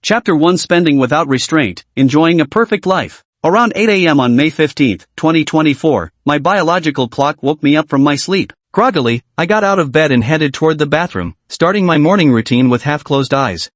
Chapter 1 Spending Without Restraint, Enjoying a Perfect Life. Around 8 a.m. on May 15, 2024, my biological clock woke me up from my sleep. Groggily, I got out of bed and headed toward the bathroom, starting my morning routine with half-closed eyes.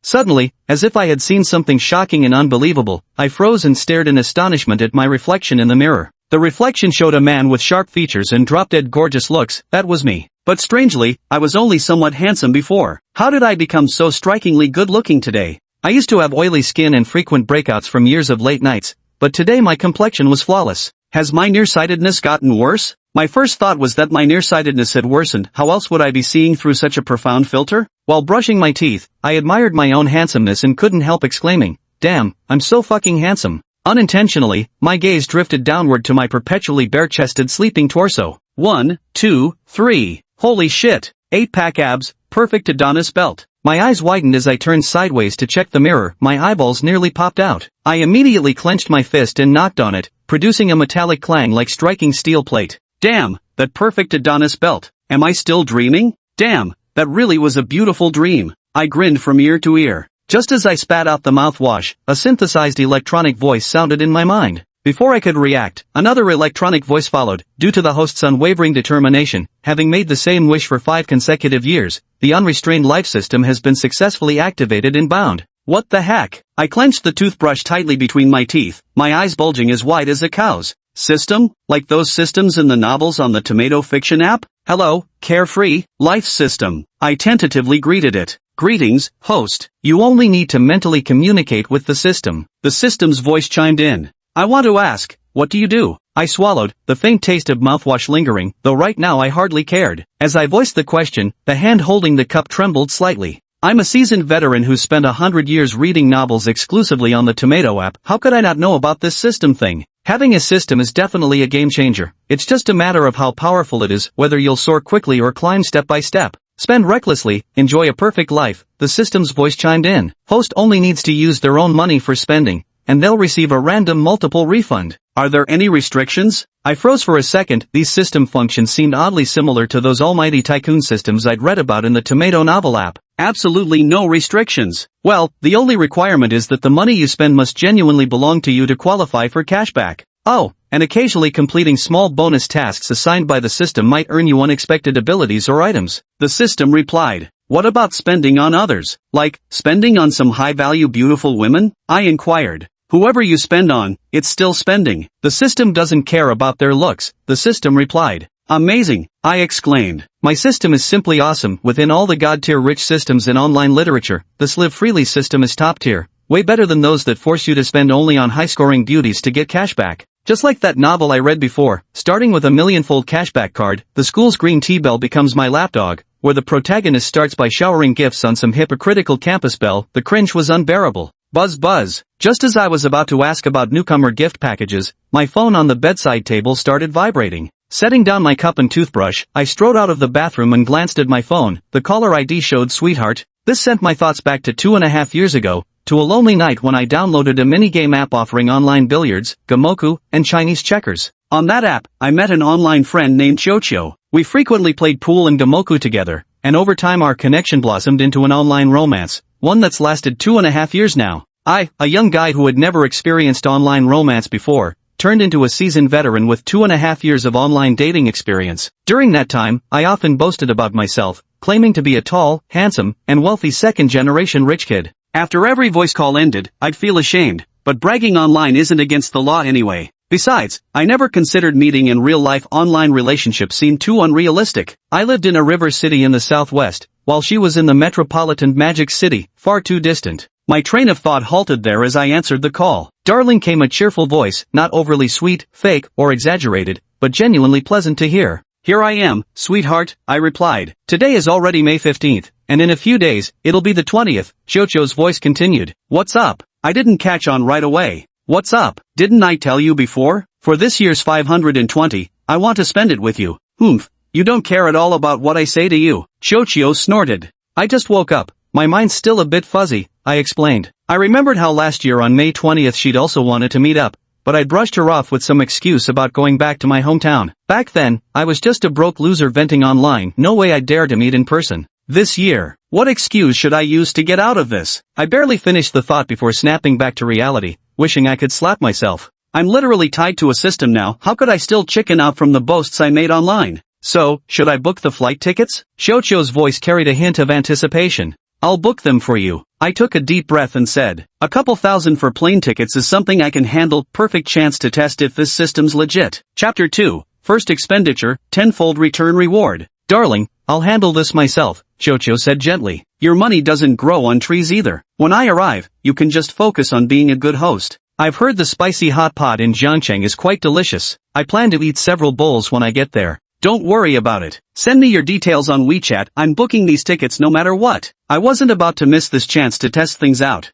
Suddenly, as if I had seen something shocking and unbelievable, I froze and stared in astonishment at my reflection in the mirror. The reflection showed a man with sharp features and drop-dead gorgeous looks. That was me. But strangely, I was only somewhat handsome before. How did I become so strikingly good-looking today? I used to have oily skin and frequent breakouts from years of late nights, but today my complexion was flawless. Has my nearsightedness gotten worse? My first thought was that my nearsightedness had worsened. How else would I be seeing through such a profound filter? While brushing my teeth, I admired my own handsomeness and couldn't help exclaiming, "Damn, I'm so fucking handsome." Unintentionally, my gaze drifted downward to my perpetually bare-chested sleeping torso. 1, 2, 3. Holy shit. 8-pack abs, perfect Adonis belt. My eyes widened as I turned sideways to check the mirror. My eyeballs nearly popped out. I immediately clenched my fist and knocked on it, producing a metallic clang like striking steel plate. Damn, that perfect Adonis belt. Am I still dreaming? Damn, that really was a beautiful dream. I grinned from ear to ear. Just as I spat out the mouthwash, a synthesized electronic voice sounded in my mind. Before I could react, another electronic voice followed. Due to the host's unwavering determination, having made the same wish for 5 consecutive years, the unrestrained life system has been successfully activated and bound. What the heck? I clenched the toothbrush tightly between my teeth, my eyes bulging as wide as a cow's. System? Like those systems in the novels on the Tomato Fiction app? Hello, carefree, life system. I tentatively greeted it. Greetings, host. You only need to mentally communicate with the system. The system's voice chimed in. I want to ask, what do you do? I swallowed, the faint taste of mouthwash lingering, though right now I hardly cared. As I voiced the question, the hand holding the cup trembled slightly. I'm a seasoned veteran who spent 100 years reading novels exclusively on the Tomato app. How could I not know about this system thing? Having a system is definitely a game changer. It's just a matter of how powerful it is, whether you'll soar quickly or climb step by step. Spend recklessly, enjoy a perfect life, the system's voice chimed in. Host only needs to use their own money for spending, and they'll receive a random multiple refund. Are there any restrictions? I froze for a second. These system functions seemed oddly similar to those almighty tycoon systems I'd read about in the Tomato novel app. Absolutely no restrictions. Well, the only requirement is that the money you spend must genuinely belong to you to qualify for cashback. Oh, and occasionally completing small bonus tasks assigned by the system might earn you unexpected abilities or items. The system replied. What about spending on others? Like, spending on some high-value beautiful women? I inquired. Whoever you spend on, it's still spending. The system doesn't care about their looks, the system replied. Amazing, I exclaimed. My system is simply awesome. Within all the god-tier rich systems in online literature, this Live Freely system is top tier. Way better than those that force you to spend only on high-scoring beauties to get cashback. Just like that novel I read before, starting with a millionfold cashback card, the school's green tea bell becomes my lapdog, where the protagonist starts by showering gifts on some hypocritical campus belle. The cringe was unbearable. Buzz buzz. Just as I was about to ask about newcomer gift packages, my phone on the bedside table started vibrating. Setting down my cup and toothbrush, I strode out of the bathroom and glanced at my phone. The caller ID showed sweetheart. This sent my thoughts back to 2.5 years ago, to a lonely night when I downloaded a minigame app offering online billiards, gamoku, and Chinese checkers. On that app, I met an online friend named Chocho. We frequently played pool and gamoku together, and over time our connection blossomed into an online romance, one that's lasted 2.5 years now. I, a young guy who had never experienced online romance before, turned into a seasoned veteran with 2.5 years of online dating experience. During that time, I often boasted about myself, claiming to be a tall, handsome, and wealthy second-generation rich kid. After every voice call ended, I'd feel ashamed, but bragging online isn't against the law anyway. Besides, I never considered meeting in real-life. Online relationships seemed too unrealistic. I lived in a river city in the southwest, while she was in the metropolitan Magic City, far too distant. My train of thought halted there as I answered the call. Darling, came a cheerful voice, not overly sweet, fake, or exaggerated, but genuinely pleasant to hear. Here I am, sweetheart, I replied. Today is already May 15th, and in a few days, it'll be the 20th, Chocho's voice continued. What's up? I didn't catch on right away. What's up? Didn't I tell you before? For this year's 520, I want to spend it with you. Oomph, you don't care at all about what I say to you. Chocho snorted. I just woke up. My mind's still a bit fuzzy, I explained. I remembered how last year on May 20th she'd also wanted to meet up, but I'd brushed her off with some excuse about going back to my hometown. Back then, I was just a broke loser venting online. No way I'd dare to meet in person. This year, What excuse should I use to get out of this? I barely finished the thought before snapping back to reality, wishing I could slap myself. I'm literally tied to a system now, how could I still chicken out from the boasts I made online? So, should I book the flight tickets? Shocho's voice carried a hint of anticipation. I'll book them for you. I took a deep breath and said, a couple thousand for plane tickets is something I can handle, perfect chance to test if this system's legit. Chapter 2, First Expenditure, Tenfold Return Reward. Darling, I'll handle this myself, Shocho said gently. Your money doesn't grow on trees either. When I arrive, you can just focus on being a good host. I've heard the spicy hot pot in Jiangcheng is quite delicious. I plan to eat several bowls when I get there. Don't worry about it. Send me your details on WeChat, I'm booking these tickets no matter what. I wasn't about to miss this chance to test things out.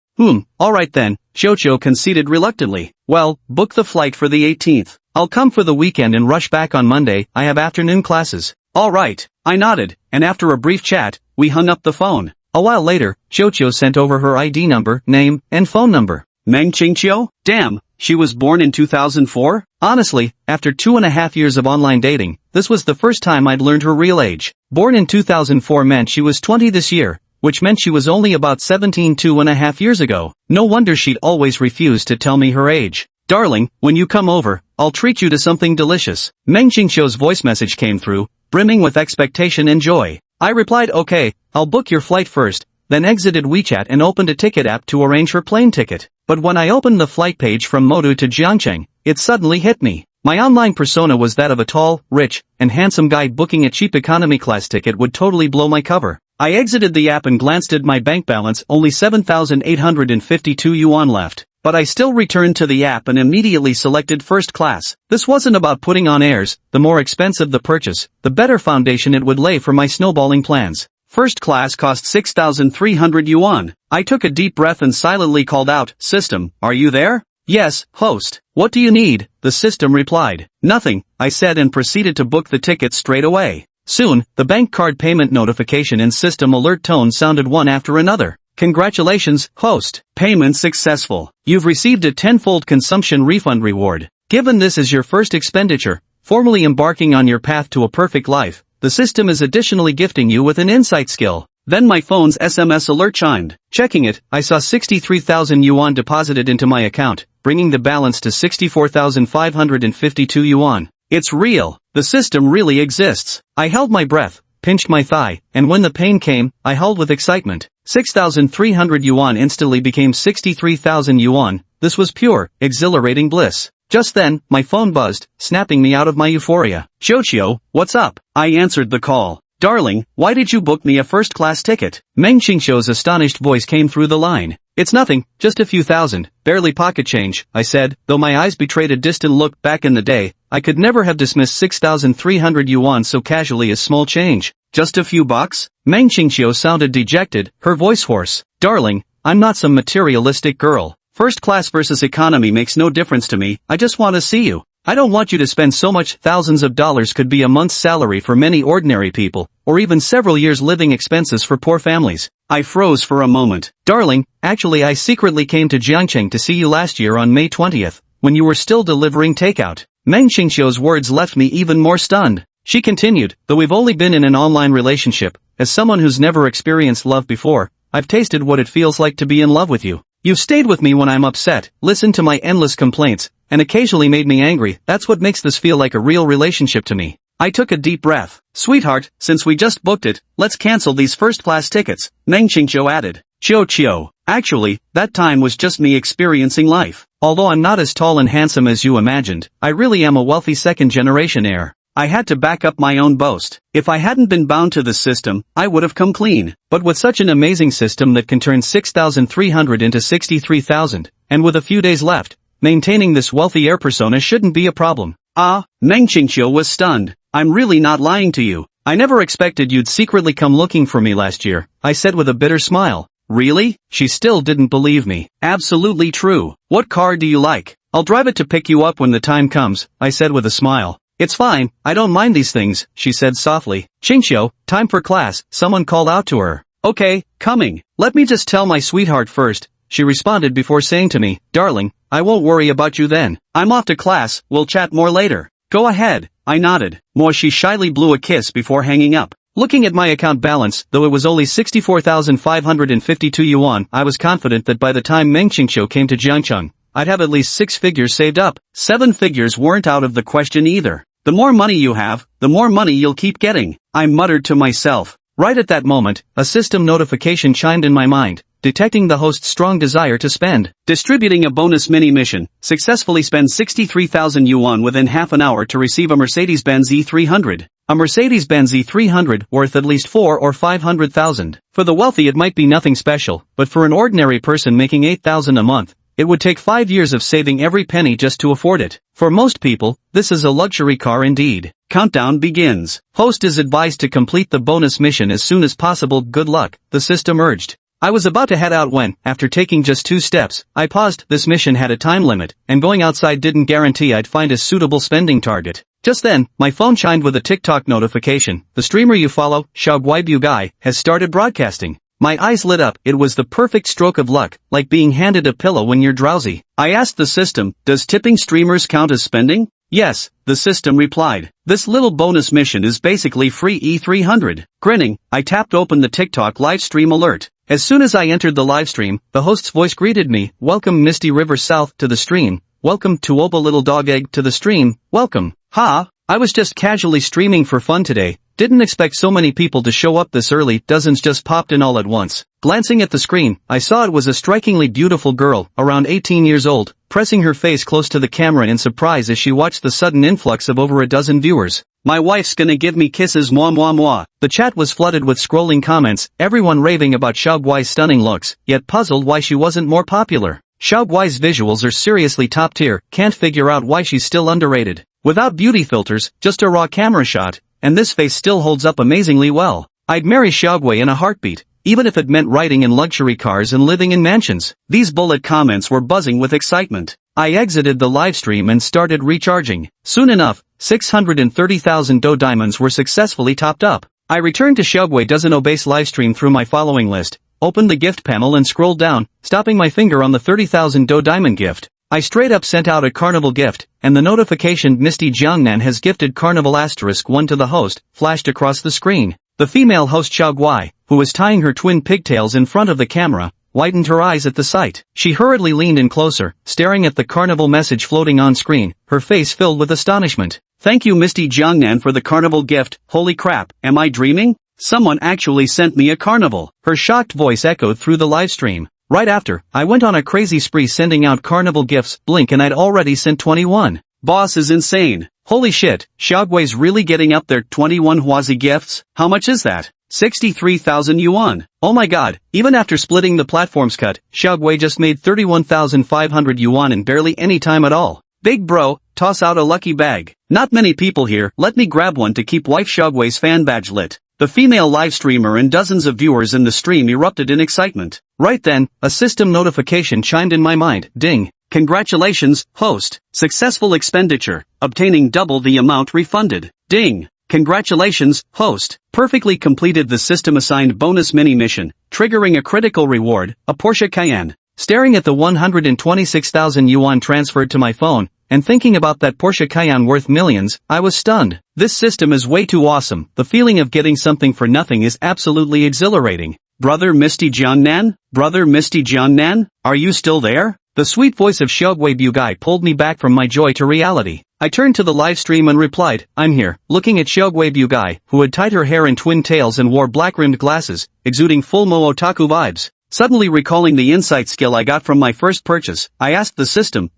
Alright then, Shocho conceded reluctantly. Well, book the flight for the 18th. I'll come for the weekend and rush back on Monday, I have afternoon classes. Alright, I nodded, and after a brief chat, we hung up the phone. A while later, Shocho sent over her ID number, name, and phone number. Meng Qingqiu? Damn, she was born in 2004? Honestly, after 2.5 years of online dating, this was the first time I'd learned her real age. Born in 2004 meant she was 20 this year, which meant she was only about 17 2.5 years ago. No wonder she'd always refuse to tell me her age. Darling, when you come over, I'll treat you to something delicious. Meng Qingqiu's voice message came through, brimming with expectation and joy. I replied okay, I'll book your flight first, then exited WeChat and opened a ticket app to arrange her plane ticket. But when I opened the flight page from Modu to Jiangcheng, it suddenly hit me. My online persona was that of a tall, rich, and handsome guy booking a cheap economy class ticket would totally blow my cover. I exited the app and glanced at my bank balance, only 7,852 yuan left. But I still returned to the app and immediately selected first class. This wasn't about putting on airs, the more expensive the purchase, the better foundation it would lay for my snowballing plans. First class cost 6,300 yuan. I took a deep breath and silently called out, System, are you there? Yes, host. What do you need? The system replied. Nothing, I said and proceeded to book the ticket straight away. Soon, the bank card payment notification and system alert tone sounded one after another. Congratulations, host. Payment successful. You've received a tenfold consumption refund reward. Given this is your first expenditure, formally embarking on your path to a perfect life, the system is additionally gifting you with an insight skill. Then my phone's SMS alert chimed. Checking it, I saw 63,000 yuan deposited into my account, bringing the balance to 64,552 yuan. It's real. The system really exists. I held my breath, pinched my thigh, and when the pain came, I howled with excitement. 6,300 yuan instantly became 63,000 yuan. This was pure, exhilarating bliss. Just then, my phone buzzed, snapping me out of my euphoria. Shocho, what's up? I answered the call. Darling, why did you book me a first-class ticket? Meng Qingqiu's astonished voice came through the line. It's nothing, just a few thousand, barely pocket change, I said, though my eyes betrayed a distant look. Back in the day, I could never have dismissed 6,300 yuan so casually as small change. Just a few bucks? Meng Qingqiu sounded dejected, her voice hoarse. Darling, I'm not some materialistic girl. First class versus economy makes no difference to me, I just want to see you. I don't want you to spend so much. Thousands of dollars could be a month's salary for many ordinary people, or even several years' living expenses for poor families. I froze for a moment. Darling, actually I secretly came to Jiangcheng to see you last year on May 20th, when you were still delivering takeout. Meng Qingqiu's words left me even more stunned. She continued, though we've only been in an online relationship, as someone who's never experienced love before, I've tasted what it feels like to be in love with you. You've stayed with me when I'm upset, listened to my endless complaints, and occasionally made me angry. That's what makes this feel like a real relationship to me. I took a deep breath. Sweetheart, since we just booked it, let's cancel these first-class tickets, Meng Qingqiu added. Shocho. Actually, that time was just me experiencing life. Although I'm not as tall and handsome as you imagined, I really am a wealthy second-generation heir. I had to back up my own boast. If I hadn't been bound to the system, I would have come clean. But with such an amazing system that can turn 6,300 into 63,000, and with a few days left, maintaining this wealthy heir persona shouldn't be a problem. Meng Qingqiu was stunned. I'm really not lying to you. I never expected you'd secretly come looking for me last year, I said with a bitter smile. Really? She still didn't believe me. Absolutely true. What car do you like? I'll drive it to pick you up when the time comes, I said with a smile. It's fine, I don't mind these things, she said softly. Qingqiu, time for class, someone called out to her. Okay, coming. Let me just tell my sweetheart first, she responded before saying to me, darling, I won't worry about you then. I'm off to class, we'll chat more later. Go ahead, I nodded. She shyly blew a kiss before hanging up. Looking at my account balance, though it was only 64,552 yuan, I was confident that by the time Mengqingqiu came to Jiangcheng, I'd have at least 6 figures saved up. 7 figures weren't out of the question either. The more money you have, the more money you'll keep getting, I muttered to myself. Right at that moment, a system notification chimed in my mind, detecting the host's strong desire to spend. Distributing a bonus mini-mission, successfully spend 63,000 yuan within half an hour to receive a Mercedes-Benz E300. A Mercedes-Benz E300 worth at least 4 or 500,000. For the wealthy it might be nothing special, but for an ordinary person making 8,000 a month, it would take 5 years of saving every penny just to afford it. For most people, this is a luxury car indeed. Countdown begins. Host is advised to complete the bonus mission as soon as possible. Good luck, the system urged. I was about to head out when, after taking just 2 steps, I paused. This mission had a time limit, and going outside didn't guarantee I'd find a suitable spending target. Just then, my phone chimed with a TikTok notification. The streamer you follow, Xiaoguaibu Guy, has started broadcasting. My eyes lit up. It was the perfect stroke of luck, like being handed a pillow when you're drowsy. I asked the system, does tipping streamers count as spending? Yes, the system replied. This little bonus mission is basically free E300. Grinning, I tapped open the TikTok live stream alert. As soon as I entered the live stream, the host's voice greeted me. Welcome Misty River South to the stream. Welcome to Oba Little Dog Egg to the stream. Welcome. Ha! I was just casually streaming for fun today. Didn't expect so many people to show up this early. Dozens just popped in all at once. Glancing at the screen, I saw it was a strikingly beautiful girl, around 18 years old, pressing her face close to the camera in surprise as she watched the sudden influx of over a dozen viewers. My wife's gonna give me kisses, moi moi moi. The chat was flooded with scrolling comments, everyone raving about Xiaoguai's stunning looks, yet puzzled why she wasn't more popular. Xiaoguai's visuals are seriously top tier, can't figure out why she's still underrated. Without beauty filters, just a raw camera shot, and this face still holds up amazingly well. I'd marry Xiaoguai in a heartbeat, even if it meant riding in luxury cars and living in mansions. These bullet comments were buzzing with excitement. I exited the livestream and started recharging. Soon enough, 630,000 Do diamonds were successfully topped up. I returned to Xiaoguai doesn't obase livestream through my following list, opened the gift panel and scrolled down, stopping my finger on the 30,000 Do diamond gift. I straight up sent out a carnival gift, and the notification Misty Jiangnan has gifted carnival *1 to the host, flashed across the screen. The female host Xiaoguai, who was tying her twin pigtails in front of the camera, widened her eyes at the sight. She hurriedly leaned in closer, staring at the carnival message floating on screen, her face filled with astonishment. Thank you Misty Jiangnan for the carnival gift. Holy crap, am I dreaming? Someone actually sent me a carnival. Her shocked voice echoed through the livestream. Right after, I went on a crazy spree sending out carnival gifts. Blink and I'd already sent 21. Boss is insane. Holy shit, Xiaoguai's really getting up there. 21 Huazi gifts? How much is that? 63,000 yuan. Oh my god, even after splitting the platform's cut, Xiaoguai just made 31,500 yuan in barely any time at all. Big bro, toss out a lucky bag. Not many people here, let me grab one to keep wife Xiaoguai's fan badge lit. The female live streamer and dozens of viewers in the stream erupted in excitement. Right then, a system notification chimed in my mind. Ding. Congratulations, host. Successful expenditure. Obtaining double the amount refunded. Ding. Congratulations, host. Perfectly completed the system-assigned bonus mini-mission, triggering a critical reward, a Porsche Cayenne. Staring at the 126,000 yuan transferred to my phone, and thinking about that Porsche Cayenne worth millions, I was stunned. This system is way too awesome. The feeling of getting something for nothing is absolutely exhilarating. Brother Misty Jiangnan? Brother Misty Jiangnan? Are you still there? The sweet voice of Xiaoguaibu Guy pulled me back from my joy to reality. I turned to the live stream and replied, I'm here, looking at Xiaoguaibu Guy, who had tied her hair in twin tails and wore black-rimmed glasses, exuding full Mo Otaku vibes. Suddenly recalling the insight skill I got from my first purchase, I asked the system,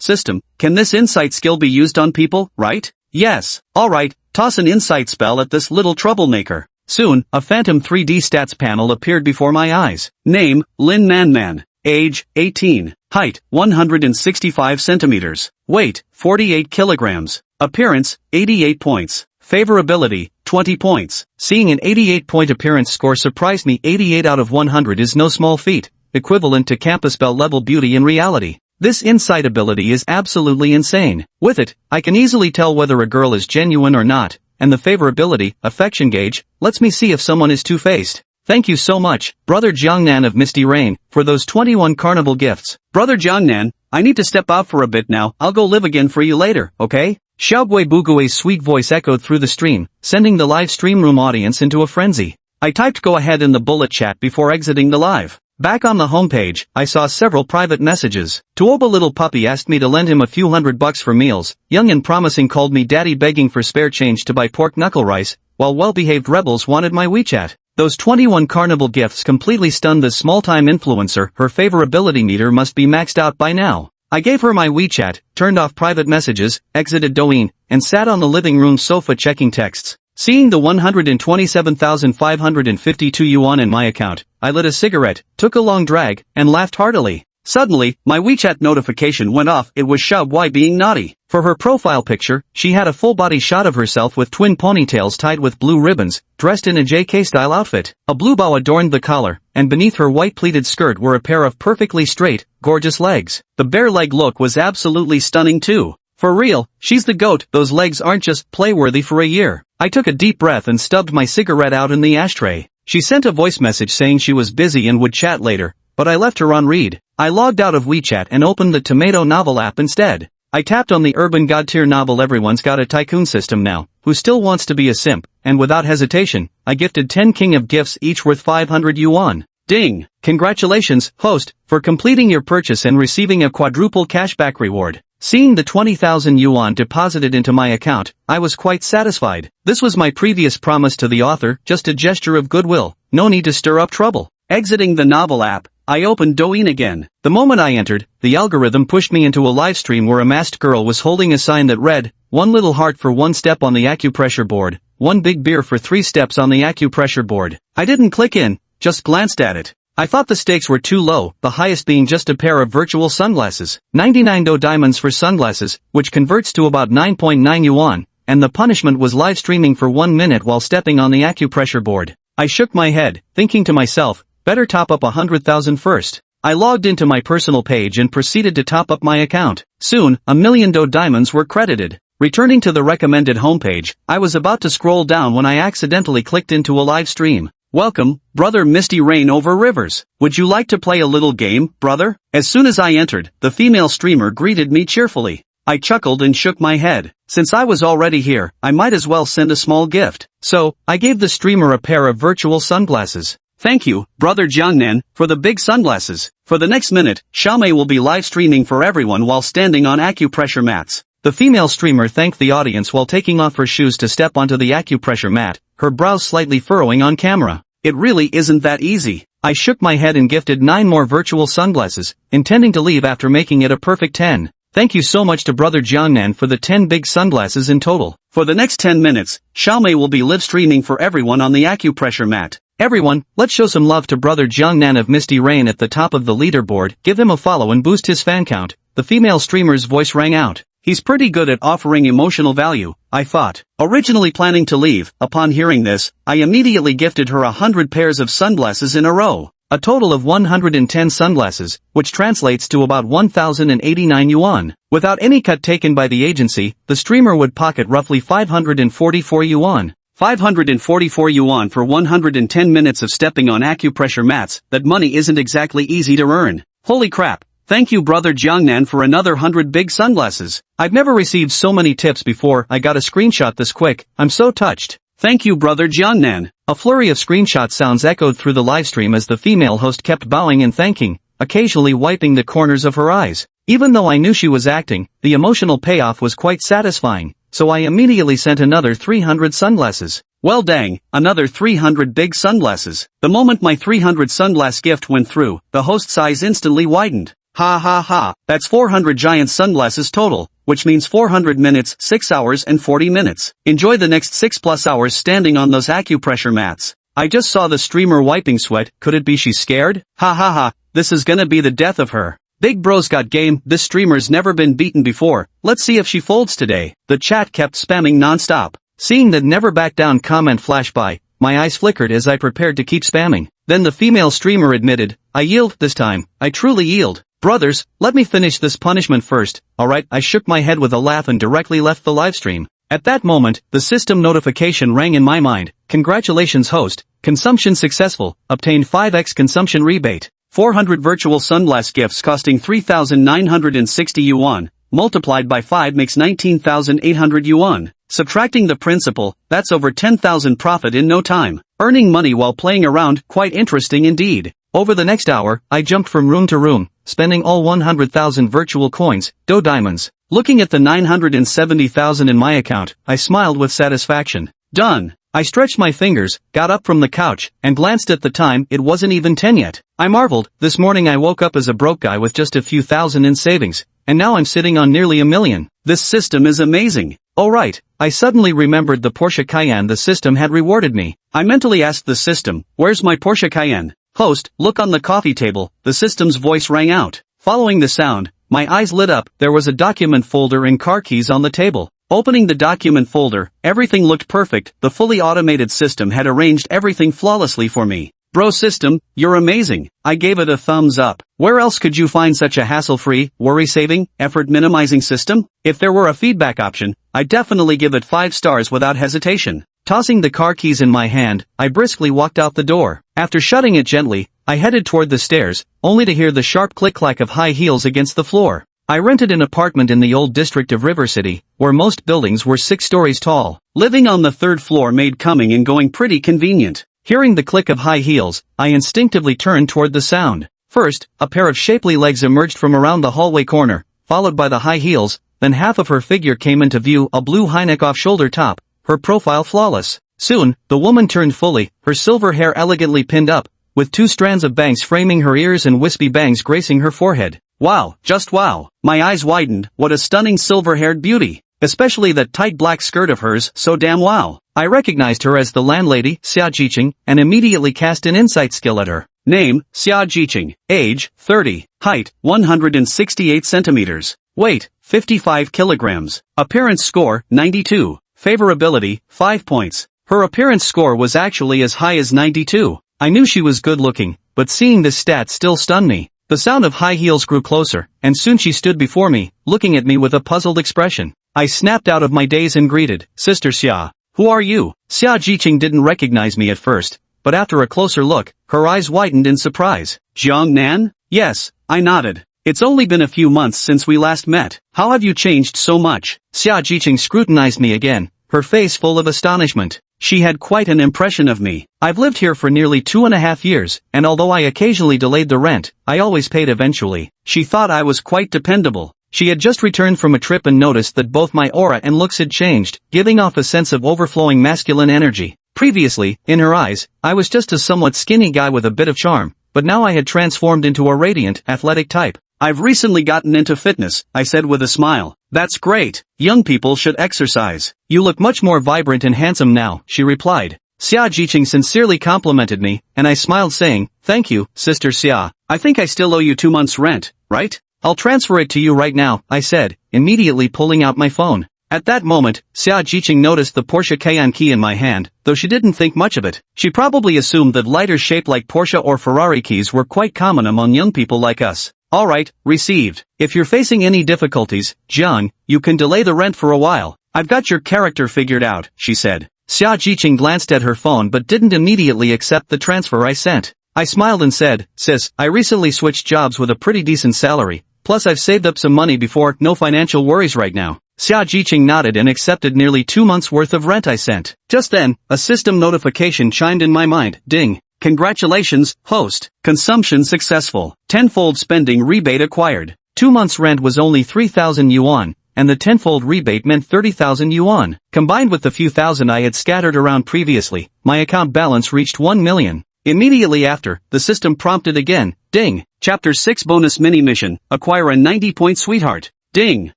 can this insight skill be used on people, right? Yes. Alright, toss an insight spell at this little troublemaker. Soon, a phantom 3D stats panel appeared before my eyes. Name, Lin Manman. Age, 18. Height, 165 centimeters. Weight, 48 kilograms. Appearance, 88 points. Favorability, 20 points. Seeing an 88-point appearance score surprised me. 88 out of 100 is no small feat, equivalent to campus bell level beauty in reality. This insight ability is absolutely insane. With it, I can easily tell whether a girl is genuine or not, and the favorability, affection gauge, lets me see if someone is two-faced. Thank you so much, Brother Jiangnan of Misty Rain, for those 21 carnival gifts. Brother Jiangnan, I need to step out for a bit now. I'll go live again for you later, okay? Xiaogui Bugui's sweet voice echoed through the stream, sending the live stream room audience into a frenzy. I typed go ahead in the bullet chat before exiting the live. Back on the homepage, I saw several private messages. Tuoba little puppy asked me to lend him a few $100 for meals. Young and promising called me daddy begging for spare change to buy pork knuckle rice, while well-behaved rebels wanted my WeChat. Those 21 carnival gifts completely stunned this small-time influencer. Her favorability meter must be maxed out by now. I gave her my WeChat, turned off private messages, exited Douyin, and sat on the living room sofa checking texts. Seeing the 127,552 yuan in my account, I lit a cigarette, took a long drag, and laughed heartily. Suddenly, my WeChat notification went off. It was Xiaogui being naughty. For her profile picture, she had a full-body shot of herself with twin ponytails tied with blue ribbons, dressed in a JK-style outfit. A blue bow adorned the collar, and beneath her white pleated skirt were a pair of perfectly straight, gorgeous legs. The bare leg look was absolutely stunning too. For real, she's the GOAT. Those legs aren't just playworthy for a year. I took a deep breath and stubbed my cigarette out in the ashtray. She sent a voice message saying she was busy and would chat later, but I left her on read. I logged out of WeChat and opened the Tomato novel app instead. I tapped on the urban god tier novel Everyone's Got a Tycoon system now, who still wants to be a simp, and without hesitation, I gifted 10 king of gifts each worth 500 yuan. Ding! Congratulations, host, for completing your purchase and receiving a quadruple cashback reward. Seeing the 20,000 yuan deposited into my account, I was quite satisfied. This was my previous promise to the author, just a gesture of goodwill, no need to stir up trouble. Exiting the novel app, I opened Douyin again. The moment I entered, the algorithm pushed me into a live stream where a masked girl was holding a sign that read, 1 little heart for 1 step on the acupressure board, 1 big beer for 3 steps on the acupressure board. I didn't click in, just glanced at it. I thought the stakes were too low, the highest being just a pair of virtual sunglasses. 99 Do diamonds for sunglasses, which converts to about 9.9 yuan, and the punishment was live streaming for 1 minute while stepping on the acupressure board. I shook my head, thinking to myself, better top up 100,000 first. I logged into my personal page and proceeded to top up my account. Soon, 1,000,000 Do diamonds were credited. Returning to the recommended homepage, I was about to scroll down when I accidentally clicked into a live stream. Welcome, brother Misty Rain over Rivers. Would you like to play a little game, brother? As soon as I entered, the female streamer greeted me cheerfully. I chuckled and shook my head. Since I was already here, I might as well send a small gift. So, I gave the streamer a pair of virtual sunglasses. Thank you, brother Jiangnan, for the big sunglasses. For the next minute, Xiaomei will be live streaming for everyone while standing on acupressure mats. The female streamer thanked the audience while taking off her shoes to step onto the acupressure mat, her brows slightly furrowing on camera. It really isn't that easy. I shook my head and gifted 9 more virtual sunglasses, intending to leave after making it a perfect 10. Thank you so much to brother Jiangnan for the 10 big sunglasses in total. For the next 10 minutes, Xiaomei will be live streaming for everyone on the acupressure mat. Everyone, let's show some love to brother Jiangnan of Misty Rain at the top of the leaderboard, give him a follow and boost his fan count. The female streamer's voice rang out. He's pretty good at offering emotional value, I thought. Originally planning to leave, upon hearing this, I immediately gifted her 100 pairs of sunglasses in a row. A total of 110 sunglasses, which translates to about 1,089 yuan. Without any cut taken by the agency, the streamer would pocket roughly 544 yuan. 544 yuan for 110 minutes of stepping on acupressure mats. That money isn't exactly easy to earn. Holy crap. Thank you brother Jiangnan for another 100 big sunglasses. I've never received so many tips before. I got a screenshot this quick. I'm so touched. Thank you brother Jiangnan. A flurry of screenshot sounds echoed through the livestream as the female host kept bowing and thanking, occasionally wiping the corners of her eyes. Even though I knew she was acting, the emotional payoff was quite satisfying, so I immediately sent another 300 sunglasses. Well dang, another 300 big sunglasses. The moment my 300 sunglass gift went through, the host's eyes instantly widened. Ha ha ha, that's 400 giant sunglasses total, which means 400 minutes, 6 hours and 40 minutes. Enjoy the next 6+ hours standing on those acupressure mats. I just saw the streamer wiping sweat. Could it be she's scared? Ha ha ha, this is gonna be the death of her. Big bros got game. This streamer's never been beaten before. Let's see if she folds today. The chat kept spamming non-stop. Seeing the never back down comment flash by, my eyes flickered as I prepared to keep spamming. Then the female streamer admitted, I yield this time. I truly yield. Brothers, let me finish this punishment first. Alright, I shook my head with a laugh and directly left the livestream. At that moment, the system notification rang in my mind. Congratulations host, consumption successful, obtained 5x consumption rebate. 400 virtual sunglass gifts costing 3,960 yuan, multiplied by 5 makes 19,800 yuan. Subtracting the principal, that's over 10,000 profit in no time. Earning money while playing around, quite interesting indeed. Over the next hour, I jumped from room to room, spending all 100,000 virtual coins, diamonds. Looking at the 970,000 in my account, I smiled with satisfaction. Done. I stretched my fingers, got up from the couch, and glanced at the time. It wasn't even 10 yet. I marveled. This morning I woke up as a broke guy with just a few thousand in savings, and now I'm sitting on nearly 1 million. This system is amazing. Oh right, I suddenly remembered the Porsche Cayenne the system had rewarded me. I mentally asked the system, where's my Porsche Cayenne? Host, look on the coffee table. The system's voice rang out. Following the sound, my eyes lit up. There was a document folder and car keys on the table. Opening the document folder, everything looked perfect. The fully automated system had arranged everything flawlessly for me. Bro system, you're amazing. I gave it a thumbs up. Where else could you find such a hassle-free, worry-saving, effort-minimizing system? If there were a feedback option, I'd definitely give it 5 stars without hesitation. Tossing the car keys in my hand, I briskly walked out the door. After shutting it gently, I headed toward the stairs, only to hear the sharp click-clack of high heels against the floor. I rented an apartment in the old district of River City, where most buildings were 6 stories tall. Living on the 3rd floor made coming and going pretty convenient. Hearing the click of high heels, I instinctively turned toward the sound. First, a pair of shapely legs emerged from around the hallway corner, followed by the high heels, then half of her figure came into view, a blue high-neck off-shoulder top, her profile flawless. Soon, the woman turned fully, her silver hair elegantly pinned up, with 2 strands of bangs framing her ears and wispy bangs gracing her forehead. Wow, just wow. My eyes widened. What a stunning silver-haired beauty. Especially that tight black skirt of hers, so damn wow. I recognized her as the landlady, Xia Jiqing, and immediately cast an insight skill at her. Name, Xia Jiqing. Age, 30. Height, 168 centimeters. Weight, 55 kilograms. Appearance score, 92. Favorability, 5 points. Her appearance score was actually as high as 92. I knew she was good looking, but seeing this stat still stunned me. The sound of high heels grew closer, and soon she stood before me, looking at me with a puzzled expression. I snapped out of my daze and greeted, Sister Xia. Who are you? Xia Jiqing didn't recognize me at first, but after a closer look, her eyes widened in surprise. Jiang Nan? Yes, I nodded. It's only been a few months since we last met. How have you changed so much? Xia Jiqing scrutinized me again, her face full of astonishment. She had quite an impression of me. I've lived here for nearly 2.5 years, and although I occasionally delayed the rent, I always paid eventually. She thought I was quite dependable. She had just returned from a trip and noticed that both my aura and looks had changed, giving off a sense of overflowing masculine energy. Previously, in her eyes, I was just a somewhat skinny guy with a bit of charm, but now I had transformed into a radiant, athletic type. I've recently gotten into fitness, I said with a smile. That's great. Young people should exercise. You look much more vibrant and handsome now, she replied. Xia Jiqing sincerely complimented me, and I smiled saying, thank you, Sister Xia. I think I still owe you 2 months' rent, right? I'll transfer it to you right now, I said, immediately pulling out my phone. At that moment, Xia Jiqing noticed the Porsche Cayenne key in my hand, though she didn't think much of it. She probably assumed that lighters shaped like Porsche or Ferrari keys were quite common among young people like us. Alright, received. If you're facing any difficulties, Jiang, you can delay the rent for a while. I've got your character figured out, she said. Xia Jiqing glanced at her phone but didn't immediately accept the transfer I sent. I smiled and said, Sis, I recently switched jobs with a pretty decent salary, plus I've saved up some money before, no financial worries right now. Xia Jiqing nodded and accepted nearly 2 months' worth of rent I sent. Just then, a system notification chimed in my mind. Ding. Congratulations, host. Consumption successful. Tenfold spending rebate acquired. 2 months' rent was only 3,000 yuan, and the tenfold rebate meant 30,000 yuan. Combined with the few thousand I had scattered around previously, my account balance reached 1 million. Immediately after, the system prompted again. Ding. Chapter 6 Bonus Mini Mission. Acquire a 90-point sweetheart. Ding.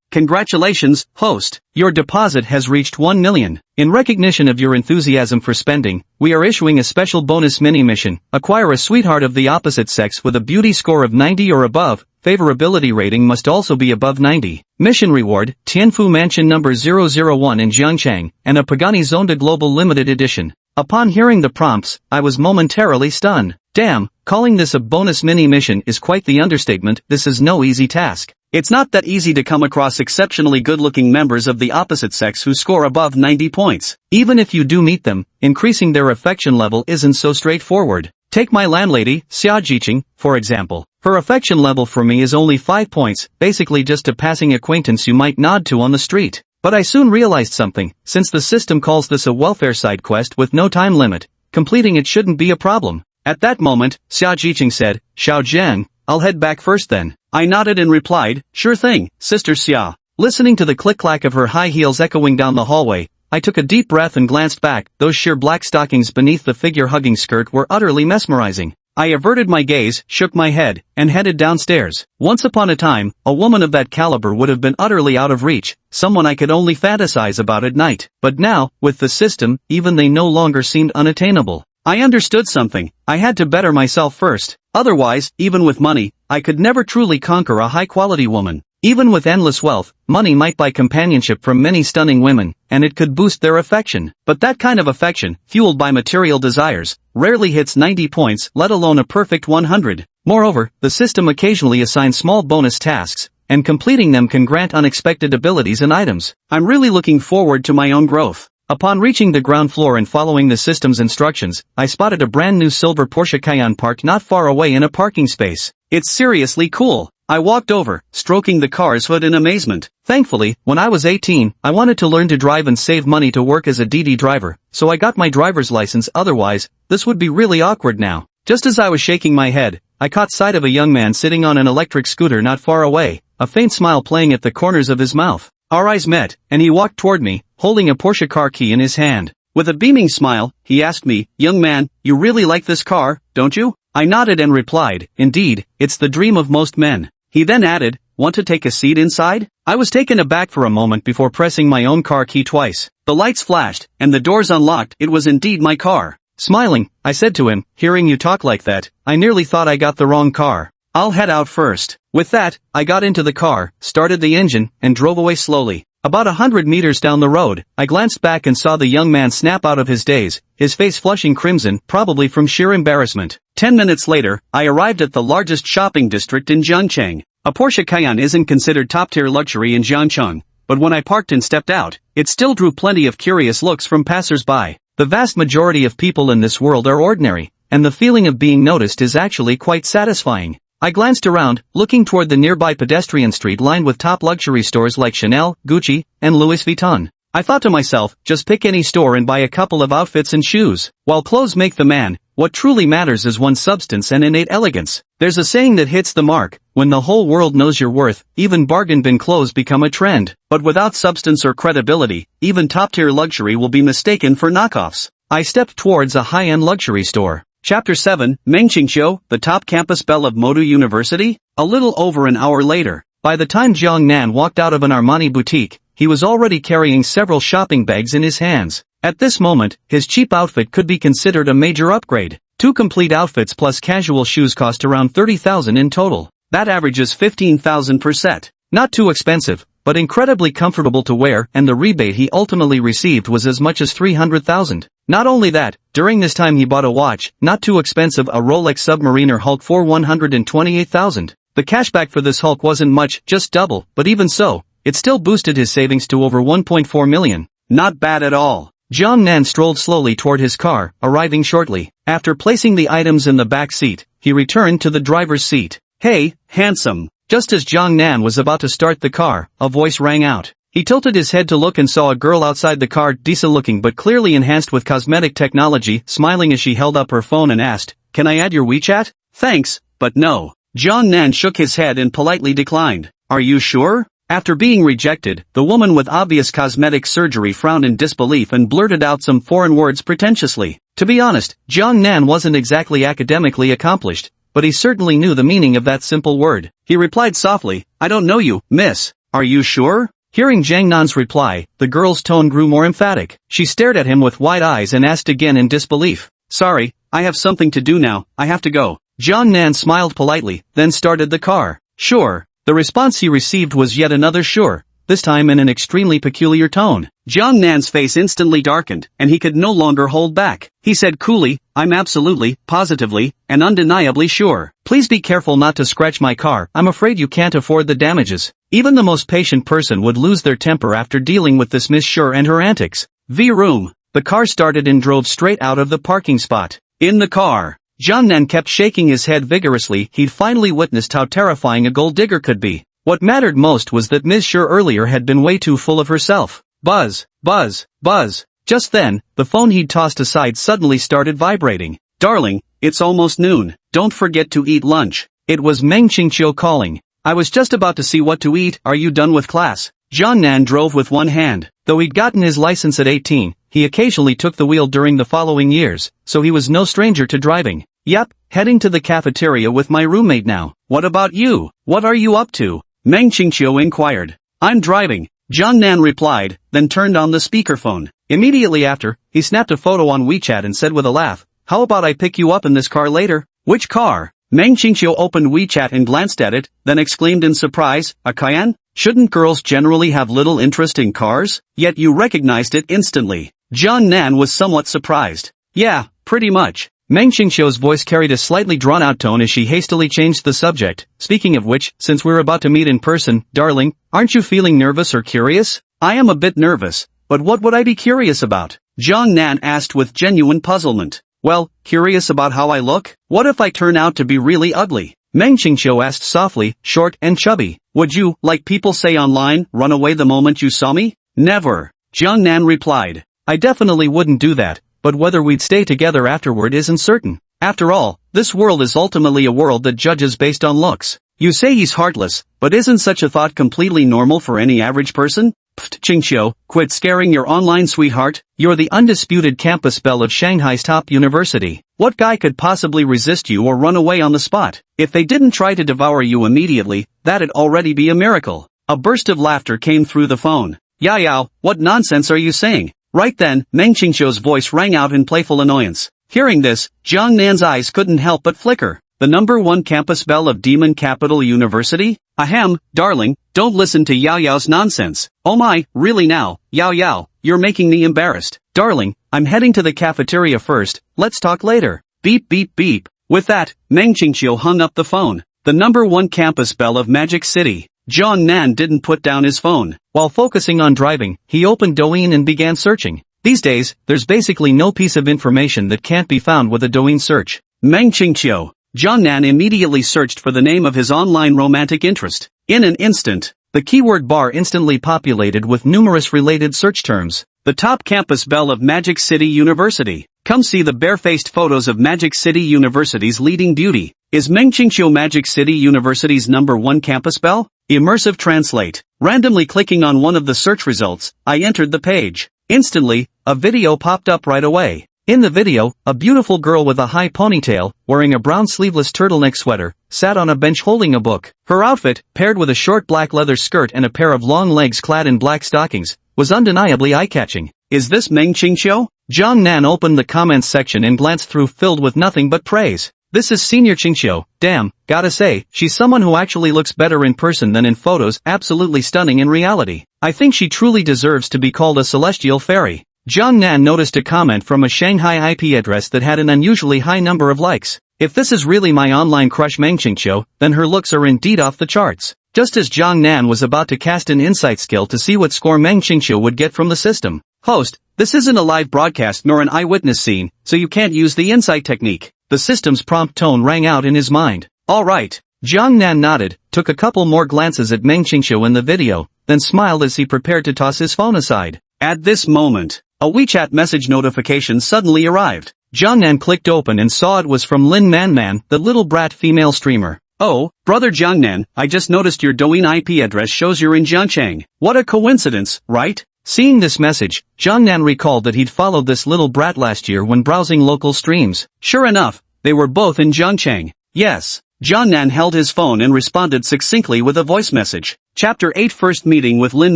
Congratulations, host. Your deposit has reached 1 million. In recognition of your enthusiasm for spending, we are issuing a special bonus mini-mission. Acquire a sweetheart of the opposite sex with a beauty score of 90 or above. Favorability rating must also be above 90. Mission reward, Tianfu Mansion number 001 in Jiangchang, and a Pagani Zonda Global Limited Edition. Upon hearing the prompts, I was momentarily stunned. Damn, calling this a bonus mini-mission is quite the understatement. This is no easy task. It's not that easy to come across exceptionally good-looking members of the opposite sex who score above 90 points. Even if you do meet them, increasing their affection level isn't so straightforward. Take my landlady, Xia Jiqing, for example. Her affection level for me is only 5 points, basically just a passing acquaintance you might nod to on the street. But I soon realized something, since the system calls this a welfare side quest with no time limit, completing it shouldn't be a problem. At that moment, Xiao Jiqing said, Xiao Zheng, I'll head back first then. I nodded and replied, sure thing, Sister Xiao. Listening to the click-clack of her high heels echoing down the hallway, I took a deep breath and glanced back. Those sheer black stockings beneath the figure-hugging skirt were utterly mesmerizing. I averted my gaze, shook my head, and headed downstairs. Once upon a time, a woman of that caliber would have been utterly out of reach, someone I could only fantasize about at night. But now, with the system, even they no longer seemed unattainable. I understood something. I had to better myself first. Otherwise, even with money, I could never truly conquer a high-quality woman. Even with endless wealth, money might buy companionship from many stunning women, and it could boost their affection. But that kind of affection, fueled by material desires, rarely hits 90 points, let alone a perfect 100. Moreover, the system occasionally assigns small bonus tasks, and completing them can grant unexpected abilities and items. I'm really looking forward to my own growth. Upon reaching the ground floor and following the system's instructions, I spotted a brand new silver Porsche Cayenne parked not far away in a parking space. It's seriously cool. I walked over, stroking the car's hood in amazement. Thankfully, when I was 18, I wanted to learn to drive and save money to work as a DD driver, so I got my driver's license. Otherwise, this would be really awkward now. Just as I was shaking my head, I caught sight of a young man sitting on an electric scooter not far away, a faint smile playing at the corners of his mouth. Our eyes met, and he walked toward me, holding a Porsche car key in his hand. With a beaming smile, he asked me, young man, you really like this car, don't you? I nodded and replied, indeed, it's the dream of most men. He then added, want to take a seat inside? I was taken aback for a moment before pressing my own car key twice. The lights flashed, and the doors unlocked. It was indeed my car. Smiling, I said to him, hearing you talk like that, I nearly thought I got the wrong car. I'll head out first. With that, I got into the car, started the engine, and drove away slowly. About 100 meters down the road, I glanced back and saw the young man snap out of his daze, his face flushing crimson, probably from sheer embarrassment. 10 minutes later, I arrived at the largest shopping district in Zhangcheng. A Porsche Cayenne isn't considered top-tier luxury in Zhangcheng, but when I parked and stepped out, it still drew plenty of curious looks from passers-by. The vast majority of people in this world are ordinary, and the feeling of being noticed is actually quite satisfying. I glanced around, looking toward the nearby pedestrian street lined with top luxury stores like Chanel, Gucci, and Louis Vuitton. I thought to myself, just pick any store and buy a couple of outfits and shoes. While clothes make the man, what truly matters is one's substance and innate elegance. There's a saying that hits the mark, when the whole world knows your worth, even bargain bin clothes become a trend. But without substance or credibility, even top-tier luxury will be mistaken for knockoffs. I stepped towards a high-end luxury store. Chapter 7, Mengqingqiu, the top campus belle of Modu University? A little over an hour later, by the time Jiang Nan walked out of an Armani boutique, he was already carrying several shopping bags in his hands. At this moment, his cheap outfit could be considered a major upgrade. 2 complete outfits plus casual shoes cost around 30,000 in total. That averages 15,000 per set. Not too expensive, but incredibly comfortable to wear, and the rebate he ultimately received was as much as 300,000. Not only that, during this time he bought a watch, not too expensive, a Rolex Submariner Hulk for 128,000. The cashback for this Hulk wasn't much, just double, but even so, it still boosted his savings to over 1.4 million. Not bad at all. Jiang Nan strolled slowly toward his car, arriving shortly. After placing the items in the back seat, he returned to the driver's seat. Hey, handsome. Just as Jiang Nan was about to start the car, a voice rang out. He tilted his head to look and saw a girl outside the car, decent looking but clearly enhanced with cosmetic technology, smiling as she held up her phone and asked, "Can I add your WeChat?" "Thanks, but no." Jiang Nan shook his head and politely declined. "Are you sure?" After being rejected, the woman with obvious cosmetic surgery frowned in disbelief and blurted out some foreign words pretentiously. To be honest, Jiang Nan wasn't exactly academically accomplished, but he certainly knew the meaning of that simple word. He replied softly, "I don't know you, miss." "Are you sure?" Hearing Jiang Nan's reply, the girl's tone grew more emphatic. She stared at him with wide eyes and asked again in disbelief. "Sorry, I have something to do now, I have to go." Jiang Nan smiled politely, then started the car. "Sure." The response he received was yet another sure, this time in an extremely peculiar tone. Jiang Nan's face instantly darkened, and he could no longer hold back. He said coolly, "I'm absolutely, positively, and undeniably sure. Please be careful not to scratch my car, I'm afraid you can't afford the damages." Even the most patient person would lose their temper after dealing with this Miss Sure and her antics. Vroom. The car started and drove straight out of the parking spot. In the car, Jiangnan kept shaking his head vigorously. He'd finally witnessed how terrifying a gold digger could be. What mattered most was that Ms. Sure earlier had been way too full of herself. Buzz, buzz, buzz. Just then, the phone he'd tossed aside suddenly started vibrating. Darling, it's almost noon. Don't forget to eat lunch. It was Meng Qingqiu calling. I was just about to see what to eat. Are you done with class? Jiangnan drove with one hand. Though he'd gotten his license at 18, he occasionally took the wheel during the following years, so he was no stranger to driving. Yep, heading to the cafeteria with my roommate now. What about you? What are you up to? Meng Qingqiu inquired. I'm driving, Jiangnan replied, then turned on the speakerphone. Immediately after, he snapped a photo on WeChat and said with a laugh, how about I pick you up in this car later? Which car? Meng Qingqiu opened WeChat and glanced at it, then exclaimed in surprise, a Cayenne? Shouldn't girls generally have little interest in cars? Yet you recognized it instantly. Jiangnan was somewhat surprised. Yeah, pretty much. Meng Qingqiu's voice carried a slightly drawn-out tone as she hastily changed the subject. Speaking of which, since we're about to meet in person, darling, aren't you feeling nervous or curious? I am a bit nervous, but what would I be curious about? Jiangnan asked with genuine puzzlement. Well, curious about how I look? What if I turn out to be really ugly? Meng Qingqiu asked softly, short and chubby. Would you, like people say online, run away the moment you saw me? Never. Jiangnan replied. I definitely wouldn't do that, but whether we'd stay together afterward isn't certain. After all, this world is ultimately a world that judges based on looks. You say he's heartless, but isn't such a thought completely normal for any average person? Pfft, Qingqiu, quit scaring your online sweetheart. You're the undisputed campus belle of Shanghai's top university. What guy could possibly resist you or run away on the spot? If they didn't try to devour you immediately, that'd already be a miracle. A burst of laughter came through the phone. Yao, what nonsense are you saying? Right then, Meng Qingqiu's voice rang out in playful annoyance. Hearing this, Jiangnan's eyes couldn't help but flicker. The #1 campus belle of Demon Capital University? Ahem, darling, don't listen to Yao's nonsense. Oh my, really now, Yao, you're making me embarrassed. Darling, I'm heading to the cafeteria first, let's talk later. Beep beep beep. With that, Meng Qingqiu hung up the phone. The #1 campus belle of Magic City. Jiangnan didn't put down his phone. While focusing on driving, he opened Douyin and began searching. These days, there's basically no piece of information that can't be found with a Douyin search. Meng Qingqiu. Jiangnan immediately searched for the name of his online romantic interest. In an instant, the keyword bar instantly populated with numerous related search terms. The top campus belle of Magic City University. Come see the barefaced photos of Magic City University's leading beauty. Is Meng Qingqiu Magic City University's #1 campus belle? Immersive Translate. Randomly clicking on one of the search results, I entered the page. Instantly, a video popped up right away. In the video, a beautiful girl with a high ponytail, wearing a brown sleeveless turtleneck sweater, sat on a bench holding a book. Her outfit, paired with a short black leather skirt and a pair of long legs clad in black stockings, was undeniably eye-catching. Is this Meng Qingqiu? Jiangnan opened the comments section and glanced through, filled with nothing but praise. This is Senior Qingqiu. Damn, gotta say, she's someone who actually looks better in person than in photos, absolutely stunning in reality. I think she truly deserves to be called a celestial fairy. Jiangnan noticed a comment from a Shanghai IP address that had an unusually high number of likes. If this is really my online crush Meng Qingqiu, then her looks are indeed off the charts. Just as Jiangnan was about to cast an insight skill to see what score Meng Qingqiu would get from the system. Host, this isn't a live broadcast nor an eyewitness scene, so you can't use the insight technique. The system's prompt tone rang out in his mind. Alright. Jiangnan nodded, took a couple more glances at Meng Qingqiu in the video, then smiled as he prepared to toss his phone aside. At this moment, a WeChat message notification suddenly arrived. Jiangnan clicked open and saw it was from Lin Manman, the little brat female streamer. Oh, brother Jiangnan, I just noticed your Douyin IP address shows you're in Jiangchang. What a coincidence, right? Seeing this message, Jiangnan recalled that he'd followed this little brat last year when browsing local streams. Sure enough, they were both in Jiangchang. Yes. Jiangnan held his phone and responded succinctly with a voice message. Chapter 8 First Meeting with Lin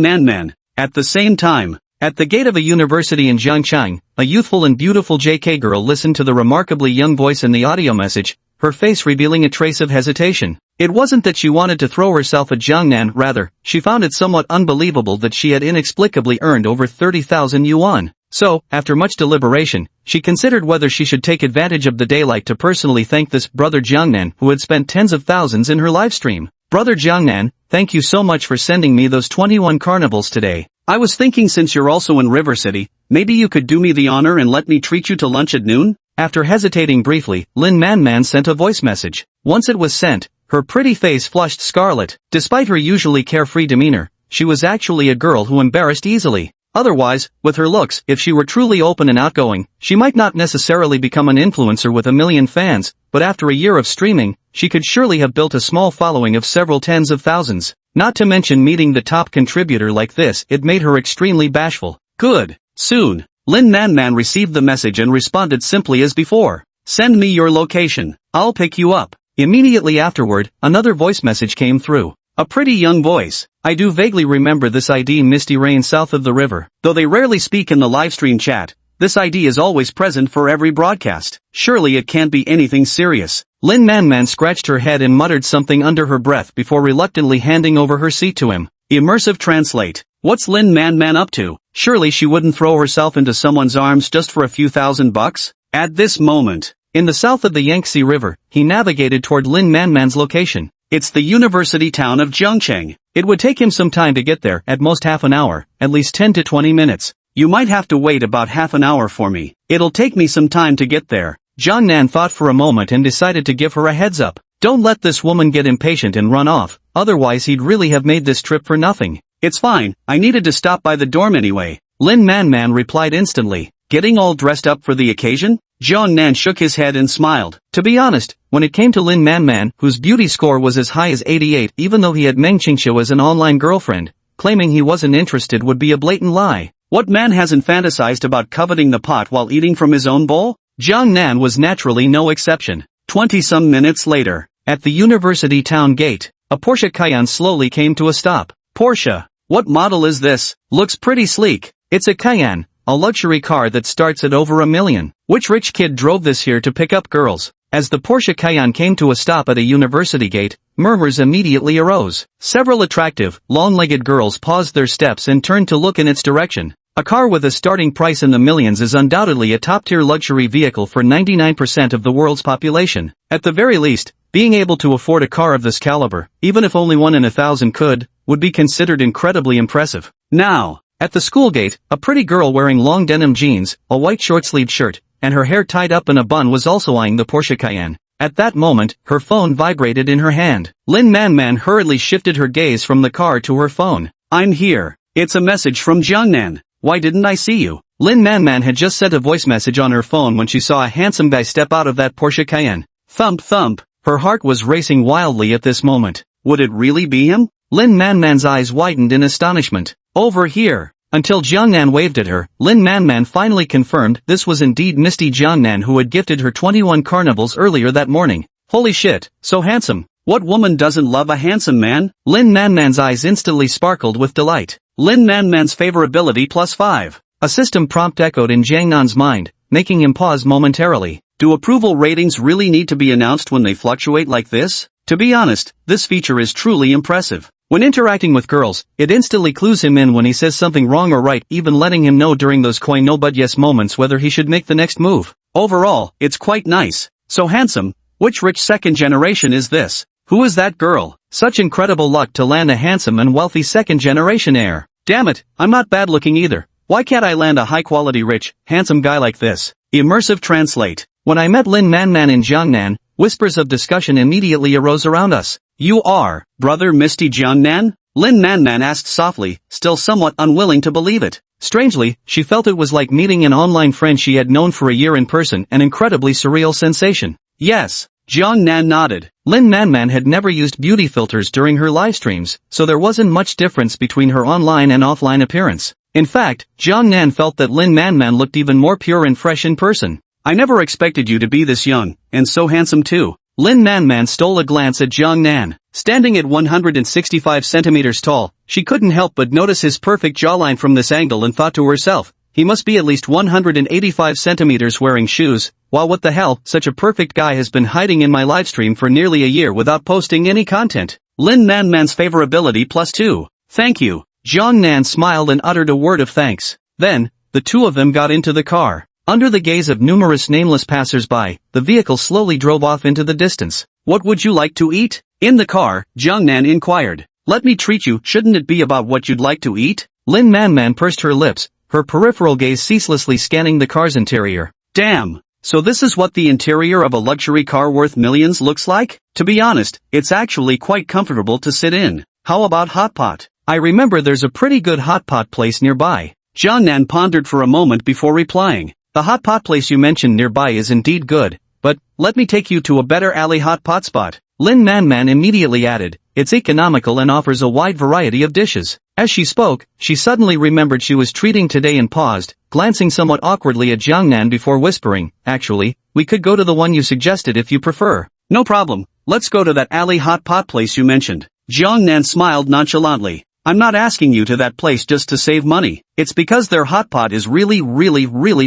Manman. At the same time, at the gate of a university in Jiangchang, a youthful and beautiful JK girl listened to the remarkably young voice in the audio message, her face revealing a trace of hesitation. It wasn't that she wanted to throw herself at Jiangnan, rather, she found it somewhat unbelievable that she had inexplicably earned over 30,000 yuan. So, after much deliberation, she considered whether she should take advantage of the daylight to personally thank this brother Jiangnan who had spent tens of thousands in her livestream. Brother Jiangnan, thank you so much for sending me those 21 carnivals today. I was thinking since you're also in River City, maybe you could do me the honor and let me treat you to lunch at noon? After hesitating briefly, Lin Manman sent a voice message. Once it was sent, her pretty face flushed scarlet. Despite her usually carefree demeanor, she was actually a girl who embarrassed easily. Otherwise, with her looks, if she were truly open and outgoing, she might not necessarily become an influencer with a million fans, but after a year of streaming, she could surely have built a small following of several tens of thousands. Not to mention meeting the top contributor like this, it made her extremely bashful. Good. Soon, Lin Manman received the message and responded simply as before. Send me your location. I'll pick you up. Immediately afterward, another voice message came through. A pretty young voice. I do vaguely remember this ID Misty Rain south of the river. Though they rarely speak in the livestream chat, this ID is always present for every broadcast. Surely it can't be anything serious. Lin Manman scratched her head and muttered something under her breath before reluctantly handing over her seat to him. Immersive translate. What's Lin Manman up to? Surely she wouldn't throw herself into someone's arms just for a few $1,000? At this moment, in the south of the Yangtze River, he navigated toward Lin Manman's location. It's the university town of Zhengcheng. It would take him some time to get there, at most half an hour, at least 10 to 20 minutes. You might have to wait about half an hour for me. It'll take me some time to get there. Jiang Nan thought for a moment and decided to give her a heads up. Don't let this woman get impatient and run off, otherwise he'd really have made this trip for nothing. It's fine, I needed to stop by the dorm anyway. Lin Manman replied instantly. Getting all dressed up for the occasion? Jiang Nan shook his head and smiled. To be honest, when it came to Lin Manman, whose beauty score was as high as 88 even though he had Meng Qingxiu as an online girlfriend, claiming he wasn't interested would be a blatant lie. What man hasn't fantasized about coveting the pot while eating from his own bowl? Jiang Nan was naturally no exception. 20-some minutes later, at the university town gate, a Porsche Cayenne slowly came to a stop. Porsche. What model is this? Looks pretty sleek. It's a Cayenne, a luxury car that starts at over $1 million. Which rich kid drove this here to pick up girls? As the Porsche Cayenne came to a stop at a university gate, murmurs immediately arose. Several attractive, long-legged girls paused their steps and turned to look in its direction. A car with a starting price in the millions is undoubtedly a top-tier luxury vehicle for 99% of the world's population. At the very least, being able to afford a car of this caliber, even if only one in 1,000 could, would be considered incredibly impressive. Now, at the school gate, a pretty girl wearing long denim jeans, a white short-sleeved shirt, and her hair tied up in a bun was also eyeing the Porsche Cayenne. At that moment, her phone vibrated in her hand. Lin Manman hurriedly shifted her gaze from the car to her phone. I'm here. It's a message from Jiangnan. Why didn't I see you? Lin Manman had just sent a voice message on her phone when she saw a handsome guy step out of that Porsche Cayenne. Thump thump. Her heart was racing wildly at this moment. Would it really be him? Lin Manman's eyes widened in astonishment. Over here. Until Jiangnan waved at her, Lin Manman finally confirmed this was indeed Misty Jiangnan who had gifted her 21 carnivals earlier that morning. Holy shit, so handsome. What woman doesn't love a handsome man? Lin Manman's eyes instantly sparkled with delight. Lin Manman's favorability +5. A system prompt echoed in Jiangnan's mind, making him pause momentarily. Do approval ratings really need to be announced when they fluctuate like this? To be honest, this feature is truly impressive. When interacting with girls, it instantly clues him in when he says something wrong or right, even letting him know during those coy no but yes moments whether he should make the next move. Overall, it's quite nice. So handsome. Which rich second generation is this? Who is that girl? Such incredible luck to land a handsome and wealthy second generation heir. Damn it, I'm not bad looking either. Why can't I land a high quality rich, handsome guy like this? Immersive translate. When I met Lin Manman in Jiangnan, whispers of discussion immediately arose around us. You are, brother Misty Jiangnan? Lin Manman asked softly, still somewhat unwilling to believe it. Strangely, she felt it was like meeting an online friend she had known for a year in person, an incredibly surreal sensation. Yes. Jiangnan nodded. Lin Manman had never used beauty filters during her live streams, so there wasn't much difference between her online and offline appearance. In fact, Jiangnan felt that Lin Manman looked even more pure and fresh in person. I never expected you to be this young, and so handsome too. Lin Manman stole a glance at Jiangnan. Standing at 165 centimeters tall, she couldn't help but notice his perfect jawline from this angle and thought to herself, he must be at least 185 centimeters wearing shoes. While what the hell, such a perfect guy has been hiding in my livestream for nearly a year without posting any content. Lin Manman's favorability +2. Thank you. Jiangnan smiled and uttered a word of thanks. Then, the two of them got into the car. Under the gaze of numerous nameless passers-by, the vehicle slowly drove off into the distance. What would you like to eat? In the car, Jiangnan inquired. Let me treat you, shouldn't it be about what you'd like to eat? Lin Manman pursed her lips, her peripheral gaze ceaselessly scanning the car's interior. Damn. So this is what the interior of a luxury car worth millions looks like? To be honest, it's actually quite comfortable to sit in. How about hot pot? I remember there's a pretty good hot pot place nearby. Jiangnan pondered for a moment before replying. The hot pot place you mentioned nearby is indeed good, but let me take you to a better alley hot pot spot. Lin Manman immediately added, it's economical and offers a wide variety of dishes. As she spoke, she suddenly remembered she was treating today and paused, glancing somewhat awkwardly at Jiangnan before whispering, actually, we could go to the one you suggested if you prefer. No problem, let's go to that alley hot pot place you mentioned. Jiangnan smiled nonchalantly. I'm not asking you to that place just to save money. It's because their hot pot is really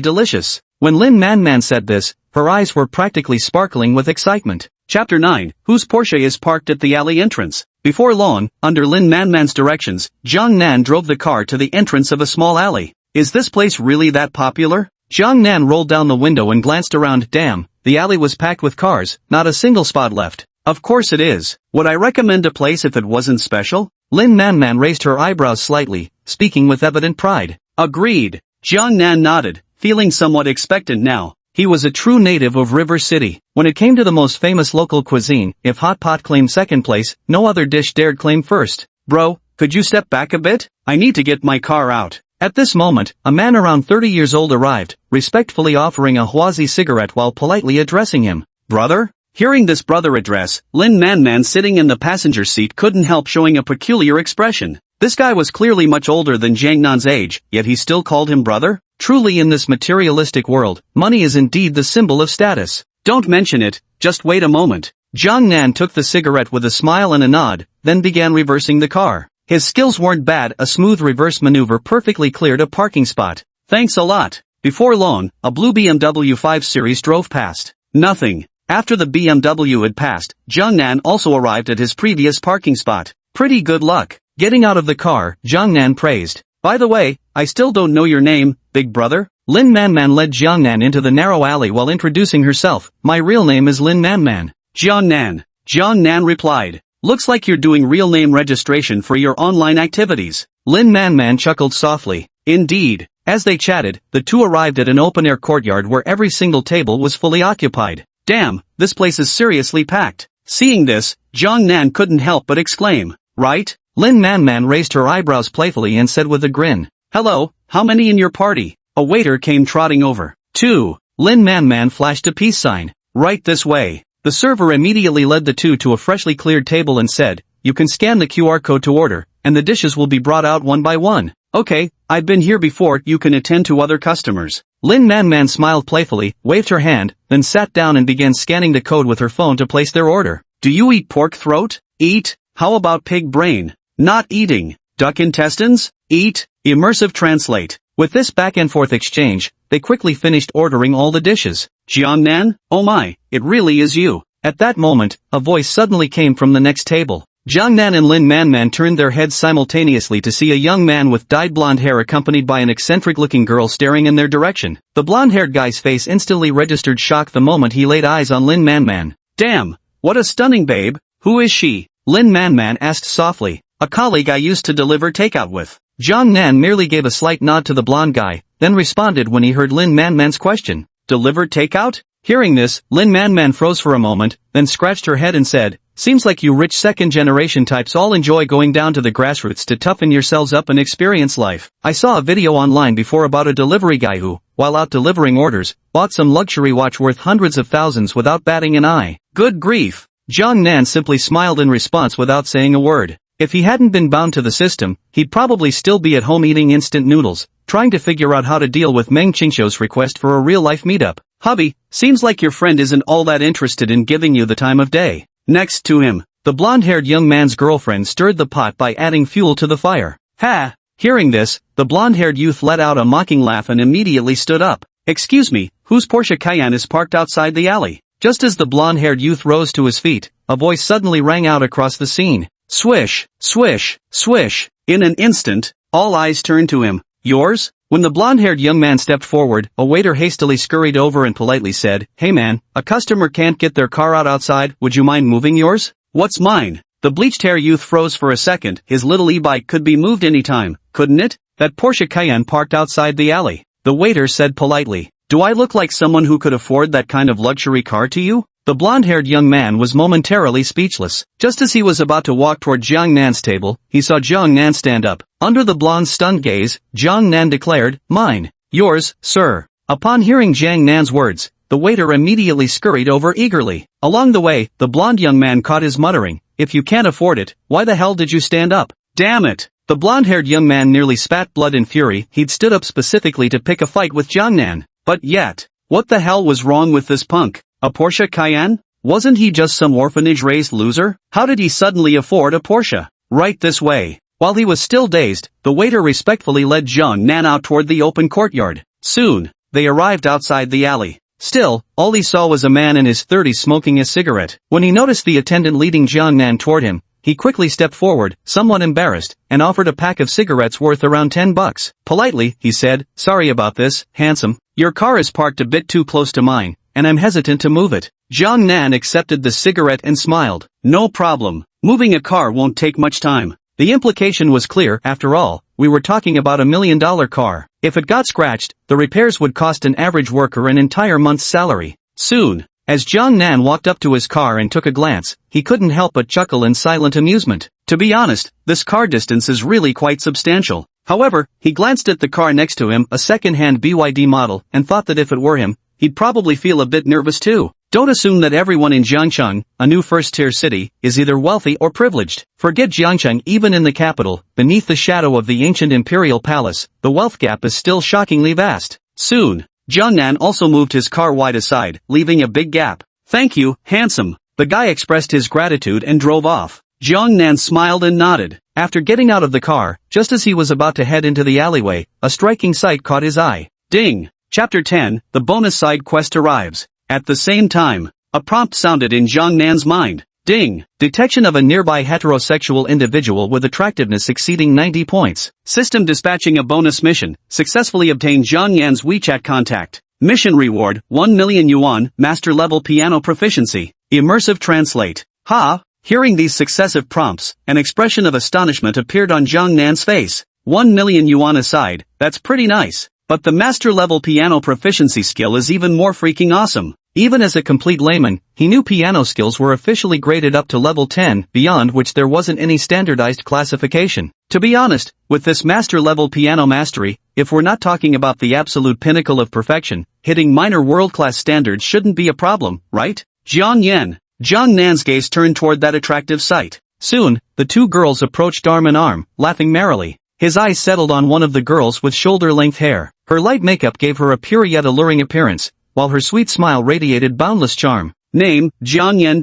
delicious. When Lin Manman said this, her eyes were practically sparkling with excitement. Chapter 9, whose Porsche is parked at the alley entrance. Before long, under Lin Manman's directions, Jiangnan drove the car to the entrance of a small alley. Is this place really that popular? Jiangnan rolled down the window and glanced around. Damn, the alley was packed with cars, not a single spot left. Of course it is. Would I recommend a place if it wasn't special? Lin Manman raised her eyebrows slightly, speaking with evident pride. Agreed. Jiangnan nodded, feeling somewhat expectant now. He was a true native of River City. When it came to the most famous local cuisine, if hot pot claimed second place, no other dish dared claim first. Bro, could you step back a bit? I need to get my car out. At this moment, a man around 30 years old arrived, respectfully offering a Huazi cigarette while politely addressing him. Brother? Hearing this brother address, Lin Manman sitting in the passenger seat couldn't help showing a peculiar expression. This guy was clearly much older than Jiangnan's age, yet he still called him brother? Truly in this materialistic world, money is indeed the symbol of status. Don't mention it, just wait a moment. Jiangnan took the cigarette with a smile and a nod, then began reversing the car. His skills weren't bad, a smooth reverse maneuver perfectly cleared a parking spot. Thanks a lot. Before long, a blue BMW 5 Series drove past. Nothing. After the BMW had passed, Jiangnan also arrived at his previous parking spot. Pretty good luck. Getting out of the car, Jiangnan praised. By the way, I still don't know your name, big brother. Lin Manman led Jiangnan into the narrow alley while introducing herself. My real name is Lin Manman. Jiangnan. Jiangnan replied. Looks like you're doing real name registration for your online activities. Lin Manman chuckled softly. Indeed. As they chatted, the two arrived at an open-air courtyard where every single table was fully occupied. Damn, this place is seriously packed. Seeing this, Jiangnan couldn't help but exclaim. Right? Lin Manman raised her eyebrows playfully and said with a grin. Hello, how many in your party? A waiter came trotting over. 2. Lin Manman flashed a peace sign. Right this way. The server immediately led the two to a freshly cleared table and said, you can scan the QR code to order, and the dishes will be brought out one by one. Okay, I've been here before, you can attend to other customers. Lin Manman smiled playfully, waved her hand, then sat down and began scanning the code with her phone to place their order. Do you eat pork throat? Eat. How about pig brain? Not eating. Duck intestines? Eat. Immersive translate. With this back and forth exchange, they quickly finished ordering all the dishes. Jiangnan? Oh my, it really is you. At that moment, a voice suddenly came from the next table. Jiangnan and Lin Manman turned their heads simultaneously to see a young man with dyed blonde hair accompanied by an eccentric-looking girl staring in their direction. The blonde-haired guy's face instantly registered shock the moment he laid eyes on Lin Manman. Damn, what a stunning babe. Who is she? Lin Manman asked softly. A colleague I used to deliver takeout with. Jiangnan merely gave a slight nod to the blonde guy, then responded when he heard Lin Manman's question. Deliver takeout? Hearing this, Lin Manman froze for a moment, then scratched her head and said, seems like you rich second-generation types all enjoy going down to the grassroots to toughen yourselves up and experience life. I saw a video online before about a delivery guy who, while out delivering orders, bought some luxury watch worth hundreds of thousands without batting an eye. Good grief. Jiangnan simply smiled in response without saying a word. If he hadn't been bound to the system, he'd probably still be at home eating instant noodles, trying to figure out how to deal with Meng Qingqiu's request for a real-life meetup. Hubby, seems like your friend isn't all that interested in giving you the time of day. Next to him, the blonde-haired young man's girlfriend stirred the pot by adding fuel to the fire. Ha! Hearing this, the blonde-haired youth let out a mocking laugh and immediately stood up. Excuse me, whose Porsche Cayenne is parked outside the alley? Just as the blonde-haired youth rose to his feet, a voice suddenly rang out across the scene. Swish, swish, swish. In an instant, all eyes turned to him. Yours? When the blonde-haired young man stepped forward, a waiter hastily scurried over and politely said, hey man, a customer can't get their car out outside, would you mind moving yours? What's mine? The bleached-hair youth froze for a second, his little e-bike could be moved anytime, couldn't it? That Porsche Cayenne parked outside the alley. The waiter said politely. Do I look like someone who could afford that kind of luxury car to you? The blonde-haired young man was momentarily speechless. Just as he was about to walk toward Jiang Nan's table, he saw Jiang Nan stand up. Under the blonde's stunned gaze, Jiang Nan declared, "Mine." "Yours, sir." Upon hearing Jiang Nan's words, the waiter immediately scurried over eagerly. Along the way, the blonde young man caught his muttering, "If you can't afford it, why the hell did you stand up? Damn it!" The blonde-haired young man nearly spat blood in fury. He'd stood up specifically to pick a fight with Jiang Nan. But yet, what the hell was wrong with this punk? A Porsche Cayenne? Wasn't he just some orphanage-raised loser? How did he suddenly afford a Porsche? Right this way. While he was still dazed, the waiter respectfully led Jiang Nan out toward the open courtyard. Soon, they arrived outside the alley. Still, all he saw was a man in his 30s smoking a cigarette. When he noticed the attendant leading Jiang Nan toward him, he quickly stepped forward, somewhat embarrassed, and offered a pack of cigarettes worth around $10. Politely, he said, "Sorry about this, handsome. Your car is parked a bit too close to mine, and I'm hesitant to move it." Jiang Nan accepted the cigarette and smiled. "No problem. Moving a car won't take much time." The implication was clear. After all, we were talking about $1 million car. If it got scratched, the repairs would cost an average worker an entire month's salary. Soon, as Jiang Nan walked up to his car and took a glance, he couldn't help but chuckle in silent amusement. To be honest, this car distance is really quite substantial. However, he glanced at the car next to him, a second-hand BYD model, and thought that if it were him, he'd probably feel a bit nervous too. Don't assume that everyone in Jiangcheng, a new first-tier city, is either wealthy or privileged. Forget Jiangcheng. Even in the capital, beneath the shadow of the ancient imperial palace, the wealth gap is still shockingly vast. Soon, Jiang Nan also moved his car wide aside, leaving a big gap. "Thank you, handsome." The guy expressed his gratitude and drove off. Jiang Nan smiled and nodded. After getting out of the car, just as he was about to head into the alleyway, a striking sight caught his eye. Ding! Chapter 10, the bonus side quest arrives. At the same time, a prompt sounded in Jiang Nan's mind. Ding! Detection of a nearby heterosexual individual with attractiveness exceeding 90 points. System dispatching a bonus mission. Successfully obtained Jiang Nan's WeChat contact. Mission reward, 1 million yuan, master level piano proficiency. Immersive translate. Ha! Hearing these successive prompts, an expression of astonishment appeared on Jiang Nan's face. 1 million yuan aside, that's pretty nice. But the master level piano proficiency skill is even more freaking awesome. Even as a complete layman, he knew piano skills were officially graded up to level 10, beyond which there wasn't any standardized classification. To be honest, with this master-level piano mastery, if we're not talking about the absolute pinnacle of perfection, hitting minor world-class standards shouldn't be a problem, right? Jiang Nan's gaze turned toward that attractive sight. Soon, the two girls approached arm in arm, laughing merrily. His eyes settled on one of the girls with shoulder-length hair. Her light makeup gave her a pure yet alluring appearance, while her sweet smile radiated boundless charm. Name, Jiang Yan.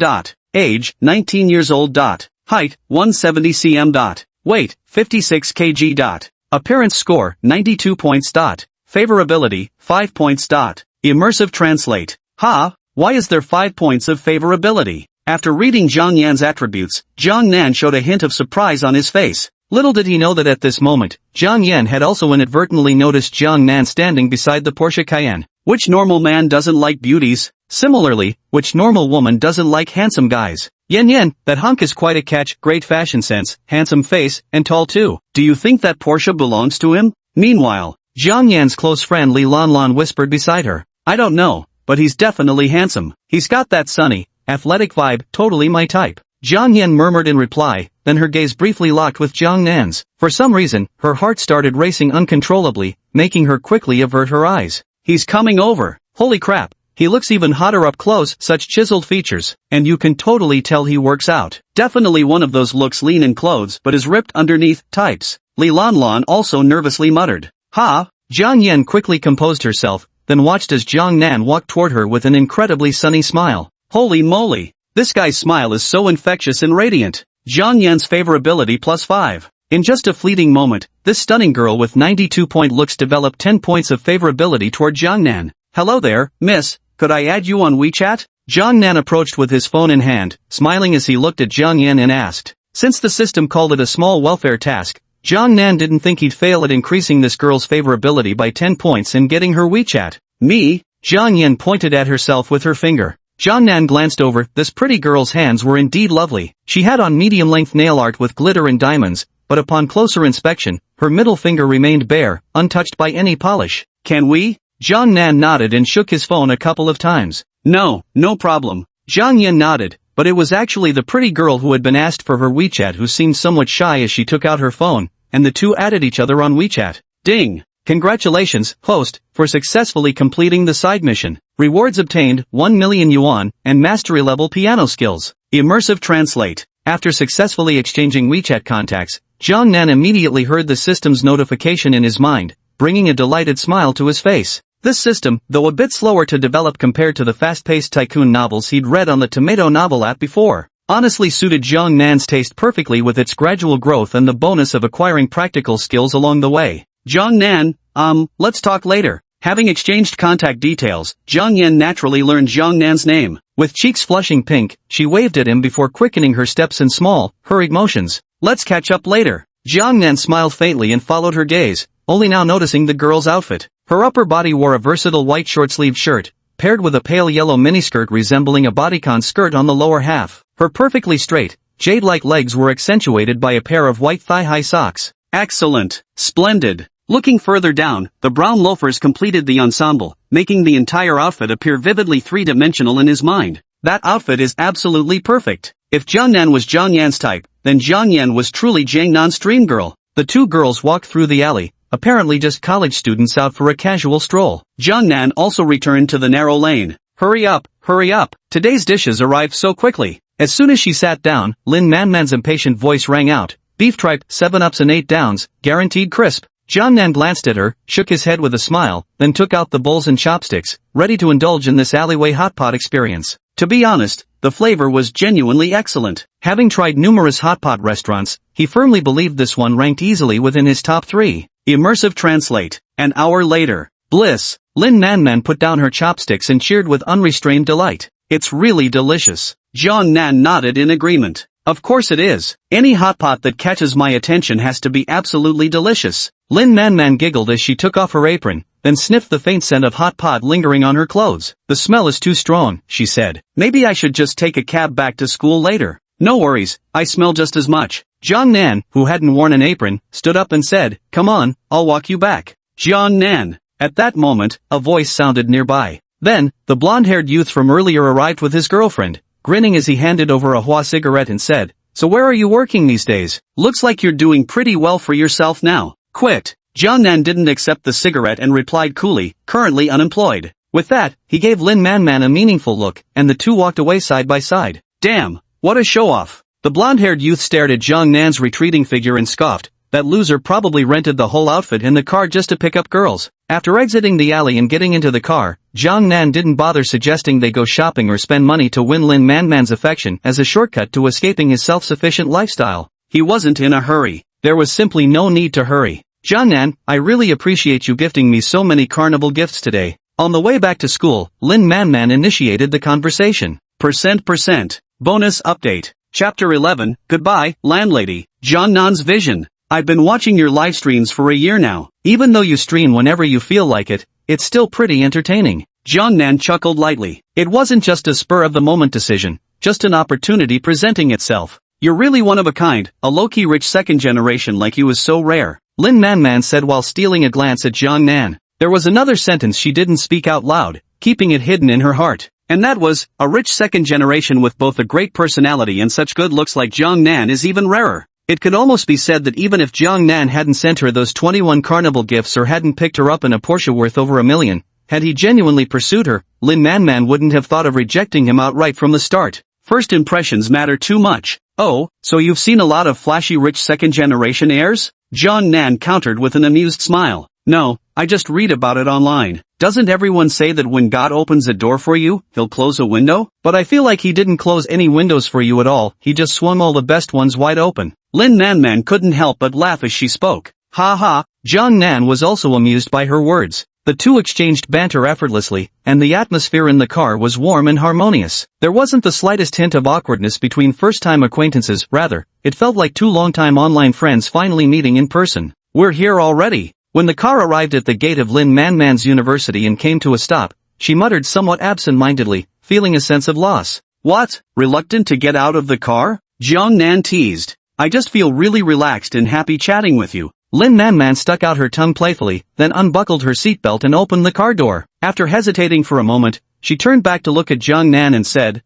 Age, 19 years old. Height, 170 cm. Weight, 56 kg. Appearance score, 92 points. Favorability, 5 points. Immersive translate. Ha! Why is there 5 points of favorability? After reading Jiang Yan's attributes, Jiang Nan showed a hint of surprise on his face. Little did he know that at this moment, Jiang Yan had also inadvertently noticed Jiang Nan standing beside the Porsche Cayenne. Which normal man doesn't like beauties? Similarly, which normal woman doesn't like handsome guys? Yan, that hunk is quite a catch, great fashion sense, handsome face, and tall too. Do you think that Porsche belongs to him? Meanwhile, Jiang Yan's close friend Li Lanlan whispered beside her. I don't know, but he's definitely handsome. He's got that sunny, athletic vibe, totally my type. Jiang Yan murmured in reply, then her gaze briefly locked with Jiang Nan's. For some reason, her heart started racing uncontrollably, making her quickly avert her eyes. He's coming over. Holy crap, he looks even hotter up close, such chiseled features, and you can totally tell he works out. Definitely one of those looks lean in clothes but is ripped underneath types. Li Lanlan also nervously muttered. Ha! Jiang Yan quickly composed herself, then watched as Jiang Nan walked toward her with an incredibly sunny smile. Holy moly! This guy's smile is so infectious and radiant. Jiang Yan's favorability +5. In just a fleeting moment, this stunning girl with 92-point looks developed 10 points of favorability toward Jiang Nan. Hello there, miss, could I add you on WeChat? Jiang Nan approached with his phone in hand, smiling as he looked at Jiang Yan and asked. Since the system called it a small welfare task, Jiang Nan didn't think he'd fail at increasing this girl's favorability by 10 points and getting her WeChat. Me? Jiang Yan pointed at herself with her finger. Jiang Nan glanced over. This pretty girl's hands were indeed lovely. She had on medium-length nail art with glitter and diamonds, but upon closer inspection, her middle finger remained bare, untouched by any polish. Can we? Jiang Nan nodded and shook his phone a couple of times. No problem. Jiang Yan nodded, but it was actually the pretty girl who had been asked for her WeChat who seemed somewhat shy as she took out her phone, and the two added each other on WeChat. Ding! Congratulations, host, for successfully completing the side mission. Rewards obtained, 1 million yuan, and mastery level piano skills. Immersive translate. After successfully exchanging WeChat contacts, Jiang Nan immediately heard the system's notification in his mind, bringing a delighted smile to his face. This system, though a bit slower to develop compared to the fast-paced tycoon novels he'd read on the Tomato novel app before, honestly suited Jiang Nan's taste perfectly with its gradual growth and the bonus of acquiring practical skills along the way. Jiang Nan, let's talk later. Having exchanged contact details, Jiang Yan naturally learned Jiang Nan's name. With cheeks flushing pink, she waved at him before quickening her steps in small, hurried motions. Let's catch up later. Jiang Nan smiled faintly and followed her gaze, only now noticing the girl's outfit. Her upper body wore a versatile white short-sleeved shirt, paired with a pale yellow miniskirt resembling a bodycon skirt on the lower half. Her perfectly straight, jade-like legs were accentuated by a pair of white thigh-high socks. Excellent. Splendid. Looking further down, the brown loafers completed the ensemble, making the entire outfit appear vividly three-dimensional in his mind. That outfit is absolutely perfect. If Jiang Nan was Jiang Yan's type, then Jiang Yan was truly Jiang Nan's dream girl. The two girls walked through the alley, apparently just college students out for a casual stroll. Jiang Nan also returned to the narrow lane. Hurry up, today's dishes arrived so quickly. As soon as she sat down, Lin Manman's impatient voice rang out. Beef tripe, 7 ups and 8 downs, guaranteed crisp. Jiang Nan glanced at her, shook his head with a smile, then took out the bowls and chopsticks, ready to indulge in this alleyway hot pot experience. To be honest, the flavor was genuinely excellent. Having tried numerous hot pot restaurants, he firmly believed this one ranked easily within his top 3. Immersive translate. An hour later. Bliss. Lin Manman put down her chopsticks and cheered with unrestrained delight. It's really delicious. Jiang Nan nodded in agreement. Of course it is. Any hot pot that catches my attention has to be absolutely delicious. Lin Manman giggled as she took off her apron, then sniffed the faint scent of hot pot lingering on her clothes. The smell is too strong, she said. Maybe I should just take a cab back to school later. No worries, I smell just as much. Jiang Nan, who hadn't worn an apron, stood up and said, Come on, I'll walk you back. Jiang Nan. At that moment, a voice sounded nearby. Then, the blonde-haired youth from earlier arrived with his girlfriend, grinning as he handed over a Hua cigarette and said, So where are you working these days? Looks like you're doing pretty well for yourself now. Quit. Jiang Nan didn't accept the cigarette and replied coolly, currently unemployed. With that, he gave Lin Manman a meaningful look, and the two walked away side by side. Damn, what a show-off. The blonde-haired youth stared at Jiang Nan's retreating figure and scoffed. That loser probably rented the whole outfit in the car just to pick up girls. After exiting the alley and getting into the car, Jiang Nan didn't bother suggesting they go shopping or spend money to win Lin Manman's affection as a shortcut to escaping his self-sufficient lifestyle. He wasn't in a hurry. There was simply no need to hurry. Jiang Nan, I really appreciate you gifting me so many carnival gifts today. On the way back to school, Lin Manman initiated the conversation. Percent. Bonus update. Chapter 11, Goodbye, Landlady. Jiang Nan's vision. I've been watching your live streams for a year now. Even though you stream whenever you feel like it, it's still pretty entertaining. Jiang Nan chuckled lightly. It wasn't just a spur-of-the-moment decision, just an opportunity presenting itself. You're really one of a kind, a low-key rich second generation like you is so rare. Lin Manman said while stealing a glance at Jiang Nan. There was another sentence she didn't speak out loud, keeping it hidden in her heart. And that was, a rich second generation with both a great personality and such good looks like Jiang Nan is even rarer. It could almost be said that even if Jiang Nan hadn't sent her those 21 carnival gifts or hadn't picked her up in a Porsche worth over $1 million, had he genuinely pursued her, Lin Manman wouldn't have thought of rejecting him outright from the start. First impressions matter too much. Oh, so you've seen a lot of flashy rich second-generation heirs? Jiang Nan countered with an amused smile. No, I just read about it online. Doesn't everyone say that when God opens a door for you, he'll close a window? But I feel like he didn't close any windows for you at all, he just swung all the best ones wide open. Lin Manman couldn't help but laugh as she spoke. Ha ha, Jiang Nan was also amused by her words. The two exchanged banter effortlessly, and the atmosphere in the car was warm and harmonious. There wasn't the slightest hint of awkwardness between first-time acquaintances, rather, it felt like two long-time online friends finally meeting in person. We're here already. When the car arrived at the gate of Lin Manman's university and came to a stop, she muttered somewhat absent-mindedly, feeling a sense of loss. What? Reluctant to get out of the car? Jiang Nan teased. I just feel really relaxed and happy chatting with you. Lin Manman stuck out her tongue playfully, then unbuckled her seatbelt and opened the car door. After hesitating for a moment, she turned back to look at Jiang Nan and said,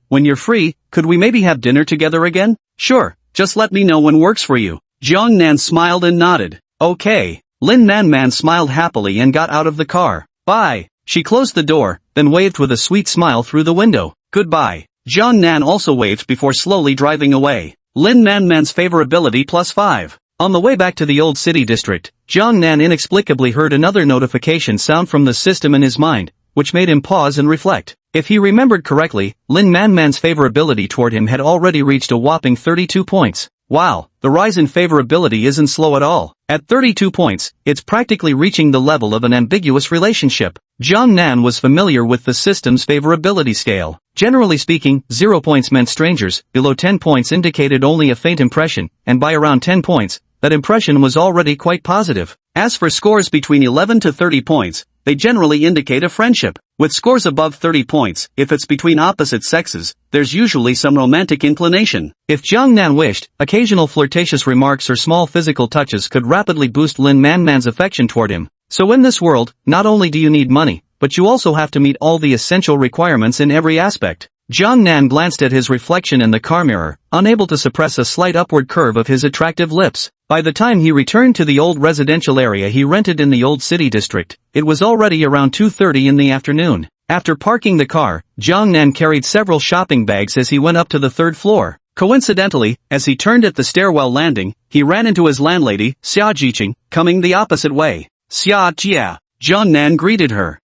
when you're free, could we maybe have dinner together again? Sure, just let me know when works for you. Jiang Nan smiled and nodded. Okay. Lin Manman smiled happily and got out of the car. Bye. She closed the door, then waved with a sweet smile through the window. Goodbye. Jiang Nan also waved before slowly driving away. Lin Manman's favorability +5. On the way back to the old city district, Jiang Nan inexplicably heard another notification sound from the system in his mind, which made him pause and reflect. If he remembered correctly, Lin Manman's favorability toward him had already reached a whopping 32 points. Wow, the rise in favorability isn't slow at all. At 32 points, it's practically reaching the level of an ambiguous relationship. Jiang Nan was familiar with the system's favorability scale. Generally speaking, 0 points meant strangers, below 10 points indicated only a faint impression, and by around 10 points, that impression was already quite positive. As for scores between 11 to 30 points, they generally indicate a friendship. With scores above 30 points, if it's between opposite sexes, there's usually some romantic inclination. If Jiang Nan wished, occasional flirtatious remarks or small physical touches could rapidly boost Lin Manman's affection toward him. So in this world, not only do you need money, but you also have to meet all the essential requirements in every aspect. Jiang Nan glanced at his reflection in the car mirror, unable to suppress a slight upward curve of his attractive lips. By the time he returned to the old residential area he rented in the old city district, it was already around 2:30 in the afternoon. After parking the car, Jiang Nan carried several shopping bags as he went up to the third floor. Coincidentally, as he turned at the stairwell landing, he ran into his landlady, Xia Jiqing, coming the opposite way. Xia Jia. Jiang Nan greeted her.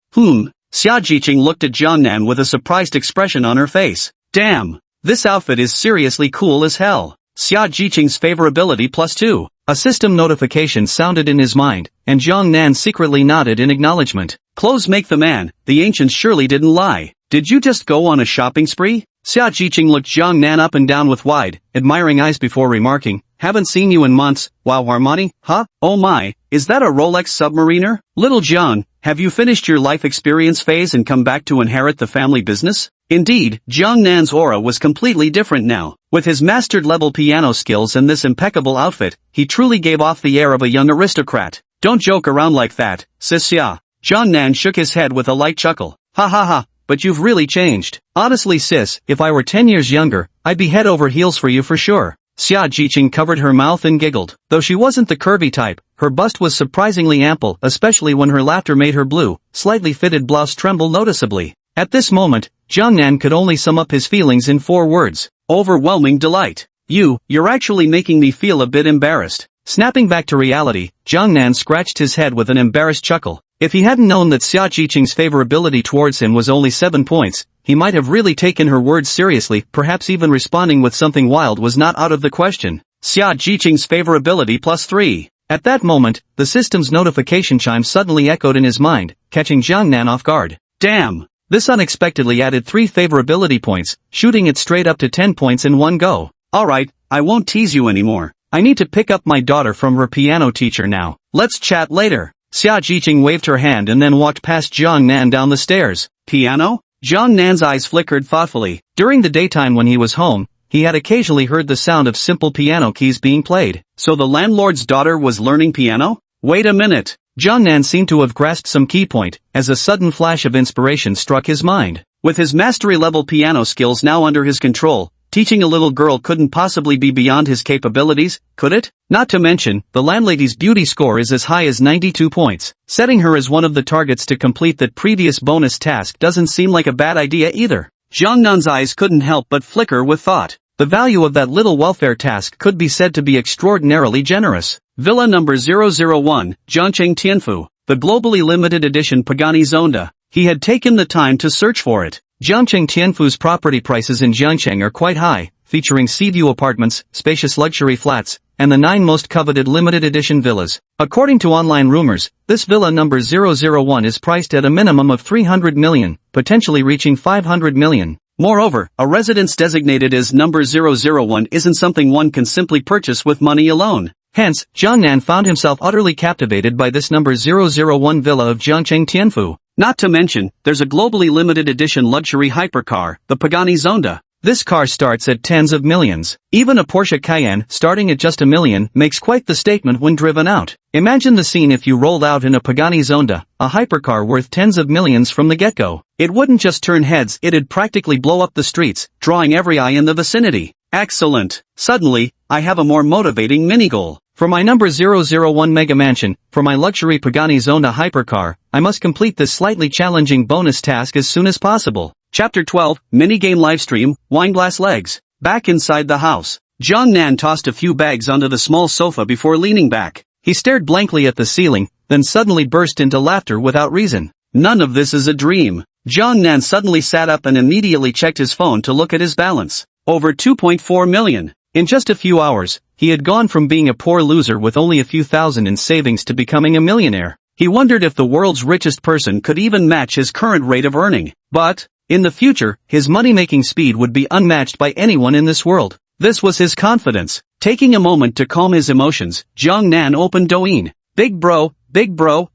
Xia Jiqing looked at Jiang Nan with a surprised expression on her face. Damn! This outfit is seriously cool as hell. Xia Jiqing's favorability +2. A system notification sounded in his mind, and Jiang Nan secretly nodded in acknowledgement. Clothes make the man, the ancients surely didn't lie. Did you just go on a shopping spree? Xia Jiqing looked Jiang Nan up and down with wide, admiring eyes before remarking, haven't seen you in months. Wow, Armani, huh? Oh my, is that a Rolex Submariner? Little Jiang, have you finished your life experience phase and come back to inherit the family business? Indeed, Jiang Nan's aura was completely different now. With his mastered-level piano skills and this impeccable outfit, he truly gave off the air of a young aristocrat. Don't joke around like that, sis Xia. Jiang Nan shook his head with a light chuckle. Ha ha ha, but you've really changed. Honestly sis, if I were 10 years younger, I'd be head over heels for you for sure. Xia Jiqing covered her mouth and giggled. Though she wasn't the curvy type, her bust was surprisingly ample, especially when her laughter made her blue, slightly fitted blouse tremble noticeably. At this moment, Jiang Nan could only sum up his feelings in 4 words. Overwhelming delight. You're actually making me feel a bit embarrassed. Snapping back to reality, Jiang Nan scratched his head with an embarrassed chuckle. If he hadn't known that Xia Jiqing's favorability towards him was only 7 points, he might have really taken her words seriously, perhaps even responding with something wild was not out of the question. Xia Jiqing's favorability +3. At that moment, the system's notification chime suddenly echoed in his mind, catching Jiang Nan off guard. Damn! This unexpectedly added 3 favorability points, shooting it straight up to 10 points in one go. Alright, I won't tease you anymore. I need to pick up my daughter from her piano teacher now. Let's chat later. Xia Jiqing waved her hand and then walked past Jiang Nan down the stairs. Piano? Jiang Nan's eyes flickered thoughtfully. During the daytime when he was home, he had occasionally heard the sound of simple piano keys being played. So the landlord's daughter was learning piano? Wait a minute. Jiang Nan seemed to have grasped some key point, as a sudden flash of inspiration struck his mind. With his mastery-level piano skills now under his control, teaching a little girl couldn't possibly be beyond his capabilities, could it? Not to mention, the landlady's beauty score is as high as 92 points. Setting her as one of the targets to complete that previous bonus task doesn't seem like a bad idea either. Jiang Nan's eyes couldn't help but flicker with thought. The value of that little welfare task could be said to be extraordinarily generous. Villa number 001, Jiangcheng Tianfu, the globally limited edition Pagani Zonda. He had taken the time to search for it. Jiangcheng Tianfu's property prices in Jiangcheng are quite high, featuring sea-view apartments, spacious luxury flats, and the 9 most coveted limited edition villas. According to online rumors, this villa number 001 is priced at a minimum of 300 million, potentially reaching 500 million. Moreover, a residence designated as number 001 isn't something one can simply purchase with money alone. Hence, Jiang Nan found himself utterly captivated by this number 001 villa of Jiangcheng Tianfu. Not to mention, there's a globally limited edition luxury hypercar, the Pagani Zonda. This car starts at tens of millions. Even a Porsche Cayenne starting at just $1 million makes quite the statement when driven out. Imagine the scene if you rolled out in a Pagani Zonda, a hypercar worth tens of millions from the get-go. It wouldn't just turn heads, it'd practically blow up the streets, drawing every eye in the vicinity. Excellent. Suddenly, I have a more motivating mini-goal. For my number 001 Mega Mansion, for my luxury Pagani Zonda hypercar, I must complete this slightly challenging bonus task as soon as possible. Chapter 12, Minigame Livestream, Wineglass Legs. Back inside the house, Nan tossed a few bags onto the small sofa before leaning back. He stared blankly at the ceiling, then suddenly burst into laughter without reason. None of this is a dream. Nan suddenly sat up and immediately checked his phone to look at his balance. Over 2.4 million. In just a few hours, he had gone from being a poor loser with only a few thousand in savings to becoming a millionaire. He wondered if the world's richest person could even match his current rate of earning. But, in the future, his money-making speed would be unmatched by anyone in this world. This was his confidence. Taking a moment to calm his emotions, Nan opened Douyin. Big bro,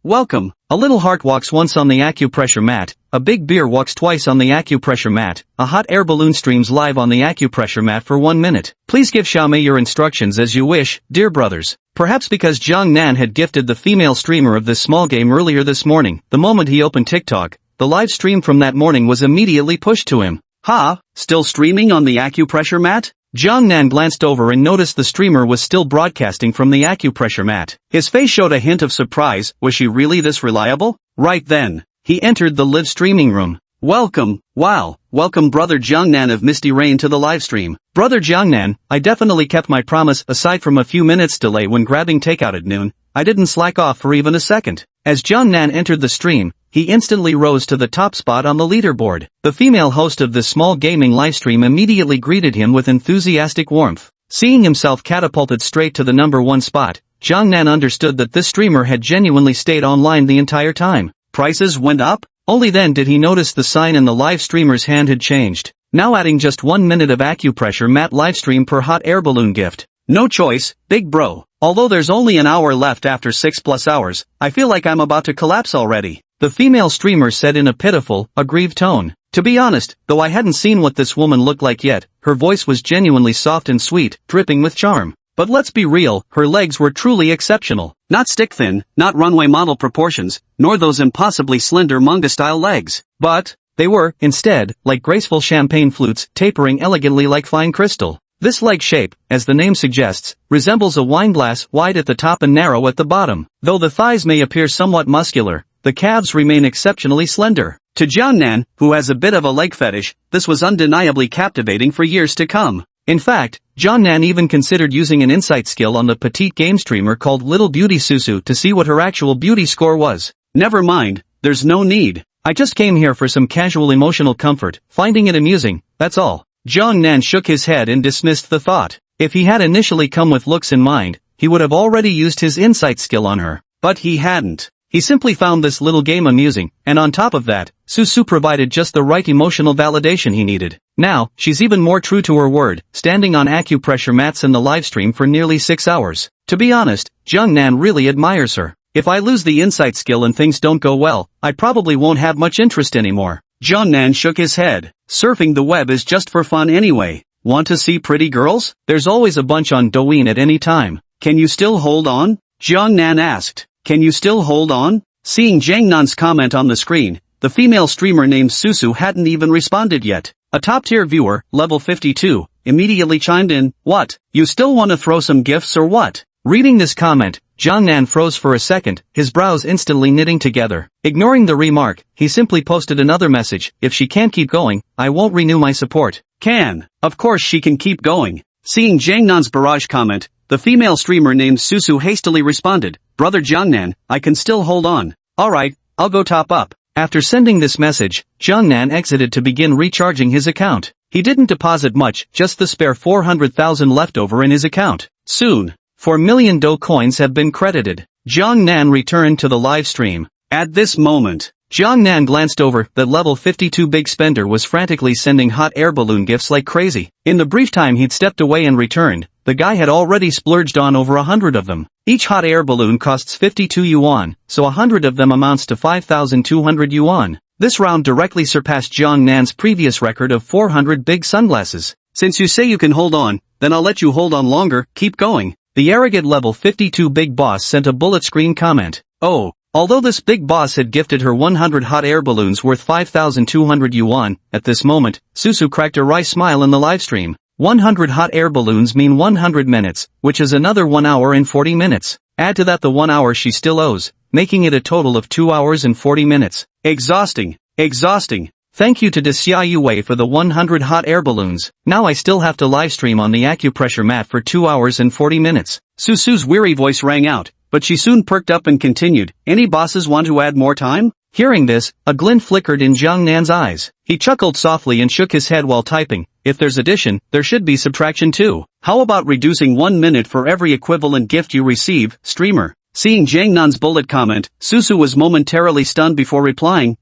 welcome. A little heart walks once on the acupressure mat, a big beer walks twice on the acupressure mat, a hot air balloon streams live on the acupressure mat for 1 minute. Please give Xiaomei your instructions as you wish, dear brothers. Perhaps because Nan had gifted the female streamer of this small game earlier this morning, the moment he opened TikTok, the live stream from that morning was immediately pushed to him. Still streaming on the acupressure mat? Nan glanced over and noticed the streamer was still broadcasting from the acupressure mat. His face showed a hint of surprise. Was she really this reliable? Right then, he entered the live streaming room. Welcome, welcome brother Nan of Misty Rain to the live stream. Brother Nan, I definitely kept my promise. Aside from a few minutes delay when grabbing takeout at noon, I didn't slack off for even a second. As Nan entered the stream, he instantly rose to the top spot on the leaderboard. The female host of this small gaming livestream immediately greeted him with enthusiastic warmth. Seeing himself catapulted straight to the number 1 spot, Nan understood that this streamer had genuinely stayed online the entire time. Prices went up? Only then did he notice the sign in the live streamer's hand had changed. Now adding just 1 minute of acupressure mat livestream per hot air balloon gift. No choice, big bro. Although there's only an hour left after 6+ hours, I feel like I'm about to collapse already. The female streamer said in a pitiful, aggrieved tone. To be honest, though I hadn't seen what this woman looked like yet, her voice was genuinely soft and sweet, dripping with charm. But let's be real, her legs were truly exceptional. Not stick-thin, not runway model proportions, nor those impossibly slender manga-style legs. But, they were, instead, like graceful champagne flutes, tapering elegantly like fine crystal. This leg shape, as the name suggests, resembles a wine glass, wide at the top and narrow at the bottom. Though the thighs may appear somewhat muscular, the calves remain exceptionally slender. To Nan, who has a bit of a leg fetish, this was undeniably captivating for years to come. In fact, Nan even considered using an insight skill on the petite game streamer called Little Beauty Susu to see what her actual beauty score was. Never mind, there's no need. I just came here for some casual emotional comfort, finding it amusing, that's all. Nan shook his head and dismissed the thought. If he had initially come with looks in mind, he would have already used his insight skill on her. But he hadn't. He simply found this little game amusing, and on top of that, Susu provided just the right emotional validation he needed. Now, she's even more true to her word, standing on acupressure mats in the livestream for nearly 6 hours. To be honest, Nan really admires her. If I lose the insight skill and things don't go well, I probably won't have much interest anymore. Nan shook his head. Surfing the web is just for fun anyway. Want to see pretty girls? There's always a bunch on Douyin at any time. Can you still hold on? Nan asked. Can you still hold on? Seeing Nan's comment on the screen, the female streamer named Susu hadn't even responded yet. A top-tier viewer, level 52, immediately chimed in, "What? You still want to throw some gifts or what?" Reading this comment, Nan froze for a second, his brows instantly knitting together. Ignoring the remark, he simply posted another message, "If she can't keep going, I won't renew my support." Of course she can keep going. Seeing Nan's barrage comment, the female streamer named Susu hastily responded, "Brother Nan, I can still hold on. Alright, I'll go top up." After sending this message, Nan exited to begin recharging his account. He didn't deposit much, just the spare 400,000 left over in his account. Soon, 4 million Do coins have been credited. Nan returned to the live stream. At this moment, Nan glanced over that level 52 big spender was frantically sending hot air balloon gifts like crazy. In the brief time he'd stepped away and returned, the guy had already splurged on over 100 of them. Each hot air balloon costs 52 yuan, so 100 of them amounts to 5,200 yuan. This round directly surpassed Jiang Nan's previous record of 400 big sunglasses. Since you say you can hold on, then I'll let you hold on longer, keep going. The arrogant level 52 big boss sent a bullet screen comment. Oh. Although this big boss had gifted her 100 hot air balloons worth 5,200 yuan, at this moment, Susu cracked a wry smile in the livestream. 100 hot air balloons mean 100 minutes, which is another 1 hour and 40 minutes. Add to that the 1 hour she still owes, making it a total of 2 hours and 40 minutes. Exhausting. Exhausting. Thank you to Xia Yue for the 100 hot air balloons. Now I still have to livestream on the acupressure mat for 2 hours and 40 minutes. Susu's weary voice rang out. But she soon perked up and continued, any bosses want to add more time? Hearing this, a glint flickered in Jiang Nan's eyes. He chuckled softly and shook his head while typing, if there's addition, there should be subtraction too. How about reducing 1 minute for every equivalent gift you receive, streamer? Seeing Jiang Nan's bullet comment, Susu was momentarily stunned before replying,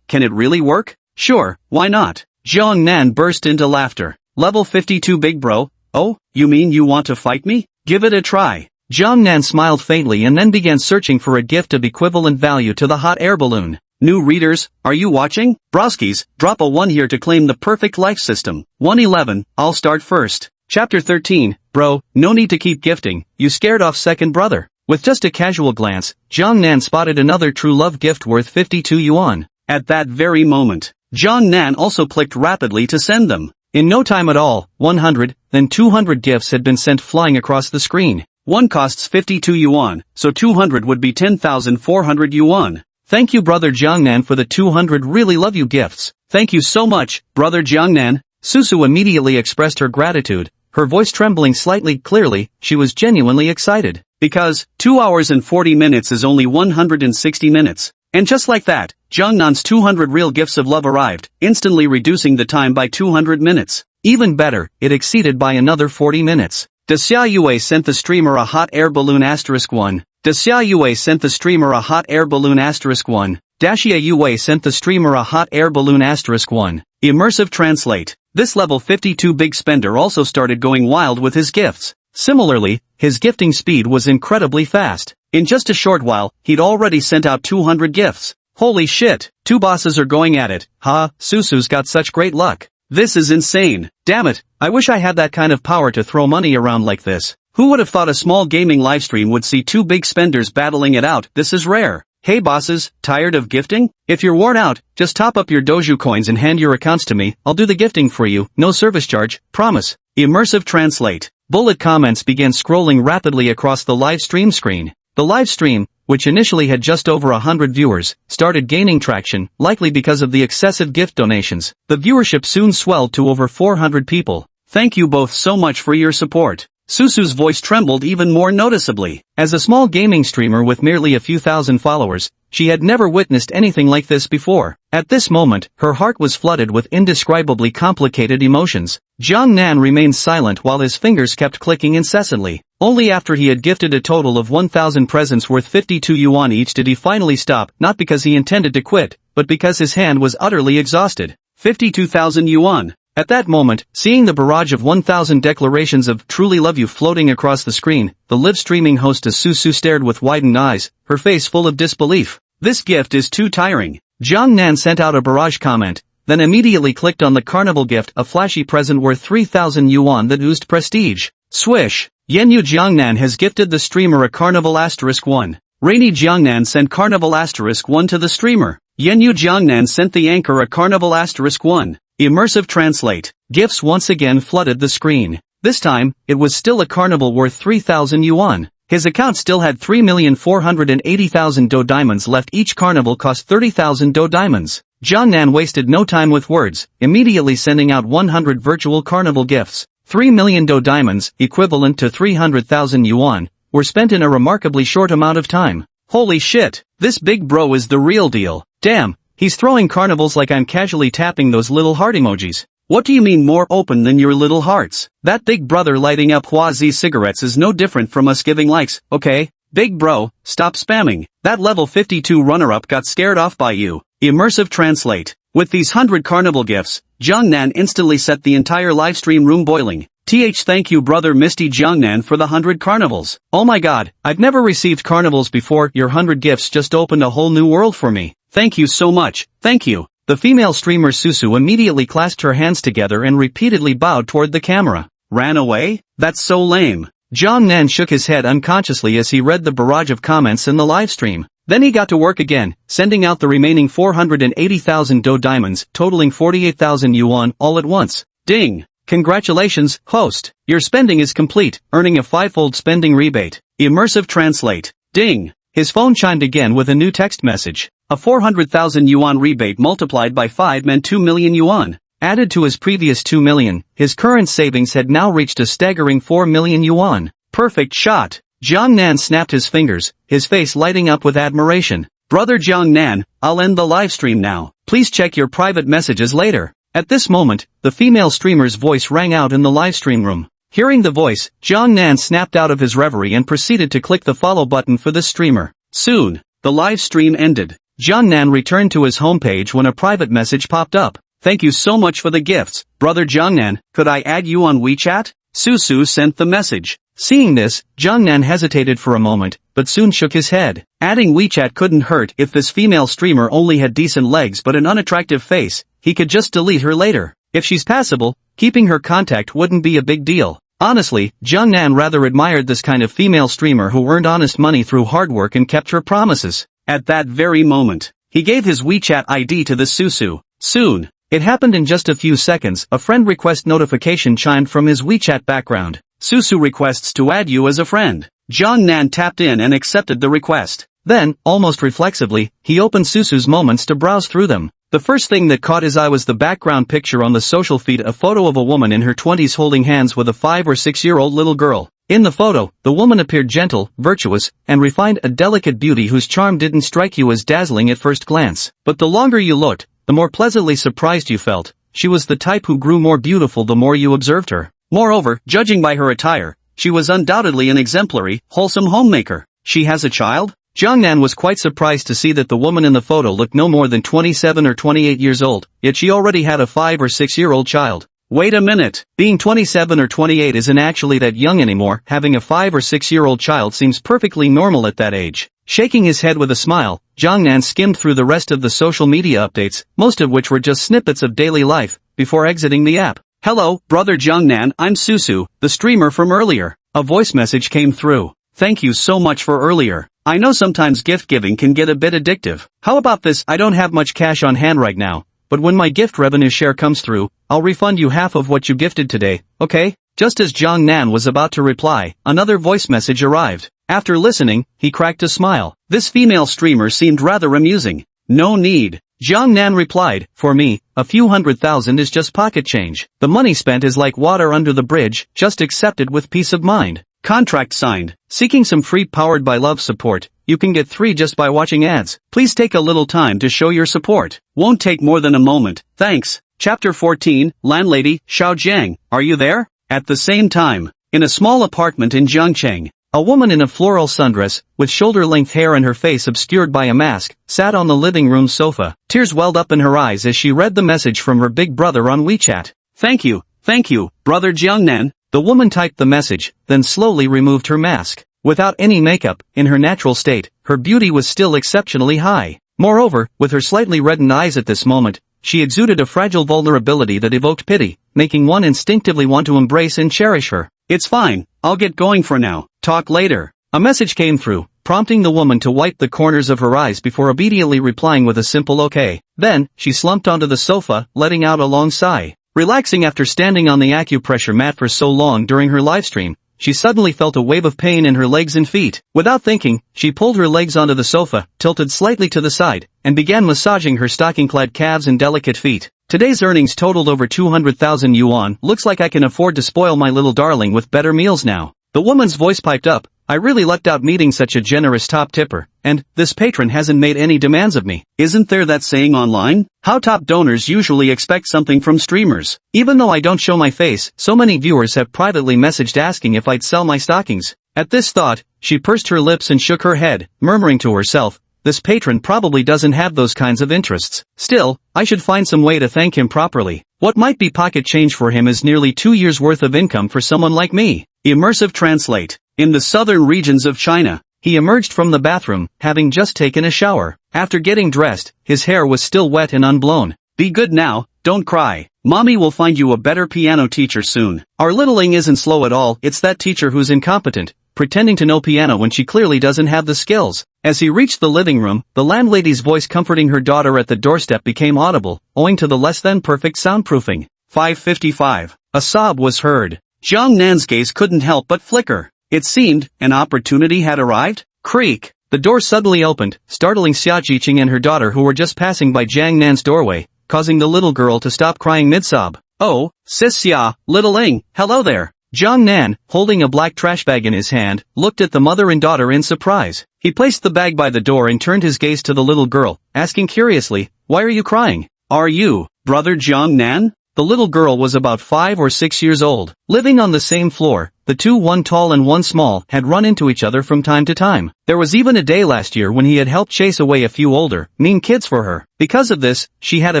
can it really work? Sure, why not? Jiang Nan burst into laughter. Level 52 big bro? Oh, you mean you want to fight me? Give it a try. Jiang Nan smiled faintly and then began searching for a gift of equivalent value to the hot air balloon. New readers, are you watching? Broskies, drop a 1 here to claim the perfect life system. 111, I'll start first. Chapter 13, bro, no need to keep gifting, you scared off second brother. With just a casual glance, Jiang Nan spotted another true love gift worth 52 yuan. At that very moment, Jiang Nan also clicked rapidly to send them. In no time at all, 100, then 200 gifts had been sent flying across the screen. One costs 52 yuan, so 200 would be 10,400 yuan. Thank you brother Jiangnan for the 200 really love you gifts. Thank you so much, brother Jiangnan. Susu immediately expressed her gratitude, her voice trembling slightly. Clearly, she was genuinely excited. Because, 2 hours and 40 minutes is only 160 minutes. And just like that, Jiangnan's 200 real gifts of love arrived, instantly reducing the time by 200 minutes. Even better, it exceeded by another 40 minutes. Xia Yue sent the streamer a hot air balloon *1. Xia Yue sent the streamer a hot air balloon *1. Daxia Yue sent the streamer a hot air balloon *1. Immersive translate. This level 52 big spender also started going wild with his gifts. Similarly, his gifting speed was incredibly fast. In just a short while, he'd already sent out 200 gifts. Holy shit, 2 bosses are going at it. Susu's got such great luck. This is insane. Damn it, I wish I had that kind of power to throw money around like this. Who would have thought a small gaming livestream would see 2 big spenders battling it out? This is rare. Hey bosses, tired of gifting? If you're worn out, just top up your doju coins and hand your accounts to me. I'll do the gifting for you, no service charge, promise. Immersive translate. Bullet comments began scrolling rapidly across the live stream screen. The live stream, which initially had just over 100 viewers, started gaining traction, likely because of the excessive gift donations. The viewership soon swelled to over 400 people. Thank you both so much for your support. Susu's voice trembled even more noticeably. As a small gaming streamer with merely a few thousand followers, she had never witnessed anything like this before. At this moment, her heart was flooded with indescribably complicated emotions. Jiang Nan remained silent while his fingers kept clicking incessantly. Only after he had gifted a total of 1,000 presents worth 52 yuan each did he finally stop, not because he intended to quit, but because his hand was utterly exhausted. 52,000 yuan. At that moment, seeing the barrage of 1,000 declarations of truly love you floating across the screen, the live-streaming hostess Susu stared with widened eyes, her face full of disbelief. This gift is too tiring. Jiang Nan sent out a barrage comment, then immediately clicked on the carnival gift, a flashy present worth 3,000 yuan that oozed prestige. Swish! Yenyu Jiangnan has gifted the streamer a carnival *1. Rainy Jiangnan sent carnival *1 to the streamer. Yenyu Jiangnan sent the anchor a carnival *1. Immersive translate. Gifts once again flooded the screen. This time, it was still a carnival worth 3,000 yuan. His account still had 3,480,000 do diamonds left. Each carnival cost 30,000 do diamonds. Jiangnan wasted no time with words, immediately sending out 100 virtual carnival gifts. 3 million do diamonds, equivalent to 300,000 yuan, were spent in a remarkably short amount of time. Holy shit, this big bro is the real deal. Damn, he's throwing carnivals like I'm casually tapping those little heart emojis. What do you mean more open than your little hearts? That big brother lighting up Hua Z cigarettes is no different from us giving likes, okay? Big bro, stop spamming. That level 52 runner-up got scared off by you. Immersive translate. With these 100 carnival gifts, Jiangnan instantly set the entire livestream room boiling. Thank you brother Misty Jiangnan for the 100 carnivals. Oh my god, I've never received carnivals before. Your 100 gifts just opened a whole new world for me. Thank you so much, thank you. The female streamer Susu immediately clasped her hands together and repeatedly bowed toward the camera. Ran away? That's so lame. Jiang Nan shook his head unconsciously as he read the barrage of comments in the livestream. Then he got to work again, sending out the remaining 480,000 Do diamonds, totaling 48,000 yuan, all at once. Ding! Congratulations, host! Your spending is complete, earning a 5-fold spending rebate. Immersive translate. Ding! His phone chimed again with a new text message. A 400,000 yuan rebate multiplied by 5 meant 2 million yuan. Added to his previous 2 million, his current savings had now reached a staggering 4 million yuan. Perfect shot! Jiang Nan snapped his fingers, his face lighting up with admiration. Brother Jiang Nan, I'll end the livestream now. Please check your private messages later. At this moment, the female streamer's voice rang out in the livestream room. Hearing the voice, Jiang Nan snapped out of his reverie and proceeded to click the follow button for the streamer. Soon, the live stream ended. Jiang Nan returned to his homepage when a private message popped up. Thank you so much for the gifts, Brother Jiang Nan, could I add you on WeChat? Susu sent the message. Seeing this, Jiang Nan hesitated for a moment, but soon shook his head. Adding WeChat couldn't hurt if this female streamer only had decent legs but an unattractive face, he could just delete her later. If she's passable, keeping her contact wouldn't be a big deal. Honestly, Jiang Nan rather admired this kind of female streamer who earned honest money through hard work and kept her promises. At that very moment, he gave his WeChat ID to the Susu. Soon, it happened in just a few seconds, a friend request notification chimed from his WeChat background. Susu requests to add you as a friend. Jiang Nan tapped in and accepted the request. Then, almost reflexively, he opened Susu's moments to browse through them. The first thing that caught his eye was the background picture on the social feed, a photo of a woman in her 20s holding hands with a 5 or 6-year-old little girl. In the photo, the woman appeared gentle, virtuous, and refined, a delicate beauty whose charm didn't strike you as dazzling at first glance. But the longer you looked, the more pleasantly surprised you felt. She was the type who grew more beautiful the more you observed her. Moreover, judging by her attire, she was undoubtedly an exemplary, wholesome homemaker. She has a child? Jiang Nan was quite surprised to see that the woman in the photo looked no more than 27 or 28 years old, yet she already had a 5 or 6-year-old child. Wait a minute, being 27 or 28 isn't actually that young anymore. Having a 5 or 6-year-old child seems perfectly normal at that age. Shaking his head with a smile, Jiang Nan skimmed through the rest of the social media updates, most of which were just snippets of daily life, before exiting the app. Hello, Brother Jiang Nan, I'm Susu, the streamer from earlier. A voice message came through. Thank you so much for earlier. I know sometimes gift giving can get a bit addictive. How about this? I don't have much cash on hand right now, but when my gift revenue share comes through, I'll refund you half of what you gifted today, okay? Just as Jiang Nan was about to reply, another voice message arrived. After listening, he cracked a smile. This female streamer seemed rather amusing. No need. Jiang Nan replied, for me, a few 100,000 is just pocket change. The money spent is like water under the bridge, just accept it with peace of mind. Contract signed. Seeking some free Powered by Love support, you can get 3 just by watching ads. Please take a little time to show your support. Won't take more than a moment, thanks. Chapter 14, Landlady, Xiao Jiang, are you there? At the same time, in a small apartment in Jiangcheng, a woman in a floral sundress, with shoulder-length hair and her face obscured by a mask, sat on the living room sofa. Tears welled up in her eyes as she read the message from her big brother on WeChat. Thank you, Brother Jiangnan. The woman typed the message, then slowly removed her mask. Without any makeup, in her natural state, her beauty was still exceptionally high. Moreover, with her slightly reddened eyes at this moment, she exuded a fragile vulnerability that evoked pity, making one instinctively want to embrace and cherish her. It's fine, I'll get going for now, talk later. A message came through, prompting the woman to wipe the corners of her eyes before obediently replying with a simple okay. Then, she slumped onto the sofa, letting out a long sigh. Relaxing after standing on the acupressure mat for so long during her livestream, she suddenly felt a wave of pain in her legs and feet. Without thinking, she pulled her legs onto the sofa, tilted slightly to the side, and began massaging her stocking-clad calves and delicate feet. Today's earnings totaled over 200,000 yuan. Looks like I can afford to spoil my little darling with better meals now. The woman's voice piped up. I really lucked out meeting such a generous top tipper, and this patron hasn't made any demands of me. Isn't there that saying online? How top donors usually expect something from streamers. Even though I don't show my face, so many viewers have privately messaged asking if I'd sell my stockings. At this thought, she pursed her lips and shook her head, murmuring to herself, this patron probably doesn't have those kinds of interests. Still, I should find some way to thank him properly. What might be pocket change for him is nearly 2 years' worth of income for someone like me. Immersive translate. In the southern regions of China, He emerged from the bathroom, having just taken a shower. After getting dressed, his hair was still wet and unblown. Be good now, don't cry. Mommy will find you a better piano teacher soon. Our littling isn't slow at all, it's that teacher who's incompetent, pretending to know piano when she clearly doesn't have the skills. As he reached the living room, the landlady's voice comforting her daughter at the doorstep became audible, owing to the less than perfect soundproofing. 5:55. A sob was heard. Jiang Nan's gaze couldn't help but flicker. It seemed, an opportunity had arrived. Creak. The door suddenly opened, startling Xia Jiqing and her daughter who were just passing by Jiang Nan's doorway, causing the little girl to stop crying mid-sob. Oh, sis Xia, little Ling, hello there. Jiang Nan, holding a black trash bag in his hand, looked at the mother and daughter in surprise. He placed the bag by the door and turned his gaze to the little girl, asking curiously, why are you crying? Are you, brother Jiang Nan? The little girl was about 5 or 6 years old. Living on the same floor, the two, one tall and one small, had run into each other from time to time. There was even a day last year when he had helped chase away a few older, mean kids for her. Because of this, she had a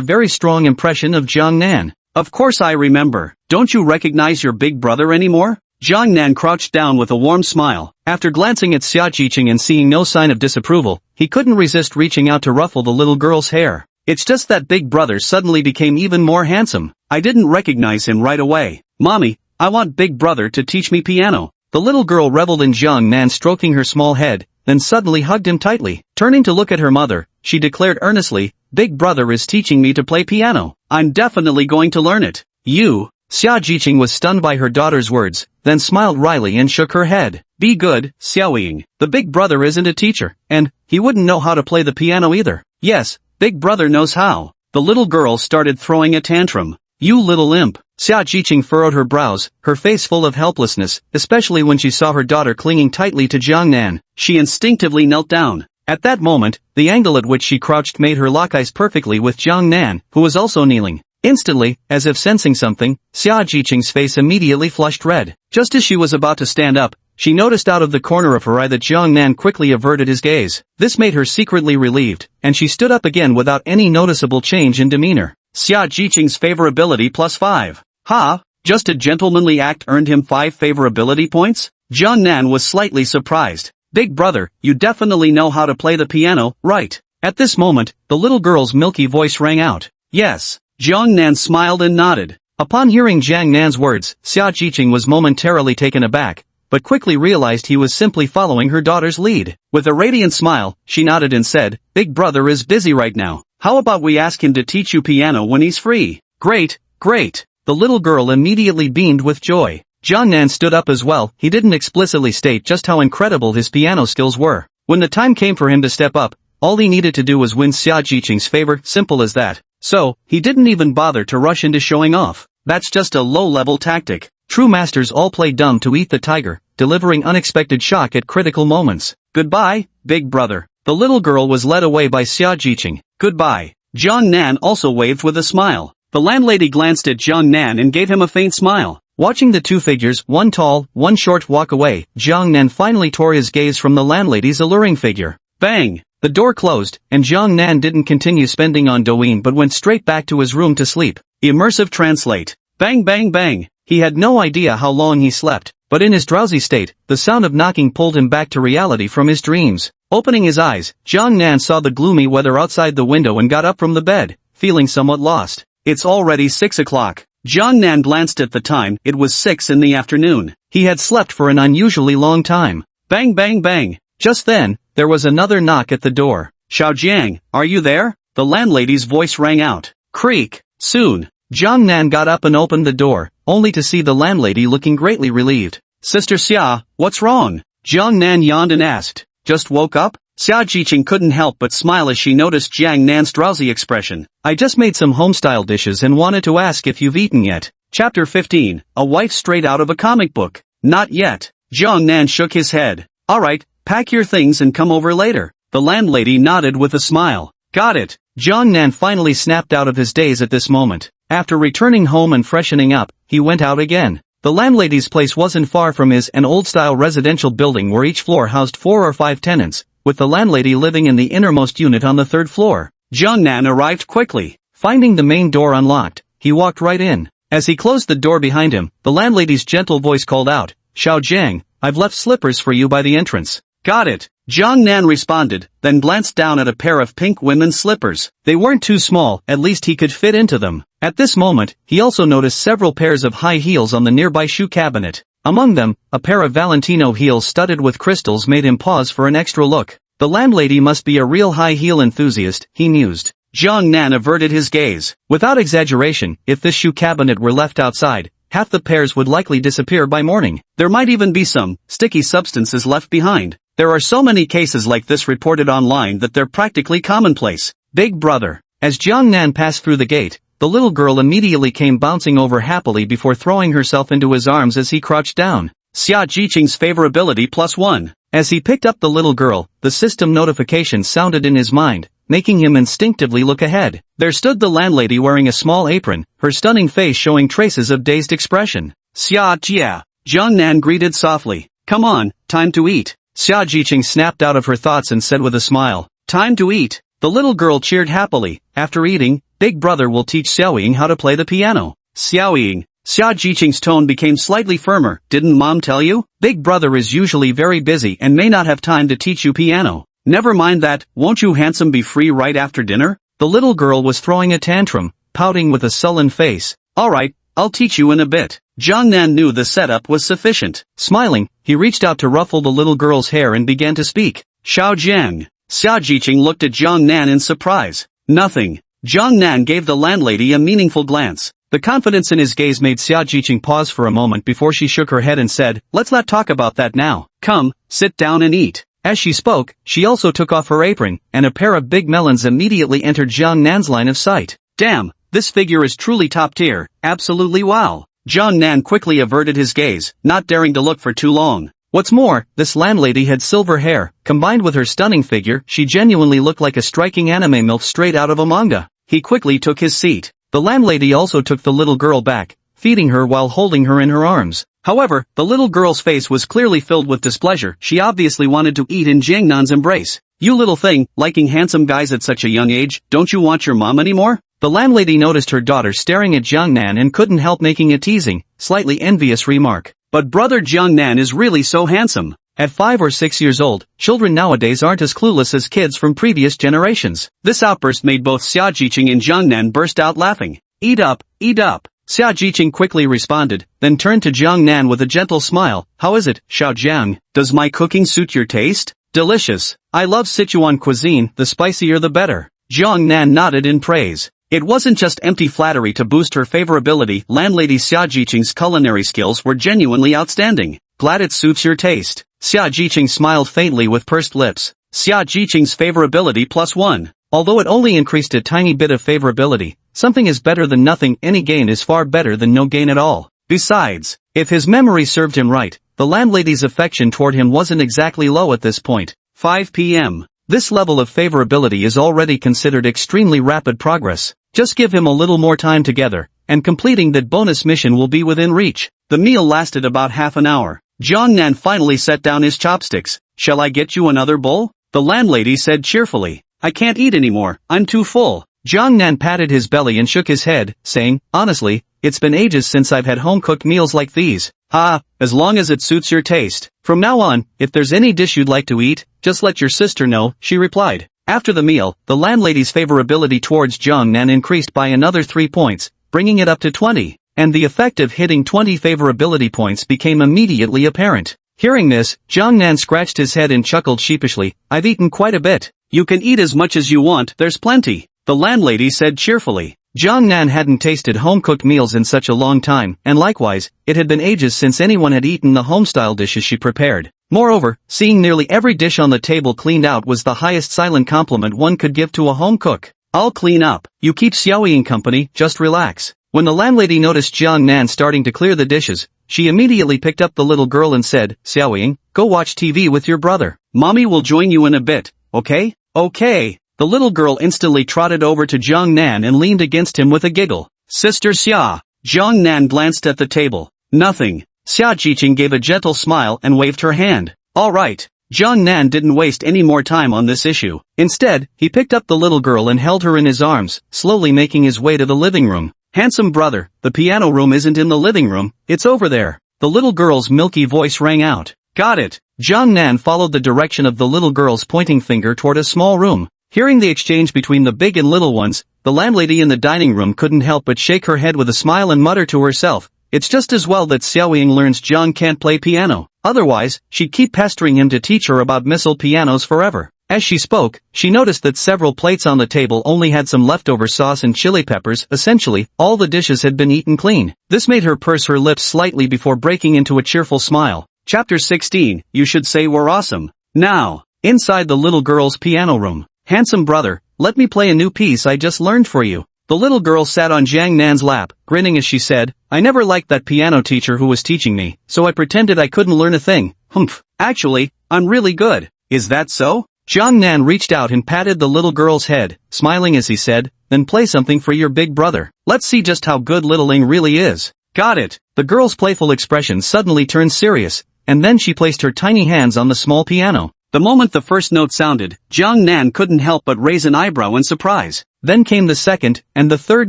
very strong impression of Jiang Nan. Of course I remember. Don't you recognize your big brother anymore? Jiang Nan crouched down with a warm smile. After glancing at Xia Jiqing and seeing no sign of disapproval, he couldn't resist reaching out to ruffle the little girl's hair. It's just that big brother suddenly became even more handsome. I didn't recognize him right away. Mommy, I want big brother to teach me piano. The little girl reveled in Jiang Nan stroking her small head, then suddenly hugged him tightly. Turning to look at her mother, she declared earnestly, Big brother is teaching me to play piano. I'm definitely going to learn it. You? Xia Jiqing was stunned by her daughter's words, then smiled wryly and shook her head. Be good, Xiaoying. The big brother isn't a teacher, and he wouldn't know how to play the piano either. Yes, big brother knows how. The little girl started throwing a tantrum. You little imp. Xia Jiqing furrowed her brows, her face full of helplessness, especially when she saw her daughter clinging tightly to Jiang Nan. She instinctively knelt down. At that moment, the angle at which she crouched made her lock eyes perfectly with Jiang Nan, who was also kneeling. Instantly, as if sensing something, Xia Jiqing's face immediately flushed red. Just as she was about to stand up, she noticed out of the corner of her eye that Jiang Nan quickly averted his gaze. This made her secretly relieved, and she stood up again without any noticeable change in demeanor. Xia Jiqing's favorability +5. Ha! Just a gentlemanly act earned him 5 favorability points? Jiang Nan was slightly surprised. Big brother, you definitely know how to play the piano, right? At this moment, the little girl's milky voice rang out. Yes. Jiang Nan smiled and nodded. Upon hearing Jiang Nan's words, Xia Jiqing was momentarily taken aback, but quickly realized he was simply following her daughter's lead. With a radiant smile, she nodded and said, Big brother is busy right now. How about we ask him to teach you piano when he's free? Great, great. The little girl immediately beamed with joy. Jiang Nan stood up as well. He didn't explicitly state just how incredible his piano skills were. When the time came for him to step up, all he needed to do was win Xia Jiqing's favor, simple as that. So, he didn't even bother to rush into showing off. That's just a low-level tactic. True masters all play dumb to eat the tiger, delivering unexpected shock at critical moments. Goodbye, big brother. The little girl was led away by Xia Jiqing. Goodbye. Jiang Nan also waved with a smile. The landlady glanced at Jiang Nan and gave him a faint smile. Watching the two figures, one tall, one short, walk away, Jiang Nan finally tore his gaze from the landlady's alluring figure. Bang! The door closed, and Jiang Nan didn't continue spending on Douyin but went straight back to his room to sleep. Immersive translate. Bang bang bang. He had no idea how long he slept, but in his drowsy state, the sound of knocking pulled him back to reality from his dreams. Opening his eyes, Jiang Nan saw the gloomy weather outside the window and got up from the bed, feeling somewhat lost. It's already 6 o'clock. Jiang Nan glanced at the time. It was 6 in the afternoon. He had slept for an unusually long time. Bang bang bang. Just then, there was another knock at the door. Xiaojiang, are you there? The landlady's voice rang out. Creak. Soon. Jiang Nan got up and opened the door, only to see the landlady looking greatly relieved. Sister Xia, what's wrong? Jiang Nan yawned and asked. Just woke up? Xia Jiqing couldn't help but smile as she noticed Jiang Nan's drowsy expression. I just made some home-style dishes and wanted to ask if you've eaten yet. Chapter 15. A wife straight out of a comic book. Not yet. Jiang Nan shook his head. Alright, pack your things and come over later. The landlady nodded with a smile. Got it. Jiang Nan finally snapped out of his daze at this moment. After returning home and freshening up, he went out again. The landlady's place wasn't far from his an old-style residential building where each floor housed 4 or 5 tenants, with the landlady living in the innermost unit on the 3rd floor. Jiang Nan arrived quickly. Finding the main door unlocked, he walked right in. As he closed the door behind him, the landlady's gentle voice called out, Xiaojiang, I've left slippers for you by the entrance. Got it, Jiang Nan responded, then glanced down at a pair of pink women's slippers. They weren't too small, at least he could fit into them. At this moment, he also noticed several pairs of high heels on the nearby shoe cabinet. Among them, a pair of Valentino heels studded with crystals made him pause for an extra look. The landlady must be a real high heel enthusiast, he mused. Jiang Nan averted his gaze. Without exaggeration, if this shoe cabinet were left outside, half the pairs would likely disappear by morning. There might even be some sticky substances left behind. There are so many cases like this reported online that they're practically commonplace. Big brother. As Jiang Nan passed through the gate, the little girl immediately came bouncing over happily before throwing herself into his arms as he crouched down. Xia Jiqing's favorability +1. As he picked up the little girl, the system notification sounded in his mind, making him instinctively look ahead. There stood the landlady wearing a small apron, her stunning face showing traces of dazed expression. Xia Jia. Jiang Nan greeted softly. Come on, time to eat. Xia Jiqing snapped out of her thoughts and said with a smile. Time to eat. The little girl cheered happily. After eating, Big Brother will teach Xiaoying how to play the piano. Xiaoying. Xia Jiqing's tone became slightly firmer. Didn't Mom tell you? Big Brother is usually very busy and may not have time to teach you piano. Never mind that, won't you handsome be free right after dinner? The little girl was throwing a tantrum, pouting with a sullen face. Alright, I'll teach you in a bit. Jiang Nan knew the setup was sufficient. Smiling, he reached out to ruffle the little girl's hair and began to speak. Xiao Jiang. Xia Jiqing looked at Jiang Nan in surprise. Nothing. Jiang Nan gave the landlady a meaningful glance. The confidence in his gaze made Xia Jiqing pause for a moment before she shook her head and said, let's not talk about that now. Come, sit down and eat. As she spoke, she also took off her apron, and a pair of big melons immediately entered Jiang Nan's line of sight. Damn, this figure is truly top tier, absolutely wow. Jiang Nan quickly averted his gaze, not daring to look for too long. What's more, this landlady had silver hair. Combined with her stunning figure, she genuinely looked like a striking anime MILF straight out of a manga. He quickly took his seat. The landlady also took the little girl back, feeding her while holding her in her arms. However, the little girl's face was clearly filled with displeasure. She obviously wanted to eat in Jiang Nan's embrace. You little thing, liking handsome guys at such a young age, don't you want your mom anymore? The landlady noticed her daughter staring at Jiang Nan and couldn't help making a teasing, slightly envious remark. But brother Jiang Nan is really so handsome. At 5 or 6 years old, children nowadays aren't as clueless as kids from previous generations. This outburst made both Xia Jiqing and Jiang Nan burst out laughing. Eat up, eat up. Xia Jiqing quickly responded, then turned to Jiang Nan with a gentle smile. How is it, Xiao Jiang? Does my cooking suit your taste? Delicious. I love Sichuan cuisine, the spicier the better. Jiang Nan nodded in praise. It wasn't just empty flattery to boost her favorability. Landlady Xia Jiqing's culinary skills were genuinely outstanding. Glad it suits your taste. Xia Jiqing smiled faintly with pursed lips. Xia Jiqing's favorability +1. Although it only increased a tiny bit of favorability, something is better than nothing. Any gain is far better than no gain at all. Besides, if his memory served him right, the landlady's affection toward him wasn't exactly low at this point. 5 p.m. This level of favorability is already considered extremely rapid progress. Just give him a little more time together, and completing that bonus mission will be within reach. The meal lasted about half an hour. Jiang Nan finally set down his chopsticks. Shall I get you another bowl? The landlady said cheerfully. I can't eat anymore, I'm too full. Jiang Nan patted his belly and shook his head, saying, honestly, it's been ages since I've had home-cooked meals like these. As long as it suits your taste. From now on, if there's any dish you'd like to eat, just let your sister know, she replied. After the meal, the landlady's favorability towards Jiang Nan increased by another 3 points, bringing it up to 20, and the effect of hitting 20 favorability points became immediately apparent. Hearing this, Jiang Nan scratched his head and chuckled sheepishly. I've eaten quite a bit. You can eat as much as you want, there's plenty, the landlady said cheerfully. Jiang Nan hadn't tasted home-cooked meals in such a long time, and likewise, it had been ages since anyone had eaten the home-style dishes she prepared. Moreover, seeing nearly every dish on the table cleaned out was the highest silent compliment one could give to a home cook. I'll clean up. You keep Xiaoying company, just relax. When the landlady noticed Jiang Nan starting to clear the dishes, she immediately picked up the little girl and said, Xiaoying, go watch TV with your brother. Mommy will join you in a bit, okay? Okay. The little girl instantly trotted over to Jiang Nan and leaned against him with a giggle. Sister Xia. Jiang Nan glanced at the table. Nothing. Xia Jiqing gave a gentle smile and waved her hand. All right. Jiang Nan didn't waste any more time on this issue. Instead, he picked up the little girl and held her in his arms, slowly making his way to the living room. Handsome brother, the piano room isn't in the living room, it's over there. The little girl's milky voice rang out. Got it. Jiang Nan followed the direction of the little girl's pointing finger toward a small room. Hearing the exchange between the big and little ones, the landlady in the dining room couldn't help but shake her head with a smile and mutter to herself, "It's just as well that Xiaoying learns Jiang can't play piano. Otherwise, she'd keep pestering him to teach her about missile pianos forever." As she spoke, she noticed that several plates on the table only had some leftover sauce and chili peppers. Essentially, all the dishes had been eaten clean. This made her purse her lips slightly before breaking into a cheerful smile. Chapter 16, You Should Say We're Awesome. Now, inside the little girl's piano room. "Handsome brother, let me play a new piece I just learned for you." The little girl sat on Jiang Nan's lap, grinning as she said, "I never liked that piano teacher who was teaching me, so I pretended I couldn't learn a thing. Humph. Actually, I'm really good." "Is that so?" Jiang Nan reached out and patted the little girl's head, smiling as he said, "Then play something for your big brother. Let's see just how good little Ling really is." "Got it." The girl's playful expression suddenly turned serious, and then she placed her tiny hands on the small piano. The moment the first note sounded, Jiang Nan couldn't help but raise an eyebrow in surprise. Then came the second and the third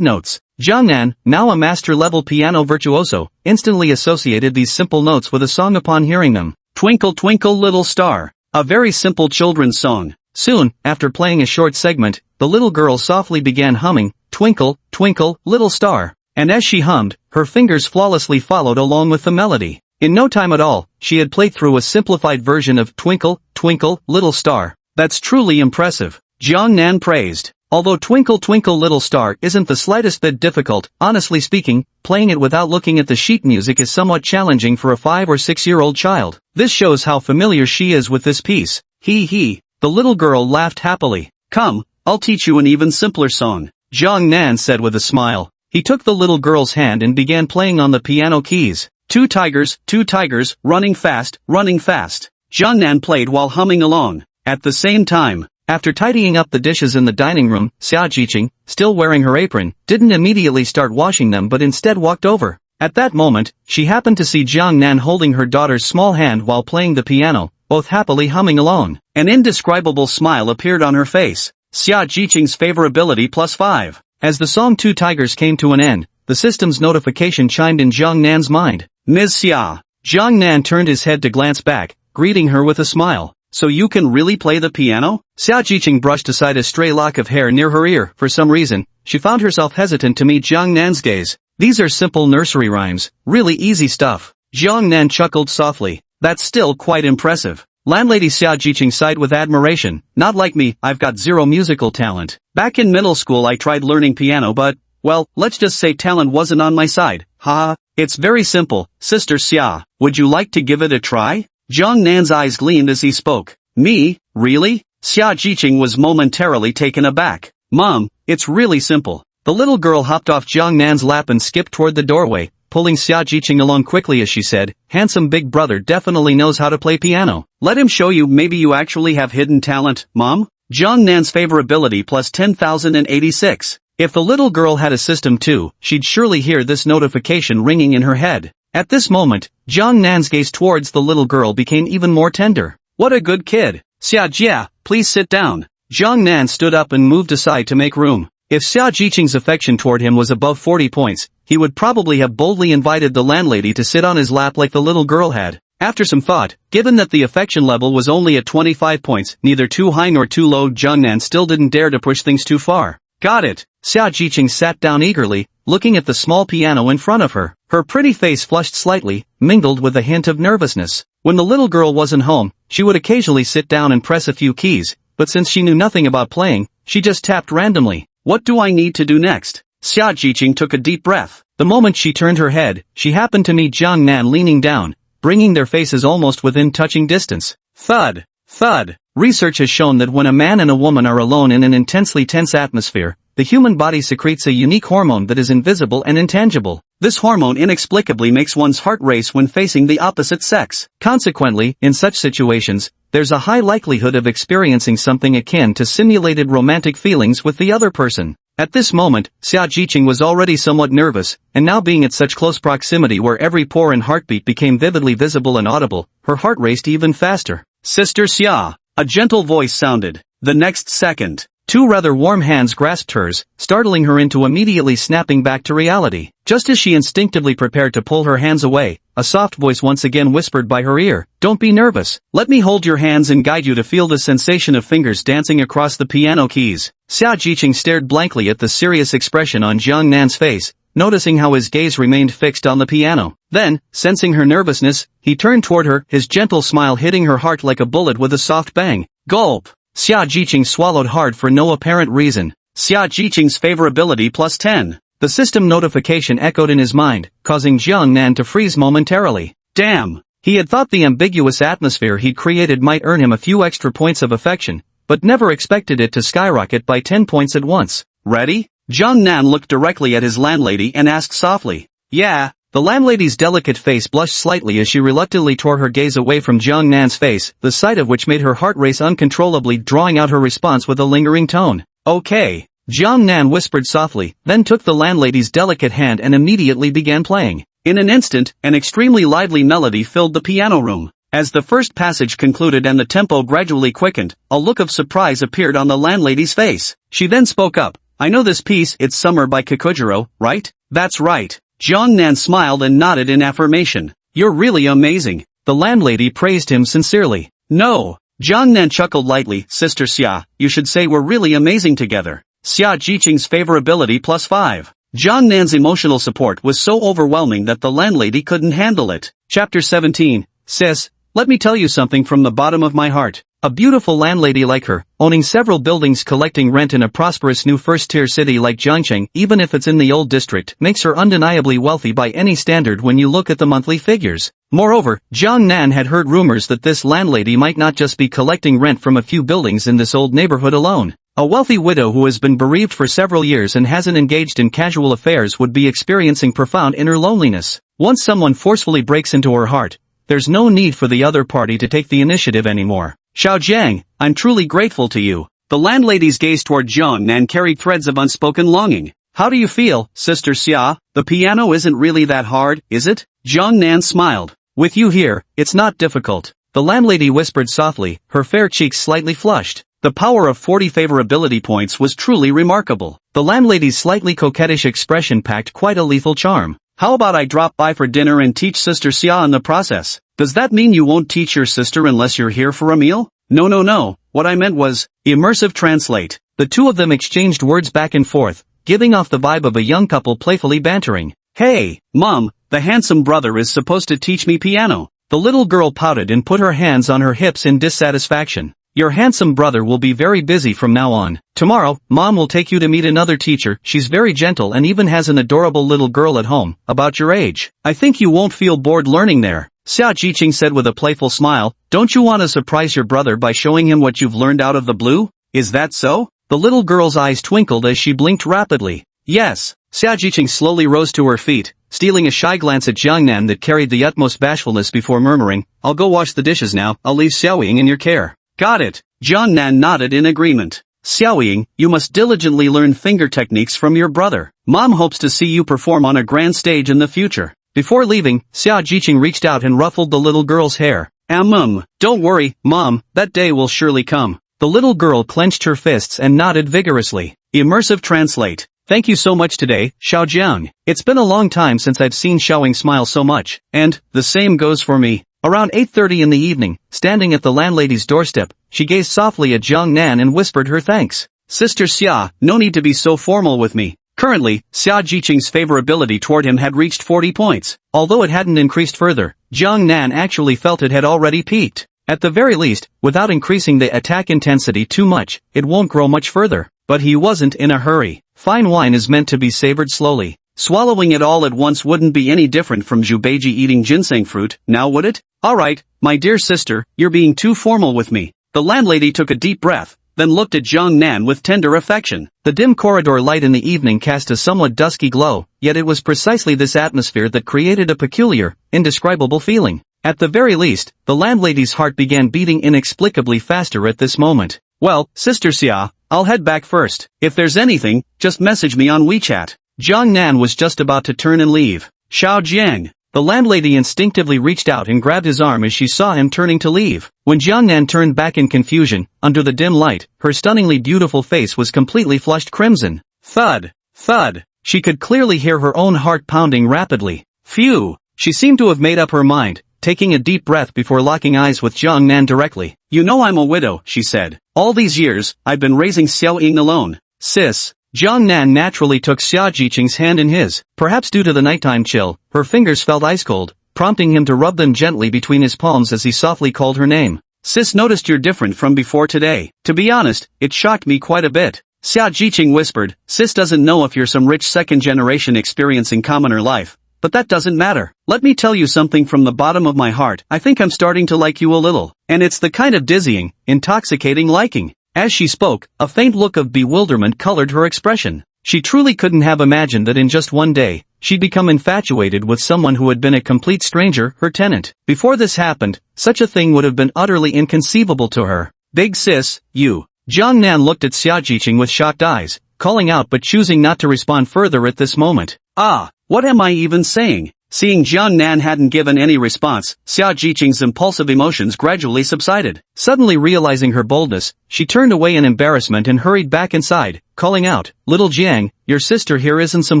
notes. Jiang Nan, now a master-level piano virtuoso, instantly associated these simple notes with a song upon hearing them. "Twinkle Twinkle Little Star." A very simple children's song. Soon, after playing a short segment, the little girl softly began humming, "Twinkle, Twinkle, Little Star." And as she hummed, her fingers flawlessly followed along with the melody. In no time at all, she had played through a simplified version of "Twinkle, Twinkle, Little Star." "That's truly impressive," Jiang Nan praised. Although "Twinkle Twinkle Little Star" isn't the slightest bit difficult, honestly speaking, playing it without looking at the sheet music is somewhat challenging for a 5 or 6-year-old child. This shows how familiar she is with this piece. He. The little girl laughed happily. "Come, I'll teach you an even simpler song," Jiang Nan said with a smile. He took the little girl's hand and began playing on the piano keys. Two tigers, running fast, running fast." Jiang Nan played while humming along. At the same time, after tidying up the dishes in the dining room, Xia Jiqing, still wearing her apron, didn't immediately start washing them but instead walked over. At that moment, she happened to see Jiang Nan holding her daughter's small hand while playing the piano, both happily humming along. An indescribable smile appeared on her face. Xia Jiqing's favorability +5. As the song Two Tigers came to an end, the system's notification chimed in Jiang Nan's mind. "Ms. Xia." Jiang Nan turned his head to glance back, greeting her with a smile. "So you can really play the piano?" Xia Jiqing brushed aside a stray lock of hair near her ear. For some reason, she found herself hesitant to meet Jiang Nan's gaze. "These are simple nursery rhymes, really easy stuff." Jiang Nan chuckled softly. "That's still quite impressive." Landlady Xia Jiqing sighed with admiration. "Not like me, I've got zero musical talent. Back in middle school I tried learning piano but, well, let's just say talent wasn't on my side. Haha, it's very simple, Sister Xia. Would you like to give it a try?" Jiang Nan's eyes gleamed as he spoke. "Me? Really?" Xia Jiqing was momentarily taken aback. "Mom, it's really simple." The little girl hopped off Jiang Nan's lap and skipped toward the doorway, pulling Xia Jiqing along quickly as she said, "Handsome big brother definitely knows how to play piano. Let him show you. Maybe you actually have hidden talent, Mom?" Jiang Nan's favorability +10,086. If the little girl had a system too, she'd surely hear this notification ringing in her head. At this moment, Jiang Nan's gaze towards the little girl became even more tender. "What a good kid. Xia Jia, please sit down." Jiang Nan stood up and moved aside to make room. If Xia Jiqing's affection toward him was above 40 points, he would probably have boldly invited the landlady to sit on his lap like the little girl had. After some thought, given that the affection level was only at 25 points, neither too high nor too low, Jiang Nan still didn't dare to push things too far. "Got it." Xia Jiqing sat down eagerly, looking at the small piano in front of her. Her pretty face flushed slightly, mingled with a hint of nervousness. When the little girl wasn't home, she would occasionally sit down and press a few keys, but since she knew nothing about playing, she just tapped randomly. "What do I need to do next?" Xia Jiqing took a deep breath. The moment she turned her head, she happened to meet Jiang Nan leaning down, bringing their faces almost within touching distance. Thud. Thud. Research has shown that when a man and a woman are alone in an intensely tense atmosphere, the human body secretes a unique hormone that is invisible and intangible. This hormone inexplicably makes one's heart race when facing the opposite sex. Consequently, in such situations, there's a high likelihood of experiencing something akin to simulated romantic feelings with the other person. At this moment, Xia Jiqing was already somewhat nervous, and now being at such close proximity where every pore and heartbeat became vividly visible and audible, her heart raced even faster. "Sister Xia," a gentle voice sounded. The next second, Two rather warm hands grasped hers, startling her into immediately snapping back to reality. Just as she instinctively prepared to pull her hands away, a soft voice once again whispered by her ear, "Don't be nervous. Let me hold your hands and guide you to feel the sensation of fingers dancing across the piano keys." Xia Jiqing stared blankly at the serious expression on Jiang Nan's face, noticing how his gaze remained fixed on the piano. Then, sensing her nervousness, he turned toward her, his gentle smile hitting her heart like a bullet with a soft bang. Gulp! Xia Jiqing swallowed hard for no apparent reason. Xia Jiqing's favorability plus 10. The system notification echoed in his mind, causing Jiang Nan to freeze momentarily. Damn! He had thought the ambiguous atmosphere he'd created might earn him a few extra points of affection, but never expected it to skyrocket by 10 points at once. Ready? Jiang Nan looked directly at his landlady and asked softly. Yeah. The landlady's delicate face blushed slightly as she reluctantly tore her gaze away from Jiang Nan's face, the sight of which made her heart race uncontrollably, drawing out her response with a lingering tone. Okay. Jiang Nan whispered softly, then took the landlady's delicate hand and immediately began playing. In an instant, an extremely lively melody filled the piano room. As the first passage concluded and the tempo gradually quickened, a look of surprise appeared on the landlady's face. She then spoke up. I know this piece, it's Summer by Kikujiro, right? That's right. Jiang Nan smiled and nodded in affirmation. You're really amazing. The landlady praised him sincerely. No. Jiang Nan chuckled lightly. Sister Xia, you should say we're really amazing together. Xia Jiqing's favorability plus 5. Jiang Nan's emotional support was so overwhelming that the landlady couldn't handle it. Chapter 17. Sis, let me tell you something from the bottom of my heart. A beautiful landlady like her, owning several buildings collecting rent in a prosperous new first-tier city like Jiangcheng, even if it's in the old district, makes her undeniably wealthy by any standard when you look at the monthly figures. Moreover, Jiang Nan had heard rumors that this landlady might not just be collecting rent from a few buildings in this old neighborhood alone. A wealthy widow who has been bereaved for several years and hasn't engaged in casual affairs would be experiencing profound inner loneliness. Once someone forcefully breaks into her heart, there's no need for the other party to take the initiative anymore. Xiaojiang, I'm truly grateful to you. The landlady's gaze toward Jiang Nan carried threads of unspoken longing. How do you feel, Sister Xia? The piano isn't really that hard, is it? Jiang Nan smiled. With you here, it's not difficult. The landlady whispered softly, her fair cheeks slightly flushed. The power of 40 favorability points was truly remarkable. The landlady's slightly coquettish expression packed quite a lethal charm. How about I drop by for dinner and teach Sister Xia in the process? Does that mean you won't teach your sister unless you're here for a meal? No. What I meant was, immersive translate. The two of them exchanged words back and forth, giving off the vibe of a young couple playfully bantering. Hey, Mom, the handsome brother is supposed to teach me piano. The little girl pouted and put her hands on her hips in dissatisfaction. Your handsome brother will be very busy from now on. Tomorrow, Mom will take you to meet another teacher. She's very gentle and even has an adorable little girl at home, about your age. I think you won't feel bored learning there. Xia Jiqing said with a playful smile. Don't you want to surprise your brother by showing him what you've learned out of the blue? Is that so? The little girl's eyes twinkled as she blinked rapidly. Yes. Xia Jiqing slowly rose to her feet, stealing a shy glance at Jiang Nan that carried the utmost bashfulness before murmuring, I'll go wash the dishes now. I'll leave Xiaoying in your care. Got it. Jiang Nan nodded in agreement. Xiaoying, you must diligently learn finger techniques from your brother. Mom hopes to see you perform on a grand stage in the future. Before leaving, Xia Jiqing reached out and ruffled the little girl's hair. Don't worry, Mom, that day will surely come. The little girl clenched her fists and nodded vigorously. Immersive translate. Thank you so much today, Xiaojiang. It's been a long time since I've seen Xiaoying smile so much, and, the same goes for me. Around 8:30 in the evening, standing at the landlady's doorstep, she gazed softly at Jiang Nan and whispered her thanks. Sister Xia, no need to be so formal with me. Currently, Xia Jiqing's favorability toward him had reached 40 points. Although it hadn't increased further, Jiang Nan actually felt it had already peaked. At the very least, without increasing the attack intensity too much, it won't grow much further. But he wasn't in a hurry. Fine wine is meant to be savored slowly. Swallowing it all at once wouldn't be any different from Jubeiji eating ginseng fruit, now would it? Alright, my dear sister, you're being too formal with me. The landlady took a deep breath, then looked at Jiang Nan with tender affection. The dim corridor light in the evening cast a somewhat dusky glow, yet it was precisely this atmosphere that created a peculiar, indescribable feeling. At the very least, the landlady's heart began beating inexplicably faster at this moment. Well, Sister Xia, I'll head back first. If there's anything, just message me on WeChat. Jiang Nan was just about to turn and leave. Xiaojiang, The landlady instinctively reached out and grabbed his arm as she saw him turning to leave. When Jiangnan turned back in confusion, under the dim light, her stunningly beautiful face was completely flushed crimson. Thud, thud. She could clearly hear her own heart pounding rapidly. Phew. She seemed to have made up her mind, taking a deep breath before locking eyes with Jiangnan directly. You know I'm a widow, she said. All these years, I've been raising Xiao Ying alone. Sis. Jiangnan naturally took Xia Jiqing's hand in his. Perhaps due to the nighttime chill, her fingers felt ice-cold, prompting him to rub them gently between his palms as he softly called her name. Sis, noticed you're different from before today. To be honest, it shocked me quite a bit. Xia Jiqing whispered. Sis doesn't know if you're some rich second-generation experiencing commoner life. But that doesn't matter. Let me tell you something from the bottom of my heart. I think I'm starting to like you a little. And it's the kind of dizzying, intoxicating liking. As she spoke, a faint look of bewilderment colored her expression. She truly couldn't have imagined that in just one day, she'd become infatuated with someone who had been a complete stranger, her tenant. Before this happened, such a thing would have been utterly inconceivable to her. Big sis, you. Jiangnan looked at Xia Jiqing with shocked eyes, calling out but choosing not to respond further at this moment. Ah, what am I even saying? Seeing Jiangnan hadn't given any response, Xia Jiqing's impulsive emotions gradually subsided. Suddenly realizing her boldness, she turned away in embarrassment and hurried back inside, calling out, Little Jiang, your sister here isn't some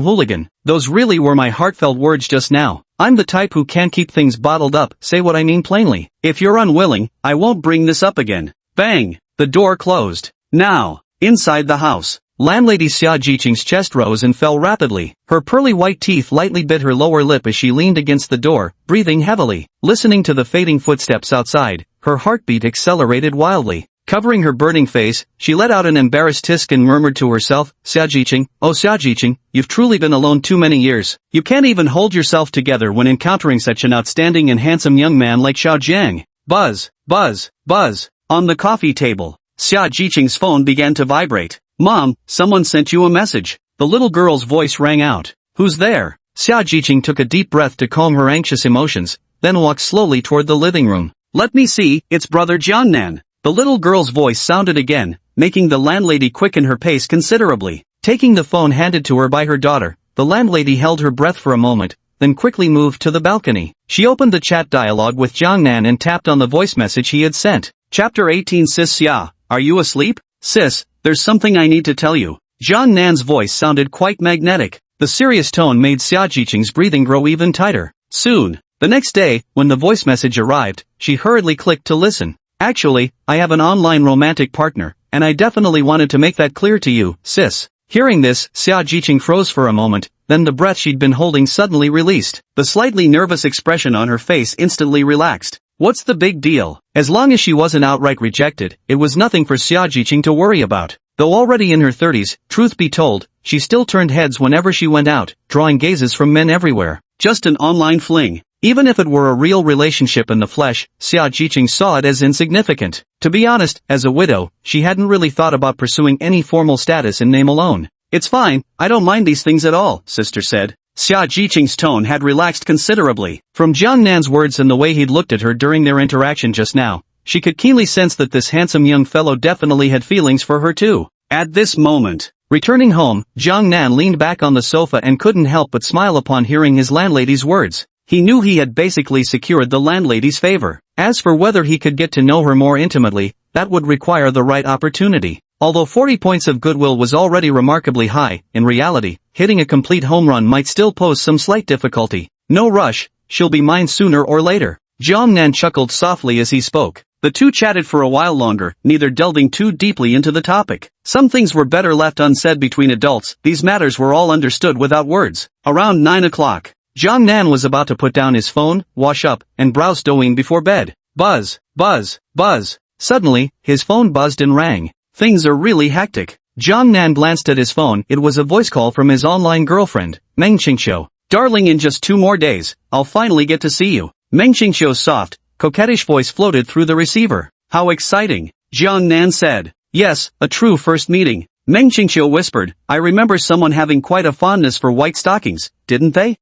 hooligan. Those really were my heartfelt words just now. I'm the type who can't keep things bottled up, say what I mean plainly. If you're unwilling, I won't bring this up again. Bang! The door closed. Now, inside the house. Landlady Xia Jiqing's chest rose and fell rapidly. Her pearly white teeth lightly bit her lower lip as she leaned against the door, breathing heavily. Listening to the fading footsteps outside, her heartbeat accelerated wildly. Covering her burning face, she let out an embarrassed hiss and murmured to herself, Xia Jiqing, oh Xia Jiqing, you've truly been alone too many years. You can't even hold yourself together when encountering such an outstanding and handsome young man like Xiao Jiang. Buzz, buzz, buzz. On the coffee table, Xia Jiqing's phone began to vibrate. Mom, someone sent you a message. The little girl's voice rang out. Who's there? Xia Jiqing took a deep breath to calm her anxious emotions, then walked slowly toward the living room. Let me see, it's brother Jiangnan. The little girl's voice sounded again, making the landlady quicken her pace considerably. Taking the phone handed to her by her daughter, the landlady held her breath for a moment, then quickly moved to the balcony. She opened the chat dialogue with Jiangnan and tapped on the voice message he had sent. Chapter 18. Sis Xia, are you asleep? Sis, there's something I need to tell you. Jiangnan's voice sounded quite magnetic. The serious tone made Xia Jiqing's breathing grow even tighter. Soon. The next day, when the voice message arrived, she hurriedly clicked to listen. Actually, I have an online romantic partner, and I definitely wanted to make that clear to you, sis. Hearing this, Xia Jiqing froze for a moment, then the breath she'd been holding suddenly released. The slightly nervous expression on her face instantly relaxed. What's the big deal? As long as she wasn't outright rejected, it was nothing for Xia Jiqing to worry about. Though already in her 30s, truth be told, she still turned heads whenever she went out, drawing gazes from men everywhere. Just an online fling. Even if it were a real relationship in the flesh, Xia Jiqing saw it as insignificant. To be honest, as a widow, she hadn't really thought about pursuing any formal status in name alone. It's fine, I don't mind these things at all, sister said. Xia Jiqing's tone had relaxed considerably. From Jiangnan's words and the way he'd looked at her during their interaction just now, she could keenly sense that this handsome young fellow definitely had feelings for her too. At this moment, returning home, Jiangnan leaned back on the sofa and couldn't help but smile upon hearing his landlady's words. He knew he had basically secured the landlady's favor. As for whether he could get to know her more intimately, that would require the right opportunity. Although 40 points of goodwill was already remarkably high, in reality, hitting a complete home run might still pose some slight difficulty. No rush, she'll be mine sooner or later. Jiangnan chuckled softly as he spoke. The two chatted for a while longer, neither delving too deeply into the topic. Some things were better left unsaid between adults. These matters were all understood without words. Around 9 o'clock. Jiangnan was about to put down his phone, wash up, and browse Douyin before bed. Buzz, buzz, buzz. Suddenly, his phone buzzed and rang. Things are really hectic. Jiangnan glanced at his phone. It was a voice call from his online girlfriend, Meng Qingqiu. Darling, in just 2 more days, I'll finally get to see you. Meng Qingqiu's soft, coquettish voice floated through the receiver. How exciting, Jiangnan said. Yes, a true first meeting. Meng Qingqiu whispered. I remember someone having quite a fondness for white stockings, didn't they?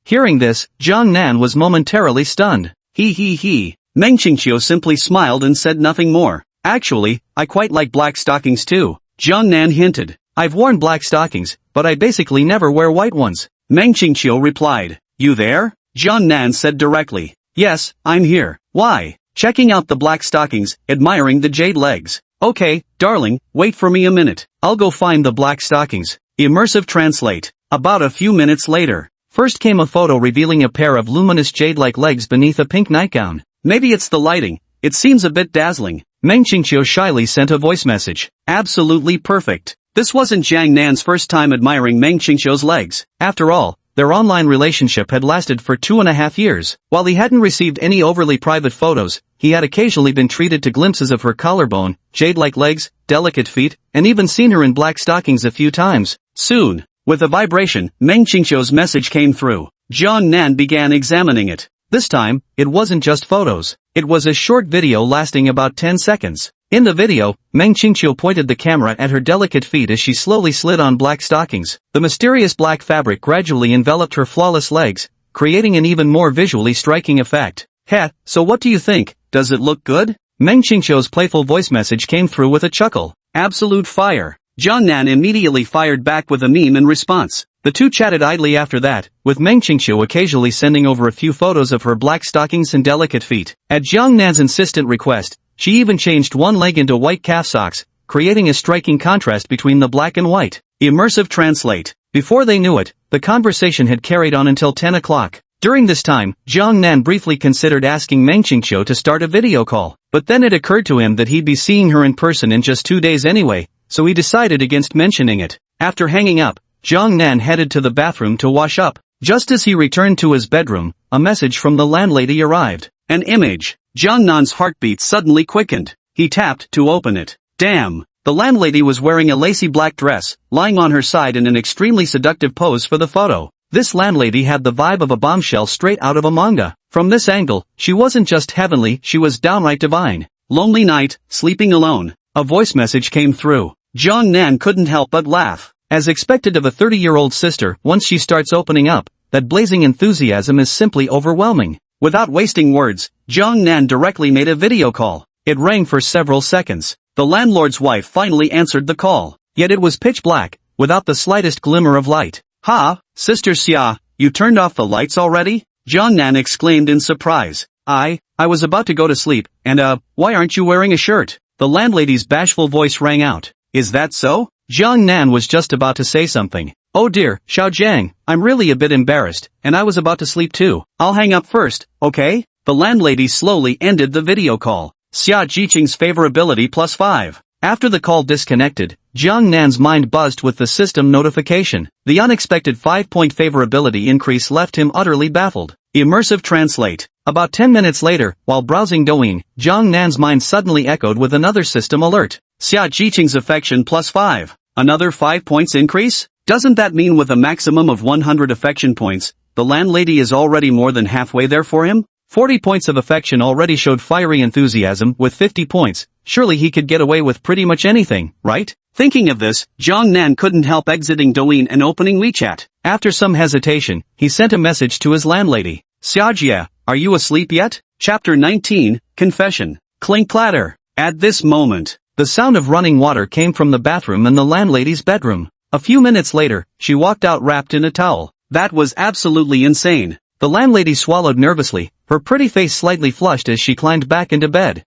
Hearing this, Jiangnan was momentarily stunned. He. Meng Qingqiu simply smiled and said nothing more. Actually, I quite like black stockings too, Jiangnan hinted. I've worn black stockings, but I basically never wear white ones. Meng Qingqiu replied. You there? Nan said directly. Yes, I'm here. Why? Checking out the black stockings, admiring the jade legs. Okay, darling, wait for me a minute. I'll go find the black stockings. Immersive translate. About a few minutes later. First came a photo revealing a pair of luminous jade-like legs beneath a pink nightgown. Maybe it's the lighting. It seems a bit dazzling. Meng Qingqiu shyly sent a voice message. Absolutely perfect. This wasn't Jiang Nan's first time admiring Meng Qingqiu's legs. After all, their online relationship had lasted for 2.5 years. While he hadn't received any overly private photos, he had occasionally been treated to glimpses of her collarbone, jade-like legs, delicate feet, and even seen her in black stockings a few times. Soon, with a vibration, Meng Qingqiu's message came through. Jiang Nan began examining it. This time, it wasn't just photos. It was a short video lasting about 10 seconds. In the video, Meng Qingqiu pointed the camera at her delicate feet as she slowly slid on black stockings. The mysterious black fabric gradually enveloped her flawless legs, creating an even more visually striking effect. Heh, so what do you think? Does it look good? Meng Qingqiu's playful voice message came through with a chuckle. Absolute fire. Jiang Nan immediately fired back with a meme in response. The two chatted idly after that, with Meng Qingqiu occasionally sending over a few photos of her black stockings and delicate feet. At Jiang Nan's insistent request, she even changed one leg into white calf socks, creating a striking contrast between the black and white. Immersive translate. Before they knew it, the conversation had carried on until 10 o'clock. During this time, Jiang Nan briefly considered asking Meng Qingqiu to start a video call. But then it occurred to him that he'd be seeing her in person in just 2 days anyway, so he decided against mentioning it. After hanging up, Jiang Nan headed to the bathroom to wash up. Just as he returned to his bedroom, a message from the landlady arrived. An image. Jiang Nan's heartbeat suddenly quickened. He tapped to open it. Damn! The landlady was wearing a lacy black dress, lying on her side in an extremely seductive pose for the photo. This landlady had the vibe of a bombshell straight out of a manga. From this angle, she wasn't just heavenly, she was downright divine. Lonely night, sleeping alone. A voice message came through. Jiang Nan couldn't help but laugh. As expected of a 30-year-old sister, once she starts opening up, that blazing enthusiasm is simply overwhelming. Without wasting words, Jiang Nan directly made a video call. It rang for several seconds. The landlord's wife finally answered the call. Yet it was pitch black, without the slightest glimmer of light. Ha, Sister Xia, you turned off the lights already? Jiang Nan exclaimed in surprise. I was about to go to sleep, and why aren't you wearing a shirt? The landlady's bashful voice rang out. Is that so? Jiang Nan was just about to say something. Oh dear, Xiao Jiang, I'm really a bit embarrassed, and I was about to sleep too. I'll hang up first, okay? The landlady slowly ended the video call. Xia Jiqing's favorability +5. After the call disconnected, Jiang Nan's mind buzzed with the system notification. The unexpected 5-point favorability increase left him utterly baffled. Immersive translate. About 10 minutes later, while browsing Douyin, Jiang Nan's mind suddenly echoed with another system alert. Xia Jiqing's affection +5. Another 5 points increase? Doesn't that mean with a maximum of 100 affection points, the landlady is already more than halfway there for him? 40 points of affection already showed fiery enthusiasm. With 50 points, surely he could get away with pretty much anything, right? Thinking of this, Jiang Nan couldn't help exiting Douyin and opening WeChat. After some hesitation, he sent a message to his landlady. Xiajie, are you asleep yet? Chapter 19, Confession. Clink clatter. At this moment, the sound of running water came from the bathroom in the landlady's bedroom. A few minutes later, she walked out wrapped in a towel. That was absolutely insane. The landlady swallowed nervously, her pretty face slightly flushed as she climbed back into bed.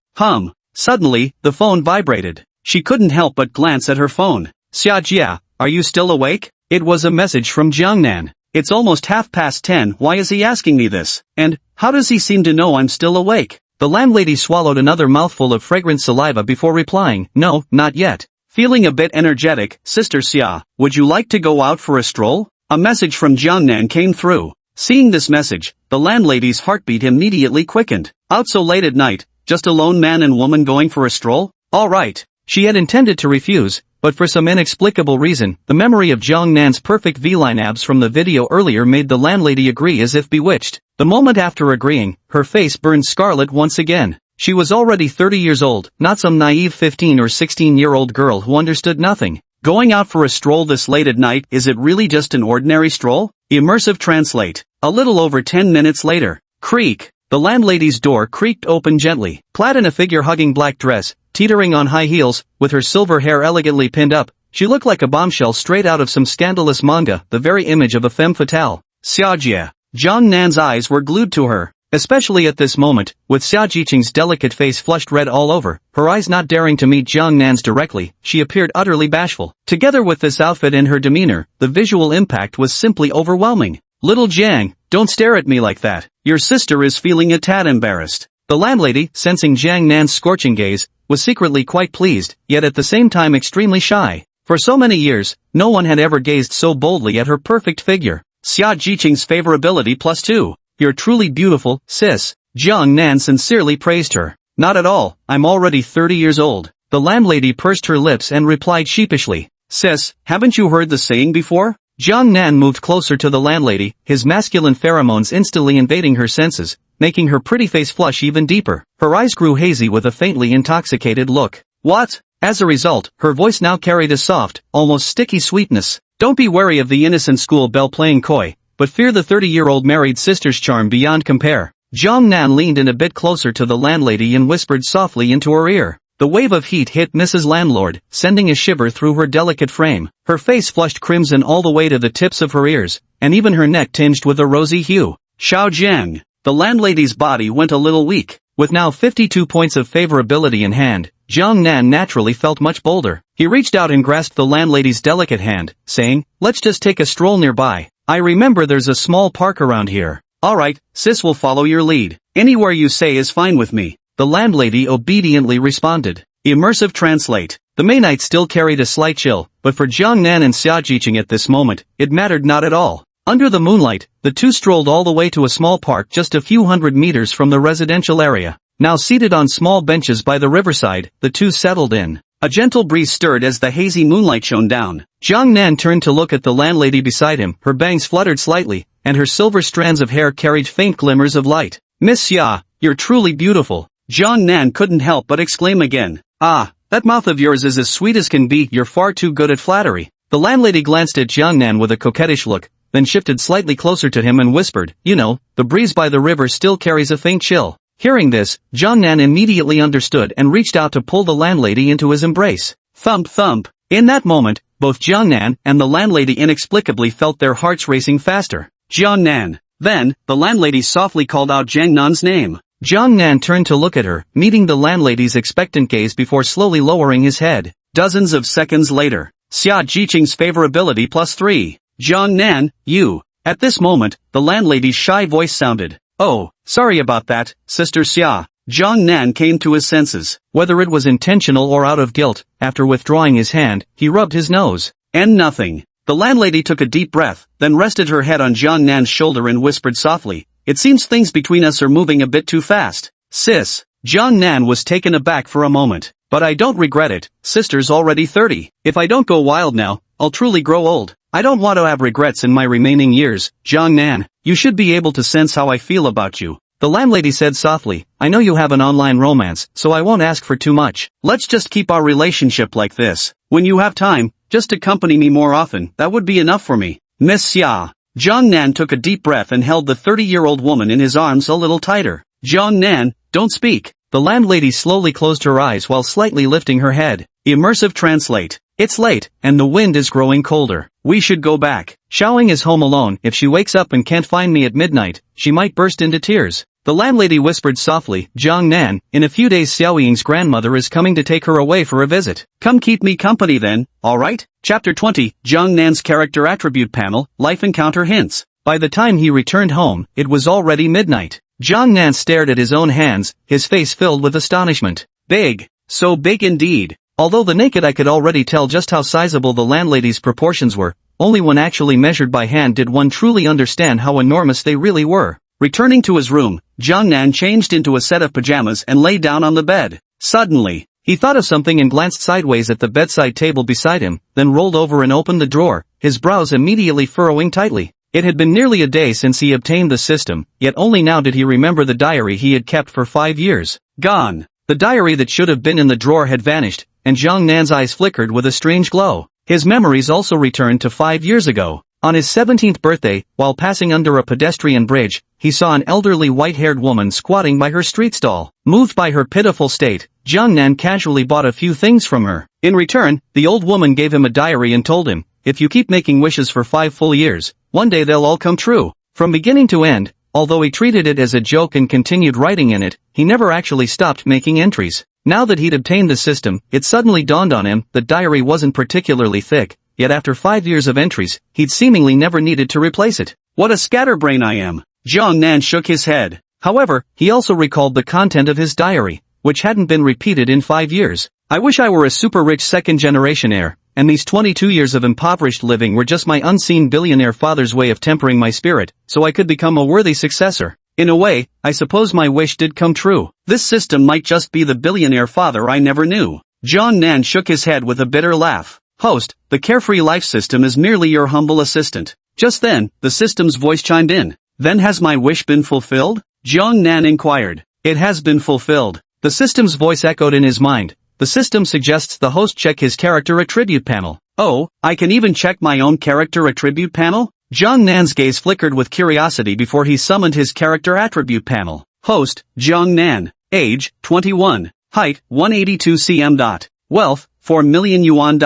Suddenly, the phone vibrated. She couldn't help but glance at her phone. Xiajie, are you still awake? It was a message from Jiang Nan. It's almost 10:30, why is he asking me this? And, how does he seem to know I'm still awake? The landlady swallowed another mouthful of fragrant saliva before replying, no, not yet. Feeling a bit energetic, Sister Xia, would you like to go out for a stroll? A message from Jiang Nan came through. Seeing this message, the landlady's heartbeat immediately quickened. Out so late at night, just a lone man and woman going for a stroll? Alright. She had intended to refuse, but for some inexplicable reason, the memory of Jiang Nan's perfect V-line abs from the video earlier made the landlady agree as if bewitched. The moment after agreeing, her face burned scarlet once again. She was already 30 years old, not some naive 15 or 16-year-old girl who understood nothing. Going out for a stroll this late at night, is it really just an ordinary stroll? Immersive translate. A little over 10 minutes later. Creak. The landlady's door creaked open gently. Clad in a figure-hugging black dress, teetering on high heels, with her silver hair elegantly pinned up, she looked like a bombshell straight out of some scandalous manga, the very image of a femme fatale. Xiajie, Jiang Nan's eyes were glued to her. Especially at this moment, with Xia Jiqing's delicate face flushed red all over, her eyes not daring to meet Jiang Nan's directly, she appeared utterly bashful. Together with this outfit and her demeanor, the visual impact was simply overwhelming. Little Jiang, don't stare at me like that. Your sister is feeling a tad embarrassed. The landlady, sensing Jiang Nan's scorching gaze, was secretly quite pleased, yet at the same time extremely shy. For so many years, no one had ever gazed so boldly at her perfect figure. Xia Jiqing's favorability +2. You're truly beautiful, sis. Jiang Nan sincerely praised her. Not at all, I'm already 30 years old. The landlady pursed her lips and replied sheepishly. Sis, haven't you heard the saying before? Jiang Nan moved closer to the landlady, his masculine pheromones instantly invading her senses, making her pretty face flush even deeper. Her eyes grew hazy with a faintly intoxicated look. What? As a result, her voice now carried a soft, almost sticky sweetness. Don't be wary of the innocent school belle playing coy, but fear the 30-year-old married sister's charm beyond compare. Jiang Nan leaned in a bit closer to the landlady and whispered softly into her ear. The wave of heat hit Mrs. Landlord, sending a shiver through her delicate frame. Her face flushed crimson all the way to the tips of her ears, and even her neck tinged with a rosy hue. Xiao Jiang. The landlady's body went a little weak. With now 52 points of favorability in hand, Jiang Nan naturally felt much bolder. He reached out and grasped the landlady's delicate hand, saying, let's just take a stroll nearby. I remember there's a small park around here. Alright, sis will follow your lead. Anywhere you say is fine with me. The landlady obediently responded. Immersive translate. The May night still carried a slight chill, but for Jiang Nan and Xia Jiqing at this moment, it mattered not at all. Under the moonlight, the two strolled all the way to a small park just a few hundred meters from the residential area. Now seated on small benches by the riverside, the two settled in. A gentle breeze stirred as the hazy moonlight shone down. Jiang Nan turned to look at the landlady beside him, her bangs fluttered slightly, and her silver strands of hair carried faint glimmers of light. Miss Xia, you're truly beautiful. Jiang Nan couldn't help but exclaim again. Ah, that mouth of yours is as sweet as can be, you're far too good at flattery. The landlady glanced at Jiang Nan with a coquettish look, then shifted slightly closer to him and whispered, you know, the breeze by the river still carries a faint chill. Hearing this, Jiang Nan immediately understood and reached out to pull the landlady into his embrace. Thump thump. In that moment, both Jiang Nan and the landlady inexplicably felt their hearts racing faster. Jiang Nan. Then, the landlady softly called out Jiang Nan's name. Jiang Nan turned to look at her, meeting the landlady's expectant gaze before slowly lowering his head. Dozens of seconds later, Xia Jiqing's favorability +3. Jiang Nan, you. At this moment, the landlady's shy voice sounded. Oh, sorry about that, Sister Xia. Jiang Nan came to his senses. Whether it was intentional or out of guilt, after withdrawing his hand, he rubbed his nose. And nothing. The landlady took a deep breath, then rested her head on Jiang Nan's shoulder and whispered softly, it seems things between us are moving a bit too fast. Sis. Jiang Nan was taken aback for a moment. But I don't regret it, sister's already 30. If I don't go wild now, I'll truly grow old. I don't want to have regrets in my remaining years. Jiang Nan, you should be able to sense how I feel about you. The landlady said softly, I know you have an online romance, so I won't ask for too much. Let's just keep our relationship like this. When you have time, just accompany me more often, that would be enough for me. Miss Xia. Jiang Nan took a deep breath and held the 30-year-old woman in his arms a little tighter. Jiang Nan, don't speak. The landlady slowly closed her eyes while slightly lifting her head. Immersive translate. It's late, and the wind is growing colder. We should go back. Xiaoying is home alone. If she wakes up and can't find me at midnight, she might burst into tears. The landlady whispered softly, Jiang Nan, in a few days Xiaoying's grandmother is coming to take her away for a visit. Come keep me company then, alright? Chapter 20, Jiang Nan's Character Attribute Panel, Life Encounter Hints. By the time he returned home, it was already midnight. Jiang Nan stared at his own hands, his face filled with astonishment. Big. So big indeed. Although the naked eye could already tell just how sizable the landlady's proportions were, only when actually measured by hand did one truly understand how enormous they really were. Returning to his room, Jiang Nan changed into a set of pajamas and lay down on the bed. Suddenly, he thought of something and glanced sideways at the bedside table beside him, then rolled over and opened the drawer, his brows immediately furrowing tightly. It had been nearly a day since he obtained the system, yet only now did he remember the diary he had kept for 5 years. Gone. The diary that should have been in the drawer had vanished, and Jiang Nan's eyes flickered with a strange glow. His memories also returned to 5 years ago. On his 17th birthday, while passing under a pedestrian bridge, he saw an elderly white-haired woman squatting by her street stall. Moved by her pitiful state, Jiang Nan casually bought a few things from her. In return, the old woman gave him a diary and told him, if you keep making wishes for 5 full years, one day they'll all come true. From beginning to end, although he treated it as a joke and continued writing in it, he never actually stopped making entries. Now that he'd obtained the system, it suddenly dawned on him that diary wasn't particularly thick, yet after 5 years of entries, he'd seemingly never needed to replace it. What a scatterbrain I am! Jiang Nan shook his head. However, he also recalled the content of his diary, which hadn't been repeated in 5 years. I wish I were a super-rich second-generation heir, and these 22 years of impoverished living were just my unseen billionaire father's way of tempering my spirit, so I could become a worthy successor. In a way, I suppose my wish did come true. This system might just be the billionaire father I never knew. Jiang Nan shook his head with a bitter laugh. Host, the Carefree Life system is merely your humble assistant. Just then, the system's voice chimed in. Then has my wish been fulfilled? Jiang Nan inquired. It has been fulfilled. The system's voice echoed in his mind. The system suggests the host check his character attribute panel. Oh, I can even check my own character attribute panel? Jiang Nan's gaze flickered with curiosity before he summoned his character attribute panel. Host, Jiang Nan. Age, 21. Height, 182 cm. Wealth, 4 million yuan.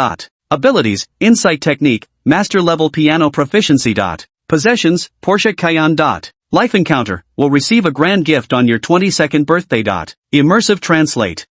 Abilities, Insight Technique, Master Level Piano Proficiency. Possessions, Porsche Cayenne. Life Encounter, will receive a grand gift on your 22nd birthday. Immersive Translate.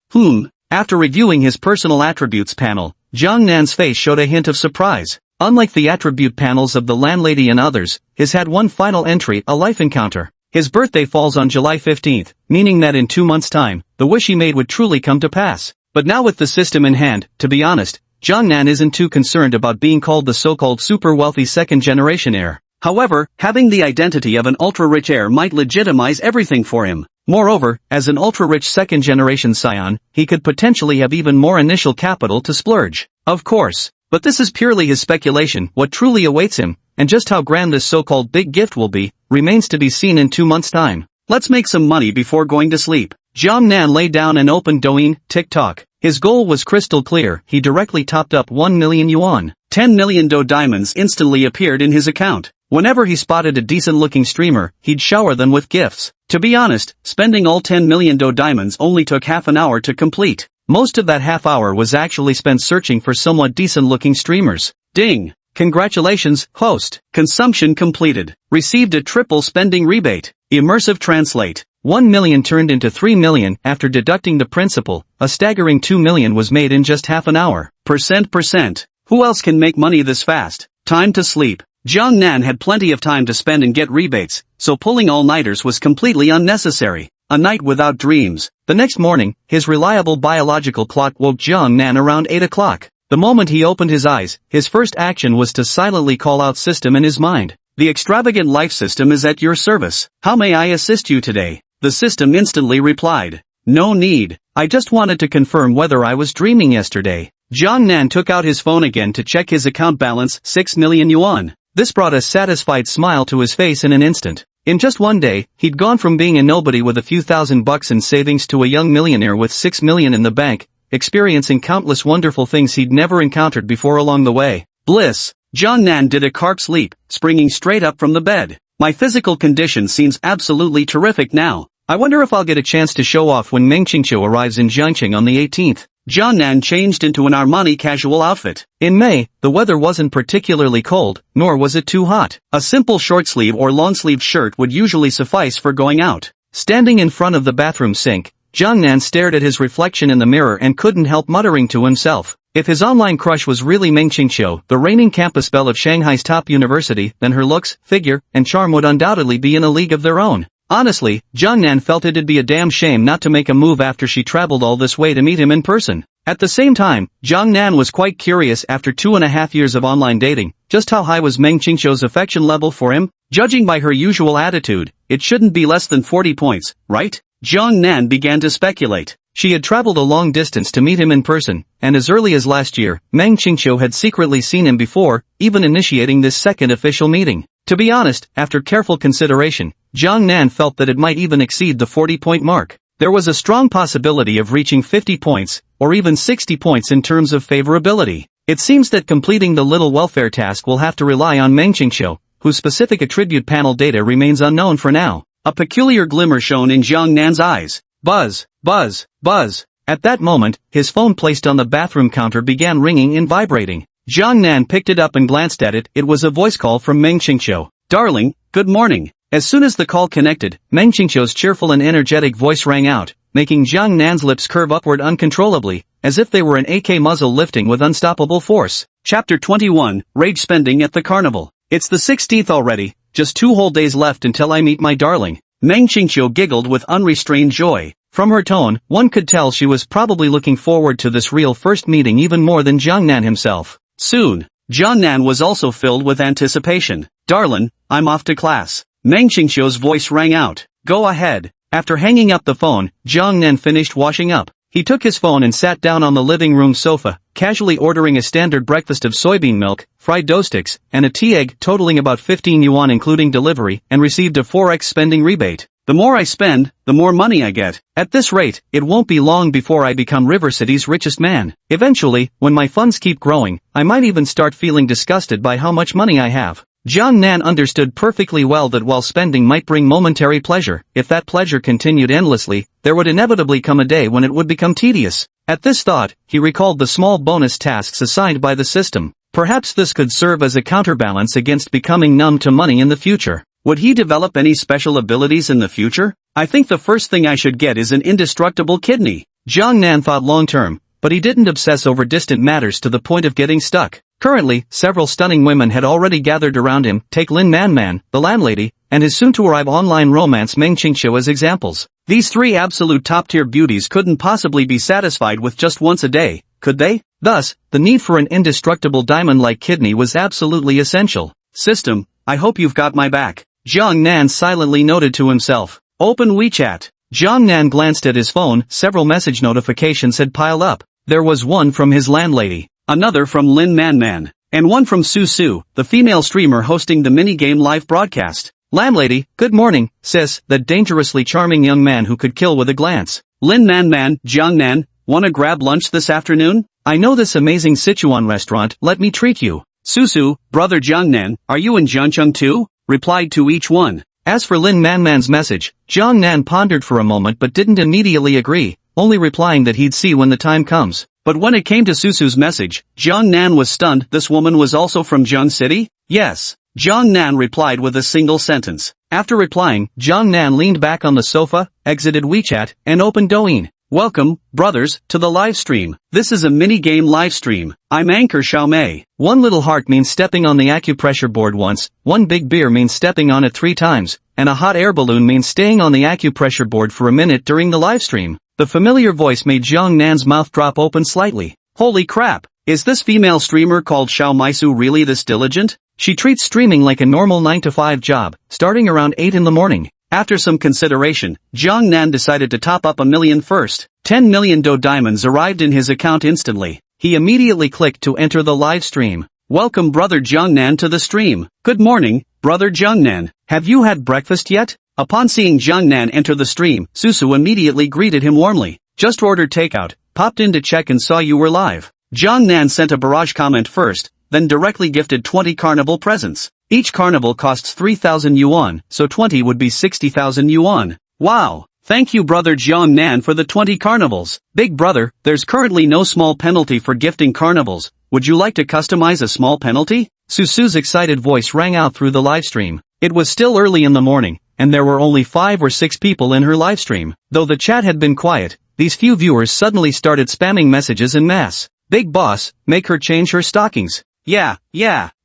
After reviewing his personal attributes panel, Jiang Nan's face showed a hint of surprise. Unlike the attribute panels of the landlady and others, his had one final entry, a life encounter. His birthday falls on July 15th, meaning that in 2 months' time, the wish he made would truly come to pass. But now with the system in hand, to be honest, Jiang Nan isn't too concerned about being called the so-called super-wealthy second-generation heir. However, having the identity of an ultra-rich heir might legitimize everything for him. Moreover, as an ultra-rich second-generation scion, he could potentially have even more initial capital to splurge. Of course. But this is purely his speculation. What truly awaits him, and just how grand this so-called big gift will be, remains to be seen in 2 months' time. Let's make some money before going to sleep. Jiang Nan lay down and opened Douyin, TikTok. His goal was crystal clear. He directly topped up 1 million yuan. 10 million Do diamonds instantly appeared in his account. Whenever he spotted a decent-looking streamer, he'd shower them with gifts. To be honest, spending all 10 million Do diamonds only took half an hour to complete. Most of that half hour was actually spent searching for somewhat decent-looking streamers. Ding! Congratulations, host. Consumption completed. Received a triple spending rebate. Immersive Translate. 1 million turned into 3 million after deducting the principal. A staggering 2 million was made in just half an hour. Percent. Who else can make money this fast? Time to sleep. Jiang Nan had plenty of time to spend and get rebates, so pulling all-nighters was completely unnecessary. A night without dreams. The next morning, his reliable biological clock woke Jiang Nan around 8 o'clock. The moment he opened his eyes, his first action was to silently call out system in his mind. The extravagant life system is at your service. How may I assist you today? The system instantly replied. No need. I just wanted to confirm whether I was dreaming yesterday. Jiang Nan took out his phone again to check his account balance, 6 million yuan. This brought a satisfied smile to his face in an instant. In just one day, he'd gone from being a nobody with a few $1,000 in savings to a young millionaire with 6 million in the bank, experiencing countless wonderful things he'd never encountered before along the way. Bliss. Jiang Nan did a carp sleep, springing straight up from the bed. My physical condition seems absolutely terrific now. I wonder if I'll get a chance to show off when Meng Qingqiu arrives in Jiangqing on the 18th. Jiang Nan changed into an Armani casual outfit. In May, the weather wasn't particularly cold, nor was it too hot. A simple short-sleeve or long-sleeved shirt would usually suffice for going out. Standing in front of the bathroom sink, Jiang Nan stared at his reflection in the mirror and couldn't help muttering to himself. If his online crush was really Meng Qingqiu, the reigning campus belle of Shanghai's top university, then her looks, figure, and charm would undoubtedly be in a league of their own. Honestly, Jiang Nan felt it'd be a damn shame not to make a move after she traveled all this way to meet him in person. At the same time, Jiang Nan was quite curious after 2.5 years of online dating, just how high was Meng Qingqiu's affection level for him? Judging by her usual attitude, it shouldn't be less than 40 points, right? Jiang Nan began to speculate. She had traveled a long distance to meet him in person, and as early as last year, Meng Qingqiu had secretly seen him before, even initiating this second official meeting. To be honest, after careful consideration, Jiang Nan felt that it might even exceed the 40-point mark. There was a strong possibility of reaching 50 points, or even 60 points in terms of favorability. It seems that completing the little welfare task will have to rely on Meng Qingqiu, whose specific attribute panel data remains unknown for now. A peculiar glimmer shone in Jiang Nan's eyes. Buzz, buzz, buzz. At that moment, his phone placed on the bathroom counter began ringing and vibrating. Jiang Nan picked it up and glanced at it. It was a voice call from Meng Qingqiu. Darling, good morning. As soon as the call connected, Meng Qingqiu's cheerful and energetic voice rang out, making Jiang Nan's lips curve upward uncontrollably, as if they were an AK muzzle lifting with unstoppable force. Chapter 21, Rage Spending at the Carnival. It's the 16th already, just 2 whole days left until I meet my darling. Meng Qingqiu giggled with unrestrained joy. From her tone, one could tell she was probably looking forward to this real first meeting even more than Jiang Nan himself. Soon, Jiang Nan was also filled with anticipation. Darlin', I'm off to class. Meng Qingqiu's voice rang out. Go ahead. After hanging up the phone, Jiang Nan finished washing up. He took his phone and sat down on the living room sofa, casually ordering a standard breakfast of soybean milk, fried dough sticks, and a tea egg totaling about 15 yuan including delivery, and received a 4x spending rebate. The more I spend, the more money I get. At this rate, it won't be long before I become River City's richest man. Eventually, when my funds keep growing, I might even start feeling disgusted by how much money I have. Jiang Nan understood perfectly well that while spending might bring momentary pleasure, if that pleasure continued endlessly, there would inevitably come a day when it would become tedious. At this thought, he recalled the small bonus tasks assigned by the system. Perhaps this could serve as a counterbalance against becoming numb to money in the future. Would he develop any special abilities in the future? I think the first thing I should get is an indestructible kidney. Jiang Nan thought long-term, but he didn't obsess over distant matters to the point of getting stuck. Currently, several stunning women had already gathered around him, take Lin Manman, the landlady, and his soon-to-arrive online romance Meng Qingqiu as examples. These 3 absolute top-tier beauties couldn't possibly be satisfied with just once a day, could they? Thus, the need for an indestructible diamond-like kidney was absolutely essential. System, I hope you've got my back. Jiang Nan silently noted to himself. Open WeChat. Jiang Nan glanced at his phone. Several message notifications had piled up. There was one from his landlady, another from Lin Manman, and one from Su, the female streamer hosting the minigame live broadcast. Landlady, good morning, sis, that dangerously charming young man who could kill with a glance. Lin Manman, Jiang Nan, wanna grab lunch this afternoon? I know this amazing Sichuan restaurant, let me treat you. Su, brother Jiang Nan, are you in Jiangcheng too? Replied to each one. As for Lin Manman's message, Jiang Nan pondered for a moment but didn't immediately agree, only replying that he'd see when the time comes. But when it came to Susu's message, Jiang Nan was stunned. This woman was also from Jiang City? Yes. Jiang Nan replied with a single sentence. After replying, Jiang Nan leaned back on the sofa, exited WeChat, and opened Douyin. Welcome, brothers, to the live stream. This is a mini-game live stream. I'm Anchor Xiaomei. One little heart means stepping on the acupressure board once, one big beer means stepping on it 3 times, and a hot air balloon means staying on the acupressure board for a minute during the live stream. The familiar voice made Jiang Nan's mouth drop open slightly. Holy crap! Is this female streamer called Xiaomaisu really this diligent? She treats streaming like a normal 9-to-5 job, starting around 8 in the morning. After some consideration, Jiang Nan decided to top up $1 million first. 10 million Do diamonds arrived in his account instantly. He immediately clicked to enter the live stream. Welcome brother Jiang Nan to the stream. Good morning, brother Jiang Nan. Have you had breakfast yet? Upon seeing Jiang Nan enter the stream, Susu immediately greeted him warmly. Just ordered takeout, popped in to check and saw you were live. Jiang Nan sent a barrage comment first, then directly gifted 20 carnival presents. Each carnival costs 3,000 yuan, so 20 would be 60,000 yuan. Wow! Thank you brother Jiang Nan for the 20 carnivals. Big brother, there's currently no small penalty for gifting carnivals. Would you like to customize a small penalty? Susu's excited voice rang out through the livestream. It was still early in the morning, and there were only 5 or 6 people in her livestream. Though the chat had been quiet, these few viewers suddenly started spamming messages en masse. Big boss, make her change her stockings. Yeah.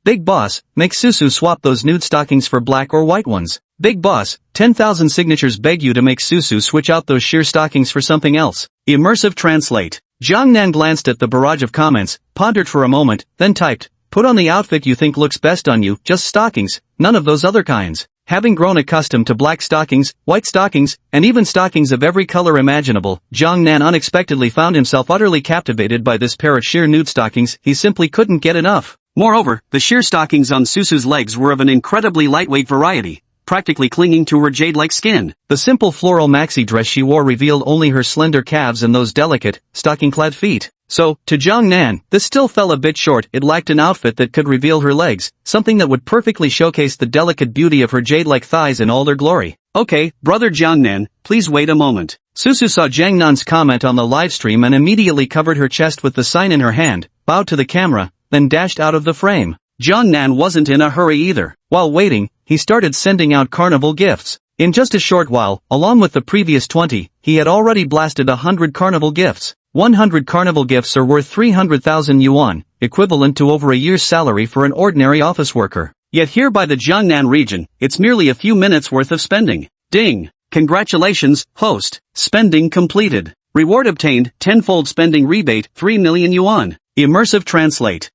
Big boss, make Susu swap those nude stockings for black or white ones. Big boss, 10,000 signatures beg you to make Susu switch out those sheer stockings for something else. Immersive translate. Jiang Nan glanced at the barrage of comments, pondered for a moment, then typed, put on the outfit you think looks best on you, just stockings, none of those other kinds. Having grown accustomed to black stockings, white stockings, and even stockings of every color imaginable, Jiang Nan unexpectedly found himself utterly captivated by this pair of sheer nude stockings. He simply couldn't get enough. Moreover, the sheer stockings on Susu's legs were of an incredibly lightweight variety, practically clinging to her jade-like skin. The simple floral maxi dress she wore revealed only her slender calves and those delicate, stocking-clad feet. So, to Jiang Nan, this still fell a bit short. It lacked an outfit that could reveal her legs, something that would perfectly showcase the delicate beauty of her jade-like thighs in all their glory. Okay, brother Jiang Nan, please wait a moment. Susu saw Jiang Nan's comment on the livestream and immediately covered her chest with the sign in her hand, bowed to the camera, then dashed out of the frame. Jiang Nan wasn't in a hurry either. While waiting, he started sending out carnival gifts. In just a short while, along with the previous 20, he had already blasted 100 carnival gifts. 100 carnival gifts are worth 300,000 yuan, equivalent to over a year's salary for an ordinary office worker. Yet here by the Jiangnan region, it's merely a few minutes worth of spending. Ding! Congratulations, host. Spending completed. Reward obtained, tenfold spending rebate, 3 million yuan. Immersive translate.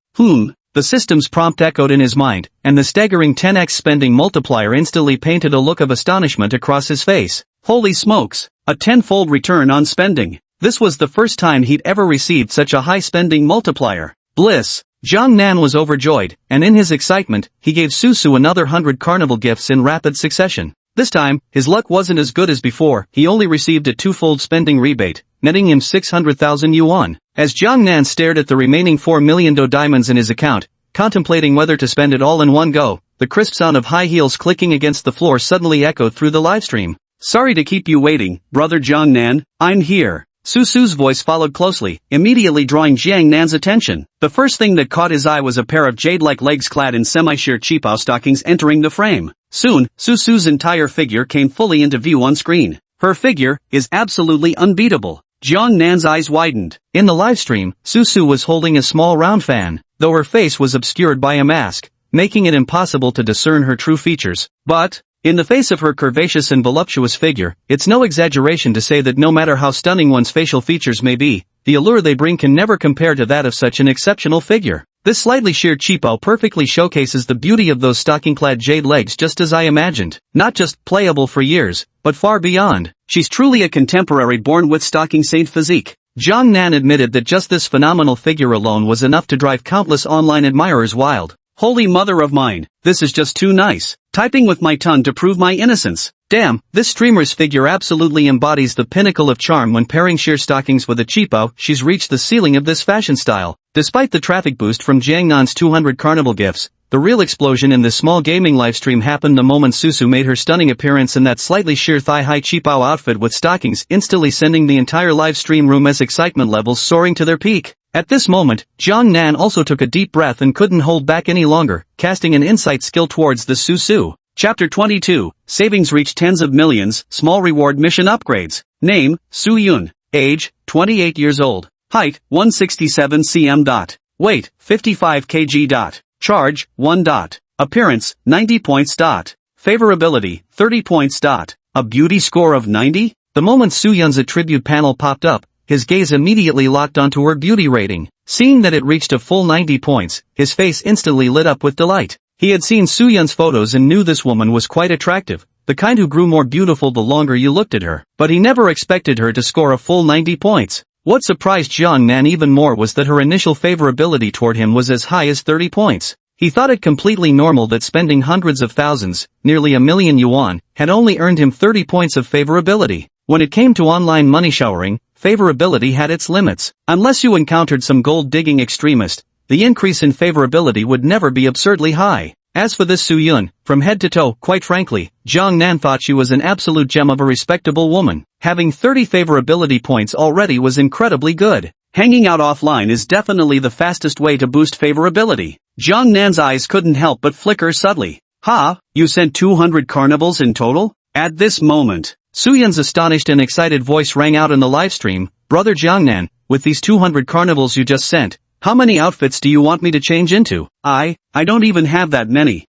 The system's prompt echoed in his mind, and the staggering 10x spending multiplier instantly painted a look of astonishment across his face. Holy smokes! A tenfold return on spending. This was the first time he'd ever received such a high spending multiplier. Bliss! Jiang Nan was overjoyed, and in his excitement, he gave Susu another 100 carnival gifts in rapid succession. This time, his luck wasn't as good as before, he only received a twofold spending rebate, netting him 600,000 yuan. As Jiang Nan stared at the remaining 4 million diamonds in his account, contemplating whether to spend it all in one go, the crisp sound of high heels clicking against the floor suddenly echoed through the livestream. Sorry to keep you waiting, brother Jiang Nan, I'm here. Susu's voice followed closely, immediately drawing Jiang Nan's attention. The first thing that caught his eye was a pair of jade-like legs clad in semi-sheer qipao stockings entering the frame. Soon, Susu's entire figure came fully into view on screen. Her figure is absolutely unbeatable. Jiang Nan's eyes widened. In the livestream, Susu was holding a small round fan, though her face was obscured by a mask, making it impossible to discern her true features. But, in the face of her curvaceous and voluptuous figure, it's no exaggeration to say that no matter how stunning one's facial features may be, the allure they bring can never compare to that of such an exceptional figure. This slightly sheer qipao perfectly showcases the beauty of those stocking-clad jade legs just as I imagined. Not just playable for years, but far beyond. She's truly a contemporary born with stocking saint physique. Jiang Nan admitted that just this phenomenal figure alone was enough to drive countless online admirers wild. Holy mother of mine, this is just too nice. Typing with my tongue to prove my innocence. Damn, this streamer's figure absolutely embodies the pinnacle of charm when pairing sheer stockings with a qipao. She's reached the ceiling of this fashion style. Despite the traffic boost from Jiang Nan's 200 carnival gifts, the real explosion in this small gaming livestream happened the moment Susu made her stunning appearance in that slightly sheer thigh-high qipao outfit with stockings, instantly sending the entire livestream room's excitement levels soaring to their peak. At this moment, Jiang Nan also took a deep breath and couldn't hold back any longer, casting an insight skill towards the Susu. Chapter 22, Savings reach tens of millions, small reward mission upgrades. Name, Su Yun. Age, 28 years old. Height, 167 cm. Weight, 55 kg. Charge, 1. Appearance, 90 points. Favorability, 30 points. A beauty score of 90? The moment Su Yun's attribute panel popped up, his gaze immediately locked onto her beauty rating. Seeing that it reached a full 90 points, his face instantly lit up with delight. He had seen Su Yun's photos and knew this woman was quite attractive, the kind who grew more beautiful the longer you looked at her. But he never expected her to score a full 90 points. What surprised Jiang Nan even more was that her initial favorability toward him was as high as 30 points. He thought it completely normal that spending hundreds of thousands, nearly 1 million yuan, had only earned him 30 points of favorability. When it came to online money showering, favorability had its limits. Unless you encountered some gold-digging extremist, the increase in favorability would never be absurdly high. As for this Su Yun, from head to toe, quite frankly, Jiang Nan thought she was an absolute gem of a respectable woman. Having 30 favorability points already was incredibly good. Hanging out offline is definitely the fastest way to boost favorability. Jiang Nan's eyes couldn't help but flicker subtly. Ha, you sent 200 carnivals in total? At this moment, Su Yun's astonished and excited voice rang out in the livestream. Brother Jiang Nan, with these 200 carnivals you just sent, how many outfits do you want me to change into? I don't even have that many.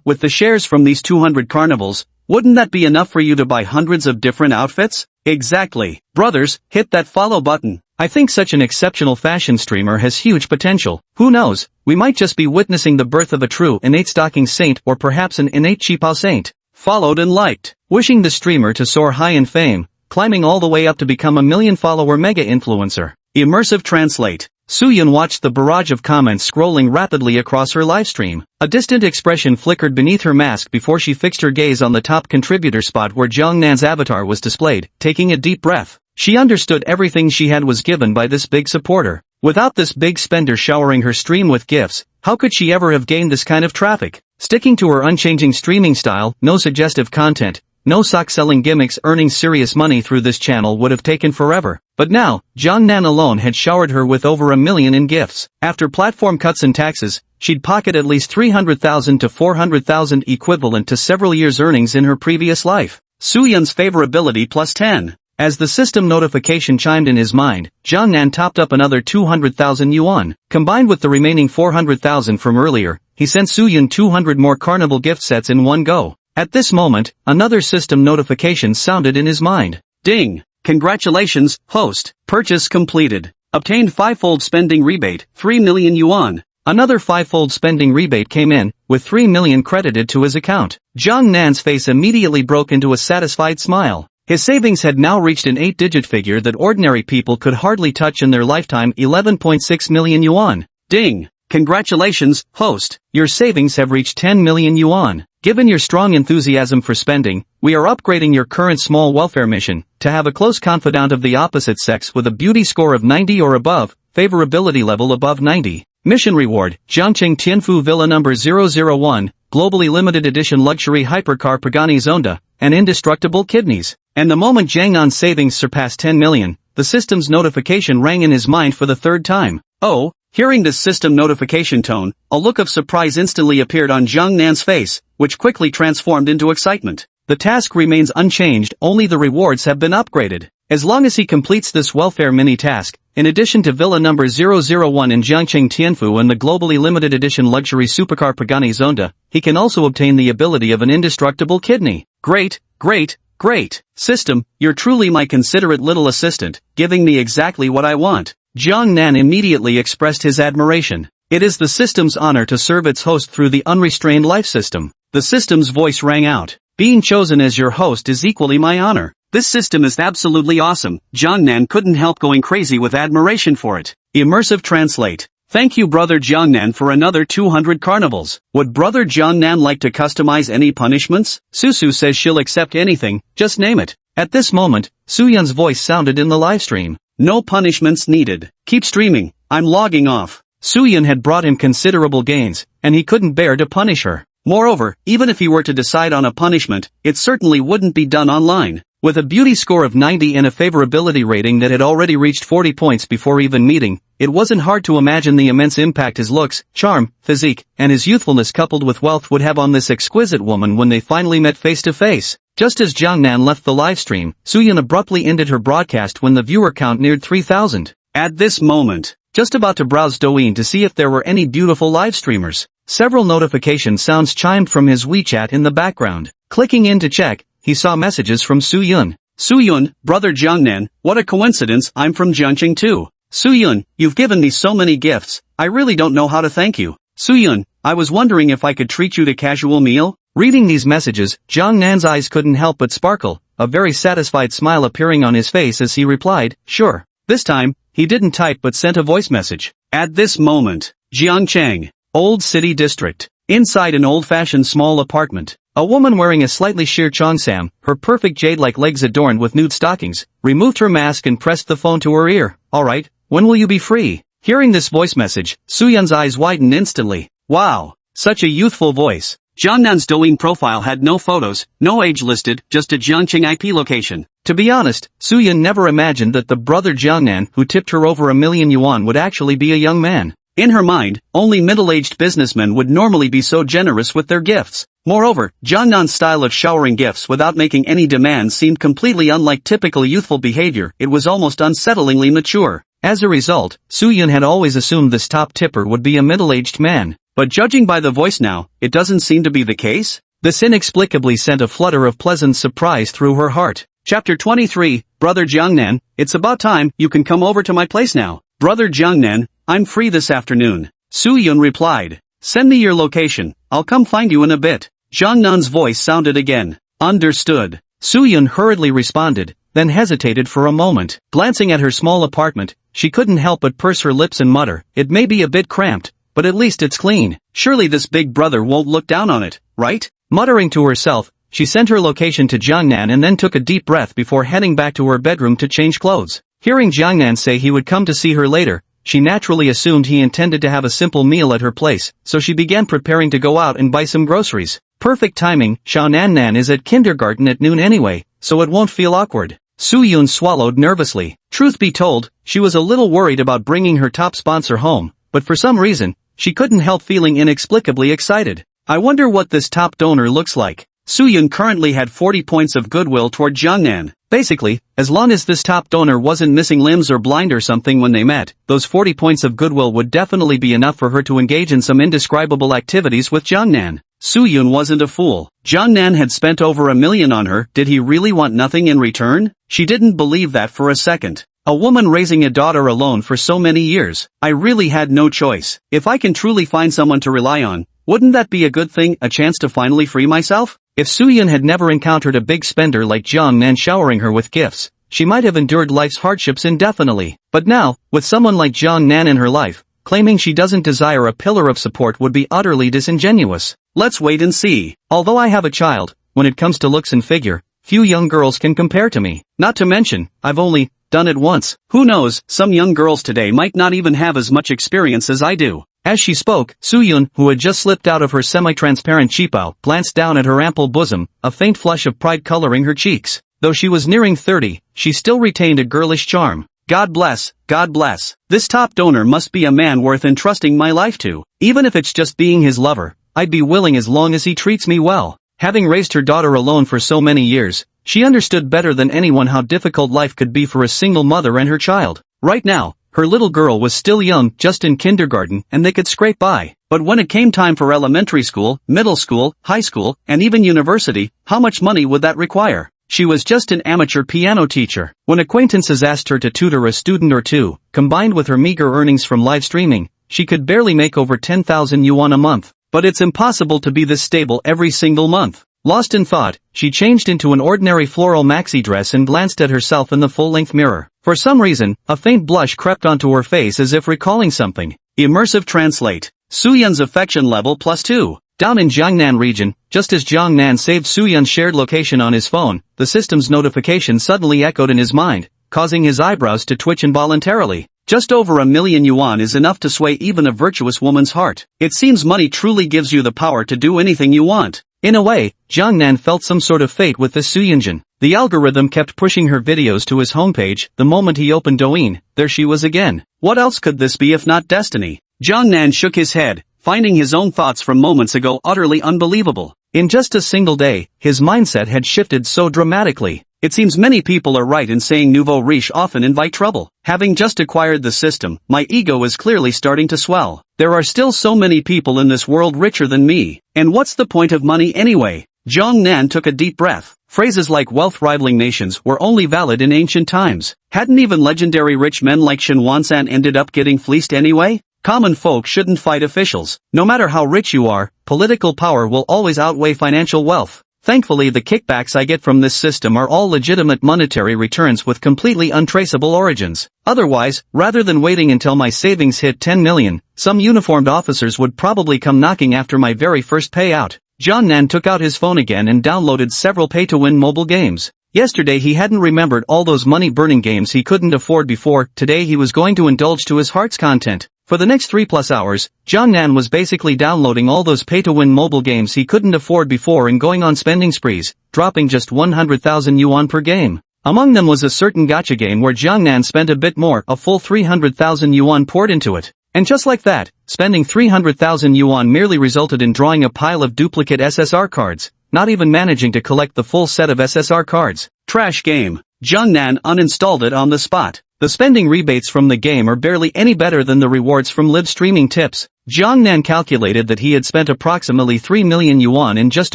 With the shares from these 200 carnivals, wouldn't that be enough for you to buy hundreds of different outfits? Exactly. Brothers, hit that follow button. I think such an exceptional fashion streamer has huge potential. Who knows, we might just be witnessing the birth of a true innate stocking saint or perhaps an innate qipao saint. Followed and liked. Wishing the streamer to soar high in fame, climbing all the way up to become a million-follower mega-influencer. Immersive translate. Su Yun watched the barrage of comments scrolling rapidly across her livestream. A distant expression flickered beneath her mask before she fixed her gaze on the top contributor spot where Jiang Nan's avatar was displayed. Taking a deep breath, she understood everything she had was given by this big supporter. Without this big spender showering her stream with gifts, how could she ever have gained this kind of traffic? Sticking to her unchanging streaming style, no suggestive content, no sock-selling gimmicks, earning serious money through this channel would have taken forever. But now, Jiangnan alone had showered her with over 1 million in gifts. After platform cuts and taxes, she'd pocket at least 300,000 to 400,000 equivalent to several years' earnings in her previous life. Suyun's favorability plus 10. As the system notification chimed in his mind, Jiangnan topped up another 200,000 yuan. Combined with the remaining 400,000 from earlier, he sent Suyun 200 more carnival gift sets in one go. At this moment, another system notification sounded in his mind. Ding! Congratulations, host. Purchase completed. Obtained 5-fold spending rebate, 3 million yuan. Another 5-fold spending rebate came in, with 3 million credited to his account. Jiangnan's face immediately broke into a satisfied smile. His savings had now reached an 8-digit figure that ordinary people could hardly touch in their lifetime, 11.6 million yuan. Ding! Congratulations, host. Your savings have reached 10 million yuan. Given your strong enthusiasm for spending, we are upgrading your current small welfare mission to have a close confidant of the opposite sex with a beauty score of 90 or above, favorability level above 90. Mission reward, Jiangqing Tianfu Villa number 001, globally limited edition luxury hypercar Pagani Zonda, and indestructible kidneys. And the moment Jiangnan's savings surpassed 10 million, the system's notification rang in his mind for the third time. Oh! Hearing this system notification tone, a look of surprise instantly appeared on Jiangnan's face, which quickly transformed into excitement. The task remains unchanged, only the rewards have been upgraded. As long as he completes this welfare mini-task, in addition to Villa number 001 in Jiangqing Tianfu and the globally limited edition luxury supercar Pagani Zonda, he can also obtain the ability of an indestructible kidney. Great, great, great. System, you're truly my considerate little assistant, giving me exactly what I want. Jiangnan immediately expressed his admiration. It is the system's honor to serve its host through the unrestrained life system. The system's voice rang out. Being chosen as your host is equally my honor. This system is absolutely awesome. Jiangnan couldn't help going crazy with admiration for it. Immersive translate. Thank you brother Jiangnan for another 200 carnivals. Would brother Jiangnan like to customize any punishments? Susu says she'll accept anything, just name it. At this moment, Suyun's voice sounded in the livestream. No punishments needed. Keep streaming. I'm logging off. Suyun had brought him considerable gains, and he couldn't bear to punish her. Moreover, even if he were to decide on a punishment, it certainly wouldn't be done online. With a beauty score of 90 and a favorability rating that had already reached 40 points before even meeting, it wasn't hard to imagine the immense impact his looks, charm, physique, and his youthfulness coupled with wealth would have on this exquisite woman when they finally met face to face. Just as Jiangnan left the livestream, Suyun abruptly ended her broadcast when the viewer count neared 3,000. At this moment, just about to browse Douyin to see if there were any beautiful live streamers, several notification sounds chimed from his WeChat in the background. Clicking in to check, he saw messages from Suyun. Suyun, brother Jiangnan, what a coincidence, I'm from Jiangqing too. Suyun, you've given me so many gifts, I really don't know how to thank you. Suyun, I was wondering if I could treat you to casual meal? Reading these messages, Jiangnan's eyes couldn't help but sparkle, a very satisfied smile appearing on his face as he replied, sure. This time, he didn't type but sent a voice message. At this moment, Jiangcheng, Old City District. Inside an old-fashioned small apartment, a woman wearing a slightly sheer cheongsam, her perfect jade-like legs adorned with nude stockings, removed her mask and pressed the phone to her ear. Alright, when will you be free? Hearing this voice message, Suyun's eyes widened instantly. Wow, such a youthful voice. Jiangnan's Douyin profile had no photos, no age listed, just a Jiangqing IP location. To be honest, Suyun never imagined that the brother Jiangnan who tipped her over 1 million yuan would actually be a young man. In her mind, only middle-aged businessmen would normally be so generous with their gifts. Moreover, Jiangnan's style of showering gifts without making any demands seemed completely unlike typical youthful behavior, it was almost unsettlingly mature. As a result, Suyun had always assumed this top tipper would be a middle-aged man. But judging by the voice now, it doesn't seem to be the case. This inexplicably sent a flutter of pleasant surprise through her heart. Chapter 23, Brother Jiangnan, it's about time, you can come over to my place now. Brother Jiangnan, I'm free this afternoon. Suyun replied. Send me your location, I'll come find you in a bit. Jiangnan's voice sounded again. Understood. Suyun hurriedly responded, then hesitated for a moment. Glancing at her small apartment, she couldn't help but purse her lips and mutter, it may be a bit cramped, but at least it's clean. Surely this big brother won't look down on it, right? Muttering to herself, she sent her location to Jiangnan and then took a deep breath before heading back to her bedroom to change clothes. Hearing Jiangnan say he would come to see her later, she naturally assumed he intended to have a simple meal at her place, so she began preparing to go out and buy some groceries. Perfect timing, Xiaonannan is at kindergarten at noon anyway, so it won't feel awkward. Soo-yoon swallowed nervously. Truth be told, she was a little worried about bringing her top sponsor home, but for some reason, she couldn't help feeling inexplicably excited. I wonder what this top donor looks like. Soo-yoon currently had 40 points of goodwill toward Jungnan. Basically, as long as this top donor wasn't missing limbs or blind or something when they met, those 40 points of goodwill would definitely be enough for her to engage in some indescribable activities with Jungnan. Soo-yoon wasn't a fool. Jungnan had spent over $1 million on her. Did he really want nothing in return? She didn't believe that for a second. A woman raising a daughter alone for so many years. I really had no choice. If I can truly find someone to rely on, wouldn't that be a good thing, a chance to finally free myself? If Soo-yoon had never encountered a big spender like Jungnan showering her with gifts, she might have endured life's hardships indefinitely. But now, with someone like Jungnan in her life, claiming she doesn't desire a pillar of support would be utterly disingenuous. Let's wait and see. Although I have a child, when it comes to looks and figure, few young girls can compare to me. Not to mention, I've only done it once. Who knows, some young girls today might not even have as much experience as I do. As she spoke, Soo-yoon, who had just slipped out of her semi-transparent cheapao, glanced down at her ample bosom, a faint flush of pride coloring her cheeks. Though she was nearing 30, she still retained a girlish charm. God bless, God bless. This top donor must be a man worth entrusting my life to. Even if it's just being his lover, I'd be willing as long as he treats me well. Having raised her daughter alone for so many years, she understood better than anyone how difficult life could be for a single mother and her child. Right now, her little girl was still young, just in kindergarten, and they could scrape by. But when it came time for elementary school, middle school, high school, and even university, how much money would that require? She was just an amateur piano teacher. When acquaintances asked her to tutor a student or two, combined with her meager earnings from live streaming, she could barely make over 10,000 yuan a month. But it's impossible to be this stable every single month. Lost in thought, she changed into an ordinary floral maxi dress and glanced at herself in the full-length mirror. For some reason, a faint blush crept onto her face as if recalling something. Immersive translate. Soo-yoon's affection level +2. Down in Jungnan region, just as Jungnan saved Soo-yoon's shared location on his phone, the system's notification suddenly echoed in his mind, causing his eyebrows to twitch involuntarily. Just over $1 million yuan is enough to sway even a virtuous woman's heart. It seems money truly gives you the power to do anything you want. In a way, Jungnan felt some sort of fate with this Soo-yoon. The algorithm kept pushing her videos to his homepage. The moment he opened Douyin, there she was again. What else could this be if not destiny? Jungnan shook his head, finding his own thoughts from moments ago utterly unbelievable. In just a single day, his mindset had shifted so dramatically. It seems many people are right in saying nouveau riche often invite trouble. Having just acquired the system, my ego is clearly starting to swell. There are still so many people in this world richer than me. And what's the point of money anyway? Jungnan took a deep breath. Phrases like wealth-rivaling nations were only valid in ancient times. Hadn't even legendary rich men like Shin Wansan ended up getting fleeced anyway? Common folk shouldn't fight officials. No matter how rich you are, political power will always outweigh financial wealth. Thankfully, the kickbacks I get from this system are all legitimate monetary returns with completely untraceable origins. Otherwise, rather than waiting until my savings hit 10 million, some uniformed officers would probably come knocking after my very first payout. Jungnan took out his phone again and downloaded several pay-to-win mobile games. Yesterday he hadn't remembered all those money-burning games he couldn't afford before. Today he was going to indulge to his heart's content. For the next 3+ hours, Jungnan was basically downloading all those pay-to-win mobile games he couldn't afford before and going on spending sprees, dropping just 100,000 yuan per game. Among them was a certain gacha game where Jungnan spent a bit more, a full 300,000 yuan poured into it. And just like that, spending 300,000 yuan merely resulted in drawing a pile of duplicate SSR cards, not even managing to collect the full set of SSR cards. Trash game. Jungnan uninstalled it on the spot. The spending rebates from the game are barely any better than the rewards from live streaming tips. Jungnan calculated that he had spent approximately 3 million yuan in just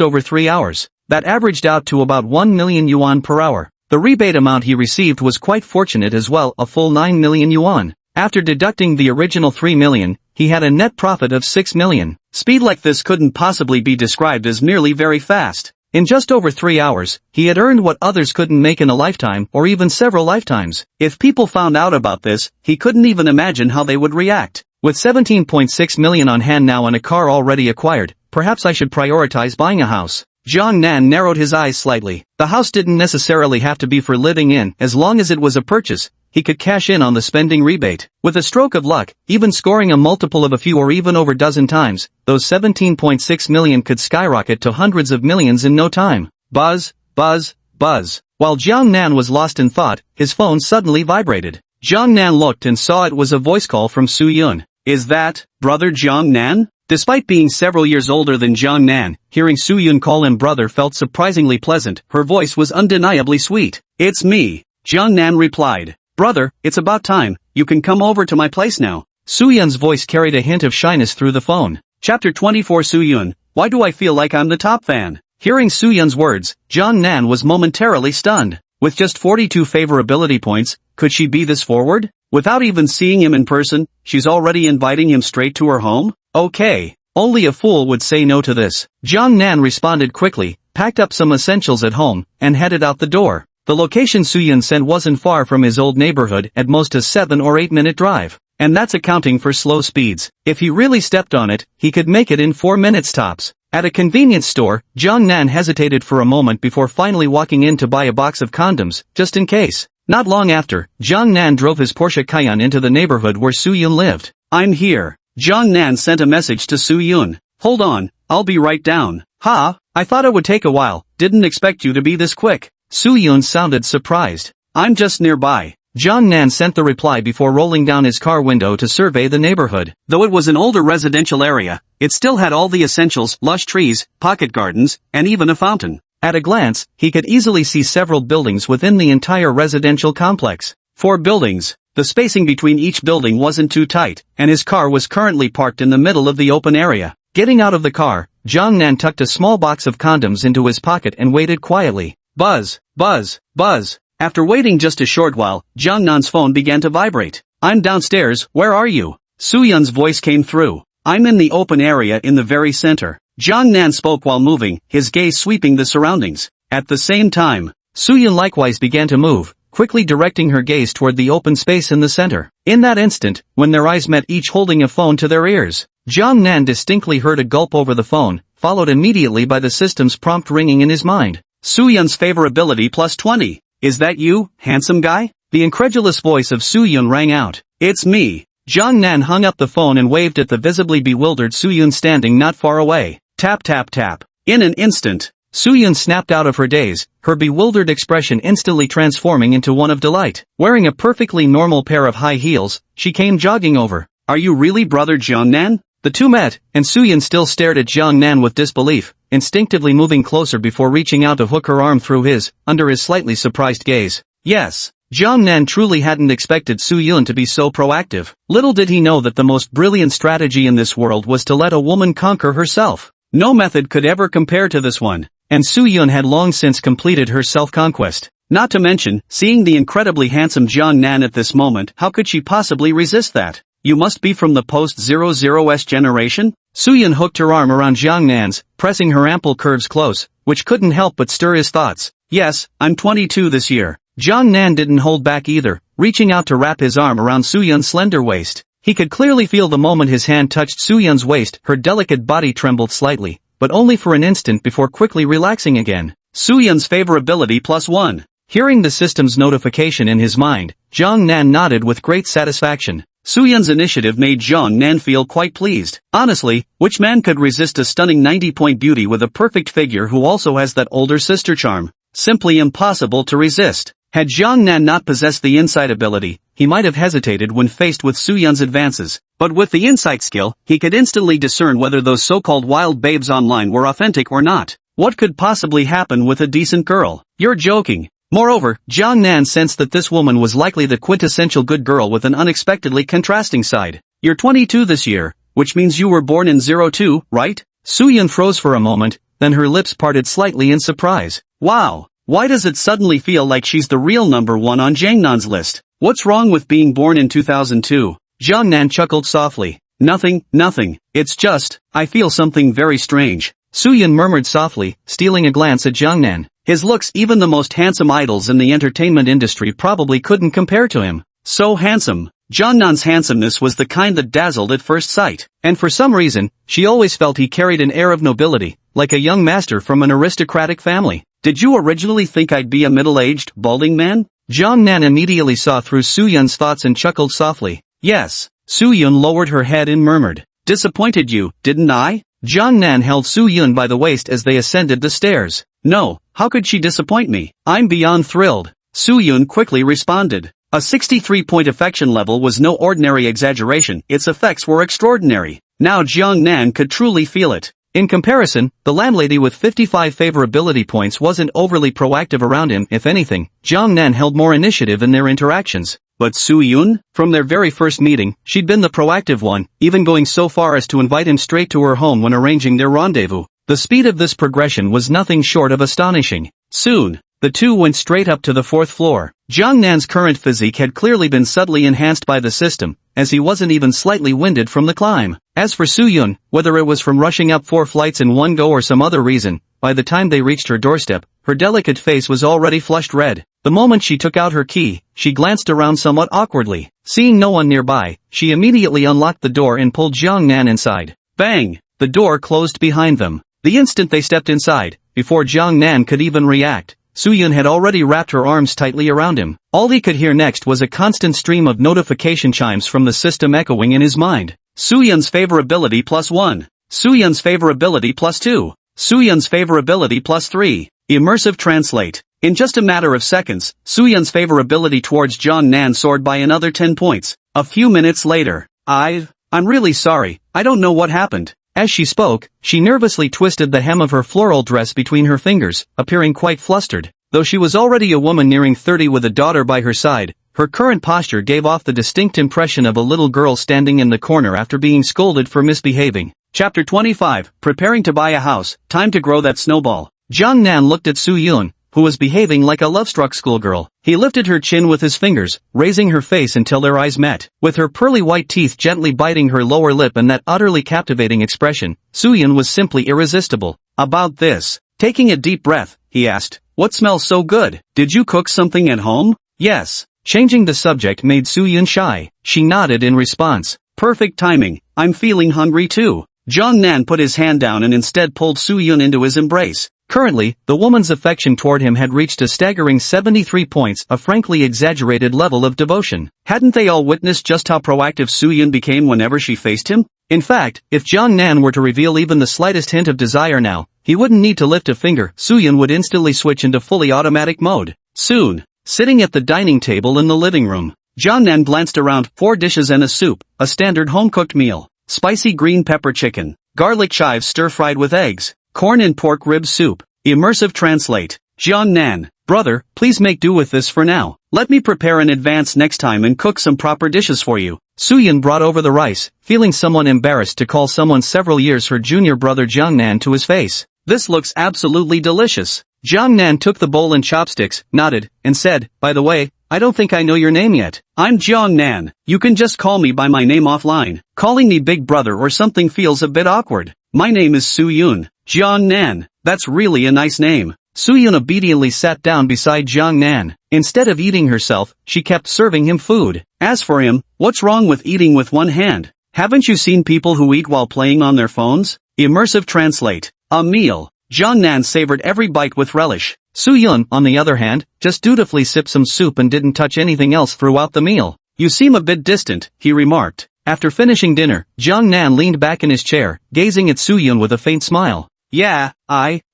over 3 hours. That averaged out to about 1 million yuan per hour. The rebate amount he received was quite fortunate as well, a full 9 million yuan. After deducting the original 3 million, he had a net profit of 6 million. Speed like this couldn't possibly be described as merely very fast. In just over 3 hours, he had earned what others couldn't make in a lifetime or even several lifetimes. If people found out about this, he couldn't even imagine how they would react. With 17.6 million on hand now and a car already acquired, perhaps I should prioritize buying a house. Jungnan narrowed his eyes slightly. The house didn't necessarily have to be for living in. As long as it was a purchase, he could cash in on the spending rebate. With a stroke of luck, even scoring a multiple of a few or even over dozen times, those 17.6 million could skyrocket to hundreds of millions in no time. Buzz, buzz, buzz. While Jiang Nan was lost in thought, his phone suddenly vibrated. Jiang Nan looked and saw it was a voice call from Su Yun. Is that, brother Jiang Nan? Despite being several years older than Jiang Nan, hearing Su Yun call him brother felt surprisingly pleasant. Her voice was undeniably sweet. It's me, Jiang Nan replied. Brother, it's about time, you can come over to my place now. Su Yun's voice carried a hint of shyness through the phone. Chapter 24 Su Yun, why do I feel like I'm the top fan? Hearing Su Yun's words, Jiang Nan was momentarily stunned. With just 42 favorability points, could she be this forward? Without even seeing him in person, she's already inviting him straight to her home? Okay. Only a fool would say no to this. Jiang Nan responded quickly, packed up some essentials at home, and headed out the door. The location Su Yun sent wasn't far from his old neighborhood, at most a 7 or 8 minute drive. And that's accounting for slow speeds. If he really stepped on it, he could make it in 4 minutes tops. At a convenience store, Jiang Nan hesitated for a moment before finally walking in to buy a box of condoms, just in case. Not long after, Jiang Nan drove his Porsche Cayenne into the neighborhood where Su Yun lived. I'm here. Jiang Nan sent a message to Su Yun. Hold on, I'll be right down. Ha, I thought it would take a while, didn't expect you to be this quick. Su Yun sounded surprised. I'm just nearby. Jiang Nan sent the reply before rolling down his car window to survey the neighborhood. Though it was an older residential area, it still had all the essentials, lush trees, pocket gardens, and even a fountain. At a glance, he could easily see several buildings within the entire residential complex. 4 buildings. The spacing between each building wasn't too tight, and his car was currently parked in the middle of the open area. Getting out of the car, Jiang Nan tucked a small box of condoms into his pocket and waited quietly. Buzz, buzz, buzz. After waiting just a short while, Jiang Nan's phone began to vibrate. I'm downstairs, where are you? Su Yun's voice came through. I'm in the open area in the very center. Jiang Nan spoke while moving, his gaze sweeping the surroundings. At the same time, Su Yun likewise began to move, quickly directing her gaze toward the open space in the center. In that instant, when their eyes met, each holding a phone to their ears, Jiang Nan distinctly heard a gulp over the phone, followed immediately by the system's prompt ringing in his mind. Su Yun's favorability plus 20. Is that you, handsome guy? The incredulous voice of Su Yun rang out. It's me. Jiang Nan hung up the phone and waved at the visibly bewildered Su Yun standing not far away. Tap tap tap. In an instant, Su Yun snapped out of her daze, her bewildered expression instantly transforming into one of delight. Wearing a perfectly normal pair of high heels, she came jogging over. Are you really brother Jiang Nan? The two met, and Su Yun still stared at Jiang Nan with disbelief, instinctively moving closer before reaching out to hook her arm through his, under his slightly surprised gaze. Yes. Jiang Nan truly hadn't expected Su Yun to be so proactive. Little did he know that the most brilliant strategy in this world was to let a woman conquer herself. No method could ever compare to this one, and Su Yun had long since completed her self-conquest. Not to mention, seeing the incredibly handsome Jiang Nan at this moment, how could she possibly resist that? You must be from the post-00s generation? Su Yun hooked her arm around Jiang Nan's, pressing her ample curves close, which couldn't help but stir his thoughts. Yes, I'm 22 this year. Jiang Nan didn't hold back either, reaching out to wrap his arm around Su Yun's slender waist. He could clearly feel the moment his hand touched Su Yun's waist, her delicate body trembled slightly, but only for an instant before quickly relaxing again. Su Yun's favorability plus 1. Hearing the system's notification in his mind, Jiang Nan nodded with great satisfaction. Su Yun's initiative made Jiang Nan feel quite pleased. Honestly, which man could resist a stunning 90-point beauty with a perfect figure who also has that older sister charm? Simply impossible to resist. Had Jiang Nan not possessed the insight ability, he might have hesitated when faced with Su Yun's advances. But with the insight skill, he could instantly discern whether those so-called wild babes online were authentic or not. What could possibly happen with a decent girl? You're joking. Moreover, Jiang Nan sensed that this woman was likely the quintessential good girl with an unexpectedly contrasting side. You're 22 this year, which means you were born in 02, right? Su Yun froze for a moment, then her lips parted slightly in surprise. Wow, why does it suddenly feel like she's the real number one on Jiang Nan's list? What's wrong with being born in 2002? Jiang Nan chuckled softly. Nothing, it's just, I feel something very strange. Su Yun murmured softly, stealing a glance at Jiang Nan. His looks, even the most handsome idols in the entertainment industry probably couldn't compare to him. So handsome. Jiang Nan's handsomeness was the kind that dazzled at first sight, and for some reason, she always felt he carried an air of nobility, like a young master from an aristocratic family. Did you originally think I'd be a middle-aged, balding man? Jiang Nan immediately saw through Su Yun's thoughts and chuckled softly. Yes. Su Yun lowered her head and murmured. Disappointed you, didn't I? Jiang Nan held Su Yun by the waist as they ascended the stairs. No, how could she disappoint me? I'm beyond thrilled. Su Yun quickly responded. A 63-point affection level was no ordinary exaggeration, its effects were extraordinary. Now Jiang Nan could truly feel it. In comparison, the landlady with 55 favorability points wasn't overly proactive around him. If anything, Jiang Nan held more initiative in their interactions. But Su Yun? From their very first meeting, she'd been the proactive one, even going so far as to invite him straight to her home when arranging their rendezvous. The speed of this progression was nothing short of astonishing. Soon, the two went straight up to the 4th floor. Jiang Nan's current physique had clearly been subtly enhanced by the system, as he wasn't even slightly winded from the climb. As for Su Yun, whether it was from rushing up 4 flights in one go or some other reason, by the time they reached her doorstep, her delicate face was already flushed red. The moment she took out her key, she glanced around somewhat awkwardly. Seeing no one nearby, she immediately unlocked the door and pulled Jiang Nan inside. Bang! The door closed behind them. The instant they stepped inside, before Jiang Nan could even react, Su Yun had already wrapped her arms tightly around him. All he could hear next was a constant stream of notification chimes from the system echoing in his mind. Su Yun's favorability +1. Su Yun's favorability +2. Su Yun's favorability +3. Immersive translate. In just a matter of seconds, Su Yun's favorability towards Jiang Nan soared by another 10 points. A few minutes later, I'm really sorry, I don't know what happened. As she spoke, she nervously twisted the hem of her floral dress between her fingers, appearing quite flustered. Though she was already a woman nearing 30 with a daughter by her side, her current posture gave off the distinct impression of a little girl standing in the corner after being scolded for misbehaving. Chapter 25, Preparing to buy a house, time to grow that snowball. Jiang Nan looked at Su Yun, who was behaving like a love-struck schoolgirl. He lifted her chin with his fingers, raising her face until their eyes met. With her pearly white teeth gently biting her lower lip and that utterly captivating expression, Su Yun was simply irresistible. About this. Taking a deep breath, he asked, "What smells so good? Did you cook something at home?" "Yes." Changing the subject made Su Yun shy. She nodded in response. "Perfect timing, I'm feeling hungry too." Jiang Nan put his hand down and instead pulled Su Yun into his embrace. Currently, the woman's affection toward him had reached a staggering 73 points, a frankly exaggerated level of devotion. Hadn't they all witnessed just how proactive Su Yun became whenever she faced him? In fact, if Jiang Nan were to reveal even the slightest hint of desire now, he wouldn't need to lift a finger. Su Yun would instantly switch into fully automatic mode. Soon, sitting at the dining table in the living room, Jiang Nan glanced around. 4 dishes and a soup, a standard home-cooked meal. Spicy green pepper chicken, garlic chives stir-fried with eggs, corn and pork rib soup. Immersive translate. Jiang Nan, brother, please make do with this for now. Let me prepare in advance next time and cook some proper dishes for you. Su Yun brought over the rice, feeling somewhat embarrassed to call someone several years her junior brother Jiang Nan to his face. This looks absolutely delicious. Jiang Nan took the bowl and chopsticks, nodded, and said, "By the way, I don't think I know your name yet." "I'm Jiang Nan. You can just call me by my name offline. Calling me big brother or something feels a bit awkward. My name is Su Yun." "Jiang Nan, that's really a nice name." Su Yun obediently sat down beside Jiang Nan. Instead of eating herself, she kept serving him food. As for him, what's wrong with eating with one hand? Haven't you seen people who eat while playing on their phones? Immersive translate. A meal. Jiang Nan savored every bite with relish. Su Yun, on the other hand, just dutifully sipped some soup and didn't touch anything else throughout the meal. "You seem a bit distant," he remarked. After finishing dinner, Jiang Nan leaned back in his chair, gazing at Su Yun with a faint smile. "Yeah,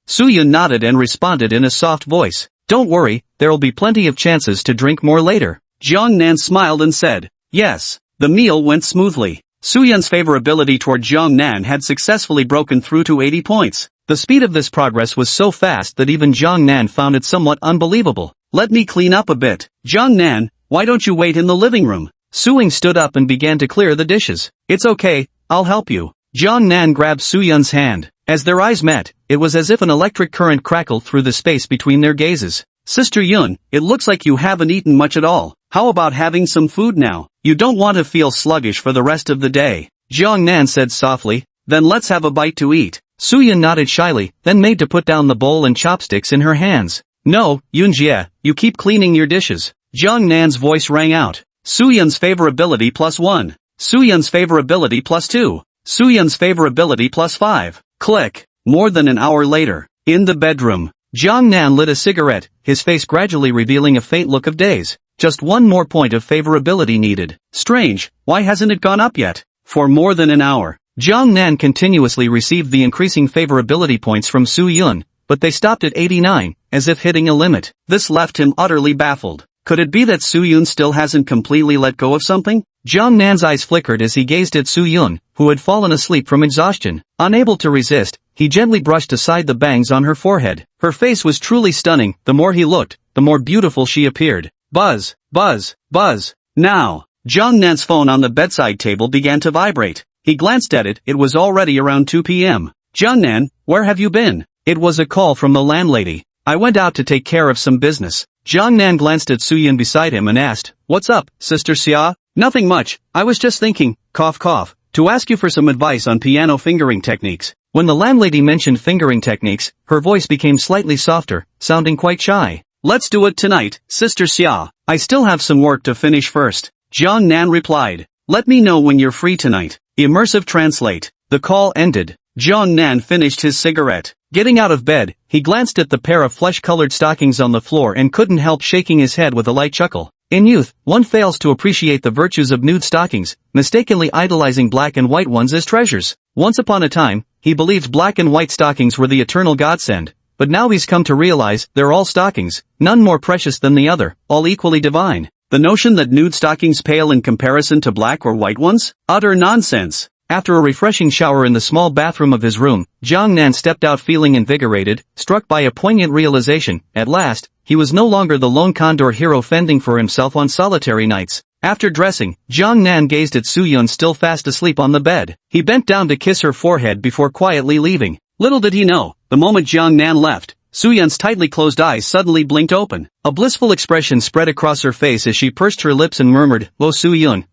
Su Yun nodded and responded in a soft voice. "Don't worry, there'll be plenty of chances to drink more later." Jiang Nan smiled and said, "Yes." The meal went smoothly. Su Yun's favorability toward Jiang Nan had successfully broken through to 80 points. The speed of this progress was so fast that even Jiang Nan found it somewhat unbelievable. "Let me clean up a bit." "Jiang Nan, why don't you wait in the living room?" Su Yun stood up and began to clear the dishes. "It's okay, I'll help you." Jiang Nan grabbed Su Yun's hand. As their eyes met, it was as if an electric current crackled through the space between their gazes. "Sister Yun, it looks like you haven't eaten much at all. How about having some food now? You don't want to feel sluggish for the rest of the day." Jiang Nan said softly, "Then let's have a bite to eat." Su Yun nodded shyly, then made to put down the bowl and chopsticks in her hands. "No, Yunjie, you keep cleaning your dishes." Jiang Nan's voice rang out. Su Yun's favorability +1. Su Yun's favorability +2. Su Yun's favorability +5. Click. More than an hour later, in the bedroom, Jiang Nan lit a cigarette, his face gradually revealing a faint look of daze. Just one more point of favorability needed. Strange, why hasn't it gone up yet? For more than an hour, Jiang Nan continuously received the increasing favorability points from Su Yun, but they stopped at 89, as if hitting a limit. This left him utterly baffled. Could it be that Su Yun still hasn't completely let go of something? Jiang Nan's eyes flickered as he gazed at Su Yun, who had fallen asleep from exhaustion. Unable to resist, he gently brushed aside the bangs on her forehead. Her face was truly stunning. The more he looked, the more beautiful she appeared. Buzz, buzz, buzz. Now, Jiang Nan's phone on the bedside table began to vibrate. He glanced at it. It was already around 2 p.m. Jiang Nan, where have you been? It was a call from the landlady. I went out to take care of some business. Jiang Nan glanced at Su Yun beside him and asked, "What's up, Sister Xia?" "Nothing much. I was just thinking, cough cough, to ask you for some advice on piano fingering techniques." When the landlady mentioned fingering techniques, her voice became slightly softer, sounding quite shy. "Let's do it tonight, Sister Xia. I still have some work to finish first." Jiang Nan replied, "Let me know when you're free tonight." Immersive translate. The call ended. Jiang Nan finished his cigarette. Getting out of bed, he glanced at the pair of flesh-colored stockings on the floor and couldn't help shaking his head with a light chuckle. In youth, one fails to appreciate the virtues of nude stockings, mistakenly idolizing black and white ones as treasures. Once upon a time, he believed black and white stockings were the eternal godsend, but now he's come to realize they're all stockings, none more precious than the other, all equally divine. The notion that nude stockings pale in comparison to black or white ones? Utter nonsense. After a refreshing shower in the small bathroom of his room, Jiang Nan stepped out feeling invigorated, struck by a poignant realization. At last, he was no longer the lone condor hero fending for himself on solitary nights. After dressing, Jiang Nan gazed at Su Yun still fast asleep on the bed. He bent down to kiss her forehead before quietly leaving. Little did he know, the moment Jiang Nan left, Su Yun's tightly closed eyes suddenly blinked open. A blissful expression spread across her face as she pursed her lips and murmured, "Oh Su Yun,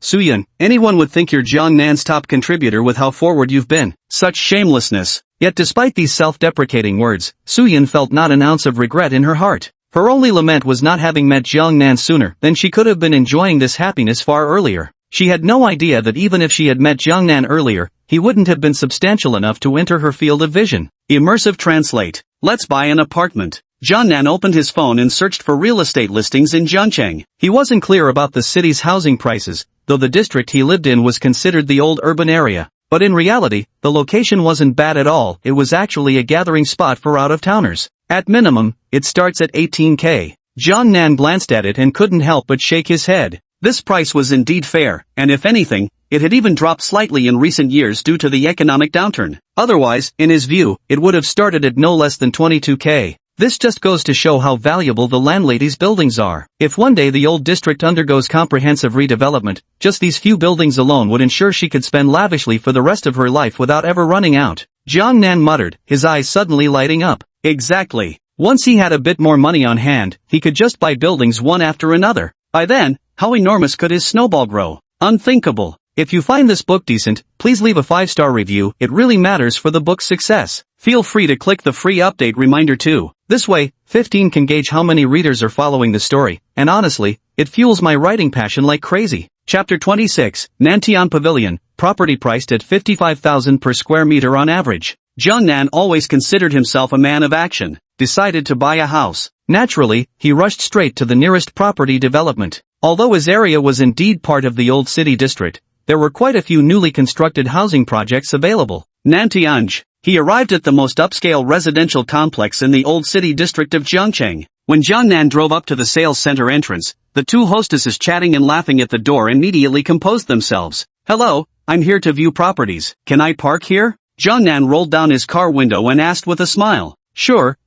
anyone would think you're Jiang Nan's top contributor with how forward you've been. Such shamelessness." Yet despite these self-deprecating words, Su Yun felt not an ounce of regret in her heart. Her only lament was not having met Jiang Nan sooner than she could have been enjoying this happiness far earlier. She had no idea that even if she had met Jiang Nan earlier, he wouldn't have been substantial enough to enter her field of vision. Immersive translate. Let's buy an apartment. Jiang Nan opened his phone and searched for real estate listings in Jiangcheng. He wasn't clear about the city's housing prices, though the district he lived in was considered the old urban area. But in reality, the location wasn't bad at all. It was actually a gathering spot for out-of-towners. At minimum, it starts at 18K. Jiang Nan glanced at it and couldn't help but shake his head. This price was indeed fair, and if anything, it had even dropped slightly in recent years due to the economic downturn. Otherwise, in his view, it would have started at no less than 22K. This just goes to show how valuable the landlady's buildings are. If one day the old district undergoes comprehensive redevelopment, just these few buildings alone would ensure she could spend lavishly for the rest of her life without ever running out. Jiang Nan muttered, his eyes suddenly lighting up. Exactly. Once he had a bit more money on hand, he could just buy buildings one after another. By then, how enormous could his snowball grow? Unthinkable. If you find this book decent, please leave a 5-star review. It really matters for the book's success. Feel free to click the free update reminder too. This way, 15 can gauge how many readers are following the story, and honestly, it fuels my writing passion like crazy. Chapter 26, Nantian Pavilion, property priced at 55,000 per square meter on average. Jiang Nan always considered himself a man of action. Decided to buy a house. Naturally, he rushed straight to the nearest property development. Although his area was indeed part of the old city district, there were quite a few newly constructed housing projects available. Nantianj. He arrived at the most upscale residential complex in the old city district of Jiangcheng. When Jiang Nan drove up to the sales center entrance, the two hostesses chatting and laughing at the door immediately composed themselves. "Hello, I'm here to view properties. Can I park here?" Jiang Nan rolled down his car window and asked with a smile. Sure.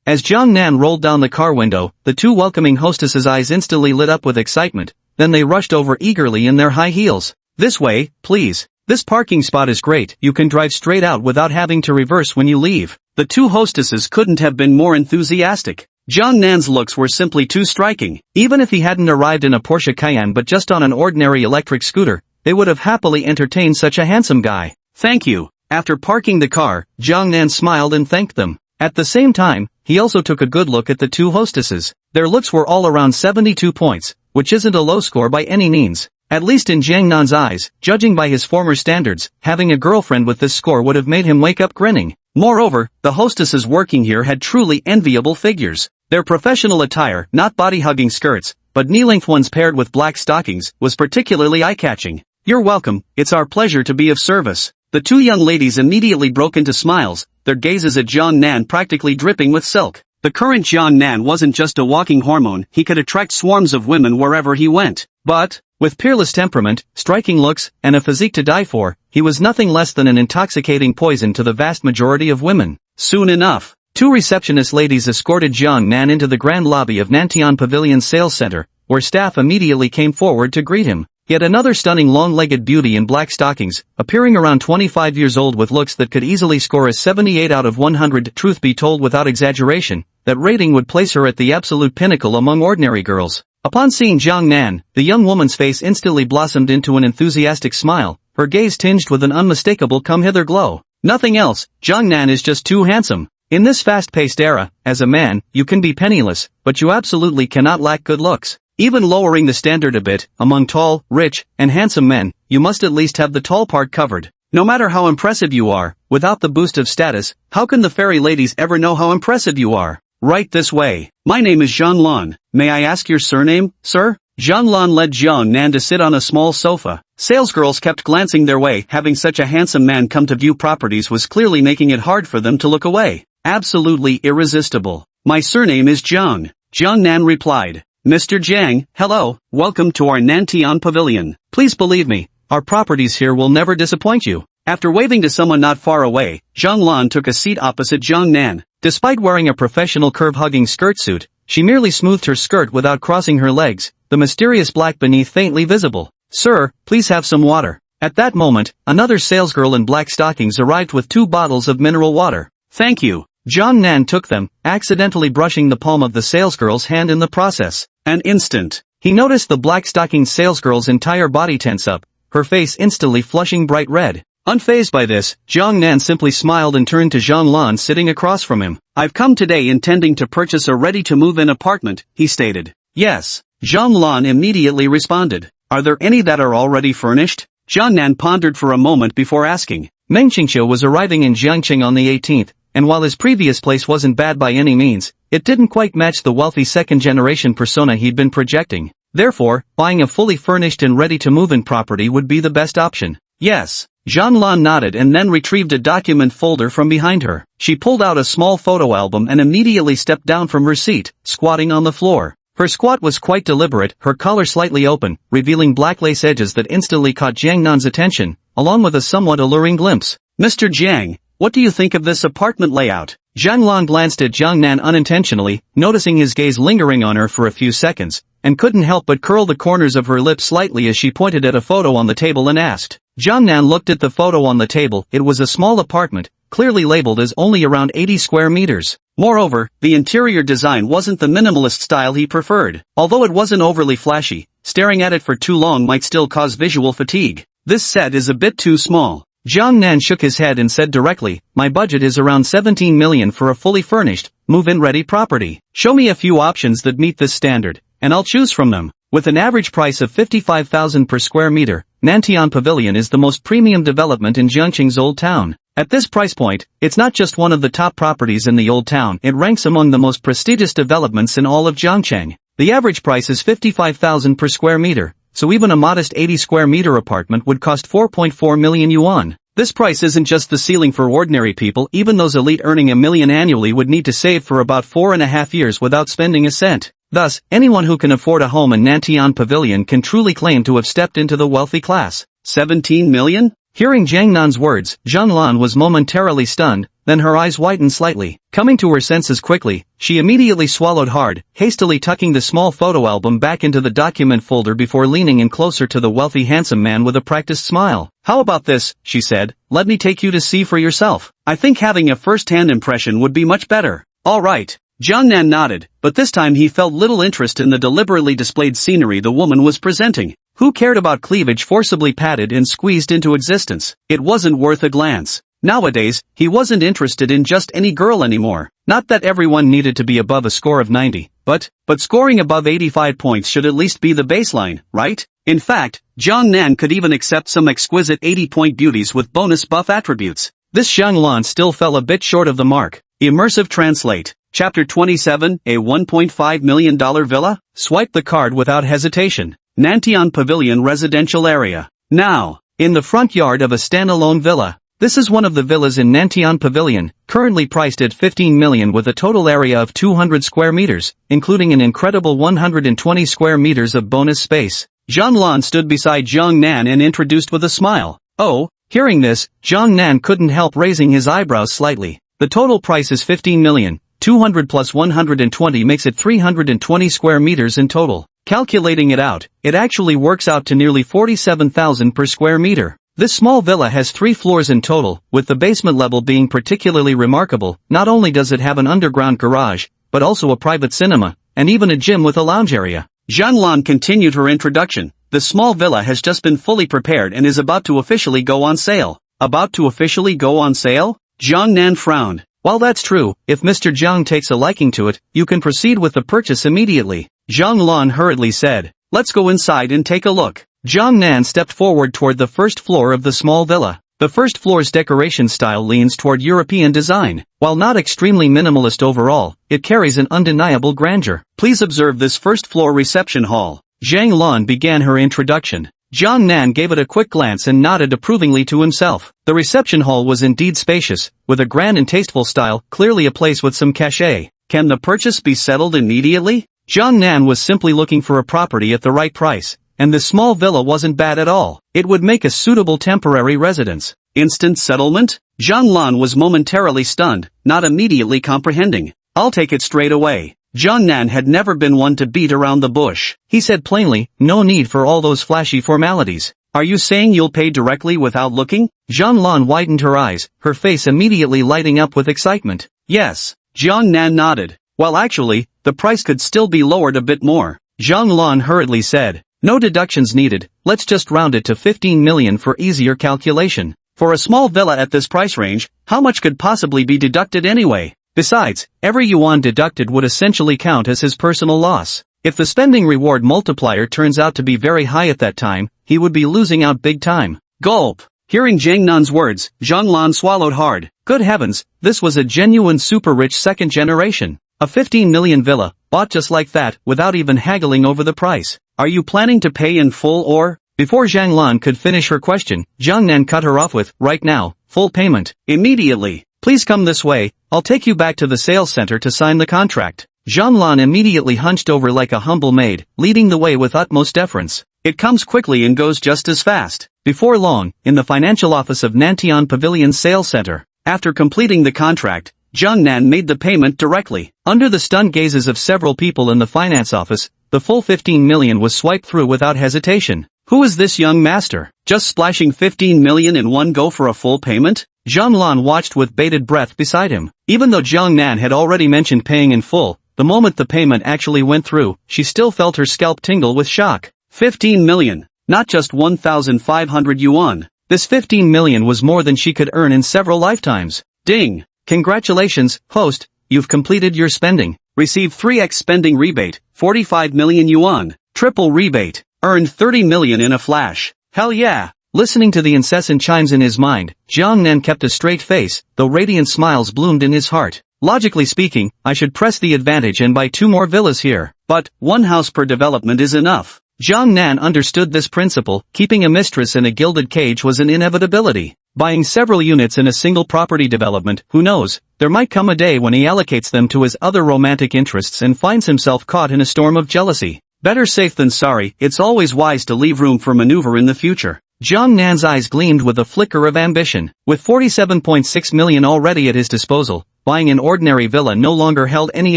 As Jiang Nan rolled down the car window, the two welcoming hostesses' eyes instantly lit up with excitement, then they rushed over eagerly in their high heels. "This way, please. This parking spot is great. You can drive straight out without having to reverse when you leave." The two hostesses couldn't have been more enthusiastic. Jiang Nan's looks were simply too striking. Even if he hadn't arrived in a Porsche Cayenne but just on an ordinary electric scooter, they would have happily entertained such a handsome guy. "Thank you." After parking the car, Jiang Nan smiled and thanked them. At the same time, he also took a good look at the two hostesses. Their looks were all around 72 points, which isn't a low score by any means. At least in Jiang Nan's eyes, judging by his former standards, having a girlfriend with this score would have made him wake up grinning. Moreover, the hostesses working here had truly enviable figures. Their professional attire, not body-hugging skirts, but knee-length ones paired with black stockings, was particularly eye-catching. "You're welcome, it's our pleasure to be of service." The two young ladies immediately broke into smiles, their gazes at Jiang Nan practically dripping with silk. The current Jiang Nan wasn't just a walking hormone, he could attract swarms of women wherever he went. But, with peerless temperament, striking looks, and a physique to die for, he was nothing less than an intoxicating poison to the vast majority of women. Soon enough, two receptionist ladies escorted Jiang Nan into the grand lobby of Nantian Pavilion Sales Center, where staff immediately came forward to greet him. Yet another stunning long-legged beauty in black stockings, appearing around 25 years old with looks that could easily score a 78 out of 100. Truth be told, without exaggeration, that rating would place her at the absolute pinnacle among ordinary girls. Upon seeing Jiang Nan, the young woman's face instantly blossomed into an enthusiastic smile, her gaze tinged with an unmistakable come-hither glow. Nothing else, Jiang Nan is just too handsome. In this fast-paced era, as a man, you can be penniless, but you absolutely cannot lack good looks. Even lowering the standard a bit, among tall, rich, and handsome men, you must at least have the tall part covered. No matter how impressive you are, without the boost of status, how can the fairy ladies ever know how impressive you are? Right this way. My name is Zhang Lan. May I ask your surname, sir? Zhang Lan led Jiang Nan to sit on a small sofa. Salesgirls kept glancing their way. Having such a handsome man come to view properties was clearly making it hard for them to look away. Absolutely irresistible. My surname is Jiang. Jiang Nan replied. Mr. Jiang, hello, welcome to our Nantian Pavilion. Please believe me, our properties here will never disappoint you. After waving to someone not far away, Zhang Lan took a seat opposite Jiang Nan. Despite wearing a professional curve-hugging skirt suit, she merely smoothed her skirt without crossing her legs, the mysterious black beneath faintly visible. Sir, please have some water. At that moment, another salesgirl in black stockings arrived with 2 bottles of mineral water. Thank you. Jiang Nan took them, accidentally brushing the palm of the salesgirl's hand in the process. An instant, he noticed the black stockinged salesgirl's entire body tense up, her face instantly flushing bright red. Unfazed by this, Jiang Nan simply smiled and turned to Zhang Lan sitting across from him. I've come today intending to purchase a ready-to-move-in apartment, he stated. Yes. Zhang Lan immediately responded. Are there any that are already furnished? Jiang Nan pondered for a moment before asking. Meng Qingqiu was arriving in Jiangqing on the 18th, and while his previous place wasn't bad by any means, it didn't quite match the wealthy second-generation persona he'd been projecting. Therefore, buying a fully furnished and ready-to-move-in property would be the best option. Yes. Zhang Lan nodded and then retrieved a document folder from behind her. She pulled out a small photo album and immediately stepped down from her seat, squatting on the floor. Her squat was quite deliberate, her collar slightly open, revealing black lace edges that instantly caught Jiang Nan's attention, along with a somewhat alluring glimpse. Mr. Jiang, what do you think of this apartment layout? Zhang Lan glanced at Jiang Nan unintentionally, noticing his gaze lingering on her for a few seconds, and couldn't help but curl the corners of her lips slightly as she pointed at a photo on the table and asked. Jiang Nan looked at the photo on the table. It was a small apartment, clearly labeled as only around 80 square meters. Moreover, the interior design wasn't the minimalist style he preferred. Although it wasn't overly flashy, staring at it for too long might still cause visual fatigue. This set is a bit too small. Jiang Nan shook his head and said directly, my budget is around 17 million for a fully furnished, move-in ready property. Show me a few options that meet this standard, and I'll choose from them. With an average price of 55,000 per square meter, Nantian Pavilion is the most premium development in Jiangqing's Old Town. At this price point, it's not just one of the top properties in the Old Town, it ranks among the most prestigious developments in all of Jiangqing. The average price is 55,000 per square meter, so even a modest 80 square meter apartment would cost 4.4 million yuan. This price isn't just the ceiling for ordinary people. Even those elite earning $1 million annually would need to save for about 4.5 years without spending a cent. Thus, anyone who can afford a home in Nantian Pavilion can truly claim to have stepped into the wealthy class. 17 million? Hearing Jiang Nan's words, Zhang Lan was momentarily stunned, then her eyes widened slightly. Coming to her senses quickly, she immediately swallowed hard, hastily tucking the small photo album back into the document folder before leaning in closer to the wealthy handsome man with a practiced smile. How about this, she said, let me take you to see for yourself. I think having a first-hand impression would be much better. All right. Jiang Nan nodded, but this time he felt little interest in the deliberately displayed scenery the woman was presenting. Who cared about cleavage forcibly padded and squeezed into existence? It wasn't worth a glance. Nowadays, he wasn't interested in just any girl anymore. Not that everyone needed to be above a score of 90, but scoring above 85 points should at least be the baseline, right? In fact, Jiang Nan could even accept some exquisite 80-point beauties with bonus buff attributes. This Zhang Lan still fell a bit short of the mark. Immersive Translate. Chapter 27, a $1.5 million villa? Swipe the card without hesitation. Nantian Pavilion Residential Area. Now, in the front yard of a standalone villa, This is one of the villas in Nantian Pavilion, currently priced at 15 million with a total area of 200 square meters, including an incredible 120 square meters of bonus space. Zhang Lan stood beside Zhang Nan and introduced with a smile. Oh, hearing this, Zhang Nan couldn't help raising his eyebrows slightly. The total price is 15 million, 200 plus 120 makes it 320 square meters in total. Calculating it out, it actually works out to nearly 47,000 per square meter. This small villa has 3 floors in total, with the basement level being particularly remarkable. Not only does it have an underground garage, but also a private cinema, and even a gym with a lounge area. Zhang Lan continued her introduction. The small villa has just been fully prepared and is about to officially go on sale. About to officially go on sale? Zhang Nan frowned. While that's true, if Mr. Zhang takes a liking to it, you can proceed with the purchase immediately. Zhang Lan hurriedly said. Let's go inside and take a look. Zhang Nan stepped forward toward the first floor of the small villa. The first floor's decoration style leans toward European design. While not extremely minimalist overall, it carries an undeniable grandeur. Please observe this first floor reception hall. Zhang Lan began her introduction. Zhang Nan gave it a quick glance and nodded approvingly to himself. The reception hall was indeed spacious, with a grand and tasteful style, clearly a place with some cachet. Can the purchase be settled immediately? Zhang Nan was simply looking for a property at the right price. And this small villa wasn't bad at all. It would make a suitable temporary residence. Instant settlement? Zhang Lan was momentarily stunned, not immediately comprehending. I'll take it straight away. Zhang Nan had never been one to beat around the bush. He said plainly, no need for all those flashy formalities. Are you saying you'll pay directly without looking? Zhang Lan widened her eyes, her face immediately lighting up with excitement. Yes. Zhang Nan nodded. Well actually, the price could still be lowered a bit more. Zhang Lan hurriedly said. No deductions needed, let's just round it to 15 million for easier calculation. For a small villa at this price range, how much could possibly be deducted anyway? Besides, every yuan deducted would essentially count as his personal loss. If the spending reward multiplier turns out to be very high at that time, he would be losing out big time. Gulp! Hearing Zhang Nan's words, Zhang Lan swallowed hard. Good heavens, this was a genuine super rich second generation. A 15 million villa, bought just like that, without even haggling over the price. Are you planning to pay in full or? Before Zhang Lan could finish her question, Zhang Nan cut her off with, right now, full payment. Immediately. Please come this way, I'll take you back to the sales center to sign the contract. Zhang Lan immediately hunched over like a humble maid, leading the way with utmost deference. It comes quickly and goes just as fast. Before long, in the financial office of Nantian Pavilion Sales Center. After completing the contract, Zhang Nan made the payment directly. Under the stunned gazes of several people in the finance office, the full 15 million was swiped through without hesitation. Who is this young master? Just splashing 15 million in one go for a full payment? Zhang Lan watched with bated breath beside him. Even though Zhang Nan had already mentioned paying in full, the moment the payment actually went through, she still felt her scalp tingle with shock. 15 million. Not just 1,500 yuan. This 15 million was more than she could earn in several lifetimes. Ding! Congratulations, host, you've completed your spending. Received 3x spending rebate, 45 million yuan. Triple rebate. Earned 30 million in a flash. Hell yeah! Listening to the incessant chimes in his mind, Zhang Nan kept a straight face, though radiant smiles bloomed in his heart. Logically speaking, I should press the advantage and buy 2 more villas here. But, 1 house per development is enough. Zhang Nan understood this principle. Keeping a mistress in a gilded cage was an inevitability. Buying several units in a single property development, who knows, there might come a day when he allocates them to his other romantic interests and finds himself caught in a storm of jealousy. Better safe than sorry. It's always wise to leave room for maneuver in the future. Zhang Nan's eyes gleamed with a flicker of ambition. With 47.6 million already at his disposal, buying an ordinary villa no longer held any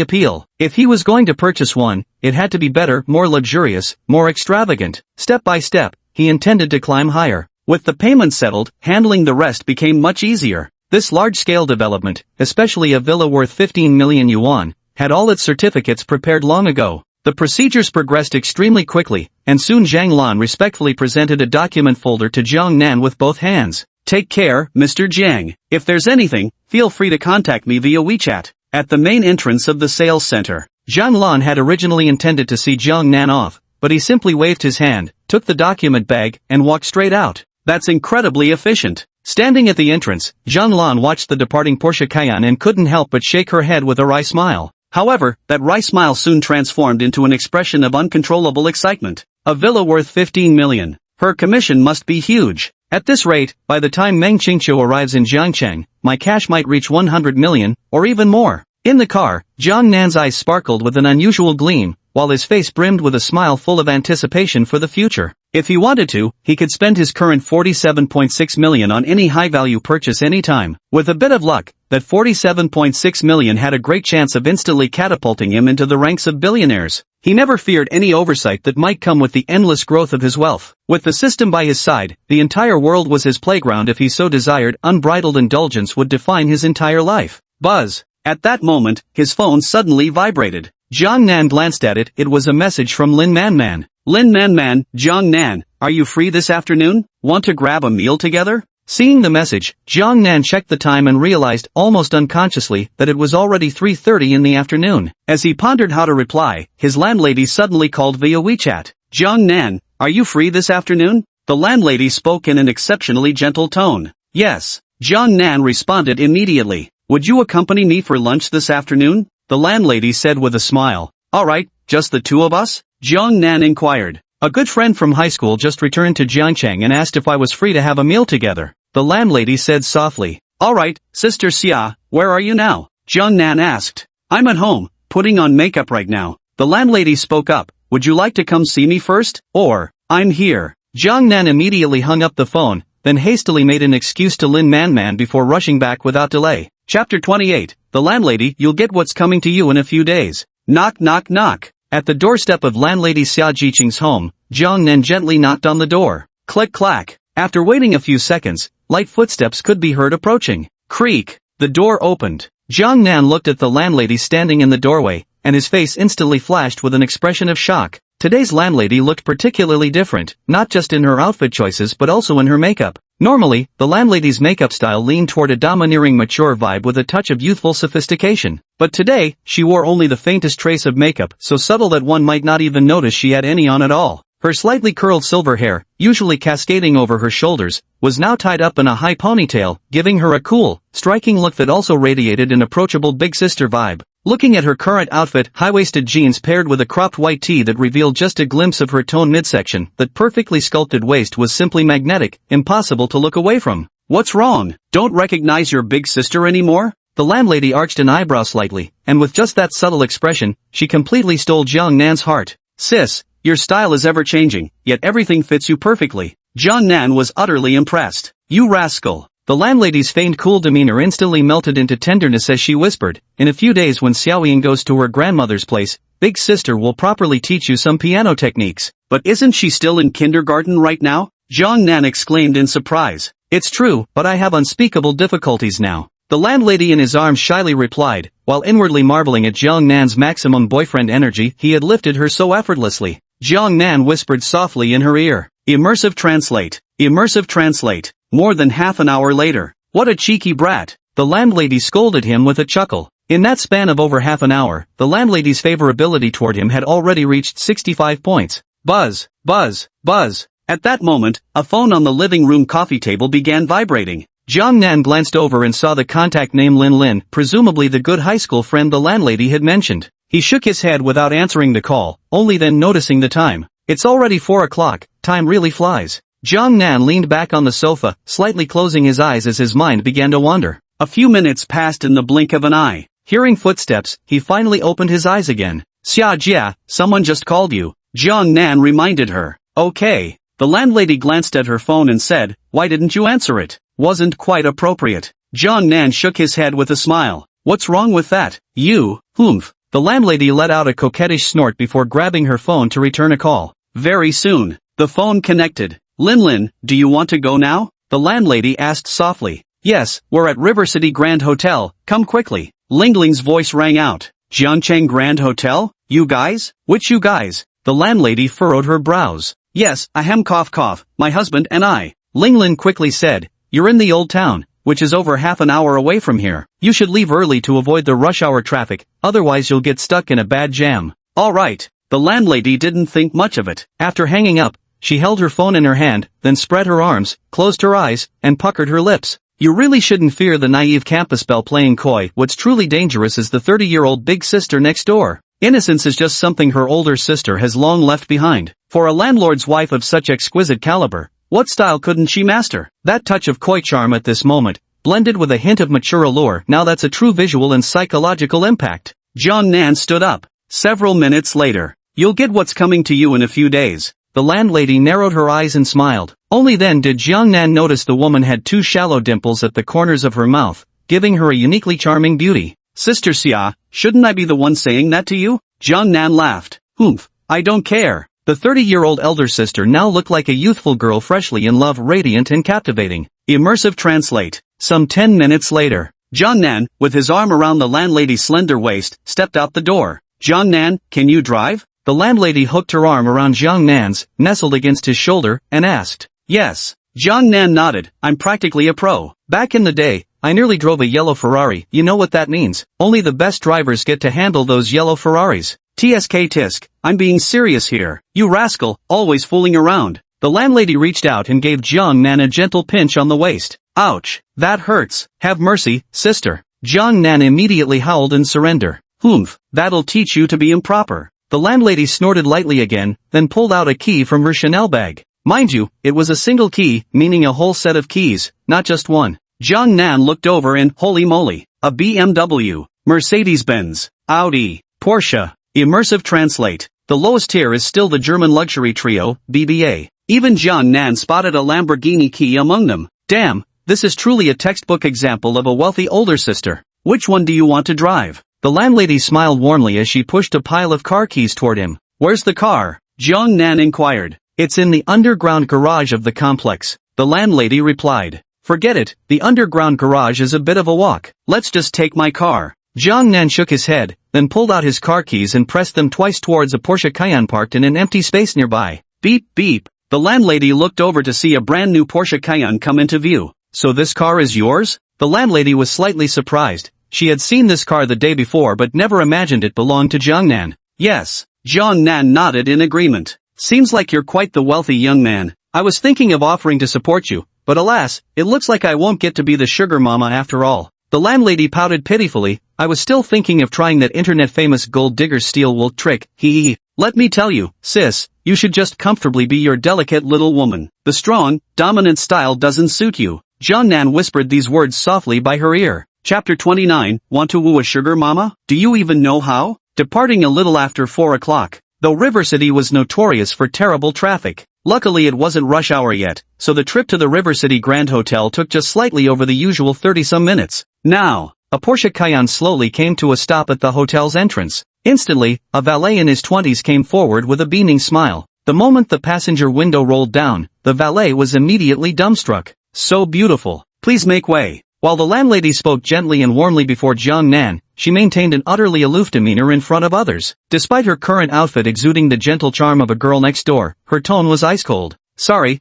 appeal. If he was going to purchase one, it had to be better, more luxurious, more extravagant. Step by step, he intended to climb higher. With the payment settled, handling the rest became much easier. This large-scale development, especially a villa worth 15 million yuan, had all its certificates prepared long ago. The procedures progressed extremely quickly, and soon Zhang Lan respectfully presented a document folder to Zhang Nan with both hands. Take care, Mr. Jiang. If there's anything, feel free to contact me via WeChat. At the main entrance of the sales center, Zhang Lan had originally intended to see Zhang Nan off, but he simply waved his hand, took the document bag, and walked straight out. That's incredibly efficient. Standing at the entrance, Zhang Lan watched the departing Porsche Cayenne and couldn't help but shake her head with a wry smile. However, that wry smile soon transformed into an expression of uncontrollable excitement. A villa worth 15 million. Her commission must be huge. At this rate, by the time Meng Qingqiu arrives in Jiangcheng, my cash might reach 100 million, or even more. In the car, Jiang Nan's eyes sparkled with an unusual gleam, while his face brimmed with a smile full of anticipation for the future. If he wanted to, he could spend his current 47.6 million on any high-value purchase anytime. With a bit of luck, that 47.6 million had a great chance of instantly catapulting him into the ranks of billionaires. He never feared any oversight that might come with the endless growth of his wealth. With the system by his side, the entire world was his playground. If he so desired, unbridled indulgence would define his entire life. Buzz. At that moment, his phone suddenly vibrated. Jiang Nan glanced at it. It was a message from Lin Manman. Lin Manman, Jiang Nan, are you free this afternoon? Want to grab a meal together? Seeing the message, Jiang Nan checked the time and realized, almost unconsciously, that it was already 3:30 in the afternoon. As he pondered how to reply, his landlady suddenly called via WeChat. Jiang Nan, are you free this afternoon? The landlady spoke in an exceptionally gentle tone. Yes. Jiang Nan responded immediately. Would you accompany me for lunch this afternoon? The landlady said with a smile. Alright, just the two of us? Jiang Nan inquired. A good friend from high school just returned to Jiangcheng and asked if I was free to have a meal together. The landlady said softly. Alright, Sister Xia, where are you now? Jiang Nan asked. I'm at home, putting on makeup right now. The landlady spoke up. Would you like to come see me first? Or, I'm here. Jiang Nan immediately hung up the phone, then hastily made an excuse to Lin Manman before rushing back without delay. Chapter 28, The Landlady, You'll get what's coming to you in a few days. Knock knock knock. At the doorstep of landlady Xia Jiqing's home, Jiang Nan gently knocked on the door. Click clack. After waiting a few seconds, light footsteps could be heard approaching. Creak. The door opened. Jiang Nan looked at the landlady standing in the doorway, and his face instantly flashed with an expression of shock. Today's landlady looked particularly different, not just in her outfit choices but also in her makeup. Normally, the landlady's makeup style leaned toward a domineering mature vibe with a touch of youthful sophistication. But today, she wore only the faintest trace of makeup, so subtle that one might not even notice she had any on at all. Her slightly curled silver hair, usually cascading over her shoulders, was now tied up in a high ponytail, giving her a cool, striking look that also radiated an approachable big sister vibe. Looking at her current outfit, high-waisted jeans paired with a cropped white tee that revealed just a glimpse of her toned midsection, that perfectly sculpted waist was simply magnetic, impossible to look away from. What's wrong? Don't recognize your big sister anymore? The landlady arched an eyebrow slightly, and with just that subtle expression, she completely stole Jiang Nan's heart. Sis, your style is ever-changing, yet everything fits you perfectly. Jiang Nan was utterly impressed. You rascal. The landlady's feigned cool demeanor instantly melted into tenderness as she whispered, in a few days when Xiaoying goes to her grandmother's place, big sister will properly teach you some piano techniques. But isn't she still in kindergarten right now? Jiang Nan exclaimed in surprise. It's true, but I have unspeakable difficulties now. The landlady in his arms shyly replied, while inwardly marveling at Jiang Nan's maximum boyfriend energy. He had lifted her so effortlessly. Jiang Nan whispered softly in her ear. Immersive translate. Immersive translate. More than half an hour later. What a cheeky brat. The landlady scolded him with a chuckle. In that span of over half an hour, the landlady's favorability toward him had already reached 65 points. Buzz, buzz, buzz. At that moment, a phone on the living room coffee table began vibrating. Jiang Nan glanced over and saw the contact name Lin Lin, presumably the good high school friend the landlady had mentioned. He shook his head without answering the call, only then noticing the time. It's already 4 o'clock, time really flies. Jiang Nan leaned back on the sofa, slightly closing his eyes as his mind began to wander. A few minutes passed in the blink of an eye. Hearing footsteps, he finally opened his eyes again. Xia Jia, someone just called you. Jiang Nan reminded her. Okay. The landlady glanced at her phone and said, why didn't you answer it? Wasn't quite appropriate. Jiang Nan shook his head with a smile. What's wrong with that? You, humph. The landlady let out a coquettish snort before grabbing her phone to return a call. Very soon. The phone connected. Lin Lin, do you want to go now? The landlady asked softly. Yes, we're at River City Grand Hotel, come quickly. Ling Ling's voice rang out. Jiangcheng Grand Hotel? You guys? Which you guys? The landlady furrowed her brows. Yes, ahem cough cough, my husband and I. Ling Lin quickly said. You're in the old town, which is over half an hour away from here. You should leave early to avoid the rush hour traffic, otherwise you'll get stuck in a bad jam. Alright. The landlady didn't think much of it. After hanging up, she held her phone in her hand, then spread her arms, closed her eyes, and puckered her lips. You really shouldn't fear the naive campus belle playing coy. What's truly dangerous is the 30-year-old big sister next door. Innocence is just something her older sister has long left behind. For a landlord's wife of such exquisite caliber, What style couldn't she master? That touch of coy charm at this moment, blended with a hint of mature allure, now that's a true visual and psychological impact. Jiang Nan stood up. Several minutes later. You'll get what's coming to you in a few days. The landlady narrowed her eyes and smiled. Only then did Jiang Nan notice the woman had two shallow dimples at the corners of her mouth, giving her a uniquely charming beauty. Sister Xia, shouldn't I be the one saying that to you? Jiang Nan laughed. Humph, I don't care. The 30-year-old elder sister now looked like a youthful girl freshly in love, radiant and captivating. Immersive translate. Some 10 minutes later, Jiang Nan, with his arm around the landlady's slender waist, stepped out the door. Jiang Nan, can you drive? The landlady hooked her arm around Jiang Nan's, nestled against his shoulder, and asked. Yes. Jiang Nan nodded. I'm practically a pro. Back in the day, I nearly drove a yellow Ferrari. You know what that means? Only the best drivers get to handle those yellow Ferraris. TSK tisk, I'm being serious here. You rascal, always fooling around. The landlady reached out and gave Jiang Nan a gentle pinch on the waist. Ouch, that hurts. Have mercy, sister. Jiang Nan immediately howled in surrender. Humph, that'll teach you to be improper. The landlady snorted lightly again, then pulled out a key from her Chanel bag. Mind you, it was a single key, meaning a whole set of keys, not just one. Jiang Nan looked over and, holy moly, a BMW, Mercedes-Benz, Audi, Porsche. Immersive translate. The lowest tier is still the German luxury trio, BBA. Even Jiang Nan spotted a Lamborghini key among them. Damn, this is truly a textbook example of a wealthy older sister. Which one do you want to drive? The landlady smiled warmly as she pushed a pile of car keys toward him. Where's the car? Jiang Nan inquired. It's in the underground garage of the complex. The landlady replied. Forget it, the underground garage is a bit of a walk. Let's just take my car. Jiang Nan shook his head, then pulled out his car keys and pressed them twice towards a Porsche Cayenne parked in an empty space nearby. Beep, beep. The landlady looked over to see a brand new Porsche Cayenne come into view. So this car is yours? The landlady was slightly surprised. She had seen this car the day before but never imagined it belonged to Jiang Nan. Yes. Jiang Nan nodded in agreement. Seems like you're quite the wealthy young man. I was thinking of offering to support you, but alas, it looks like I won't get to be the sugar mama after all. The landlady pouted pitifully. I was still thinking of trying that internet-famous gold digger steel wool trick. Hee. Let me tell you, sis, you should just comfortably be your delicate little woman. The strong, dominant style doesn't suit you. Jiang Nan whispered these words softly by her ear. Chapter 29, Want to woo a sugar mama? Do you even know how? Departing a little after 4 o'clock. Though River City was notorious for terrible traffic, luckily it wasn't rush hour yet, so the trip to the River City Grand Hotel took just slightly over the usual 30-some minutes. Now, a Porsche Cayenne slowly came to a stop at the hotel's entrance. Instantly, a valet in his 20s came forward with a beaming smile. The moment the passenger window rolled down, the valet was immediately dumbstruck. So beautiful. Please make way. While the landlady spoke gently and warmly before Jiang Nan, she maintained an utterly aloof demeanor in front of others. Despite her current outfit exuding the gentle charm of a girl next door, her tone was ice cold. Sorry.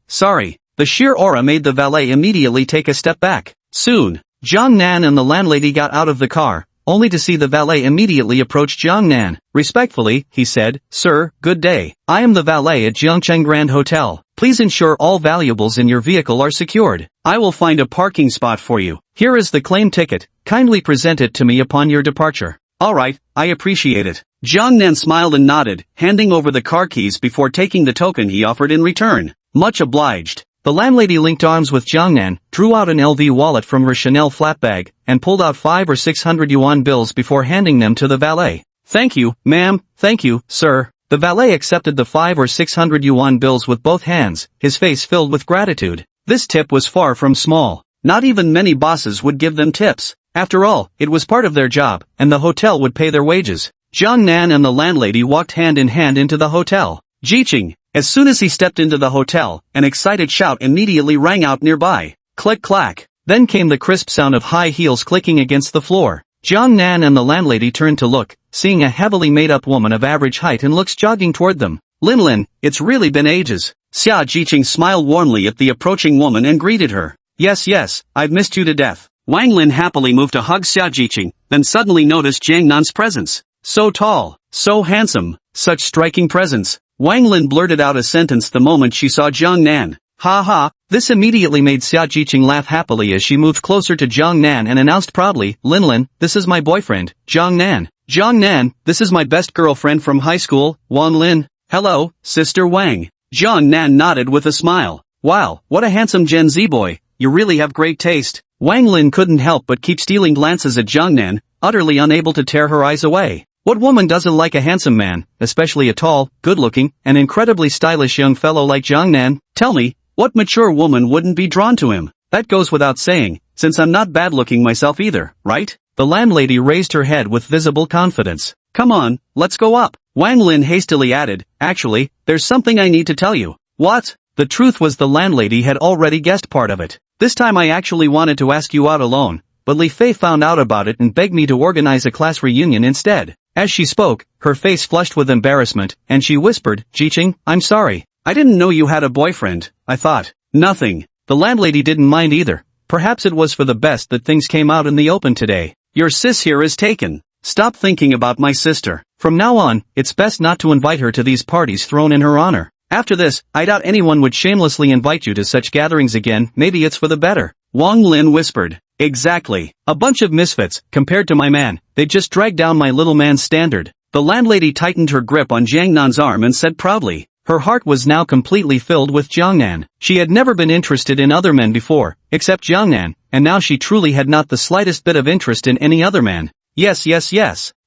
The sheer aura made the valet immediately take a step back. Soon, Jiang Nan and the landlady got out of the car, only to see the valet immediately approach Jiang Nan. Respectfully, he said, Sir, good day. I am the valet at Jiangcheng Grand Hotel. Please ensure all valuables in your vehicle are secured. I will find a parking spot for you. Here is the claim ticket. Kindly present it to me upon your departure. Alright, I appreciate it. Jiang Nan smiled and nodded, handing over the car keys before taking the token he offered in return. Much obliged. The landlady linked arms with Jiang Nan, drew out an LV wallet from her Chanel flat bag, and pulled out 500 or 600 yuan bills before handing them to the valet. Thank you, ma'am. Thank you, sir. The valet accepted the 500 or 600 yuan bills with both hands, his face filled with gratitude. This tip was far from small. Not even many bosses would give them tips. After all, it was part of their job, and the hotel would pay their wages. Jiang Nan and the landlady walked hand in hand into the hotel. Jiqing. As soon as he stepped into the hotel, an excited shout immediately rang out nearby. Click clack. Then came the crisp sound of high heels clicking against the floor. Jiang Nan and the landlady turned to look, seeing a heavily made-up woman of average height and looks jogging toward them. Lin, it's really been ages. Xia Jiqing smiled warmly at the approaching woman and greeted her. Yes, I've missed you to death. Wang Lin happily moved to hug Xia Jiqing, then suddenly noticed Jiang Nan's presence. So tall, so handsome, such striking presence. Wang Lin blurted out a sentence the moment she saw Jiang Nan. Ha. This immediately made Xia Jiqing laugh happily as she moved closer to Jiang Nan and announced proudly, Lin, this is my boyfriend, Jiang Nan. Jiang Nan, this is my best girlfriend from high school, Wang Lin. Hello, Sister Wang. Jiang Nan nodded with a smile. Wow, what a handsome Gen Z boy, you really have great taste. Wang Lin couldn't help but keep stealing glances at Jiangnan, utterly unable to tear her eyes away. What woman doesn't like a handsome man, especially a tall, good-looking, and incredibly stylish young fellow like Jiangnan? Tell me, what mature woman wouldn't be drawn to him? That goes without saying, since I'm not bad-looking myself either, right? The landlady raised her head with visible confidence. Come on, let's go up. Wang Lin hastily added, actually, there's something I need to tell you. What? The truth was the landlady had already guessed part of it. This time I actually wanted to ask you out alone, but Li Fei found out about it and begged me to organize a class reunion instead. As she spoke, her face flushed with embarrassment, and she whispered, Jiqing, I'm sorry. I didn't know you had a boyfriend, I thought. Nothing. The landlady didn't mind either. Perhaps it was for the best that things came out in the open today. Your sis here is taken. Stop thinking about my sister. From now on, it's best not to invite her to these parties thrown in her honor. After this, I doubt anyone would shamelessly invite you to such gatherings again, maybe it's for the better. Wang Lin whispered. Exactly. A bunch of misfits, compared to my man, they just dragged down my little man's standard. The landlady tightened her grip on Jiangnan's arm and said proudly. Her heart was now completely filled with Jiangnan. She had never been interested in other men before, except Jiangnan, and now she truly had not the slightest bit of interest in any other man. Yes.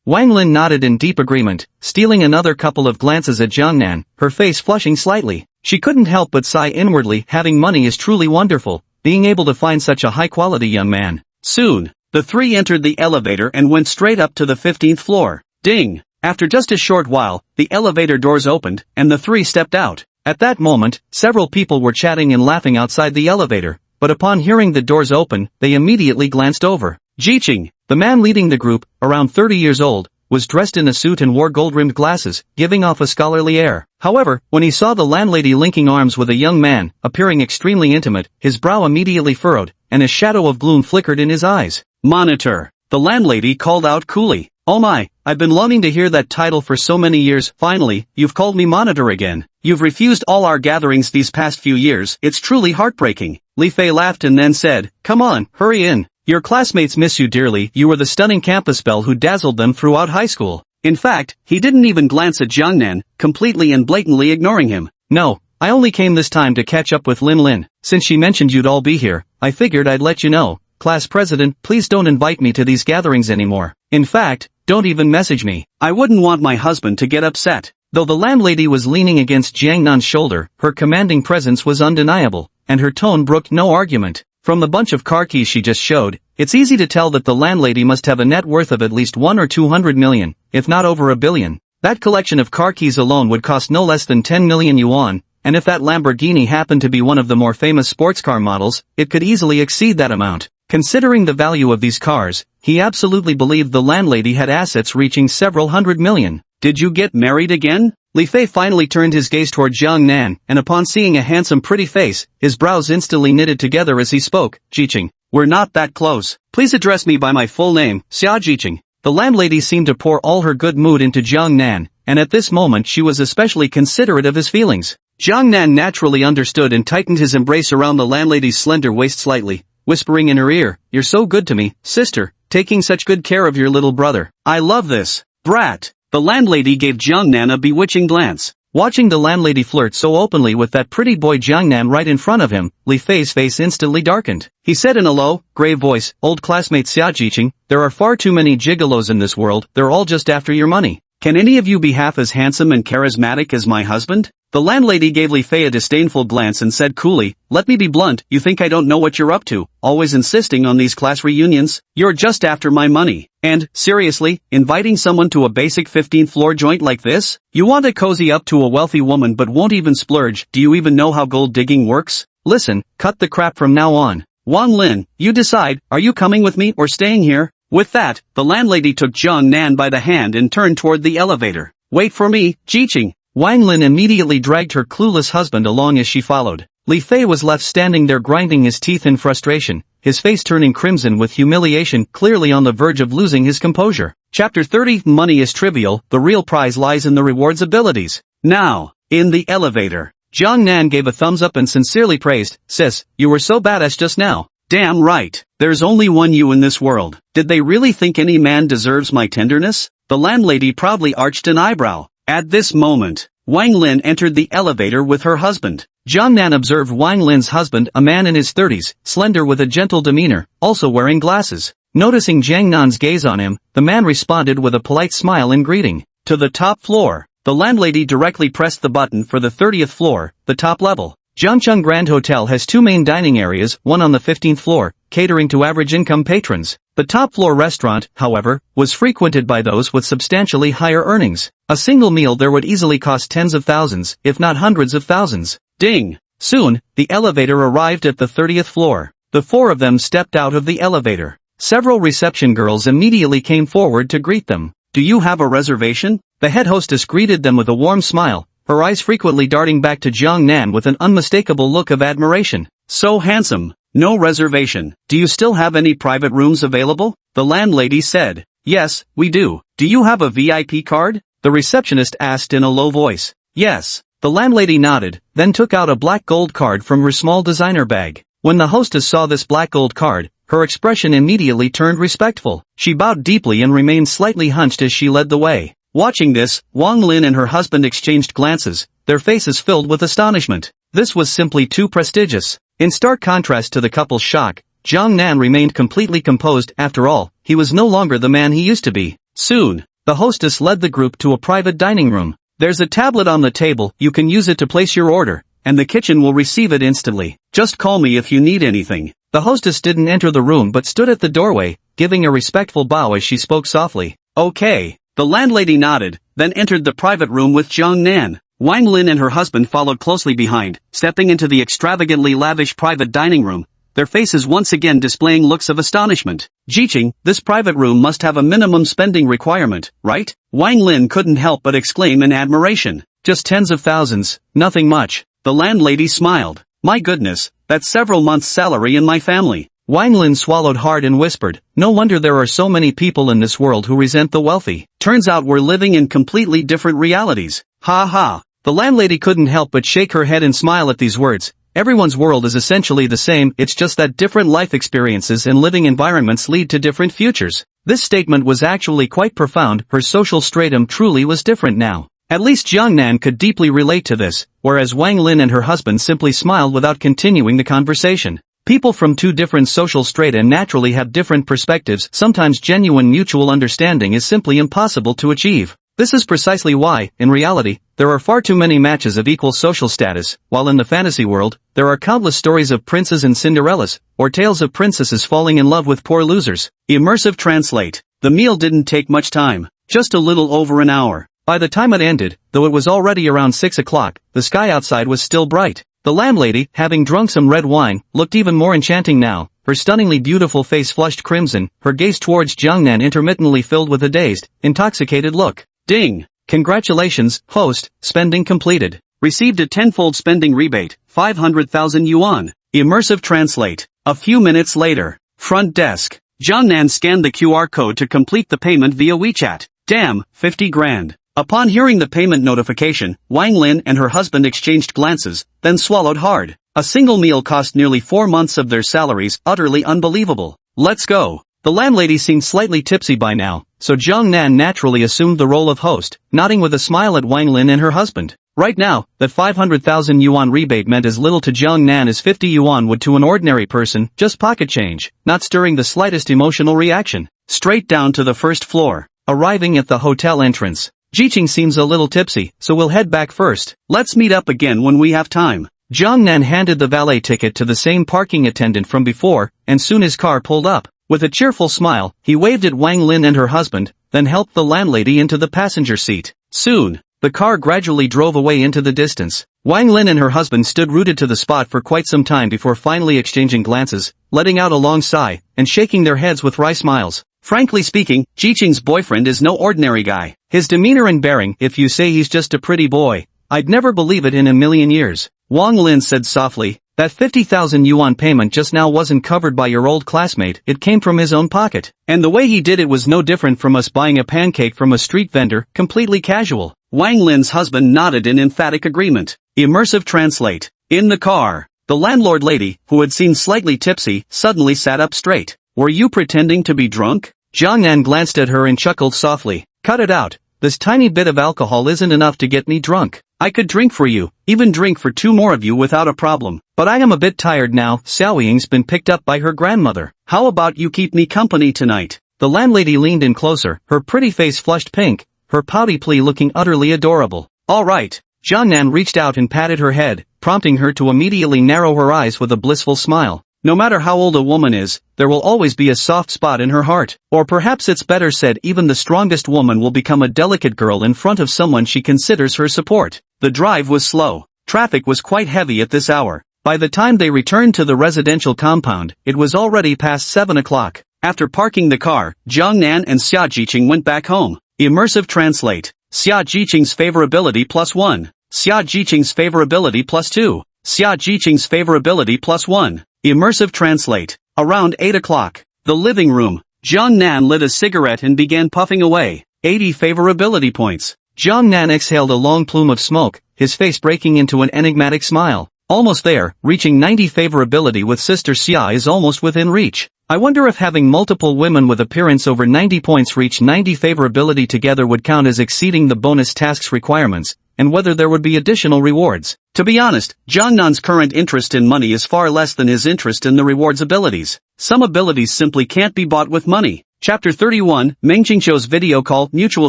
Wang Lin nodded in deep agreement, stealing another couple of glances at Jiangnan, her face flushing slightly. She couldn't help but sigh inwardly. Having money is truly wonderful, being able to find such a high-quality young man. Soon, the three entered the elevator and went straight up to the 15th floor. Ding! After just a short while, the elevator doors opened, and the three stepped out. At that moment, several people were chatting and laughing outside the elevator, but upon hearing the doors open, they immediately glanced over. Jiqing, the man leading the group, around 30 years old, was dressed in a suit and wore gold-rimmed glasses, giving off a scholarly air. However, when he saw the landlady linking arms with a young man, appearing extremely intimate, his brow immediately furrowed, and a shadow of gloom flickered in his eyes. Monitor! The landlady called out coolly. Oh my, I've been longing to hear that title for so many years. Finally, you've called me Monitor again. You've refused all our gatherings these past few years. It's truly heartbreaking. Li Fei laughed and then said, come on, hurry in. Your classmates miss you dearly. You were the stunning campus belle who dazzled them throughout high school. In fact, he didn't even glance at Jiangnan, completely and blatantly ignoring him. No, I only came this time to catch up with Lin. Since she mentioned you'd all be here, I figured I'd let you know. Class president, please don't invite me to these gatherings anymore. In fact, don't even message me. I wouldn't want my husband to get upset. Though the landlady was leaning against Jiangnan's shoulder, her commanding presence was undeniable, and her tone brooked no argument. From the bunch of car keys she just showed, it's easy to tell that the landlady must have a net worth of at least 1 or 200 million, if not over $1 billion. That collection of car keys alone would cost no less than 10 million yuan, and if that Lamborghini happened to be one of the more famous sports car models, it could easily exceed that amount. Considering the value of these cars, he absolutely believed the landlady had assets reaching several hundred million. Did you get married again? Li Fei finally turned his gaze toward Jiangnan, and upon seeing a handsome pretty face, his brows instantly knitted together as he spoke. Jiqing, we're not that close. Please address me by my full name, Xia Jiqing. The landlady seemed to pour all her good mood into Jiangnan, and at this moment she was especially considerate of his feelings. Jiangnan naturally understood and tightened his embrace around the landlady's slender waist slightly, whispering in her ear, you're so good to me, sister, taking such good care of your little brother. I love this. Brat. The landlady gave Jiangnan a bewitching glance. Watching the landlady flirt so openly with that pretty boy Jiangnan right in front of him, Li Fei's face instantly darkened. He said in a low, grave voice, old classmate Xia Jiqing, there are far too many gigolos in this world, they're all just after your money. Can any of you be half as handsome and charismatic as my husband? The landlady gave Li Fei a disdainful glance and said coolly, let me be blunt, you think I don't know what you're up to, always insisting on these class reunions? You're just after my money. And, seriously, inviting someone to a basic 15th floor joint like this? You want to cozy up to a wealthy woman but won't even splurge. Do you even know how gold digging works? Listen, cut the crap from now on. Wang Lin, you decide, are you coming with me or staying here? With that, the landlady took Jiangnan by the hand and turned toward the elevator. Wait for me, Jiqing. Wang Lin immediately dragged her clueless husband along as she followed. Li Fei was left standing there grinding his teeth in frustration, his face turning crimson with humiliation, clearly on the verge of losing his composure. Chapter 30 Money is trivial, the real prize lies in the reward's abilities. Now, in the elevator, Jiangnan gave a thumbs up and sincerely praised, sis, you were so badass just now. Damn right. There's only one you in this world. Did they really think any man deserves my tenderness? The landlady proudly arched an eyebrow. At this moment, Wang Lin entered the elevator with her husband. Jiang Nan observed Wang Lin's husband, a man in his 30s, slender with a gentle demeanor, also wearing glasses. Noticing Jiang Nan's gaze on him, the man responded with a polite smile in greeting. To the top floor. The landlady directly pressed the button for the 30th floor, the top level. Jiangcheng Grand Hotel has two main dining areas, one on the 15th floor, catering to average-income patrons. The top-floor restaurant, however, was frequented by those with substantially higher earnings. A single meal there would easily cost tens of thousands, if not hundreds of thousands. Ding! Soon, the elevator arrived at the 30th floor. The four of them stepped out of the elevator. Several reception girls immediately came forward to greet them. Do you have a reservation? The head hostess greeted them with a warm smile, her eyes frequently darting back to Jiang Nan with an unmistakable look of admiration. So handsome. No reservation. Do you still have any private rooms available? The landlady said. Yes, we do. Do you have a VIP card? The receptionist asked in a low voice. Yes. The landlady nodded, then took out a black gold card from her small designer bag. When the hostess saw this black gold card, her expression immediately turned respectful. She bowed deeply and remained slightly hunched as she led the way. Watching this, Wang Lin and her husband exchanged glances, their faces filled with astonishment. This was simply too prestigious. In stark contrast to the couple's shock, Jiang Nan remained completely composed. After all, he was no longer the man he used to be. Soon, the hostess led the group to a private dining room. There's a tablet on the table, you can use it to place your order, and the kitchen will receive it instantly. Just call me if you need anything. The hostess didn't enter the room but stood at the doorway, giving a respectful bow as she spoke softly. Okay. The landlady nodded, then entered the private room with Jiang Nan. Wang Lin and her husband followed closely behind, stepping into the extravagantly lavish private dining room, their faces once again displaying looks of astonishment. Jiqing, this private room must have a minimum spending requirement, right? Wang Lin couldn't help but exclaim in admiration. Just tens of thousands, nothing much. The landlady smiled. My goodness, that's several months' salary in my family. Wang Lin swallowed hard and whispered, no wonder there are so many people in this world who resent the wealthy. Turns out we're living in completely different realities. Ha ha. The landlady couldn't help but shake her head and smile at these words. Everyone's world is essentially the same, it's just that different life experiences and living environments lead to different futures. This statement was actually quite profound, her social stratum truly was different now. At least Jiang Nan could deeply relate to this, whereas Wang Lin and her husband simply smiled without continuing the conversation. People from two different social strata naturally have different perspectives. Sometimes genuine mutual understanding is simply impossible to achieve. This is precisely why, in reality, there are far too many matches of equal social status, while in the fantasy world, there are countless stories of princes and Cinderellas, or tales of princesses falling in love with poor losers. Immersive translate. The meal didn't take much time, just a little over an hour. By the time it ended, though it was already around 6 o'clock, the sky outside was still bright. The landlady, having drunk some red wine, looked even more enchanting now, her stunningly beautiful face flushed crimson, her gaze towards Jiang Nan intermittently filled with a dazed, intoxicated look. Ding! Congratulations, host, spending completed. Received a tenfold spending rebate, 500,000 yuan. Immersive translate. A few minutes later. Front desk. Jiang Nan scanned the QR code to complete the payment via WeChat. Damn, 50 grand. Upon hearing the payment notification, Wang Lin and her husband exchanged glances, then swallowed hard. A single meal cost nearly 4 months of their salaries, utterly unbelievable. Let's go. The landlady seemed slightly tipsy by now, so Jiang Nan naturally assumed the role of host, nodding with a smile at Wang Lin and her husband. Right now, that 500,000 yuan rebate meant as little to Jiang Nan as 50 yuan would to an ordinary person, just pocket change, not stirring the slightest emotional reaction. Straight down to the first floor. Arriving at the hotel entrance. Jiqing seems a little tipsy, so we'll head back first. Let's meet up again when we have time. Jiang Nan handed the valet ticket to the same parking attendant from before, and soon his car pulled up. With a cheerful smile, he waved at Wang Lin and her husband, then helped the landlady into the passenger seat. Soon, the car gradually drove away into the distance. Wang Lin and her husband stood rooted to the spot for quite some time before finally exchanging glances, letting out a long sigh, and shaking their heads with wry smiles. Frankly speaking, Jiqing's boyfriend is no ordinary guy. His demeanor and bearing, if you say he's just a pretty boy, I'd never believe it in a million years. Wang Lin said softly, that 50,000 yuan payment just now wasn't covered by your old classmate, it came from his own pocket. And the way he did it was no different from us buying a pancake from a street vendor, completely casual. Wang Lin's husband nodded in emphatic agreement. Immersive translate. In the car, the landlord lady, who had seemed slightly tipsy, suddenly sat up straight. Were you pretending to be drunk? Jiang Nan glanced at her and chuckled softly. Cut it out, this tiny bit of alcohol isn't enough to get me drunk. I could drink for you, even drink for 2 more of you without a problem. But I am a bit tired now. Xiao Ying's been picked up by her grandmother. How about you keep me company tonight? The landlady leaned in closer, her pretty face flushed pink, her pouty plea looking utterly adorable. All right. Jiangnan reached out and patted her head, prompting her to immediately narrow her eyes with a blissful smile. No matter how old a woman is, there will always be a soft spot in her heart. Or perhaps it's better said, even the strongest woman will become a delicate girl in front of someone she considers her support. The drive was slow. Traffic was quite heavy at this hour. By the time they returned to the residential compound, it was already past 7 o'clock. After parking the car, Jiangnan and Xia Jiqing went back home. Immersive translate. Xia Jiqing's favorability +1. Xia Jiqing's favorability +2. Xia Jiqing's favorability +1. Immersive translate. Around 8 o'clock. The living room. Jiangnan lit a cigarette and began puffing away. 80 favorability points. Jiangnan exhaled a long plume of smoke, his face breaking into an enigmatic smile. Almost there, reaching 90 favorability with Sister Xia is almost within reach. I wonder if having multiple women with appearance over 90 points reach 90 favorability together would count as exceeding the bonus tasks requirements, and whether there would be additional rewards. To be honest, Jiangnan's current interest in money is far less than his interest in the rewards abilities. Some abilities simply can't be bought with money. Chapter 31, Meng Qingqiu's video call, mutual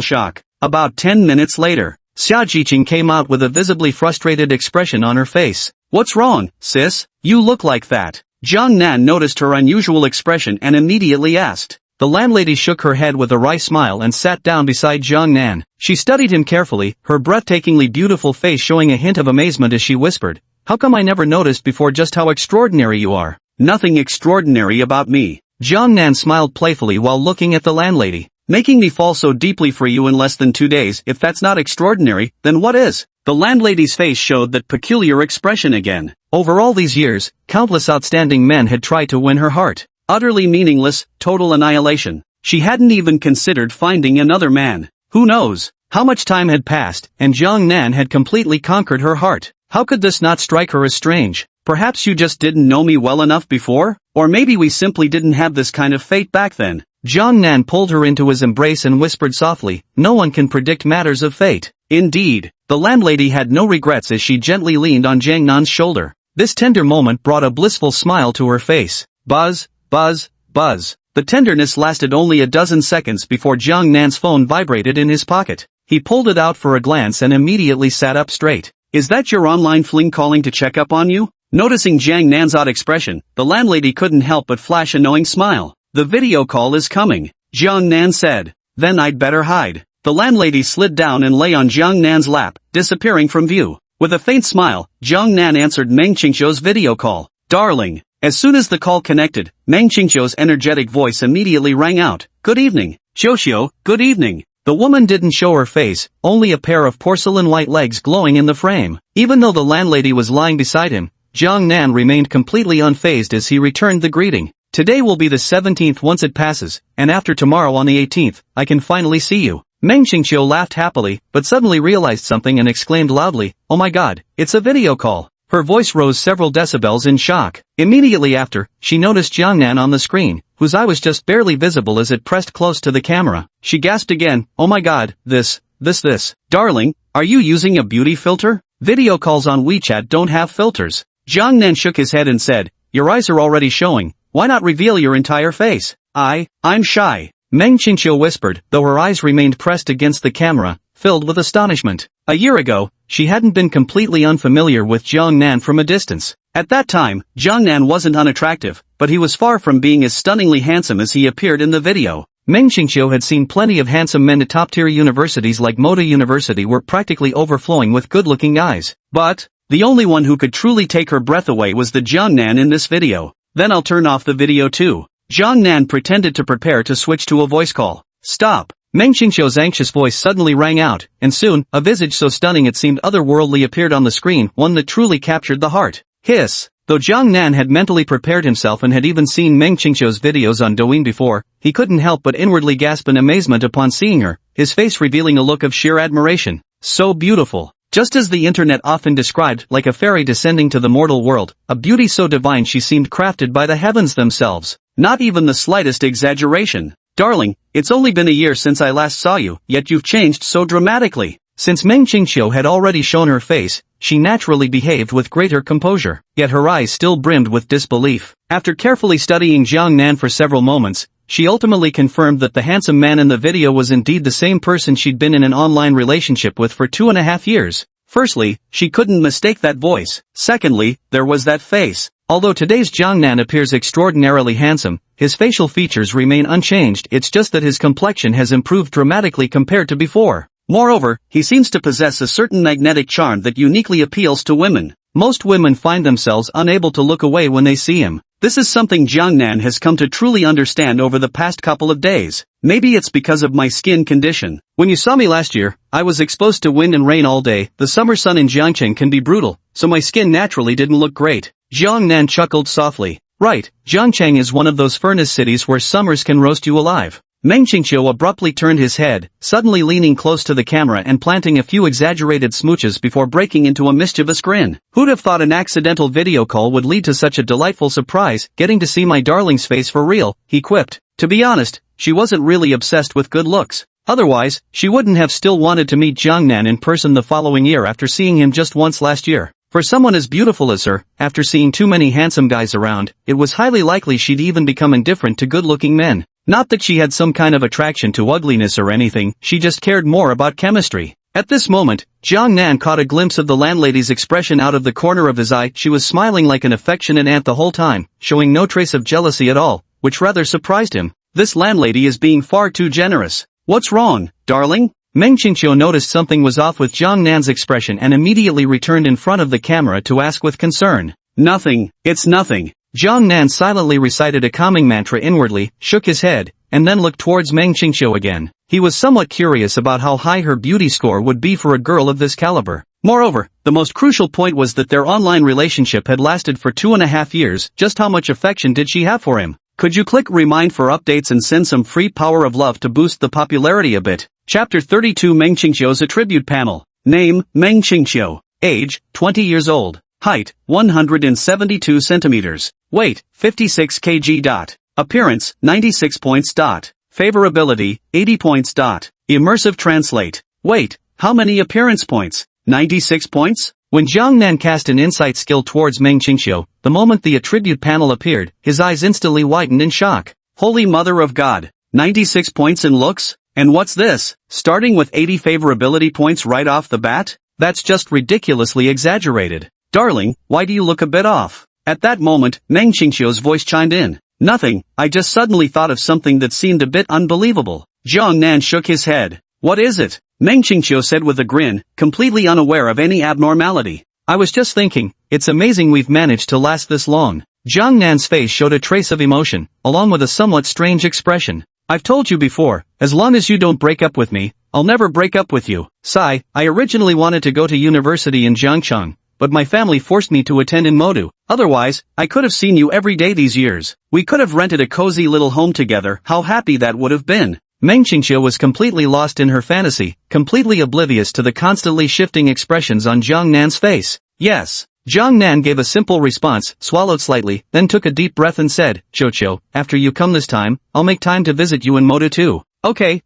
shock. About 10 minutes later, Xia Jiqing came out with a visibly frustrated expression on her face. What's wrong, sis? You look like that. Jiangnan noticed her unusual expression and immediately asked. The landlady shook her head with a wry smile and sat down beside Jiangnan. She studied him carefully, her breathtakingly beautiful face showing a hint of amazement as she whispered, "How come I never noticed before just how extraordinary you are?" "Nothing extraordinary about me." Jiangnan smiled playfully while looking at the landlady. "Making me fall so deeply for you in less than 2 days, if that's not extraordinary, then what is?" The landlady's face showed that peculiar expression again. Over all these years, countless outstanding men had tried to win her heart. Utterly meaningless, total annihilation. She hadn't even considered finding another man. Who knows how much time had passed, and Jiangnan had completely conquered her heart. How could this not strike her as strange? Perhaps you just didn't know me well enough before? Or maybe we simply didn't have this kind of fate back then. Jiangnan pulled her into his embrace and whispered softly, "No one can predict matters of fate." Indeed, the landlady had no regrets as she gently leaned on Jiangnan's shoulder. This tender moment brought a blissful smile to her face. Buzz, buzz, buzz. The tenderness lasted only a dozen seconds before Jiangnan's phone vibrated in his pocket. He pulled it out for a glance and immediately sat up straight. "Is that your online fling calling to check up on you?" Noticing Jiangnan's odd expression, the landlady couldn't help but flash a knowing smile. "The video call is coming," Jiangnan said. "Then I'd better hide." The landlady slid down and lay on Jiangnan's lap, disappearing from view. With a faint smile, Jiangnan answered Meng Qingqiu's video call. "Darling." As soon as the call connected, Meng Qingqiu's energetic voice immediately rang out. "Good evening, Xiuxiu, good evening." The woman didn't show her face, only a pair of porcelain-white legs glowing in the frame. Even though the landlady was lying beside him, Jiangnan remained completely unfazed as he returned the greeting. "Today will be the 17th once it passes, and after tomorrow on the 18th, I can finally see you." Meng Qingqiu laughed happily, but suddenly realized something and exclaimed loudly, "Oh my god, it's a video call." Her voice rose several decibels in shock. Immediately after, she noticed Jiangnan on the screen, whose eye was just barely visible as it pressed close to the camera. She gasped again, "Oh my god, this. Darling, are you using a beauty filter? Video calls on WeChat don't have filters." Jiangnan shook his head and said, "Your eyes are already showing, why not reveal your entire face?" I'm shy," Meng Qingqiu whispered, though her eyes remained pressed against the camera, filled with astonishment. A year ago, she hadn't been completely unfamiliar with Jiangnan from a distance. At that time, Jiangnan wasn't unattractive, but he was far from being as stunningly handsome as he appeared in the video. Meng Qingqiu had seen plenty of handsome men at top-tier universities like Moda University were practically overflowing with good-looking guys. But the only one who could truly take her breath away was the Jiangnan in this video. "Then I'll turn off the video too." Jiangnan pretended to prepare to switch to a voice call. "Stop." Meng Qingqiu's anxious voice suddenly rang out, and soon, a visage so stunning it seemed otherworldly appeared on the screen, one that truly captured the heart. Hiss. Though Jiangnan had mentally prepared himself and had even seen Meng Qingqiu's videos on Douyin before, he couldn't help but inwardly gasp in amazement upon seeing her, his face revealing a look of sheer admiration. So beautiful. Just as the internet often described, like a fairy descending to the mortal world, a beauty so divine she seemed crafted by the heavens themselves. Not even the slightest exaggeration. Darling, it's only been a year since I last saw you, yet you've changed so dramatically. Since Meng Qingqiu had already shown her face, she naturally behaved with greater composure, yet her eyes still brimmed with disbelief. After carefully studying Jiang Nan for several moments, she ultimately confirmed that the handsome man in the video was indeed the same person she'd been in an online relationship with for 2.5 years. Firstly, she couldn't mistake that voice. Secondly, there was that face. Although today's Jiang Nan appears extraordinarily handsome, his facial features remain unchanged, it's just that his complexion has improved dramatically compared to before. Moreover, he seems to possess a certain magnetic charm that uniquely appeals to women. Most women find themselves unable to look away when they see him. This is something Jiang Nan has come to truly understand over the past couple of days. Maybe it's because of my skin condition. When you saw me last year, I was exposed to wind and rain all day. The summer sun in Jiangcheng can be brutal, so my skin naturally didn't look great. Jiang Nan chuckled softly. Right, Jiangcheng is one of those furnace cities where summers can roast you alive. Meng Qingqiu abruptly turned his head, suddenly leaning close to the camera and planting a few exaggerated smooches before breaking into a mischievous grin. Who'd have thought an accidental video call would lead to such a delightful surprise, getting to see my darling's face for real, he quipped. To be honest, she wasn't really obsessed with good looks. Otherwise, she wouldn't have still wanted to meet Jiang Nan in person the following year after seeing him just once last year. For someone as beautiful as her, after seeing too many handsome guys around, it was highly likely she'd even become indifferent to good-looking men. Not that she had some kind of attraction to ugliness or anything, she just cared more about chemistry. At this moment, Jiang Nan caught a glimpse of the landlady's expression out of the corner of his eye. She was smiling like an affectionate aunt the whole time, showing no trace of jealousy at all, which rather surprised him. This landlady is being far too generous. What's wrong, darling? Meng Qingqiu noticed something was off with Jiang Nan's expression and immediately returned in front of the camera to ask with concern. Nothing, it's nothing. Jiang Nan silently recited a calming mantra inwardly, shook his head, and then looked towards Meng Qingqiu again. He was somewhat curious about how high her beauty score would be for a girl of this caliber. Moreover, the most crucial point was that their online relationship had lasted for 2.5 years. Just how much affection did she have for him? Could you click remind for updates and send some free power of love to boost the popularity a bit? Chapter 32 Meng Qingqiu's Attribute Panel. Name, Meng Qingqiu. Age, 20 years old. Height, 172 centimeters. Weight, 56 kg. Appearance, 96 points. Favorability, 80 points. Immersive translate. Wait, how many appearance points? 96 points? When Jiang Nan cast an insight skill towards Meng Qingqiu, the moment the attribute panel appeared, his eyes instantly widened in shock. Holy Mother of God! 96 points in looks? And what's this? Starting with 80 favorability points right off the bat? That's just ridiculously exaggerated. Darling, why do you look a bit off? At that moment, Meng Qingqiu's voice chimed in. Nothing, I just suddenly thought of something that seemed a bit unbelievable. Jiang Nan shook his head. What is it? Meng Qingqiu said with a grin, completely unaware of any abnormality. I was just thinking, it's amazing we've managed to last this long. Jiang Nan's face showed a trace of emotion, along with a somewhat strange expression. I've told you before, as long as you don't break up with me, I'll never break up with you. Sigh, I originally wanted to go to university in Jiangcheng, but my family forced me to attend in Modu. Otherwise, I could have seen you every day these years. We could have rented a cozy little home together. How happy that would have been. Meng Qingqiu was completely lost in her fantasy, completely oblivious to the constantly shifting expressions on Jiang Nan's face. Yes. Jiang Nan gave a simple response, swallowed slightly, then took a deep breath and said, Qiu, after you come this time, I'll make time to visit you in Modu too. Okay.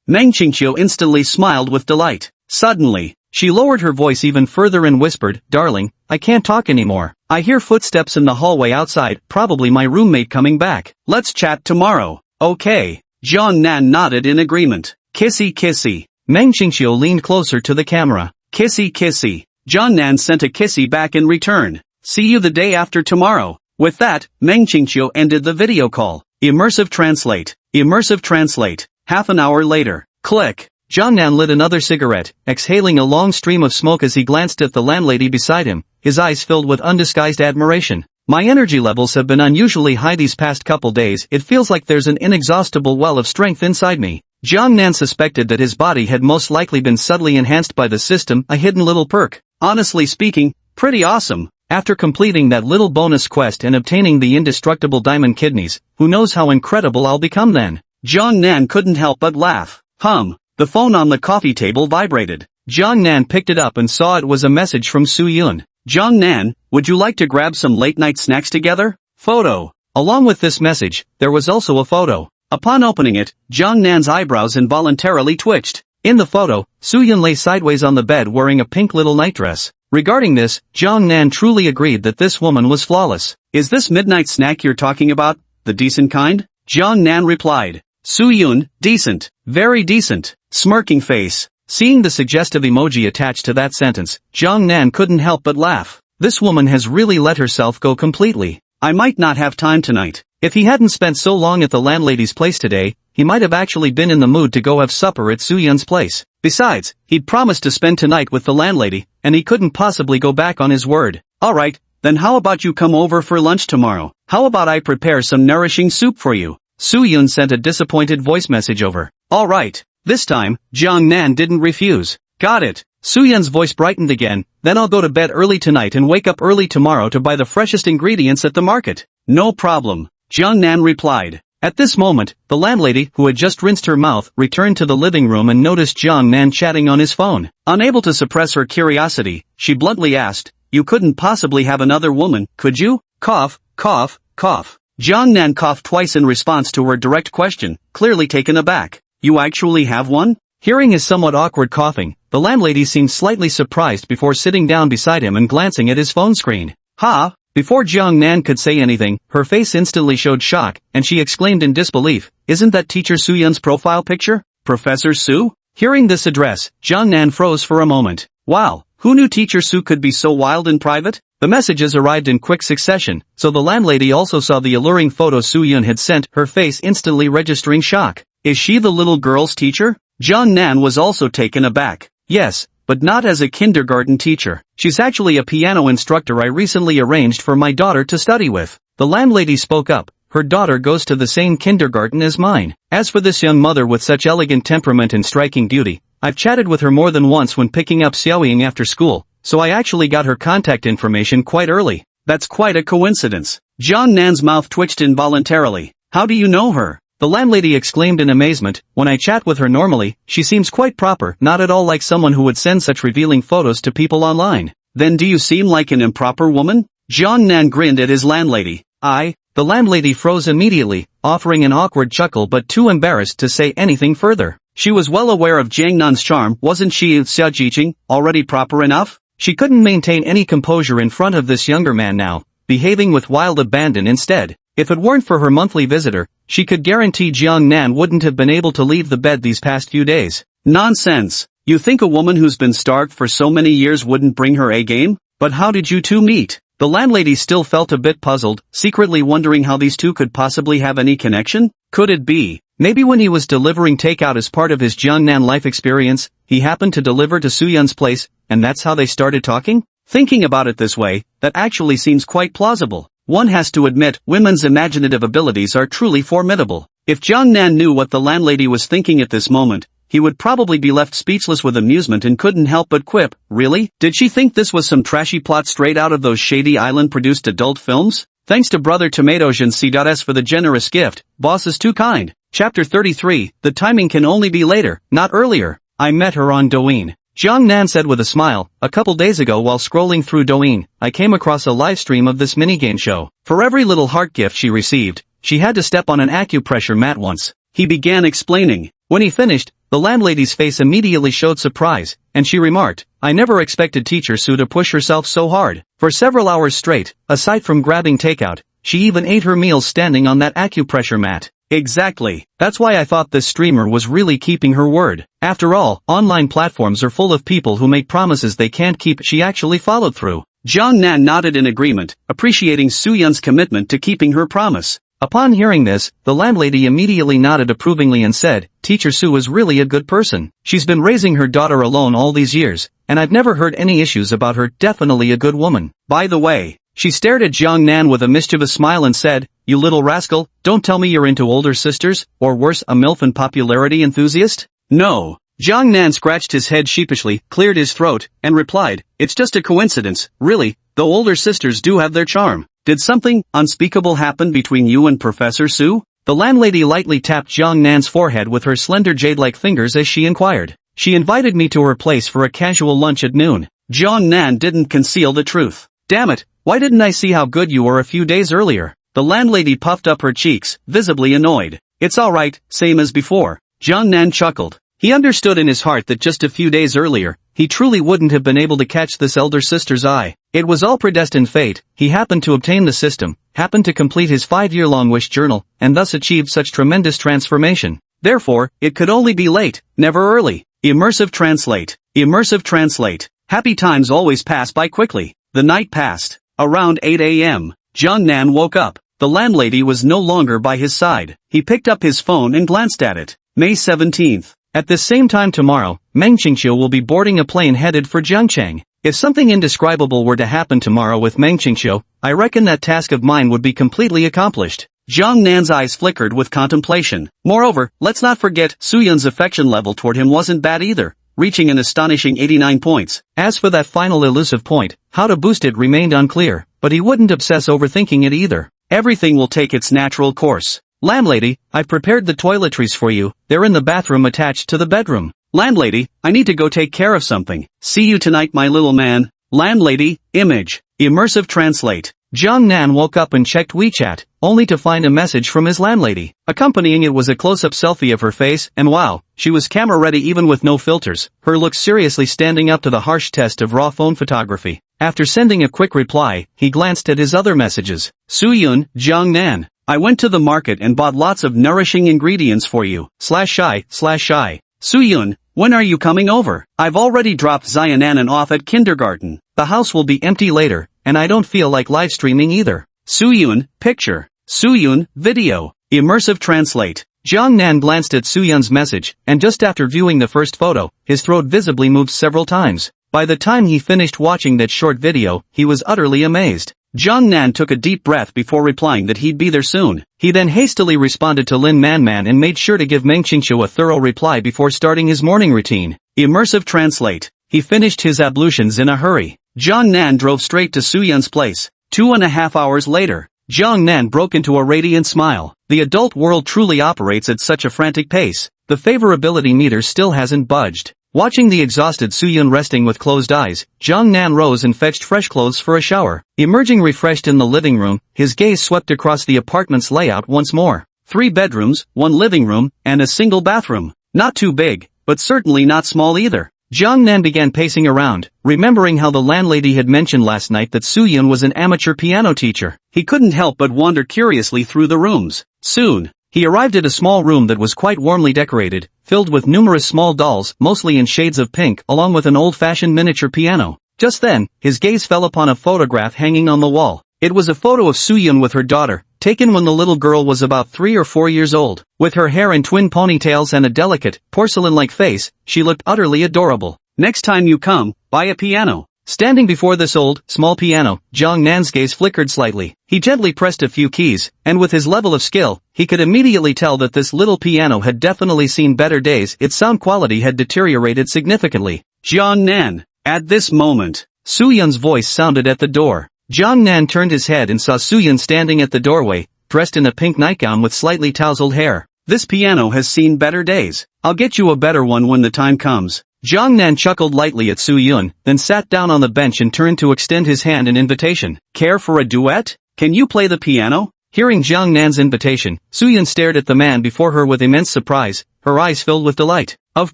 Meng Qingqiu instantly smiled with delight. Suddenly, she lowered her voice even further and whispered, Darling, I can't talk anymore. I hear footsteps in the hallway outside, probably my roommate coming back. Let's chat tomorrow. Okay. Jiang Nan nodded in agreement. Kissy kissy. Meng Qingqiu leaned closer to the camera. Kissy kissy. Jiang Nan sent a kissy back in return. See you the day after tomorrow. With that, Meng Qingqiu ended the video call. Immersive translate. Immersive translate. Half an hour later. Click. Jiang Nan lit another cigarette, exhaling a long stream of smoke as he glanced at the landlady beside him, his eyes filled with undisguised admiration. My energy levels have been unusually high these past couple days. It feels like there's an inexhaustible well of strength inside me. Jiang Nan suspected that his body had most likely been subtly enhanced by the system, a hidden little perk. Honestly speaking, pretty awesome. After completing that little bonus quest and obtaining the indestructible diamond kidneys, who knows how incredible I'll become then. Jiang Nan couldn't help but laugh. The phone on the coffee table vibrated. Jiang Nan picked it up and saw it was a message from Su Yun. Jiang Nan, would you like to grab some late-night snacks together? Photo. Along with this message, there was also a photo. Upon opening it, Jiang Nan's eyebrows involuntarily twitched. In the photo, Soo-Yun lay sideways on the bed wearing a pink little nightdress. Regarding this, Jiang Nan truly agreed that this woman was flawless. Is this midnight snack you're talking about, the decent kind? Jiang Nan replied. Soo-Yun, decent, very decent. Smirking face. Seeing the suggestive emoji attached to that sentence, Jiang Nan couldn't help but laugh. This woman has really let herself go completely. I might not have time tonight. If he hadn't spent so long at the landlady's place today, he might have actually been in the mood to go have supper at Soo-Yun's place. Besides, he'd promised to spend tonight with the landlady, and he couldn't possibly go back on his word. Alright, then how about you come over for lunch tomorrow? How about I prepare some nourishing soup for you? Soo-Yun sent a disappointed voice message over. Alright. This time, Jiang Nan didn't refuse. Got it. Soo-Yun's voice brightened again. Then I'll go to bed early tonight and wake up early tomorrow to buy the freshest ingredients at the market. No problem. Jiang Nan replied. At this moment, the landlady, who had just rinsed her mouth, returned to the living room and noticed Jiang Nan chatting on his phone. Unable to suppress her curiosity, she bluntly asked, You couldn't possibly have another woman, could you? Cough, cough, cough. Jiang Nan coughed twice in response to her direct question, clearly taken aback. You actually have one? Hearing his somewhat awkward coughing, the landlady seemed slightly surprised before sitting down beside him and glancing at his phone screen. Ha! Before Jiang Nan could say anything, her face instantly showed shock, and she exclaimed in disbelief, Isn't that Teacher Soo-Yun's profile picture? Professor Soo? Hearing this address, Jiang Nan froze for a moment. Wow, who knew Teacher Soo could be so wild in private? The messages arrived in quick succession, so the landlady also saw the alluring photo Soo-Yun had sent, her face instantly registering shock. Is she the little girl's teacher? Jiang Nan was also taken aback. Yes, but not as a kindergarten teacher. She's actually a piano instructor I recently arranged for my daughter to study with. The landlady spoke up. Her daughter goes to the same kindergarten as mine. As for this young mother with such elegant temperament and striking beauty, I've chatted with her more than once when picking up Xiaoying after school, so I actually got her contact information quite early. That's quite a coincidence. Jiang Nan's mouth twitched involuntarily. How do you know her? The landlady exclaimed in amazement. When I chat with her normally, she seems quite proper, not at all like someone who would send such revealing photos to people online. Then do you seem like an improper woman? Jiang Nan grinned at his landlady. The landlady froze immediately, offering an awkward chuckle but too embarrassed to say anything further. She was well aware of Jiang Nan's charm, wasn't she? Xia Jiqing, already proper enough? She couldn't maintain any composure in front of this younger man now, behaving with wild abandon instead. If it weren't for her monthly visitor, she could guarantee Jiang Nan wouldn't have been able to leave the bed these past few days. Nonsense. You think a woman who's been starved for so many years wouldn't bring her A game? But how did you two meet? The landlady still felt a bit puzzled, secretly wondering how these two could possibly have any connection. Could it be, maybe when he was delivering takeout as part of his Jiang Nan life experience, he happened to deliver to Soo-Yun's place, and that's how they started talking? Thinking about it this way, that actually seems quite plausible. One has to admit, women's imaginative abilities are truly formidable. If Jiang Nan knew what the landlady was thinking at this moment, he would probably be left speechless with amusement and couldn't help but quip. Really? Did she think this was some trashy plot straight out of those shady island-produced adult films? Thanks to Brother Tomatoes and C.S for the generous gift. Boss is too kind. Chapter 33, the timing can only be later, not earlier. I met her on Douyin. Jiang Nan said with a smile. A couple days ago while scrolling through Douyin, I came across a live stream of this minigame show. For every little heart gift she received, she had to step on an acupressure mat once. He began explaining. When he finished, the landlady's face immediately showed surprise, and she remarked, I never expected Teacher Soo to push herself so hard. For several hours straight, aside from grabbing takeout, she even ate her meals standing on that acupressure mat. Exactly. That's why I thought this streamer was really keeping her word. After all, online platforms are full of people who make promises they can't keep. She actually followed through. Jiang Nan nodded in agreement, appreciating Soo-Yun's commitment to keeping her promise. Upon hearing this, the landlady immediately nodded approvingly and said, Teacher Soo is really a good person. She's been raising her daughter alone all these years, and I've never heard any issues about her. Definitely a good woman. By the way, she stared at Jiang Nan with a mischievous smile and said, You little rascal, don't tell me you're into older sisters, or worse, a MILF and popularity enthusiast? No. Jiang Nan scratched his head sheepishly, cleared his throat, and replied, It's just a coincidence, really, though older sisters do have their charm. Did something unspeakable happen between you and Professor Soo? The landlady lightly tapped Jiang Nan's forehead with her slender jade-like fingers as she inquired. She invited me to her place for a casual lunch at noon. Jiang Nan didn't conceal the truth. Damn it, why didn't I see how good you were a few days earlier? The landlady puffed up her cheeks, visibly annoyed. It's alright, same as before. Jiang Nan chuckled. He understood in his heart that just a few days earlier, he truly wouldn't have been able to catch this elder sister's eye. It was all predestined fate. He happened to obtain the system, happened to complete his 5-year-long wish journal, and thus achieved such tremendous transformation. Therefore, it could only be late, never early. Immersive translate. Immersive translate. Happy times always pass by quickly. The night passed. Around 8 a.m., Jiang Nan woke up. The landlady was no longer by his side. He picked up his phone and glanced at it. May 17th. At this same time tomorrow, Meng Qingqiu will be boarding a plane headed for Jiangcheng. If something indescribable were to happen tomorrow with Meng Qingqiu, I reckon that task of mine would be completely accomplished. Jiang Nan's eyes flickered with contemplation. Moreover, let's not forget, Su Yun's affection level toward him wasn't bad either, reaching an astonishing 89 points. As for that final elusive point, how to boost it remained unclear, but he wouldn't obsess overthinking it either. Everything will take its natural course. Landlady, I've prepared the toiletries for you, they're in the bathroom attached to the bedroom. Landlady, I need to go take care of something. See you tonight, my little man. Landlady, image. Immersive translate. Jiang Nan woke up and checked WeChat, only to find a message from his landlady. Accompanying it was a close-up selfie of her face, and wow, she was camera-ready even with no filters, her look seriously standing up to the harsh test of raw phone photography. After sending a quick reply, he glanced at his other messages. Su Yun, Jiang Nan. I went to the market and bought lots of nourishing ingredients for you. /shy. Su Yun, when are you coming over? I've already dropped Xianan off at kindergarten. The house will be empty later, and I don't feel like live streaming either. Su Yun, picture. Su Yun, video. Immersive translate. Jiang Nan glanced at Su Yun's message, and just after viewing the first photo, his throat visibly moved several times. By the time he finished watching that short video, he was utterly amazed. Jiang Nan took a deep breath before replying that he'd be there soon. He then hastily responded to Lin Manman and made sure to give Meng Qingqiu a thorough reply before starting his morning routine. Immersive translate. He finished his ablutions in a hurry. Jiang Nan drove straight to Su Yun's place. 2.5 hours later, Jiang Nan broke into a radiant smile. The adult world truly operates at such a frantic pace. The favorability meter still hasn't budged. Watching the exhausted Su Yun resting with closed eyes, Jiang Nan rose and fetched fresh clothes for a shower. Emerging refreshed in the living room, his gaze swept across the apartment's layout once more. 3 bedrooms, 1 living room, and a single bathroom. Not too big, but certainly not small either. Jiang Nan began pacing around, remembering how the landlady had mentioned last night that Su Yun was an amateur piano teacher. He couldn't help but wander curiously through the rooms. Soon, he arrived at a small room that was quite warmly decorated, filled with numerous small dolls, mostly in shades of pink, along with an old-fashioned miniature piano. Just then, his gaze fell upon a photograph hanging on the wall. It was a photo of Su Yun with her daughter, taken when the little girl was about 3 or 4 years old. With her hair in twin ponytails and a delicate, porcelain-like face, she looked utterly adorable. Next time you come, buy a piano. Standing before this old, small piano, Jiang Nan's gaze flickered slightly. He gently pressed a few keys, and with his level of skill, he could immediately tell that this little piano had definitely seen better days. Its sound quality had deteriorated significantly. Jiang Nan. At this moment, Su Yun's voice sounded at the door. Jiang Nan turned his head and saw Su Yun standing at the doorway, dressed in a pink nightgown with slightly tousled hair. This piano has seen better days. I'll get you a better one when the time comes. Jiang Nan chuckled lightly at Su Yun, then sat down on the bench and turned to extend his hand in invitation. Care for a duet? Can you play the piano? Hearing Jiang Nan's invitation, Su Yun stared at the man before her with immense surprise, her eyes filled with delight. Of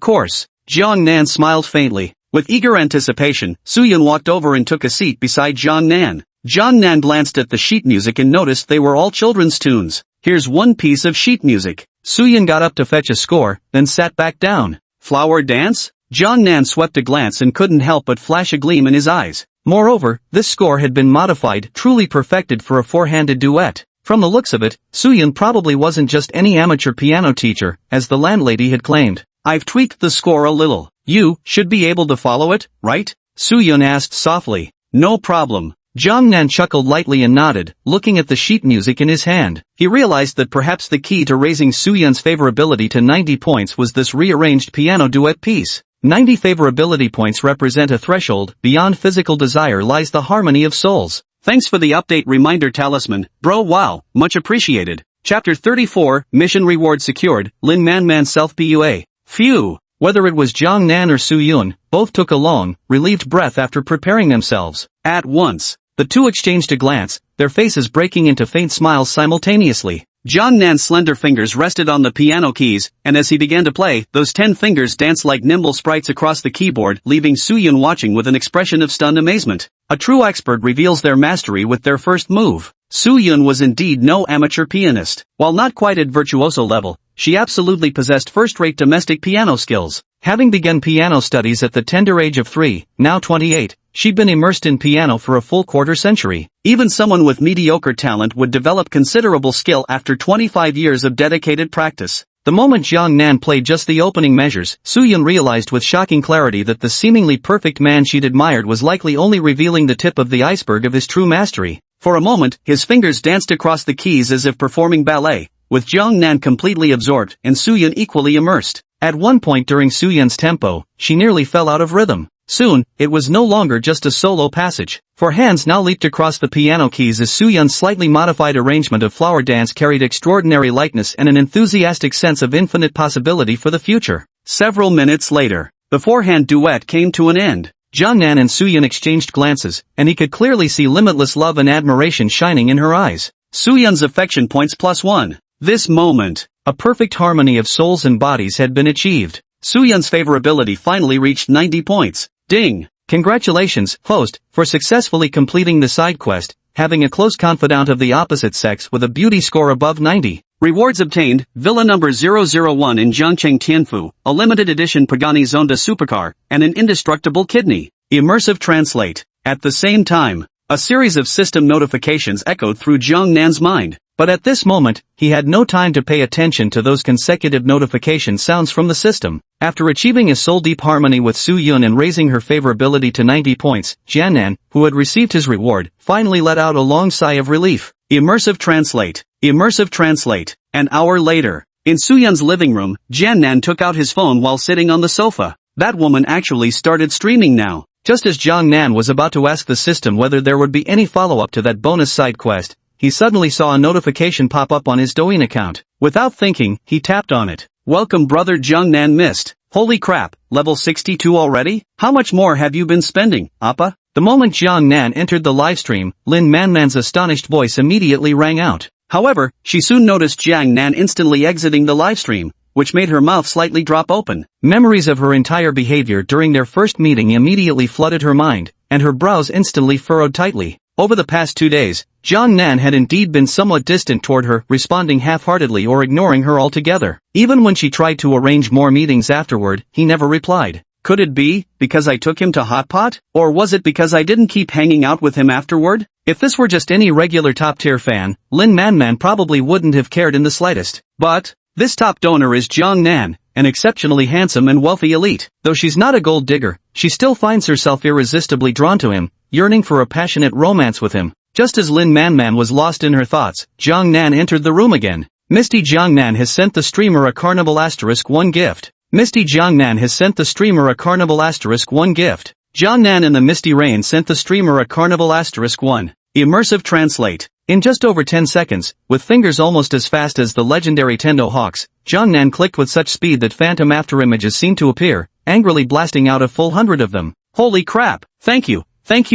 course. Jiang Nan smiled faintly. With eager anticipation, Su Yun walked over and took a seat beside Jiang Nan. Jiang Nan glanced at the sheet music and noticed they were all children's tunes. Here's one piece of sheet music. Su Yun got up to fetch a score, then sat back down. Flower dance? Jiang Nan swept a glance and couldn't help but flash a gleam in his eyes. Moreover, this score had been modified, truly perfected for a four-handed duet. From the looks of it, Su Yun probably wasn't just any amateur piano teacher, as the landlady had claimed. I've tweaked the score a little. You should be able to follow it, right? Su Yun asked softly. No problem. Jiang Nan chuckled lightly and nodded, looking at the sheet music in his hand. He realized that perhaps the key to raising Su Yun's favorability to 90 points was this rearranged piano duet piece. 90 favorability points represent a threshold. Beyond physical desire lies the harmony of souls. Thanks for the update reminder, Talisman. Bro, wow, much appreciated. Chapter 34, Mission Reward Secured, Lin Man Self-PUA. Phew. Whether it was Jiang Nan or Su Yun, both took a long, relieved breath after preparing themselves. At once, the two exchanged a glance, their faces breaking into faint smiles simultaneously. Jiang Nan's slender fingers rested on the piano keys, and as he began to play, those 10 fingers danced like nimble sprites across the keyboard, leaving Soo-yun watching with an expression of stunned amazement. A true expert reveals their mastery with their first move. Soo-yun was indeed no amateur pianist. While not quite at virtuoso level, she absolutely possessed first-rate domestic piano skills. Having begun piano studies at the tender age of 3, now 28, she'd been immersed in piano for a full quarter century. Even someone with mediocre talent would develop considerable skill after 25 years of dedicated practice. The moment Jiang Nan played just the opening measures, Soo-yun realized with shocking clarity that the seemingly perfect man she'd admired was likely only revealing the tip of the iceberg of his true mastery. For a moment, his fingers danced across the keys as if performing ballet, with Jiang Nan completely absorbed and Soo-yun equally immersed. At one point during Soo-yun's tempo, she nearly fell out of rhythm. Soon, it was no longer just a solo passage, for hands now leaped across the piano keys as Soo-yun's slightly modified arrangement of Flower Dance carried extraordinary lightness and an enthusiastic sense of infinite possibility for the future. Several minutes later, the four-hand duet came to an end. Jiang Nan and Soo-yun exchanged glances, and he could clearly see limitless love and admiration shining in her eyes. Soo-yun's affection points +1. This moment, a perfect harmony of souls and bodies had been achieved. Soo-yun's favorability finally reached 90 points. Ding! Congratulations, host, for successfully completing the side quest, having a close confidant of the opposite sex with a beauty score above 90. Rewards obtained, Villa number 001 in Jiangcheng Tianfu, a limited edition Pagani Zonda supercar, and an indestructible kidney. Immersive translate. At the same time, a series of system notifications echoed through Jiang Nan's mind. But at this moment, he had no time to pay attention to those consecutive notification sounds from the system. After achieving a soul-deep harmony with Soo-yun and raising her favorability to 90 points, Jiang Nan, who had received his reward, finally let out a long sigh of relief. Immersive translate. Immersive translate. An hour later, in Soo-yun's living room, Jiang Nan took out his phone while sitting on the sofa. That woman actually started streaming now. Just as Jiang Nan was about to ask the system whether there would be any follow-up to that bonus side quest, he suddenly saw a notification pop up on his Douyin account. Without thinking, he tapped on it. Welcome brother Jiang Nan missed. Holy crap, level 62 already? How much more have you been spending, Appa? The moment Jiang Nan entered the livestream, Lin Manman's astonished voice immediately rang out. However, she soon noticed Jiang Nan instantly exiting the livestream, which made her mouth slightly drop open. Memories of her entire behavior during their first meeting immediately flooded her mind, and her brows instantly furrowed tightly. Over the past 2 days, Jiang Nan had indeed been somewhat distant toward her, responding half-heartedly or ignoring her altogether. Even when she tried to arrange more meetings afterward, he never replied. Could it be because I took him to Hot Pot? Or was it because I didn't keep hanging out with him afterward? If this were just any regular top-tier fan, Lin Manman probably wouldn't have cared in the slightest. But this top donor is Jiang Nan, an exceptionally handsome and wealthy elite. Though she's not a gold digger, she still finds herself irresistibly drawn to him, yearning for a passionate romance with him. Just as Lin Manman was lost in her thoughts, Jiang Nan entered the room again. Misty Jiang Nan has sent the streamer a carnival *1 gift. Misty Jiang Nan has sent the streamer a carnival *1 gift. Jiang Nan and the Misty Rain sent the streamer a carnival *1. Immersive translate. In just over 10 seconds, with fingers almost as fast as the legendary Tendo Hawks, Jiang Nan clicked with such speed that phantom afterimages seemed to appear, angrily blasting out a full 100 of them. Holy crap! Thank you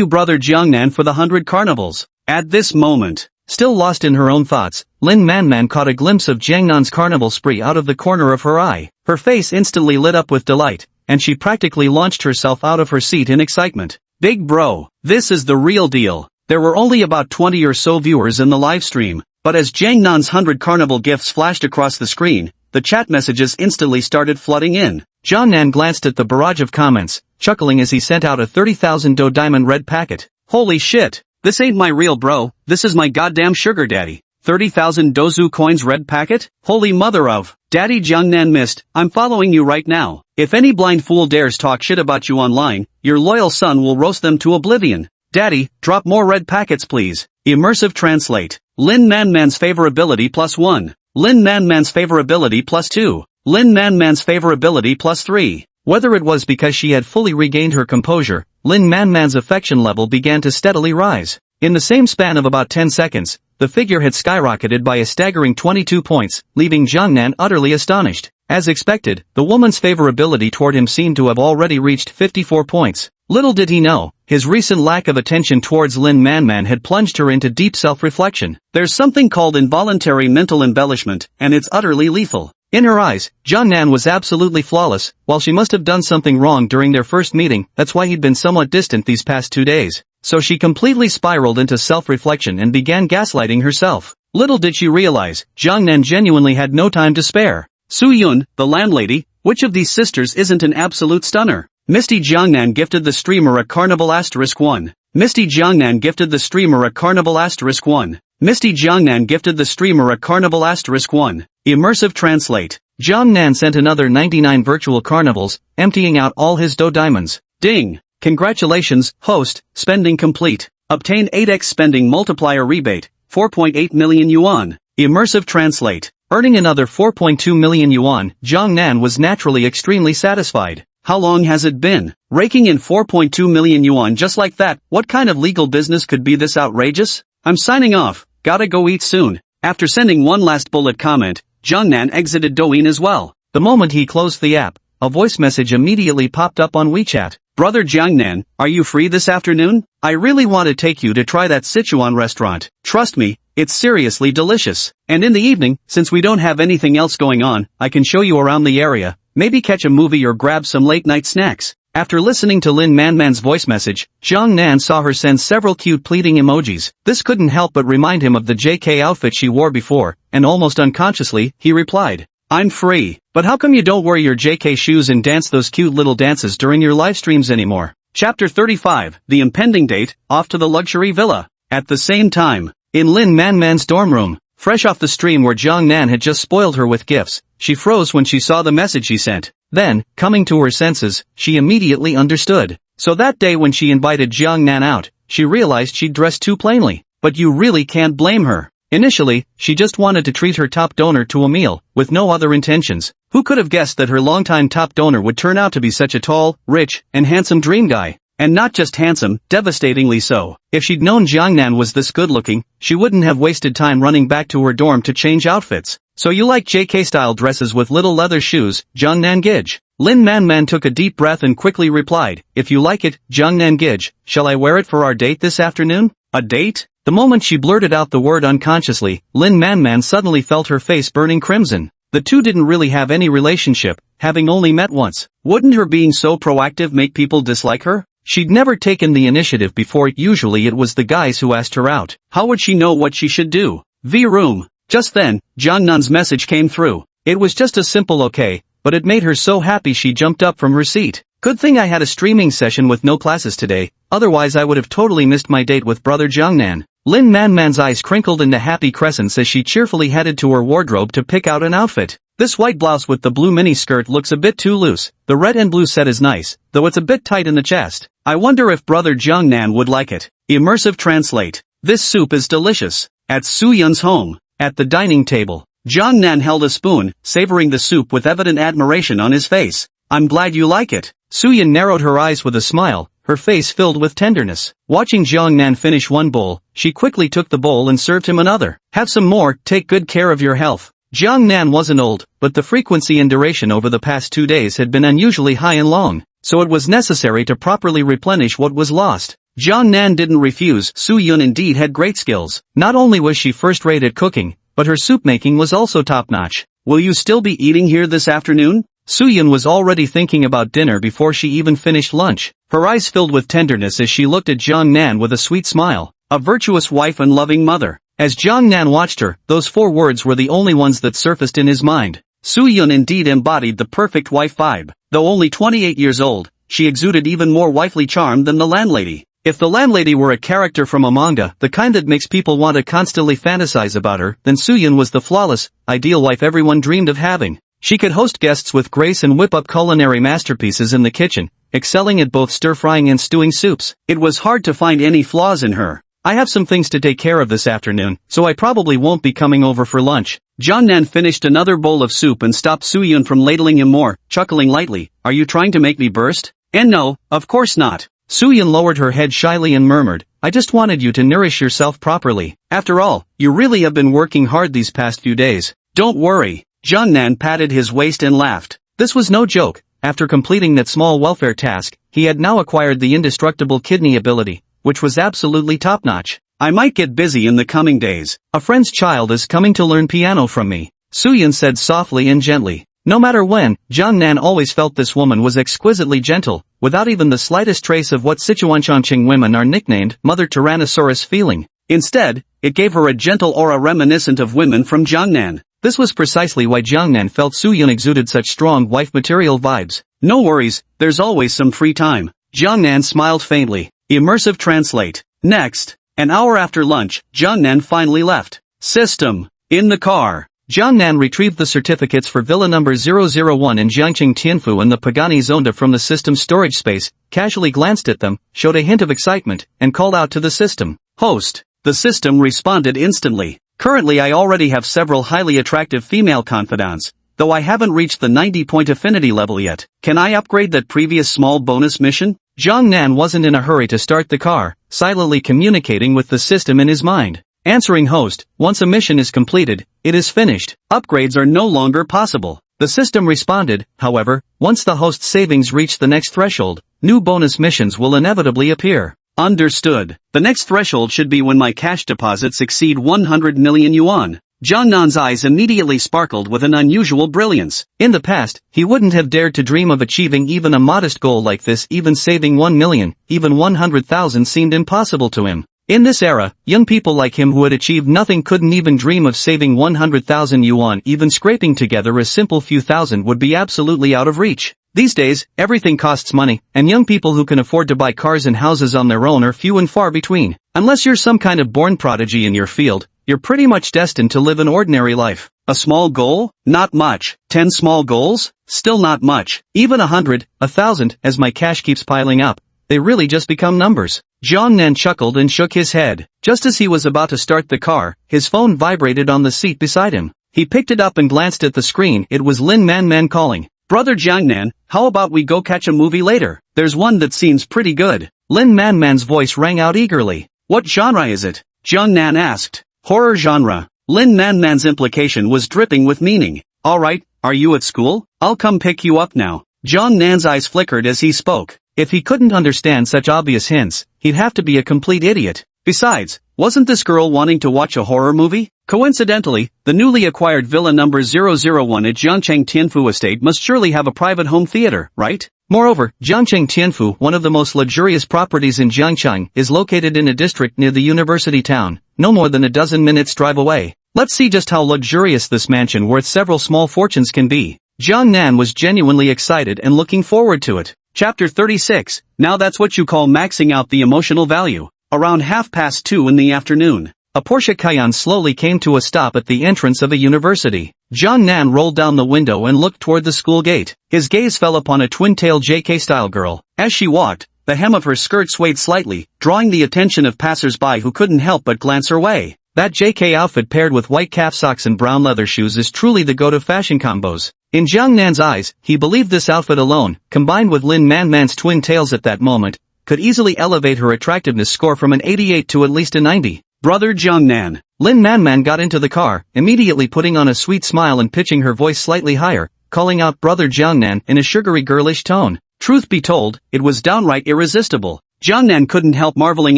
brother Jiang Nan for the 100 carnivals. At this moment, still lost in her own thoughts, Lin Manman caught a glimpse of Jiang Nan's carnival spree out of the corner of her eye. Her face instantly lit up with delight, and she practically launched herself out of her seat in excitement. Big bro, this is the real deal. There were only about 20 or so viewers in the live stream, but as Jiang Nan's 100 carnival gifts flashed across the screen, the chat messages instantly started flooding in. Jiang Nan glanced at the barrage of comments, chuckling as he sent out a 30,000 Do Diamond red packet. Holy shit, this ain't my real bro, this is my goddamn sugar daddy. 30,000 Dozu coins red packet? Holy mother of. Daddy Jiang Nan missed, I'm following you right now. If any blind fool dares talk shit about you online, your loyal son will roast them to oblivion. Daddy, drop more red packets please. Immersive translate. Lin Manman's favorability +1. Lin Manman's favorability +2. Lin Manman's favorability +3. Whether it was because she had fully regained her composure, Lin Manman's affection level began to steadily rise. In the same span of about 10 seconds, the figure had skyrocketed by a staggering 22 points, leaving Jiang Nan utterly astonished. As expected, the woman's favorability toward him seemed to have already reached 54 points. Little did he know, his recent lack of attention towards Lin Manman had plunged her into deep self-reflection. There's something called involuntary mental embellishment, and it's utterly lethal. In her eyes, Jiangnan was absolutely flawless, while she must have done something wrong during their first meeting. That's why he'd been somewhat distant these past 2 days. So she completely spiraled into self-reflection and began gaslighting herself. Little did she realize, Jiangnan genuinely had no time to spare. Su-yun, the landlady, which of these sisters isn't an absolute stunner? Misty Jiangnan gifted the streamer a carnival *1. Misty Jiangnan gifted the streamer a carnival *1. Misty Jiangnan gifted the streamer a carnival *1. Immersive translate. Jiangnan sent another 99 virtual carnivals, emptying out all his diamonds. Ding! Congratulations, host, spending complete. Obtain 8x spending multiplier rebate, 4.8 million yuan. Immersive translate. Earning another 4.2 million yuan, Jiangnan was naturally extremely satisfied. How long has it been? Raking in 4.2 million yuan just like that, what kind of legal business could be this outrageous? I'm signing off, gotta go eat soon. After sending one last bullet comment, Jiangnan exited Douyin as well. The moment he closed the app, a voice message immediately popped up on WeChat. Brother Jiangnan, are you free this afternoon? I really want to take you to try that Sichuan restaurant. Trust me, it's seriously delicious. And in the evening, since we don't have anything else going on, I can show you around the area. Maybe catch a movie or grab some late-night snacks. After listening to Lin Manman's voice message, Jiangnan saw her send several cute pleading emojis. This couldn't help but remind him of the JK outfit she wore before, and almost unconsciously, he replied, I'm free. But how come you don't wear your JK shoes and dance those cute little dances during your live streams anymore? Chapter 35, The Impending Date, Off to the Luxury Villa. At the same time, in Lin Manman's dorm room, fresh off the stream where Jiangnan had just spoiled her with gifts, she froze when she saw the message he sent. Then, coming to her senses, she immediately understood. So that day when she invited Jiangnan out, she realized she'd dressed too plainly. But you really can't blame her. Initially, she just wanted to treat her top donor to a meal, with no other intentions. Who could have guessed that her longtime top donor would turn out to be such a tall, rich, and handsome dream guy? And not just handsome, devastatingly so. If she'd known Jiangnan was this good-looking, she wouldn't have wasted time running back to her dorm to change outfits. So you like JK-style dresses with little leather shoes, Jiangnan Gij? Lin Manman took a deep breath and quickly replied, if you like it, Jiangnan Gij, shall I wear it for our date this afternoon? A date? The moment she blurted out the word unconsciously, Lin Manman suddenly felt her face burning crimson. The two didn't really have any relationship, having only met once. Wouldn't her being so proactive make people dislike her? She'd never taken the initiative before, usually it was the guys who asked her out. How would she know what she should do? V-room. Just then, Jiangnan's message came through. It was just a simple okay, but it made her so happy she jumped up from her seat. Good thing I had a streaming session with no classes today, otherwise I would have totally missed my date with brother Jiangnan. Lin Manman's eyes crinkled into happy crescents as she cheerfully headed to her wardrobe to pick out an outfit. This white blouse with the blue mini skirt looks a bit too loose. The red and blue set is nice, though it's a bit tight in the chest. I wonder if brother Jiangnan would like it. Immersive translate. This soup is delicious. At Su-yun's home. At the dining table, Jiangnan held a spoon, savoring the soup with evident admiration on his face. I'm glad you like it. Su-yun narrowed her eyes with a smile, her face filled with tenderness. Watching Jiangnan finish one bowl, she quickly took the bowl and served him another. Have some more, take good care of your health. Jiangnan wasn't old, but the frequency and duration over the past 2 days had been unusually high and long, so it was necessary to properly replenish what was lost. Jiangnan didn't refuse. Su-yun indeed had great skills. Not only was she first-rate at cooking, but her soup making was also top-notch. Will you still be eating here this afternoon? Su-yun was already thinking about dinner before she even finished lunch. Her eyes filled with tenderness as she looked at Jiangnan with a sweet smile. A virtuous wife and loving mother. As Jiangnan watched her, those 4 words were the only ones that surfaced in his mind. Su-yun indeed embodied the perfect wife vibe. Though only 28 years old, she exuded even more wifely charm than the landlady. If the landlady were a character from a manga, the kind that makes people want to constantly fantasize about her, then Su-yun was the flawless, ideal wife everyone dreamed of having. She could host guests with grace and whip up culinary masterpieces in the kitchen, excelling at both stir-frying and stewing soups. It was hard to find any flaws in her. I have some things to take care of this afternoon, so I probably won't be coming over for lunch. Jiangnan finished another bowl of soup and stopped Su-yun from ladling him more, chuckling lightly. Are you trying to make me burst? And no, of course not. Su-yun lowered her head shyly and murmured, I just wanted you to nourish yourself properly. After all, you really have been working hard these past few days. Don't worry. Jiangnan patted his waist and laughed. This was no joke. After completing that small welfare task, he had now acquired the indestructible kidney ability, which was absolutely top-notch. I might get busy in the coming days. A friend's child is coming to learn piano from me, Suyun said softly and gently. No matter when, Jiangnan always felt this woman was exquisitely gentle, without even the slightest trace of what Sichuanchongqing women are nicknamed Mother Tyrannosaurus feeling. Instead, it gave her a gentle aura reminiscent of women from Jiangnan. This was precisely why Jiangnan felt Suyun exuded such strong wife material vibes. No worries, there's always some free time. Jiangnan smiled faintly. Immersive translate. Next, an hour after lunch, Jiangnan finally left. System. In the car. Jiangnan retrieved the certificates for Villa number 001 in Jiangqing Tianfu and the Pagani Zonda from the system's storage space, casually glanced at them, showed a hint of excitement, and called out to the system. Host. The system responded instantly. Currently I already have several highly attractive female confidants, though I haven't reached the 90-point affinity level yet. Can I upgrade that previous small bonus mission? Jiangnan wasn't in a hurry to start the car, silently communicating with the system in his mind. Answering host, once a mission is completed, it is finished. Upgrades are no longer possible. The system responded, however, once the host's savings reach the next threshold, new bonus missions will inevitably appear. Understood. The next threshold should be when my cash deposits exceed 100 million yuan. Jiangnan's eyes immediately sparkled with an unusual brilliance. In the past, he wouldn't have dared to dream of achieving even a modest goal like this. Even saving 1 million, even 100,000 seemed impossible to him. In this era, young people like him who had achieved nothing couldn't even dream of saving 100,000 yuan. Even scraping together a simple few thousand would be absolutely out of reach. These days, everything costs money, and young people who can afford to buy cars and houses on their own are few and far between. Unless you're some kind of born prodigy in your field, you're pretty much destined to live an ordinary life. A small goal? Not much. 10 small goals? Still not much. Even 100, 1,000, as my cash keeps piling up, they really just become numbers. Jiangnan chuckled and shook his head. Just as he was about to start the car, his phone vibrated on the seat beside him. He picked it up and glanced at the screen. It was Lin Manman calling. Brother Jiangnan, how about we go catch a movie later? There's one that seems pretty good. Lin Manman's voice rang out eagerly. What genre is it? Jiangnan asked. Horror genre. Lin Manman's implication was dripping with meaning. Alright, are you at school? I'll come pick you up now. Jiangnan's eyes flickered as he spoke. If he couldn't understand such obvious hints, he'd have to be a complete idiot. Besides, wasn't this girl wanting to watch a horror movie? Coincidentally, the newly acquired Villa number 001 at Jiangcheng Tianfu Estate must surely have a private home theater, right? Moreover, Jiangcheng Tianfu, one of the most luxurious properties in Jiangcheng, is located in a district near the university town, no more than a dozen minutes drive away. Let's see just how luxurious this mansion worth several small fortunes can be. Jiangnan was genuinely excited and looking forward to it. Chapter 36, now that's what you call maxing out the emotional value. Around 2:30 in the afternoon, a Porsche Cayenne slowly came to a stop at the entrance of a university. Jiangnan rolled down the window and looked toward the school gate. His gaze fell upon a twin-tail JK-style girl. As she walked, the hem of her skirt swayed slightly, drawing the attention of passers-by who couldn't help but glance her way. That JK outfit paired with white calf socks and brown leather shoes is truly the go-to fashion combos. In Jiangnan's eyes, he believed this outfit alone, combined with Lin Manman's twin tails at that moment, could easily elevate her attractiveness score from an 88 to at least a 90. Brother Jiangnan. Lin Manman got into the car, immediately putting on a sweet smile and pitching her voice slightly higher, calling out Brother Jiangnan in a sugary girlish tone. Truth be told, it was downright irresistible. Jiangnan couldn't help marveling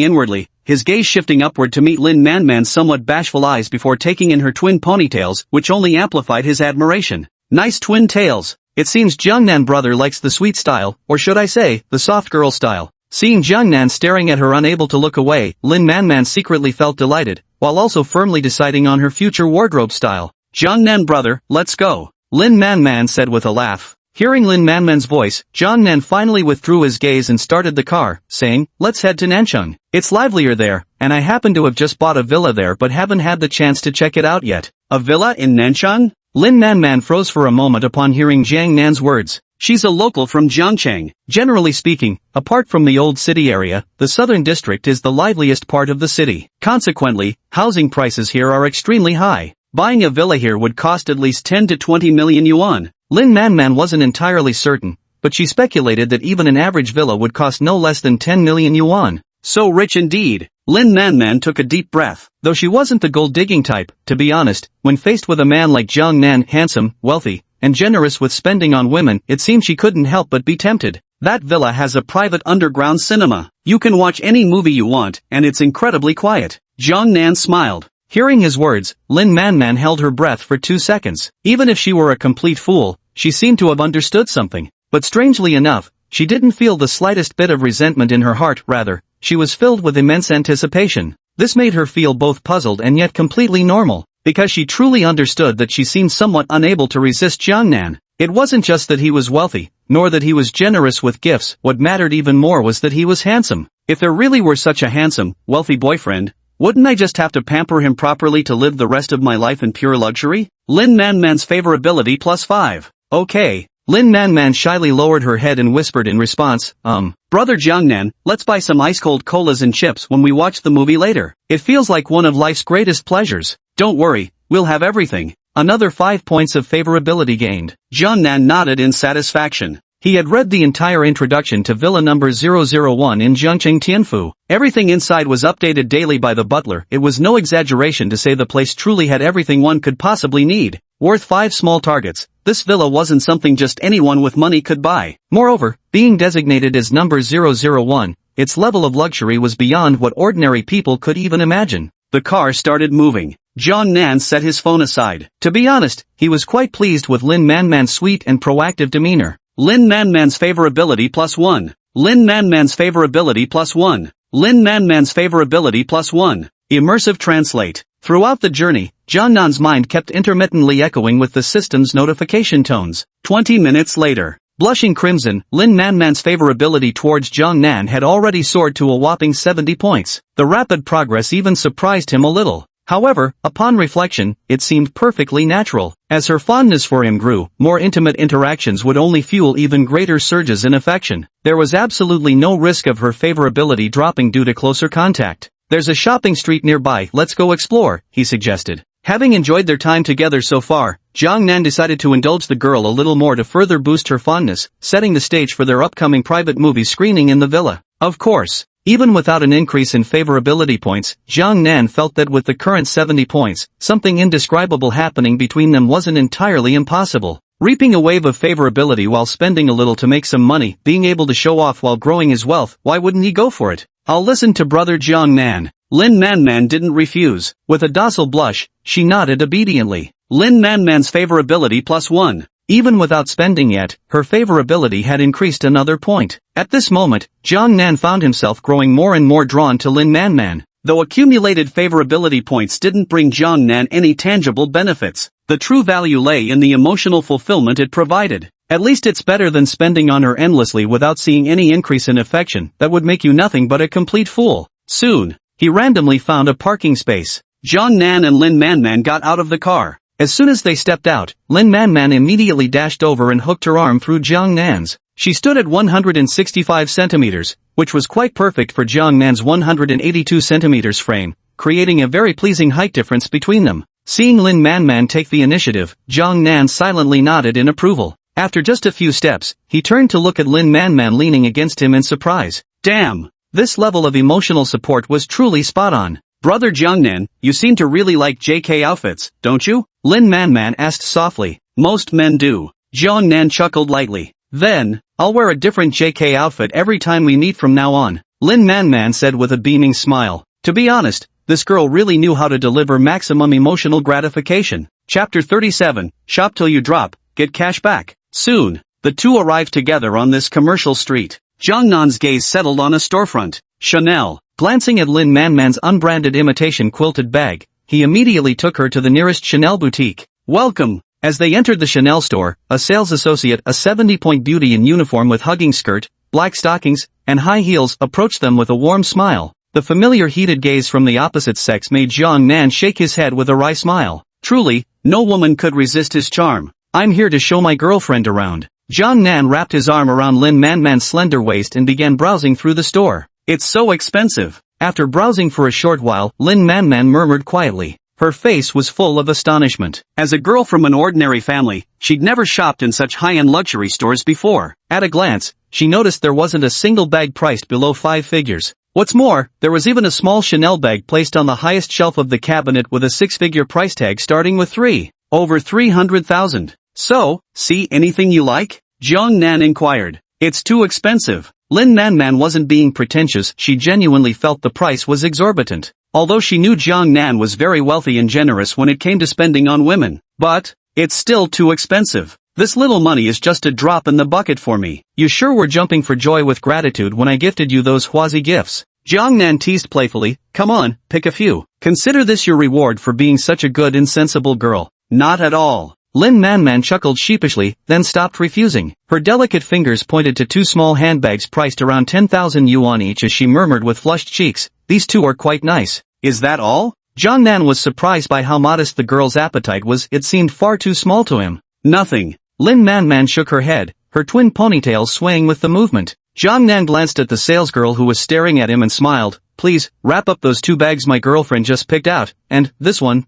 inwardly, his gaze shifting upward to meet Lin Manman's somewhat bashful eyes before taking in her twin ponytails, which only amplified his admiration. Nice twin tails. It seems Jiangnan brother likes the sweet style, or should I say, the soft girl style. Seeing Jiangnan staring at her unable to look away, Lin Manman secretly felt delighted, while also firmly deciding on her future wardrobe style. Jiangnan brother, let's go. Lin Manman said with a laugh. Hearing Lin Manman's voice, Jiangnan finally withdrew his gaze and started the car, saying, let's head to Nancheng. It's livelier there, and I happen to have just bought a villa there but haven't had the chance to check it out yet. A villa in Nancheng? Lin Manman froze for a moment upon hearing Jiangnan's words. She's a local from Jiangcheng. Generally speaking, apart from the old city area, the southern district is the liveliest part of the city. Consequently, housing prices here are extremely high. Buying a villa here would cost at least 10 to 20 million yuan. Lin Manman wasn't entirely certain, but she speculated that even an average villa would cost no less than 10 million yuan. So rich indeed. Lin Manman took a deep breath. Though she wasn't the gold-digging type, to be honest, when faced with a man like Jiangnan, handsome, wealthy, and generous with spending on women, it seemed she couldn't help but be tempted. That villa has a private underground cinema. You can watch any movie you want, and it's incredibly quiet. Jiang Nan smiled. Hearing his words, Lin Manman held her breath for 2 seconds. Even if she were a complete fool, she seemed to have understood something. But strangely enough, she didn't feel the slightest bit of resentment in her heart, rather, she was filled with immense anticipation. This made her feel both puzzled and yet completely normal, because she truly understood that she seemed somewhat unable to resist Jiang Nan. It wasn't just that he was wealthy, nor that he was generous with gifts, what mattered even more was that he was handsome. If there really were such a handsome, wealthy boyfriend, wouldn't I just have to pamper him properly to live the rest of my life in pure luxury? Lin Manman's favorability +5. Okay. Lin Manman shyly lowered her head and whispered in response, Brother Jiangnan, let's buy some ice-cold colas and chips when we watch the movie later. It feels like one of life's greatest pleasures. Don't worry, we'll have everything. Another 5 points of favorability gained. Jiangnan nodded in satisfaction. He had read the entire introduction to Villa number 001 in Jiangqing Tianfu. Everything inside was updated daily by the butler. It was no exaggeration to say the place truly had everything one could possibly need. Worth 5 small targets, this villa wasn't something just anyone with money could buy. Moreover, being designated as number 001, its level of luxury was beyond what ordinary people could even imagine. The car started moving. Jiang Nan set his phone aside. To be honest, he was quite pleased with Lin Manman's sweet and proactive demeanor. Lin Manman's favorability +1. Lin Manman's favorability +1. Lin Manman's favorability +1. Immersive translate. Throughout the journey, Jiang Nan's mind kept intermittently echoing with the system's notification tones. 20 minutes later. Blushing crimson, Lin Manman's favorability towards Jiang Nan had already soared to a whopping 70 points. The rapid progress even surprised him a little. However, upon reflection, it seemed perfectly natural. As her fondness for him grew, more intimate interactions would only fuel even greater surges in affection. There was absolutely no risk of her favorability dropping due to closer contact. There's a shopping street nearby, let's go explore, he suggested. Having enjoyed their time together so far, Jiang Nan decided to indulge the girl a little more to further boost her fondness, setting the stage for their upcoming private movie screening in the villa. Of course, even without an increase in favorability points, Jiang Nan felt that with the current 70 points, something indescribable happening between them wasn't entirely impossible. Reaping a wave of favorability while spending a little to make some money, being able to show off while growing his wealth, why wouldn't he go for it? I'll listen to Brother Jiang Nan. Lin Manman didn't refuse. With a docile blush, she nodded obediently. Lin Manman's favorability +1. Even without spending yet, her favorability had increased another point. At this moment, Jiang Nan found himself growing more and more drawn to Lin Manman. Though accumulated favorability points didn't bring Jiang Nan any tangible benefits, the true value lay in the emotional fulfillment it provided. At least it's better than spending on her endlessly without seeing any increase in affection that would make you nothing but a complete fool. Soon, he randomly found a parking space. Jiang Nan and Lin Manman got out of the car. As soon as they stepped out, Lin Manman immediately dashed over and hooked her arm through Jiang Nan's. She stood at 165 centimeters, which was quite perfect for Jiang Nan's 182 centimeters frame, creating a very pleasing height difference between them. Seeing Lin Manman take the initiative, Jiang Nan silently nodded in approval. After just a few steps, he turned to look at Lin Manman leaning against him in surprise. Damn! This level of emotional support was truly spot on. Brother Jiangnan, you seem to really like JK outfits, don't you? Lin Manman asked softly. Most men do. Jiangnan chuckled lightly. Then, I'll wear a different JK outfit every time we meet from now on, Lin Manman said with a beaming smile. To be honest, this girl really knew how to deliver maximum emotional gratification. Chapter 37, Shop till you drop, get cash back. Soon, the two arrived together on this commercial street. Jiangnan's gaze settled on a storefront. Chanel. Glancing at Lin Manman's unbranded imitation quilted bag, he immediately took her to the nearest Chanel boutique. Welcome. As they entered the Chanel store, a sales associate, a 70-point beauty in uniform with hugging skirt, black stockings, and high heels, approached them with a warm smile. The familiar heated gaze from the opposite sex made Jiang Nan shake his head with a wry smile. Truly, no woman could resist his charm. I'm here to show my girlfriend around. Jiang Nan wrapped his arm around Lin Manman's slender waist and began browsing through the store. It's so expensive. After browsing for a short while, Lin Manman murmured quietly. Her face was full of astonishment. As a girl from an ordinary family, she'd never shopped in such high-end luxury stores before. At a glance, she noticed there wasn't a single bag priced below 5 figures. What's more, there was even a small Chanel bag placed on the highest shelf of the cabinet with a 6-figure price tag starting with over 300,000. So, see anything you like? Jiang Nan inquired. It's too expensive. Lin Manman wasn't being pretentious, she genuinely felt the price was exorbitant. Although she knew Jiang Nan was very wealthy and generous when it came to spending on women. But, it's still too expensive. This little money is just a drop in the bucket for me. You sure were jumping for joy with gratitude when I gifted you those Huazi gifts. Jiang Nan teased playfully, come on, pick a few. Consider this your reward for being such a good and sensible girl. Not at all. Lin Manman chuckled sheepishly, then stopped refusing. Her delicate fingers pointed to two small handbags priced around 10,000 yuan each as she murmured with flushed cheeks, these two are quite nice. Is that all? Jiang Nan was surprised by how modest the girl's appetite was, it seemed far too small to him. Nothing. Lin Manman shook her head, her twin ponytails swaying with the movement. Jiang Nan glanced at the salesgirl who was staring at him and smiled, please, wrap up those two bags my girlfriend just picked out, and, this one,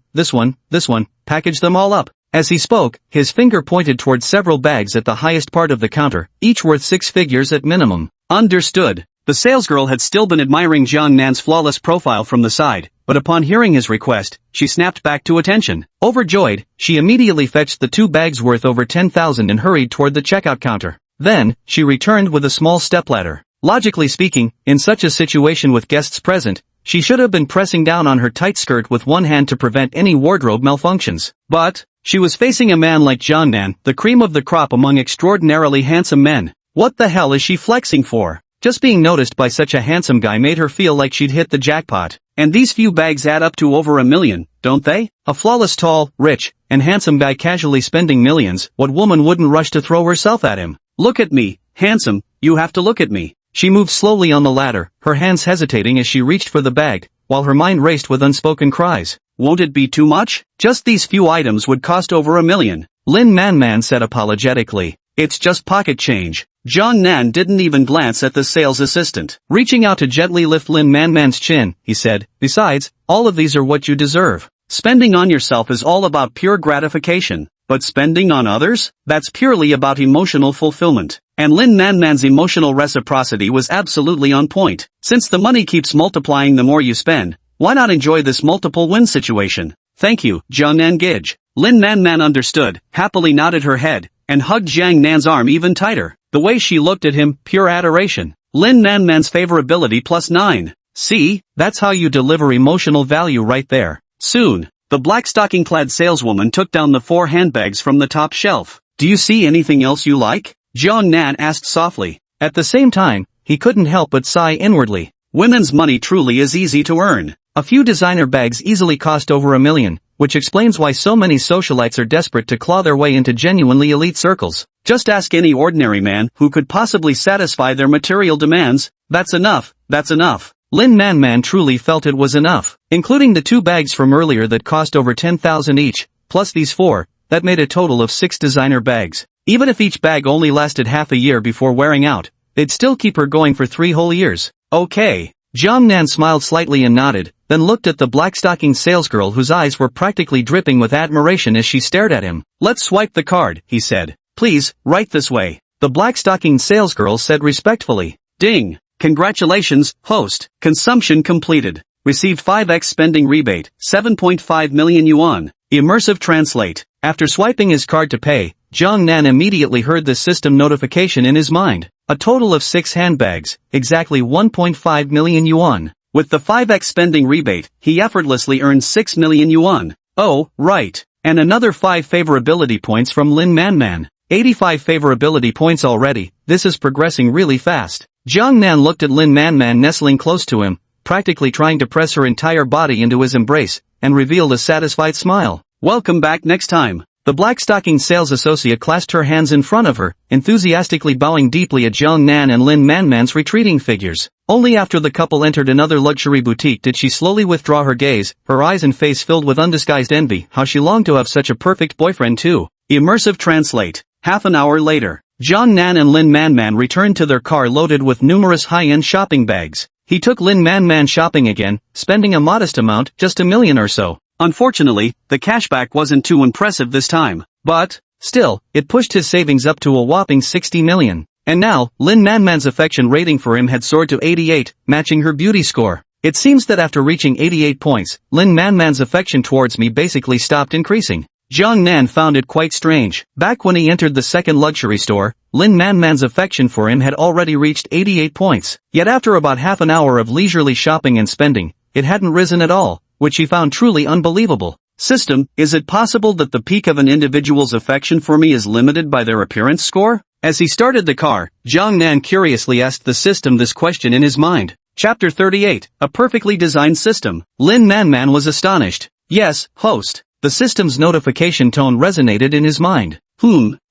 package them all up. As he spoke, his finger pointed toward several bags at the highest part of the counter, each worth 6 figures at minimum. Understood. The salesgirl had still been admiring Jiang Nan's flawless profile from the side, but upon hearing his request, she snapped back to attention. Overjoyed, she immediately fetched the two bags worth over 10,000 and hurried toward the checkout counter. Then, she returned with a small stepladder. Logically speaking, in such a situation with guests present, she should have been pressing down on her tight skirt with one hand to prevent any wardrobe malfunctions. But, she was facing a man like Jiang Nan, the cream of the crop among extraordinarily handsome men. What the hell is she flexing for? Just being noticed by such a handsome guy made her feel like she'd hit the jackpot. And these few bags add up to over $1 million, don't they? A flawless tall, rich, and handsome guy casually spending millions, what woman wouldn't rush to throw herself at him? Look at me, handsome, you have to look at me. She moved slowly on the ladder, her hands hesitating as she reached for the bag, while her mind raced with unspoken cries. Won't it be too much? Just these few items would cost over $1 million. Lin Manman said apologetically. It's just pocket change. Jiang Nan didn't even glance at the sales assistant. Reaching out to gently lift Lin Manman's chin, he said, besides, all of these are what you deserve. Spending on yourself is all about pure gratification. But spending on others? That's purely about emotional fulfillment. And Lin Manman's emotional reciprocity was absolutely on point. Since the money keeps multiplying the more you spend, why not enjoy this multiple win situation? Thank you, Jiang Nan Gij. Lin Manman understood, happily nodded her head, and hugged Jiang Nan's arm even tighter. The way she looked at him, pure adoration. Lin Manman's favorability +9. See, that's how you deliver emotional value right there. Soon, the black stocking-clad saleswoman took down the 4 handbags from the top shelf. Do you see anything else you like? Jiang Nan asked softly. At the same time, he couldn't help but sigh inwardly. Women's money truly is easy to earn. A few designer bags easily cost over $1 million, which explains why so many socialites are desperate to claw their way into genuinely elite circles. Just ask any ordinary man who could possibly satisfy their material demands. That's enough, that's enough. Lin Manman truly felt it was enough. Including the 2 bags from earlier that cost over 10,000 each, plus these 4, that made a total of 6 designer bags. Even if each bag only lasted half a year before wearing out, they'd still keep her going for 3 whole years. Okay. Jiang Nan smiled slightly and nodded, then looked at the black-stocking salesgirl whose eyes were practically dripping with admiration as she stared at him. Let's swipe the card, he said. Please, right this way. The black-stocking salesgirl said respectfully. Ding. Congratulations, host. Consumption completed. Received 5x spending rebate, 7.5 million yuan. Immersive translate. After swiping his card to pay, Jiang Nan immediately heard the system notification in his mind. A total of 6 handbags, exactly 1.5 million yuan. With the 5x spending rebate, he effortlessly earned 6 million yuan. Oh, right. And another 5 favorability points from Lin Manman. 85 favorability points already, this is progressing really fast. Jiang Nan looked at Lin Manman nestling close to him, practically trying to press her entire body into his embrace, and revealed a satisfied smile. Welcome back next time. The black-stocking sales associate clasped her hands in front of her, enthusiastically bowing deeply at Jiang Nan and Lin Manman's retreating figures. Only after the couple entered another luxury boutique did she slowly withdraw her gaze, her eyes and face filled with undisguised envy. How she longed to have such a perfect boyfriend too. Immersive translate. Half an hour later, Jiang Nan and Lin Manman returned to their car loaded with numerous high-end shopping bags. He took Lin Manman shopping again, spending a modest amount, just $1 million or so. Unfortunately, the cashback wasn't too impressive this time. But, still, it pushed his savings up to a whopping 60 million. And now, Lin Manman's affection rating for him had soared to 88, matching her beauty score. It seems that after reaching 88 points, Lin Manman's affection towards me basically stopped increasing. Jiang Nan found it quite strange. Back when he entered the second luxury store, Lin Manman's affection for him had already reached 88 points. Yet after about half an hour of leisurely shopping and spending, it hadn't risen at all, which he found truly unbelievable. System, is it possible that the peak of an individual's affection for me is limited by their appearance score? As he started the car, Jiang Nan curiously asked the system this question in his mind. Chapter 38, A Perfectly Designed System. Lin Manman was astonished. Yes, host. The system's notification tone resonated in his mind.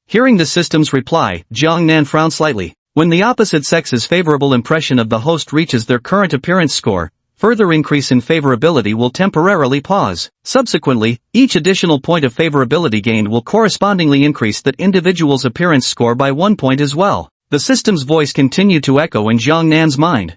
Hearing the system's reply, Jiang Nan frowned slightly. When the opposite sex's favorable impression of the host reaches their current appearance score, further increase in favorability will temporarily pause. Subsequently, each additional point of favorability gained will correspondingly increase that individual's appearance score by 1 point as well. The system's voice continued to echo in Jiang Nan's mind.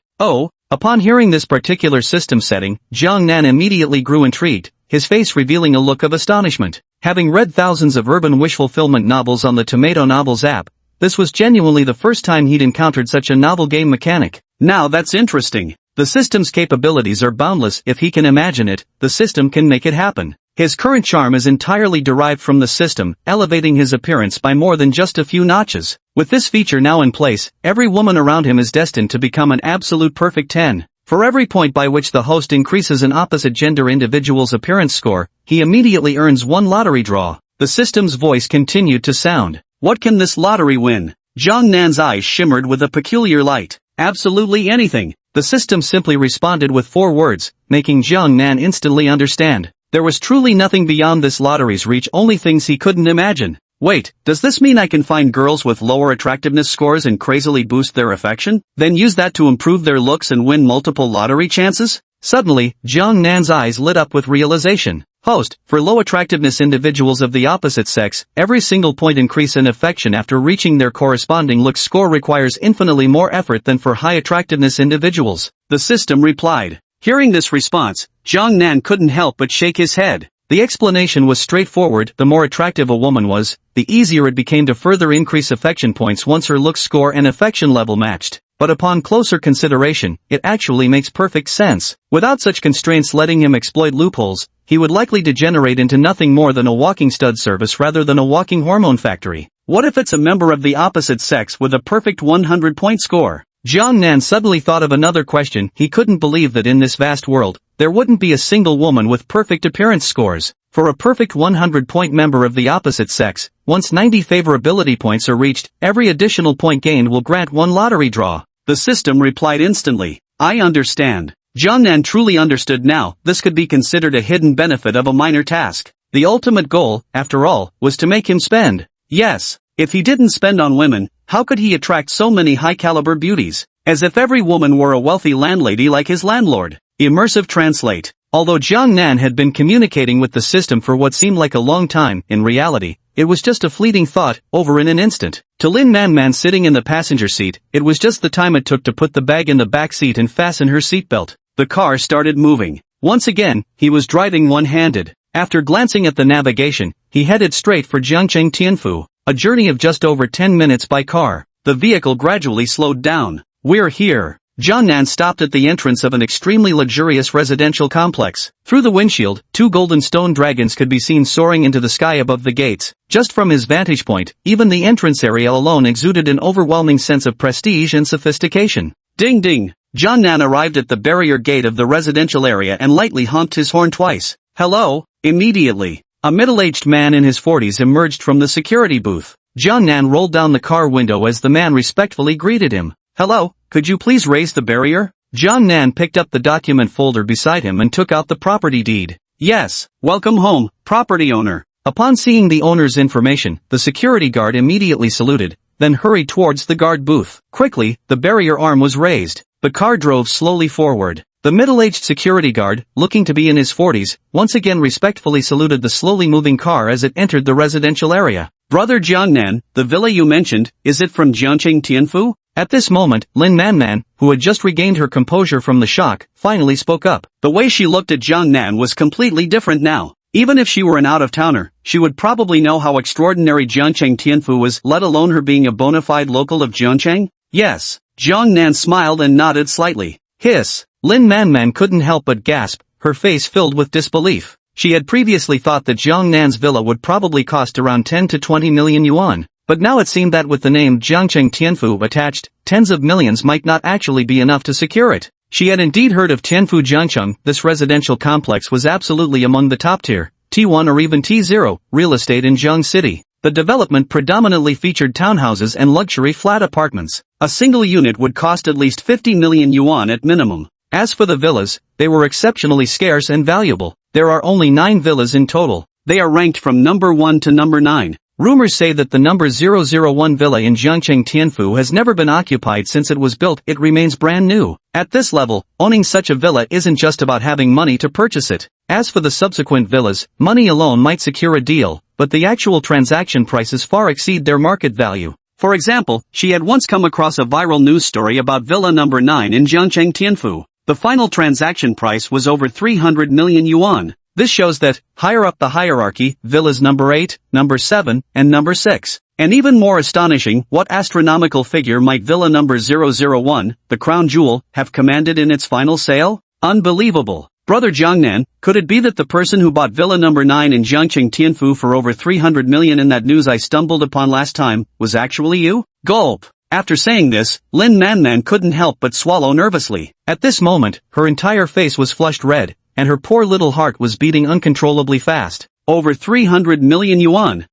Upon hearing this particular system setting, Jiang Nan immediately grew intrigued, his face revealing a look of astonishment. Having read thousands of urban wish fulfillment novels on the Tomato Novels app, this was genuinely the first time he'd encountered such a novel game mechanic. Now that's interesting. The system's capabilities are boundless. If he can imagine it, the system can make it happen. His current charm is entirely derived from the system, elevating his appearance by more than just a few notches. With this feature now in place, every woman around him is destined to become an absolute perfect 10. For every point by which the host increases an opposite gender individual's appearance score, he immediately earns 1 lottery draw. The system's voice continued to sound. What can this lottery win? Jiang Nan's eyes shimmered with a peculiar light. Absolutely anything. The system simply responded with 4 words, making Jiang Nan instantly understand. There was truly nothing beyond this lottery's reach, only things he couldn't imagine. Wait, does this mean I can find girls with lower attractiveness scores and crazily boost their affection, then use that to improve their looks and win multiple lottery chances? Suddenly, Jiang Nan's eyes lit up with realization. Host, for low attractiveness individuals of the opposite sex, every single point increase in affection after reaching their corresponding look score requires infinitely more effort than for high attractiveness individuals. The system replied. Hearing this response, Jiang Nan couldn't help but shake his head. The explanation was straightforward. The more attractive a woman was, the easier it became to further increase affection points once her look score and affection level matched. But upon closer consideration, it actually makes perfect sense. Without such constraints letting him exploit loopholes, he would likely degenerate into nothing more than a walking stud service rather than a walking hormone factory. What if it's a member of the opposite sex with a perfect 100-point score? Jiang Nan suddenly thought of another question. He couldn't believe that in this vast world, there wouldn't be a single woman with perfect appearance scores. For a perfect 100-point member of the opposite sex, once 90 favorability points are reached, every additional point gained will grant 1 lottery draw. The system replied instantly. I understand. Jiang Nan truly understood now. This could be considered a hidden benefit of a minor task. The ultimate goal, after all, was to make him spend. Yes, if he didn't spend on women, how could he attract so many high-caliber beauties? As if every woman were a wealthy landlady like his landlord. Immersive translate. Although Jiang Nan had been communicating with the system for what seemed like a long time, in reality, it was just a fleeting thought, over in an instant. To Lin Manman sitting in the passenger seat, it was just the time it took to put the bag in the back seat and fasten her seatbelt. The car started moving. Once again, he was driving one-handed. After glancing at the navigation, he headed straight for Jiangcheng Tianfu, a journey of just over 10 minutes by car. The vehicle gradually slowed down. We're here. Jiang Nan stopped at the entrance of an extremely luxurious residential complex. Through the windshield, 2 golden stone dragons could be seen soaring into the sky above the gates. Just from his vantage point, even the entrance area alone exuded an overwhelming sense of prestige and sophistication. Ding ding! Jiang Nan arrived at the barrier gate of the residential area and lightly honked his horn twice. Hello? Immediately, a middle-aged man in his 40s emerged from the security booth. Jiang Nan rolled down the car window as the man respectfully greeted him. Hello, could you please raise the barrier? Jiang Nan picked up the document folder beside him and took out the property deed. Yes, welcome home, property owner. Upon seeing the owner's information, the security guard immediately saluted, then hurried towards the guard booth. Quickly, the barrier arm was raised. The car drove slowly forward. The middle-aged security guard, looking to be in his 40s, once again respectfully saluted the slowly moving car as it entered the residential area. Brother Jiang Nan, the villa you mentioned, is it from Jiangcheng Tianfu? At this moment, Lin Manman, who had just regained her composure from the shock, finally spoke up. The way she looked at Jiang Nan was completely different now. Even if she were an out-of-towner, she would probably know how extraordinary Jiangcheng Tianfu was, let alone her being a bona fide local of Jiangcheng. Yes. Jiang Nan smiled and nodded slightly. Hiss. Lin Manman couldn't help but gasp, her face filled with disbelief. She had previously thought that Jiang Nan's villa would probably cost around 10 to 20 million yuan, but now it seemed that with the name Jiangcheng Tianfu attached, tens of millions might not actually be enough to secure it. She had indeed heard of Tianfu Jiangcheng. This residential complex was absolutely among the top tier, T1 or even T0, real estate in Jiang City. The development predominantly featured townhouses and luxury flat apartments. A single unit would cost at least 50 million yuan at minimum. As for the villas, they were exceptionally scarce and valuable. There are only 9 villas in total. They are ranked from number 1 to number 9. Rumors say that the number 001 villa in Jiangcheng Tianfu has never been occupied since it was built. It remains brand new. At this level, owning such a villa isn't just about having money to purchase it. As for the subsequent villas, money alone might secure a deal, but the actual transaction prices far exceed their market value. For example, she had once come across a viral news story about villa number 9 in Jiangcheng Tianfu. The final transaction price was over 300 million yuan. This shows that, higher up the hierarchy, villas number 8, number 7, and number 6. And even more astonishing, what astronomical figure might villa number 001, the crown jewel, have commanded in its final sale? Unbelievable. Brother Jiangnan, could it be that the person who bought villa number 9 in Jiangcheng Tianfu for over 300 million in that news I stumbled upon last time, was actually you? Gulp. After saying this, Lin Manman couldn't help but swallow nervously. At this moment, her entire face was flushed red, and her poor little heart was beating uncontrollably fast. Over 300 million yuan.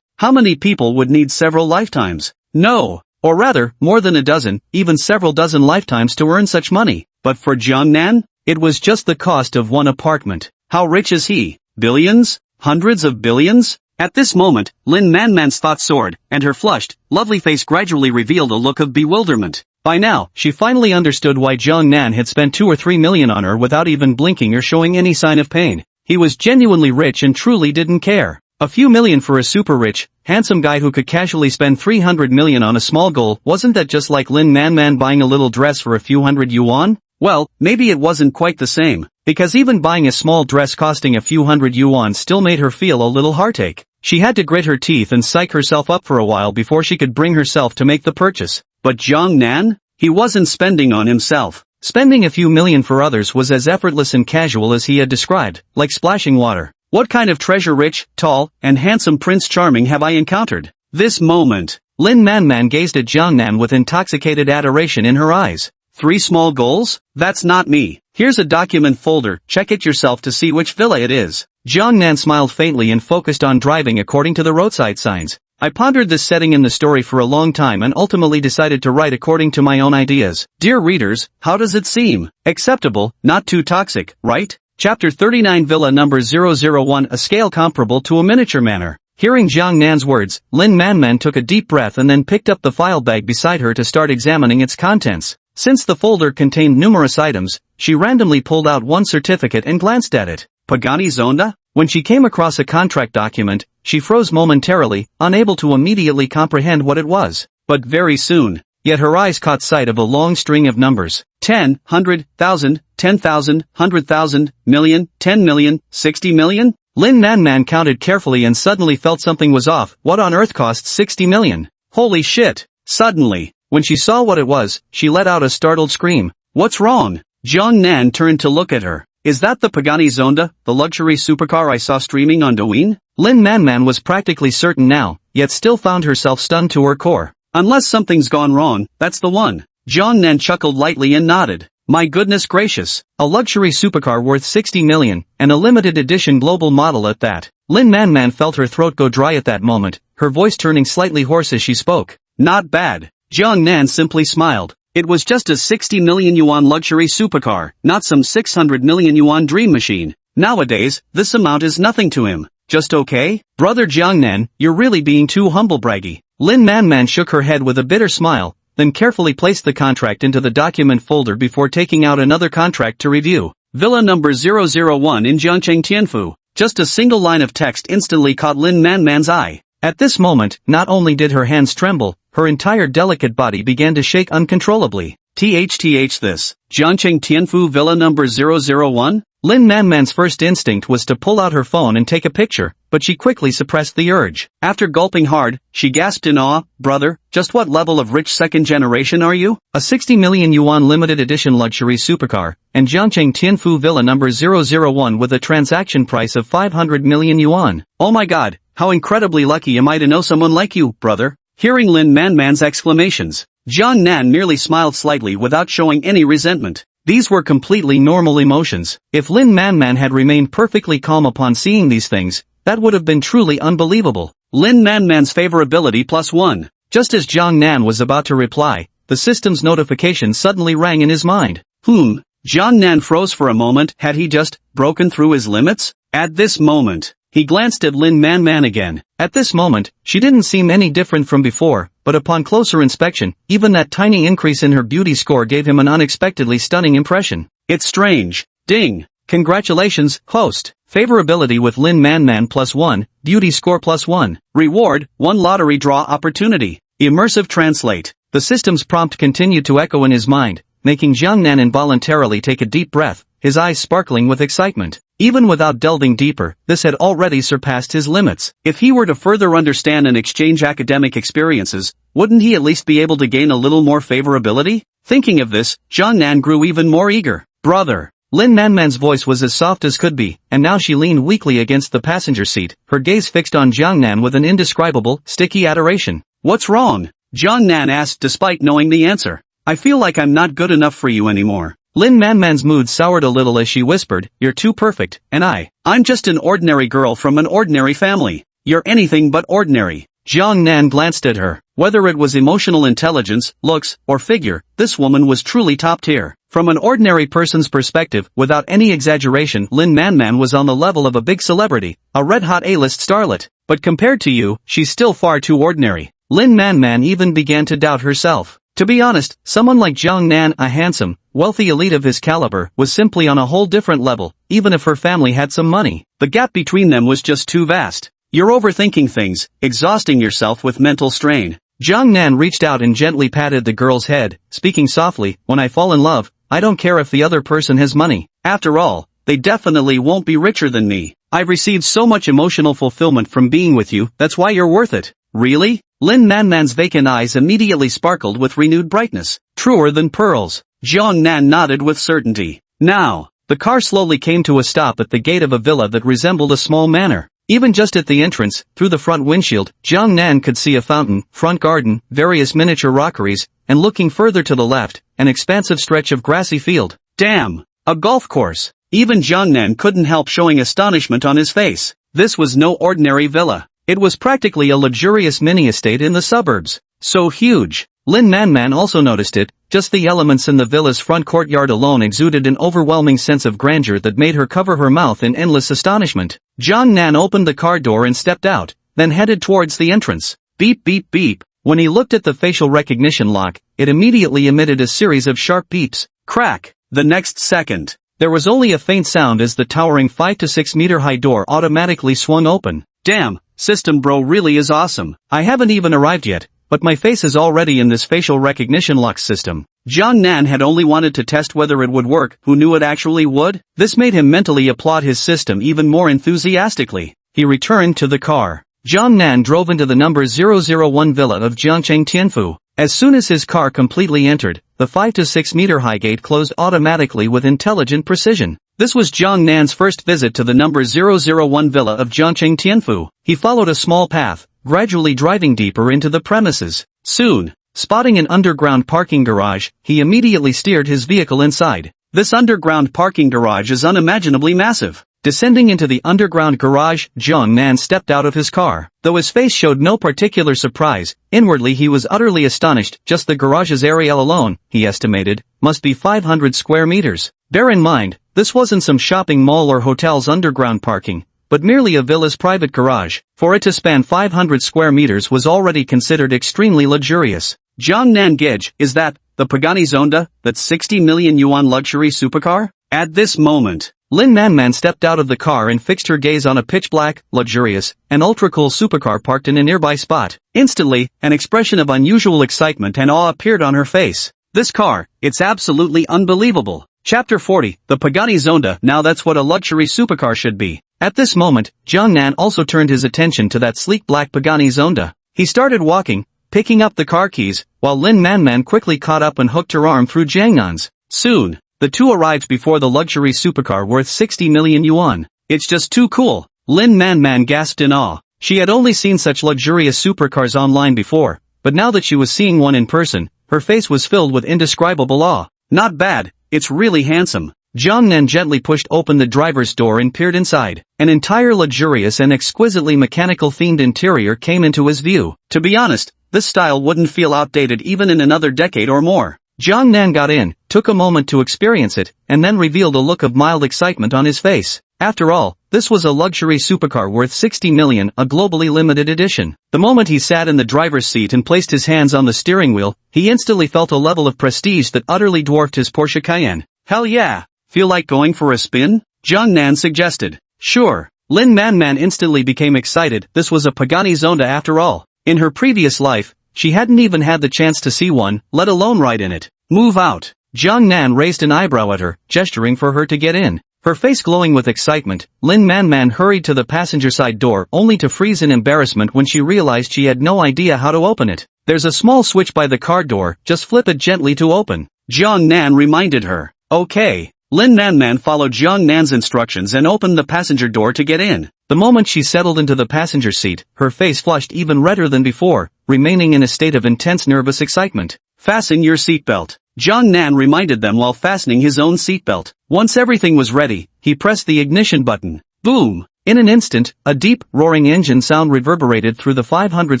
How many people would need several lifetimes? No. Or rather, more than a dozen, even several dozen lifetimes to earn such money. But for Jiangnan, it was just the cost of one apartment. How rich is he? Billions? Hundreds of billions? At this moment, Lin Manman's thoughts soared, and her flushed, lovely face gradually revealed a look of bewilderment. By now, she finally understood why Jiangnan had spent 2 or 3 million on her without even blinking or showing any sign of pain. He was genuinely rich and truly didn't care. A few million for a super rich, handsome guy who could casually spend 300 million on a small goal. Wasn't that just like Lin Manman buying a little dress for a few hundred yuan? Well, maybe it wasn't quite the same, because even buying a small dress costing a few hundred yuan still made her feel a little heartache. She had to grit her teeth and psych herself up for a while before she could bring herself to make the purchase. But Jiangnan? He wasn't spending on himself. Spending a few million for others was as effortless and casual as he had described, like splashing water. What kind of treasure-rich, tall, and handsome Prince Charming have I encountered? This moment. Lin Manman gazed at Jiangnan with intoxicated adoration in her eyes. 3 small goals? That's not me. Here's a document folder, check it yourself to see which villa it is. Jiangnan smiled faintly and focused on driving according to the roadside signs. I pondered this setting in the story for a long time and ultimately decided to write according to my own ideas. Dear readers, how does it seem? Acceptable, not too toxic, right? Chapter 39 Villa number 001 A scale comparable to a miniature manor. Hearing Jiangnan's words, Lin Manman took a deep breath and then picked up the file bag beside her to start examining its contents. Since the folder contained numerous items, she randomly pulled out one certificate and glanced at it. Pagani Zonda? When she came across a contract document, she froze momentarily, unable to immediately comprehend what it was. But very soon, yet her eyes caught sight of a long string of numbers. 10, 100, 1,000, 10,000, 100,000, million, 10 million, 60 million? Lin Manman counted carefully and suddenly felt something was off. What on earth costs 60 million? Holy shit! Suddenly, when she saw what it was, she let out a startled scream. What's wrong? Jiangnan turned to look at her. Is that the Pagani Zonda, the luxury supercar I saw streaming on Douyin? Lin Manman was practically certain now, yet still found herself stunned to her core. Unless something's gone wrong, that's the one. Jiangnan chuckled lightly and nodded. My goodness gracious, a luxury supercar worth 60 million, and a limited edition global model at that. Lin Manman felt her throat go dry at that moment, her voice turning slightly hoarse as she spoke. Not bad. Jiangnan simply smiled. It was just a 60 million yuan luxury supercar, not some 600 million yuan dream machine. Nowadays, this amount is nothing to him. Just okay? Brother Jiangnan, you're really being too humble-braggy. Lin Manman shook her head with a bitter smile, then carefully placed the contract into the document folder before taking out another contract to review. Villa number 001 in Jiangcheng Tianfu. Just a single line of text instantly caught Lin Manman's eye. At this moment, not only did her hands tremble, her entire delicate body began to shake uncontrollably. THTH this. Jiangcheng Tianfu Villa number 001? Lin Manman's first instinct was to pull out her phone and take a picture, but she quickly suppressed the urge. After gulping hard, she gasped in awe, "Brother, just what level of rich second generation are you? A 60 million yuan limited edition luxury supercar, and Jiangcheng Tianfu Villa number 001 with a transaction price of 500 million yuan. Oh my god, how incredibly lucky am I to know someone like you, brother." Hearing Lin Manman's exclamations, Jiang Nan merely smiled slightly without showing any resentment. These were completely normal emotions. If Lin Manman had remained perfectly calm upon seeing these things, that would have been truly unbelievable. Lin Manman's favorability +1. Just as Jiang Nan was about to reply, the system's notification suddenly rang in his mind. Jiang Nan froze for a moment. Had he just broken through his limits? At this moment, he glanced at Lin Manman again. At this moment, she didn't seem any different from before, but upon closer inspection, even that tiny increase in her beauty score gave him an unexpectedly stunning impression. It's strange. Ding. Congratulations, host. Favorability with Lin Manman +1, beauty score +1. Reward, 1 lottery draw opportunity. Immersive translate. The system's prompt continued to echo in his mind, making Jiang Nan involuntarily take a deep breath, his eyes sparkling with excitement. Even without delving deeper, this had already surpassed his limits. If he were to further understand and exchange academic experiences, wouldn't he at least be able to gain a little more favorability? Thinking of this, Jiang Nan grew even more eager. Brother. Lin Manman's voice was as soft as could be, and now she leaned weakly against the passenger seat, her gaze fixed on Jiang Nan with an indescribable, sticky adoration. What's wrong? Jiang Nan asked despite knowing the answer. I feel like I'm not good enough for you anymore. Lin Manman's mood soured a little as she whispered, "You're too perfect, and I'm just an ordinary girl from an ordinary family. You're anything but ordinary." Jiang Nan glanced at her. Whether it was emotional intelligence, looks, or figure, this woman was truly top tier. From an ordinary person's perspective, without any exaggeration, Lin Manman was on the level of a big celebrity, a red-hot A-list starlet. But compared to you, she's still far too ordinary. Lin Manman even began to doubt herself. To be honest, someone like Jiang Nan, a handsome, wealthy elite of his caliber, was simply on a whole different level, even if her family had some money. The gap between them was just too vast. You're overthinking things, exhausting yourself with mental strain. Jiang Nan reached out and gently patted the girl's head, speaking softly, "When I fall in love, I don't care if the other person has money. After all, they definitely won't be richer than me. I've received so much emotional fulfillment from being with you, that's why you're worth it." Really? Lin Manman's vacant eyes immediately sparkled with renewed brightness. Truer than pearls. Jiang Nan nodded with certainty. Now, the car slowly came to a stop at the gate of a villa that resembled a small manor. Even just at the entrance, through the front windshield, Jiang Nan could see a fountain, front garden, various miniature rockeries, and looking further to the left, an expansive stretch of grassy field. Damn! A golf course! Even Jiang Nan couldn't help showing astonishment on his face. This was no ordinary villa. It was practically a luxurious mini-estate in the suburbs. So huge. Lin Manman also noticed it. Just the elements in the villa's front courtyard alone exuded an overwhelming sense of grandeur that made her cover her mouth in endless astonishment. Jiang Nan opened the car door and stepped out, then headed towards the entrance. Beep beep beep. When he looked at the facial recognition lock, it immediately emitted a series of sharp beeps. Crack. The next second, there was only a faint sound as the towering 5 to 6 meter high door automatically swung open. Damn, system bro really is awesome. I haven't even arrived yet, but my face is already in this facial recognition lock system. Jiang Nan had only wanted to test whether it would work, who knew it actually would? This made him mentally applaud his system even more enthusiastically. He returned to the car. Jiang Nan drove into the number 001 villa of Jiangcheng Tianfu. As soon as his car completely entered, the 5 to 6 meter high gate closed automatically with intelligent precision. This was Jiang Nan's first visit to the number 001 villa of Jiangcheng Tianfu. He followed a small path, gradually driving deeper into the premises. Soon, spotting an underground parking garage, he immediately steered his vehicle inside. This underground parking garage is unimaginably massive. Descending into the underground garage, Jiang Nan stepped out of his car. Though his face showed no particular surprise, inwardly he was utterly astonished. Just the garage's area alone, he estimated, must be 500 square meters. Bear in mind, this wasn't some shopping mall or hotel's underground parking, but merely a villa's private garage. For it to span 500 square meters was already considered extremely luxurious. Jiang Nan gauge, is that the Pagani Zonda, that 60 million yuan luxury supercar? At this moment, Lin Manman stepped out of the car and fixed her gaze on a pitch-black, luxurious, and ultra-cool supercar parked in a nearby spot. Instantly, an expression of unusual excitement and awe appeared on her face. This car, it's absolutely unbelievable. Chapter 40, the Pagani Zonda. Now that's what a luxury supercar should be. At this moment, Jiangnan also turned his attention to that sleek black Pagani Zonda. He started walking, picking up the car keys, while Lin Manman quickly caught up and hooked her arm through Jiangnan's. Soon, the two arrived before the luxury supercar worth 60 million yuan. It's just too cool. Lin Manman gasped in awe. She had only seen such luxurious supercars online before, but now that she was seeing one in person, her face was filled with indescribable awe. Not bad, it's really handsome. Jiangnan gently pushed open the driver's door and peered inside. An entire luxurious and exquisitely mechanical-themed interior came into his view. To be honest, this style wouldn't feel outdated even in another decade or more. Jiangnan got in, took a moment to experience it, and then revealed a look of mild excitement on his face. After all, this was a luxury supercar worth 60 million, a globally limited edition. The moment he sat in the driver's seat and placed his hands on the steering wheel, he instantly felt a level of prestige that utterly dwarfed his Porsche Cayenne. Hell yeah! Feel like going for a spin? Jiangnan suggested. Sure. Lin Manman instantly became excited. This was a Pagani Zonda after all. In her previous life, she hadn't even had the chance to see one, let alone ride in it. Move out. Jiangnan raised an eyebrow at her, gesturing for her to get in. Her face glowing with excitement, Lin Manman hurried to the passenger side door only to freeze in embarrassment when she realized she had no idea how to open it. There's a small switch by the car door, just flip it gently to open. Jiangnan reminded her. Okay. Lin Manman followed Jiangnan's instructions and opened the passenger door to get in. The moment she settled into the passenger seat, her face flushed even redder than before, remaining in a state of intense nervous excitement. Fasten your seatbelt. Jiangnan reminded them while fastening his own seatbelt. Once everything was ready, he pressed the ignition button. Boom! In an instant, a deep, roaring engine sound reverberated through the 500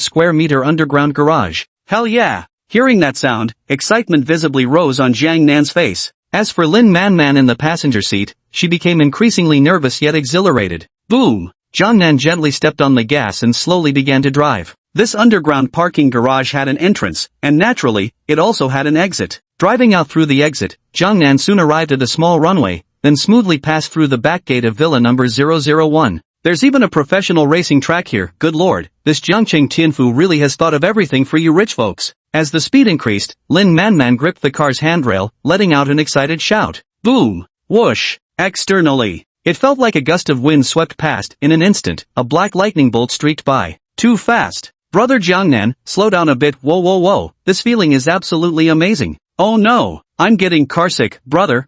square meter underground garage. Hell yeah! Hearing that sound, excitement visibly rose on Jiangnan's face. As for Lin Manman in the passenger seat, she became increasingly nervous yet exhilarated. Boom! Jiangnan gently stepped on the gas and slowly began to drive. This underground parking garage had an entrance, and naturally, it also had an exit. Driving out through the exit, Jiangnan soon arrived at a small runway, then smoothly passed through the back gate of villa number 001. There's even a professional racing track here. Good lord, this Jiangqing Tianfu really has thought of everything for you rich folks. As the speed increased, Lin Manman gripped the car's handrail, letting out an excited shout. Boom! Whoosh! Externally, it felt like a gust of wind swept past. In an instant, a black lightning bolt streaked by. Too fast. Brother Jiangnan, slow down a bit. Whoa whoa whoa, this feeling is absolutely amazing. Oh no, I'm getting carsick, brother.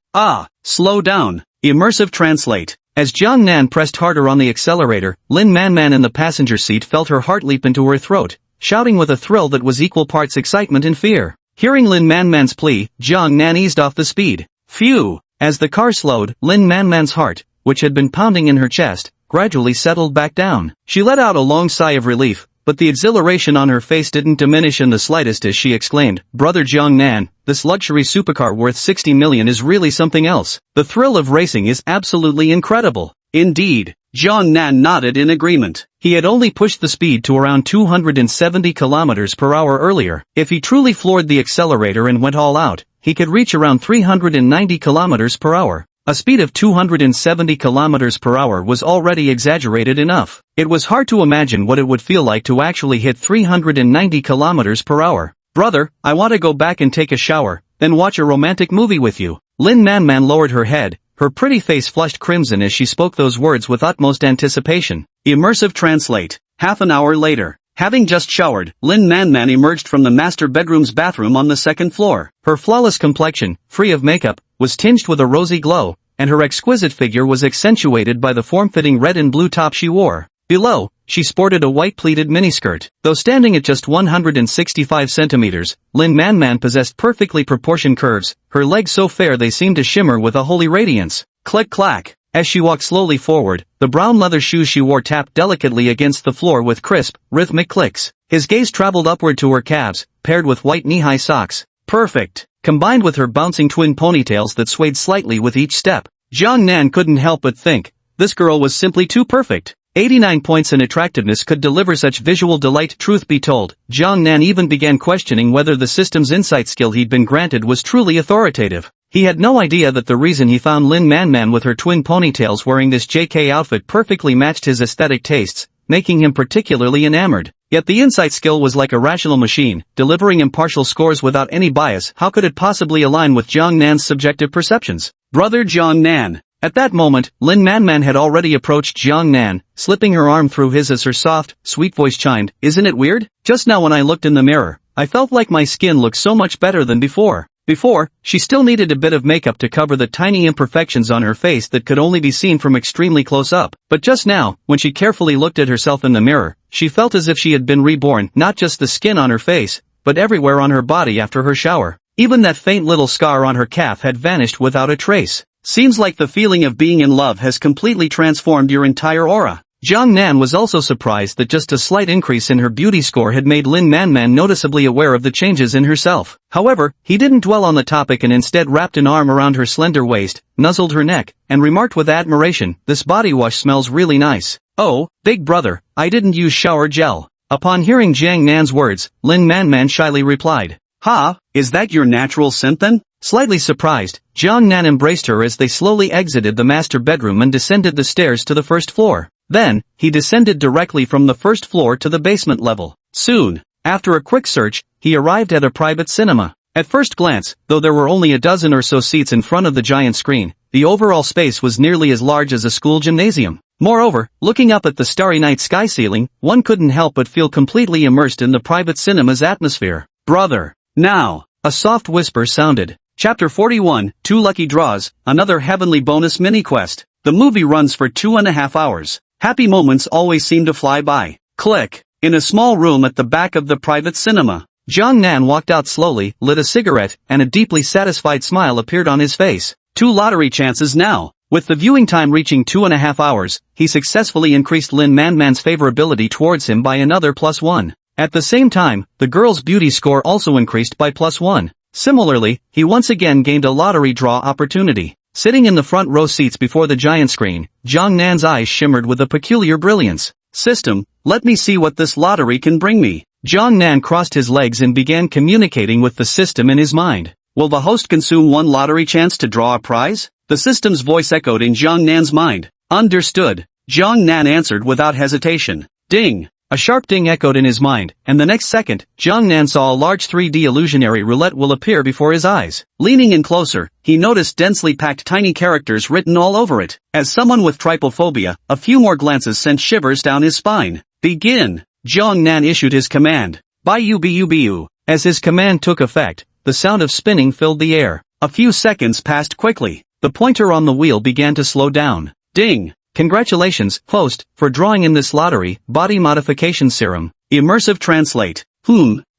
Slow down. Immersive translate. As Jiangnan pressed harder on the accelerator, Lin Manman in the passenger seat felt her heart leap into her throat, shouting with a thrill that was equal parts excitement and fear. Hearing Lin Manman's plea, Jiangnan eased off the speed. Phew! As the car slowed, Lin Manman's heart, which had been pounding in her chest, gradually settled back down. She let out a long sigh of relief, but the exhilaration on her face didn't diminish in the slightest as she exclaimed, Brother Jiangnan, this luxury supercar worth 60 million is really something else. The thrill of racing is absolutely incredible. Indeed. Jiangnan nodded in agreement. He had only pushed the speed to around 270 kilometers per hour earlier. If he truly floored the accelerator and went all out, he could reach around 390 kilometers per hour. A speed of 270 kilometers per hour was already exaggerated enough. It was hard to imagine what it would feel like to actually hit 390 kilometers per hour. Brother, I want to go back and take a shower, then watch a romantic movie with you. Lin Manman lowered her head, her pretty face flushed crimson as she spoke those words with utmost anticipation. Immersive translate. Half an hour later. Having just showered, Lin Manman emerged from the master bedroom's bathroom on the second floor. Her flawless complexion, free of makeup, was tinged with a rosy glow, and her exquisite figure was accentuated by the form-fitting red and blue top she wore. Below, she sported a white pleated miniskirt. Though standing at just 165 centimeters, Lin Manman possessed perfectly proportioned curves, her legs so fair they seemed to shimmer with a holy radiance. Click-clack. As she walked slowly forward, the brown leather shoes she wore tapped delicately against the floor with crisp, rhythmic clicks. His gaze traveled upward to her calves, paired with white knee-high socks. Perfect. Combined with her bouncing twin ponytails that swayed slightly with each step. Jiangnan couldn't help but think, this girl was simply too perfect. 89 points in attractiveness could deliver such visual delight. Truth be told, Jiangnan even began questioning whether the system's insight skill he'd been granted was truly authoritative. He had no idea that the reason he found Lin Manman with her twin ponytails wearing this JK outfit perfectly matched his aesthetic tastes, making him particularly enamored. Yet the insight skill was like a rational machine, delivering impartial scores without any bias. How could it possibly align with Jiang Nan's subjective perceptions? Brother Jiang Nan. At that moment, Lin Manman had already approached Jiang Nan, slipping her arm through his as her soft, sweet voice chimed, "Isn't it weird? Just now when I looked in the mirror, I felt like my skin looked so much better than before." Before, she still needed a bit of makeup to cover the tiny imperfections on her face that could only be seen from extremely close up. But just now, when she carefully looked at herself in the mirror, she felt as if she had been reborn, not just the skin on her face, but everywhere on her body after her shower. Even that faint little scar on her calf had vanished without a trace. Seems like the feeling of being in love has completely transformed your entire aura. Jiang Nan was also surprised that just a slight increase in her beauty score had made Lin Manman noticeably aware of the changes in herself. However, he didn't dwell on the topic and instead wrapped an arm around her slender waist, nuzzled her neck, and remarked with admiration, "This body wash smells really nice." "Oh, big brother, I didn't use shower gel." Upon hearing Jiang Nan's words, Lin Manman shyly replied, "Ha, is that your natural scent then?" Slightly surprised, Jiang Nan embraced her as they slowly exited the master bedroom and descended the stairs to the first floor. Then, he descended directly from the first floor to the basement level. Soon, after a quick search, he arrived at a private cinema. At first glance, though there were only a dozen or so seats in front of the giant screen, the overall space was nearly as large as a school gymnasium. Moreover, looking up at the starry night sky ceiling, one couldn't help but feel completely immersed in the private cinema's atmosphere. "Brother, now," a soft whisper sounded. Chapter 41, 2 Lucky Draws, another heavenly bonus mini-quest. The movie runs for 2.5 hours. Happy moments always seem to fly by. Click. In a small room at the back of the private cinema, Jiang Nan walked out slowly, lit a cigarette, and a deeply satisfied smile appeared on his face. 2 lottery chances now. With the viewing time reaching 2.5 hours, he successfully increased Lin Manman's favorability towards him by another +1. At the same time, the girl's beauty score also increased by +1. Similarly, he once again gained a lottery draw opportunity. Sitting in the front row seats before the giant screen, Jiang Nan's eyes shimmered with a peculiar brilliance. "System, let me see what this lottery can bring me." Jiang Nan crossed his legs and began communicating with the system in his mind. "Will the host consume 1 lottery chance to draw a prize?" The system's voice echoed in Jiang Nan's mind. "Understood." Jiang Nan answered without hesitation. Ding! A sharp ding echoed in his mind, and the next second, Jiang Nan saw a large 3D illusionary roulette wheel appear before his eyes. Leaning in closer, he noticed densely packed tiny characters written all over it. As someone with trypophobia, a few more glances sent shivers down his spine. "Begin!" Jiang Nan issued his command. "Biu." As his command took effect, the sound of spinning filled the air. A few seconds passed quickly. The pointer on the wheel began to slow down. Ding! "Congratulations, host, for drawing in this lottery, body modification serum." Immersive translate.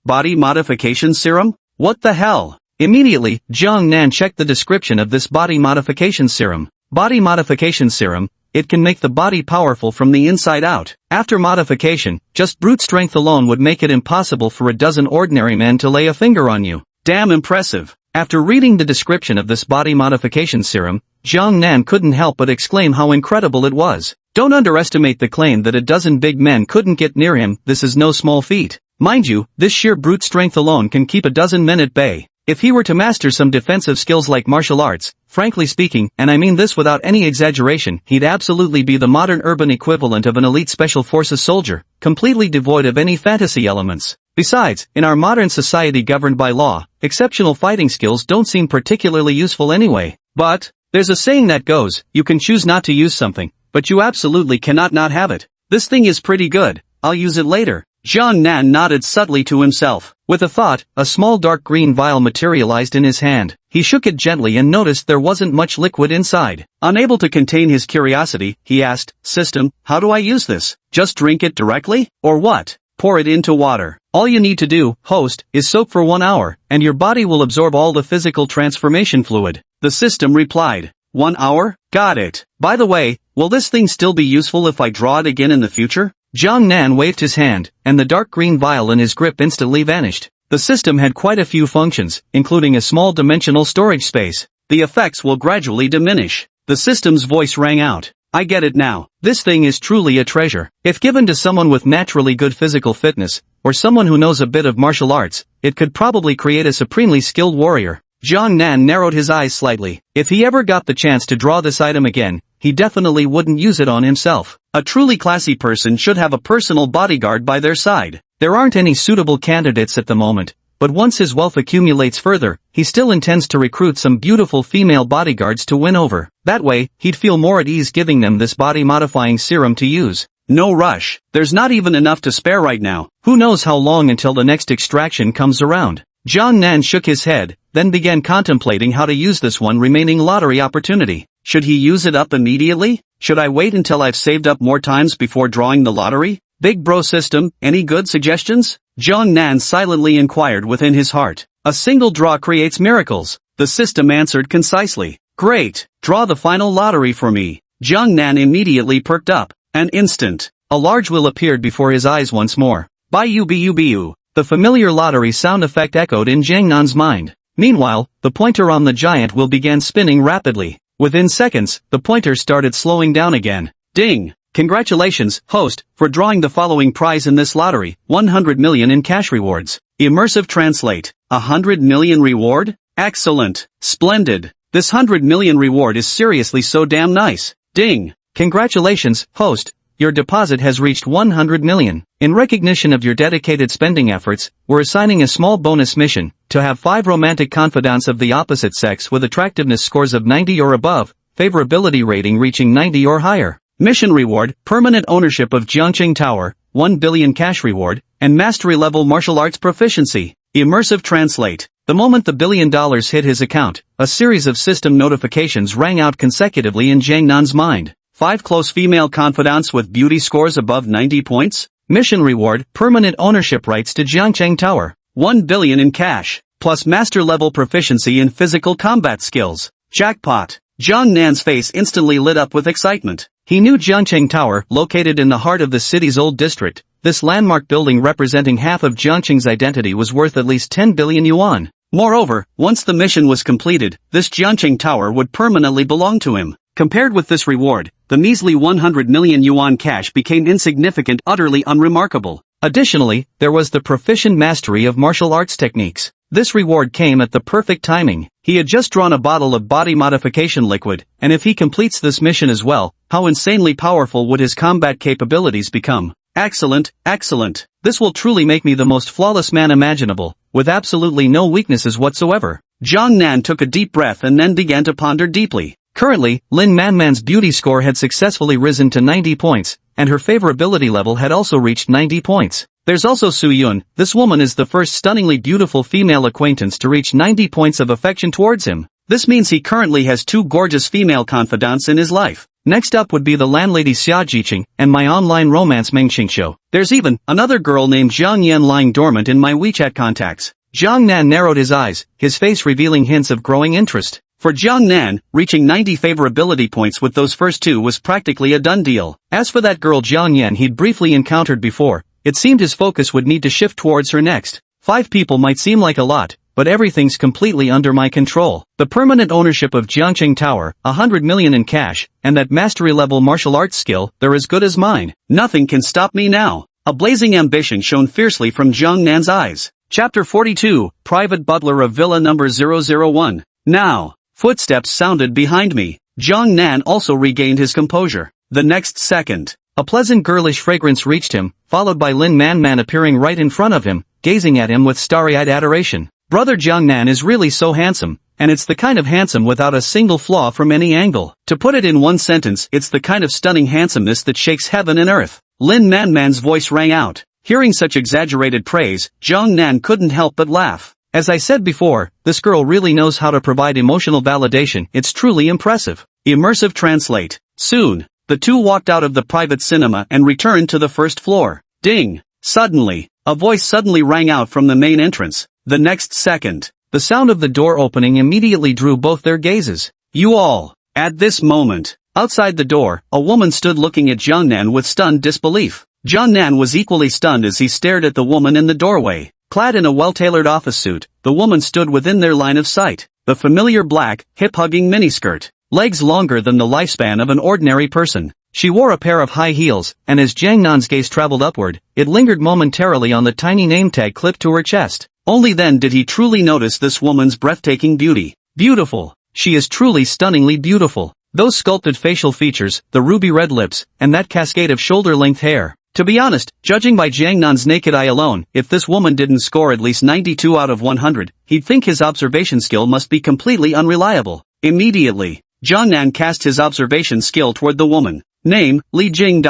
Body modification serum? What the hell? Immediately, Jiang Nan checked the description of this body modification serum. Body modification serum, it can make the body powerful from the inside out. After modification, just brute strength alone would make it impossible for a dozen ordinary men to lay a finger on you. Damn impressive. After reading the description of this body modification serum, Jiang Nan couldn't help but exclaim how incredible it was. Don't underestimate the claim that a dozen big men couldn't get near him. This is no small feat. Mind you, this sheer brute strength alone can keep a dozen men at bay. If he were to master some defensive skills like martial arts, frankly speaking, and I mean this without any exaggeration, he'd absolutely be the modern urban equivalent of an elite special forces soldier, completely devoid of any fantasy elements. Besides, in our modern society governed by law, exceptional fighting skills don't seem particularly useful anyway. But, there's a saying that goes, you can choose not to use something, but you absolutely cannot not have it. This thing is pretty good, I'll use it later. Jiang Nan nodded subtly to himself. With a thought, a small dark green vial materialized in his hand. He shook it gently and noticed there wasn't much liquid inside. Unable to contain his curiosity, he asked, "System, how do I use this? Just drink it directly? Or what? Pour it into water." "All you need to do, host, is soak for 1 hour, and your body will absorb all the physical transformation fluid," the system replied. 1 hour? Got it. By the way, will this thing still be useful if I draw it again in the future? Jiang Nan waved his hand, and the dark green vial in his grip instantly vanished. The system had quite a few functions, including a small dimensional storage space. The effects will gradually diminish. The system's voice rang out. "I get it now. This thing is truly a treasure. If given to someone with naturally good physical fitness, or someone who knows a bit of martial arts, it could probably create a supremely skilled warrior." Jiang Nan narrowed his eyes slightly. If he ever got the chance to draw this item again, he definitely wouldn't use it on himself. A truly classy person should have a personal bodyguard by their side. There aren't any suitable candidates at the moment, but once his wealth accumulates further, he still intends to recruit some beautiful female bodyguards to win over. That way, he'd feel more at ease giving them this body-modifying serum to use. No rush. There's not even enough to spare right now. Who knows how long until the next extraction comes around. Jiang Nan shook his head, then began contemplating how to use this one remaining lottery opportunity. Should he use it up immediately? Should I wait until I've saved up more times before drawing the lottery? Big bro system, any good suggestions? Jiang Nan silently inquired within his heart. A single draw creates miracles. The system answered concisely. Great, draw the final lottery for me. Jiang Nan immediately perked up. An instant. A large wheel appeared before his eyes once more. Bu. The familiar lottery sound effect echoed in Jiang Nan's mind. Meanwhile, the pointer on the giant wheel began spinning rapidly. Within seconds, the pointer started slowing down again. Ding! Congratulations, host, for drawing the following prize in this lottery, 100 million in cash rewards. Immersive translate. 100 million reward? Excellent. Splendid. This 100 million reward is seriously so damn nice. Ding! Congratulations, host. Your deposit has reached 100 million. In recognition of your dedicated spending efforts, we're assigning a small bonus mission, to have 5 romantic confidants of the opposite sex with attractiveness scores of 90 or above, favorability rating reaching 90 or higher. Mission reward, permanent ownership of Jiangqing Tower, 1 billion cash reward, and mastery-level martial arts proficiency. Immersive translate. The moment the $1 billion hit his account, a series of system notifications rang out consecutively in Jiang Nan's mind. 5 close female confidants with beauty scores above 90 points. Mission reward, permanent ownership rights to Jiangqing Tower. 1 billion in cash, plus master-level proficiency in physical combat skills. Jackpot. Jiang Nan's face instantly lit up with excitement. He knew Jiangqing Tower, located in the heart of the city's old district. This landmark building representing half of Jiangqing's identity was worth at least 10 billion yuan. Moreover, once the mission was completed, this Jiangqing Tower would permanently belong to him. Compared with this reward, the measly 100 million yuan cash became insignificant, utterly unremarkable. Additionally, there was the proficient mastery of martial arts techniques. This reward came at the perfect timing. He had just drawn a bottle of body modification liquid, and if he completes this mission as well, how insanely powerful would his combat capabilities become? Excellent, excellent. This will truly make me the most flawless man imaginable, with absolutely no weaknesses whatsoever. Jiang Nan took a deep breath and then began to ponder deeply. Currently, Lin Manman's beauty score had successfully risen to 90 points, and her favorability level had also reached 90 points. There's also Su Yun. This woman is the first stunningly beautiful female acquaintance to reach 90 points of affection towards him. This means he currently has 2 gorgeous female confidants in his life. Next up would be the landlady Xia Jiqing and my online romance Meng Qingxiu. There's even another girl named Zhang Yan lying dormant in my WeChat contacts. Jiang Nan narrowed his eyes, his face revealing hints of growing interest. For Jiang Nan, reaching 90 favorability points with those first 2 was practically a done deal. As for that girl Jiang Yan he'd briefly encountered before, it seemed his focus would need to shift towards her next. 5 people might seem like a lot, but everything's completely under my control. The permanent ownership of Jiangqing Tower, 100 million in cash, and that mastery-level martial arts skill, they're as good as mine. Nothing can stop me now. A blazing ambition shone fiercely from Jiang Nan's eyes. Chapter 42, Private Butler of Villa Number 001. Now. Footsteps sounded behind me. Jiang Nan also regained his composure. The next second, a pleasant girlish fragrance reached him, followed by Lin Manman appearing right in front of him, gazing at him with starry-eyed adoration. Brother Jiang Nan is really so handsome, and it's the kind of handsome without a single flaw from any angle. To put it in one sentence, it's the kind of stunning handsomeness that shakes heaven and earth. Lin Manman's voice rang out. Hearing such exaggerated praise, Jiang Nan couldn't help but laugh. As I said before, this girl really knows how to provide emotional validation. It's truly impressive. Immersive translate. Soon, the 2 walked out of the private cinema and returned to the first floor. Ding! Suddenly, a voice suddenly rang out from the main entrance. The next second, the sound of the door opening immediately drew both their gazes. You all! At this moment, outside the door, a woman stood looking at Jiang Nan with stunned disbelief. Jiang Nan was equally stunned as he stared at the woman in the doorway. Clad in a well-tailored office suit, the woman stood within their line of sight. The familiar black, hip-hugging miniskirt, legs longer than the lifespan of an ordinary person. She wore a pair of high heels, and as Jiang Nan's gaze traveled upward, it lingered momentarily on the tiny name tag clipped to her chest. Only then did he truly notice this woman's breathtaking beauty. Beautiful. She is truly stunningly beautiful. Those sculpted facial features, the ruby red lips, and that cascade of shoulder-length hair. To be honest, judging by Jiang Nan's naked eye alone, if this woman didn't score at least 92 out of 100, he'd think his observation skill must be completely unreliable. Immediately, Jiang Nan cast his observation skill toward the woman. Name, Li Jing.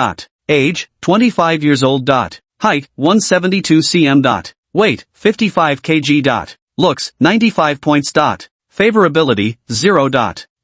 Age, 25 years old. Height, 172 cm. Weight, 55 kg. Looks, 95 points. Favorability, 0.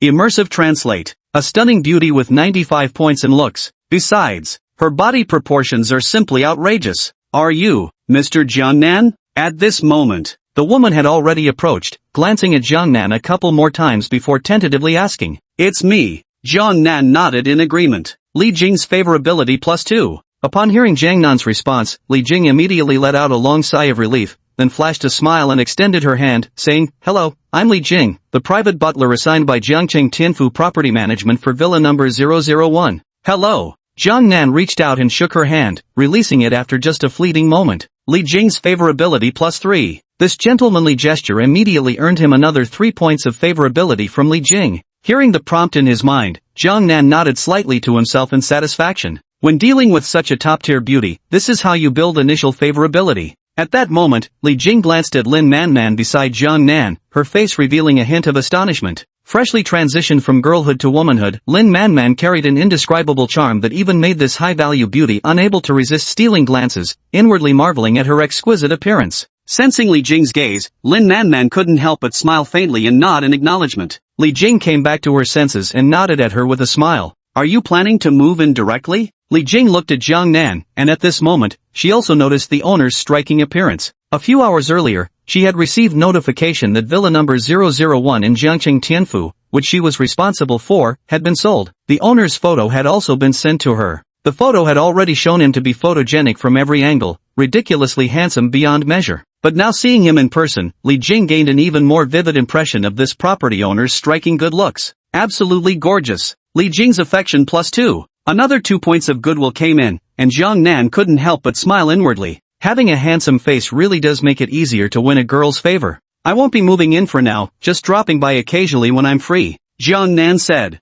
Immersive translate. A stunning beauty with 95 points in looks. Besides, her body proportions are simply outrageous. Are you, Mr. Jiang Nan? At this moment, the woman had already approached, glancing at Jiang Nan a couple more times before tentatively asking. It's me. Jiang Nan nodded in agreement. Li Jing's favorability +2. Upon hearing Jiang Nan's response, Li Jing immediately let out a long sigh of relief, then flashed a smile and extended her hand, saying, "Hello, I'm Li Jing, the private butler assigned by Jiangcheng Tianfu Property Management for Villa number 001. Hello." Jiang Nan reached out and shook her hand, releasing it after just a fleeting moment. Li Jing's favorability +3. This gentlemanly gesture immediately earned him another 3 points of favorability from Li Jing. Hearing the prompt in his mind, Jiang Nan nodded slightly to himself in satisfaction. When dealing with such a top-tier beauty, this is how you build initial favorability. At that moment, Li Jing glanced at Lin Manman beside Jiang Nan, her face revealing a hint of astonishment. Freshly transitioned from girlhood to womanhood, Lin Manman carried an indescribable charm that even made this high-value beauty unable to resist stealing glances, inwardly marveling at her exquisite appearance. Sensing Li Jing's gaze, Lin Manman couldn't help but smile faintly and nod in acknowledgement. Li Jing came back to her senses and nodded at her with a smile. Are you planning to move in directly? Li Jing looked at Jiang Nan, and at this moment, she also noticed the owner's striking appearance. A few hours earlier, she had received notification that Villa number 001 in Jiangcheng Tianfu, which she was responsible for, had been sold. The owner's photo had also been sent to her. The photo had already shown him to be photogenic from every angle, ridiculously handsome beyond measure. But now seeing him in person, Li Jing gained an even more vivid impression of this property owner's striking good looks. Absolutely gorgeous. Li Jing's affection +2. Another 2 points of goodwill came in, and Jiang Nan couldn't help but smile inwardly. Having a handsome face really does make it easier to win a girl's favor. I won't be moving in for now, just dropping by occasionally when I'm free, Jiang Nan said.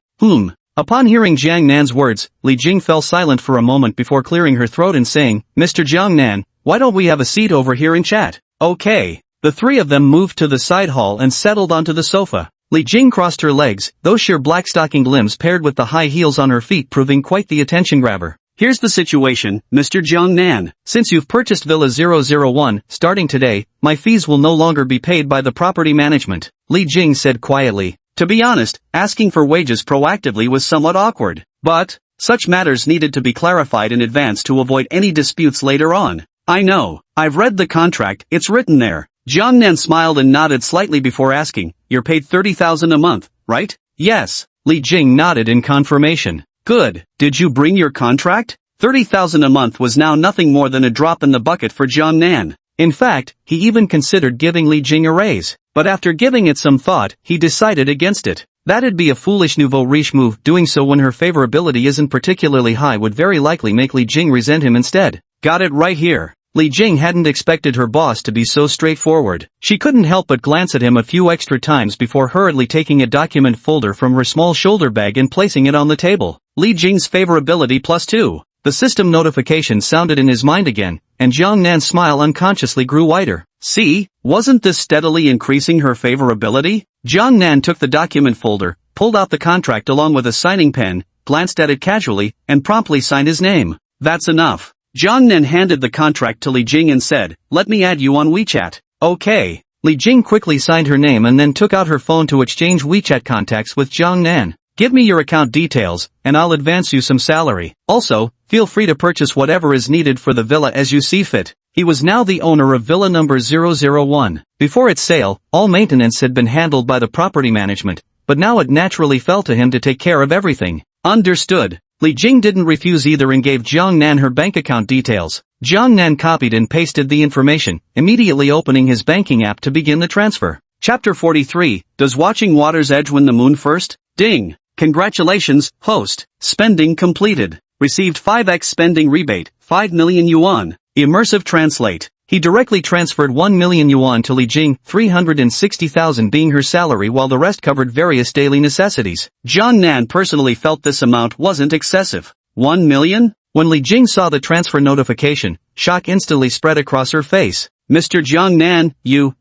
Upon hearing Jiang Nan's words, Li Jing fell silent for a moment before clearing her throat and saying, Mr. Jiang Nan, why don't we have a seat over here and chat? Okay. The three of them moved to the side hall and settled onto the sofa. Li Jing crossed her legs, those sheer black-stockinged limbs paired with the high heels on her feet proving quite the attention grabber. Here's the situation, Mr. Jiang Nan. Since you've purchased Villa 001, starting today, my fees will no longer be paid by the property management, Li Jing said quietly. To be honest, asking for wages proactively was somewhat awkward. But, such matters needed to be clarified in advance to avoid any disputes later on. I know. I've read the contract, it's written there. Jiang Nan smiled and nodded slightly before asking, you're paid 30,000 a month, right? Yes. Li Jing nodded in confirmation. Good. Did you bring your contract? 30,000 a month was now nothing more than a drop in the bucket for Jiang Nan. In fact, he even considered giving Li Jing a raise. But after giving it some thought, he decided against it. That'd be a foolish nouveau riche move. Doing so when her favorability isn't particularly high would very likely make Li Jing resent him instead. Got it right here. Li Jing hadn't expected her boss to be so straightforward. She couldn't help but glance at him a few extra times before hurriedly taking a document folder from her small shoulder bag and placing it on the table. Li Jing's favorability +2. The system notification sounded in his mind again, and Jiang Nan's smile unconsciously grew wider. See, wasn't this steadily increasing her favorability? Jiang Nan took the document folder, pulled out the contract along with a signing pen, glanced at it casually, and promptly signed his name. That's enough. Jiang Nan handed the contract to Li Jing and said, let me add you on WeChat. Okay. Li Jing quickly signed her name and then took out her phone to exchange WeChat contacts with Jiang Nan. Give me your account details, and I'll advance you some salary. Also, feel free to purchase whatever is needed for the villa as you see fit. He was now the owner of Villa number 001. Before its sale, all maintenance had been handled by the property management, but now it naturally fell to him to take care of everything. Understood. Li Jing didn't refuse either and gave Jiang Nan her bank account details. Jiang Nan copied and pasted the information, immediately opening his banking app to begin the transfer. Chapter 43, Does Watching Water's Edge Win the Moon First? Ding! Congratulations, host. Spending completed. Received 5x spending rebate, 5 million yuan. Immersive translate. He directly transferred 1 million yuan to Li Jing, 360,000 being her salary, while the rest covered various daily necessities. Jiang Nan personally felt this amount wasn't excessive. 1 million? When Li Jing saw the transfer notification, shock instantly spread across her face. Mr. Jiang Nan,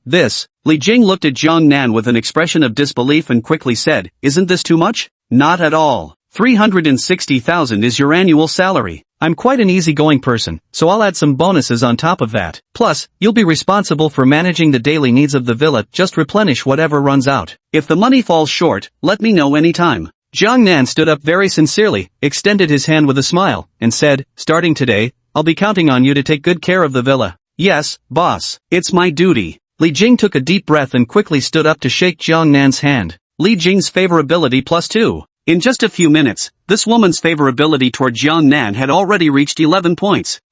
this. Li Jing looked at Jiang Nan with an expression of disbelief and quickly said, isn't this too much? Not at all. 360,000 is your annual salary. I'm quite an easygoing person, so I'll add some bonuses on top of that. Plus, you'll be responsible for managing the daily needs of the villa, just replenish whatever runs out. If the money falls short, let me know anytime. Jiang Nan stood up very sincerely, extended his hand with a smile, and said, starting today, I'll be counting on you to take good care of the villa. Yes, boss. It's my duty. Li Jing took a deep breath and quickly stood up to shake Jiang Nan's hand. Li Jing's favorability +2. In just a few minutes, this woman's favorability toward Jiang Nan had already reached 11 points.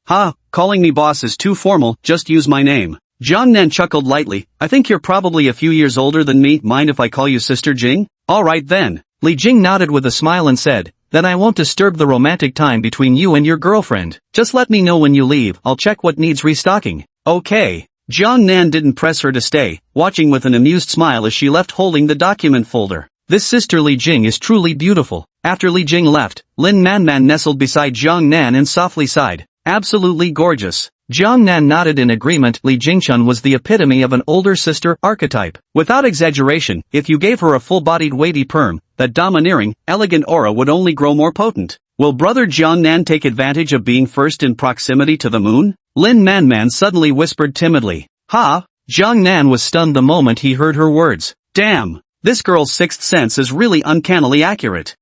Calling me boss is too formal, just use my name. Jiang Nan chuckled lightly, I think you're probably a few years older than me, mind if I call you Sister Jing? Alright then. Li Jing nodded with a smile and said, then I won't disturb the romantic time between you and your girlfriend. Just let me know when you leave, I'll check what needs restocking. Okay. Jiang Nan didn't press her to stay, watching with an amused smile as she left holding the document folder. This sister Li Jing is truly beautiful. After Li Jing left, Lin Manman nestled beside Jiang Nan and softly sighed. Absolutely gorgeous. Jiang Nan nodded in agreement. Li Jingchun was the epitome of an older sister archetype. Without exaggeration, if you gave her a full-bodied weighty perm, that domineering, elegant aura would only grow more potent. Will brother Jiang Nan take advantage of being first in proximity to the moon? Lin Manman suddenly whispered timidly. Jiang Nan was stunned the moment he heard her words. Damn, this girl's sixth sense is really uncannily accurate.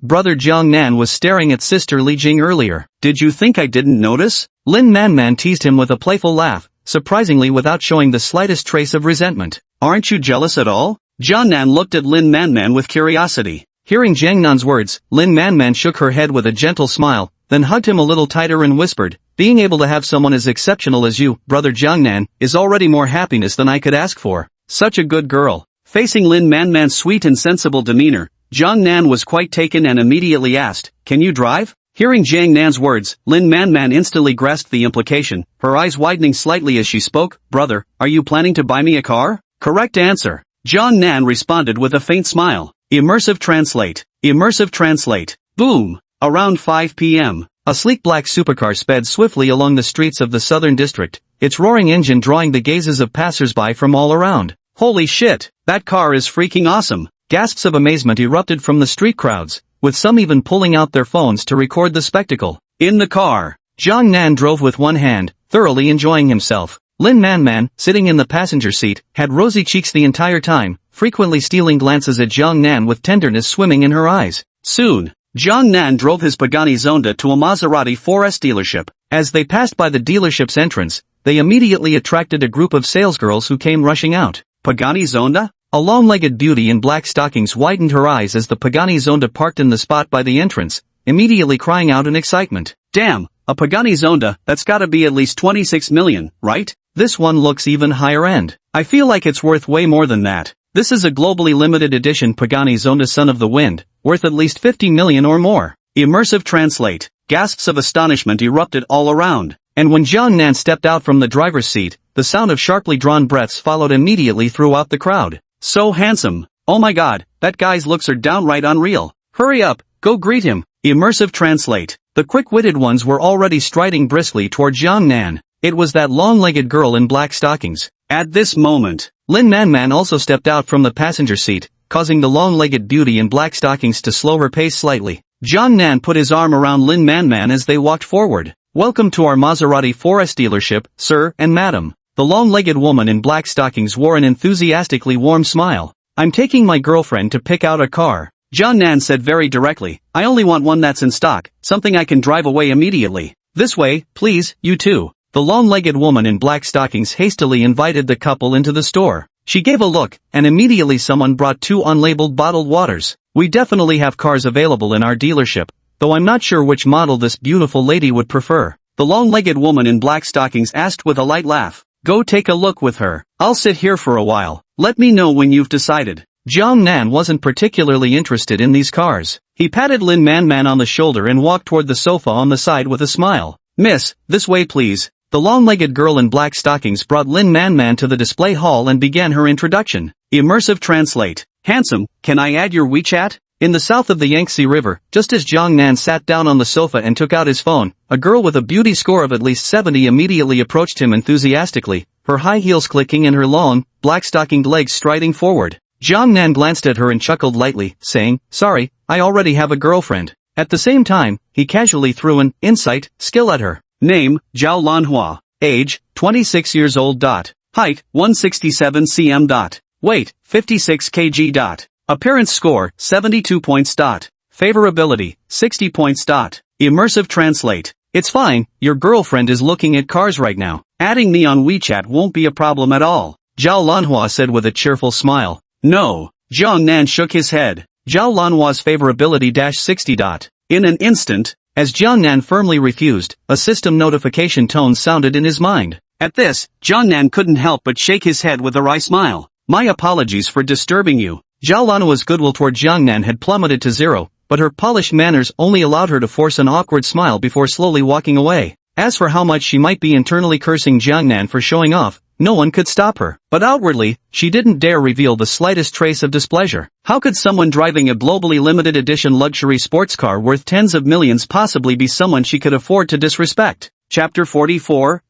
Brother Jiang Nan was staring at sister Li Jing earlier. Did you think I didn't notice? Lin Manman teased him with a playful laugh, surprisingly without showing the slightest trace of resentment. Aren't you jealous at all? Jiang Nan looked at Lin Manman with curiosity. Hearing Jiang Nan's words, Lin Manman shook her head with a gentle smile, then hugged him a little tighter and whispered, being able to have someone as exceptional as you, brother Jiang Nan, is already more happiness than I could ask for. Such a good girl. Facing Lin Manman's sweet and sensible demeanor, Jiang Nan was quite taken and immediately asked, can you drive? Hearing Jiang Nan's words, Lin Manman instantly grasped the implication, her eyes widening slightly as she spoke, brother, are you planning to buy me a car? Correct answer. Jiang Nan responded with a faint smile. Immersive translate. Immersive translate. Boom. Around 5 p.m. A sleek black supercar sped swiftly along the streets of the southern district, its roaring engine drawing the gazes of passersby from all around. Holy shit, that car is freaking awesome. Gasps of amazement erupted from the street crowds, with some even pulling out their phones to record the spectacle. In the car, Jiang Nan drove with one hand, thoroughly enjoying himself. Lin Manman, sitting in the passenger seat, had rosy cheeks the entire time, frequently stealing glances at Jiang Nan with tenderness swimming in her eyes. Soon, Jiang Nan drove his Pagani Zonda to a Maserati 4S dealership. As they passed by the dealership's entrance, they immediately attracted a group of salesgirls who came rushing out. Pagani Zonda? A long-legged beauty in black stockings widened her eyes as the Pagani Zonda parked in the spot by the entrance, immediately crying out in excitement. Damn, a Pagani Zonda, that's gotta be at least 26 million, right? This one looks even higher end. I feel like it's worth way more than that. This is a globally limited edition Pagani Zonda Son of the Wind, worth at least 50 million or more. Immersive translate. Gasps of astonishment erupted all around. And when Jiang Nan stepped out from the driver's seat, the sound of sharply drawn breaths followed immediately throughout the crowd. So handsome. Oh my god, that guy's looks are downright unreal. Hurry up, go greet him. Immersive translate. The quick-witted ones were already striding briskly toward Jiang Nan. It was that long-legged girl in black stockings. At this moment, Lin Manman also stepped out from the passenger seat, causing the long-legged beauty in black stockings to slow her pace slightly. Jiang Nan put his arm around Lin Manman as they walked forward. Welcome to our Maserati 4S dealership, sir and madam. The long-legged woman in black stockings wore an enthusiastically warm smile. I'm taking my girlfriend to pick out a car. Jiang Nan said very directly, I only want one that's in stock, something I can drive away immediately. This way, please, you too. The long-legged woman in black stockings hastily invited the couple into the store. She gave a look, and immediately someone brought 2 unlabeled bottled waters. We definitely have cars available in our dealership, though I'm not sure which model this beautiful lady would prefer. The long-legged woman in black stockings asked with a light laugh. Go take a look with her. I'll sit here for a while. Let me know when you've decided. Jiang Nan wasn't particularly interested in these cars. He patted Lin Manman on the shoulder and walked toward the sofa on the side with a smile. Miss, this way please. The long-legged girl in black stockings brought Lin Man to the display hall and began her introduction. Immersive translate. Handsome, can I add your WeChat? In the south of the Yangtze River, just as Jiang Nan sat down on the sofa and took out his phone, a girl with a beauty score of at least 70 immediately approached him enthusiastically, her high heels clicking and her long, black-stockinged legs striding forward. Jiang Nan glanced at her and chuckled lightly, saying, "Sorry, I already have a girlfriend." At the same time, he casually threw an insight skill at her. Name, Zhao Lanhua. Age, 26 years old. Height, 167 cm. Weight, 56 kg. Appearance score, 72 points. Favorability, 60 points. Immersive translate. It's fine, your girlfriend is looking at cars right now. Adding me on WeChat won't be a problem at all, Zhao Lanhua said with a cheerful smile. No. Jiang Nan shook his head. Zhao Lanhua's favorability -60. In an instant, as Jiang Nan firmly refused, a system notification tone sounded in his mind. At this, Jiang Nan couldn't help but shake his head with a wry smile. My apologies for disturbing you. Zhao Lanhua's goodwill toward Jiang Nan had plummeted to zero, but her polished manners only allowed her to force an awkward smile before slowly walking away. As for how much she might be internally cursing Jiang Nan for showing off, no one could stop her. But outwardly, she didn't dare reveal the slightest trace of displeasure. How could someone driving a globally limited edition luxury sports car worth tens of millions possibly be someone she could afford to disrespect? Chapter 44,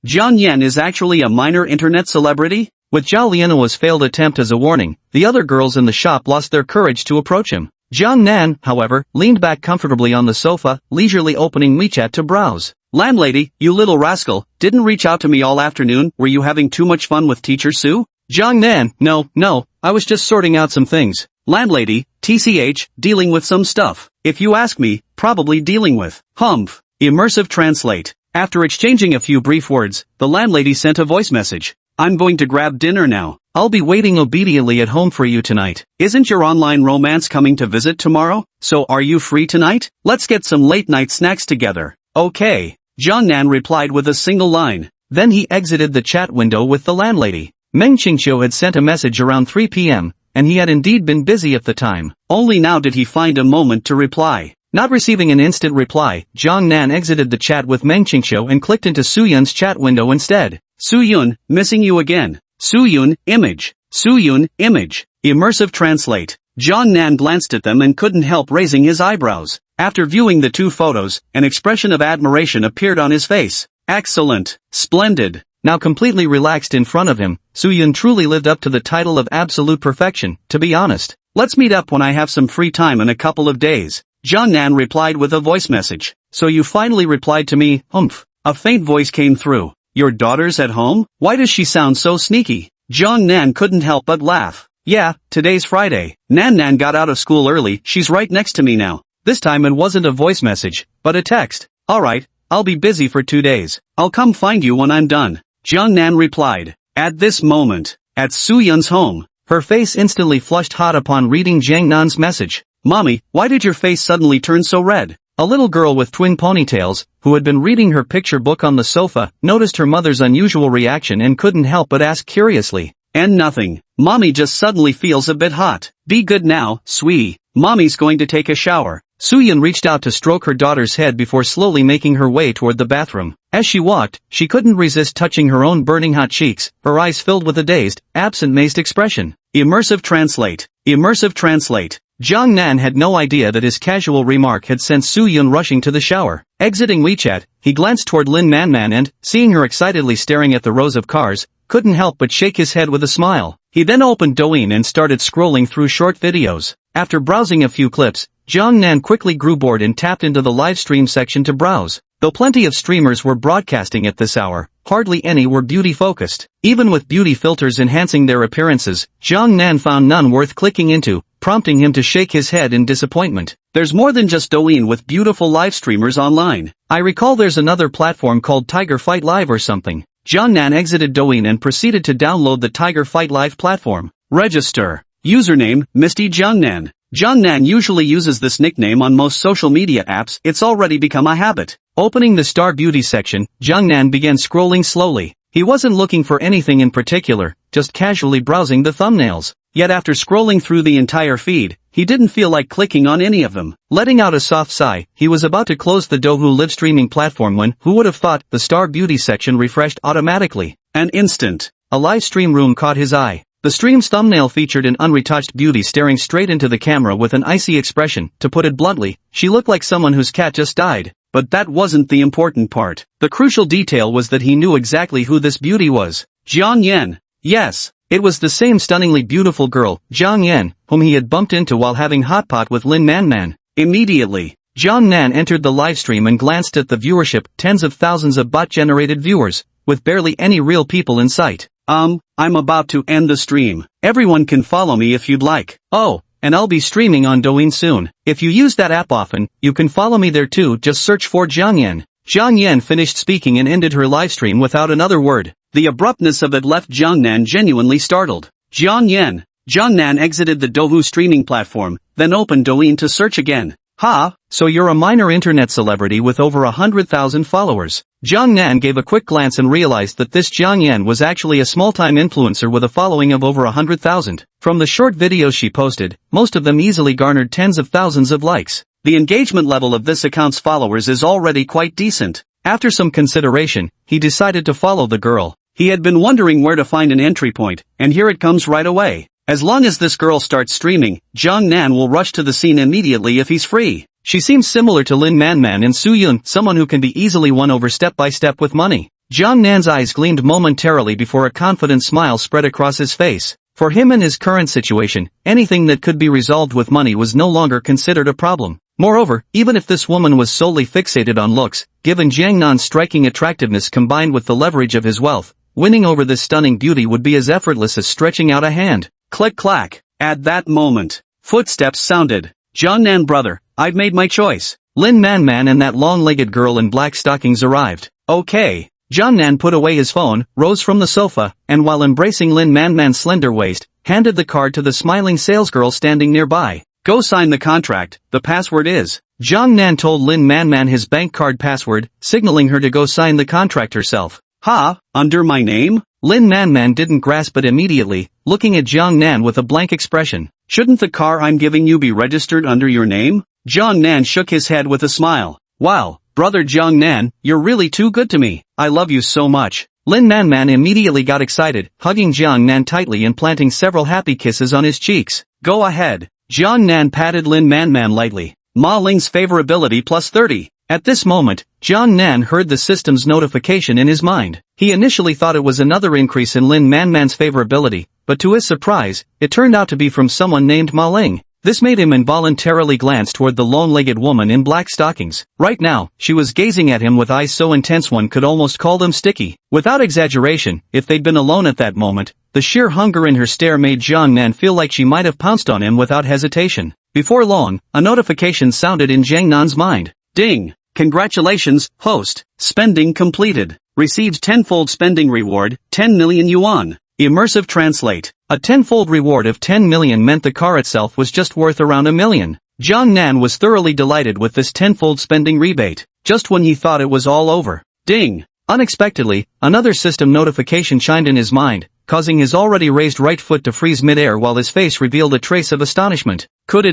Jiang Yan is actually a minor internet celebrity? With Zhao Lianua's failed attempt as a warning, the other girls in the shop lost their courage to approach him. Jiang Nan, however, leaned back comfortably on the sofa, leisurely opening WeChat to browse. Landlady, you little rascal, didn't reach out to me all afternoon, were you having too much fun with Teacher Sue? Jiang Nan, no, I was just sorting out some things. Landlady, TCH, dealing with some stuff. If you ask me, probably dealing with, humph. Immersive translate. After exchanging a few brief words, the landlady sent a voice message. I'm going to grab dinner now. I'll be waiting obediently at home for you tonight. Isn't your online romance coming to visit tomorrow? So are you free tonight? Let's get some late-night snacks together. Okay. Jiang Nan replied with a single line. Then he exited the chat window with the landlady. Meng Qingqiu had sent a message around 3 p.m., and he had indeed been busy at the time. Only now did he find a moment to reply. Not receiving an instant reply, Jiang Nan exited the chat with Meng Qingqiu and clicked into Su Yun's chat window instead. Su Yun, missing you again. Su Yun, image. Su Yun, image. Immersive translate. Jiang Nan glanced at them and couldn't help raising his eyebrows. After viewing the two photos, an expression of admiration appeared on his face. Excellent. Splendid. Now completely relaxed in front of him, Su Yun truly lived up to the title of absolute perfection, to be honest. Let's meet up when I have some free time in a couple of days. Jiang Nan replied with a voice message. So you finally replied to me, humph. A faint voice came through. Your daughter's at home? Why does she sound so sneaky? Jiang Nan couldn't help but laugh. Yeah, today's Friday. Nan got out of school early, she's right next to me now. This time it wasn't a voice message, but a text. Alright, I'll be busy for 2 days. I'll come find you when I'm done. Jiang Nan replied. At this moment, at Su Yun's home, her face instantly flushed hot upon reading Jiang Nan's message. Mommy, why did your face suddenly turn so red? A little girl with twin ponytails, who had been reading her picture book on the sofa, noticed her mother's unusual reaction and couldn't help but ask curiously. And nothing. Mommy just suddenly feels a bit hot. Be good now, sweetie. Mommy's going to take a shower. Su Yun reached out to stroke her daughter's head before slowly making her way toward the bathroom. As she walked, she couldn't resist touching her own burning hot cheeks, her eyes filled with a dazed, absent-faced expression. Immersive translate. Immersive translate. Jiang Nan had no idea that his casual remark had sent Su Yun rushing to the shower. Exiting WeChat, he glanced toward Lin Man and, seeing her excitedly staring at the rows of cars, couldn't help but shake his head with a smile. He then opened Douyin and started scrolling through short videos. After browsing a few clips, Jiang Nan quickly grew bored and tapped into the live stream section to browse. Though plenty of streamers were broadcasting at this hour, hardly any were beauty-focused. Even with beauty filters enhancing their appearances, Jiang Nan found none worth clicking into, prompting him to shake his head in disappointment. There's more than just Douyin with beautiful live streamers online. I recall there's another platform called Tiger Fight Live or something. Jiang Nan exited Douyin and proceeded to download the Tiger Fight Live platform. Register. Username, Misty Jiang Nan. Jiang Nan usually uses this nickname on most social media apps, it's already become a habit. Opening the Star Beauty section, Jiang Nan began scrolling slowly. He wasn't looking for anything in particular, just casually browsing the thumbnails. Yet after scrolling through the entire feed, he didn't feel like clicking on any of them. Letting out a soft sigh, he was about to close the Douhu live streaming platform when, who would have thought, the Star Beauty section refreshed automatically. An instant. A live stream room caught his eye. The stream's thumbnail featured an unretouched beauty staring straight into the camera with an icy expression. To put it bluntly, she looked like someone whose cat just died. But that wasn't the important part. The crucial detail was that he knew exactly who this beauty was. Jiang Yan. Yes, it was the same stunningly beautiful girl, Jiang Yan, whom he had bumped into while having hot pot with Lin Manman. Immediately, Jiang Nan entered the livestream and glanced at the viewership, tens of thousands of bot-generated viewers, with barely any real people in sight. I'm about to end the stream. Everyone can follow me if you'd like. Oh, and I'll be streaming on Douyin soon. If you use that app often, you can follow me there too, just search for Jiang Yan. Jiang Yan finished speaking and ended her livestream without another word. The abruptness of it left Jiang Nan genuinely startled. Jiang Nan exited the Douhu streaming platform, then opened Douyin to search again. Ha, so you're a minor internet celebrity with over 100,000 followers. Jiang Nan gave a quick glance and realized that this Jiang Yan was actually a small-time influencer with a following of over 100,000. From the short videos she posted, most of them easily garnered tens of thousands of likes. The engagement level of this account's followers is already quite decent. After some consideration, he decided to follow the girl. He had been wondering where to find an entry point, and here it comes right away. As long as this girl starts streaming, Jiang Nan will rush to the scene immediately if he's free. She seems similar to Lin Manman and Su Yun, someone who can be easily won over step by step with money. Jiang Nan's eyes gleamed momentarily before a confident smile spread across his face. For him in his current situation, anything that could be resolved with money was no longer considered a problem. Moreover, even if this woman was solely fixated on looks, given Jiang Nan's striking attractiveness combined with the leverage of his wealth, winning over this stunning beauty would be as effortless as stretching out a hand. Click-clack. At that moment, footsteps sounded. Jiang Nan brother, I've made my choice. Lin Manman and that long-legged girl in black stockings arrived. Okay. Jiang Nan put away his phone, rose from the sofa, and while embracing Lin Manman's slender waist, handed the card to the smiling salesgirl standing nearby. Go sign the contract, the password is. Jiang Nan told Lin Manman his bank card password, signaling her to go sign the contract herself. Ha, under my name? Lin Manman didn't grasp it immediately, looking at Jiang Nan with a blank expression. Shouldn't the car I'm giving you be registered under your name? Jiang Nan shook his head with a smile. Wow, brother Jiang Nan, you're really too good to me. I love you so much. Lin Manman immediately got excited, hugging Jiang Nan tightly and planting several happy kisses on his cheeks. Go ahead. Jiang Nan patted Lin Manman lightly. Ma Ling's favorability plus 30. At this moment, Jiang Nan heard the system's notification in his mind. He initially thought it was another increase in Lin Manman's favorability, but to his surprise, it turned out to be from someone named Ma Ling. This made him involuntarily glance toward the long-legged woman in black stockings. Right now, she was gazing at him with eyes so intense one could almost call them sticky. Without exaggeration, if they'd been alone at that moment, the sheer hunger in her stare made Jiang Nan feel like she might have pounced on him without hesitation. Before long, a notification sounded in Jiang Nan's mind. Ding! Congratulations, host. Spending completed. Received tenfold spending reward, 10 million yuan. Immersive translate. A tenfold reward of 10 million meant the car itself was just worth around $1 million. Jiang Nan was thoroughly delighted with this tenfold spending rebate, just when he thought it was all over. Ding! Unexpectedly, another system notification chimed in his mind, causing his already raised right foot to freeze mid-air while his face revealed a trace of astonishment. Could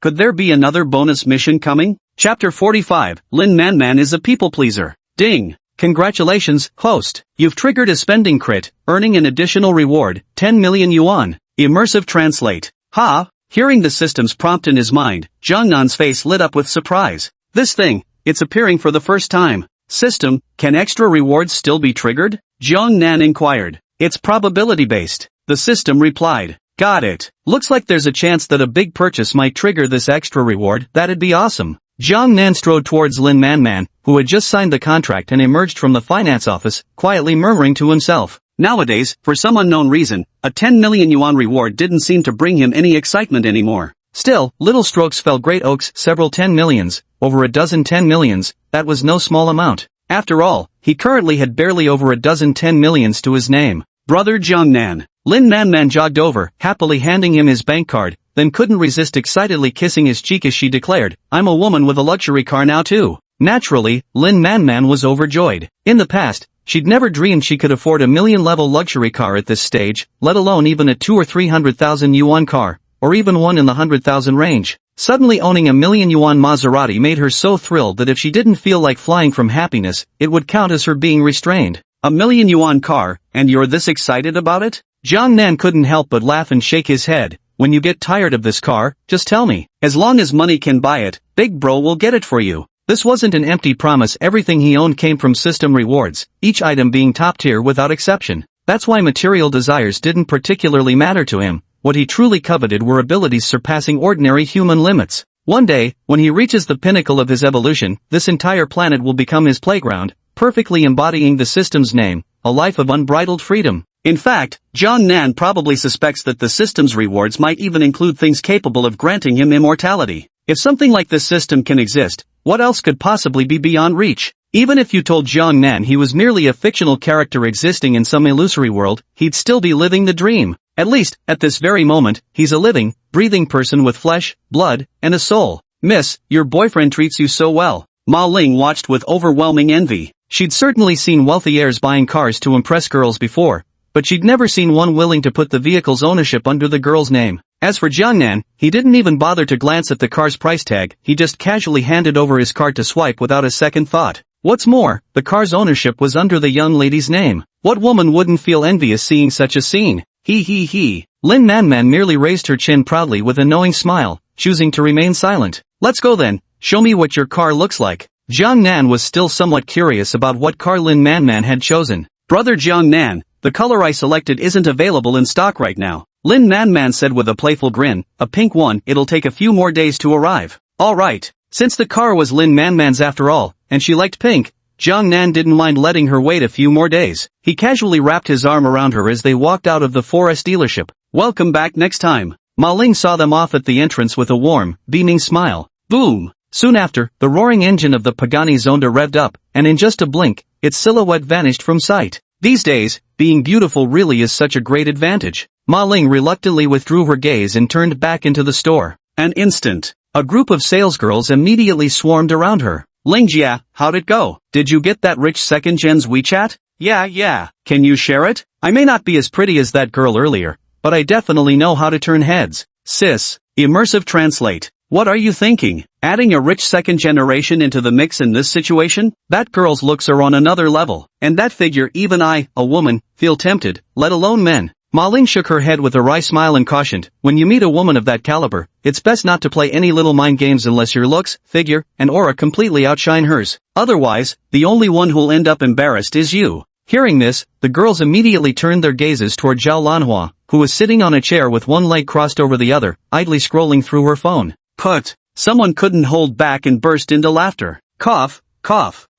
there be another bonus mission coming? Chapter 45, Lin Manman is a people pleaser. Ding! Congratulations, host. You've triggered a spending crit, earning an additional reward, 10 million yuan. Immersive translate. Ha! Hearing the system's prompt in his mind, Jiang Nan's face lit up with surprise. This thing, it's appearing for the first time. System, can extra rewards still be triggered? Jiang Nan inquired. It's probability-based. The system replied. Got it. Looks like there's a chance that a big purchase might trigger this extra reward. That'd be awesome. Jiang Nan strode towards Lin Manman, who had just signed the contract and emerged from the finance office, quietly murmuring to himself. Nowadays, for some unknown reason, a 10 million yuan reward didn't seem to bring him any excitement anymore. Still, little strokes fell great oaks, several 10 millions, over a dozen 10 millions, that was no small amount. After all, he currently had barely over a dozen 10 millions to his name. Brother Jiang Nan. Lin Manman jogged over, happily handing him his bank card, then couldn't resist excitedly kissing his cheek as she declared, I'm a woman with a luxury car now too. Naturally, Lin Manman was overjoyed. In the past, she'd never dreamed she could afford a million-level luxury car at this stage, let alone even a 200,000 or 300,000 yuan car, or even one in the 100,000 range. Suddenly owning a million-yuan Maserati made her so thrilled that if she didn't feel like flying from happiness, it would count as her being restrained. A million-yuan car, and you're this excited about it? Jiang Nan couldn't help but laugh and shake his head. When you get tired of this car, just tell me. As long as money can buy it, big bro will get it for you. This wasn't an empty promise. Everything he owned came from system rewards, each item being top tier without exception. That's why material desires didn't particularly matter to him. What he truly coveted were abilities surpassing ordinary human limits. One day, when he reaches the pinnacle of his evolution, this entire planet will become his playground, perfectly embodying the system's name, a life of unbridled freedom. In fact, Jiang Nan probably suspects that the system's rewards might even include things capable of granting him immortality. If something like this system can exist, what else could possibly be beyond reach? Even if you told Jiang Nan he was merely a fictional character existing in some illusory world, he'd still be living the dream. At least, at this very moment, he's a living, breathing person with flesh, blood, and a soul. Miss, your boyfriend treats you so well. Ma Ling watched with overwhelming envy. She'd certainly seen wealthy heirs buying cars to impress girls before, but she'd never seen one willing to put the vehicle's ownership under the girl's name. As for Jiang Nan, he didn't even bother to glance at the car's price tag. He just casually handed over his card to swipe without a second thought. What's more, the car's ownership was under the young lady's name. What woman wouldn't feel envious seeing such a scene? He. Lin Manman merely raised her chin proudly with a knowing smile, choosing to remain silent. Let's go then, show me what your car looks like. Jiang Nan was still somewhat curious about what car Lin Manman had chosen. Brother Jiang Nan, the color I selected isn't available in stock right now, Lin Manman said with a playful grin. A pink one. It'll take a few more days to arrive. Alright. Since the car was Lin Manman's after all, and she liked pink, Jiang Nan didn't mind letting her wait a few more days. He casually wrapped his arm around her as they walked out of the forest dealership. Welcome back next time. Ma Ling saw them off at the entrance with a warm, beaming smile. Boom! Soon after, the roaring engine of the Pagani Zonda revved up, and in just a blink, its silhouette vanished from sight. These days, being beautiful really is such a great advantage. Ma Ling reluctantly withdrew her gaze and turned back into the store. An instant. A group of salesgirls immediately swarmed around her. Lingjia, how'd it go? Did you get that rich second-gen's WeChat? Yeah. Can you share it? I may not be as pretty as that girl earlier, but I definitely know how to turn heads. Sis. Immersive translate. What are you thinking? Adding a rich second generation into the mix in this situation? That girl's looks are on another level. And that figure even I, a woman, feel tempted, let alone men. Ma Ling shook her head with a wry smile and cautioned, when you meet a woman of that caliber, it's best not to play any little mind games unless your looks, figure, and aura completely outshine hers. Otherwise, the only one who'll end up embarrassed is you. Hearing this, the girls immediately turned their gazes toward Zhao Lanhua, who was sitting on a chair with one leg crossed over the other, idly scrolling through her phone. Put. Someone couldn't hold back and burst into laughter. Cough.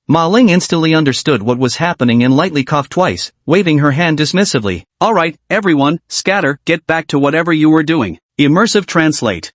Ma Ling instantly understood what was happening and lightly coughed twice, waving her hand dismissively. Alright, everyone, scatter, get back to whatever you were doing. Immersive translate.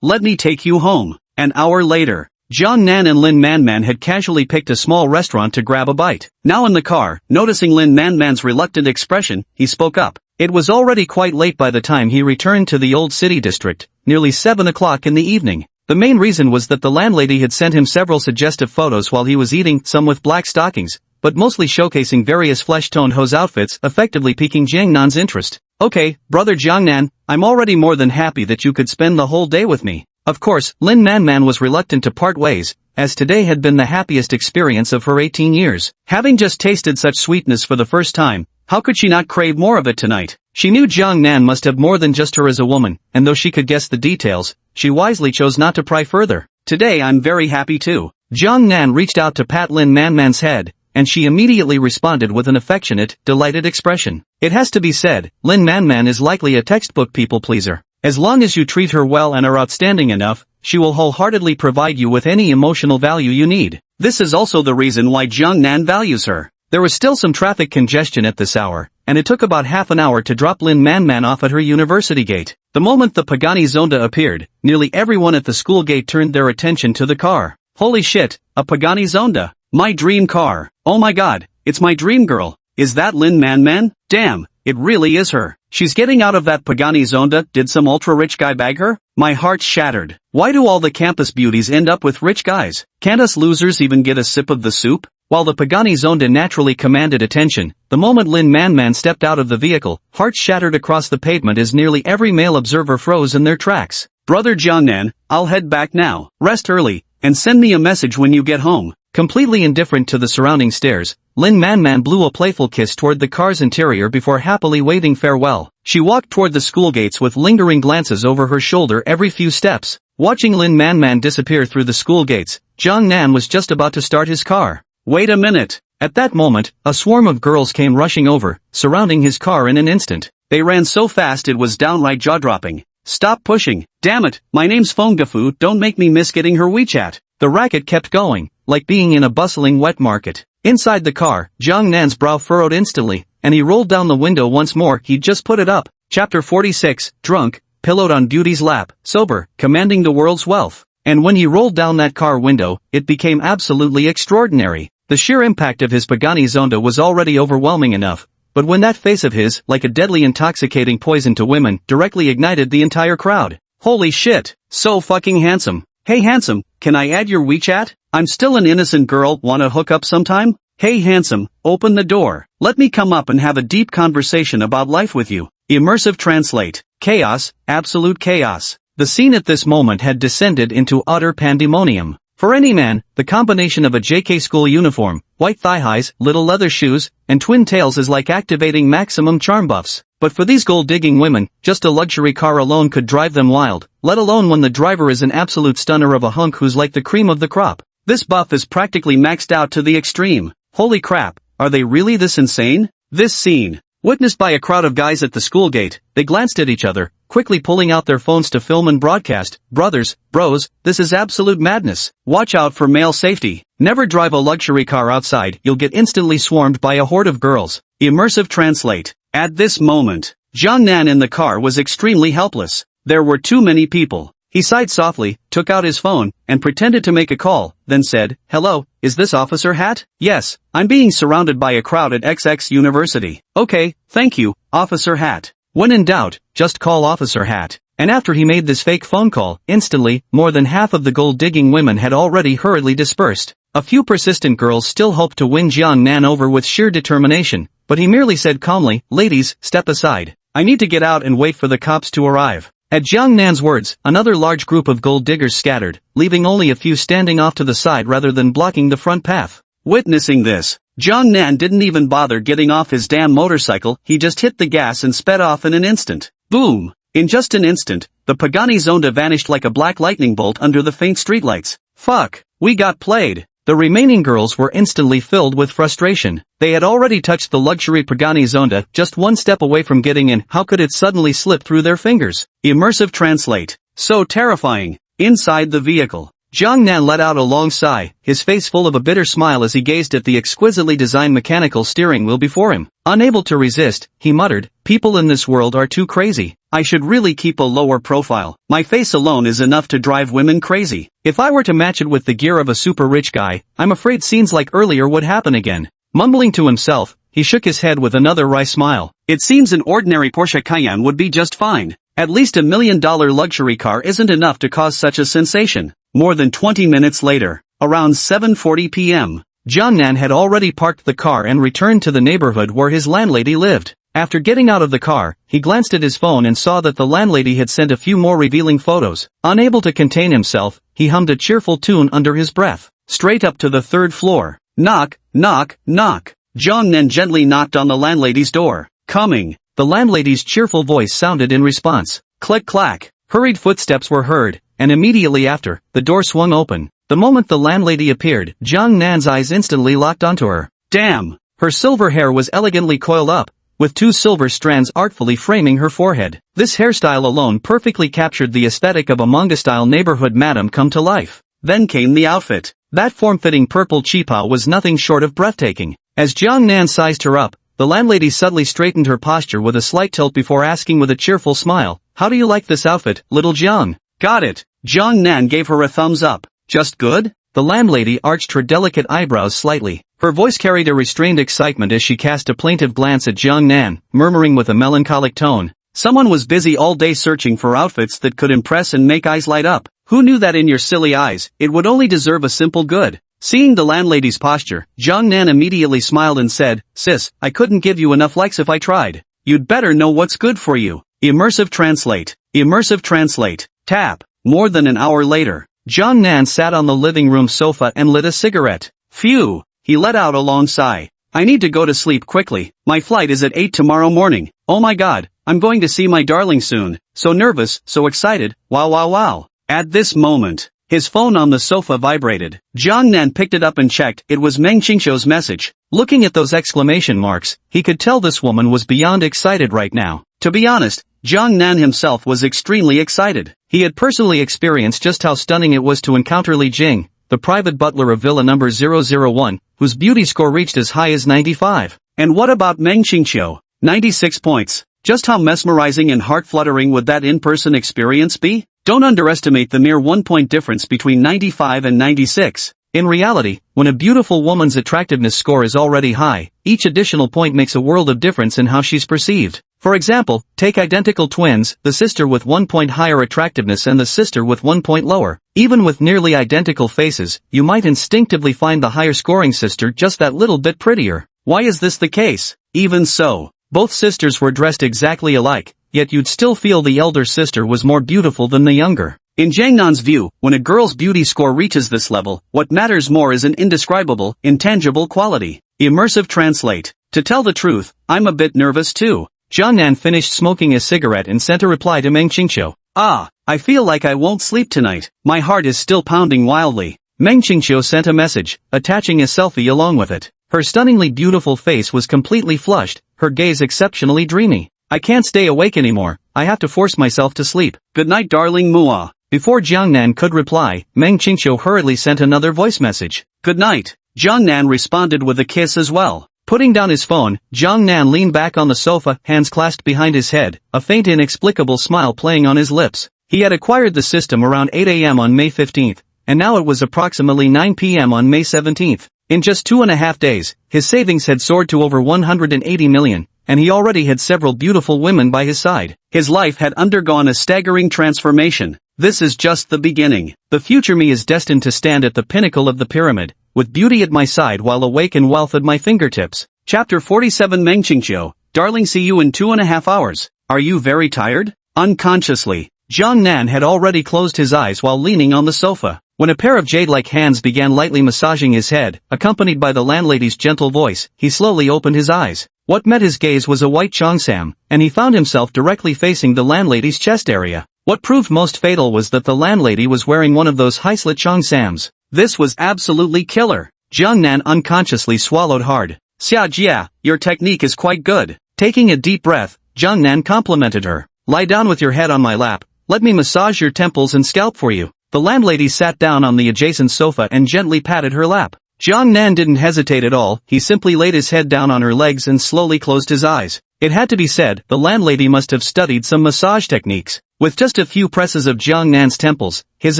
Let me take you home. An hour later, Jiang Nan and Lin Manman had casually picked a small restaurant to grab a bite. Now in the car, noticing Lin Manman's reluctant expression, he spoke up. It was already quite late by the time he returned to the old city district, nearly 7 o'clock in the evening. The main reason was that the landlady had sent him several suggestive photos while he was eating, some with black stockings, but mostly showcasing various flesh-toned hose outfits, effectively piquing Jiang Nan's interest. Okay, brother Jiang Nan, I'm already more than happy that you could spend the whole day with me. Of course, Lin Manman was reluctant to part ways, as today had been the happiest experience of her 18 years. Having just tasted such sweetness for the first time, how could she not crave more of it tonight? She knew Jiang Nan must have more than just her as a woman, and though she could guess the details, she wisely chose not to pry further. Today I'm very happy too. Jiang Nan reached out to pat Lin Manman's head, and she immediately responded with an affectionate, delighted expression. It has to be said, Lin Manman is likely a textbook people-pleaser. As long as you treat her well and are outstanding enough, she will wholeheartedly provide you with any emotional value you need. This is also the reason why Jiang Nan values her. There was still some traffic congestion at this hour, and it took about half an hour to drop Lin Manman off at her university gate. The moment the Pagani Zonda appeared, nearly everyone at the school gate turned their attention to the car. Holy shit, a Pagani Zonda! My dream car! Oh my god, it's my dream girl! Is that Lin Manman? Damn, it really is her. She's getting out of that Pagani Zonda. Did some ultra-rich guy bag her? My heart shattered. Why do all the campus beauties end up with rich guys? Can't us losers even get a sip of the soup? While the Pagani Zonda naturally commanded attention, the moment Lin Man stepped out of the vehicle, hearts shattered across the pavement as nearly every male observer froze in their tracks. Brother Jiangnan, I'll head back now. Rest early, and send me a message when you get home. Completely indifferent to the surrounding stares, Lin Man blew a playful kiss toward the car's interior before happily waving farewell. She walked toward the school gates with lingering glances over her shoulder every few steps. Watching Lin Man disappear through the school gates, Jiangnan was just about to start his car. Wait a minute. At that moment, a swarm of girls came rushing over, surrounding his car in an instant. They ran so fast it was downright jaw-dropping. Stop pushing. Damn it, my name's Fengdefu, don't make me miss getting her WeChat. The racket kept going, like being in a bustling wet market. Inside the car, Jiangnan's brow furrowed instantly, and he rolled down the window once more. He'd just put it up. Chapter 46, drunk, pillowed on beauty's lap, sober, commanding the world's wealth. And when he rolled down that car window, it became absolutely extraordinary. The sheer impact of his Pagani Zonda was already overwhelming enough, but when that face of his, like a deadly intoxicating poison to women, directly ignited the entire crowd. Holy shit, so fucking handsome. Hey handsome, can I add your WeChat? I'm still an innocent girl, wanna hook up sometime? Hey handsome, open the door. Let me come up and have a deep conversation about life with you. Immersive translate. Chaos, absolute chaos. The scene at this moment had descended into utter pandemonium. For any man, the combination of a JK school uniform, white thigh-highs, little leather shoes, and twin tails is like activating maximum charm buffs. But for these gold-digging women, just a luxury car alone could drive them wild, let alone when the driver is an absolute stunner of a hunk who's like the cream of the crop. This buff is practically maxed out to the extreme. Holy crap, are they really this insane? This scene, witnessed by a crowd of guys at the school gate, they glanced at each other, quickly pulling out their phones to film and broadcast. Brothers, bros, this is absolute madness. Watch out for male safety. Never drive a luxury car outside, you'll get instantly swarmed by a horde of girls. Immersive translate. At this moment, Jiangnan in the car was extremely helpless. There were too many people. He sighed softly, took out his phone, and pretended to make a call, then said, "Hello, is this Officer Hat?" "Yes, I'm being surrounded by a crowd at XX University." "Okay, thank you, Officer Hat." When in doubt, just call Officer Hat. And after he made this fake phone call, instantly, more than half of the gold-digging women had already hurriedly dispersed. A few persistent girls still hoped to win Jiangnan over with sheer determination, but he merely said calmly, "Ladies, step aside. I need to get out and wait for the cops to arrive." At Jiangnan's words, another large group of gold diggers scattered, leaving only a few standing off to the side rather than blocking the front path. Witnessing this, Jiangnan didn't even bother getting off his damn motorcycle, he just hit the gas and sped off in an instant. Boom! In just an instant, the Pagani Zonda vanished like a black lightning bolt under the faint streetlights. Fuck, we got played. The remaining girls were instantly filled with frustration. They had already touched the luxury Pagani Zonda, just one step away from getting in. How could it suddenly slip through their fingers? Immersive translate. So terrifying. Inside the vehicle, Jiangnan let out a long sigh, his face full of a bitter smile as he gazed at the exquisitely designed mechanical steering wheel before him. Unable to resist, he muttered, "People in this world are too crazy. I should really keep a lower profile. My face alone is enough to drive women crazy. If I were to match it with the gear of a super rich guy, I'm afraid scenes like earlier would happen again." Mumbling to himself, he shook his head with another wry smile. It seems an ordinary Porsche Cayenne would be just fine. At least $1 million luxury car isn't enough to cause such a sensation. More than 20 minutes later, around 7:40 p.m., Jiangnan had already parked the car and returned to the neighborhood where his landlady lived. After getting out of the car, he glanced at his phone and saw that the landlady had sent a few more revealing photos. Unable to contain himself, he hummed a cheerful tune under his breath. Straight up to the third floor. Knock, knock, knock. Jiangnan gently knocked on the landlady's door. "Coming." The landlady's cheerful voice sounded in response. Click clack. Hurried footsteps were heard, and immediately after, the door swung open. The moment the landlady appeared, Jiangnan's eyes instantly locked onto her. Damn! Her silver hair was elegantly coiled up, with two silver strands artfully framing her forehead. This hairstyle alone perfectly captured the aesthetic of a manga-style neighborhood madam come to life. Then came the outfit. That form-fitting purple cheepa was nothing short of breathtaking. As Jiangnan sized her up, the landlady subtly straightened her posture with a slight tilt before asking with a cheerful smile, "How do you like this outfit, little Jiang?" "Got it." Jiangnan gave her a thumbs up. "Just good?" The landlady arched her delicate eyebrows slightly. Her voice carried a restrained excitement as she cast a plaintive glance at Jiangnan, murmuring with a melancholic tone, "Someone was busy all day searching for outfits that could impress and make eyes light up. Who knew that in your silly eyes, it would only deserve a simple good?" Seeing the landlady's posture, Jiang Nan immediately smiled and said, "Sis, I couldn't give you enough likes if I tried. You'd better know what's good for you." Immersive translate. Immersive translate. Tap. More than an hour later, Jiang Nan sat on the living room sofa and lit a cigarette. Phew. He let out a long sigh. I need to go to sleep quickly. My flight is at 8 tomorrow morning. Oh my god, I'm going to see my darling soon. So nervous, so excited, wow wow wow. At this moment, his phone on the sofa vibrated. Jiang Nan picked it up and checked. It was Meng Qingqiu's message. Looking at those exclamation marks, he could tell this woman was beyond excited right now. To be honest, Jiang Nan himself was extremely excited. He had personally experienced just how stunning it was to encounter Li Jing, the private butler of Villa number 001, whose beauty score reached as high as 95. And what about Meng Qingqiu? 96 points. Just how mesmerizing and heart-fluttering would that in-person experience be? Don't underestimate the mere 1-point difference between 95 and 96. In reality, when a beautiful woman's attractiveness score is already high, each additional point makes a world of difference in how she's perceived. For example, take identical twins, the sister with 1 point higher attractiveness and the sister with 1 point lower. Even with nearly identical faces, you might instinctively find the higher scoring sister just that little bit prettier. Why is this the case? Even so, both sisters were dressed exactly alike, yet you'd still feel the elder sister was more beautiful than the younger. In Jiang Nan's view, when a girl's beauty score reaches this level, what matters more is an indescribable, intangible quality. Immersive translate. To tell the truth, I'm a bit nervous too. Jiang Nan finished smoking a cigarette and sent a reply to Meng Qingqiu. I feel like I won't sleep tonight. My heart is still pounding wildly. Meng Qingqiu sent a message, attaching a selfie along with it. Her stunningly beautiful face was completely flushed, her gaze exceptionally dreamy. I can't stay awake anymore, I have to force myself to sleep. Good night darling Mua. Before Jiang Nan could reply, Meng Qingqiu hurriedly sent another voice message. Good night. Jiang Nan responded with a kiss as well. Putting down his phone, Jiang Nan leaned back on the sofa, hands clasped behind his head, a faint inexplicable smile playing on his lips. He had acquired the system around 8 a.m. on May 15th, and now it was approximately 9 p.m. on May 17th. In just 2.5 days, his savings had soared to over 180 million, and he already had several beautiful women by his side. His life had undergone a staggering transformation. This is just the beginning. The future me is destined to stand at the pinnacle of the pyramid, with beauty at my side while awake and wealth at my fingertips. Chapter 47 Meng Qingqiu, darling, see you in 2.5 hours. Are you very tired? Unconsciously, Jiang Nan had already closed his eyes while leaning on the sofa. When a pair of jade-like hands began lightly massaging his head, accompanied by the landlady's gentle voice, he slowly opened his eyes. What met his gaze was a white cheongsam, and he found himself directly facing the landlady's chest area. What proved most fatal was that the landlady was wearing one of those high-slit cheongsams. This was absolutely killer. Jiang Nan unconsciously swallowed hard. Xia Jia, your technique is quite good. Taking a deep breath, Jiang Nan complimented her. Lie down with your head on my lap. Let me massage your temples and scalp for you. The landlady sat down on the adjacent sofa and gently patted her lap. Jiang Nan didn't hesitate at all, he simply laid his head down on her legs and slowly closed his eyes. It had to be said, the landlady must have studied some massage techniques. With just a few presses of Jiang Nan's temples, his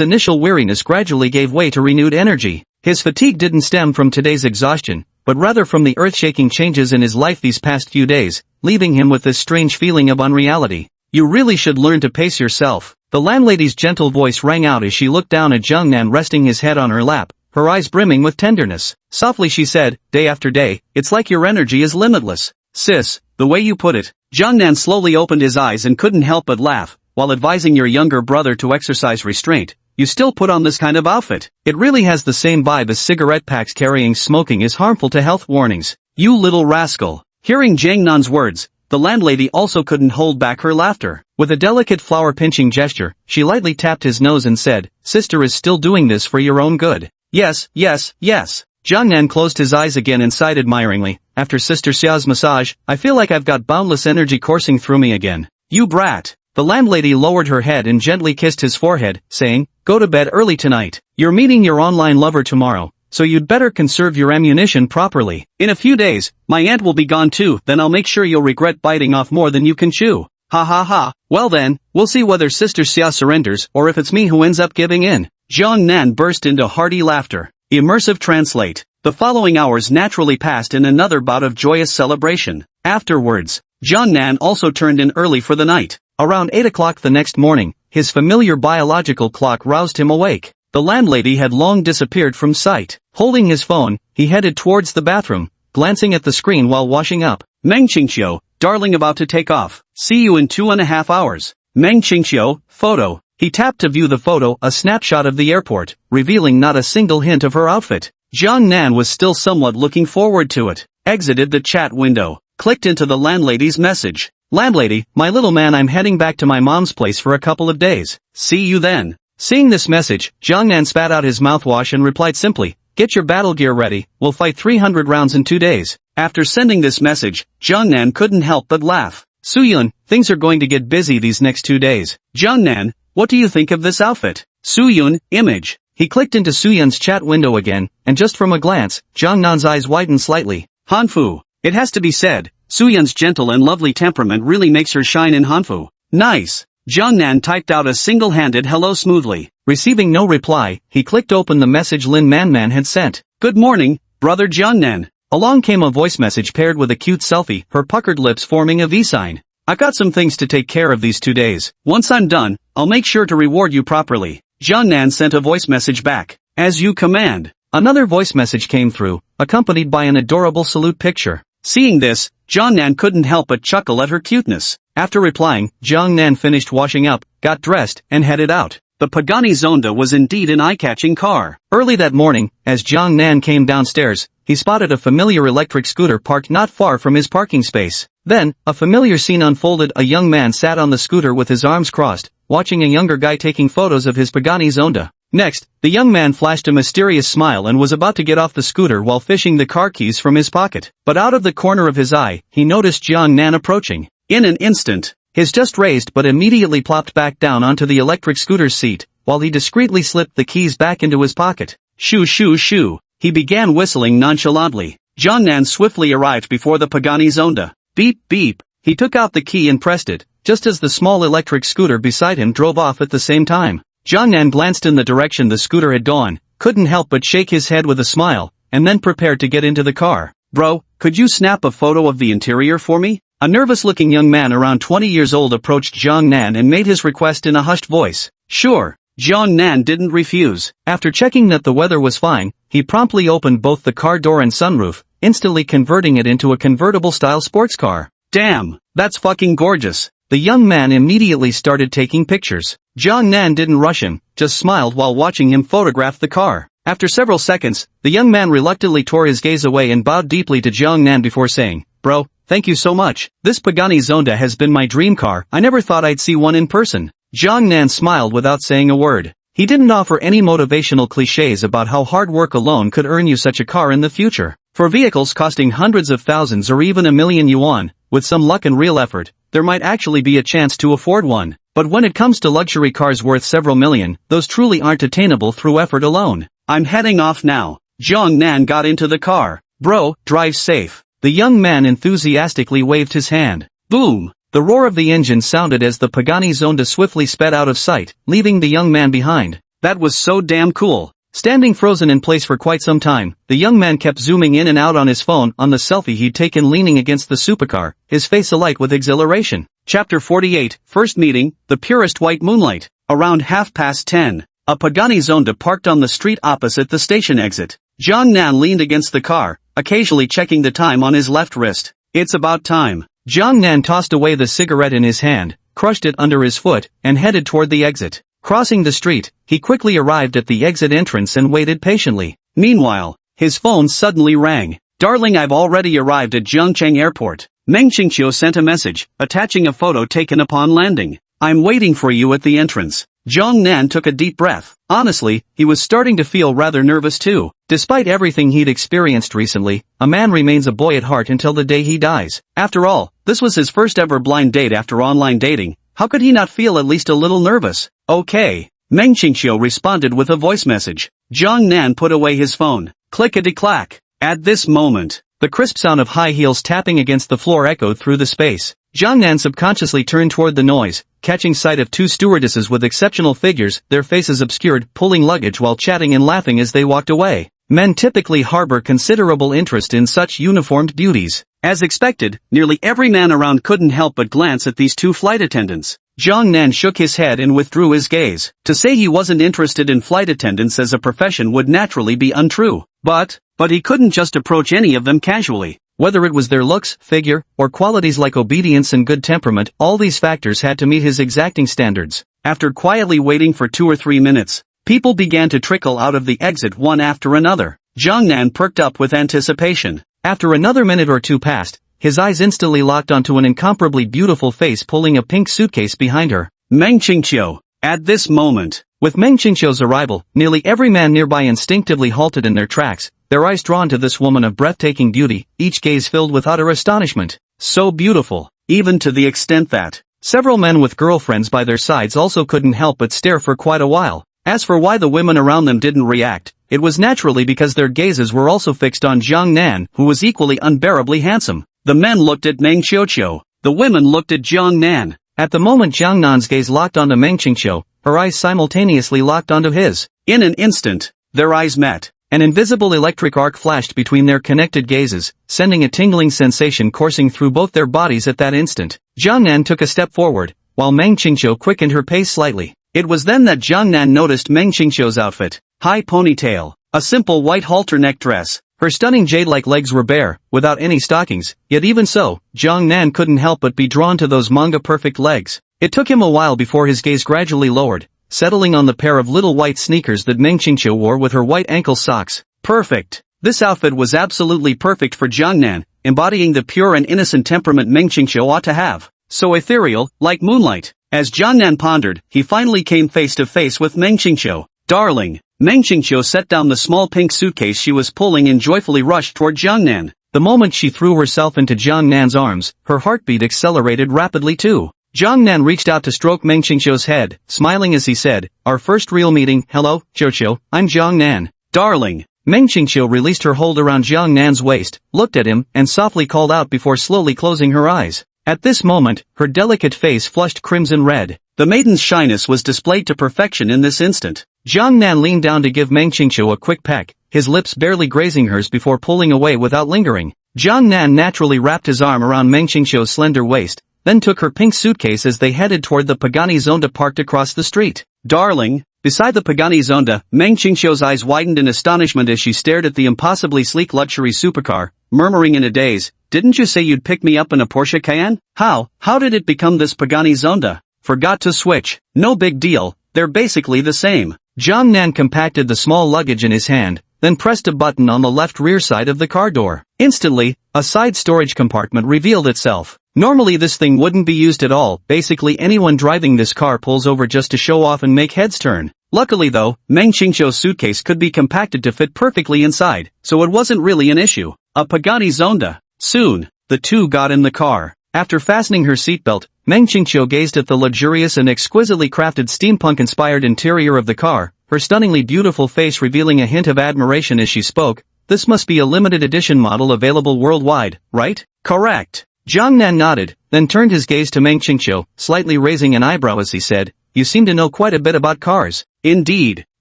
initial weariness gradually gave way to renewed energy. His fatigue didn't stem from today's exhaustion, but rather from the earth-shaking changes in his life these past few days, leaving him with this strange feeling of unreality. You really should learn to pace yourself. The landlady's gentle voice rang out as she looked down at Jiang Nan resting his head on her lap, her eyes brimming with tenderness. Softly she said, day after day, it's like your energy is limitless. Sis, the way you put it. Jiang Nan slowly opened his eyes and couldn't help but laugh. While advising your younger brother to exercise restraint, you still put on this kind of outfit. It really has the same vibe as cigarette packs carrying smoking is harmful to health warnings. You little rascal. Hearing Jiang Nan's words, the landlady also couldn't hold back her laughter. With a delicate flower-pinching gesture, she lightly tapped his nose and said, Sister is still doing this for your own good. Yes, yes, yes. Jiang Nan closed his eyes again and sighed admiringly. After Sister Xia's massage, I feel like I've got boundless energy coursing through me again. You brat. The landlady lowered her head and gently kissed his forehead, saying, Go to bed early tonight. You're meeting your online lover tomorrow, so you'd better conserve your ammunition properly. In a few days, my aunt will be gone too, then I'll make sure you'll regret biting off more than you can chew. Ha ha ha. Well then, we'll see whether Sister Xia surrenders or if it's me who ends up giving in. Jiang Nan burst into hearty laughter. Immersive translate. The following hours naturally passed in another bout of joyous celebration. Afterwards, Jiang Nan also turned in early for the night. Around 8 o'clock the next morning, his familiar biological clock roused him awake. The landlady had long disappeared from sight. Holding his phone, he headed towards the bathroom, glancing at the screen while washing up. Meng Qingqiu, darling, about to take off. See you in 2.5 hours. Meng Qingqiu, photo. He tapped to view the photo, a snapshot of the airport, revealing not a single hint of her outfit. Jiang Nan was still somewhat looking forward to it. Exited the chat window. Clicked into the landlady's message. Landlady, my little man, I'm heading back to my mom's place for a couple of days. See you then. Seeing this message, Jiang Nan spat out his mouthwash and replied simply, get your battle gear ready, we'll fight 300 rounds in 2 days. After sending this message, Jiang Nan couldn't help but laugh. Suyun, things are going to get busy these next 2 days. Jiang Nan, what do you think of this outfit? Suyun, image. He clicked into Suyun's chat window again, and just from a glance, Jiang Nan's eyes widened slightly. Hanfu. It has to be said, Suyun's gentle and lovely temperament really makes her shine in Hanfu. Nice. Jiang Nan typed out a single-handed hello smoothly. Receiving no reply, he clicked open the message Lin Manman had sent. Good morning, brother Jiang Nan. Along came a voice message paired with a cute selfie, her puckered lips forming a V sign. I've got some things to take care of these 2 days. Once I'm done, I'll make sure to reward you properly. Jiang Nan sent a voice message back. As you command. Another voice message came through, accompanied by an adorable salute picture. Seeing this, Jiang Nan couldn't help but chuckle at her cuteness. After replying, Jiang Nan finished washing up, got dressed, and headed out. The Pagani Zonda was indeed an eye-catching car. Early that morning, as Jiang Nan came downstairs, he spotted a familiar electric scooter parked not far from his parking space. Then, a familiar scene unfolded. A young man sat on the scooter with his arms crossed, watching a younger guy taking photos of his Pagani Zonda. Next, the young man flashed a mysterious smile and was about to get off the scooter while fishing the car keys from his pocket. But out of the corner of his eye, he noticed Jiang Nan approaching. In an instant, his just raised but immediately plopped back down onto the electric scooter's seat, while he discreetly slipped the keys back into his pocket. Shoo shoo shoo. He began whistling nonchalantly. Jiang Nan swiftly arrived before the Pagani Zonda. Beep beep. He took out the key and pressed it, just as the small electric scooter beside him drove off at the same time. Jiang Nan glanced in the direction the scooter had gone, couldn't help but shake his head with a smile, and then prepared to get into the car. Bro, could you snap a photo of the interior for me? A nervous-looking young man around 20 years old approached Jiang Nan and made his request in a hushed voice. Sure. Jiang Nan didn't refuse. After checking that the weather was fine, he promptly opened both the car door and sunroof, instantly converting it into a convertible-style sports car. Damn, that's fucking gorgeous. The young man immediately started taking pictures. Jiang Nan didn't rush him, just smiled while watching him photograph the car. After several seconds, the young man reluctantly tore his gaze away and bowed deeply to Jiang Nan before saying, Bro, thank you so much. This Pagani Zonda has been my dream car. I never thought I'd see one in person. Jiang Nan smiled without saying a word. He didn't offer any motivational cliches about how hard work alone could earn you such a car in the future. For vehicles costing hundreds of thousands or even $1,000,000, with some luck and real effort, there might actually be a chance to afford one. But when it comes to luxury cars worth several million, those truly aren't attainable through effort alone. I'm heading off now. Jiang Nan got into the car. Bro, drive safe. The young man enthusiastically waved his hand. Boom! The roar of the engine sounded as the Pagani Zonda swiftly sped out of sight, leaving the young man behind. That was so damn cool. Standing frozen in place for quite some time, the young man kept zooming in and out on his phone on the selfie he'd taken leaning against the supercar, his face alight with exhilaration. Chapter 48, First Meeting, The Purest White Moonlight. Around 10:30, a Pagani Zonda parked on the street opposite the station exit. Jiang Nan leaned against the car, occasionally checking the time on his left wrist. It's about time. Jiang Nan tossed away the cigarette in his hand, crushed it under his foot, and headed toward the exit. Crossing the street, he quickly arrived at the exit entrance and waited patiently. Meanwhile, his phone suddenly rang. Darling, I've already arrived at Zhengcheng Airport. Meng Qingqiu sent a message, attaching a photo taken upon landing. I'm waiting for you at the entrance. Jiang Nan took a deep breath. Honestly, he was starting to feel rather nervous too. Despite everything he'd experienced recently, a man remains a boy at heart until the day he dies. After all, this was his first ever blind date after online dating. How could he not feel at least a little nervous? Okay. Meng Qingqiu responded with a voice message. Jiang Nan put away his phone. Clickety-clack. At this moment, the crisp sound of high heels tapping against the floor echoed through the space. Jiang Nan subconsciously turned toward the noise, catching sight of two stewardesses with exceptional figures, their faces obscured, pulling luggage while chatting and laughing as they walked away. Men typically harbor considerable interest in such uniformed beauties. As expected, nearly every man around couldn't help but glance at these two flight attendants. Jiang Nan shook his head and withdrew his gaze. To say he wasn't interested in flight attendants as a profession would naturally be untrue. But he couldn't just approach any of them casually. Whether it was their looks, figure, or qualities like obedience and good temperament, all these factors had to meet his exacting standards. After quietly waiting for 2 or 3 minutes, people began to trickle out of the exit one after another. Jiang Nan perked up with anticipation. After another minute or two passed, his eyes instantly locked onto an incomparably beautiful face pulling a pink suitcase behind her. Meng Qingqiu. At this moment, with Meng Qingqiu's arrival, nearly every man nearby instinctively halted in their tracks, their eyes drawn to this woman of breathtaking beauty, each gaze filled with utter astonishment. So beautiful, even to the extent that several men with girlfriends by their sides also couldn't help but stare for quite a while. As for why the women around them didn't react, it was naturally because their gazes were also fixed on Jiang Nan, who was equally unbearably handsome. The men looked at Meng Qingqiu, the women looked at Jiang Nan. At the moment Jiang Nan's gaze locked onto Meng Qingqiu, her eyes simultaneously locked onto his. In an instant, their eyes met. An invisible electric arc flashed between their connected gazes, sending a tingling sensation coursing through both their bodies at that instant. Jiang Nan took a step forward, while Meng Qingqiu quickened her pace slightly. It was then that Jiang Nan noticed Meng Qingqiu's outfit. High ponytail, a simple white halter neck dress. Her stunning jade-like legs were bare, without any stockings, yet even so, Jiang Nan couldn't help but be drawn to those manga-perfect legs. It took him a while before his gaze gradually lowered, settling on the pair of little white sneakers that Meng Qingqiu wore with her white ankle socks. Perfect. This outfit was absolutely perfect for Jiang Nan, embodying the pure and innocent temperament Meng Qingqiu ought to have. So ethereal, like moonlight. As Jiang Nan pondered, he finally came face to face with Meng Qingqiu. Darling. Meng Qingqiu set down the small pink suitcase she was pulling and joyfully rushed toward Jiang Nan. The moment she threw herself into Jiang Nan's arms, her heartbeat accelerated rapidly too. Jiang Nan reached out to stroke Meng Qingqiu's head, smiling as he said, "Our first real meeting, hello, Qiuqiu, I'm Jiang Nan." Darling. Meng Qingqiu released her hold around Jiang Nan's waist, looked at him, and softly called out before slowly closing her eyes. At this moment, her delicate face flushed crimson red. The maiden's shyness was displayed to perfection in this instant. Jiang Nan leaned down to give Meng Qingqiu a quick peck, his lips barely grazing hers before pulling away without lingering. Jiang Nan naturally wrapped his arm around Meng Qingqiu's slender waist, then took her pink suitcase as they headed toward the Pagani Zonda parked across the street. Darling. Beside the Pagani Zonda, Meng Qingqiu's eyes widened in astonishment as she stared at the impossibly sleek luxury supercar, murmuring in a daze, "Didn't you say you'd pick me up in a Porsche Cayenne? How did it become this Pagani Zonda?" Forgot to switch. No big deal, they're basically the same. Jiang Nan compacted the small luggage in his hand, then pressed a button on the left rear side of the car door. Instantly, a side storage compartment revealed itself. Normally this thing wouldn't be used at all, basically anyone driving this car pulls over just to show off and make heads turn. Luckily though, Meng Qingqiu's suitcase could be compacted to fit perfectly inside, so it wasn't really an issue. A Pagani Zonda. Soon, the two got in the car. After fastening her seatbelt, Meng Qingqiu gazed at the luxurious and exquisitely crafted steampunk-inspired interior of the car, her stunningly beautiful face revealing a hint of admiration as she spoke. "This must be a limited edition model available worldwide, right?" "Correct." Jiang Nan nodded, then turned his gaze to Meng Qingqiu, slightly raising an eyebrow as he said, "You seem to know quite a bit about cars." "Indeed.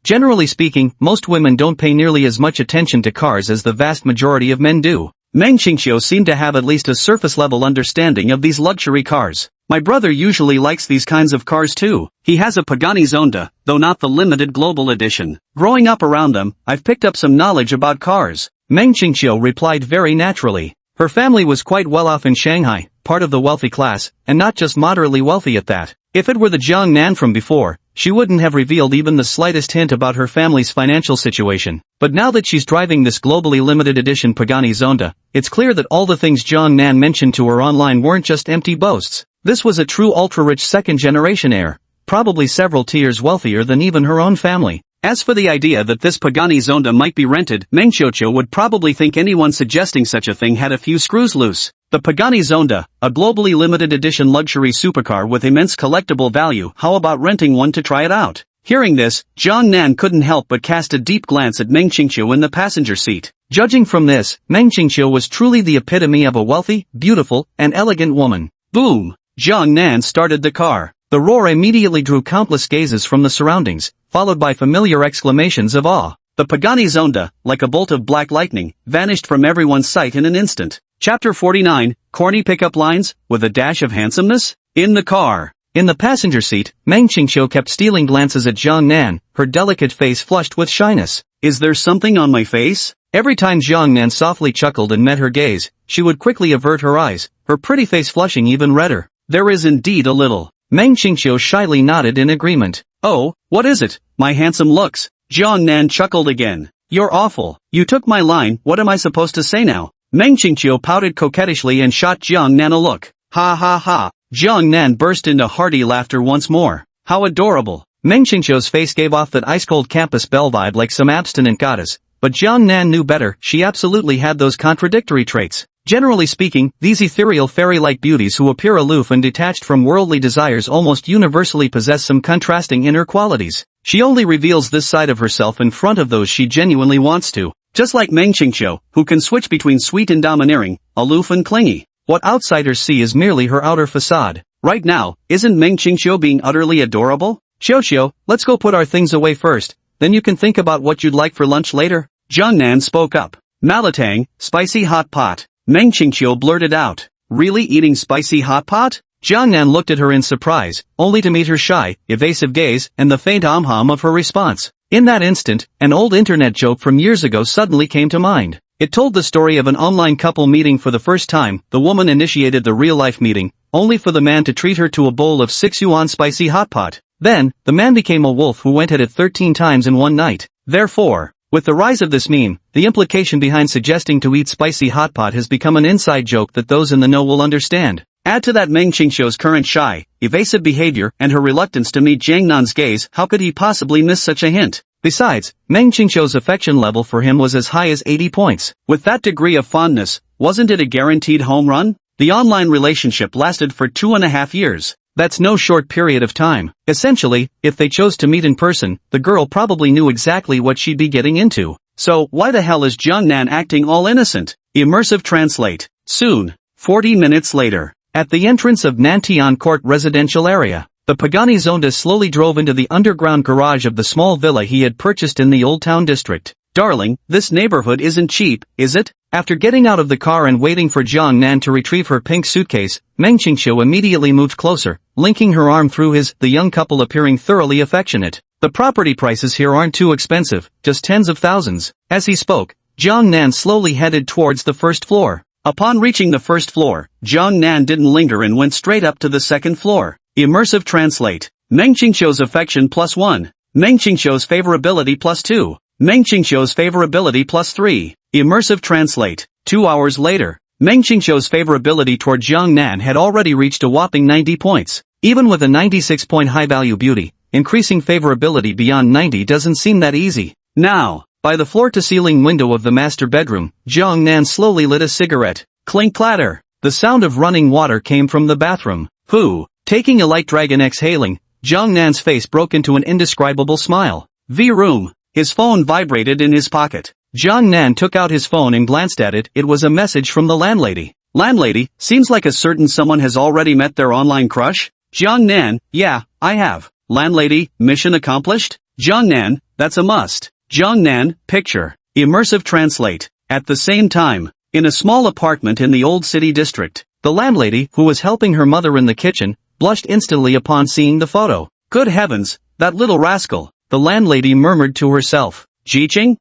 Generally speaking, most women don't pay nearly as much attention to cars as the vast majority of men do." Meng Qingqiu seemed to have at least a surface-level understanding of these luxury cars. "My brother usually likes these kinds of cars too. He has a Pagani Zonda, though not the limited global edition. Growing up around them, I've picked up some knowledge about cars." Meng Qingqiu replied very naturally. Her family was quite well off in Shanghai, part of the wealthy class, and not just moderately wealthy at that. If it were the Jiang Nan from before, she wouldn't have revealed even the slightest hint about her family's financial situation. But now that she's driving this globally limited edition Pagani Zonda, it's clear that all the things Jiang Nan mentioned to her online weren't just empty boasts. This was a true ultra-rich second-generation heir, probably several tiers wealthier than even her own family. As for the idea that this Pagani Zonda might be rented, Meng Qingqiu would probably think anyone suggesting such a thing had a few screws loose. The Pagani Zonda, a globally limited edition luxury supercar with immense collectible value, how about renting one to try it out? Hearing this, Jiang Nan couldn't help but cast a deep glance at Meng Qingqiu in the passenger seat. Judging from this, Meng Qingqiu was truly the epitome of a wealthy, beautiful, and elegant woman. Boom! Jiang Nan started the car. The roar immediately drew countless gazes from the surroundings, followed by familiar exclamations of awe. The Pagani Zonda, like a bolt of black lightning, vanished from everyone's sight in an instant. Chapter 49, Corny Pickup Lines, with a Dash of Handsomeness? In the car. In the passenger seat, Meng Qingqiu kept stealing glances at Jiang Nan, her delicate face flushed with shyness. Is there something on my face? Every time Jiang Nan softly chuckled and met her gaze, she would quickly avert her eyes, her pretty face flushing even redder. There is indeed a little. Meng Qingqiu shyly nodded in agreement. Oh, what is it? My handsome looks. Jiang Nan chuckled again. You're awful. You took my line, what am I supposed to say now? Meng Qingqiu pouted coquettishly and shot Jiang Nan a look. Ha ha ha. Jiang Nan burst into hearty laughter once more. How adorable. Meng Qingqiu's face gave off that ice-cold campus belle vibe like some abstinent goddess, but Jiang Nan knew better, she absolutely had those contradictory traits. Generally speaking, these ethereal fairy-like beauties who appear aloof and detached from worldly desires almost universally possess some contrasting inner qualities. She only reveals this side of herself in front of those she genuinely wants to. Just like Meng Qingqiu, who can switch between sweet and domineering, aloof and clingy. What outsiders see is merely her outer facade. Right now, isn't Meng Qingqiu being utterly adorable? Xiao, let's go put our things away first, then you can think about what you'd like for lunch later. Jiang Nan spoke up. Malatang, spicy hot pot. Meng Qingqiu blurted out. Really eating spicy hot pot? Jiang Nan looked at her in surprise, only to meet her shy, evasive gaze and the faint hum of her response. In that instant, an old internet joke from years ago suddenly came to mind. It told the story of an online couple meeting for the first time. The woman initiated the real-life meeting, only for the man to treat her to a bowl of 6 yuan spicy hot pot. Then, the man became a wolf who went at it 13 times in one night. Therefore, with the rise of this meme, the implication behind suggesting to eat spicy hot pot has become an inside joke that those in the know will understand. Add to that Meng Qingqiu's current shy, evasive behavior and her reluctance to meet Jiang Nan's gaze. How could he possibly miss such a hint? Besides, Meng Qingqiu's affection level for him was as high as 80 points. With that degree of fondness, wasn't it a guaranteed home run? The online relationship lasted for 2.5 years. That's no short period of time. Essentially, if they chose to meet in person, the girl probably knew exactly what she'd be getting into. So, why the hell is Jiang Nan acting all innocent? Immersive translate. Soon. 40 minutes later. At the entrance of Nantian Court residential area, the Pagani Zonda slowly drove into the underground garage of the small villa he had purchased in the Old Town district. Darling, this neighborhood isn't cheap, is it? After getting out of the car and waiting for Jiang Nan to retrieve her pink suitcase, Meng Qingqiu immediately moved closer, linking her arm through his, the young couple appearing thoroughly affectionate. The property prices here aren't too expensive, just tens of thousands. As he spoke, Jiang Nan slowly headed towards the first floor. Upon reaching the first floor, Jiang Nan didn't linger and went straight up to the second floor. Immersive translate. Meng Qingqiu's affection +1. Meng Qingqiu's favorability +2. Meng Qingqiu's favorability +3. Immersive translate. 2 hours later, Meng Qingqiu's favorability toward Jiang Nan had already reached a whopping 90 points. Even with a 96-point high-value beauty, increasing favorability beyond 90 doesn't seem that easy. Now, by the floor-to-ceiling window of the master bedroom, Jiang Nan slowly lit a cigarette. Clink-clatter. The sound of running water came from the bathroom. Phew. Taking a light drag and exhaling, Jiang Nan's face broke into an indescribable smile. V-room. His phone vibrated in his pocket. Jiang Nan took out his phone and glanced at it. It was a message from the landlady. Landlady, seems like a certain someone has already met their online crush? Jiang Nan, yeah, I have. Landlady, mission accomplished? Jiang Nan, that's a must. Jiang Nan, picture. Immersive translate. At the same time, in a small apartment in the old city district, the landlady, who was helping her mother in the kitchen, blushed instantly upon seeing the photo. Good heavens, that little rascal, the landlady murmured to herself. Jiqing?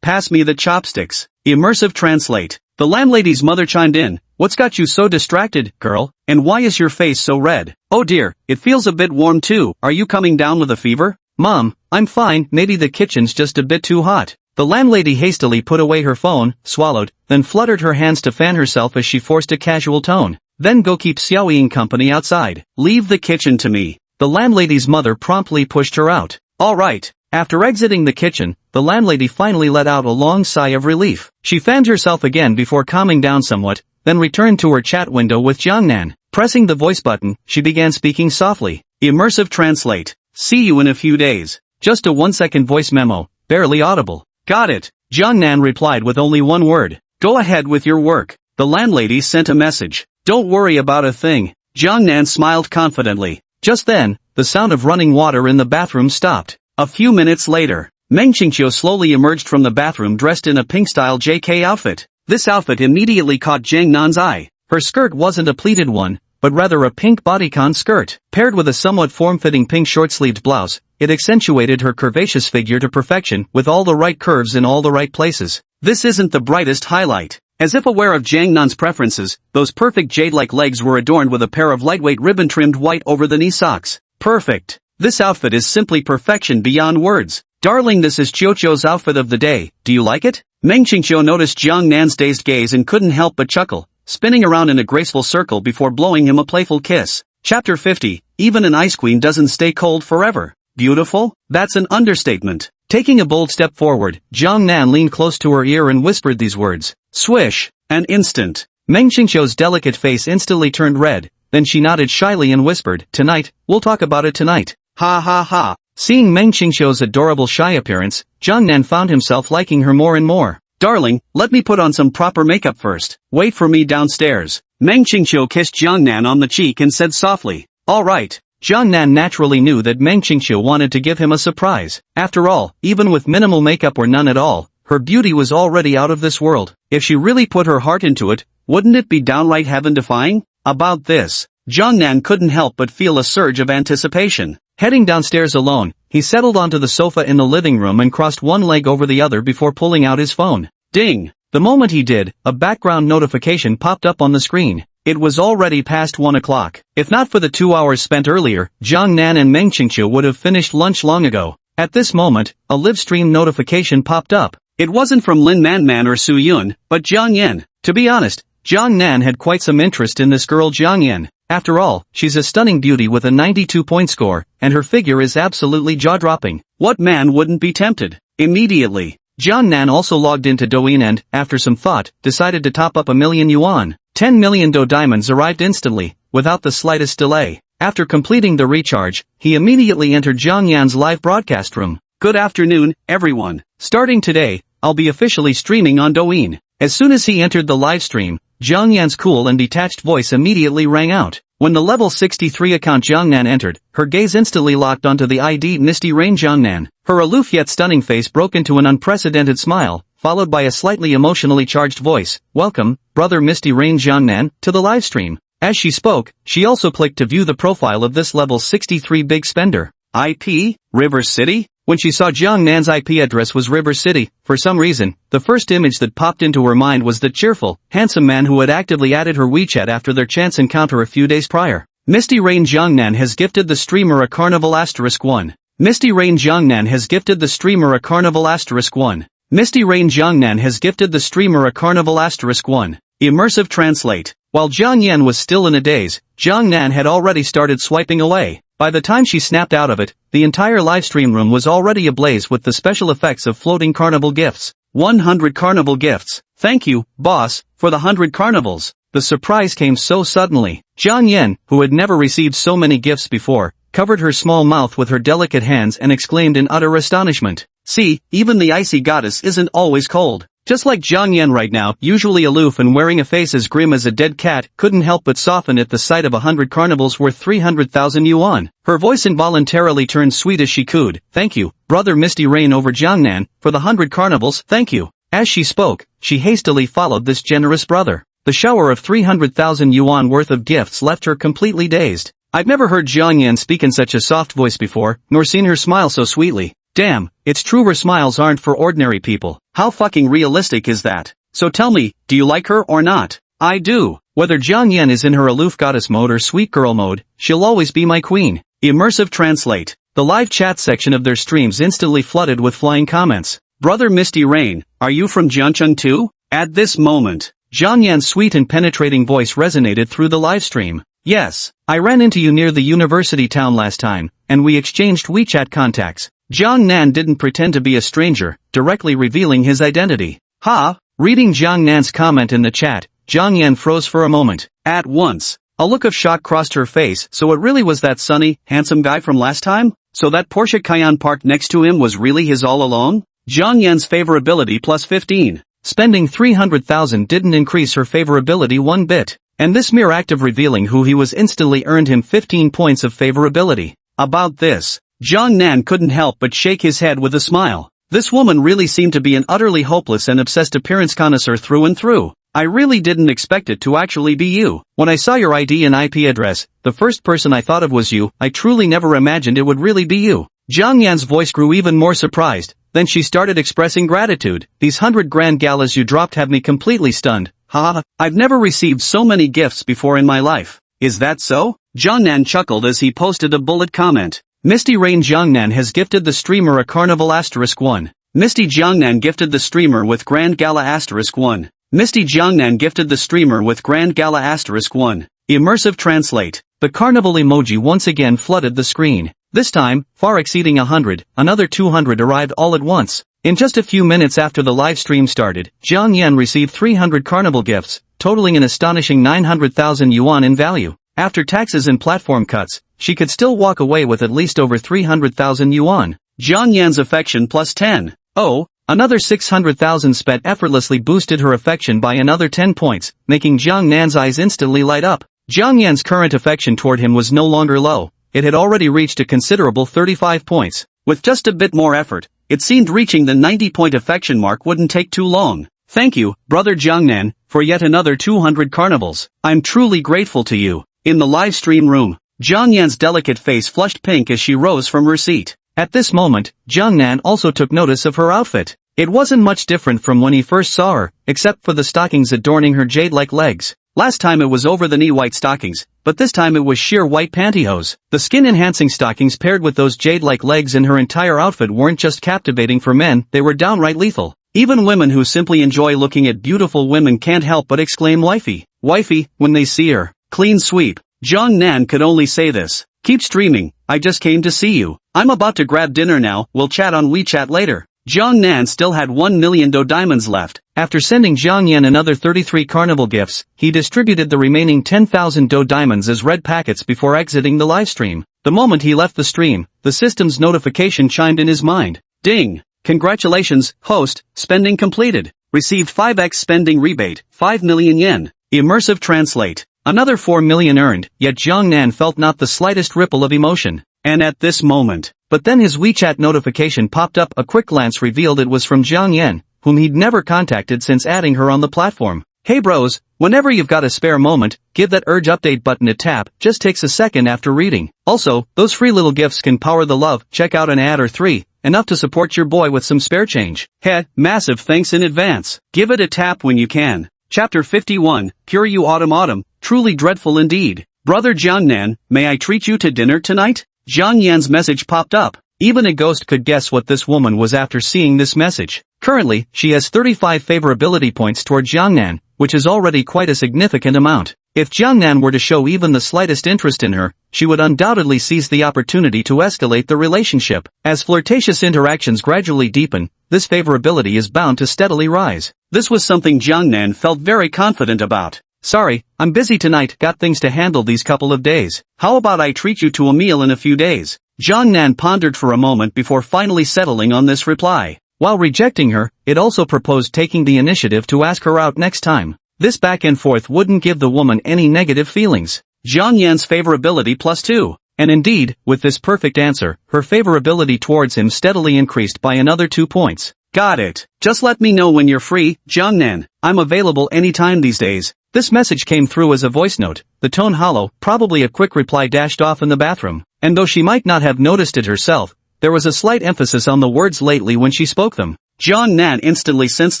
Pass me the chopsticks. Immersive translate. The landlady's mother chimed in. What's got you so distracted, girl? And why is your face so red? Oh dear, it feels a bit warm too. Are you coming down with a fever? Mom, I'm fine, maybe the kitchen's just a bit too hot. The landlady hastily put away her phone, swallowed, then fluttered her hands to fan herself as she forced a casual tone. Then go keep Xiaoying company outside. Leave the kitchen to me. The landlady's mother promptly pushed her out. All right. After exiting the kitchen, the landlady finally let out a long sigh of relief. She fanned herself again before calming down somewhat, then returned to her chat window with Jiang Nan. Pressing the voice button, she began speaking softly. Immersive translate. See you in a few days. Just a 1-second voice memo, barely audible. Got it. Jiang Nan replied with only one word. Go ahead with your work. The landlady sent a message. Don't worry about a thing. Jiang Nan smiled confidently. Just then, the sound of running water in the bathroom stopped. A few minutes later, Meng Qingqiu slowly emerged from the bathroom dressed in a pink-style JK outfit. This outfit immediately caught Jiang Nan's eye. Her skirt wasn't a pleated one, but rather a pink bodycon skirt. Paired with a somewhat form-fitting pink short-sleeved blouse, it accentuated her curvaceous figure to perfection with all the right curves in all the right places. This isn't the brightest highlight. As if aware of Jang Nan's preferences, those perfect jade-like legs were adorned with a pair of lightweight ribbon-trimmed white over-the-knee socks. Perfect. This outfit is simply perfection beyond words. Darling, this is Chiucho's outfit of the day, do you like it? Meng Qingqiu noticed Jang Nan's dazed gaze and couldn't help but chuckle, spinning around in a graceful circle before blowing him a playful kiss. Chapter 50, even an ice queen doesn't stay cold forever. Beautiful? That's an understatement. Taking a bold step forward, Jang Nan leaned close to her ear and whispered these words. Swish! An instant. Meng Qingqiu's delicate face instantly turned red, then she nodded shyly and whispered, tonight, we'll talk about it tonight. Ha ha ha. Seeing Meng Qingqiu's adorable shy appearance, Jang Nan found himself liking her more and more. Darling, let me put on some proper makeup first. Wait for me downstairs. Meng Qingqiu kissed Jang Nan on the cheek and said softly, alright. Jang Nan naturally knew that Meng Qingqiu wanted to give him a surprise. After all, even with minimal makeup or none at all, her beauty was already out of this world. If she really put her heart into it, wouldn't it be downright heaven-defying? About this, Jang Nan couldn't help but feel a surge of anticipation. Heading downstairs alone, he settled onto the sofa in the living room and crossed one leg over the other before pulling out his phone. Ding! The moment he did, a background notification popped up on the screen. It was already past 1 o'clock. If not for the 2 hours spent earlier, Jang Nan and Meng Qingqiu would have finished lunch long ago. At this moment, a live stream notification popped up. It wasn't from Lin Man or Su Yun, but Jiang Yan. To be honest, Jang Nan had quite some interest in this girl Jiang Yan. After all, she's a stunning beauty with a 92-point score, and her figure is absolutely jaw-dropping. What man wouldn't be tempted? Immediately, Jiang Nan also logged into Douyin and, after some thought, decided to top up 1,000,000 yuan. 10 million Do diamonds arrived instantly, without the slightest delay. After completing the recharge, he immediately entered Jiang Yan's live broadcast room. Good afternoon, everyone. Starting today, I'll be officially streaming on Douyin. As soon as he entered the live stream, Jiang Yan's cool and detached voice immediately rang out. When the level 63 account Jiang Nan entered, her gaze instantly locked onto the ID Misty Rain Jiang Nan. Her aloof yet stunning face broke into an unprecedented smile, followed by a slightly emotionally charged voice. Welcome, brother Misty Rain Jiang Nan, to the live stream. As she spoke, she also clicked to view the profile of this level 63 big spender. IP? River City? When she saw Jiang Nan's IP address was River City, for some reason, the first image that popped into her mind was the cheerful, handsome man who had actively added her WeChat after their chance encounter a few days prior. Misty Rain Jiang Nan has gifted the streamer a Carnival *1. Misty Rain Jiang Nan has gifted the streamer a Carnival *1. Misty Rain Jiang Nan has gifted the streamer a Carnival *1. Immersive translate. While Jiang Yan was still in a daze, Jiang Nan had already started swiping away. By the time she snapped out of it, the entire livestream room was already ablaze with the special effects of floating carnival gifts. 100 carnival gifts. Thank you, boss, for the 100 carnivals. The surprise came so suddenly. Jiang Yan, who had never received so many gifts before, covered her small mouth with her delicate hands and exclaimed in utter astonishment. See, even the icy goddess isn't always cold. Just like Jiang Yan right now, usually aloof and wearing a face as grim as a dead cat, couldn't help but soften at the sight of 100 carnivals worth 300,000 yuan. Her voice involuntarily turned sweet as she cooed. Thank you, brother Misty Rain over Jiang Nan, for the 100 carnivals, thank you. As she spoke, she hastily followed this generous brother. The shower of 300,000 yuan worth of gifts left her completely dazed. I've never heard Jiang Yan speak in such a soft voice before, nor seen her smile so sweetly. Damn, it's true her smiles aren't for ordinary people. How fucking realistic is that? So tell me, do you like her or not? I do. Whether Jiang Yan is in her aloof goddess mode or sweet girl mode, she'll always be my queen. Immersive translate. The live chat section of their streams instantly flooded with flying comments. Brother Misty Rain, are you from Jiangcheng too? At this moment, Jiang Yan's sweet and penetrating voice resonated through the live stream. Yes, I ran into you near the university town last time, and we exchanged WeChat contacts. Jiang Nan didn't pretend to be a stranger, directly revealing his identity. Ha! Reading Jiang Nan's comment in the chat, Jiang Yan froze for a moment. At once, a look of shock crossed her face. So it really was that sunny, handsome guy from last time? So that Porsche Cayenne parked next to him was really his all along? Jiang Yan's favorability plus 15. Spending 300,000 didn't increase her favorability one bit. And this mere act of revealing who he was instantly earned him 15 points of favorability. About this, Jiang Nan couldn't help but shake his head with a smile. This woman really seemed to be an utterly hopeless and obsessed appearance connoisseur through and through. I really didn't expect it to actually be you. When I saw your ID and IP address, the first person I thought of was you. I truly never imagined it would really be you. Jiang Yan's voice grew even more surprised. Then she started expressing gratitude. These 100 grand galas you dropped have me completely stunned. Haha, I've never received so many gifts before in my life. Is that so? Jiangnan chuckled as he posted a bullet comment. Misty Rain Jiangnan has gifted the streamer a Carnival *1. Misty Jiangnan gifted the streamer with Grand Gala *1. Misty Jiangnan gifted the streamer with Grand Gala *1. Immersive translate. The carnival emoji once again flooded the screen. This time, far exceeding 100, another 200 arrived all at once. In just a few minutes after the live stream started, Jiang Yan received 300 carnival gifts, totaling an astonishing 900,000 yuan in value. After taxes and platform cuts, she could still walk away with at least over 300,000 yuan. Jiang Yan's affection plus 10. Oh, another 600,000 spent effortlessly boosted her affection by another 10 points, making Jiang Nan's eyes instantly light up. Jiang Yan's current affection toward him was no longer low. It had already reached a considerable 35 points. With just a bit more effort, it seemed reaching the 90-point affection mark wouldn't take too long. Thank you, brother Jiangnan, for yet another 200 carnivals. I'm truly grateful to you. In the live stream room, Jiang Yan's delicate face flushed pink as she rose from her seat. At this moment, Jiangnan also took notice of her outfit. It wasn't much different from when he first saw her, except for the stockings adorning her jade-like legs. Last time it was over-the-knee white stockings, but this time it was sheer white pantyhose. The skin-enhancing stockings paired with those jade-like legs in her entire outfit weren't just captivating for men, they were downright lethal. Even women who simply enjoy looking at beautiful women can't help but exclaim wifey, wifey, when they see her. Clean sweep. Jiang Nan could only say this. Keep streaming, I just came to see you. I'm about to grab dinner now, we'll chat on WeChat later. Jiang Nan still had 1 million Do diamonds left. After sending Jiang Yan another 33 carnival gifts, he distributed the remaining 10,000 Do diamonds as red packets before exiting the livestream. The moment he left the stream, the system's notification chimed in his mind. Ding! Congratulations, host, spending completed. Received 5x spending rebate, 5 million yen. Immersive translate. Another 4 million earned, yet Jiang Nan felt not the slightest ripple of emotion. And at this moment. But then his WeChat notification popped up. A quick glance revealed it was from Jiang Yan, whom he'd never contacted since adding her on the platform. Hey bros, whenever you've got a spare moment, give that urge update button a tap, just takes a second after reading. Also, those free little gifts can power the love. Check out an ad or 3, enough to support your boy with some spare change. Heh, massive thanks in advance. Give it a tap when you can. Chapter 51, Pure You Autumn, truly dreadful indeed. Brother Jiangnan, may I treat you to dinner tonight? Jiang Yan's message popped up. Even a ghost could guess what this woman was after seeing this message. Currently, she has 35 favorability points toward Jiangnan, which is already quite a significant amount. If Jiangnan were to show even the slightest interest in her, she would undoubtedly seize the opportunity to escalate the relationship. As flirtatious interactions gradually deepen, this favorability is bound to steadily rise. This was something Jiangnan felt very confident about. Sorry, I'm busy tonight, got things to handle these couple of days. How about I treat you to a meal in a few days? Jiangnan pondered for a moment before finally settling on this reply. While rejecting her, it also proposed taking the initiative to ask her out next time. This back and forth wouldn't give the woman any negative feelings. Jiang Yan's favorability plus 2. And indeed, with this perfect answer, her favorability towards him steadily increased by another 2 points. Got it. Just let me know when you're free, Jiangnan. I'm available anytime these days. This message came through as a voice note, the tone hollow, probably a quick reply dashed off in the bathroom. And though she might not have noticed it herself, there was a slight emphasis on the words lately when she spoke them. Jiangnan instantly sensed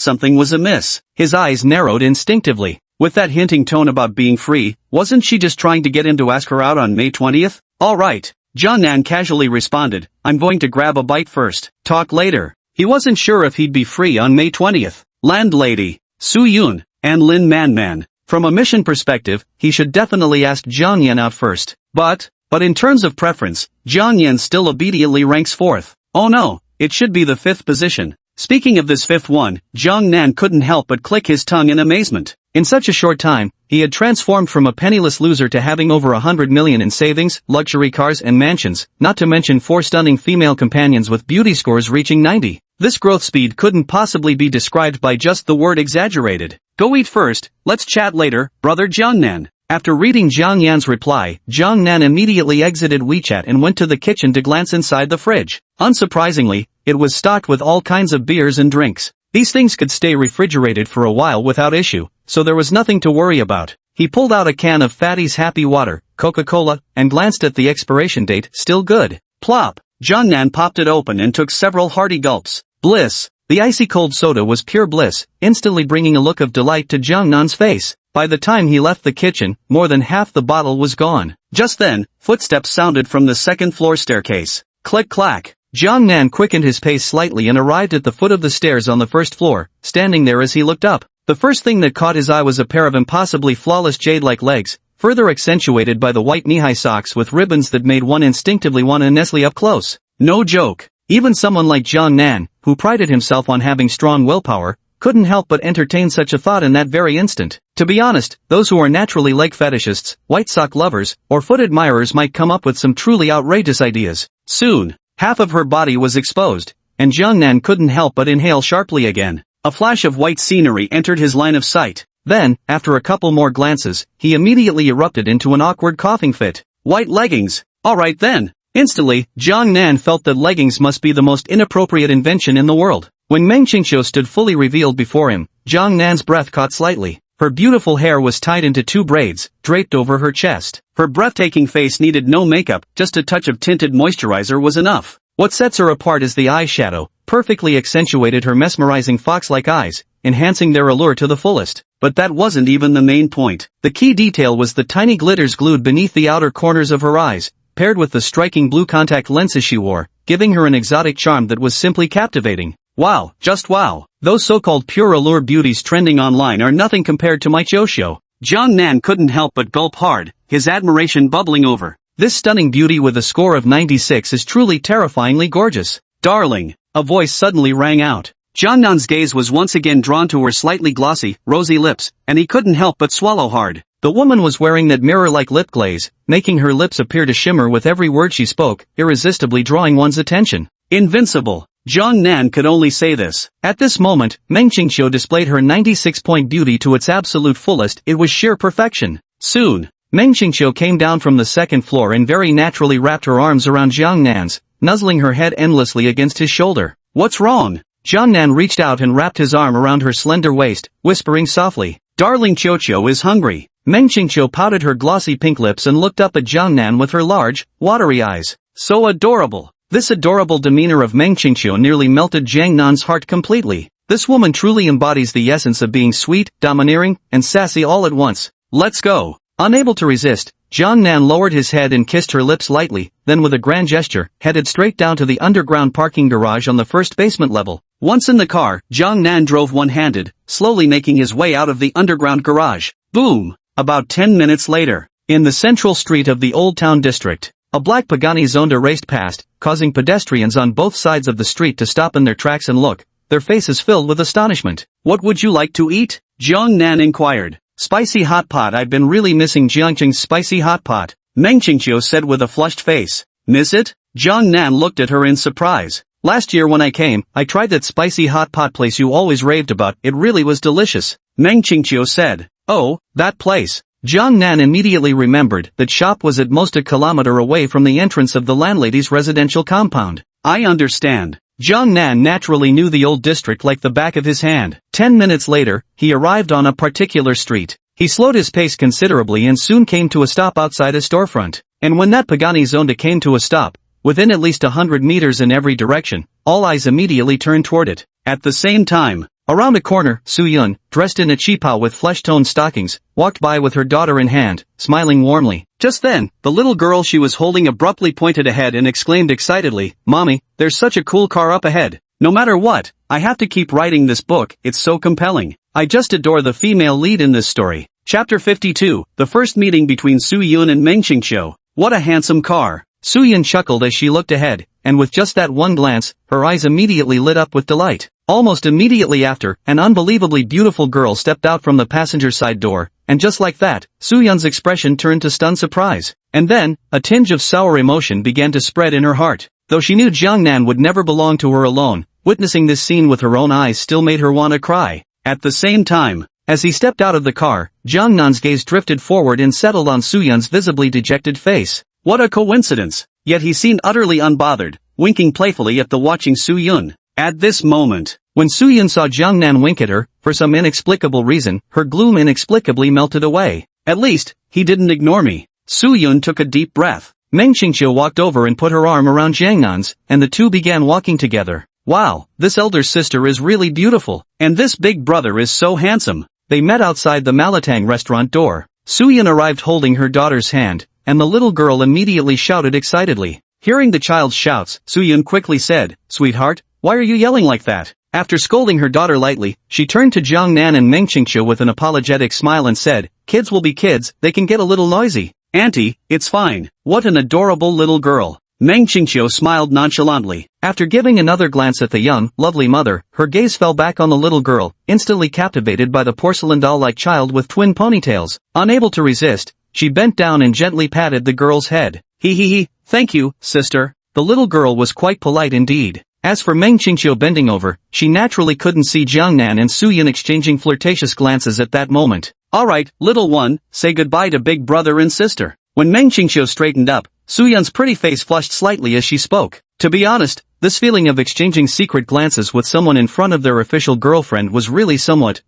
something was amiss. His eyes narrowed instinctively. With that hinting tone about being free, wasn't she just trying to get him to ask her out on May 20th? Alright. Jiangnan casually responded, I'm going to grab a bite first. Talk later. He wasn't sure if he'd be free on May 20th. Landlady, Su Yun, and Lin Man. From a mission perspective, he should definitely ask Jiang Yan out first. But in terms of preference, Jiang Yan still obediently ranks 4th. Oh no, it should be the 5th position. Speaking of this 5th one, Jiang Nan couldn't help but click his tongue in amazement. In such a short time, he had transformed from a penniless loser to having over 100 million in savings, luxury cars and mansions, not to mention 4 stunning female companions with beauty scores reaching 90. This growth speed couldn't possibly be described by just the word exaggerated. Go eat first, let's chat later, brother Jiangnan. After reading Jiang Yan's reply, Jiang Nan immediately exited WeChat and went to the kitchen to glance inside the fridge. Unsurprisingly, it was stocked with all kinds of beers and drinks. These things could stay refrigerated for a while without issue, so there was nothing to worry about. He pulled out a can of Fatty's Happy Water, Coca-Cola, and glanced at the expiration date, still good. Plop! Jungnan popped it open and took several hearty gulps. Bliss! The icy cold soda was pure bliss, instantly bringing a look of delight to Jungnan's face. By the time he left the kitchen, more than half the bottle was gone. Just then, footsteps sounded from the second-floor staircase. Click-clack. Jungnan quickened his pace slightly and arrived at the foot of the stairs on the first floor, standing there as he looked up. The first thing that caught his eye was a pair of impossibly flawless jade-like legs, further accentuated by the white knee-high socks with ribbons that made one instinctively want to nestle up close. No joke. Even someone like Jungnan, who prided himself on having strong willpower, couldn't help but entertain such a thought in that very instant. To be honest, those who are naturally leg fetishists, white sock lovers, or foot admirers might come up with some truly outrageous ideas. Soon, half of her body was exposed, and Jungnan couldn't help but inhale sharply again. A flash of white scenery entered his line of sight. Then, after a couple more glances, he immediately erupted into an awkward coughing fit. White leggings. Alright then. Instantly, Jungnan felt that leggings must be the most inappropriate invention in the world. When Meng Qingqiu stood fully revealed before him, Jungnan's breath caught slightly. Her beautiful hair was tied into 2 braids, draped over her chest. Her breathtaking face needed no makeup, just a touch of tinted moisturizer was enough. What sets her apart is the eyeshadow, perfectly accentuated her mesmerizing fox-like eyes, enhancing their allure to the fullest. But that wasn't even the main point. The key detail was the tiny glitters glued beneath the outer corners of her eyes, paired with the striking blue contact lenses she wore, giving her an exotic charm that was simply captivating. Wow, just wow. Those so-called pure allure beauties trending online are nothing compared to my Joshio. Jungnan couldn't help but gulp hard, his admiration bubbling over. This stunning beauty with a score of 96 is truly terrifyingly gorgeous. Darling, a voice suddenly rang out. Jungnan's gaze was once again drawn to her slightly glossy, rosy lips, and he couldn't help but swallow hard. The woman was wearing that mirror-like lip glaze, making her lips appear to shimmer with every word she spoke, irresistibly drawing one's attention. Invincible. Jungnan could only say this. At this moment, Meng Qingqiu displayed her 96-point beauty to its absolute fullest. It was sheer perfection. Soon, Meng Qingqiu came down from the second floor and very naturally wrapped her arms around Jungnan's, nuzzling her head endlessly against his shoulder. What's wrong? Jungnan reached out and wrapped his arm around her slender waist, whispering softly, Darling Qiuqiu is hungry. Meng Qingqiu pouted her glossy pink lips and looked up at Jungnan with her large, watery eyes. So adorable. This adorable demeanor of Meng Qingqiu nearly melted Jungnan's heart completely. This woman truly embodies the essence of being sweet, domineering, and sassy all at once. Let's go. Unable to resist, Jungnan lowered his head and kissed her lips lightly, then with a grand gesture, headed straight down to the underground parking garage on the first basement level. Once in the car, Jungnan drove one-handed, slowly making his way out of the underground garage. Boom! About 10 minutes later, in the central street of the Old Town District, a black Pagani Zonda raced past, causing pedestrians on both sides of the street to stop in their tracks and look, their faces filled with astonishment. What would you like to eat? Jungnan inquired. Spicy hot pot. I've been really missing Jiangqing's spicy hot pot, Meng Qingqiu said with a flushed face. Miss it? Jungnan looked at her in surprise. Last year when I came, I tried that spicy hot pot place you always raved about. It really was delicious, Meng Qingqiu said. Oh, that place. Jungnan immediately remembered that shop was at most a kilometer away from the entrance of the landlady's residential compound. I understand. Jungnan naturally knew the old district like the back of his hand. 10 minutes later, he arrived on a particular street. He slowed his pace considerably and soon came to a stop outside a storefront. And when that Pagani Zonda came to a stop, within at least 100 meters in every direction, all eyes immediately turned toward it. At the same time, around a corner, Su-yun, dressed in a qipao with flesh-toned stockings, walked by with her daughter in hand, smiling warmly. Just then, the little girl she was holding abruptly pointed ahead and exclaimed excitedly, Mommy, there's such a cool car up ahead. No matter what, I have to keep writing this book, it's so compelling. I just adore the female lead in this story. Chapter 52, the first meeting between Su-yun and Meng Qingqiu. What a handsome car. Su-yun chuckled as she looked ahead, and with just that one glance, her eyes immediately lit up with delight. Almost immediately after, an unbelievably beautiful girl stepped out from the passenger side door, and just like that, Su-yun's expression turned to stunned surprise. And then, a tinge of sour emotion began to spread in her heart. Though she knew Jungnan would never belong to her alone, witnessing this scene with her own eyes still made her want to cry. At the same time, as he stepped out of the car, Jungnan's gaze drifted forward and settled on Su-yun's visibly dejected face. What a coincidence! Yet he seemed utterly unbothered, winking playfully at the watching Su-yun. At this moment, When Suyun saw Jiangnan wink at her, for some inexplicable reason, her gloom inexplicably melted away. At least, he didn't ignore me. Suyun took a deep breath. Meng Qingqiu walked over and put her arm around Jiangnan's, and the two began walking together. Wow, this elder sister is really beautiful, and this big brother is so handsome. They met outside the Malatang restaurant door. Suyun arrived holding her daughter's hand, and the little girl immediately shouted excitedly. Hearing the child's shouts, Suyun quickly said, "Sweetheart, why are you yelling like that?" After scolding her daughter lightly, she turned to Jiangnan and Meng Qingqiu with an apologetic smile and said, "Kids will be kids, they can get a little noisy." "Auntie, it's fine. What an adorable little girl." Meng Qingqiu smiled nonchalantly. After giving another glance at the young, lovely mother, her gaze fell back on the little girl, instantly captivated by the porcelain doll-like child with twin ponytails. Unable to resist, she bent down and gently patted the girl's head. "Hee, thank you, sister." The little girl was quite polite indeed. As for Meng Qingqiu bending over, she naturally couldn't see Jiangnan and Suyun exchanging flirtatious glances at that moment. "Alright, little one, say goodbye to big brother and sister." When Meng Qingqiu straightened up, Suyun's pretty face flushed slightly as she spoke. To be honest, this feeling of exchanging secret glances with someone in front of their official girlfriend was really somewhat,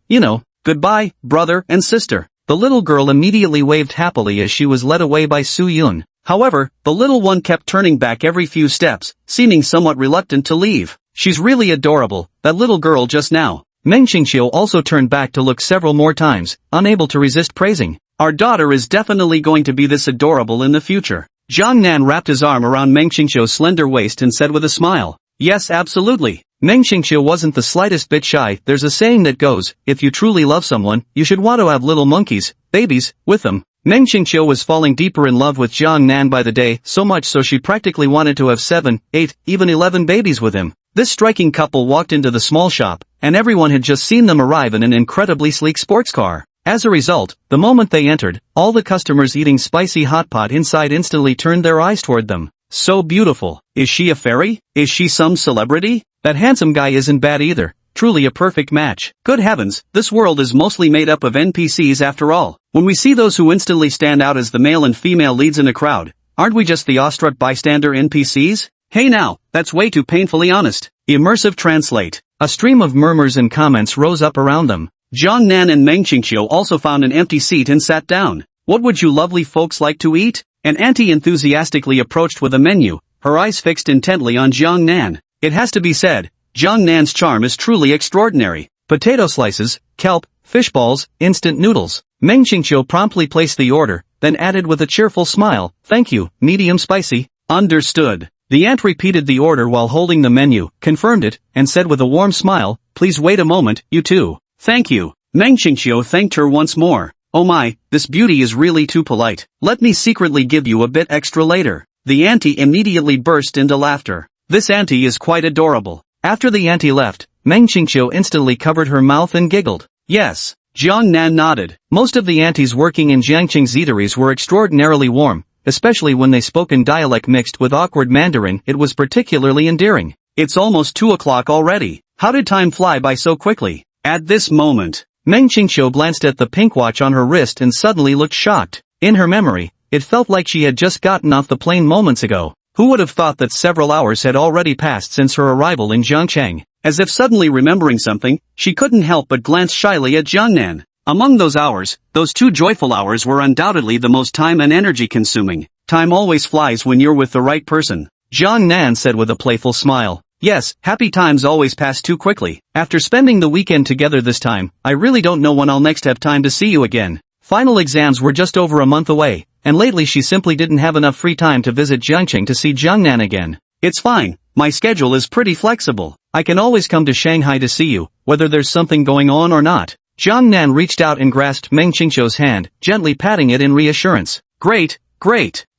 goodbye, brother and sister. The little girl immediately waved happily as she was led away by Suyun. However, the little one kept turning back every few steps, seeming somewhat reluctant to leave. "She's really adorable, that little girl just now." Meng Qingqiu also turned back to look several more times, unable to resist praising. "Our daughter is definitely going to be this adorable in the future." Jiangnan wrapped his arm around Meng Qingqiu's slender waist and said with a smile, "Yes, absolutely." Meng Qingqiu wasn't the slightest bit shy. There's a saying that goes, if you truly love someone, you should want to have little monkeys, babies, with them. Meng Qingqiu was falling deeper in love with Jiangnan by the day, so much so she practically wanted to have 7, 8, even 11 babies with him. This striking couple walked into the small shop, and everyone had just seen them arrive in an incredibly sleek sports car. As a result, the moment they entered, all the customers eating spicy hot pot inside instantly turned their eyes toward them. "So beautiful. Is she a fairy? Is she some celebrity? That handsome guy isn't bad either. Truly a perfect match. Good heavens, this world is mostly made up of NPCs after all." When we see those who instantly stand out as the male and female leads in a crowd, aren't we just the awestruck bystander NPCs? Hey now, that's way too painfully honest. Immersive translate. A stream of murmurs and comments rose up around them. Jiangnan and Meng Qingqiu also found an empty seat and sat down. "What would you lovely folks like to eat?" An auntie enthusiastically approached with a menu, her eyes fixed intently on Jiangnan. It has to be said, Jiangnan's charm is truly extraordinary. Potato slices, kelp, fish balls, instant noodles. Meng Qingqiu promptly placed the order, then added with a cheerful smile, "Thank you, medium spicy." "Understood." The aunt repeated the order while holding the menu, confirmed it, and said with a warm smile, "Please wait a moment, you too." "Thank you." Meng Qingqiu thanked her once more. "Oh my, this beauty is really too polite. Let me secretly give you a bit extra later." The auntie immediately burst into laughter. This auntie is quite adorable. After the auntie left, Meng Qingqiu instantly covered her mouth and giggled. "Yes." Jiangnan nodded. Most of the aunties working in Jiangqing's eateries were extraordinarily warm, especially when they spoke in dialect mixed with awkward Mandarin. It was particularly endearing. "It's almost 2 o'clock already. How did time fly by so quickly?" At this moment, Meng Qingqiu glanced at the pink watch on her wrist and suddenly looked shocked. In her memory, it felt like she had just gotten off the plane moments ago. Who would have thought that several hours had already passed since her arrival in Jiangcheng? As if suddenly remembering something, she couldn't help but glance shyly at Jiangnan. Among those hours, those 2 joyful hours were undoubtedly the most time and energy consuming. Time always flies when you're with the right person. Jiangnan said with a playful smile. "Yes, happy times always pass too quickly. After spending the weekend together this time, I really don't know when I'll next have time to see you again." Final exams were just over a month away, and lately she simply didn't have enough free time to visit Jiangqing to see Jiangnan again. "It's fine, my schedule is pretty flexible. I can always come to Shanghai to see you, whether there's something going on or not." Jiangnan reached out and grasped Meng Qingqiu's hand, gently patting it in reassurance. Great.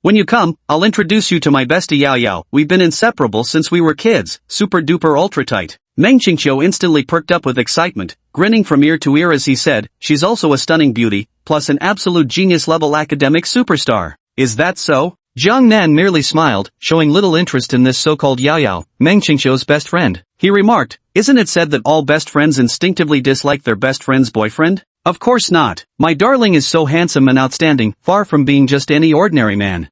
When you come, I'll introduce you to my bestie Yao Yao. We've been inseparable since we were kids, super duper ultra tight." Meng Qingqiu instantly perked up with excitement, grinning from ear to ear as he said, "She's also a stunning beauty, plus an absolute genius-level academic superstar." "Is that so?" Jiangnan merely smiled, showing little interest in this so-called Yao Yao, Meng Qingqiu's best friend. He remarked, "Isn't it said that all best friends instinctively dislike their best friend's boyfriend?" "Of course not. My darling is so handsome and outstanding, far from being just any ordinary man.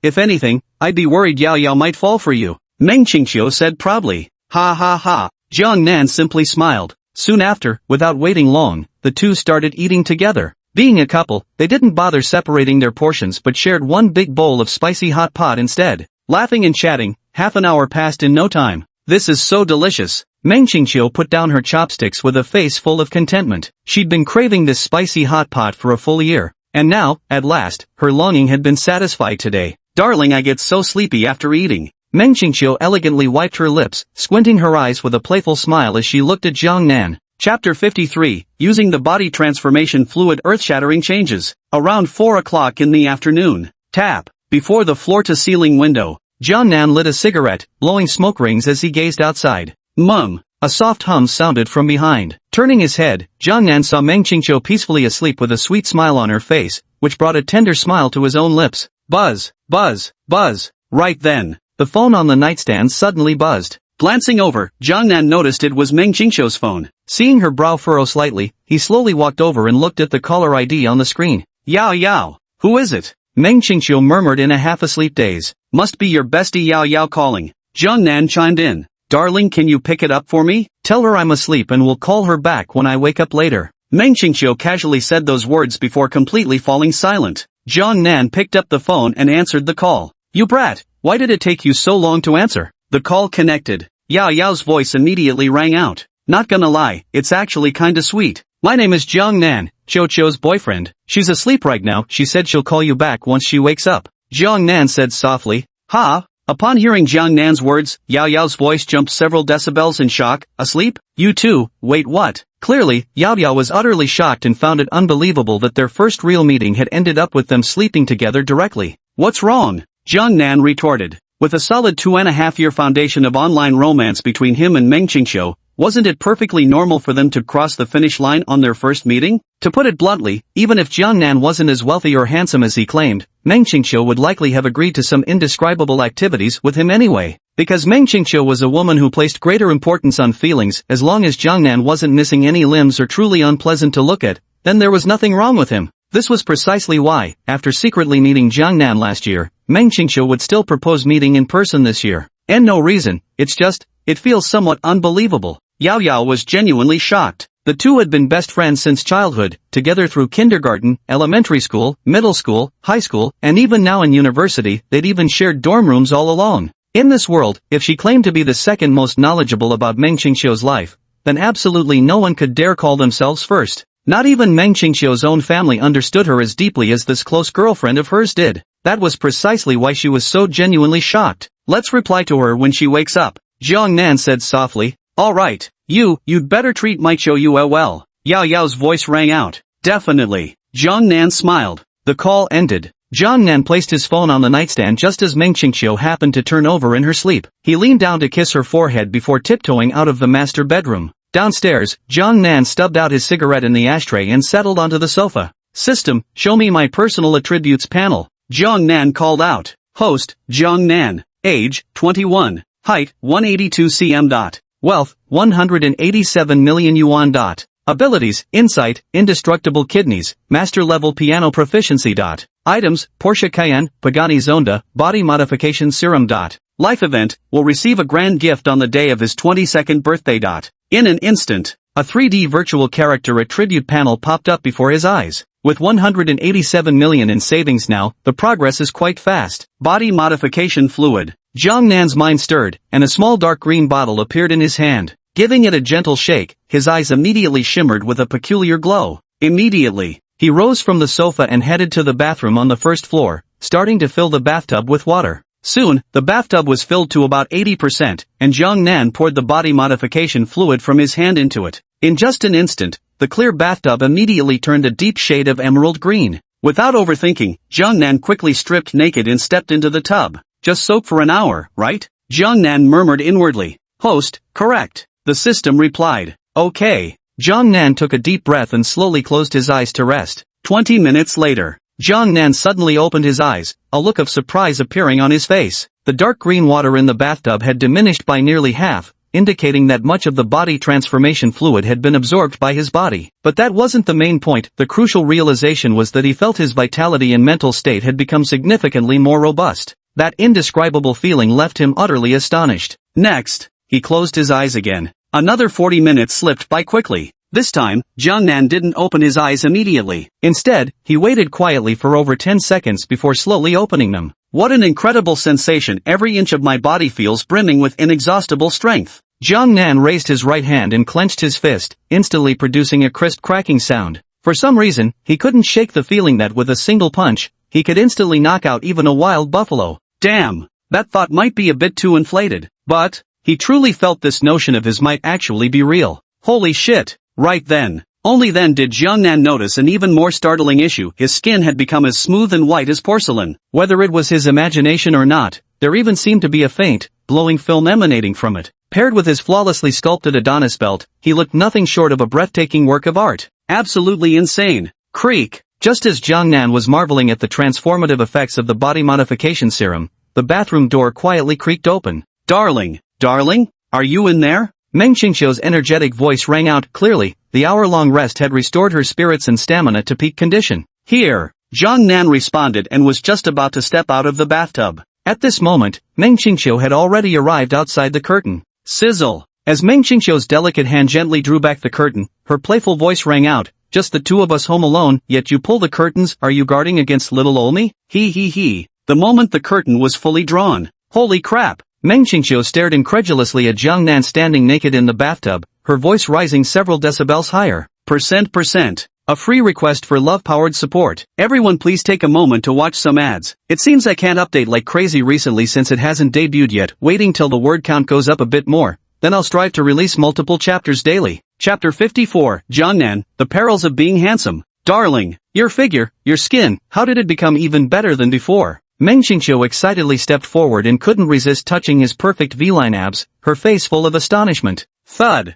If anything, I'd be worried Yao Yao might fall for you," Meng Qingqiu said proudly. Ha ha ha. Jiang Nan simply smiled. Soon after, without waiting long, the two started eating together. Being a couple, they didn't bother separating their portions but shared one big bowl of spicy hot pot instead. Laughing and chatting, half an hour passed in no time. This is so delicious. Meng Qingqiu put down her chopsticks with a face full of contentment. She'd been craving this spicy hot pot for a full year. And now, at last, her longing had been satisfied today. Darling, I get so sleepy after eating. Meng Qingqiu elegantly wiped her lips, squinting her eyes with a playful smile as she looked at Jiang Nan. Chapter 53, Using the Body Transformation Fluid. Earth-shattering changes. Around 4 o'clock in the afternoon. Tap. Before the floor-to-ceiling window, Jiang Nan lit a cigarette, blowing smoke rings as he gazed outside. A soft hum sounded from behind. Turning his head, Jiang Nan saw Meng Qingqiu peacefully asleep with a sweet smile on her face, which brought a tender smile to his own lips. Buzz, buzz, buzz. Right then, the phone on the nightstand suddenly buzzed. Glancing over, Jiang Nan noticed it was Meng Qingqiu's phone. Seeing her brow furrow slightly, he slowly walked over and looked at the caller ID on the screen. Yao Yao. Who is it? Meng Qingqiu murmured in a half-asleep daze. Must be your bestie Yao Yao calling. Jiang Nan chimed in. Darling, can you pick it up for me? Tell her I'm asleep and we'll call her back when I wake up later. Meng Qingqiu casually said those words before completely falling silent. Jiang Nan picked up the phone and answered the call. You brat, why did it take you so long to answer? The call connected. Yao Yao's voice immediately rang out. Not gonna lie, it's actually kinda sweet. My name is Jiang Nan, Qiuqiu's boyfriend. She's asleep right now. She said she'll call you back once she wakes up. Jiang Nan said softly. Ha! Upon hearing Jiang Nan's words, Yao Yao's voice jumped several decibels in shock. Asleep? You too? Wait, what? Clearly, Yao Yao was utterly shocked and found it unbelievable that their first real meeting had ended up with them sleeping together directly. What's wrong? Jiang Nan retorted. With a solid 2.5-year foundation of online romance between him and Meng Qingqiu, wasn't it perfectly normal for them to cross the finish line on their first meeting? To put it bluntly, even if Jiang Nan wasn't as wealthy or handsome as he claimed, Meng Qingqiu would likely have agreed to some indescribable activities with him anyway. Because Meng Qingqiu was a woman who placed greater importance on feelings, as long as Jiang Nan wasn't missing any limbs or truly unpleasant to look at, then there was nothing wrong with him. This was precisely why, after secretly meeting Jiang Nan last year, Meng Qingqiu would still propose meeting in person this year. And no reason, it's just, it feels somewhat unbelievable. Yao Yao was genuinely shocked. The two had been best friends since childhood, together through kindergarten, elementary school, middle school, high school, and even now in university, they'd even shared dorm rooms all along. In this world, if she claimed to be the second most knowledgeable about Meng Qingqiu's life, then absolutely no one could dare call themselves first. Not even Meng Qingqiu's own family understood her as deeply as this close girlfriend of hers did. That was precisely why she was so genuinely shocked. Let's reply to her when she wakes up, Jiang Nan said softly. Alright, you'd better treat my Qiu well. Yao Yao's voice rang out. Definitely. Jiang Nan smiled. The call ended. Jiang Nan placed his phone on the nightstand just as Meng Qingqiu happened to turn over in her sleep. He leaned down to kiss her forehead before tiptoeing out of the master bedroom. Downstairs, Jiang Nan stubbed out his cigarette in the ashtray and settled onto the sofa. System, show me my personal attributes panel. Jiang Nan called out. Host, Jiang Nan. Age, 21. Height, 182 cm. Wealth, 187 million yuan. Abilities, insight, indestructible kidneys, master-level piano proficiency. Items, Porsche Cayenne, Pagani Zonda, body modification serum. Life event, will receive a grand gift on the day of his 22nd birthday. In an instant, a 3D virtual character attribute panel popped up before his eyes. With 187 million in savings now, the progress is quite fast. Body modification fluid. Jiang Nan's mind stirred, and a small dark green bottle appeared in his hand. Giving it a gentle shake, his eyes immediately shimmered with a peculiar glow. Immediately, he rose from the sofa and headed to the bathroom on the first floor, starting to fill the bathtub with water. Soon, the bathtub was filled to about 80%, and Jiang Nan poured the body modification fluid from his hand into it. In just an instant, the clear bathtub immediately turned a deep shade of emerald green. Without overthinking, Jiang Nan quickly stripped naked and stepped into the tub. Just soak for an hour, right? Jiang Nan murmured inwardly. Host, correct. The system replied. Okay. Jiang Nan took a deep breath and slowly closed his eyes to rest. 20 minutes later, Jiang Nan suddenly opened his eyes, a look of surprise appearing on his face. The dark green water in the bathtub had diminished by nearly half, indicating that much of the body transformation fluid had been absorbed by his body. But that wasn't the main point. The crucial realization was that he felt his vitality and mental state had become significantly more robust. That indescribable feeling left him utterly astonished. Next, he closed his eyes again. Another 40 minutes slipped by quickly. This time, Jiangnan didn't open his eyes immediately. Instead, he waited quietly for over 10 seconds before slowly opening them. What an incredible sensation! Every inch of my body feels brimming with inexhaustible strength. Jiangnan raised his right hand and clenched his fist, instantly producing a crisp cracking sound. For some reason, he couldn't shake the feeling that with a single punch, he could instantly knock out even a wild buffalo. Damn! That thought might be a bit too inflated. But, he truly felt this notion of his might actually be real. Holy shit! Right then. Only then did Jiangnan notice an even more startling issue. His skin had become as smooth and white as porcelain. Whether it was his imagination or not, there even seemed to be a faint, glowing film emanating from it. Paired with his flawlessly sculpted Adonis belt, he looked nothing short of a breathtaking work of art. Absolutely insane. Creak. Just as Jiangnan was marveling at the transformative effects of the body modification serum, the bathroom door quietly creaked open. Darling, are you in there? Meng Qingqiu's energetic voice rang out clearly. The hour-long rest had restored her spirits and stamina to peak condition. Here, Jiangnan responded and was just about to step out of the bathtub. At this moment, Meng Qingqiu had already arrived outside the curtain. Sizzle! As Meng Qingqiu's delicate hand gently drew back the curtain, her playful voice rang out, "Just the two of us home alone, yet you pull the curtains, are you guarding against little Olmi?" He. The moment the curtain was fully drawn. Holy crap! Meng Qingqiu stared incredulously at Jiangnan standing naked in the bathtub, her voice rising several decibels higher. Percent. A free request for love-powered support. Everyone please take a moment to watch some ads. It seems I can't update like crazy recently since it hasn't debuted yet. Waiting till the word count goes up a bit more, then I'll strive to release multiple chapters daily. Chapter 54, Jiangnan, The Perils of Being Handsome. Darling, your figure, your skin, how did it become even better than before? Meng Qingqiu excitedly stepped forward and couldn't resist touching his perfect V-line abs, her face full of astonishment. Thud.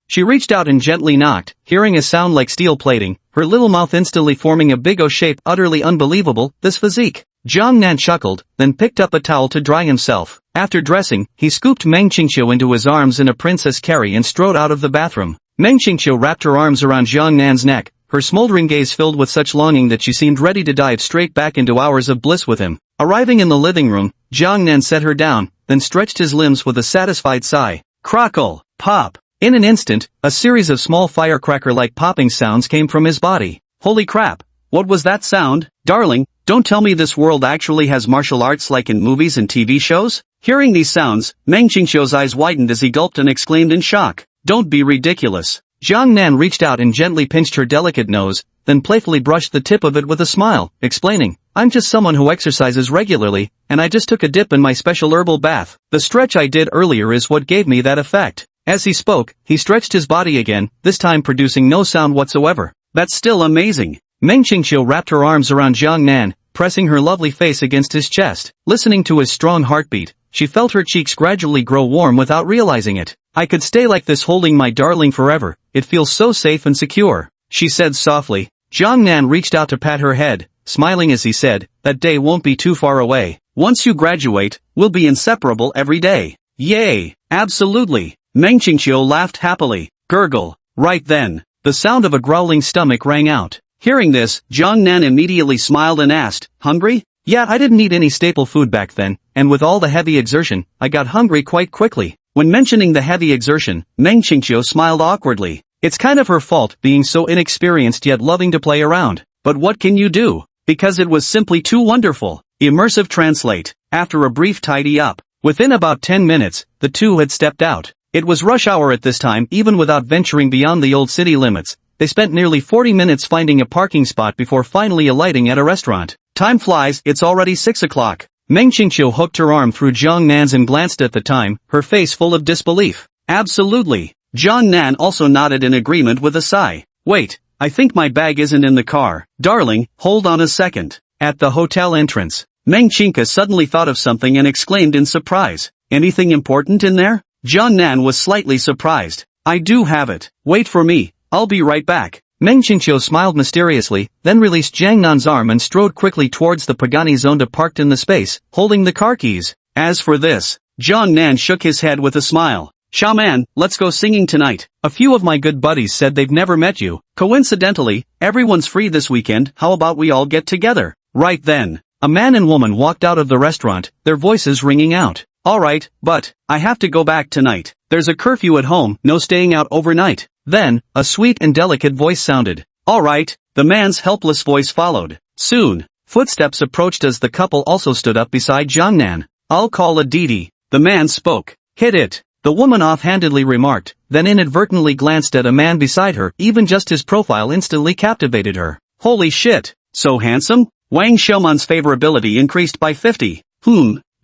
She reached out and gently knocked, hearing a sound like steel plating, her little mouth instantly forming a big O shape. Utterly unbelievable, this physique. Jiangnan chuckled, then picked up a towel to dry himself. After dressing, he scooped Meng Qingqiu into his arms in a princess carry and strode out of the bathroom. Meng Qingqiu wrapped her arms around Jiangnan's neck, her smoldering gaze filled with such longing that she seemed ready to dive straight back into hours of bliss with him. Arriving in the living room, Jiangnan set her down, then stretched his limbs with a satisfied sigh. Crackle, pop. In an instant, a series of small firecracker-like popping sounds came from his body. Holy crap, what was that sound? Darling, don't tell me this world actually has martial arts like in movies and TV shows? Hearing these sounds, Meng Qingqiu's eyes widened as he gulped and exclaimed in shock. Don't be ridiculous. Jiangnan reached out and gently pinched her delicate nose, then playfully brushed the tip of it with a smile, explaining, "I'm just someone who exercises regularly, and I just took a dip in my special herbal bath. The stretch I did earlier is what gave me that effect." As he spoke, he stretched his body again, this time producing no sound whatsoever. That's still amazing. Meng Qingqiu wrapped her arms around Jiangnan, pressing her lovely face against his chest. Listening to his strong heartbeat, she felt her cheeks gradually grow warm without realizing it. "I could stay like this holding my darling forever, it feels so safe and secure," she said softly. Jiangnan reached out to pat her head, smiling as he said, "That day won't be too far away. Once you graduate, we'll be inseparable every day." Yay! Absolutely! Meng Qingqiu laughed happily. Gurgle. Right then, the sound of a growling stomach rang out. Hearing this, Jiangnan immediately smiled and asked, "Hungry?" "Yeah, I didn't eat any staple food back then, and with all the heavy exertion, I got hungry quite quickly." When mentioning the heavy exertion, Meng Qingqiu smiled awkwardly. It's kind of her fault being so inexperienced yet loving to play around. But what can you do? Because it was simply too wonderful. Immersive translate. After a brief tidy up, within about 10 minutes, the two had stepped out. It was rush hour at this time. Even without venturing beyond the old city limits, they spent nearly 40 minutes finding a parking spot before finally alighting at a restaurant. Time flies, it's already 6 o'clock. Meng Qingqiu hooked her arm through Jiangnan's and glanced at the time, her face full of disbelief. Absolutely. Jiangnan also nodded in agreement with a sigh. "Wait, I think my bag isn't in the car." "Darling, hold on a second." At the hotel entrance, Meng Qingqiu suddenly thought of something and exclaimed in surprise. "Anything important in there?" Jiangnan was slightly surprised. "I do have it. Wait for me, I'll be right back." Meng Qingqiu smiled mysteriously, then released Jiangnan's arm and strode quickly towards the Pagani Zonda parked in the space, holding the car keys. As for this, Jiangnan shook his head with a smile. "Shaman, let's go singing tonight. A few of my good buddies said they've never met you. Coincidentally, everyone's free this weekend, how about we all get together?" Right then, a man and woman walked out of the restaurant, their voices ringing out. Alright, but I have to go back tonight. There's a curfew at home, no staying out overnight. Then, a sweet and delicate voice sounded. Alright, the man's helpless voice followed. Soon, footsteps approached as the couple also stood up beside Jiangnan. I'll call a Didi. The man spoke. Hit it. The woman offhandedly remarked, then inadvertently glanced at a man beside her. Even just his profile instantly captivated her. Holy shit, so handsome? Wang Xiaoman's favorability increased by 50.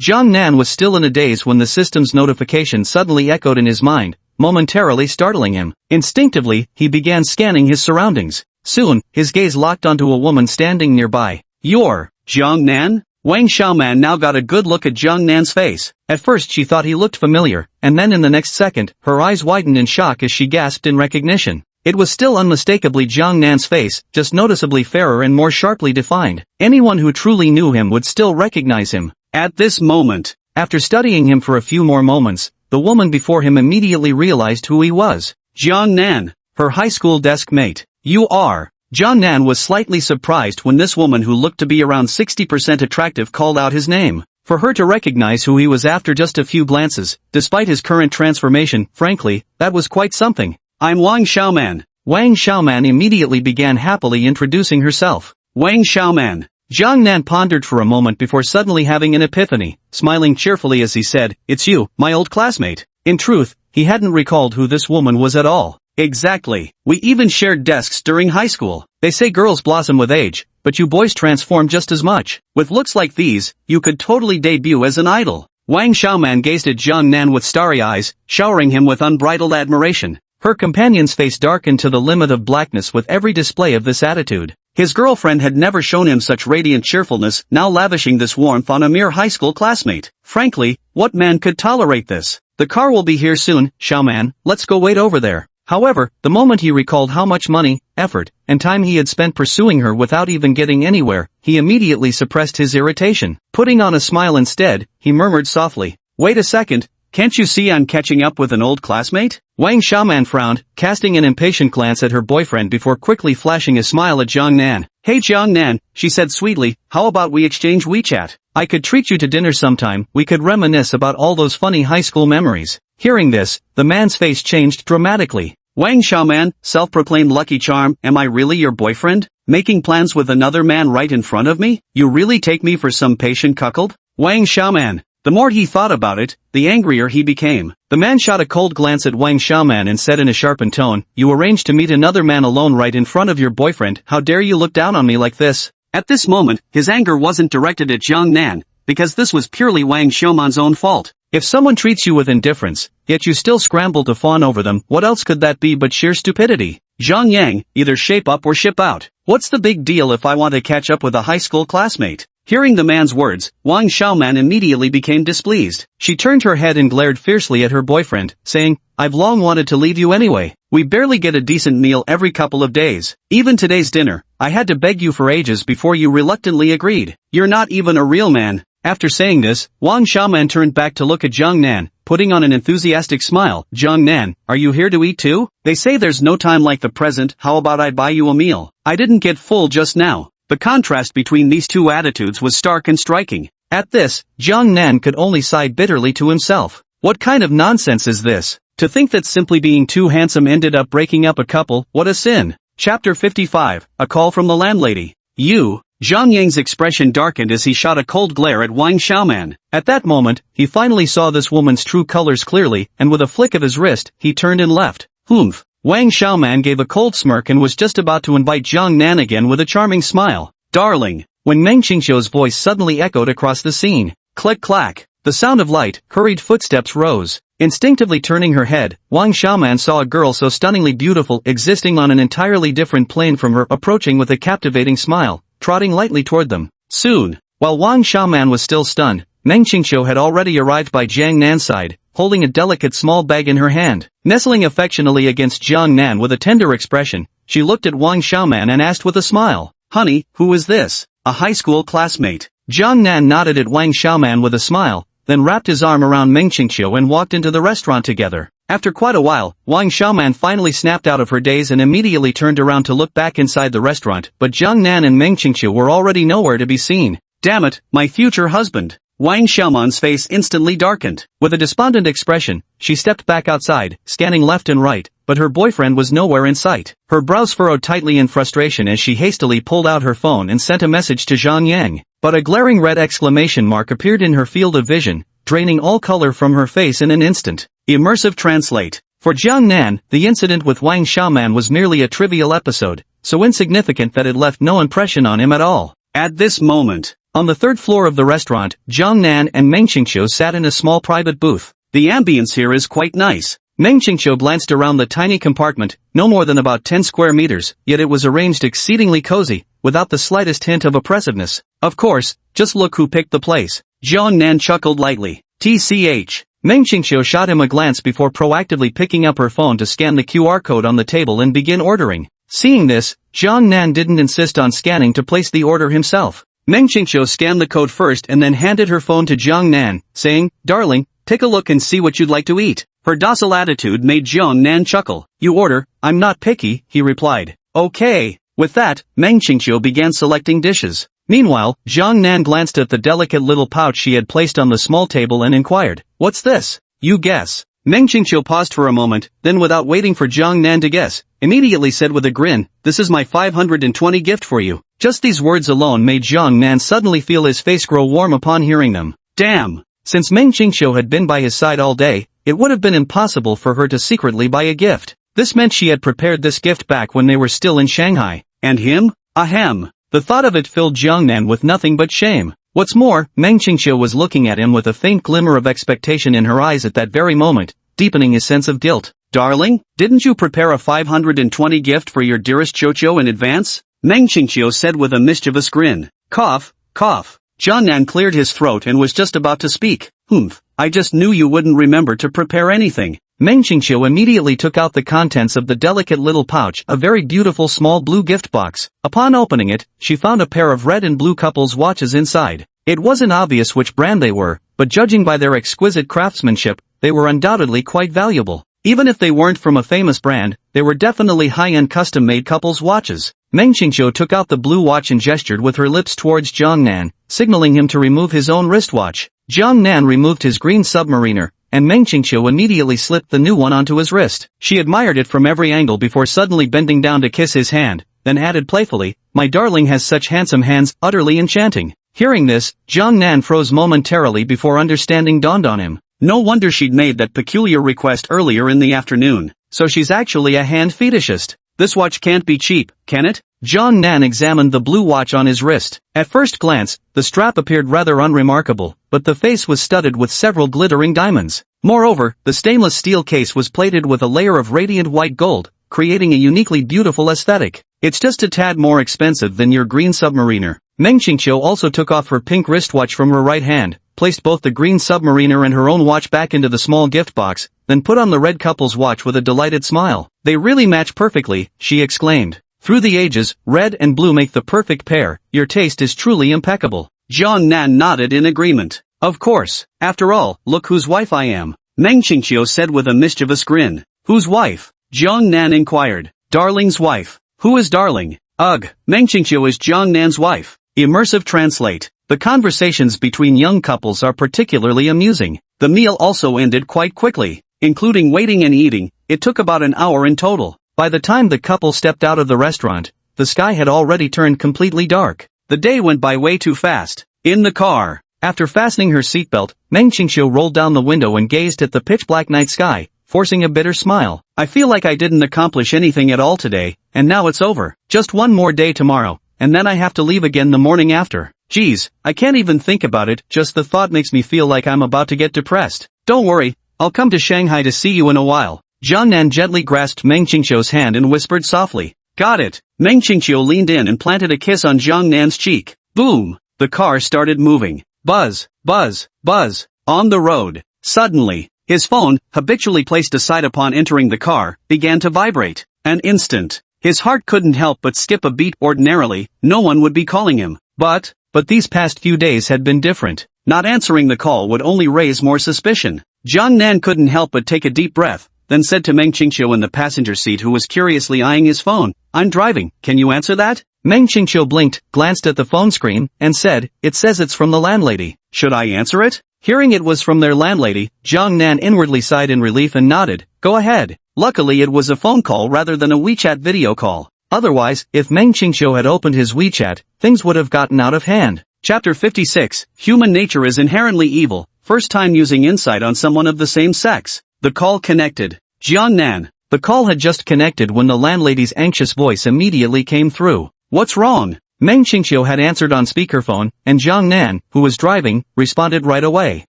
Jiang Nan was still in a daze when the system's notification suddenly echoed in his mind, momentarily startling him. Instinctively, he began scanning his surroundings. Soon, his gaze locked onto a woman standing nearby. You're Jiang Nan? Wang Xiaoman now got a good look at Jiang Nan's face. At first she thought he looked familiar, and then in the next second, her eyes widened in shock as she gasped in recognition. It was still unmistakably Jiang Nan's face, just noticeably fairer and more sharply defined. Anyone who truly knew him would still recognize him. At this moment, after studying him for a few more moments, the woman before him immediately realized who he was. Jiang Nan, her high school desk mate. You are. Jiang Nan was slightly surprised when this woman who looked to be around 60% attractive called out his name. For her to recognize who he was after just a few glances, despite his current transformation, frankly, that was quite something. I'm Wang Xiaoman. Wang Xiaoman immediately began happily introducing herself. Wang Xiaoman. Jiang Nan pondered for a moment before suddenly having an epiphany, smiling cheerfully as he said, It's you, my old classmate. In truth, he hadn't recalled who this woman was at all. Exactly. We even shared desks during high school. They say girls blossom with age, but you boys transform just as much. With looks like these, you could totally debut as an idol. Wang Xiaoman gazed at Jiang Nan with starry eyes, showering him with unbridled admiration. Her companion's face darkened to the limit of blackness with every display of this attitude. His girlfriend had never shown him such radiant cheerfulness, now lavishing this warmth on a mere high school classmate. Frankly, what man could tolerate this? The car will be here soon, Xiaoman, let's go wait over there. However, the moment he recalled how much money, effort, and time he had spent pursuing her without even getting anywhere, he immediately suppressed his irritation. Putting on a smile instead, he murmured softly, Wait a second, can't you see I'm catching up with an old classmate? Wang Xiaoman frowned, casting an impatient glance at her boyfriend before quickly flashing a smile at Jiang Nan. Hey Jiang Nan, she said sweetly, how about we exchange WeChat? I could treat you to dinner sometime, we could reminisce about all those funny high school memories. Hearing this, the man's face changed dramatically. Wang Xiaoman, self-proclaimed lucky charm, am I really your boyfriend? Making plans with another man right in front of me? You really take me for some patient cuckold? Wang Xiaoman. The more he thought about it, the angrier he became. The man shot a cold glance at Wang Xiaoman and said in a sharpened tone, You arranged to meet another man alone right in front of your boyfriend, how dare you look down on me like this? At this moment, his anger wasn't directed at Jiang Nan, because this was purely Wang Xiaoman's own fault. If someone treats you with indifference, yet you still scramble to fawn over them, what else could that be but sheer stupidity? Zhang Yang, either shape up or ship out. What's the big deal if I want to catch up with a high school classmate? Hearing the man's words, Wang Xiaoman immediately became displeased. She turned her head and glared fiercely at her boyfriend, saying, I've long wanted to leave you anyway. We barely get a decent meal every couple of days. Even today's dinner, I had to beg you for ages before you reluctantly agreed. You're not even a real man. After saying this, Wang Xiaoman turned back to look at Jiang Nan, putting on an enthusiastic smile. Jiang Nan, are you here to eat too? They say there's no time like the present, how about I buy you a meal? I didn't get full just now. The contrast between these two attitudes was stark and striking. At this, Jiang Nan could only sigh bitterly to himself. What kind of nonsense is this? To think that simply being too handsome ended up breaking up a couple, what a sin. Chapter 55, A Call from the Landlady. You. Zhang Yang's expression darkened as he shot a cold glare at Wang Xiaoman. At that moment, he finally saw this woman's true colors clearly, and with a flick of his wrist, he turned and left. Humph. Wang Xiaoman gave a cold smirk and was just about to invite Jiang Nan again with a charming smile. Darling. When Meng Qingqiu's voice suddenly echoed across the scene. Click-clack. The sound of light, hurried footsteps rose. Instinctively turning her head, Wang Xiaoman saw a girl so stunningly beautiful existing on an entirely different plane from her approaching with a captivating smile, trotting lightly toward them. Soon, while Wang Xiaoman was still stunned, Meng Qingqiu had already arrived by Jiang Nan's side, holding a delicate small bag in her hand. Nestling affectionately against Jiang Nan with a tender expression, she looked at Wang Xiaoman and asked with a smile, Honey, who is this? A high school classmate. Jiang Nan nodded at Wang Xiaoman with a smile, then wrapped his arm around Meng Qingqiu and walked into the restaurant together. After quite a while, Wang Xiaoman finally snapped out of her daze and immediately turned around to look back inside the restaurant, but Jiang Nan and Meng Qingqiu were already nowhere to be seen. Damn it, my future husband. Wang Xiaoman's face instantly darkened. With a despondent expression, she stepped back outside, scanning left and right, but her boyfriend was nowhere in sight. Her brows furrowed tightly in frustration as she hastily pulled out her phone and sent a message to Zhang Yang. But a glaring red exclamation mark appeared in her field of vision, draining all color from her face in an instant. Immersive translate. For Jiang Nan, the incident with Wang Xiaoman was merely a trivial episode, so insignificant that it left no impression on him at all. At this moment, on the third floor of the restaurant, Jiang Nan and Meng Qingqiu sat in a small private booth. The ambience here is quite nice. Meng Qingqiu glanced around the tiny compartment, no more than about 10 square meters, yet it was arranged exceedingly cozy, without the slightest hint of oppressiveness. Of course, just look who picked the place. Jiang Nan chuckled lightly. TCH. Meng Qingqiu shot him a glance before proactively picking up her phone to scan the QR code on the table and begin ordering. Seeing this, Jiang Nan didn't insist on scanning to place the order himself. Meng Qingqiu scanned the code first and then handed her phone to Jiang Nan, saying, "Darling, take a look and see what you'd like to eat." Her docile attitude made Jiang Nan chuckle. "You order, I'm not picky," he replied. "Okay." With that, Meng Qingqiu began selecting dishes. Meanwhile, Jiang Nan glanced at the delicate little pouch she had placed on the small table and inquired, "What's this?" "You guess." Meng Qingqiu paused for a moment, then without waiting for Jiang Nan to guess, immediately said with a grin, "This is my 520 gift for you." Just these words alone made Jiang Nan suddenly feel his face grow warm upon hearing them. Damn! Since Meng Qingqiu had been by his side all day, it would have been impossible for her to secretly buy a gift. This meant she had prepared this gift back when they were still in Shanghai. And him? Ahem! The thought of it filled Jiang Nan with nothing but shame. What's more, Meng Qingqiu was looking at him with a faint glimmer of expectation in her eyes at that very moment, deepening his sense of guilt. "Darling, didn't you prepare a 520 gift for your dearest Chocho in advance?" Meng Qingqiu said with a mischievous grin. Cough, cough. Jiang Nan cleared his throat and was just about to speak. "Humph, I just knew you wouldn't remember to prepare anything." Meng Qingqiu immediately took out the contents of the delicate little pouch, a very beautiful small blue gift box. Upon opening it, she found a pair of red and blue couples watches inside. It wasn't obvious which brand they were, but judging by their exquisite craftsmanship, they were undoubtedly quite valuable. Even if they weren't from a famous brand, they were definitely high-end custom-made couples watches. Meng Qingqiu took out the blue watch and gestured with her lips towards Jiang Nan, signaling him to remove his own wristwatch. Jiang Nan removed his green submariner, and Meng Qingqiu immediately slipped the new one onto his wrist. She admired it from every angle before suddenly bending down to kiss his hand, then added playfully, "My darling has such handsome hands, utterly enchanting." Hearing this, Jiang Nan froze momentarily before understanding dawned on him. No wonder she'd made that peculiar request earlier in the afternoon. So she's actually a hand fetishist. This watch can't be cheap, can it? Jiang Nan examined the blue watch on his wrist. At first glance, the strap appeared rather unremarkable, but the face was studded with several glittering diamonds. Moreover, the stainless steel case was plated with a layer of radiant white gold, creating a uniquely beautiful aesthetic. It's just a tad more expensive than your green submariner. Meng Qingqiu also took off her pink wristwatch from her right hand, placed both the green submariner and her own watch back into the small gift box, then put on the red couple's watch with a delighted smile. "They really match perfectly," she exclaimed. "Through the ages, red and blue make the perfect pair. Your taste is truly impeccable." Jiang Nan nodded in agreement. "Of course. After all, look whose wife I am," Meng Qingqiu said with a mischievous grin. "Whose wife?" Jiang Nan inquired. "Darling's wife." "Who is Darling?" "Ugh, Meng Qingqiu is Jiang Nan's wife." Immersive translate. The conversations between young couples are particularly amusing. The meal also ended quite quickly. Including waiting and eating, it took about an hour in total. By the time the couple stepped out of the restaurant, the sky had already turned completely dark. The day went by way too fast. In the car, after fastening her seatbelt, Meng Qingqiu rolled down the window and gazed at the pitch-black night sky, forcing a bitter smile. "I feel like I didn't accomplish anything at all today, and now it's over. Just one more day tomorrow, and then I have to leave again the morning after. Geez, I can't even think about it, just the thought makes me feel like I'm about to get depressed." "Don't worry, I'll come to Shanghai to see you in a while." Jiang Nan gently grasped Meng Qingqiu's hand and whispered softly, "Got it." Meng Qingqiu leaned in and planted a kiss on Jiang Nan's cheek. Boom! The car started moving. Buzz, buzz, buzz. On the road. Suddenly, his phone, habitually placed aside upon entering the car, began to vibrate. An instant. His heart couldn't help but skip a beat. Ordinarily, no one would be calling him. But these past few days had been different. Not answering the call would only raise more suspicion. Jiang Nan couldn't help but take a deep breath, then said to Meng Qingqiu in the passenger seat, who was curiously eyeing his phone, "I'm driving, can you answer that?" Meng Qingqiu blinked, glanced at the phone screen, and said, "It says it's from the landlady. Should I answer it?" Hearing it was from their landlady, Jiang Nan inwardly sighed in relief and nodded. "Go ahead." Luckily it was a phone call rather than a WeChat video call. Otherwise, if Meng Qingqiu had opened his WeChat, things would have gotten out of hand. Chapter 56, Human Nature is Inherently Evil, First Time Using Insight on Someone of the Same Sex. The call connected. Jiang Nan. The call had just connected when the landlady's anxious voice immediately came through. "What's wrong?" Meng Qingqiu had answered on speakerphone, and Jiang Nan, who was driving, responded right away.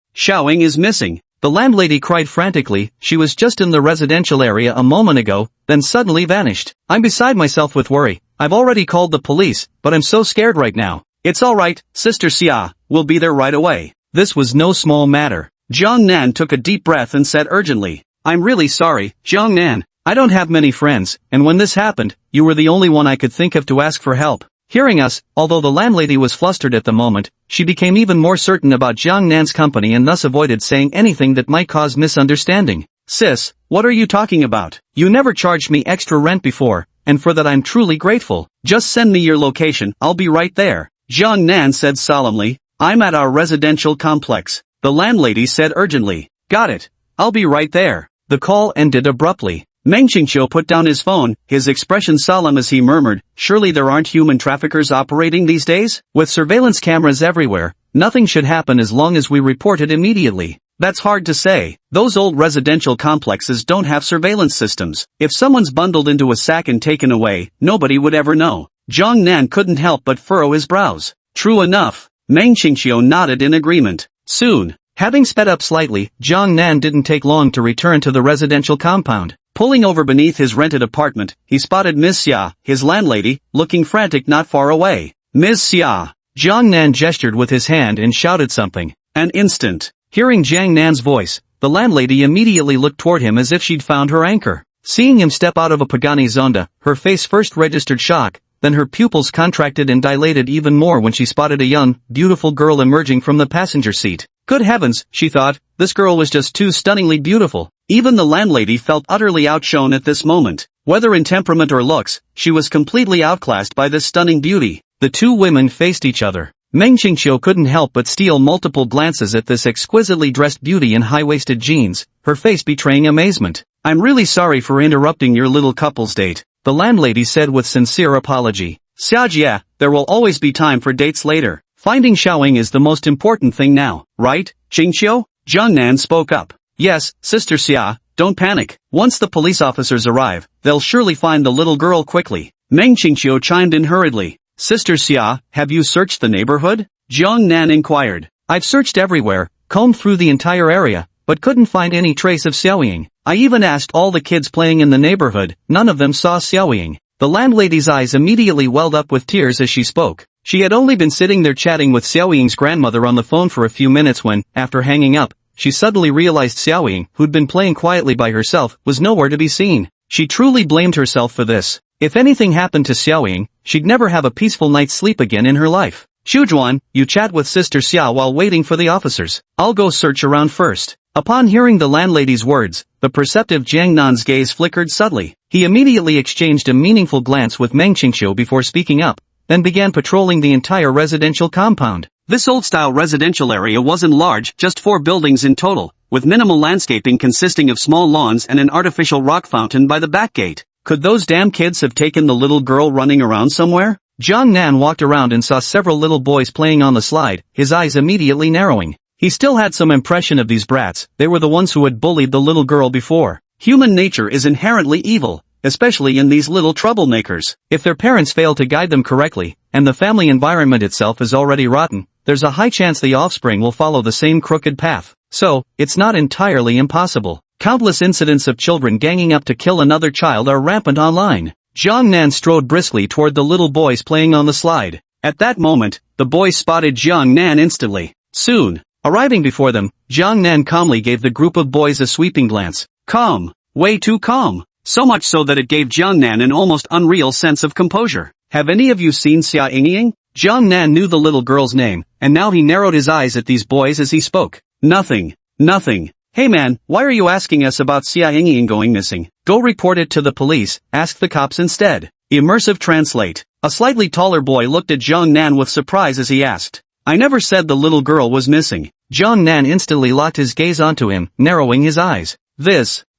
"Xiaoying is missing." The landlady cried frantically. She was just in the residential area a moment ago, then suddenly vanished. "I'm beside myself with worry. I've already called the police, but I'm so scared right now." "It's alright, Sister Xia, we'll be there right away." This was no small matter. Jiang Nan took a deep breath and said urgently, "I'm really sorry, Jiang Nan. I don't have many friends, and when this happened, you were the only one I could think of to ask for help." Hearing us, although the landlady was flustered at the moment, she became even more certain about Jiang Nan's company and thus avoided saying anything that might cause misunderstanding. "Sis, what are you talking about? You never charged me extra rent before, and for that I'm truly grateful. Just send me your location, I'll be right there." Jiang Nan said solemnly. "I'm at our residential complex." The landlady said urgently. "Got it. I'll be right there." The call ended abruptly. Meng Qingqiu put down his phone, his expression solemn as he murmured, "Surely there aren't human traffickers operating these days? With surveillance cameras everywhere, nothing should happen as long as we report it immediately." That's hard to say. Those old residential complexes don't have surveillance systems. If someone's bundled into a sack and taken away, nobody would ever know. Jiang Nan couldn't help but furrow his brows. True enough. Meng Qingqiu nodded in agreement. Soon, having sped up slightly, Jiang Nan didn't take long to return to the residential compound. Pulling over beneath his rented apartment, he spotted Ms. Xia, his landlady, looking frantic not far away. "Ms. Xia." Jiang Nan gestured with his hand and shouted something. An instant. Hearing Jiang Nan's voice, the landlady immediately looked toward him as if she'd found her anchor. Seeing him step out of a Pagani Zonda, her face first registered shock, then her pupils contracted and dilated even more when she spotted a young, beautiful girl emerging from the passenger seat. Good heavens, she thought, this girl was just too stunningly beautiful. Even the landlady felt utterly outshone at this moment. Whether in temperament or looks, she was completely outclassed by this stunning beauty. The two women faced each other. Meng Qingqiu couldn't help but steal multiple glances at this exquisitely dressed beauty in high-waisted jeans, her face betraying amazement. "I'm really sorry for interrupting your little couple's date," the landlady said with sincere apology. "Xiajie, there will always be time for dates later. Finding Xiaoying is the most important thing now, right, Qingqiu?" Jiang Nan spoke up. "Yes, Sister Xia, don't panic. Once the police officers arrive, they'll surely find the little girl quickly." Meng Qingqiu chimed in hurriedly. "Sister Xia, have you searched the neighborhood?" Jiang Nan inquired. "I've searched everywhere, combed through the entire area, but couldn't find any trace of Xiaoying. I even asked all the kids playing in the neighborhood, none of them saw Xiaoying." The landlady's eyes immediately welled up with tears as she spoke. She had only been sitting there chatting with Xiaoying's grandmother on the phone for a few minutes when, after hanging up, she suddenly realized Xiaoying, who'd been playing quietly by herself, was nowhere to be seen. She truly blamed herself for this. If anything happened to Xiaoying, she'd never have a peaceful night's sleep again in her life. "Xuzhuan, you chat with Sister Xia while waiting for the officers. I'll go search around first." Upon hearing the landlady's words, the perceptive Jiang Nan's gaze flickered subtly. He immediately exchanged a meaningful glance with Meng Qingqiu before speaking up, then began patrolling the entire residential compound. This old-style residential area wasn't large, just 4 buildings in total, with minimal landscaping consisting of small lawns and an artificial rock fountain by the back gate. Could those damn kids have taken the little girl running around somewhere? Jiang Nan walked around and saw several little boys playing on the slide, his eyes immediately narrowing. He still had some impression of these brats. They were the ones who had bullied the little girl before. Human nature is inherently evil, especially in these little troublemakers. If their parents fail to guide them correctly, and the family environment itself is already rotten, there's a high chance the offspring will follow the same crooked path. So, it's not entirely impossible. Countless incidents of children ganging up to kill another child are rampant online. Jiang Nan strode briskly toward the little boys playing on the slide. At that moment, the boys spotted Jiang Nan instantly. Soon, arriving before them, Jiang Nan calmly gave the group of boys a sweeping glance. Calm. Way too calm. So much so that it gave Jiang Nan an almost unreal sense of composure. "Have any of you seen Xia Yingying?" Jiang Nan knew the little girl's name, and now he narrowed his eyes at these boys as he spoke. "Nothing. Nothing. Hey man, why are you asking us about Xia Yingying going missing? Go report it to the police, ask the cops instead. Immersive translate. A slightly taller boy looked at Jiang Nan with surprise as he asked. I never said the little girl was missing. Jiang Nan instantly locked his gaze onto him, narrowing his eyes.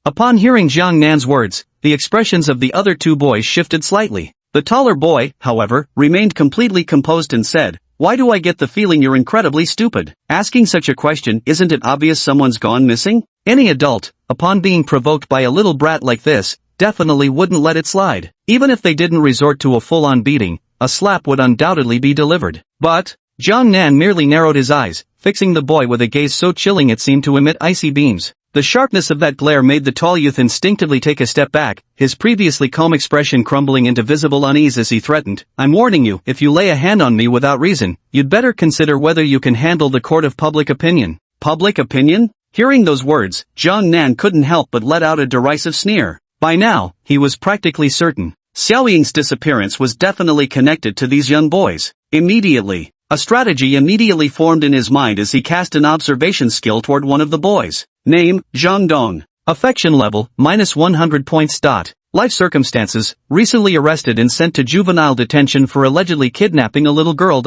Upon hearing Jiang Nan's words, the expressions of the other two boys shifted slightly. The taller boy, however, remained completely composed and said, why do I get the feeling you're incredibly stupid? Asking such a question, isn't it obvious someone's gone missing? Any adult, upon being provoked by a little brat like this, definitely wouldn't let it slide. Even if they didn't resort to a full-on beating, a slap would undoubtedly be delivered. But Jiang Nan merely narrowed his eyes, fixing the boy with a gaze so chilling it seemed to emit icy beams. The sharpness of that glare made the tall youth instinctively take a step back, his previously calm expression crumbling into visible unease as he threatened, I'm warning you, if you lay a hand on me without reason, you'd better consider whether you can handle the court of public opinion. Public opinion? Hearing those words, Jiang Nan couldn't help but let out a derisive sneer. By now, he was practically certain. Xiao Ying's disappearance was definitely connected to these young boys. Immediately, a strategy immediately formed in his mind as he cast an observation skill toward one of the boys. Name, Zhang Dong. Affection level, -100 points. Life circumstances, recently arrested and sent to juvenile detention for allegedly kidnapping a little girl.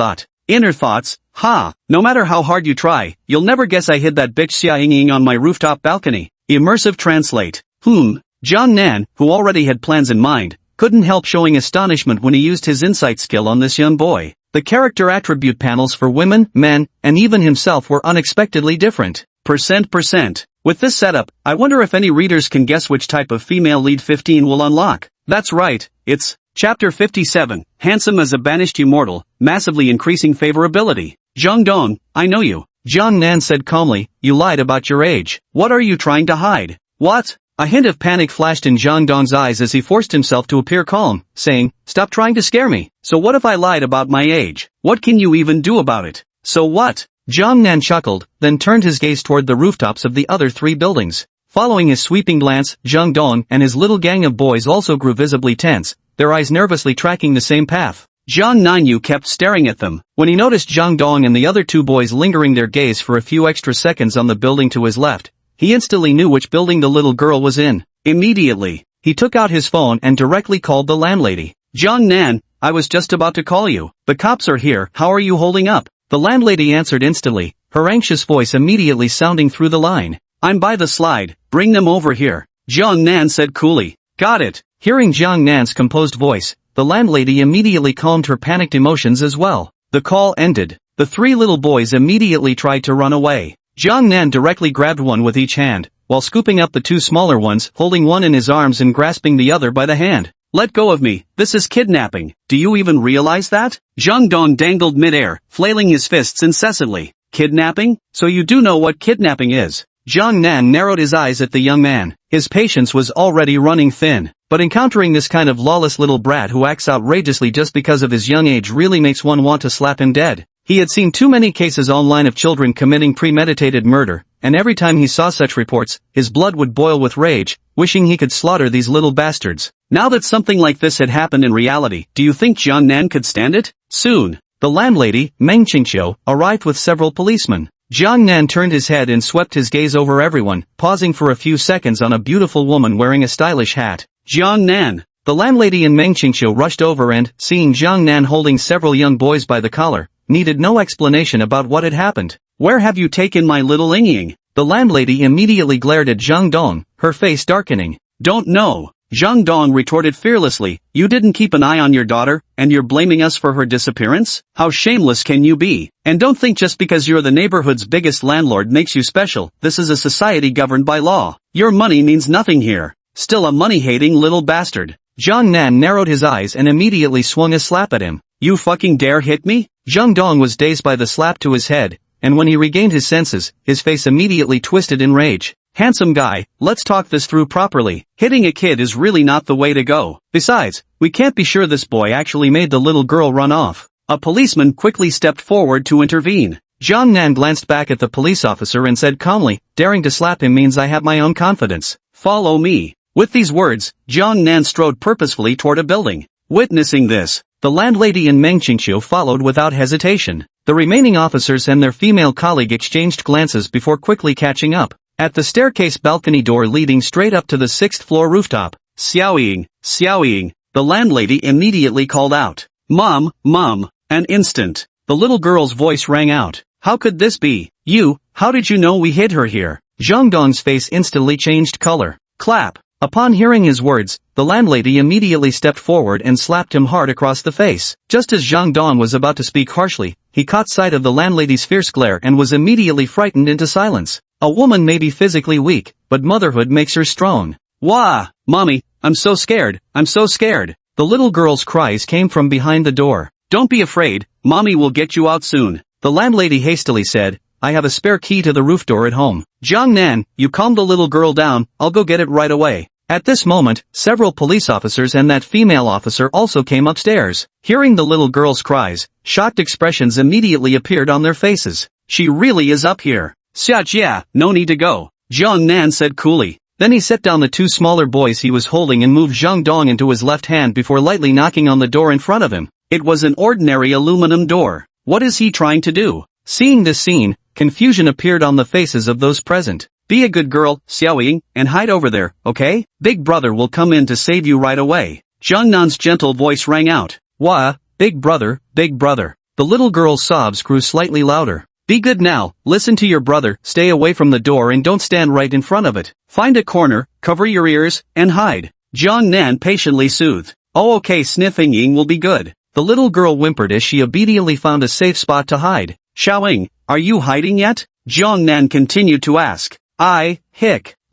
Inner thoughts, no matter how hard you try, you'll never guess I hid that bitch Xia Ying on my rooftop balcony. Immersive translate. Jiang Nan, who already had plans in mind, couldn't help showing astonishment when he used his insight skill on this young boy. The character attribute panels for women, men, and even himself were unexpectedly different. %. With this setup, I wonder if any readers can guess which type of female lead 15 will unlock. That's right, it's Chapter 57, Handsome as a Banished Immortal, massively increasing favorability. Zhang Dong, I know you. Jiang Nan said calmly, you lied about your age. What are you trying to hide? What? A hint of panic flashed in Zhang Dong's eyes as he forced himself to appear calm, saying, stop trying to scare me. So what if I lied about my age? What can you even do about it? So what? Jiang Nan chuckled, then turned his gaze toward the rooftops of the other three buildings. Following his sweeping glance, Zhang Dong and his little gang of boys also grew visibly tense, their eyes nervously tracking the same path. Jiang Nanyu kept staring at them. When he noticed Zhang Dong and the other two boys lingering their gaze for a few extra seconds on the building to his left, he instantly knew which building the little girl was in. Immediately, he took out his phone and directly called the landlady. Jiang Nan, I was just about to call you. The cops are here, how are you holding up? The landlady answered instantly, her anxious voice immediately sounding through the line. I'm by the slide, bring them over here. Jiang Nan said coolly. Got it. Hearing Jiang Nan's composed voice, the landlady immediately calmed her panicked emotions as well. The call ended. The three little boys immediately tried to run away. Jiang Nan directly grabbed one with each hand, while scooping up the two smaller ones, holding one in his arms and grasping the other by the hand. Let go of me, this is kidnapping, do you even realize that? Zhang Dong dangled midair, flailing his fists incessantly. Kidnapping? So you do know what kidnapping is? Jiang Nan narrowed his eyes at the young man. His patience was already running thin. But encountering this kind of lawless little brat who acts outrageously just because of his young age really makes one want to slap him dead. He had seen too many cases online of children committing premeditated murder, and every time he saw such reports, his blood would boil with rage, wishing he could slaughter these little bastards. Now that something like this had happened in reality, do you think Jiang Nan could stand it? Soon, the landlady, Meng Qingqiu, arrived with several policemen. Jiang Nan turned his head and swept his gaze over everyone, pausing for a few seconds on a beautiful woman wearing a stylish hat. Jiang Nan. The landlady and Meng Qingqiu rushed over and, seeing Jiang Nan holding several young boys by the collar, needed no explanation about what had happened. Where have you taken my little Ying? The landlady immediately glared at Zhang Dong, her face darkening. Don't know. Zhang Dong retorted fearlessly, you didn't keep an eye on your daughter, and you're blaming us for her disappearance? How shameless can you be? And don't think just because you're the neighborhood's biggest landlord makes you special. This is a society governed by law. Your money means nothing here. Still a money-hating little bastard. Jiang Nan narrowed his eyes and immediately swung a slap at him. You fucking dare hit me? Zhang Dong was dazed by the slap to his head, and when he regained his senses, his face immediately twisted in rage. Handsome guy, let's talk this through properly. Hitting a kid is really not the way to go. Besides, we can't be sure this boy actually made the little girl run off. A policeman quickly stepped forward to intervene. Jiang Nan glanced back at the police officer and said calmly, daring to slap him means I have my own confidence. Follow me. With these words, Jiang Nan strode purposefully toward a building. Witnessing this, the landlady and Meng Qingqiu followed without hesitation. The remaining officers and their female colleague exchanged glances before quickly catching up. At the staircase balcony door leading straight up to the 6th floor rooftop, Xiao Ying, the the landlady immediately called out. Mom, Mom! An instant. The little girl's voice rang out. How could this be? You, how did you know we hid her here? Zhang Dong's face instantly changed color. Clap. Upon hearing his words, the landlady immediately stepped forward and slapped him hard across the face. Just as Zhang Dong was about to speak harshly, he caught sight of the landlady's fierce glare and was immediately frightened into silence. A woman may be physically weak, but motherhood makes her strong. Wah! Mommy, I'm so scared, I'm so scared. The little girl's cries came from behind the door. Don't be afraid, Mommy will get you out soon. The landlady hastily said, I have a spare key to the roof door at home. Jiang Nan, you calm the little girl down, I'll go get it right away. At this moment, several police officers and that female officer also came upstairs. Hearing the little girl's cries, shocked expressions immediately appeared on their faces. She really is up here. Xia, no need to go, Jiang Nan said coolly. Then he set down the two smaller boys he was holding and moved Zhang Dong into his left hand before lightly knocking on the door in front of him. It was an ordinary aluminum door. What is he trying to do? Seeing this scene, confusion appeared on the faces of those present. Be a good girl, Xiaoying, and hide over there, okay? Big brother will come in to save you right away. Zhang Nan's gentle voice rang out. Wah, big brother, big brother. The little girl's sobs grew slightly louder. Be good now, listen to your brother, stay away from the door and don't stand right in front of it. Find a corner, cover your ears, and hide. Zhang Nan patiently soothed. Oh okay, sniffing Ying will be good. The little girl whimpered as she obediently found a safe spot to hide. Xiaoying, are you hiding yet? Zhang Nan continued to ask. I'm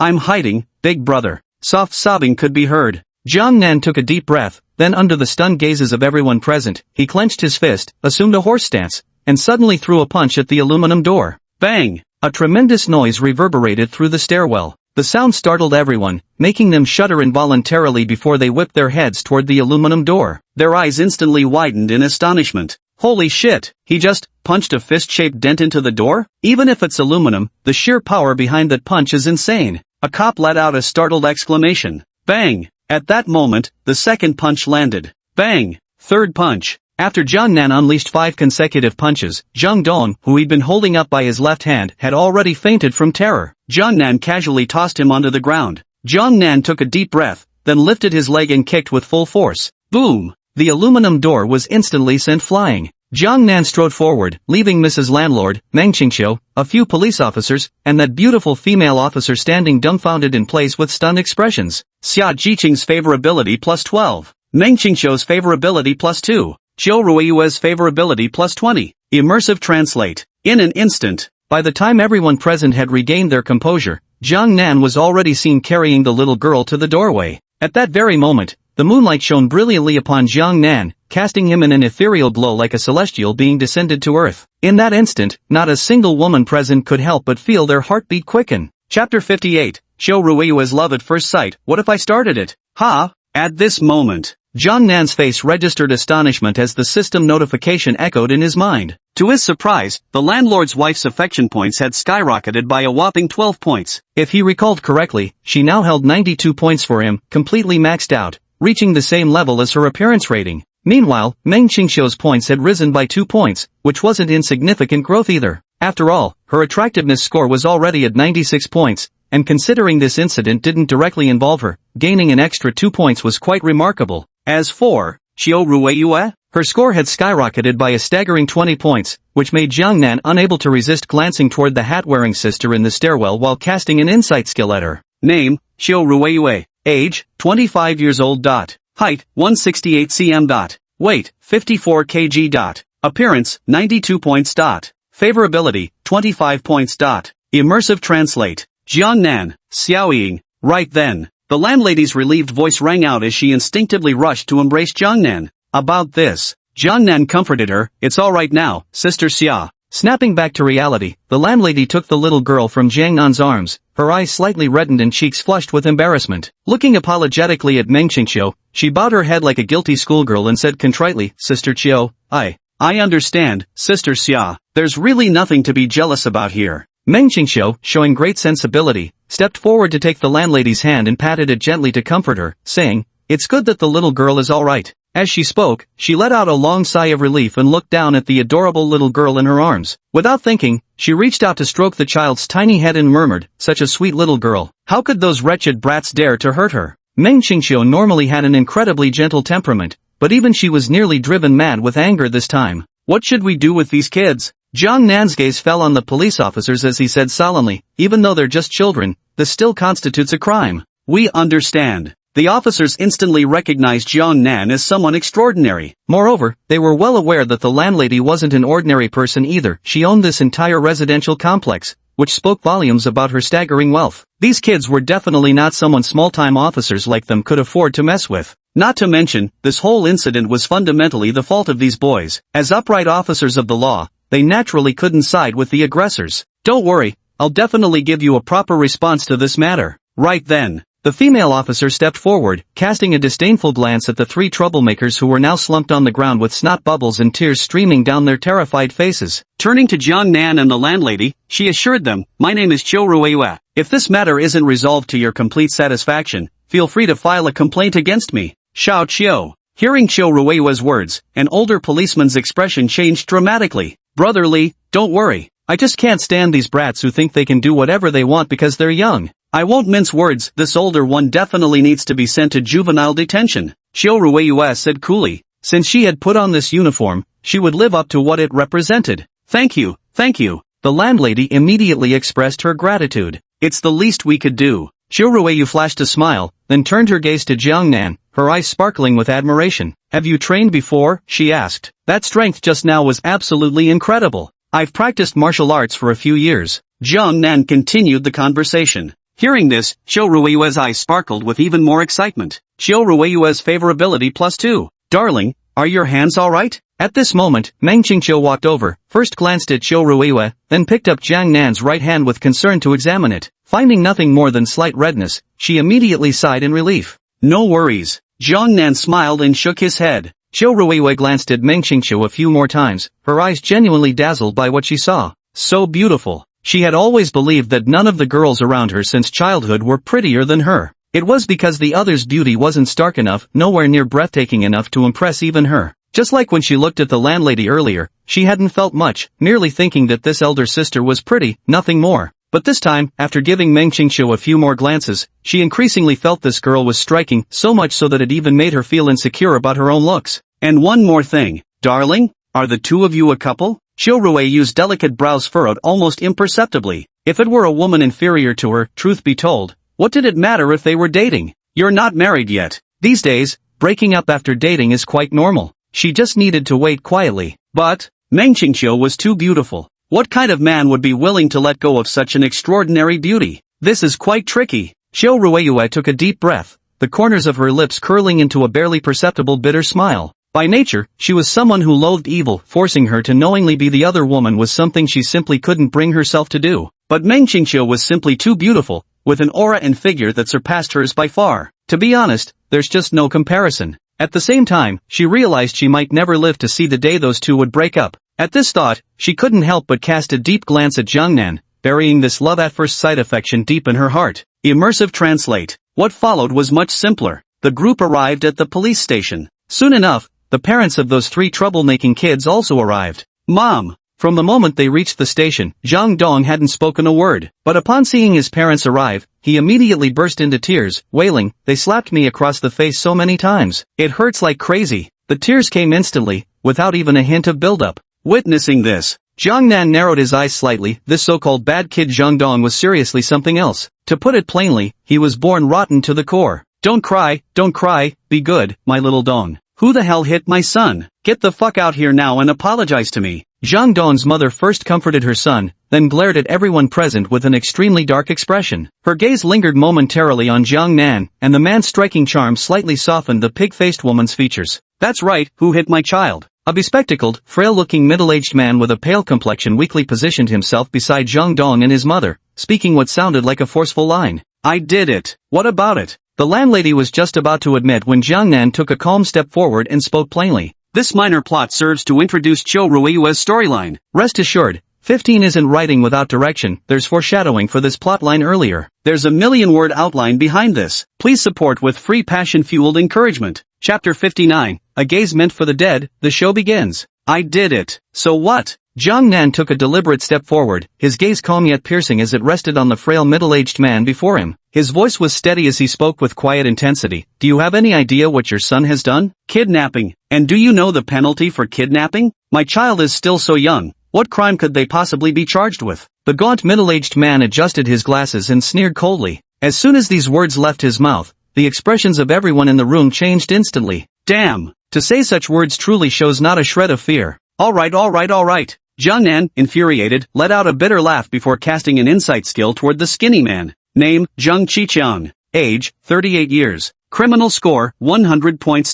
hiding, big brother. Soft sobbing could be heard. Zhang Nan took a deep breath, then under the stunned gazes of everyone present, he clenched his fist, assumed a horse stance, and suddenly threw a punch at the aluminum door. Bang! A tremendous noise reverberated through the stairwell. The sound startled everyone, making them shudder involuntarily before they whipped their heads toward the aluminum door. Their eyes instantly widened in astonishment. Holy shit, he just punched a fist-shaped dent into the door? Even if it's aluminum, the sheer power behind that punch is insane. A cop let out a startled exclamation. Bang! At that moment, the second punch landed. Bang! Third punch. After Zhang Nan unleashed 5 consecutive punches, Zhang Dong, who he'd been holding up by his left hand, had already fainted from terror. Zhang Nan casually tossed him onto the ground. Zhang Nan took a deep breath, then lifted his leg and kicked with full force. Boom! The aluminum door was instantly sent flying. Zhang Nan strode forward, leaving Mrs. Landlord, Meng Qingxiu, a few police officers, and that beautiful female officer standing dumbfounded in place with stunned expressions. Xia Jiqing's favorability plus 12. Meng Qingxiu's favorability plus 2. Zhou Ruiyue's favorability plus 20. Immersive translate. In an instant. By the time everyone present had regained their composure, Zhang Nan was already seen carrying the little girl to the doorway. At that very moment, the moonlight shone brilliantly upon Zhang Nan, casting him in an ethereal glow like a celestial being descended to earth. In that instant, not a single woman present could help but feel their heartbeat quicken. Chapter 58. Zhou Ruiyue's love at first sight. What if I started it? Ha! At this moment, Zhang Nan's face registered astonishment as the system notification echoed in his mind. To his surprise, the landlord's wife's affection points had skyrocketed by a whopping 12 points. If he recalled correctly, she now held 92 points for him, completely maxed out, reaching the same level as her appearance rating. Meanwhile, Meng Qingxiu's points had risen by 2 points, which wasn't insignificant growth either. After all, her attractiveness score was already at 96 points, and considering this incident didn't directly involve her, gaining an extra 2 points was quite remarkable. As for Zhou Ruiyue, her score had skyrocketed by a staggering 20 points, which made Zhang Nan unable to resist glancing toward the hat-wearing sister in the stairwell while casting an insight skill at her. Name, Zhou Ruiyue. Age, 25 years old. Height, 168 cm. Weight, 54 kg. Appearance, 92 points. Favorability, 25 points. Immersive translate. Jiang Nan, Xiaoying. Right then, the landlady's relieved voice rang out as she instinctively rushed to embrace Jiang Nan. About this, Jiang Nan comforted her. It's all right now, Sister Xia. Snapping back to reality, the landlady took the little girl from Jiang Nan's arms, her eyes slightly reddened and cheeks flushed with embarrassment. Looking apologetically at Meng Qingxiu, she bowed her head like a guilty schoolgirl and said contritely, Sister Qiu, I understand, Sister Xia. There's really nothing to be jealous about here. Meng Qingxiu, showing great sensibility, stepped forward to take the landlady's hand and patted it gently to comfort her, saying, It's good that the little girl is all right. As she spoke, she let out a long sigh of relief and looked down at the adorable little girl in her arms. Without thinking, she reached out to stroke the child's tiny head and murmured, Such a sweet little girl. How could those wretched brats dare to hurt her? Meng Qingqiu normally had an incredibly gentle temperament, but even she was nearly driven mad with anger this time. What should we do with these kids? Jiang Nan's gaze fell on the police officers as he said solemnly, even though they're just children, this still constitutes a crime. We understand. The officers instantly recognized Jiang Nan as someone extraordinary. Moreover, they were well aware that the landlady wasn't an ordinary person either. She owned this entire residential complex, which spoke volumes about her staggering wealth. These kids were definitely not someone small-time officers like them could afford to mess with. Not to mention, this whole incident was fundamentally the fault of these boys. As upright officers of the law, they naturally couldn't side with the aggressors. Don't worry, I'll definitely give you a proper response to this matter. Right then, the female officer stepped forward, casting a disdainful glance at the three troublemakers who were now slumped on the ground with snot bubbles and tears streaming down their terrified faces. Turning to Jiang Nan and the landlady, she assured them, "My name is Qiu Ruiyue. If this matter isn't resolved to your complete satisfaction, feel free to file a complaint against me." Xiao Qiu. Hearing Qiu Ruiyue's words, an older policeman's expression changed dramatically. "Brother Li, don't worry. I just can't stand these brats who think they can do whatever they want because they're young. I won't mince words, this older one definitely needs to be sent to juvenile detention," Qiu Ruiyue said coolly. Since she had put on this uniform, she would live up to what it represented. Thank you. The landlady immediately expressed her gratitude. "It's the least we could do." Qiu Ruiyue flashed a smile, then turned her gaze to Jiang Nan, her eyes sparkling with admiration. "Have you trained before?" she asked. "That strength just now was absolutely incredible." "I've practiced martial arts for a few years." Jiang Nan continued the conversation. Hearing this, Qiu Ruiyue's eyes sparkled with even more excitement. Qiu Ruiyue's favorability +2. "Darling, are your hands alright?" At this moment, Meng Qingqiu walked over, first glanced at Qiu Ruiyue, then picked up Jiang Nan's right hand with concern to examine it. Finding nothing more than slight redness, she immediately sighed in relief. "No worries." Jiang Nan smiled and shook his head. Qiu Ruiyue glanced at Meng Qingqiu a few more times, her eyes genuinely dazzled by what she saw. So beautiful. She had always believed that none of the girls around her since childhood were prettier than her. It was because the others' beauty wasn't stark enough, nowhere near breathtaking enough to impress even her. Just like when she looked at the landlady earlier, she hadn't felt much, merely thinking that this elder sister was pretty, nothing more. But this time, after giving Meng Qingqiu a few more glances, she increasingly felt this girl was striking, so much so that it even made her feel insecure about her own looks. "And one more thing, darling, are the two of you a couple?" Qiu Ruiyue's delicate brows furrowed almost imperceptibly. If it were a woman inferior to her, truth be told, what did it matter if they were dating? "You're not married yet." These days, breaking up after dating is quite normal. She just needed to wait quietly. But Meng Qingqiu was too beautiful. What kind of man would be willing to let go of such an extraordinary beauty? This is quite tricky. Qiu Ruiyue took a deep breath, the corners of her lips curling into a barely perceptible bitter smile. By nature, she was someone who loathed evil, forcing her to knowingly be the other woman was something she simply couldn't bring herself to do. But Meng Qingqiu was simply too beautiful, with an aura and figure that surpassed hers by far. To be honest, there's just no comparison. At the same time, she realized she might never live to see the day those two would break up. At this thought, she couldn't help but cast a deep glance at Jiang Nan, burying this love at first sight affection deep in her heart. Immersive translate. What followed was much simpler. The group arrived at the police station. Soon enough, the parents of those three troublemaking kids also arrived. "Mom." From the moment they reached the station, Zhang Dong hadn't spoken a word. But upon seeing his parents arrive, he immediately burst into tears, wailing, "They slapped me across the face so many times. It hurts like crazy." The tears came instantly, without even a hint of buildup. Witnessing this, Jiang Nan narrowed his eyes slightly. This so-called bad kid Zhang Dong was seriously something else. To put it plainly, he was born rotten to the core. Don't cry, be good, my little Dong. Who the hell hit my son? Get the fuck out here now and apologize to me." Zhang Dong's mother first comforted her son, then glared at everyone present with an extremely dark expression. Her gaze lingered momentarily on Jiang Nan, and the man's striking charm slightly softened the pig-faced woman's features. "That's right, who hit my child?" A bespectacled, frail-looking middle-aged man with a pale complexion weakly positioned himself beside Zhang Dong and his mother, speaking what sounded like a forceful line. "I did it. What about it?" The landlady was just about to admit when Jiang Nan took a calm step forward and spoke plainly. "This minor plot serves to introduce Qiu Ruiyue's storyline. Rest assured, 15 isn't writing without direction. There's foreshadowing for this plotline earlier. There's a million-word outline behind this. Please support with free passion-fueled encouragement." Chapter 59, A Gaze Meant for the Dead, the show begins. "I did it. So what?" Jiang Nan took a deliberate step forward, his gaze calm yet piercing as it rested on the frail middle-aged man before him. His voice was steady as he spoke with quiet intensity. Do you have any idea what your son has done? Kidnapping. And do you know the penalty for kidnapping? My child is still so young. What crime could they possibly be charged with? The gaunt middle-aged man adjusted his glasses and sneered coldly. As soon as these words left his mouth, the expressions of everyone in the room changed instantly. Damn! To say such words truly shows not a shred of fear. Alright. Jiang Nan, infuriated, let out a bitter laugh before casting an insight skill toward the skinny man. Name, Zheng Qiqiang. Age, 38 years. Criminal score, 100 points.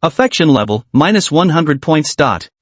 Affection level, -100 points.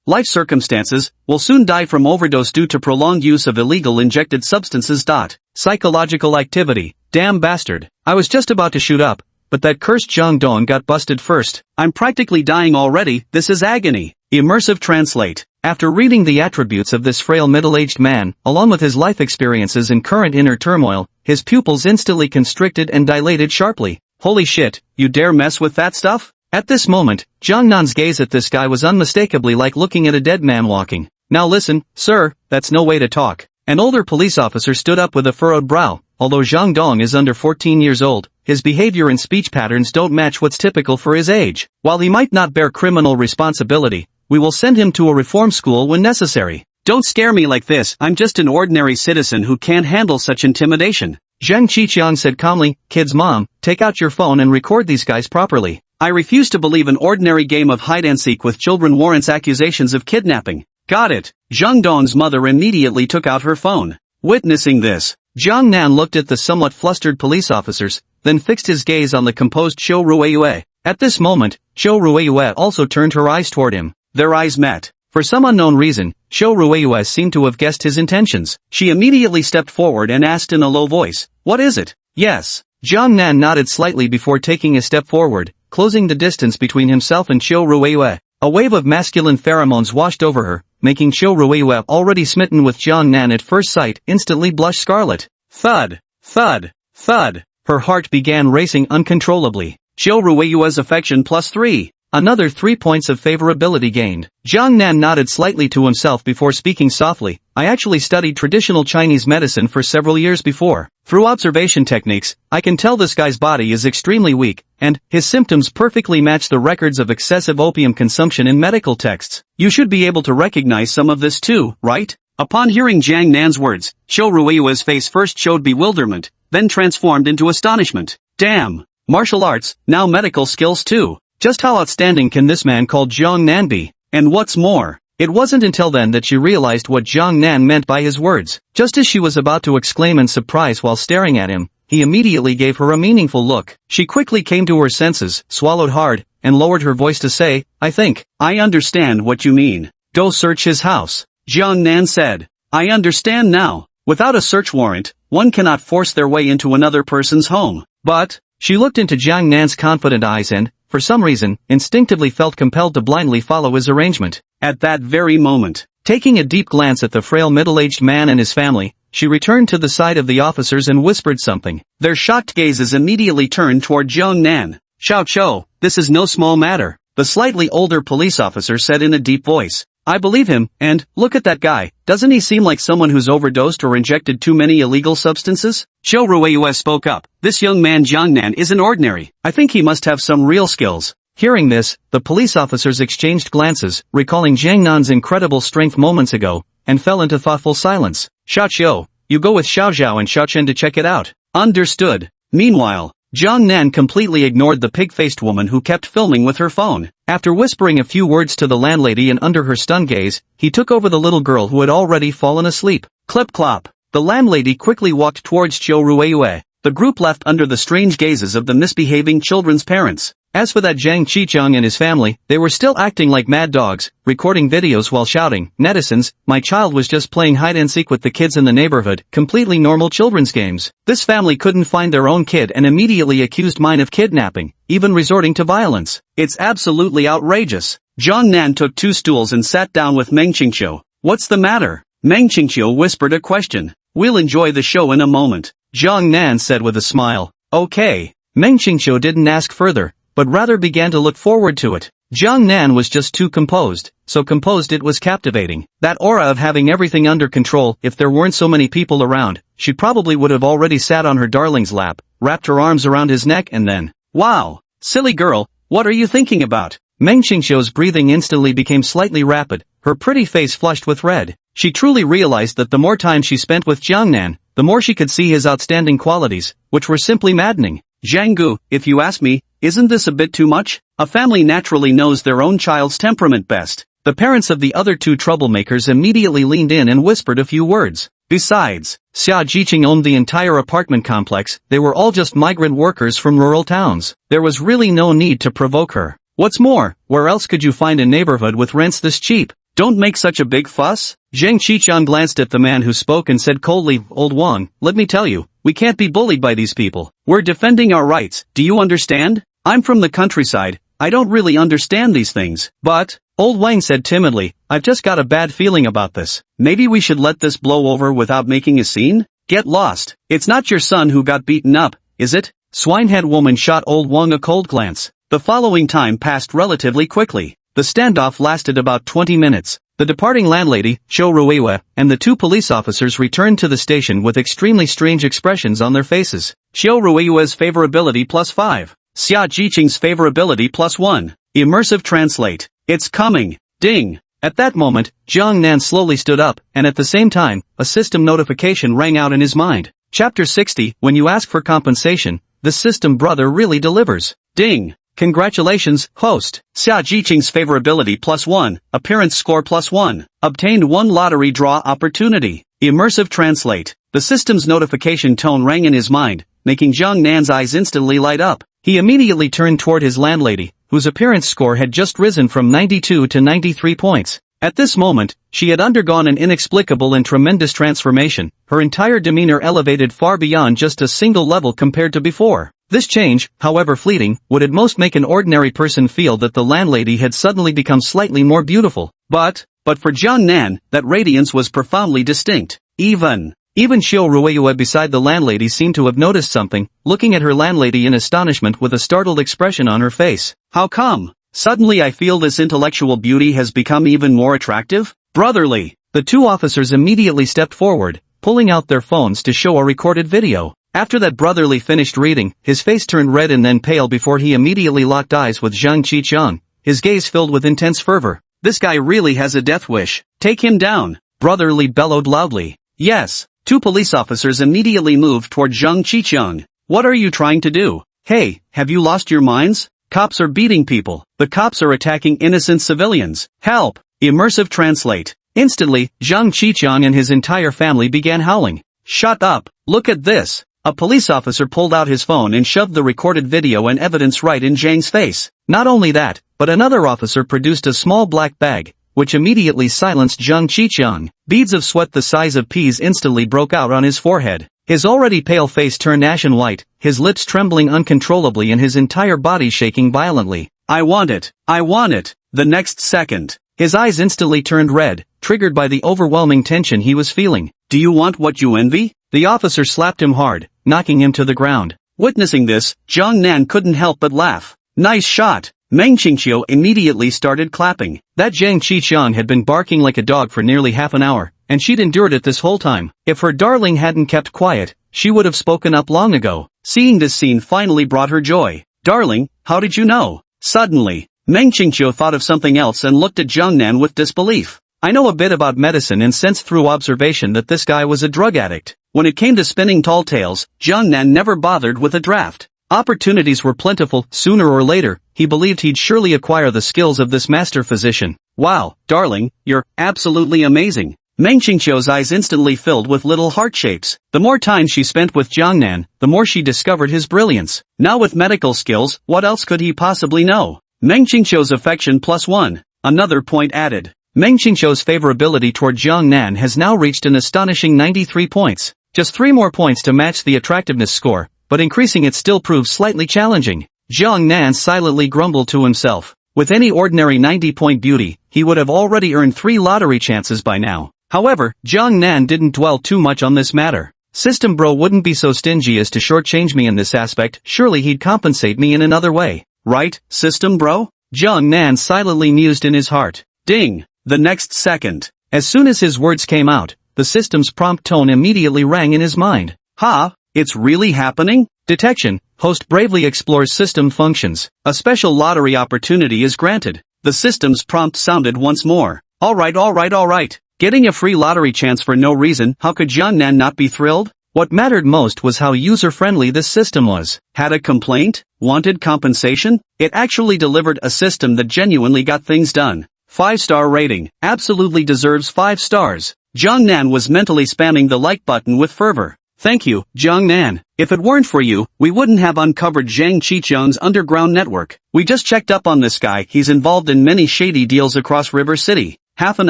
Life circumstances, will soon die from overdose due to prolonged use of illegal injected substances. Psychological activity, damn bastard. I was just about to shoot up, but that cursed Zhang Dong got busted first. I'm practically dying already, this is agony. Immersive translate. After reading the attributes of this frail middle-aged man, along with his life experiences and current inner turmoil, his pupils instantly constricted and dilated sharply. Holy shit, you dare mess with that stuff? At this moment, Jiang Nan's gaze at this guy was unmistakably like looking at a dead man walking. Now listen, sir, that's no way to talk. An older police officer stood up with a furrowed brow. Although Zhang Dong is under 14 years old, his behavior and speech patterns don't match what's typical for his age. While he might not bear criminal responsibility, we will send him to a reform school when necessary. Don't scare me like this, I'm just an ordinary citizen who can't handle such intimidation. Zheng Qiqiang said calmly, kid's mom, take out your phone and record these guys properly. I refuse to believe an ordinary game of hide-and-seek with children warrants accusations of kidnapping. Got it. Zhang Dong's mother immediately took out her phone. Witnessing this, Jiang Nan looked at the somewhat flustered police officers, then fixed his gaze on the composed Zhou Ruiyue. At this moment, Zhou Ruiyue also turned her eyes toward him. Their eyes met. For some unknown reason, Zhou Ruiyue seemed to have guessed his intentions. She immediately stepped forward and asked in a low voice, what is it? Yes. Jiang Nan nodded slightly before taking a step forward, closing the distance between himself and Zhou Ruiyue. A wave of masculine pheromones washed over her, making Zhou Ruiyue, already smitten with Jiang Nan at first sight, instantly blush scarlet. Thud, thud, thud. Her heart began racing uncontrollably. Zhou Ruiyue's affection +3. Another 3 points of favorability gained. Jiang Nan nodded slightly to himself before speaking softly. I actually studied traditional Chinese medicine for several years before. Through observation techniques, I can tell this guy's body is extremely weak, and his symptoms perfectly match the records of excessive opium consumption in medical texts. You should be able to recognize some of this too, right? Upon hearing Jiang Nan's words, Zhou Ruiyue's face first showed bewilderment, then transformed into astonishment. Damn! Martial arts, now medical skills too. Just how outstanding can this man called Jiang Nan be? And what's more, it wasn't until then that she realized what Jiang Nan meant by his words. Just as she was about to exclaim in surprise while staring at him, he immediately gave her a meaningful look. She quickly came to her senses, swallowed hard, and lowered her voice to say, I understand what you mean. Go search his house. Jiang Nan said. I understand now. Without a search warrant, one cannot force their way into another person's home. But, she looked into Jiang Nan's confident eyes and, for some reason, instinctively felt compelled to blindly follow his arrangement. At that very moment, taking a deep glance at the frail middle-aged man and his family, she returned to the side of the officers and whispered something. Their shocked gazes immediately turned toward Jiang Nan. Xiao Chou, this is no small matter, the slightly older police officer said in a deep voice. I believe him, and, look at that guy, doesn't he seem like someone who's overdosed or injected too many illegal substances? Zhou Ruiyue spoke up. This young man Jiang Nan isn't ordinary. I think he must have some real skills. Hearing this, the police officers exchanged glances, recalling Jiang Nan's incredible strength moments ago, and fell into thoughtful silence. Xiao Qiu, you go with Xiao Zhao and Xiao Chen to check it out. Understood. Meanwhile, Jiang Nan completely ignored the pig-faced woman who kept filming with her phone. After whispering a few words to the landlady and under her stunned gaze, he took over the little girl who had already fallen asleep. Clip-clop. The landlady quickly walked towards Zhou Ruiyue. The group left under the strange gazes of the misbehaving children's parents. As for that Zheng Qiqiang and his family, they were still acting like mad dogs, recording videos while shouting, netizens, my child was just playing hide-and-seek with the kids in the neighborhood, completely normal children's games. This family couldn't find their own kid and immediately accused mine of kidnapping, even resorting to violence. It's absolutely outrageous. Jiang Nan took 2 stools and sat down with Meng Qingqiu. What's the matter? Meng Qingqiu whispered a question. We'll enjoy the show in a moment. Jiang Nan said with a smile. Okay. Meng Qingqiu didn't ask further, but rather began to look forward to it. Jiang Nan was just too composed, so composed it was captivating. That aura of having everything under control, if there weren't so many people around, she probably would have already sat on her darling's lap, wrapped her arms around his neck and then, "Wow, silly girl, what are you thinking about?" Meng Qingqiu's breathing instantly became slightly rapid, her pretty face flushed with red. She truly realized that the more time she spent with Jiang Nan, the more she could see his outstanding qualities, which were simply maddening. "Zhang Gu, if you ask me, isn't this a bit too much? A family naturally knows their own child's temperament best." The parents of the other two troublemakers immediately leaned in and whispered a few words. Besides, Xia Jiqing owned the entire apartment complex, they were all just migrant workers from rural towns. There was really no need to provoke her. What's more, where else could you find a neighborhood with rents this cheap? "Don't make such a big fuss." Zhang Qiqiang glanced at the man who spoke and said coldly, "Old Wang, let me tell you, we can't be bullied by these people. We're defending our rights, do you understand? I'm from the countryside, I don't really understand these things." "But," Old Wang said timidly, "I've just got a bad feeling about this. Maybe we should let this blow over without making a scene?" "Get lost. It's not your son who got beaten up, is it?" Swinehead woman shot Old Wang a cold glance. The following time passed relatively quickly. The standoff lasted about 20 minutes. The departing landlady, Xiu Ruiwa, and the two police officers returned to the station with extremely strange expressions on their faces. Xiu Ruiwa's favorability +5. Xia Jiqing's favorability +1. Immersive translate. "It's coming." Ding. At that moment, Jiang Nan slowly stood up, and at the same time, a system notification rang out in his mind. Chapter 60, When you ask for compensation, the system brother really delivers. Ding. Congratulations, host. Xia Jiqing's favorability +1, appearance score +1. Obtained 1 lottery draw opportunity. Immersive translate. The system's notification tone rang in his mind, making Jiang Nan's eyes instantly light up. He immediately turned toward his landlady, whose appearance score had just risen from 92 to 93 points. At this moment, she had undergone an inexplicable and tremendous transformation, her entire demeanor elevated far beyond just a single level compared to before. This change, however fleeting, would at most make an ordinary person feel that the landlady had suddenly become slightly more beautiful. But for Jiang Nan, that radiance was profoundly distinct. Even Xiu Ruiyue beside the landlady seemed to have noticed something, looking at her landlady in astonishment with a startled expression on her face. "How come? Suddenly I feel this intellectual beauty has become even more attractive?" "Brotherly." The two officers immediately stepped forward, pulling out their phones to show a recorded video. After that brotherly finished reading, his face turned red and then pale before he immediately locked eyes with Zhang Qiqiang, his gaze filled with intense fervor. "This guy really has a death wish. Take him down." Brotherly bellowed loudly. "Yes." Two police officers immediately moved toward Zhang Qiqiang. "What are you trying to do? Hey, have you lost your minds? Cops are beating people. The cops are attacking innocent civilians. Help!" Immersive translate. Instantly, Zhang Qiqiang and his entire family began howling. "Shut up! Look at this!" A police officer pulled out his phone and shoved the recorded video and evidence right in Zhang's face. Not only that, but another officer produced a small black bag, which immediately silenced Zhang Qiqiang. Beads of sweat the size of peas instantly broke out on his forehead. His already pale face turned ashen white, his lips trembling uncontrollably and his entire body shaking violently. "I want it! I want it!" The next second, his eyes instantly turned red, triggered by the overwhelming tension he was feeling. "Do you want what you envy?" The officer slapped him hard, knocking him to the ground. Witnessing this, Jiang Nan couldn't help but laugh. "Nice shot!" Meng Qingqiu immediately started clapping. That Zhang Qiqiang had been barking like a dog for nearly half an hour, and she'd endured it this whole time. If her darling hadn't kept quiet, she would have spoken up long ago. Seeing this scene finally brought her joy. "Darling, how did you know?" Suddenly, Meng Qingqiu thought of something else and looked at Jiang Nan with disbelief. "I know a bit about medicine and sensed through observation that this guy was a drug addict." When it came to spinning tall tales, Jiang Nan never bothered with a draft. Opportunities were plentiful. Sooner or later, he believed he'd surely acquire the skills of this master physician. "Wow, darling, you're absolutely amazing." Meng Qingqiu's eyes instantly filled with little heart shapes. The more time she spent with Jiang Nan, the more she discovered his brilliance. Now with medical skills, what else could he possibly know? Meng Qingqiu's affection +1. Another point added. Meng Qingqiu's favorability toward Jiang Nan has now reached an astonishing 93 points. Just 3 more points to match the attractiveness score, but increasing it still proves slightly challenging. Jiang Nan silently grumbled to himself. With any ordinary 90-point beauty, he would have already earned 3 lottery chances by now. However, Jiang Nan didn't dwell too much on this matter. System bro wouldn't be so stingy as to shortchange me in this aspect, surely he'd compensate me in another way. Right, System bro? Jiang Nan silently mused in his heart. Ding! The next second. As soon as his words came out, the system's prompt tone immediately rang in his mind. "Ha! It's really happening? Detection. Host bravely explores system functions. A special lottery opportunity is granted. The system's prompt sounded once more. Alright. Getting a free lottery chance for no reason, how could Jiangnan not be thrilled? What mattered most was how user-friendly this system was. Had a complaint? Wanted compensation? It actually delivered a system that genuinely got things done. 5-star rating. Absolutely deserves 5 stars. Jiangnan was mentally spamming the like button with fervor. Thank you, Jiangnan. If it weren't for you, we wouldn't have uncovered Zhang Qiqiang's underground network. We just checked up on this guy. He's involved in many shady deals across River City. Half an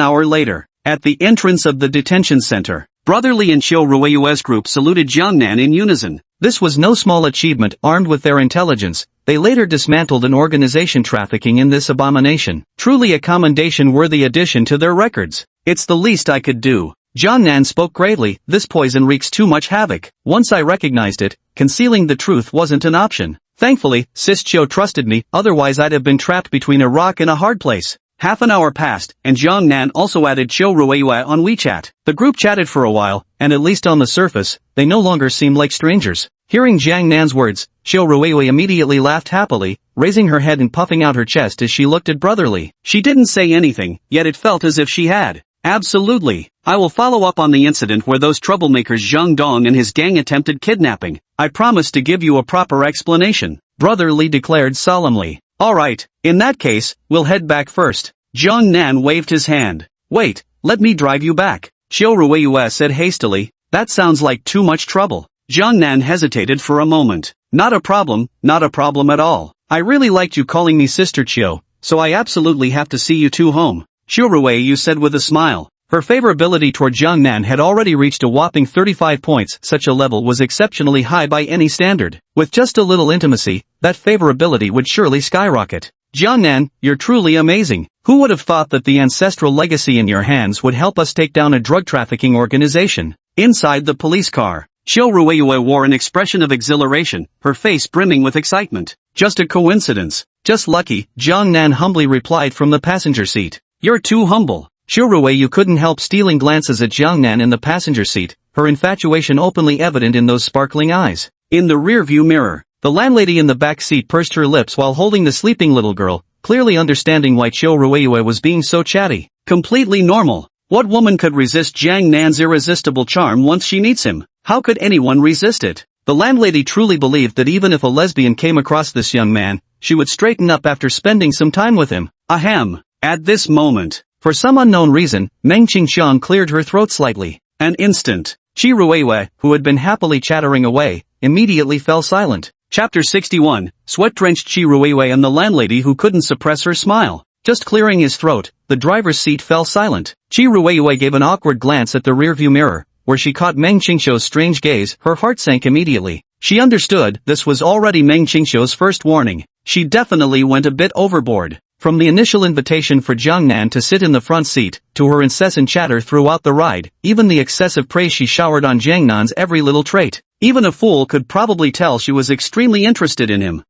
hour later, at the entrance of the detention center, Brotherly and Qiu Ruiyue's group saluted Jiangnan in unison. This was no small achievement. Armed with their intelligence, they later dismantled an organization trafficking in this abomination. Truly a commendation-worthy addition to their records. It's the least I could do. Jiangnan spoke gravely. This poison wreaks too much havoc. Once I recognized it, concealing the truth wasn't an option. Thankfully, Sis Qiu trusted me, otherwise I'd have been trapped between a rock and a hard place. Half an hour passed, and Jiangnan also added Qiu Ruiyue on WeChat. The group chatted for a while, and at least on the surface, they no longer seemed like strangers. Hearing Jiangnan's words, Qiu Ruiyue immediately laughed happily, raising her head and puffing out her chest as she looked at Brotherly. She didn't say anything, yet it felt as if she had. Absolutely. I will follow up on the incident where those troublemakers Zhang Dong and his gang attempted kidnapping. I promise to give you a proper explanation, Brotherly declared solemnly. Alright, in that case, we'll head back first. Jiangnan waved his hand. Wait, let me drive you back, Qiu Ruiyue said hastily. That sounds like too much trouble. Jiangnan hesitated for a moment. Not a problem at all. I really liked you calling me Sister Qiu, so I absolutely have to see you two home, Qiu Ruiyue said with a smile. Her favorability toward Jiangnan had already reached a whopping 35 points. Such a level was exceptionally high by any standard. With just a little intimacy, that favorability would surely skyrocket. Jiangnan, you're truly amazing. Who would have thought that the ancestral legacy in your hands would help us take down a drug trafficking organization? Inside the police car, Qiu Ruiyue wore an expression of exhilaration, her face brimming with excitement. Just a coincidence. Just lucky, Jiangnan humbly replied from the passenger seat. You're too humble. Qiu Ruiyue couldn't help stealing glances at Jiangnan in the passenger seat, her infatuation openly evident in those sparkling eyes. In the rearview mirror, the landlady in the back seat pursed her lips while holding the sleeping little girl, clearly understanding why Qiu Ruiyue was being so chatty. Completely normal. What woman could resist Jiangnan's irresistible charm once she meets him? How could anyone resist it? The landlady truly believed that even if a lesbian came across this young man, she would straighten up after spending some time with him. Ahem. At this moment, for some unknown reason, Meng Qingxiang cleared her throat slightly. An instant. Qiu Ruiyue, who had been happily chattering away, immediately fell silent. Chapter 61, Sweat-drenched Qiu Ruiyue and the landlady who couldn't suppress her smile. Just clearing his throat, the driver's seat fell silent. Qiu Ruiyue gave an awkward glance at the rearview mirror, where she caught Meng Qingxiu's strange gaze. Her heart sank immediately. She understood this was already Meng Qingxiu's first warning. She definitely went a bit overboard. From the initial invitation for Jiangnan to sit in the front seat, to her incessant chatter throughout the ride, even the excessive praise she showered on Jiangnan's every little trait. Even a fool could probably tell she was extremely interested in him.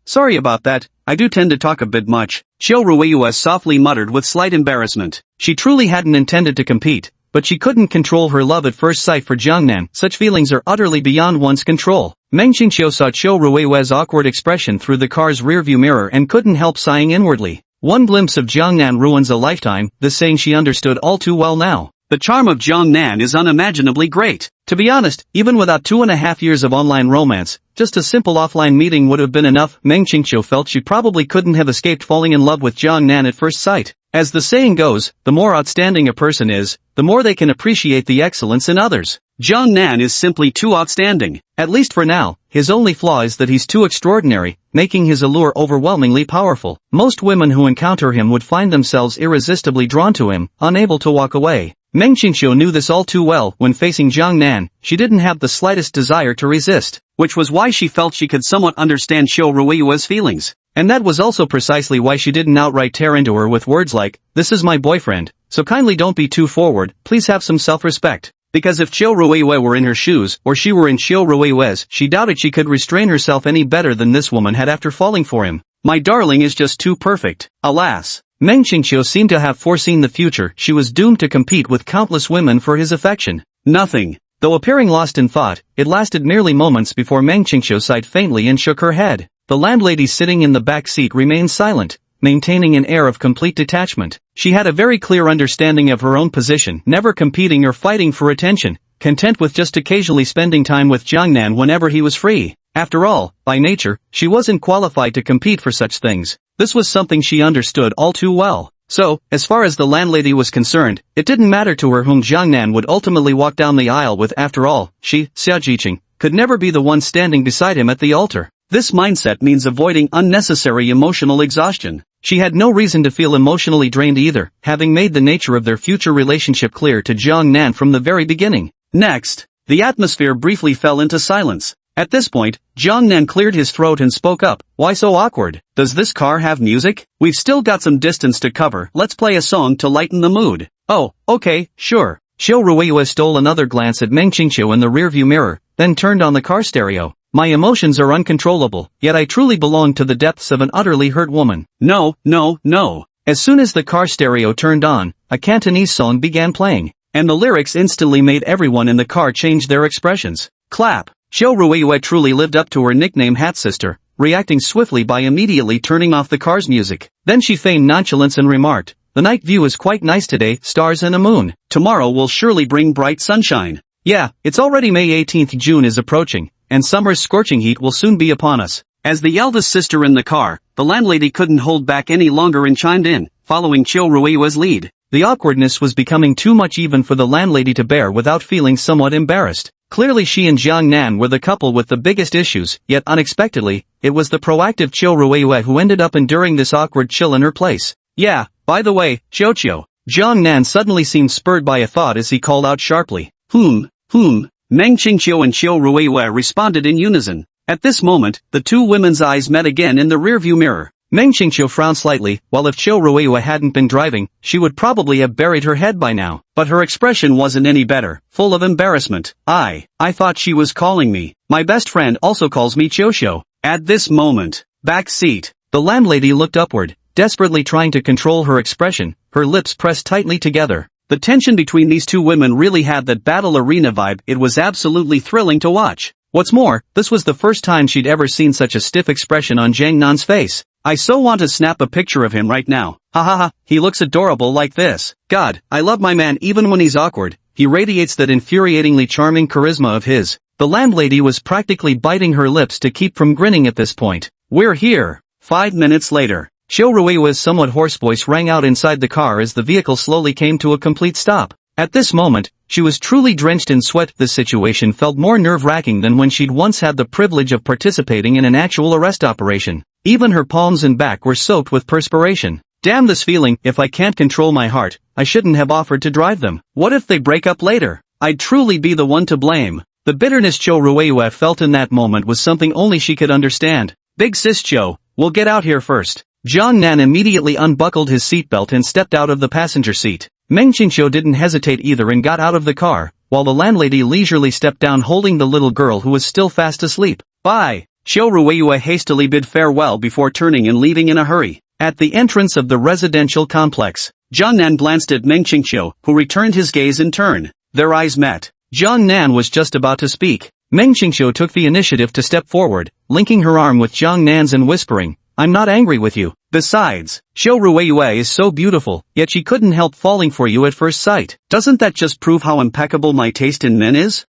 Sorry about that, I do tend to talk a bit much, Qiu Ruiyue softly muttered with slight embarrassment. She truly hadn't intended to compete, but she couldn't control her love at first sight for Jiangnan. Such feelings are utterly beyond one's control. Meng Qingxiu saw Qiu Ruiyue's awkward expression through the car's rearview mirror and couldn't help sighing inwardly. One glimpse of Jiangnan ruins a lifetime, this saying she understood all too well now. The charm of Jiangnan is unimaginably great. To be honest, even without 2.5 years of online romance, just a simple offline meeting would have been enough. Meng Qingxiu felt she probably couldn't have escaped falling in love with Jiangnan at first sight. As the saying goes, the more outstanding a person is, the more they can appreciate the excellence in others. Jiangnan is simply too outstanding. At least for now, his only flaw is that he's too extraordinary, making his allure overwhelmingly powerful. Most women who encounter him would find themselves irresistibly drawn to him, unable to walk away. Meng Qingxiu knew this all too well. When facing Jiangnan, she didn't have the slightest desire to resist, which was why she felt she could somewhat understand Qiu Ruiyue's feelings. And that was also precisely why she didn't outright tear into her with words like, "This is my boyfriend, so kindly don't be too forward, please have some self-respect." Because if Qiu Ruiyue were in her shoes, or she were in Qiu Ruiyue's, she doubted she could restrain herself any better than this woman had after falling for him. My darling is just too perfect. Alas. Meng Qingxiu seemed to have foreseen the future. She was doomed to compete with countless women for his affection. Nothing Though appearing lost in thought, it lasted merely moments before Meng Qingqiu sighed faintly and shook her head. The landlady sitting in the back seat remained silent, maintaining an air of complete detachment. She had a very clear understanding of her own position, never competing or fighting for attention, content with just occasionally spending time with Jiangnan whenever he was free. After all, by nature, she wasn't qualified to compete for such things. This was something she understood all too well. So, as far as the landlady was concerned, it didn't matter to her whom Jiangnan would ultimately walk down the aisle with. After all, she, Xia Jiqing, could never be the one standing beside him at the altar. This mindset means avoiding unnecessary emotional exhaustion. She had no reason to feel emotionally drained either, having made the nature of their future relationship clear to Jiangnan from the very beginning. Next, the atmosphere briefly fell into silence. At this point, Jiangnan cleared his throat and spoke up. Why so awkward? Does this car have music? We've still got some distance to cover. Let's play a song to lighten the mood. Oh, okay, sure. Xiao Ruiyue stole another glance at Meng Qingqiu in the rearview mirror, then turned on the car stereo. My emotions are uncontrollable, yet I truly belong to the depths of an utterly hurt woman. No, no, no. As soon as the car stereo turned on, a Cantonese song began playing, and the lyrics instantly made everyone in the car change their expressions. Clap. Xiao Ruiyue truly lived up to her nickname Hat Sister, reacting swiftly by immediately turning off the car's music. Then she feigned nonchalance and remarked, "The night view is quite nice today, stars and a moon. Tomorrow will surely bring bright sunshine." Yeah, it's already May 18th. June is approaching, and summer's scorching heat will soon be upon us. As the eldest sister in the car, the landlady couldn't hold back any longer and chimed in, following Xiao Ruiyue's lead. The awkwardness was becoming too much even for the landlady to bear without feeling somewhat embarrassed. Clearly she and Jiangnan were the couple with the biggest issues, yet unexpectedly, it was the proactive Xiao Ruiyue who ended up enduring this awkward chill in her place. Yeah, by the way, Xiao. Jiangnan suddenly seemed spurred by a thought as he called out sharply. Meng Qingqiu and Xiao Ruiyue responded in unison. At this moment, the two women's eyes met again in the rearview mirror. Meng Qingqiu frowned slightly, while if Xiao Ruiyue hadn't been driving, she would probably have buried her head by now. But her expression wasn't any better, full of embarrassment. I thought she was calling me. My best friend also calls me Xiao. At this moment, back seat. The landlady looked upward, desperately trying to control her expression, her lips pressed tightly together. The tension between these two women really had that battle arena vibe. It was absolutely thrilling to watch. What's more, this was the first time she'd ever seen such a stiff expression on Jiangnan's face. I so want to snap a picture of him right now. Ha ha ha, he looks adorable like this. God, I love my man even when he's awkward. He radiates that infuriatingly charming charisma of his. The landlady was practically biting her lips to keep from grinning at this point. We're here. 5 minutes later. Xiao Ruiyue's somewhat hoarse voice rang out inside the car as the vehicle slowly came to a complete stop. At this moment, she was truly drenched in sweat. This situation felt more nerve-wracking than when she'd once had the privilege of participating in an actual arrest operation. Even her palms and back were soaked with perspiration. Damn this feeling, if I can't control my heart, I shouldn't have offered to drive them. What if they break up later? I'd truly be the one to blame. The bitterness Xiao Ruiyue felt in that moment was something only she could understand. Big sis Xiao, we'll get out here first. Jiangnan immediately unbuckled his seatbelt and stepped out of the passenger seat. Meng Qingqiu didn't hesitate either and got out of the car, while the landlady leisurely stepped down holding the little girl who was still fast asleep. Bye. Xiao Ruiyue hastily bid farewell before turning and leaving in a hurry. At the entrance of the residential complex, Jiangnan glanced at Meng Qingqiu, who returned his gaze in turn. Their eyes met. Jiangnan was just about to speak. Meng Qingqiu took the initiative to step forward, linking her arm with Jiangnan's and whispering, "I'm not angry with you. Besides, Xiao Ruiyue is so beautiful, yet she couldn't help falling for you at first sight. Doesn't that just prove how impeccable my taste in men is?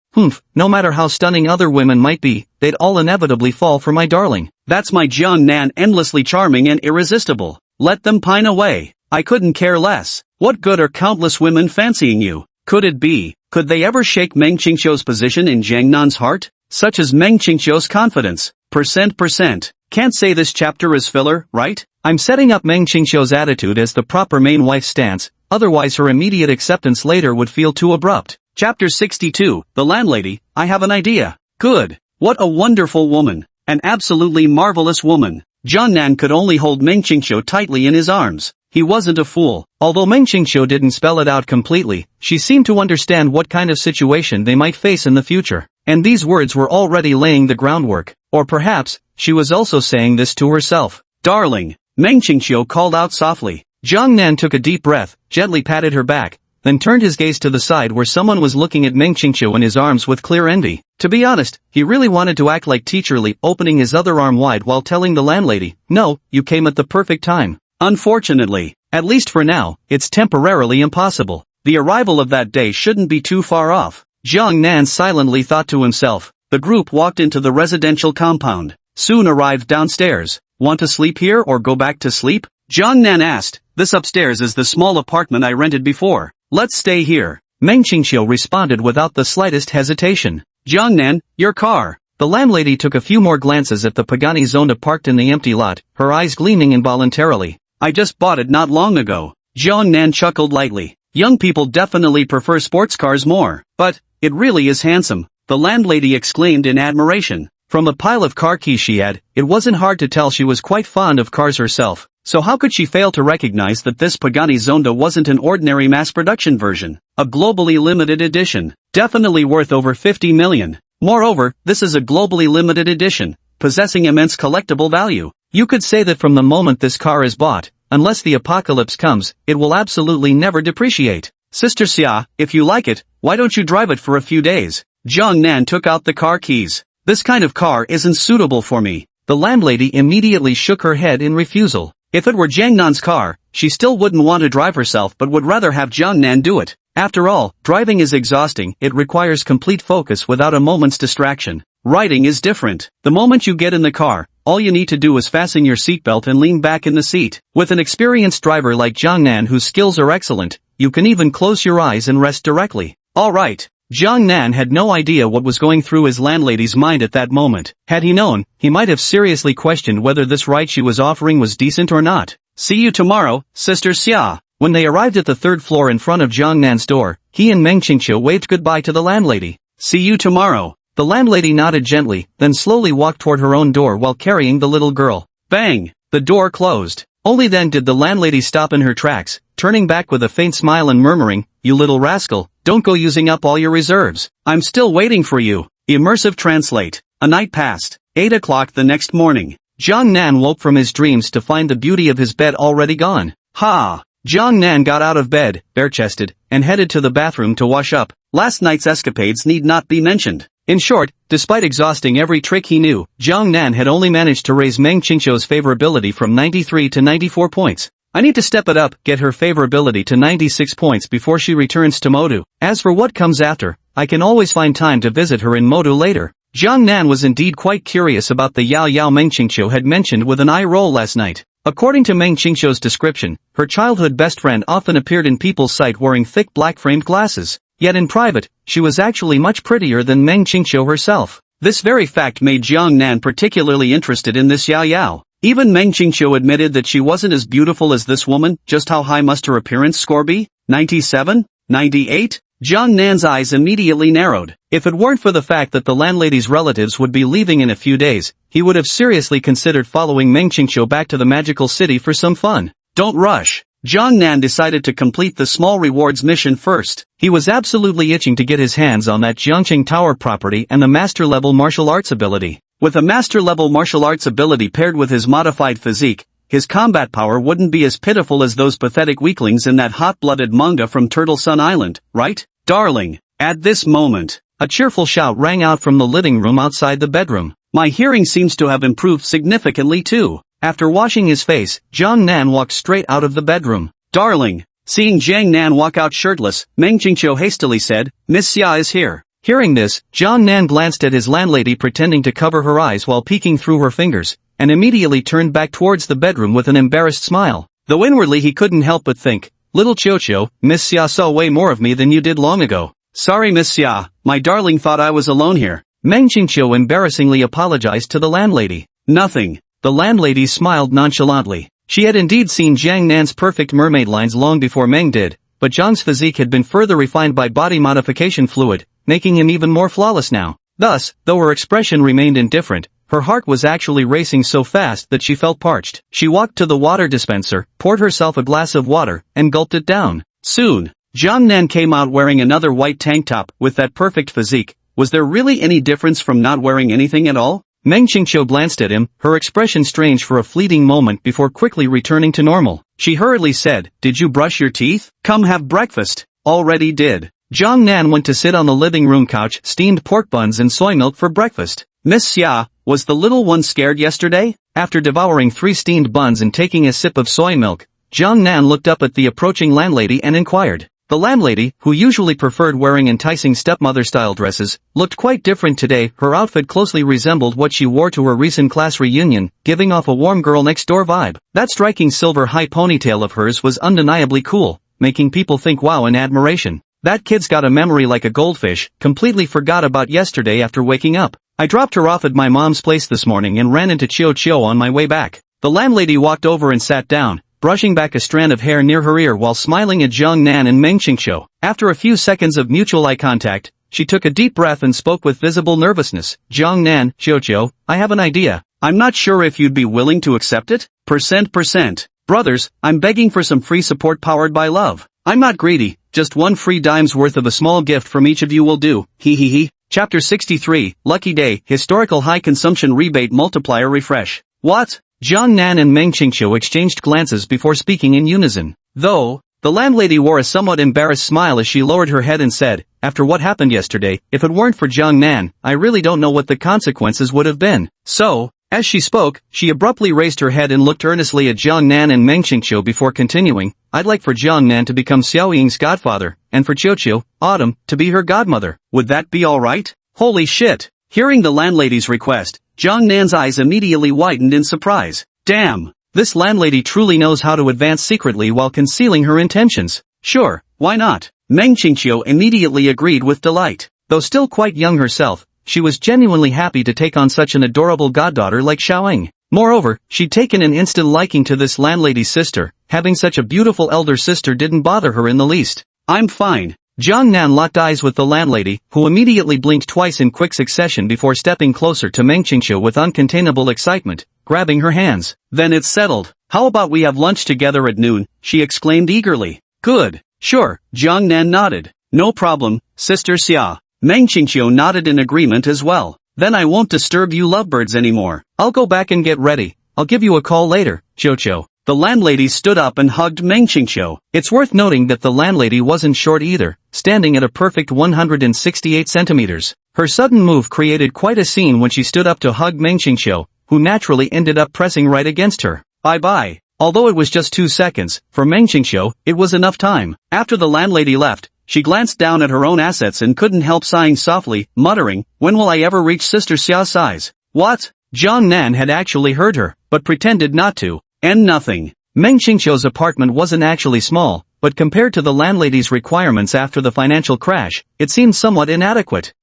No matter how stunning other women might be, they'd all inevitably fall for my darling. That's my Jiangnan, endlessly charming and irresistible. Let them pine away. I couldn't care less. What good are countless women fancying you? Could it be? Could they ever shake Meng Qingqiu's position in Jiangnan's heart? Such as Meng Qingqiu's confidence. %. Can't say this chapter is filler, right? I'm setting up Meng Qingqiu's attitude as the proper main wife stance, otherwise her immediate acceptance later would feel too abrupt. Chapter 62, The Landlady, I have an idea. Good. What a wonderful woman. An absolutely marvelous woman. Jiangnan could only hold Meng Qingqiu tightly in his arms. He wasn't a fool. Although Meng Qingqiu didn't spell it out completely, she seemed to understand what kind of situation they might face in the future. And these words were already laying the groundwork. Or perhaps, she was also saying this to herself. Darling, Meng Qingqiu called out softly. Jiangnan took a deep breath, gently patted her back, then turned his gaze to the side where someone was looking at Meng Qingqiu in his arms with clear envy. To be honest, he really wanted to act like Teacher Li, opening his other arm wide while telling the landlady, "No, you came at the perfect time." Unfortunately, at least for now, it's temporarily impossible. The arrival of that day shouldn't be too far off. Jiang Nan silently thought to himself. The group walked into the residential compound. Soon arrived downstairs. "Want to sleep here or go back to sleep?" Jiang Nan asked. "This upstairs is the small apartment I rented before. Let's stay here." Meng Qingqiu responded without the slightest hesitation. "Jiang Nan, your car." The landlady took a few more glances at the Pagani Zonda parked in the empty lot, her eyes gleaming involuntarily. "I just bought it not long ago." Jiang Nan chuckled lightly. "Young people definitely prefer sports cars more. But, it really is handsome," the landlady exclaimed in admiration. From a pile of car keys she had, it wasn't hard to tell she was quite fond of cars herself. So how could she fail to recognize that this Pagani Zonda wasn't an ordinary mass-production version? A globally limited edition. Definitely worth over 50 million. Moreover, this is a globally limited edition, possessing immense collectible value. You could say that from the moment this car is bought, unless the apocalypse comes, it will absolutely never depreciate. "Sister Xia, if you like it, why don't you drive it for a few days?" Jiang Nan took out the car keys. "This kind of car isn't suitable for me." The landlady immediately shook her head in refusal. If it were Jiang Nan's car, she still wouldn't want to drive herself but would rather have Jiang Nan do it. After all, driving is exhausting, it requires complete focus without a moment's distraction. Riding is different. The moment you get in the car, all you need to do is fasten your seatbelt and lean back in the seat. With an experienced driver like Jiang Nan whose skills are excellent, you can even close your eyes and rest directly. Alright. Jiang Nan had no idea what was going through his landlady's mind at that moment. Had he known, he might have seriously questioned whether this ride she was offering was decent or not. "See you tomorrow, Sister Xia." When they arrived at the third floor in front of Jiang Nan's door, he and Meng Qingqiu waved goodbye to the landlady. "See you tomorrow." The landlady nodded gently, then slowly walked toward her own door while carrying the little girl. Bang! The door closed. Only then did the landlady stop in her tracks, turning back with a faint smile and murmuring, "You little rascal, don't go using up all your reserves. I'm still waiting for you." Immersive translate. A night passed. 8 o'clock the next morning. Jiang Nan woke from his dreams to find the beauty of his bed already gone. Ha! Jiang Nan got out of bed, bare-chested, and headed to the bathroom to wash up. Last night's escapades need not be mentioned. In short, despite exhausting every trick he knew, Jiang Nan had only managed to raise Meng Qingqiu's favorability from 93 to 94 points. I need to step it up, get her favorability to 96 points before she returns to Modu. As for what comes after, I can always find time to visit her in Modu later. Jiang Nan was indeed quite curious about the Yao Yao Meng Qingqiu had mentioned with an eye roll last night. According to Meng Qingqiu's description, her childhood best friend often appeared in people's sight wearing thick black-framed glasses. Yet in private, she was actually much prettier than Meng Qingqiu herself. This very fact made Jiang Nan particularly interested in this Yao Yao. Even Meng Qingqiu admitted that she wasn't as beautiful as this woman. Just how high must her appearance score be? 97? 98? Jiang Nan's eyes immediately narrowed. If it weren't for the fact that the landlady's relatives would be leaving in a few days, he would have seriously considered following Meng Qingqiu back to the magical city for some fun. Don't rush. Jiang Nan decided to complete the small rewards mission first. He was absolutely itching to get his hands on that Jiangqing Tower property and the master-level martial arts ability. With a master-level martial arts ability paired with his modified physique, his combat power wouldn't be as pitiful as those pathetic weaklings in that hot-blooded manga from Turtle Sun Island, right? Darling. At this moment, a cheerful shout rang out from the living room outside the bedroom. My hearing seems to have improved significantly too. After washing his face, Jiang Nan walked straight out of the bedroom. Darling. Seeing Jiang Nan walk out shirtless, Meng Qingqiu hastily said, Miss Xia is here. Hearing this, Jiang Nan glanced at his landlady pretending to cover her eyes while peeking through her fingers, and immediately turned back towards the bedroom with an embarrassed smile. Though inwardly he couldn't help but think, little Qiu, Miss Xia saw way more of me than you did long ago. Sorry Miss Xia, my darling thought I was alone here. Meng Qingqiu embarrassingly apologized to the landlady. Nothing. The landlady smiled nonchalantly. She had indeed seen Jiang Nan's perfect mermaid lines long before Meng did, but Jiang's physique had been further refined by body modification fluid, making him even more flawless now. Thus, though her expression remained indifferent, her heart was actually racing so fast that she felt parched. She walked to the water dispenser, poured herself a glass of water, and gulped it down. Soon, Jiang Nan came out wearing another white tank top with that perfect physique. Was there really any difference from not wearing anything at all? Meng Qingqiu glanced at him, her expression strange for a fleeting moment before quickly returning to normal. She hurriedly said, Did you brush your teeth? Come have breakfast. Already did. Jiang Nan went to sit on the living room couch, steamed pork buns and soy milk for breakfast. Miss Xia, was the little one scared yesterday? After devouring 3 steamed buns and taking a sip of soy milk, Jiang Nan looked up at the approaching landlady and inquired. The landlady, who usually preferred wearing enticing stepmother-style dresses, looked quite different today. Her outfit closely resembled what she wore to her recent class reunion, giving off a warm girl-next-door vibe. That striking silver high ponytail of hers was undeniably cool, making people think wow in admiration. That kid's got a memory like a goldfish, completely forgot about yesterday after waking up. I dropped her off at my mom's place this morning and ran into Chio on my way back. The landlady walked over and sat down, brushing back a strand of hair near her ear while smiling at Jiang Nan and Meng Qingqiu. After a few seconds of mutual eye contact, she took a deep breath and spoke with visible nervousness. Jiang Nan, Chio, I have an idea. I'm not sure if you'd be willing to accept it? Percent. Brothers, I'm begging for some free support powered by love. I'm not greedy, just 1 free dime's worth of a small gift from each of you will do. Hee. Chapter 63, Lucky Day, Historical High Consumption Rebate Multiplier Refresh. What? Jiang Nan and Meng Qingqiu exchanged glances before speaking in unison. Though, the landlady wore a somewhat embarrassed smile as she lowered her head and said, after what happened yesterday, if it weren't for Jiang Nan, I really don't know what the consequences would have been. So, as she spoke, she abruptly raised her head and looked earnestly at Jiang Nan and Meng Qingqiu before continuing, I'd like for Jiang Nan to become Xiao Ying's godfather, and for Chio, Autumn, to be her godmother. Would that be alright? Holy shit! Hearing the landlady's request, Jiang Nan's eyes immediately widened in surprise. Damn! This landlady truly knows how to advance secretly while concealing her intentions. Sure, why not? Meng Qingqiu immediately agreed with delight. Though still quite young herself, she was genuinely happy to take on such an adorable goddaughter like Xiaoying. Moreover, she'd taken an instant liking to this landlady's sister. Having such a beautiful elder sister didn't bother her in the least. I'm fine. Jiang Nan locked eyes with the landlady, who immediately blinked twice in quick succession before stepping closer to Meng Qingqiu with uncontainable excitement, grabbing her hands. Then it's settled. How about we have lunch together at noon? She exclaimed eagerly. Good. Sure. Jiang Nan nodded. No problem, Sister Xia. Meng Qingqiu nodded in agreement as well. Then I won't disturb you lovebirds anymore. I'll go back and get ready. I'll give you a call later, Chio. The landlady stood up and hugged Meng Qingqiu. It's worth noting that the landlady wasn't short either, standing at a perfect 168 centimeters. Her sudden move created quite a scene when she stood up to hug Meng Qingqiu, who naturally ended up pressing right against her. Bye-bye. Although it was just 2 seconds, for Meng Qingqiu, it was enough time. After the landlady left, she glanced down at her own assets and couldn't help sighing softly, muttering, when will I ever reach Sister Xia's size? What? Jiang Nan had actually heard her, but pretended not to. And nothing. Meng Qingqiu's apartment wasn't actually small, but compared to the landlady's requirements after the financial crash, it seemed somewhat inadequate.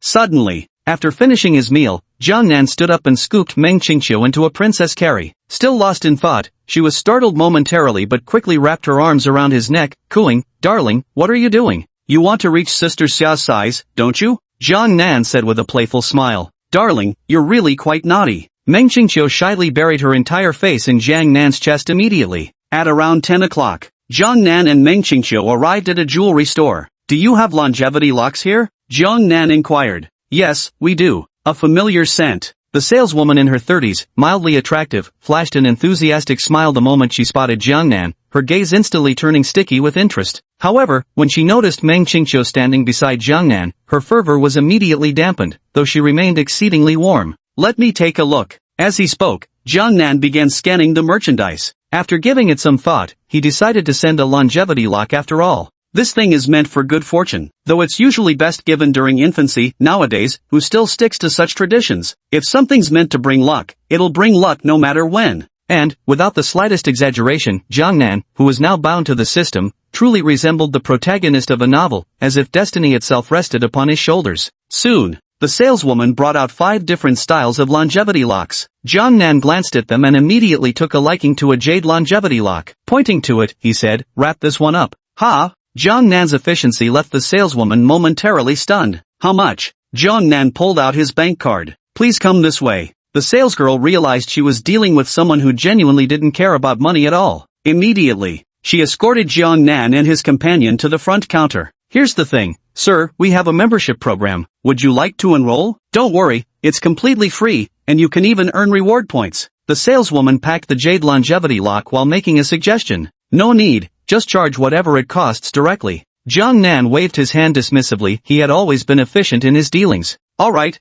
Suddenly, after finishing his meal, Jiang Nan stood up and scooped Meng Qingqiu into a princess carry. Still lost in thought, she was startled momentarily but quickly wrapped her arms around his neck, cooing, Darling, what are you doing? You want to reach Sister Xia's size, don't you? Jiang Nan said with a playful smile. Darling, you're really quite naughty. Meng Qingqiu shyly buried her entire face in Jiang Nan's chest immediately. At around 10 o'clock, Jiang Nan and Meng Qingqiu arrived at a jewelry store. Do you have longevity locks here? Jiang Nan inquired. Yes, we do. A familiar scent. The saleswoman in her 30s, mildly attractive, flashed an enthusiastic smile the moment she spotted Jiang Nan, her gaze instantly turning sticky with interest. However, when she noticed Meng Qingqiu standing beside Jiang Nan, her fervor was immediately dampened, though she remained exceedingly warm. Let me take a look. As he spoke, Jiang Nan began scanning the merchandise. After giving it some thought, he decided to send a longevity lock after all. This thing is meant for good fortune, though it's usually best given during infancy. Nowadays, who still sticks to such traditions? If something's meant to bring luck, it'll bring luck no matter when. And, without the slightest exaggeration, Jiang Nan, who was now bound to the system, truly resembled the protagonist of a novel, as if destiny itself rested upon his shoulders. Soon, the saleswoman brought out 5 different styles of longevity locks. Jiang Nan glanced at them and immediately took a liking to a jade longevity lock. Pointing to it, he said, wrap this one up. Ha! Jiang Nan's efficiency left the saleswoman momentarily stunned. How much? Jiang Nan pulled out his bank card. Please come this way. The salesgirl realized she was dealing with someone who genuinely didn't care about money at all. Immediately, she escorted Jiang Nan and his companion to the front counter. Here's the thing, sir, we have a membership program. Would you like to enroll? Don't worry, it's completely free, and you can even earn reward points. The saleswoman packed the jade longevity lock while making a suggestion. No need, just charge whatever it costs directly. Jiang Nan waved his hand dismissively. He had always been efficient in his dealings. Alright.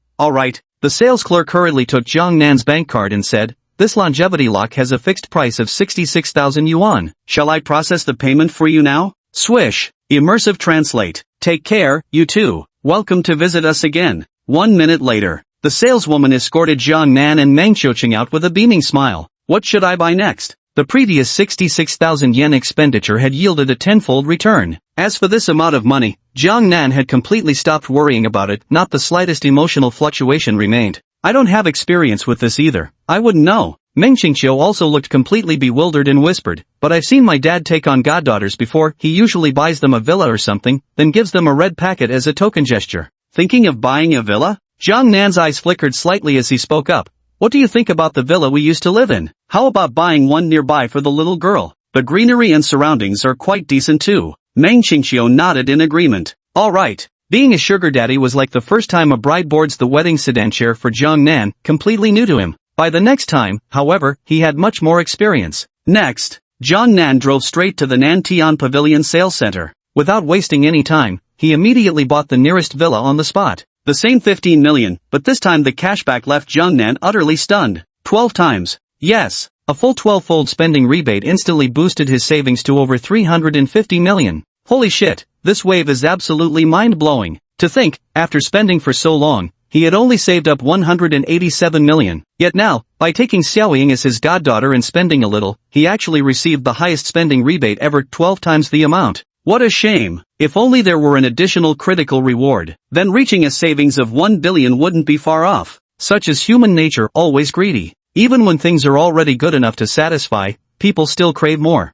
The sales clerk hurriedly took Jiang Nan's bank card and said, "This longevity lock has a fixed price of 66,000 yuan. Shall I process the payment for you now?" Swish. Immersive translate. Take care, you too. Welcome to visit us again. 1 minute later. The saleswoman escorted Jiang Nan and Meng Qiuqing out with a beaming smile. What should I buy next? The previous 66,000 yen expenditure had yielded a tenfold return. As for this amount of money, Jiang Nan had completely stopped worrying about it. Not the slightest emotional fluctuation remained. I don't have experience with this either. I wouldn't know. Meng Qingqiu also looked completely bewildered and whispered, but I've seen my dad take on goddaughters before. He usually buys them a villa or something, then gives them a red packet as a token gesture. Thinking of buying a villa? Jiang Nan's eyes flickered slightly as he spoke up. What do you think about the villa we used to live in? How about buying one nearby for the little girl? The greenery and surroundings are quite decent too. Meng Qingqiu nodded in agreement. Alright. Being a sugar daddy was like the first time a bride boards the wedding sedan chair for Jiang Nan, completely new to him. By the next time, however, he had much more experience. Next, Jiang Nan drove straight to the Nantian Pavilion Sales Center. Without wasting any time, he immediately bought the nearest villa on the spot. The same 15 million, but this time the cashback left Jiang Nan utterly stunned. 12 times. Yes, a full 12-fold spending rebate instantly boosted his savings to over 350 million. Holy shit, this wave is absolutely mind-blowing. To think, after spending for so long, he had only saved up 187 million. Yet now, by taking Xiaoying as his goddaughter and spending a little, he actually received the highest spending rebate ever, 12 times the amount. What a shame. If only there were an additional critical reward, then reaching a savings of 1 billion wouldn't be far off. Such is human nature, always greedy. Even when things are already good enough to satisfy, people still crave more.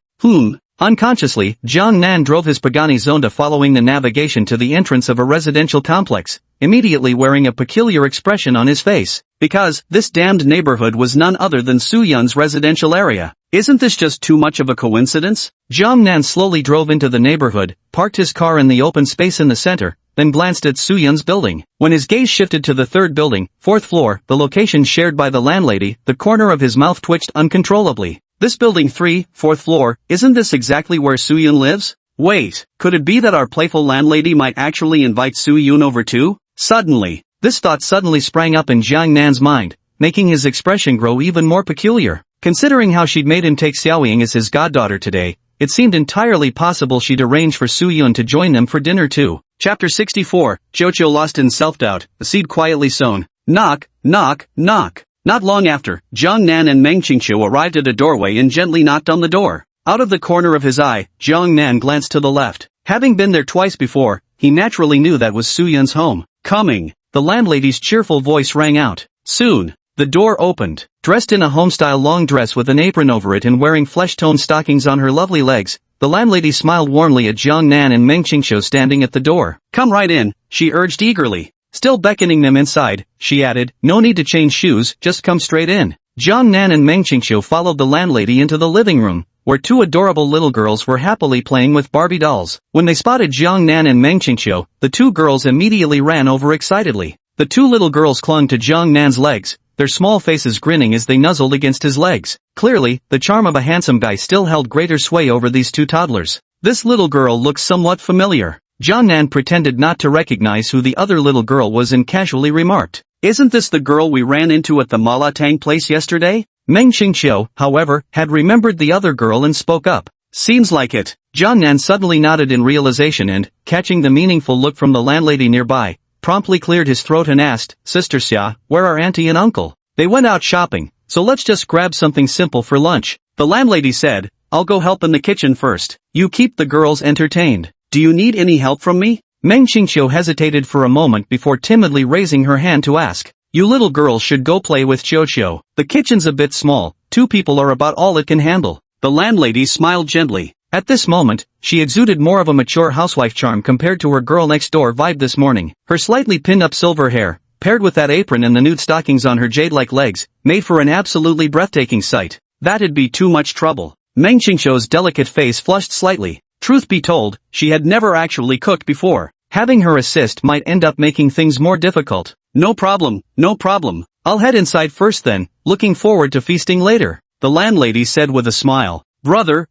Unconsciously, Jiang Nan drove his Pagani Zonda following the navigation to the entrance of a residential complex, immediately wearing a peculiar expression on his face, because this damned neighborhood was none other than Su Yun's residential area. Isn't this just too much of a coincidence? Jiang Nan slowly drove into the neighborhood, parked his car in the open space in the center, then glanced at Su Yun's building. When his gaze shifted to the third building, 4th floor, the location shared by the landlady, the corner of his mouth twitched uncontrollably. This building 3, 4th floor, isn't this exactly where Su Yun lives? Wait, could it be that our playful landlady might actually invite Su Yun over too? Suddenly, this thought suddenly sprang up in Jiang Nan's mind, making his expression grow even more peculiar. Considering how she'd made him take Xiaoying as his goddaughter today, it seemed entirely possible she'd arrange for Su Yun to join them for dinner too. Chapter 64, Jojo lost in self-doubt, the seed quietly sown. Knock, knock, knock. Not long after, Jiang Nan and Meng Qingqiu arrived at a doorway and gently knocked on the door. Out of the corner of his eye, Jiang Nan glanced to the left. Having been there twice before, he naturally knew that was Su Yun's home. Coming. The landlady's cheerful voice rang out. Soon. The door opened. Dressed in a home-style long dress with an apron over it and wearing flesh-toned stockings on her lovely legs, the landlady smiled warmly at Jiang Nan and Meng Qingqiu standing at the door. Come right in, she urged eagerly. Still beckoning them inside, she added, no need to change shoes, just come straight in. Jiang Nan and Meng Qingqiu followed the landlady into the living room, where two adorable little girls were happily playing with Barbie dolls. When they spotted Jiang Nan and Meng Qingqiu, the two girls immediately ran over excitedly. The two little girls clung to Jiang Nan's legs, their small faces grinning as they nuzzled against his legs. Clearly, the charm of a handsome guy still held greater sway over these two toddlers. This little girl looked somewhat familiar. Jiang Nan pretended not to recognize who the other little girl was and casually remarked, isn't this the girl we ran into at the Malatang place yesterday? Meng Qingqiu, however, had remembered the other girl and spoke up. Seems like it. Jiang Nan suddenly nodded in realization and, catching the meaningful look from the landlady nearby, promptly cleared his throat and asked, Sister Xia, where are auntie and uncle? They went out shopping, so let's just grab something simple for lunch. The landlady said, I'll go help in the kitchen first. You keep the girls entertained. Do you need any help from me? Meng Qingqiu hesitated for a moment before timidly raising her hand to ask. You little girls should go play with Qiuqiu. The kitchen's a bit small, 2 people are about all it can handle. The landlady smiled gently. At this moment, she exuded more of a mature housewife charm compared to her girl-next-door vibe this morning. Her slightly pinned-up silver hair, paired with that apron and the nude stockings on her jade-like legs, made for an absolutely breathtaking sight. That'd be too much trouble. Meng Qingqiu's delicate face flushed slightly. Truth be told, she had never actually cooked before. Having her assist might end up making things more difficult. No problem, no problem. I'll head inside first then, looking forward to feasting later. The landlady said with a smile. Brother,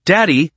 daddy.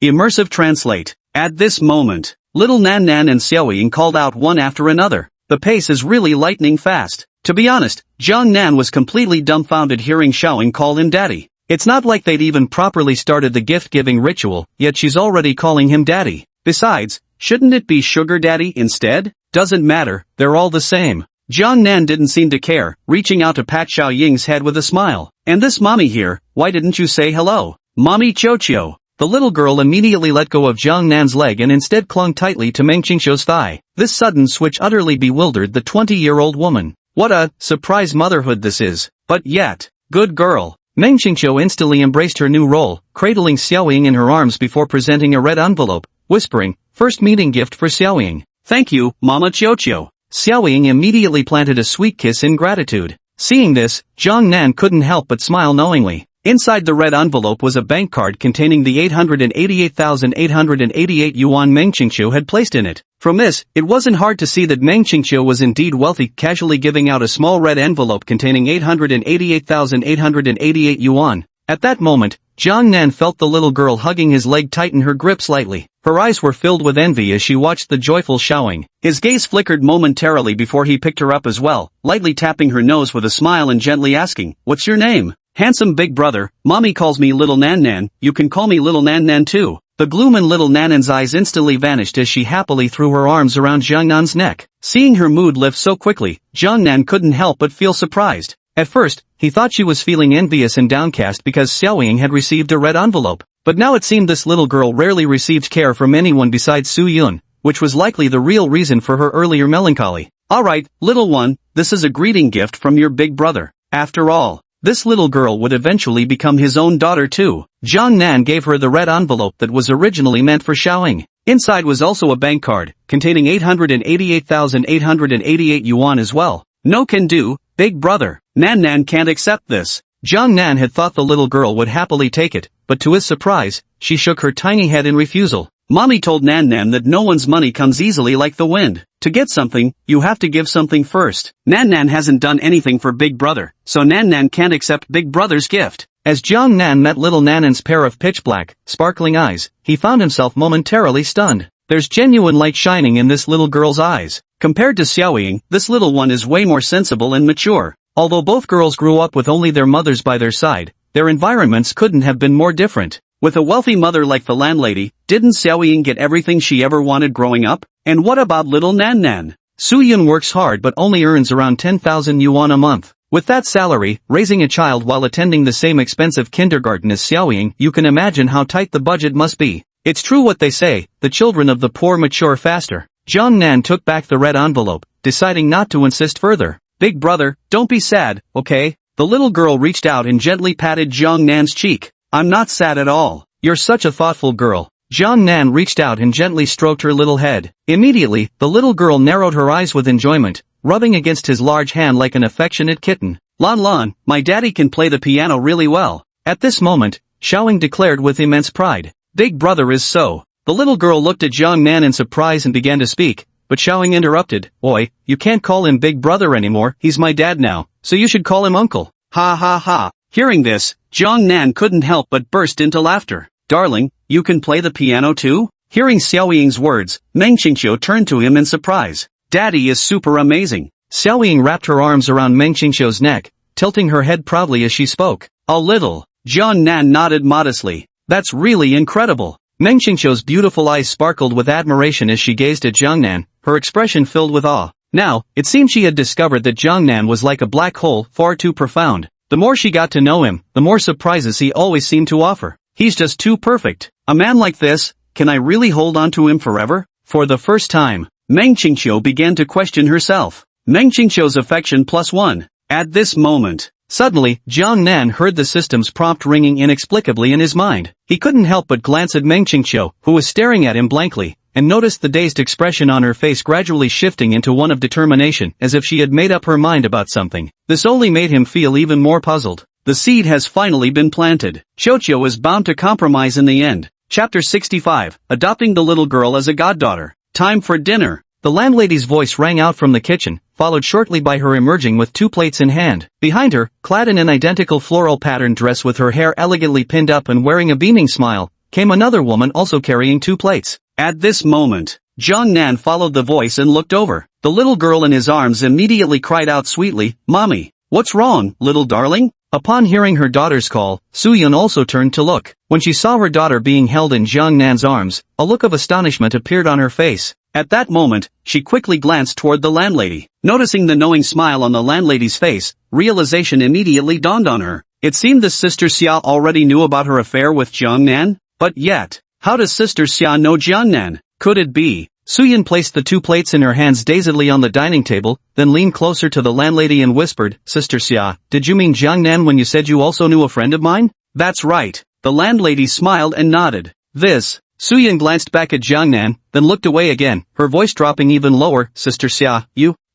Immersive translate. At this moment, little Nan Nan and Xiaoying called out one after another. The pace is really lightning fast. To be honest, Jiang Nan was completely dumbfounded hearing Xiaoying call him daddy. It's not like they'd even properly started the gift-giving ritual, yet she's already calling him daddy. Besides, shouldn't it be sugar daddy instead? Doesn't matter, they're all the same. Jiang Nan didn't seem to care, reaching out to pat Xiaoying's head with a smile. And this mommy here, why didn't you say hello? Mommy Chocho. The little girl immediately let go of Jiang Nan's leg and instead clung tightly to Meng Qingqiu's thigh. This sudden switch utterly bewildered the 20-year-old woman. What a surprise motherhood this is. But yet, good girl. Meng Qingqiu instantly embraced her new role, cradling Xiaoying in her arms before presenting a red envelope, whispering, "First meeting gift for Xiaoying." "Thank you, Mama Chocho." Xiaoying immediately planted a sweet kiss in gratitude. Seeing this, Jiang Nan couldn't help but smile knowingly. Inside the red envelope was a bank card containing the 888,888 yuan Meng Qingqiu had placed in it. From this, it wasn't hard to see that Meng Qingqiu was indeed wealthy, casually giving out a small red envelope containing 888,888 yuan. At that moment, Jiang Nan felt the little girl hugging his leg tighten her grip slightly. Her eyes were filled with envy as she watched the joyful Xiaoying. His gaze flickered momentarily before he picked her up as well, lightly tapping her nose with a smile and gently asking, "What's your name?" "Handsome big brother, mommy calls me Little Nan Nan, you can call me Little Nan Nan too." The gloom in Little Nan Nan's eyes instantly vanished as she happily threw her arms around Jiang Nan's neck. Seeing her mood lift so quickly, Jiang Nan couldn't help but feel surprised. At first, he thought she was feeling envious and downcast because Xiaoying had received a red envelope. But now it seemed this little girl rarely received care from anyone besides Su Yun, which was likely the real reason for her earlier melancholy. "Alright, little one, this is a greeting gift from your big brother. After all, this little girl would eventually become his own daughter too." Jiang Nan gave her the red envelope that was originally meant for Xiaoying. Inside was also a bank card, containing 888,888 yuan as well. "No can do, big brother. Nan Nan can't accept this." Jiang Nan had thought the little girl would happily take it, but to his surprise, she shook her tiny head in refusal. Mommy told Nan Nan that no one's money comes easily like the wind. To get something, you have to give something first. Nan Nan hasn't done anything for Big Brother, so Nan Nan can't accept Big Brother's gift. As Jiang Nan met little Nanan's pair of pitch-black, sparkling eyes, he found himself momentarily stunned. There's genuine light shining in this little girl's eyes. Compared to Xiaoying, this little one is way more sensible and mature. Although both girls grew up with only their mothers by their side, their environments couldn't have been more different. With a wealthy mother like the landlady, didn't Xiaoying get everything she ever wanted growing up? And what about little Nan Nan? Su Yun works hard but only earns around 10,000 yuan a month. With that salary, raising a child while attending the same expensive kindergarten as Xiaoying, you can imagine how tight the budget must be. It's true what they say, the children of the poor mature faster. Jiang Nan took back the red envelope, deciding not to insist further. "Big brother, don't be sad, okay?" The little girl reached out and gently patted Jiang Nan's cheek. "I'm not sad at all. You're such a thoughtful girl." Jiang Nan reached out and gently stroked her little head. Immediately, the little girl narrowed her eyes with enjoyment, rubbing against his large hand like an affectionate kitten. Lan, my daddy can play the piano really well." At this moment, Xiaoying declared with immense pride. "Big brother is so." The little girl looked at Jiang Nan in surprise and began to speak. But Xiaoying interrupted. "Oi, you can't call him big brother anymore, he's my dad now, so you should call him uncle." Ha ha ha. Hearing this, Jiang Nan couldn't help but burst into laughter. "Darling, you can play the piano too?" Hearing Xiaoying's words, Meng Qingqiu turned to him in surprise. "Daddy is super amazing." Xiaoying wrapped her arms around Meng Qingqiu's neck, tilting her head proudly as she spoke. "A little." Jiang Nan nodded modestly. "That's really incredible." Meng Qingqiu's beautiful eyes sparkled with admiration as she gazed at Jiang Nan, her expression filled with awe. Now, it seemed she had discovered that Jiang Nan was like a black hole, far too profound. The more she got to know him, the more surprises he always seemed to offer. He's just too perfect. A man like this, can I really hold on to him forever? For the first time, Meng Qingqiu began to question herself. Meng Qingqiu's affection +1. At this moment, suddenly, Jiang Nan heard the system's prompt ringing inexplicably in his mind. He couldn't help but glance at Meng Qingqiu, who was staring at him blankly, and noticed the dazed expression on her face gradually shifting into one of determination, as if she had made up her mind about something. This only made him feel even more puzzled. The seed has finally been planted. Chocho is bound to compromise in the end. Chapter 65, Adopting the Little Girl as a Goddaughter. Time for dinner. The landlady's voice rang out from the kitchen, followed shortly by her emerging with 2 plates in hand. Behind her, clad in an identical floral patterned dress with her hair elegantly pinned up and wearing a beaming smile, came another woman also carrying 2 plates. At this moment, Jiang Nan followed the voice and looked over. The little girl in his arms immediately cried out sweetly, "Mommy, what's wrong, little darling?" Upon hearing her daughter's call, Suyun also turned to look. When she saw her daughter being held in Jiang Nan's arms, a look of astonishment appeared on her face. At that moment, she quickly glanced toward the landlady. Noticing the knowing smile on the landlady's face, realization immediately dawned on her. It seemed the Sister Xia already knew about her affair with Jiang Nan, but yet, how does Sister Xia know Jiang Nan? Could it be? Suyun placed the 2 plates in her hands dazedly on the dining table, then leaned closer to the landlady and whispered, "Sister Xia, did you mean Jiang Nan when you said you also knew a friend of mine?" "That's right." The landlady smiled and nodded. Suyun glanced back at Jiang Nan, then looked away again, her voice dropping even lower, "Sister Xia,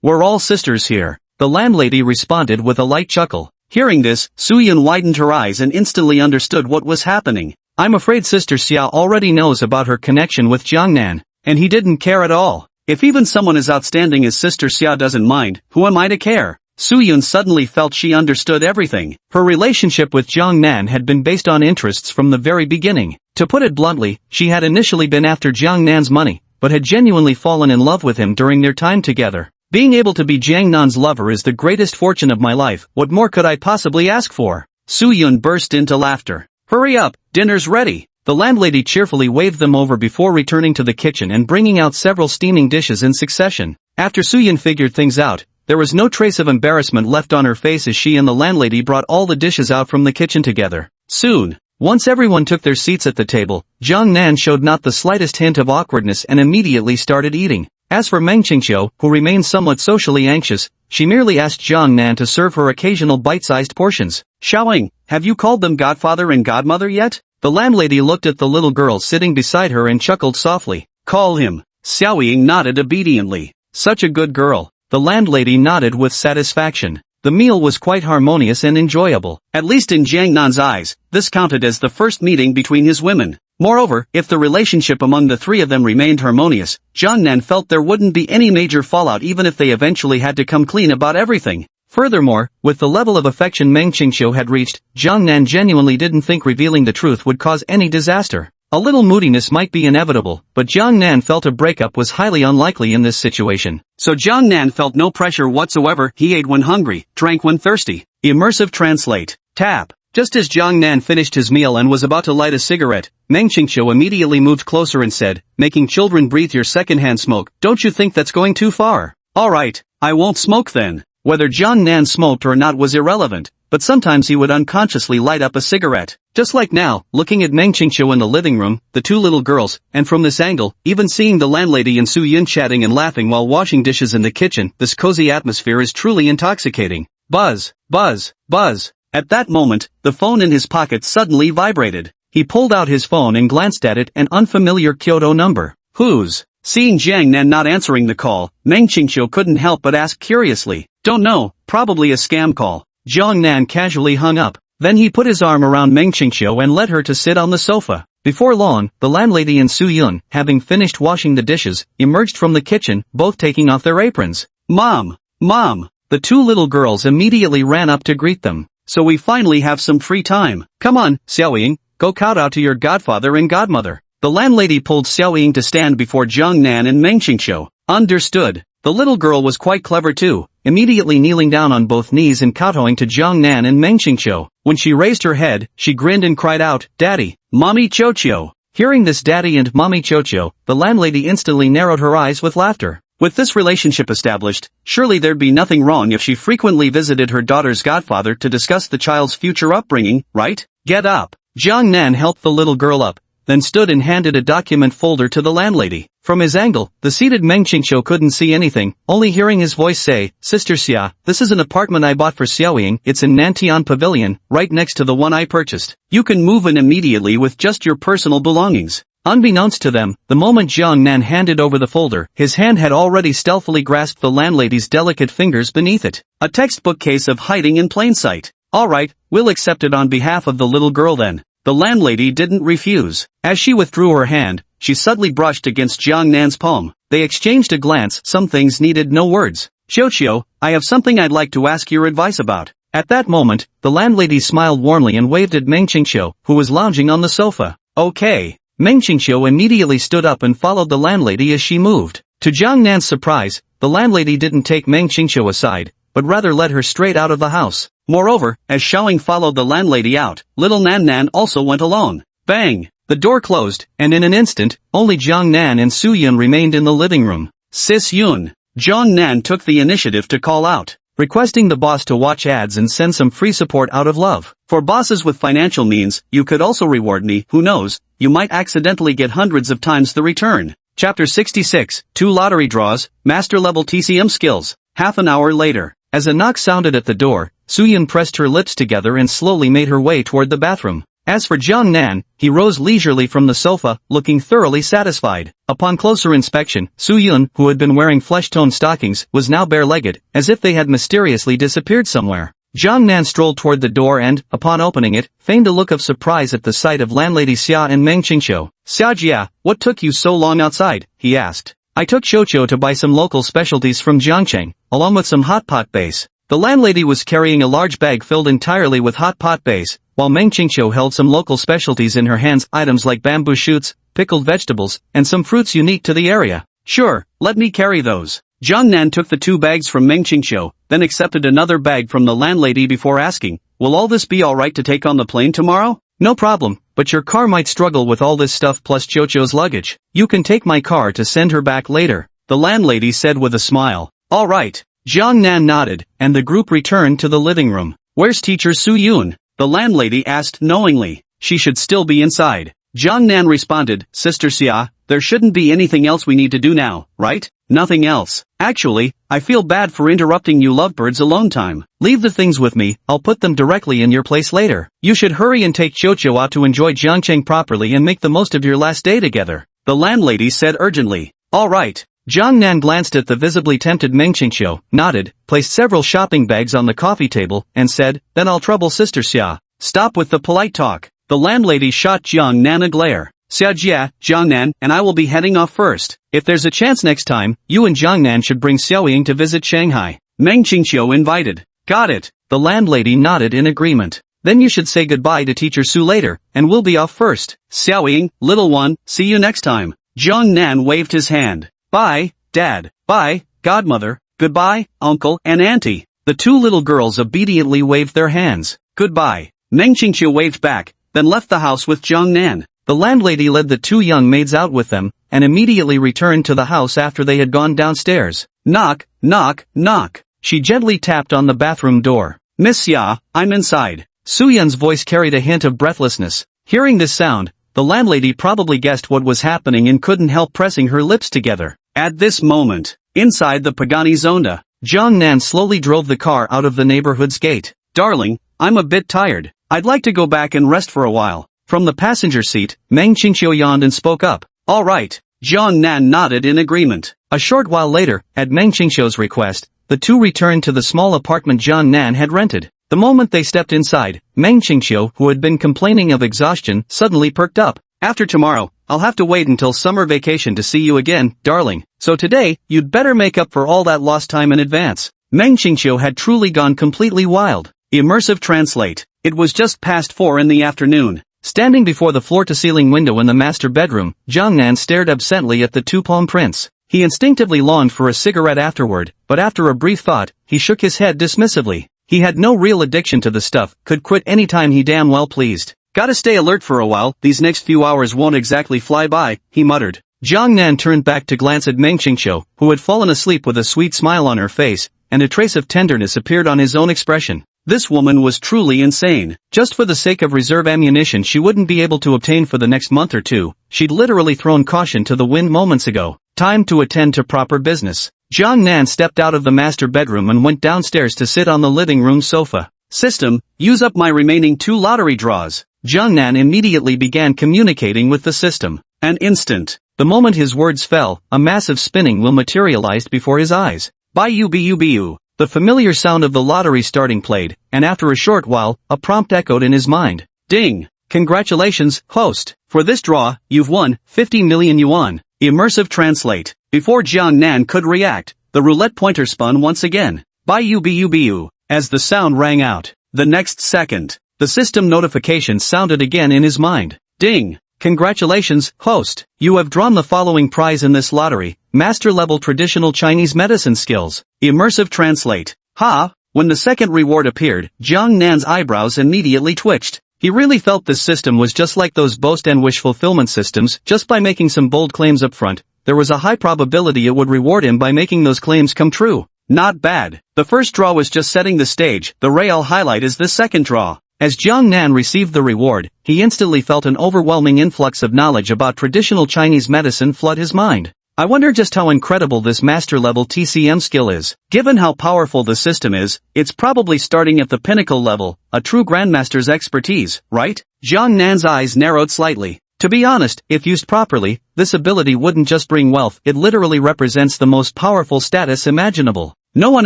we're all sisters here." The landlady responded with a light chuckle. Hearing this, Suyun widened her eyes and instantly understood what was happening. "I'm afraid Sister Xia already knows about her connection with Jiang Nan. And he didn't care at all. If even someone as outstanding as Sister Xia doesn't mind, who am I to care?" Suyun suddenly felt she understood everything. Her relationship with Jiang Nan had been based on interests from the very beginning. To put it bluntly, she had initially been after Jiang Nan's money, but had genuinely fallen in love with him during their time together. "Being able to be Jiang Nan's lover is the greatest fortune of my life. What more could I possibly ask for?" Suyun burst into laughter. "Hurry up, dinner's ready." The landlady cheerfully waved them over before returning to the kitchen and bringing out several steaming dishes in succession. After Suyun figured things out, there was no trace of embarrassment left on her face as she and the landlady brought all the dishes out from the kitchen together. Soon, once everyone took their seats at the table, Jiang Nan showed not the slightest hint of awkwardness and immediately started eating. As for Meng Qingqiu, who remained somewhat socially anxious, she merely asked Jiang Nan to serve her occasional bite-sized portions. "Xiaoying, have you called them godfather and godmother yet?" The landlady looked at the little girl sitting beside her and chuckled softly. "Call him." Xiaoying nodded obediently. "Such a good girl." The landlady nodded with satisfaction. The meal was quite harmonious and enjoyable. At least in Jiang Nan's eyes, this counted as the first meeting between his women. Moreover, if the relationship among the 3 of them remained harmonious, Jiang Nan felt there wouldn't be any major fallout even if they eventually had to come clean about everything. Furthermore, with the level of affection Meng Qingqiu had reached, Jiang Nan genuinely didn't think revealing the truth would cause any disaster. A little moodiness might be inevitable, but Jiang Nan felt a breakup was highly unlikely in this situation. So Jiang Nan felt no pressure whatsoever. He ate when hungry, drank when thirsty. Immersive translate. Tap. Just as Jiang Nan finished his meal and was about to light a cigarette, Meng Qingqiu immediately moved closer and said, "Making children breathe your secondhand smoke, don't you think that's going too far?" "Alright, I won't smoke then." Whether Jiang Nan smoked or not was irrelevant, but sometimes he would unconsciously light up a cigarette. Just like now, looking at Meng Qingqiu in the living room, the 2 little girls, and from this angle, even seeing the landlady and Suyun chatting and laughing while washing dishes in the kitchen, this cozy atmosphere is truly intoxicating. Buzz, buzz, buzz. At that moment, the phone in his pocket suddenly vibrated. He pulled out his phone and glanced at it, an unfamiliar Kyoto number. "Whose?" Seeing Jiang Nan not answering the call, Meng Qingqiu couldn't help but ask curiously. "Don't know, probably a scam call." Jiang Nan casually hung up. Then he put his arm around Meng Qingqiu and led her to sit on the sofa. Before long, the landlady and Suyun, having finished washing the dishes, emerged from the kitchen, both taking off their aprons. "Mom! Mom!" The 2 little girls immediately ran up to greet them. "So we finally have some free time. Come on, Xiaoying, go kowtow to your godfather and godmother." The landlady pulled Xiaoying to stand before Jiang Nan and Meng Qingqiu. Understood. The little girl was quite clever too, immediately kneeling down on both knees and kowtowing to Jiang Nan and Meng Qingqiu. When she raised her head, she grinned and cried out, "Daddy, Mommy Chocho." Hearing this Daddy and Mommy Chocho, the landlady instantly narrowed her eyes with laughter. With this relationship established, surely there'd be nothing wrong if she frequently visited her daughter's godfather to discuss the child's future upbringing, right? "Get up." Jiang Nan helped the little girl up, then stood and handed a document folder to the landlady. From his angle, the seated Meng Qingqiu couldn't see anything, only hearing his voice say, "Sister Xia, this is an apartment I bought for Xiaoying. It's in Nantian Pavilion, right next to the one I purchased. You can move in immediately with just your personal belongings." Unbeknownst to them, the moment Jiang Nan handed over the folder, his hand had already stealthily grasped the landlady's delicate fingers beneath it. A textbook case of hiding in plain sight. "Alright, we'll accept it on behalf of the little girl then." The landlady didn't refuse. As she withdrew her hand, she subtly brushed against Jiang Nan's palm. They exchanged a glance. Some things needed no words. "Xiao, I have something I'd like to ask your advice about." At that moment, the landlady smiled warmly and waved at Meng Qingqiu, who was lounging on the sofa. "Okay." Meng Qingqiu immediately stood up and followed the landlady as she moved. To Jiang Nan's surprise, the landlady didn't take Meng Qingqiu aside, but rather led her straight out of the house. Moreover, as Xiaoying followed the landlady out, little Nan Nan also went alone. Bang! The door closed, and in an instant, only Jiang Nan and Su Yun remained in the living room. Sis Yun. Jiang Nan took the initiative to call out, requesting the boss to watch ads and send some free support out of love. For bosses with financial means, you could also reward me, who knows, you might accidentally get hundreds of times the return. Chapter 66, 2 Lottery Draws, Master Level TCM Skills. Half an hour later, as a knock sounded at the door, Su Yun pressed her lips together and slowly made her way toward the bathroom. As for Jiang Nan, he rose leisurely from the sofa, looking thoroughly satisfied. Upon closer inspection, Su Yun, who had been wearing flesh-toned stockings, was now bare-legged, as if they had mysteriously disappeared somewhere. Jiang Nan strolled toward the door and, upon opening it, feigned a look of surprise at the sight of landlady Xia and Meng Qingqiu. "Xia Jia, what took you so long outside?" he asked. "I took Qiuqiu to buy some local specialties from Jiangcheng, along with some hot pot base." The landlady was carrying a large bag filled entirely with hot pot base, while Meng Qingqiu held some local specialties in her hands, items like bamboo shoots, pickled vegetables, and some fruits unique to the area. "Sure, let me carry those." Jiang Nan took the 2 bags from Meng Qingqiu, then accepted another bag from the landlady before asking, "Will all this be alright to take on the plane tomorrow?" "No problem, but your car might struggle with all this stuff plus Qiuqiu's luggage. You can take my car to send her back later," the landlady said with a smile. "Alright." Jiang Nan nodded, and the group returned to the living room. "Where's teacher Su Yun?" the landlady asked knowingly. "She should still be inside." Jiang Nan responded, "Sister Xia, there shouldn't be anything else we need to do now, right?" "Nothing else. Actually, I feel bad for interrupting you lovebirds alone time. Leave the things with me, I'll put them directly in your place later. You should hurry and take Qiuqiu out to enjoy Jiangcheng properly and make the most of your last day together," the landlady said urgently. "Alright." Jiang Nan glanced at the visibly tempted Meng Qingqiu, nodded, placed several shopping bags on the coffee table, and said, "Then I'll trouble Sister Xia." "Stop with the polite talk." The landlady shot Jiang Nan a glare. "Xia Jia, Jiang Nan, and I will be heading off first. If there's a chance next time, you and Jiang Nan should bring Xiaoying to visit Shanghai," Meng Qingqiu invited. "Got it." The landlady nodded in agreement. "Then you should say goodbye to teacher Su later, and we'll be off first. Xiaoying, little one, see you next time." Jiang Nan waved his hand. "Bye, Dad. Bye, Godmother. Goodbye, Uncle and Auntie." The 2 little girls obediently waved their hands. "Goodbye." Meng Qingqiu waved back, then left the house with Jiang Nan. The landlady led the 2 young maids out with them, and immediately returned to the house after they had gone downstairs. "Knock, knock, knock." She gently tapped on the bathroom door. "Miss Xia, I'm inside." Su Yun's voice carried a hint of breathlessness. Hearing this sound, the landlady probably guessed what was happening and couldn't help pressing her lips together. At this moment, inside the Pagani Zonda, Jiang Nan slowly drove the car out of the neighborhood's gate. "Darling, I'm a bit tired. I'd like to go back and rest for a while." From the passenger seat, Meng Qingqiu yawned and spoke up. "All right." Jiang Nan nodded in agreement. A short while later, at Meng Qingqiu's request, the 2 returned to the small apartment Jiang Nan had rented. The moment they stepped inside, Meng Qingqiu, who had been complaining of exhaustion, suddenly perked up. "After tomorrow, I'll have to wait until summer vacation to see you again, darling. So today, you'd better make up for all that lost time in advance." Meng Qingqiu had truly gone completely wild. Immersive translate. It was just past 4 in the afternoon. Standing before the floor-to-ceiling window in the master bedroom, Jiang Nan stared absently at the 2 palm prints. He instinctively longed for a cigarette afterward, but after a brief thought, he shook his head dismissively. He had no real addiction to the stuff, could quit any time he damn well pleased. "Gotta stay alert for a while, these next few hours won't exactly fly by," he muttered. Jiang Nan turned back to glance at Meng Qingqiu, who had fallen asleep with a sweet smile on her face, and a trace of tenderness appeared on his own expression. This woman was truly insane. Just for the sake of reserve ammunition she wouldn't be able to obtain for the next month or 2, she'd literally thrown caution to the wind moments ago. Time to attend to proper business. Jiang Nan stepped out of the master bedroom and went downstairs to sit on the living room sofa. "System, use up my remaining 2 lottery draws." Jiang Nan immediately began communicating with the system. An instant. The moment his words fell, a massive spinning wheel materialized before his eyes. "Biu-biu-biu." The familiar sound of the lottery starting played, and after a short while, a prompt echoed in his mind. "Ding! Congratulations, host. For this draw, you've won 50 million yuan. Immersive translate. Before Jiang Nan could react, the roulette pointer spun once again. "Biu-biu-biu." As the sound rang out, the next second, the system notification sounded again in his mind. "Ding! Congratulations, host. You have drawn the following prize in this lottery: Master Level Traditional Chinese Medicine Skills. Immersive Translate. Ha! When the second reward appeared, Jiang Nan's eyebrows immediately twitched. He really felt this system was just like those boast and wish fulfillment systems. Just by making some bold claims up front, there was a high probability it would reward him by making those claims come true. Not bad. The first draw was just setting the stage. The real highlight is this second draw. As Jiang Nan received the reward, he instantly felt an overwhelming influx of knowledge about traditional Chinese medicine flood his mind. I wonder just how incredible this master-level TCM skill is. Given how powerful the system is, it's probably starting at the pinnacle level, a true grandmaster's expertise, right? Jiang Nan's eyes narrowed slightly. To be honest, if used properly, this ability wouldn't just bring wealth, it literally represents the most powerful status imaginable. No one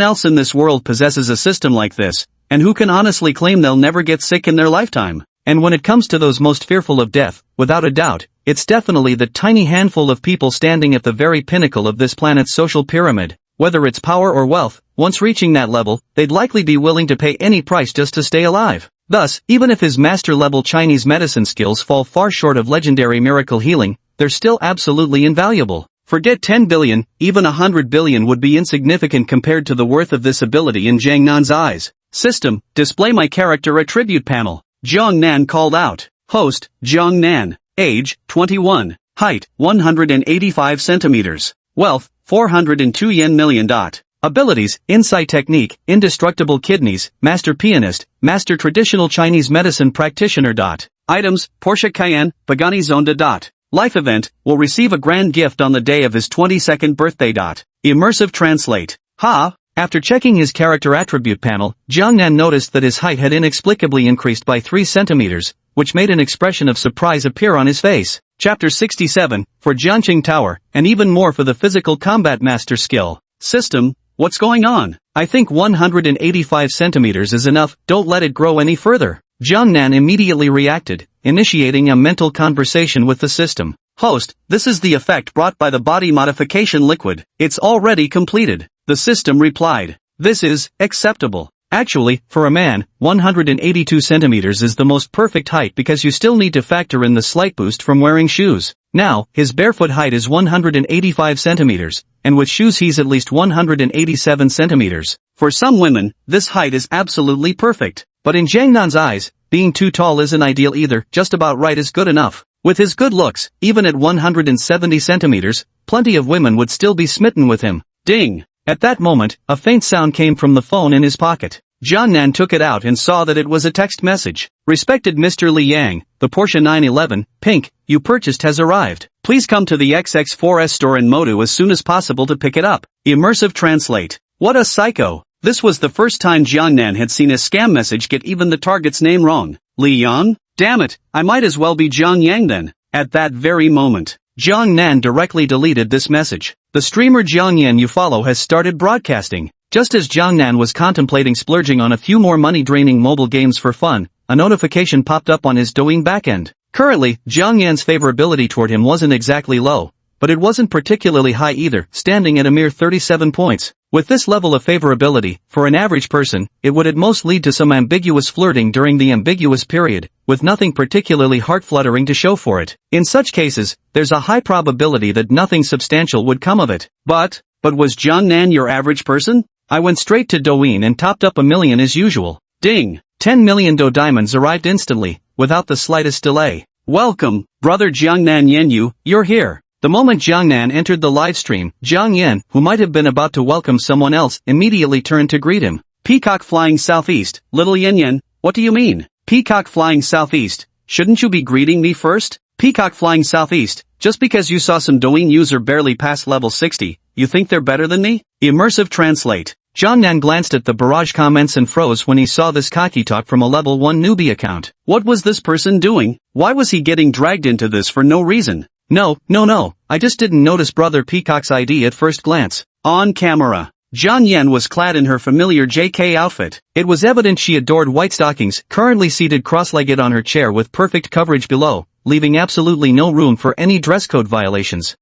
else in this world possesses a system like this, and who can honestly claim they'll never get sick in their lifetime? And when it comes to those most fearful of death, without a doubt, it's definitely the tiny handful of people standing at the very pinnacle of this planet's social pyramid. Whether it's power or wealth, once reaching that level, they'd likely be willing to pay any price just to stay alive. Thus, even if his master-level Chinese medicine skills fall far short of legendary miracle healing, they're still absolutely invaluable. Forget 10 billion, even 100 billion would be insignificant compared to the worth of this ability in Jiang Nan's eyes. System, display my character attribute panel. Jiang Nan called out. Host, Jiang Nan. Age, 21. Height, 185 centimeters. Wealth, 402 yen million. Abilities, Insight Technique, Indestructible Kidneys, Master Pianist, Master Traditional Chinese Medicine Practitioner. Items, Porsche Cayenne, Pagani Zonda. Life event, will receive a grand gift on the day of his 22nd birthday. Immersive Translate. Ha! After checking his character attribute panel, Jiang Nan noticed that his height had inexplicably increased by 3 centimeters, which made an expression of surprise appear on his face. Chapter 67, for Jiangqing Tower, and even more for the Physical Combat Master skill. System, what's going on? I think 185 centimeters is enough, don't let it grow any further. Jiang Nan immediately reacted, initiating a mental conversation with the system. Host, this is the effect brought by the body modification liquid. It's already completed. The system replied. This is acceptable. Actually, for a man, 182 centimeters is the most perfect height because you still need to factor in the slight boost from wearing shoes. Now, his barefoot height is 185 centimeters, and with shoes he's at least 187 centimeters. For some women, this height is absolutely perfect. But in Jiang Nan's eyes, being too tall isn't ideal either, just about right is good enough. With his good looks, even at 170 centimeters, plenty of women would still be smitten with him. Ding! At that moment, a faint sound came from the phone in his pocket. Jiang Nan took it out and saw that it was a text message. Respected Mr. Li Yang, the Porsche 911, Pink, you purchased has arrived. Please come to the XX4S store in Modu as soon as possible to pick it up. Immersive Translate. What a psycho. This was the first time Jiang Nan had seen a scam message get even the target's name wrong. Li Yang? Damn it, I might as well be Jiang Yang then. At that very moment, Jiang Nan directly deleted this message. The streamer Jiang Yan you follow has started broadcasting. Just as Jiang Nan was contemplating splurging on a few more money-draining mobile games for fun, a notification popped up on his Douyin backend. Currently, Jiang Yan's favorability toward him wasn't exactly low, but it wasn't particularly high either, standing at a mere 37 points. With this level of favorability, for an average person, it would at most lead to some ambiguous flirting during the ambiguous period, with nothing particularly heart-fluttering to show for it. In such cases, there's a high probability that nothing substantial would come of it. But was Jiang Nan your average person? I went straight to Douyin and topped up 1 million as usual. Ding! 10 million Do diamonds arrived instantly, without the slightest delay. Welcome, brother Jiang Nan Yenyu, you're here. The moment Jiang Nan entered the live stream, Jiang Yan, who might have been about to welcome someone else, immediately turned to greet him. Peacock flying southeast, little Yen Yen, what do you mean? Peacock flying southeast, shouldn't you be greeting me first? Peacock flying southeast, just because you saw some Douyin user barely pass level 60, you think they're better than me? Immersive Translate. Jiang Nan glanced at the barrage comments and froze when he saw this cocky talk from a level 1 newbie account. What was this person doing? Why was he getting dragged into this for no reason? No, I just didn't notice Brother Peacock's ID at first glance. On camera. Jiang Yan was clad in her familiar JK outfit. It was evident she adored white stockings, currently seated cross-legged on her chair with perfect coverage below, leaving absolutely no room for any dress code violations.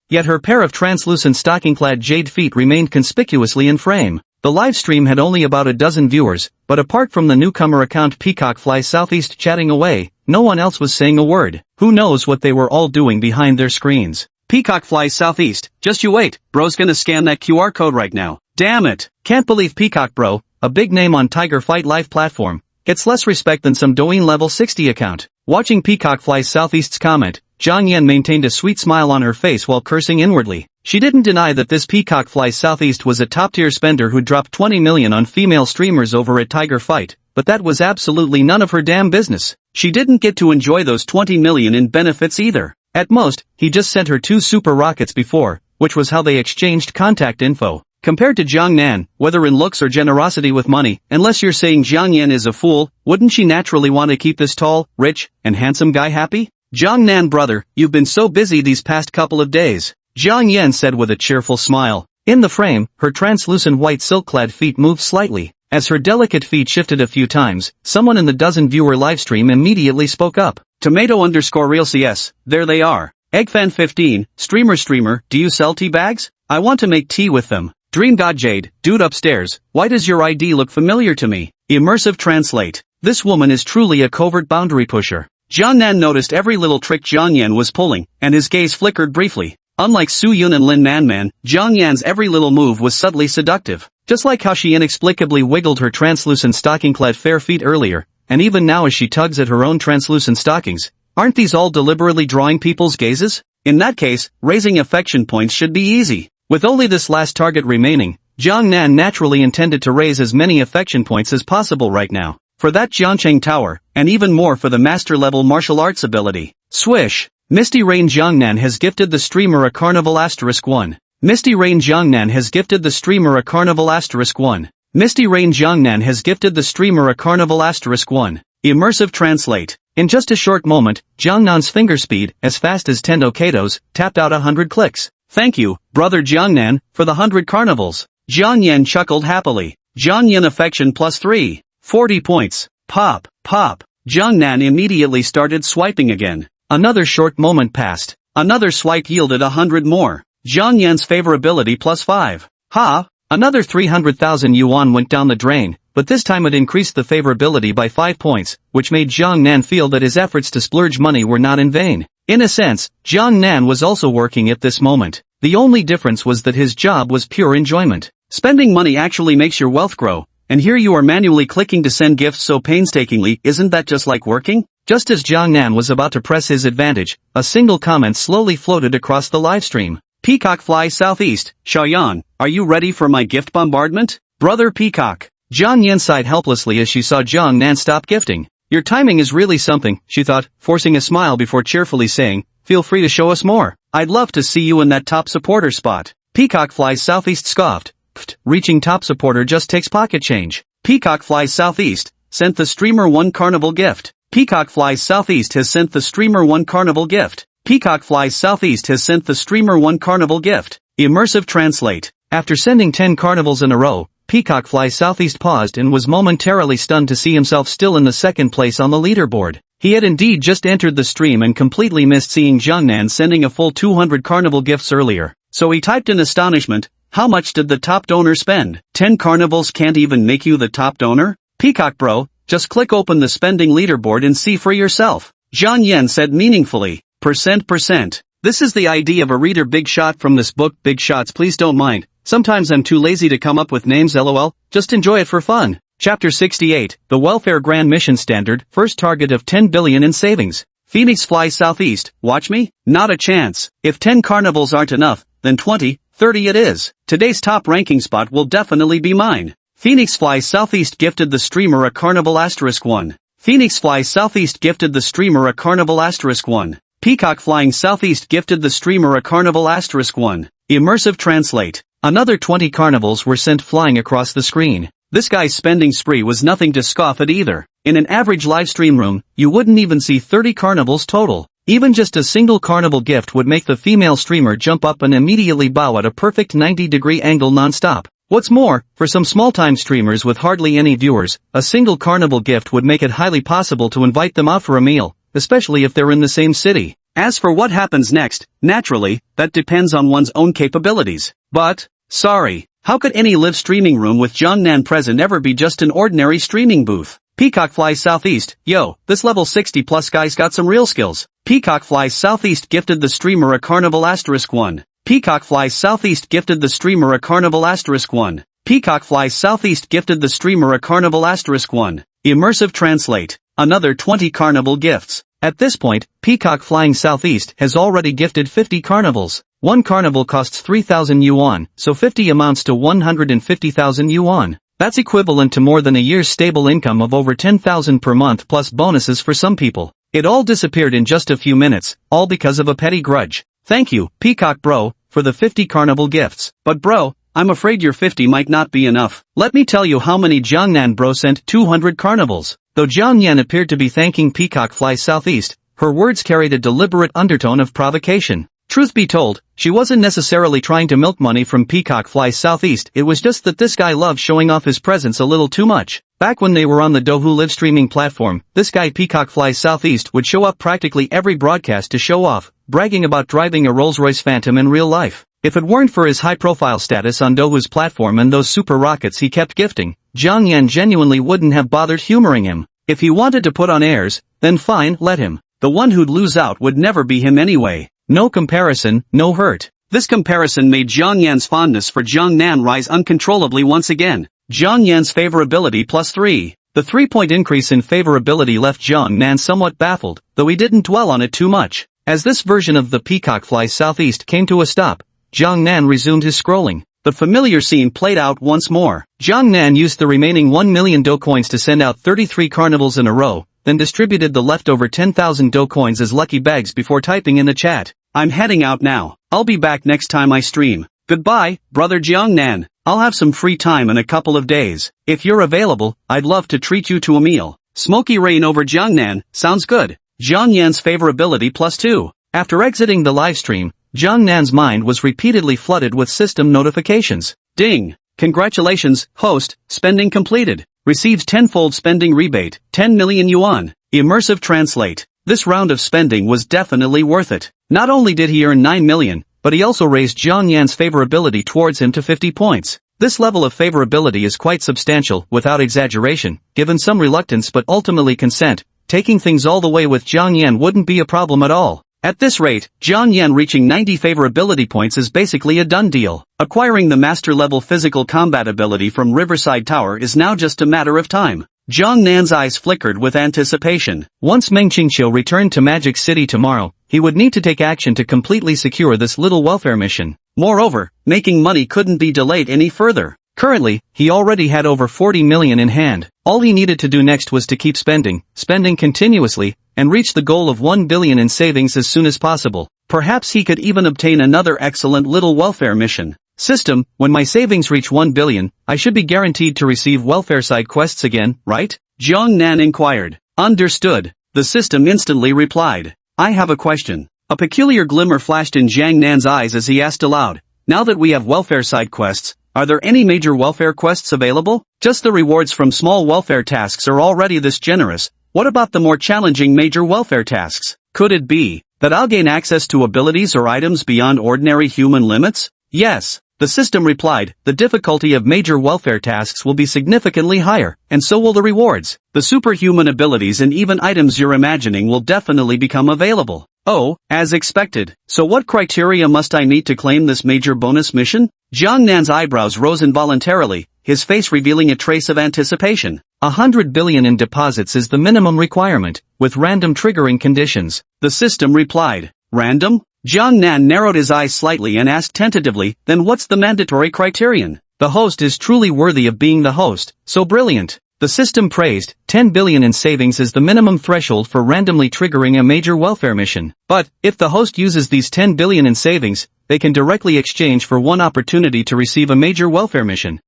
Yet her pair of translucent stocking-clad jade feet remained conspicuously in frame. The livestream had only about a dozen viewers, but apart from the newcomer account Peacock Flies Southeast chatting away, no one else was saying a word. Who knows what they were all doing behind their screens. Peacock Flies Southeast, just you wait, bro's gonna scan that QR code right now. Damn it. Can't believe Peacock Bro, a big name on Tiger Fight Live platform, gets less respect than some Douyin level 60 account. Watching Peacock Flies Southeast's comment, Zhang Yan maintained a sweet smile on her face while cursing inwardly. She didn't deny that this Peacock Flies Southeast was a top-tier spender who dropped 20 million on female streamers over at Tiger Fight, but that was absolutely none of her damn business. She didn't get to enjoy those 20 million in benefits either. At most, he just sent her 2 super rockets before, which was how they exchanged contact info. Compared to Zhang Nan, whether in looks or generosity with money, unless you're saying Zhang Yan is a fool, wouldn't she naturally want to keep this tall, rich, and handsome guy happy? Zhang Nan brother, you've been so busy these past couple of days, Zhang Yan said with a cheerful smile. In the frame, her translucent white silk-clad feet moved slightly. As her delicate feet shifted a few times, someone in the dozen-viewer livestream immediately spoke up. Tomato_RealCS, there they are. Eggfan15, streamer, do you sell tea bags? I want to make tea with them. Dream God Jade, dude upstairs, why does your ID look familiar to me? Immersive translate. This woman is truly a covert boundary pusher. Zhang Nan noticed every little trick Zhang Yan was pulling, and his gaze flickered briefly. Unlike Su Yun and Lin Nanman, Zhang Yan's every little move was subtly seductive. Just like how she inexplicably wiggled her translucent stocking-clad fair feet earlier, and even now as she tugs at her own translucent stockings. Aren't these all deliberately drawing people's gazes? In that case, raising affection points should be easy. With only this last target remaining, Zhang Nan naturally intended to raise as many affection points as possible right now. For that Jiangcheng Tower, and even more for the master-level martial arts ability. Swish! Misty Rain Zhang Nan has gifted the streamer a Carnival *1. Misty Rain Zhang Nan has gifted the streamer a Carnival *1. Misty Rain Zhang Nan has gifted the streamer a Carnival *1. Immersive translate. In just a short moment, Zhang Nan's finger speed, as fast as Tendo Kato's, tapped out 100 clicks. Thank you, brother Zhang Nan, for the 100 carnivals. Zhang Yan chuckled happily. Zhang Yan affection +3. 40 points. Pop, pop. Zhang Nan immediately started swiping again. Another short moment passed. Another swipe yielded 100 more. Zhang Yan's favorability +5. Ha! Another 300,000 yuan went down the drain, but this time it increased the favorability by 5 points, which made Zhang Nan feel that his efforts to splurge money were not in vain. In a sense, Zhang Nan was also working at this moment. The only difference was that his job was pure enjoyment. Spending money actually makes your wealth grow, and here you are manually clicking to send gifts so painstakingly. Isn't that just like working? Just as Zhang Nan was about to press his advantage, a single comment slowly floated across the livestream. Peacock Flies Southeast, Xiaoyan, are you ready for my gift bombardment? Brother Peacock. Zhang Yan sighed helplessly as she saw Zhang Nan stop gifting. Your timing is really something, she thought, forcing a smile before cheerfully saying, feel free to show us more. I'd love to see you in that top supporter spot. Peacock Flies Southeast scoffed. Pfft, reaching top supporter just takes pocket change. Peacock Flies Southeast, sent the streamer 1 carnival gift. Peacock Flies Southeast has sent the streamer 1 carnival gift. Peacock Flies Southeast has sent the streamer 1 carnival gift. Immersive translate. After sending 10 carnivals in a row, Peacock Flies Southeast paused and was momentarily stunned to see himself still in the second place on the leaderboard. He had indeed just entered the stream and completely missed seeing Zhang Nan sending a full 200 carnival gifts earlier. So he typed in astonishment, how much did the top donor spend? 10 carnivals can't even make you the top donor? Peacock bro, just click open the spending leaderboard and see for yourself. Zhang Yan said meaningfully. %. This is the idea of a reader big shot from this book. Big shots, please don't mind. Sometimes I'm too lazy to come up with names lol, just enjoy it for fun. Chapter 68, The Welfare Grand Mission Standard, first target of 10 billion in savings. Phoenix Flies Southeast, watch me? Not a chance. If 10 carnivals aren't enough, then 20, 30 it is. Today's top ranking spot will definitely be mine. Phoenix Flies Southeast gifted the streamer a Carnival *1. Phoenix Flies Southeast gifted the streamer a Carnival *1. Peacock Flying Southeast gifted the streamer a Carnival *1. Immersive translate. Another 20 carnivals were sent flying across the screen. This guy's spending spree was nothing to scoff at either. In an average livestream room, you wouldn't even see 30 carnivals total. Even just a single carnival gift would make the female streamer jump up and immediately bow at a perfect 90-degree angle non-stop. What's more, for some small-time streamers with hardly any viewers, a single carnival gift would make it highly possible to invite them out for a meal, especially if they're in the same city. As for what happens next, naturally, that depends on one's own capabilities. But, sorry, How could any live streaming room with Jongnan present ever be just an ordinary streaming booth? Peacock flies southeast. Yo, this level 60 plus guy's got some real skills. Peacock flies southeast gifted the streamer a carnival *1. Peacock flies southeast gifted the streamer a carnival *1. Peacock flies southeast gifted the streamer a carnival *1. Immersive translate. Another 20 carnival gifts. At this point, Peacock flying southeast has already gifted 50 carnivals. One carnival costs 3,000 yuan, so 50 amounts to 150,000 yuan. That's equivalent to more than a year's stable income of over 10,000 per month plus bonuses for some people. It all disappeared in just a few minutes, all because of a petty grudge. Thank you, Peacock bro, for the 50 carnival gifts. But bro, I'm afraid your 50 might not be enough. Let me tell you how many Jiangnan bro sent 200 carnivals. Though Jiang Yan appeared to be thanking Peacock flies southeast, her words carried a deliberate undertone of provocation. Truth be told, she wasn't necessarily trying to milk money from Peacock flies southeast, it was just that this guy loved showing off his presence a little too much. Back when they were on the Douhu live streaming platform, this guy Peacock flies southeast would show up practically every broadcast to show off, bragging about driving a Rolls-Royce Phantom in real life. If it weren't for his high-profile status on Douhu's platform and those super rockets he kept gifting, Jiang Yan genuinely wouldn't have bothered humoring him. If he wanted to put on airs, then fine, let him. The one who'd lose out would never be him anyway. No comparison, no hurt. This comparison made Jiang Yan's fondness for Jiangnan rise uncontrollably once again. Jiang Yan's favorability +3. The 3-point increase in favorability left Jiangnan somewhat baffled, though he didn't dwell on it too much. As this version of the Peacock flies southeast came to a stop, Jiangnan resumed his scrolling. The familiar scene played out once more. Jiangnan used the remaining 1 million Do coins to send out 33 carnivals in a row, then distributed the leftover 10,000 Do coins as lucky bags before typing in the chat. I'm heading out now. I'll be back next time I stream. Goodbye, brother Jiangnan. I'll have some free time in a couple of days. If you're available, I'd love to treat you to a meal. Smoky rain over Jiangnan, sounds good. Jiangyan's favorability +2. After exiting the livestream, Jiangnan's mind was repeatedly flooded with system notifications. Ding! Congratulations, host, spending completed. Receives tenfold spending rebate, 10 million yuan. Immersive translate. This round of spending was definitely worth it. Not only did he earn 9 million, but he also raised Jiang Yan's favorability towards him to 50 points. This level of favorability is quite substantial, without exaggeration, given some reluctance but ultimately consent. Taking things all the way with Jiang Yan wouldn't be a problem at all. At this rate, Jiang Yan reaching 90 favorability points is basically a done deal. Acquiring the master-level physical combat ability from Riverside Tower is now just a matter of time. Jiang Nan's eyes flickered with anticipation. Once Meng Qingqiu returned to Magic City tomorrow, he would need to take action to completely secure this little welfare mission. Moreover, making money couldn't be delayed any further. Currently, he already had over 40 million in hand. All he needed to do next was to keep spending continuously, and reach the goal of 1 billion in savings as soon as possible. Perhaps he could even obtain another excellent little welfare mission. System, when my savings reach 1 billion, I should be guaranteed to receive welfare side quests again, right? Jiang Nan inquired. Understood. The system instantly replied. I have a question. A peculiar glimmer flashed in Jiang Nan's eyes as he asked aloud. Now that we have welfare side quests, are there any major welfare quests available? Just the rewards from small welfare tasks are already this generous. What about the more challenging major welfare tasks? Could it be that I'll gain access to abilities or items beyond ordinary human limits? Yes, the system replied. The difficulty of major welfare tasks will be significantly higher, and so will the rewards. The superhuman abilities and even items you're imagining will definitely become available. Oh, as expected. So what criteria must I meet to claim this major bonus mission? Jiang Nan's eyebrows rose involuntarily, his face revealing a trace of anticipation. 100 billion in deposits is the minimum requirement, with random triggering conditions. The system replied. Random? Jiang Nan narrowed his eyes slightly and asked tentatively, then what's the mandatory criterion? The host is truly worthy of being the host, so brilliant. The system praised. 10 billion in savings is the minimum threshold for randomly triggering a major welfare mission. But, if the host uses these 10 billion in savings, they can directly exchange for one opportunity to receive a major welfare mission.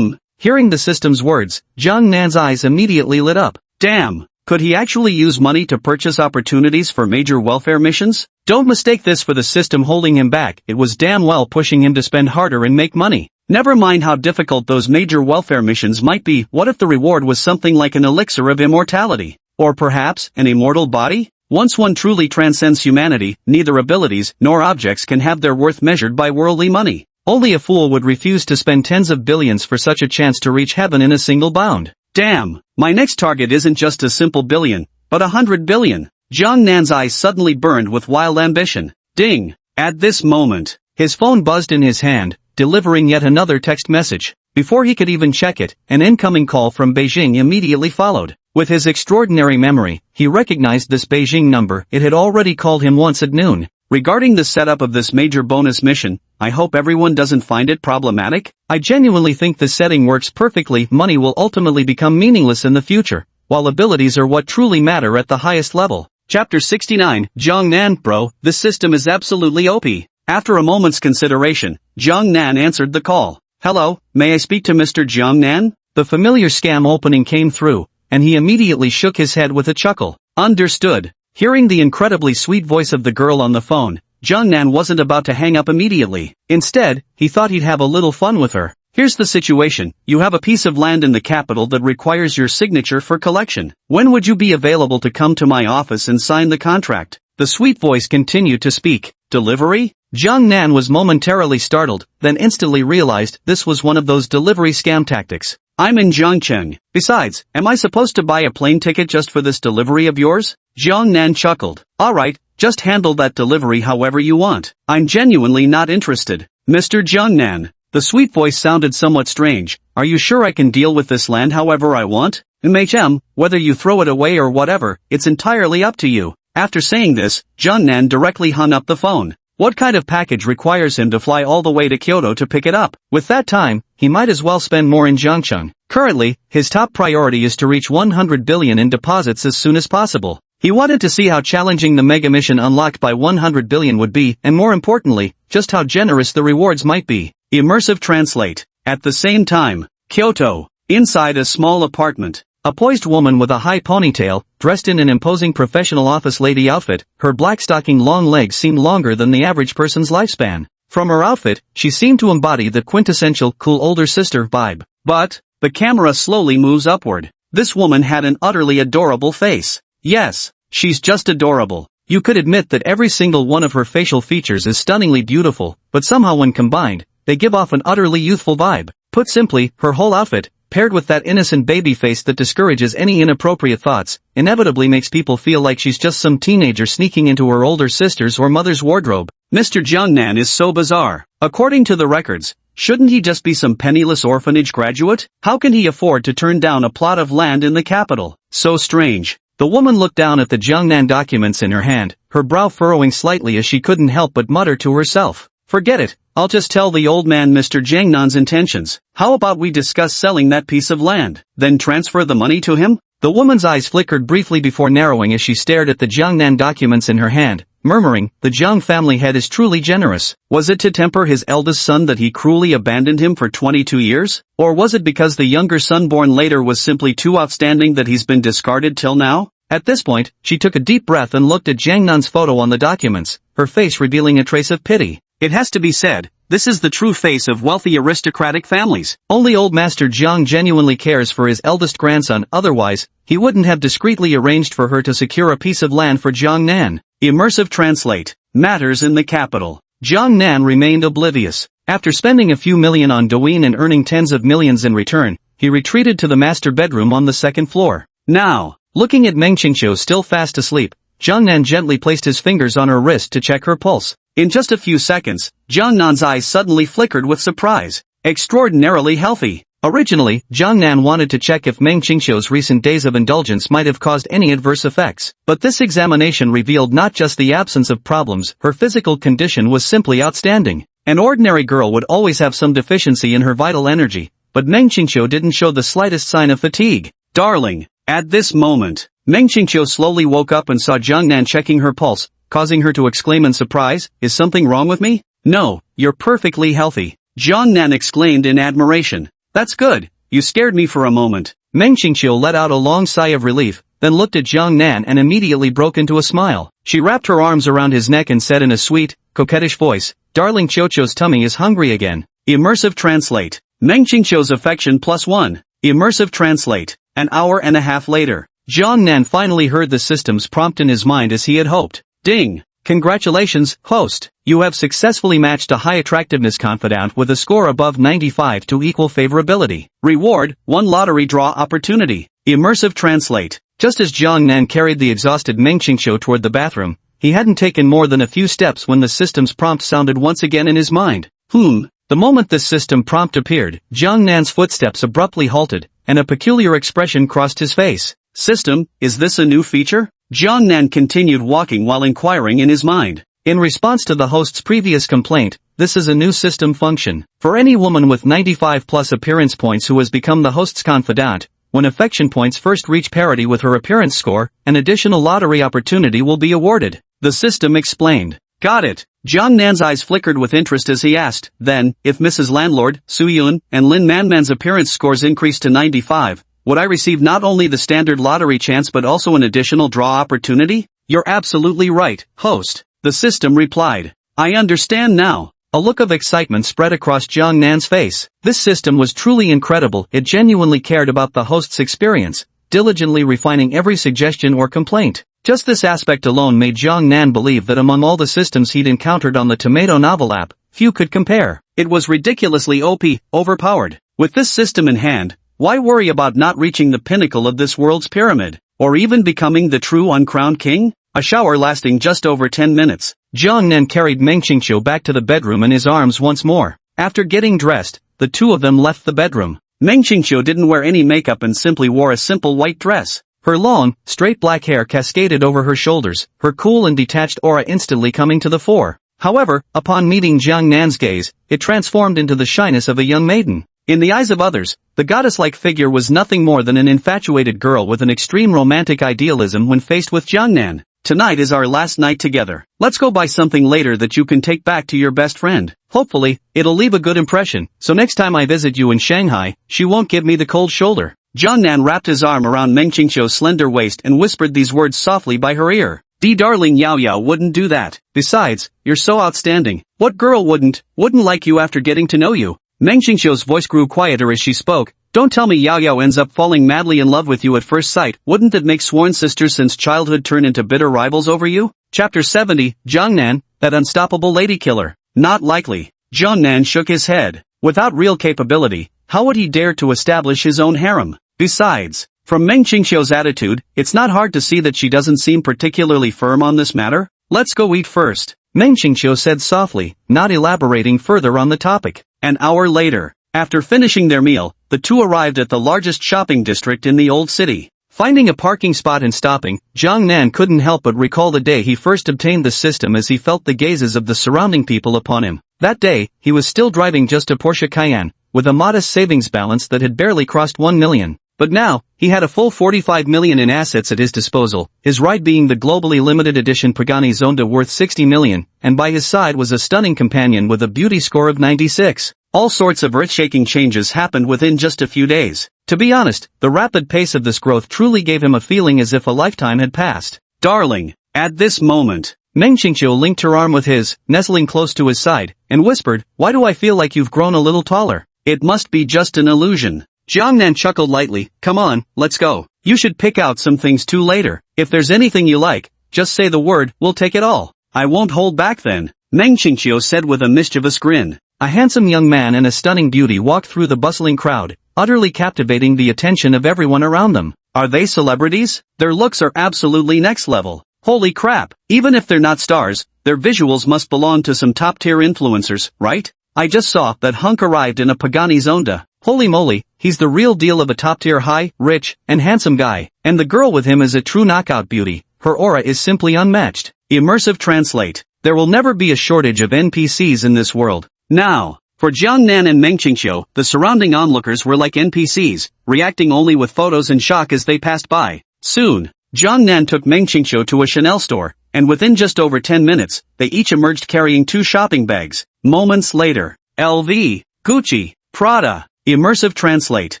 Hearing the system's words, Jiang Nan's eyes immediately lit up. Damn! Could he actually use money to purchase opportunities for major welfare missions? Don't mistake this for the system holding him back, it was damn well pushing him to spend harder and make money. Never mind how difficult those major welfare missions might be, what if the reward was something like an elixir of immortality? Or perhaps, an immortal body? Once one truly transcends humanity, neither abilities nor objects can have their worth measured by worldly money. Only a fool would refuse to spend tens of billions for such a chance to reach heaven in a single bound. Damn, my next target isn't just a simple billion, but 100 billion. Jiang Nan's eyes suddenly burned with wild ambition. Ding! At this moment, his phone buzzed in his hand, delivering yet another text message. Before he could even check it, an incoming call from Beijing immediately followed. With his extraordinary memory, he recognized this Beijing number. It had already called him once at noon. Regarding the setup of this major bonus mission, I hope everyone doesn't find it problematic. I genuinely think this setting works perfectly. Money will ultimately become meaningless in the future, while abilities are what truly matter at the highest level. Chapter 69, Jiang Nan. Bro, this system is absolutely OP. After a moment's consideration, Jiang Nan answered the call. Hello, may I speak to Mr. Jiang Nan? The familiar scam opening came through, and he immediately shook his head with a chuckle. Understood. Hearing the incredibly sweet voice of the girl on the phone, Jiang Nan wasn't about to hang up immediately. Instead, he thought he'd have a little fun with her. Here's the situation. You have a piece of land in the capital that requires your signature for collection. When would you be available to come to my office and sign the contract? The sweet voice continued to speak. Delivery? Jiang Nan was momentarily startled, then instantly realized this was one of those delivery scam tactics. I'm in Jiangcheng. Besides, am I supposed to buy a plane ticket just for this delivery of yours? Jiang Nan chuckled. Alright, just handle that delivery however you want. I'm genuinely not interested. Mr. Jiang Nan. The sweet voice sounded somewhat strange. Are you sure I can deal with this land however I want? Whether you throw it away or whatever, it's entirely up to you. After saying this, Jiang Nan directly hung up the phone. What kind of package requires him to fly all the way to Kyoto to pick it up? With that time, he might as well spend more in Jiangcheng. Currently, his top priority is to reach 100 billion in deposits as soon as possible. He wanted to see how challenging the mega mission unlocked by 100 billion would be, and more importantly, just how generous the rewards might be. Immersive translate. At the same time, Kyoto. Inside a small apartment. A poised woman with a high ponytail, dressed in an imposing professional office lady outfit, her black stocking long legs seemed longer than the average person's lifespan. From her outfit, she seemed to embody the quintessential cool older sister vibe. But, the camera slowly moves upward. This woman had an utterly adorable face. Yes, she's just adorable. You could admit that every single one of her facial features is stunningly beautiful, but somehow when combined, they give off an utterly youthful vibe. Put simply, her whole outfit, paired with that innocent baby face that discourages any inappropriate thoughts, inevitably makes people feel like she's just some teenager sneaking into her older sister's or mother's wardrobe. Mr. Jiang Nan is so bizarre. According to the records, shouldn't he just be some penniless orphanage graduate? How can he afford to turn down a plot of land in the capital? So strange. The woman looked down at the Jiang Nan documents in her hand, her brow furrowing slightly as she couldn't help but mutter to herself. Forget it, I'll just tell the old man Mr. Jiang Nan's intentions. How about we discuss selling that piece of land, then transfer the money to him? The woman's eyes flickered briefly before narrowing as she stared at the Jiang Nan documents in her hand, murmuring, the Jiang family head is truly generous. Was it to temper his eldest son that he cruelly abandoned him for 22 years? Or was it because the younger son born later was simply too outstanding that he's been discarded till now? At this point, she took a deep breath and looked at Jiang Nan's photo on the documents, her face revealing a trace of pity. It has to be said, this is the true face of wealthy aristocratic families. Only old Master Jiang genuinely cares for his eldest grandson, otherwise, he wouldn't have discreetly arranged for her to secure a piece of land for Jiang Nan. Immersive translate. Matters in the capital. Jiang Nan remained oblivious. After spending a few million on Douyin and earning tens of millions in return, he retreated to the master bedroom on the second floor. Now, looking at Meng Qingqiu still fast asleep, Jiang Nan gently placed his fingers on her wrist to check her pulse. In just a few seconds, Jiang Nan's eyes suddenly flickered with surprise. Extraordinarily healthy. Originally, Jiang Nan wanted to check if Meng Qingqiu's recent days of indulgence might have caused any adverse effects. But this examination revealed not just the absence of problems, her physical condition was simply outstanding. An ordinary girl would always have some deficiency in her vital energy, but Meng Qingqiu didn't show the slightest sign of fatigue. Darling. At this moment, Meng Qingqiu slowly woke up and saw Jiang Nan checking her pulse, causing her to exclaim in surprise, is something wrong with me? No, you're perfectly healthy. Jiang Nan exclaimed in admiration. That's good, you scared me for a moment. Meng Qingqiu let out a long sigh of relief, then looked at Jiang Nan and immediately broke into a smile. She wrapped her arms around his neck and said in a sweet, coquettish voice, Darling Qiuqiu's tummy is hungry again. Immersive translate. Meng Qingqiu's affection +1. Immersive translate. An hour and a half later, Jiang Nan finally heard the system's prompt in his mind as he had hoped. Ding! Congratulations, host. You have successfully matched a high attractiveness confidant with a score above 95 to equal favorability. Reward, 1 lottery draw opportunity. Immersive translate. Just as Jiang Nan carried the exhausted Meng Qingqiu toward the bathroom, he hadn't taken more than a few steps when the system's prompt sounded once again in his mind. The moment this system prompt appeared, Jiang Nan's footsteps abruptly halted, and a peculiar expression crossed his face. System, is this a new feature? Jiang Nan continued walking while inquiring in his mind. In response to the host's previous complaint, this is a new system function. For any woman with 95 plus appearance points who has become the host's confidant, when affection points first reach parity with her appearance score, an additional lottery opportunity will be awarded. The system explained. Got it. Jiang Nan's eyes flickered with interest as he asked, then, if Mrs. Landlord, Su Yun, and Lin Manman's appearance scores increase to 95, would I receive not only the standard lottery chance but also an additional draw opportunity? You're absolutely right, host. The system replied. I understand now. A look of excitement spread across Jiang Nan's face. This system was truly incredible. It genuinely cared about the host's experience, diligently refining every suggestion or complaint. Just this aspect alone made Jiang Nan believe that among all the systems he'd encountered on the Tomato Novel app, few could compare. It was ridiculously OP, overpowered. With this system in hand, why worry about not reaching the pinnacle of this world's pyramid, or even becoming the true uncrowned king? A shower lasting just over 10 minutes, Jiang Nan carried Meng Qingqiu back to the bedroom in his arms once more. After getting dressed, the two of them left the bedroom. Meng Qingqiu didn't wear any makeup and simply wore a simple white dress. Her long, straight black hair cascaded over her shoulders, her cool and detached aura instantly coming to the fore. However, upon meeting Jiang Nan's gaze, it transformed into the shyness of a young maiden. In the eyes of others, the goddess-like figure was nothing more than an infatuated girl with an extreme romantic idealism when faced with Jiang Nan. Tonight is our last night together. Let's go buy something later that you can take back to your best friend. Hopefully, it'll leave a good impression, so next time I visit you in Shanghai, she won't give me the cold shoulder. Jiang Nan wrapped his arm around Meng Qingqiu's slender waist and whispered these words softly by her ear. Darling Yao Yao wouldn't do that. Besides, you're so outstanding. What girl wouldn't like you after getting to know you? Meng Qingqiu's voice grew quieter as she spoke. Don't tell me Yao Yao ends up falling madly in love with you at first sight. Wouldn't it make sworn sisters since childhood turn into bitter rivals over you? Chapter 70, Jiang Nan, that unstoppable lady killer. Not likely. Jiang Nan shook his head. Without real capability, how would he dare to establish his own harem? Besides, from Meng Qingqiu's attitude, it's not hard to see that she doesn't seem particularly firm on this matter. Let's go eat first, Meng Qingqiu said softly, not elaborating further on the topic. An hour later, after finishing their meal, the two arrived at the largest shopping district in the old city. Finding a parking spot and stopping, Jiang Nan couldn't help but recall the day he first obtained the system as he felt the gazes of the surrounding people upon him. That day, he was still driving just a Porsche Cayenne, with a modest savings balance that had barely crossed 1 million. But now, he had a full 45 million in assets at his disposal, his ride being the globally limited edition Pagani Zonda worth 60 million, and by his side was a stunning companion with a beauty score of 96. All sorts of earth-shaking changes happened within just a few days. To be honest, the rapid pace of this growth truly gave him a feeling as if a lifetime had passed. Darling, at this moment, Meng Qingqiu linked her arm with his, nestling close to his side, and whispered, why do I feel like you've grown a little taller? It must be just an illusion. Jiang Nan chuckled lightly. Come on, let's go. You should pick out some things too later. If there's anything you like, just say the word, we'll take it all. I won't hold back then, Meng Qingqiu said with a mischievous grin. A handsome young man and a stunning beauty walked through the bustling crowd, utterly captivating the attention of everyone around them. Are they celebrities? Their looks are absolutely next level. Holy crap, even if they're not stars, their visuals must belong to some top-tier influencers, right? I just saw that hunk arrived in a Pagani Zonda. Holy moly, he's the real deal of a top-tier high, rich, and handsome guy, and the girl with him is a true knockout beauty. Her aura is simply unmatched. Immersive translate. There will never be a shortage of NPCs in this world. Now, for Jiang Nan and Meng Qingqiu, the surrounding onlookers were like NPCs, reacting only with photos and shock as they passed by. Soon, Jiang Nan took Meng Qingqiu to a Chanel store, and within just over 10 minutes, they each emerged carrying 2 shopping bags. Moments later, LV, Gucci, Prada. Immersive translate.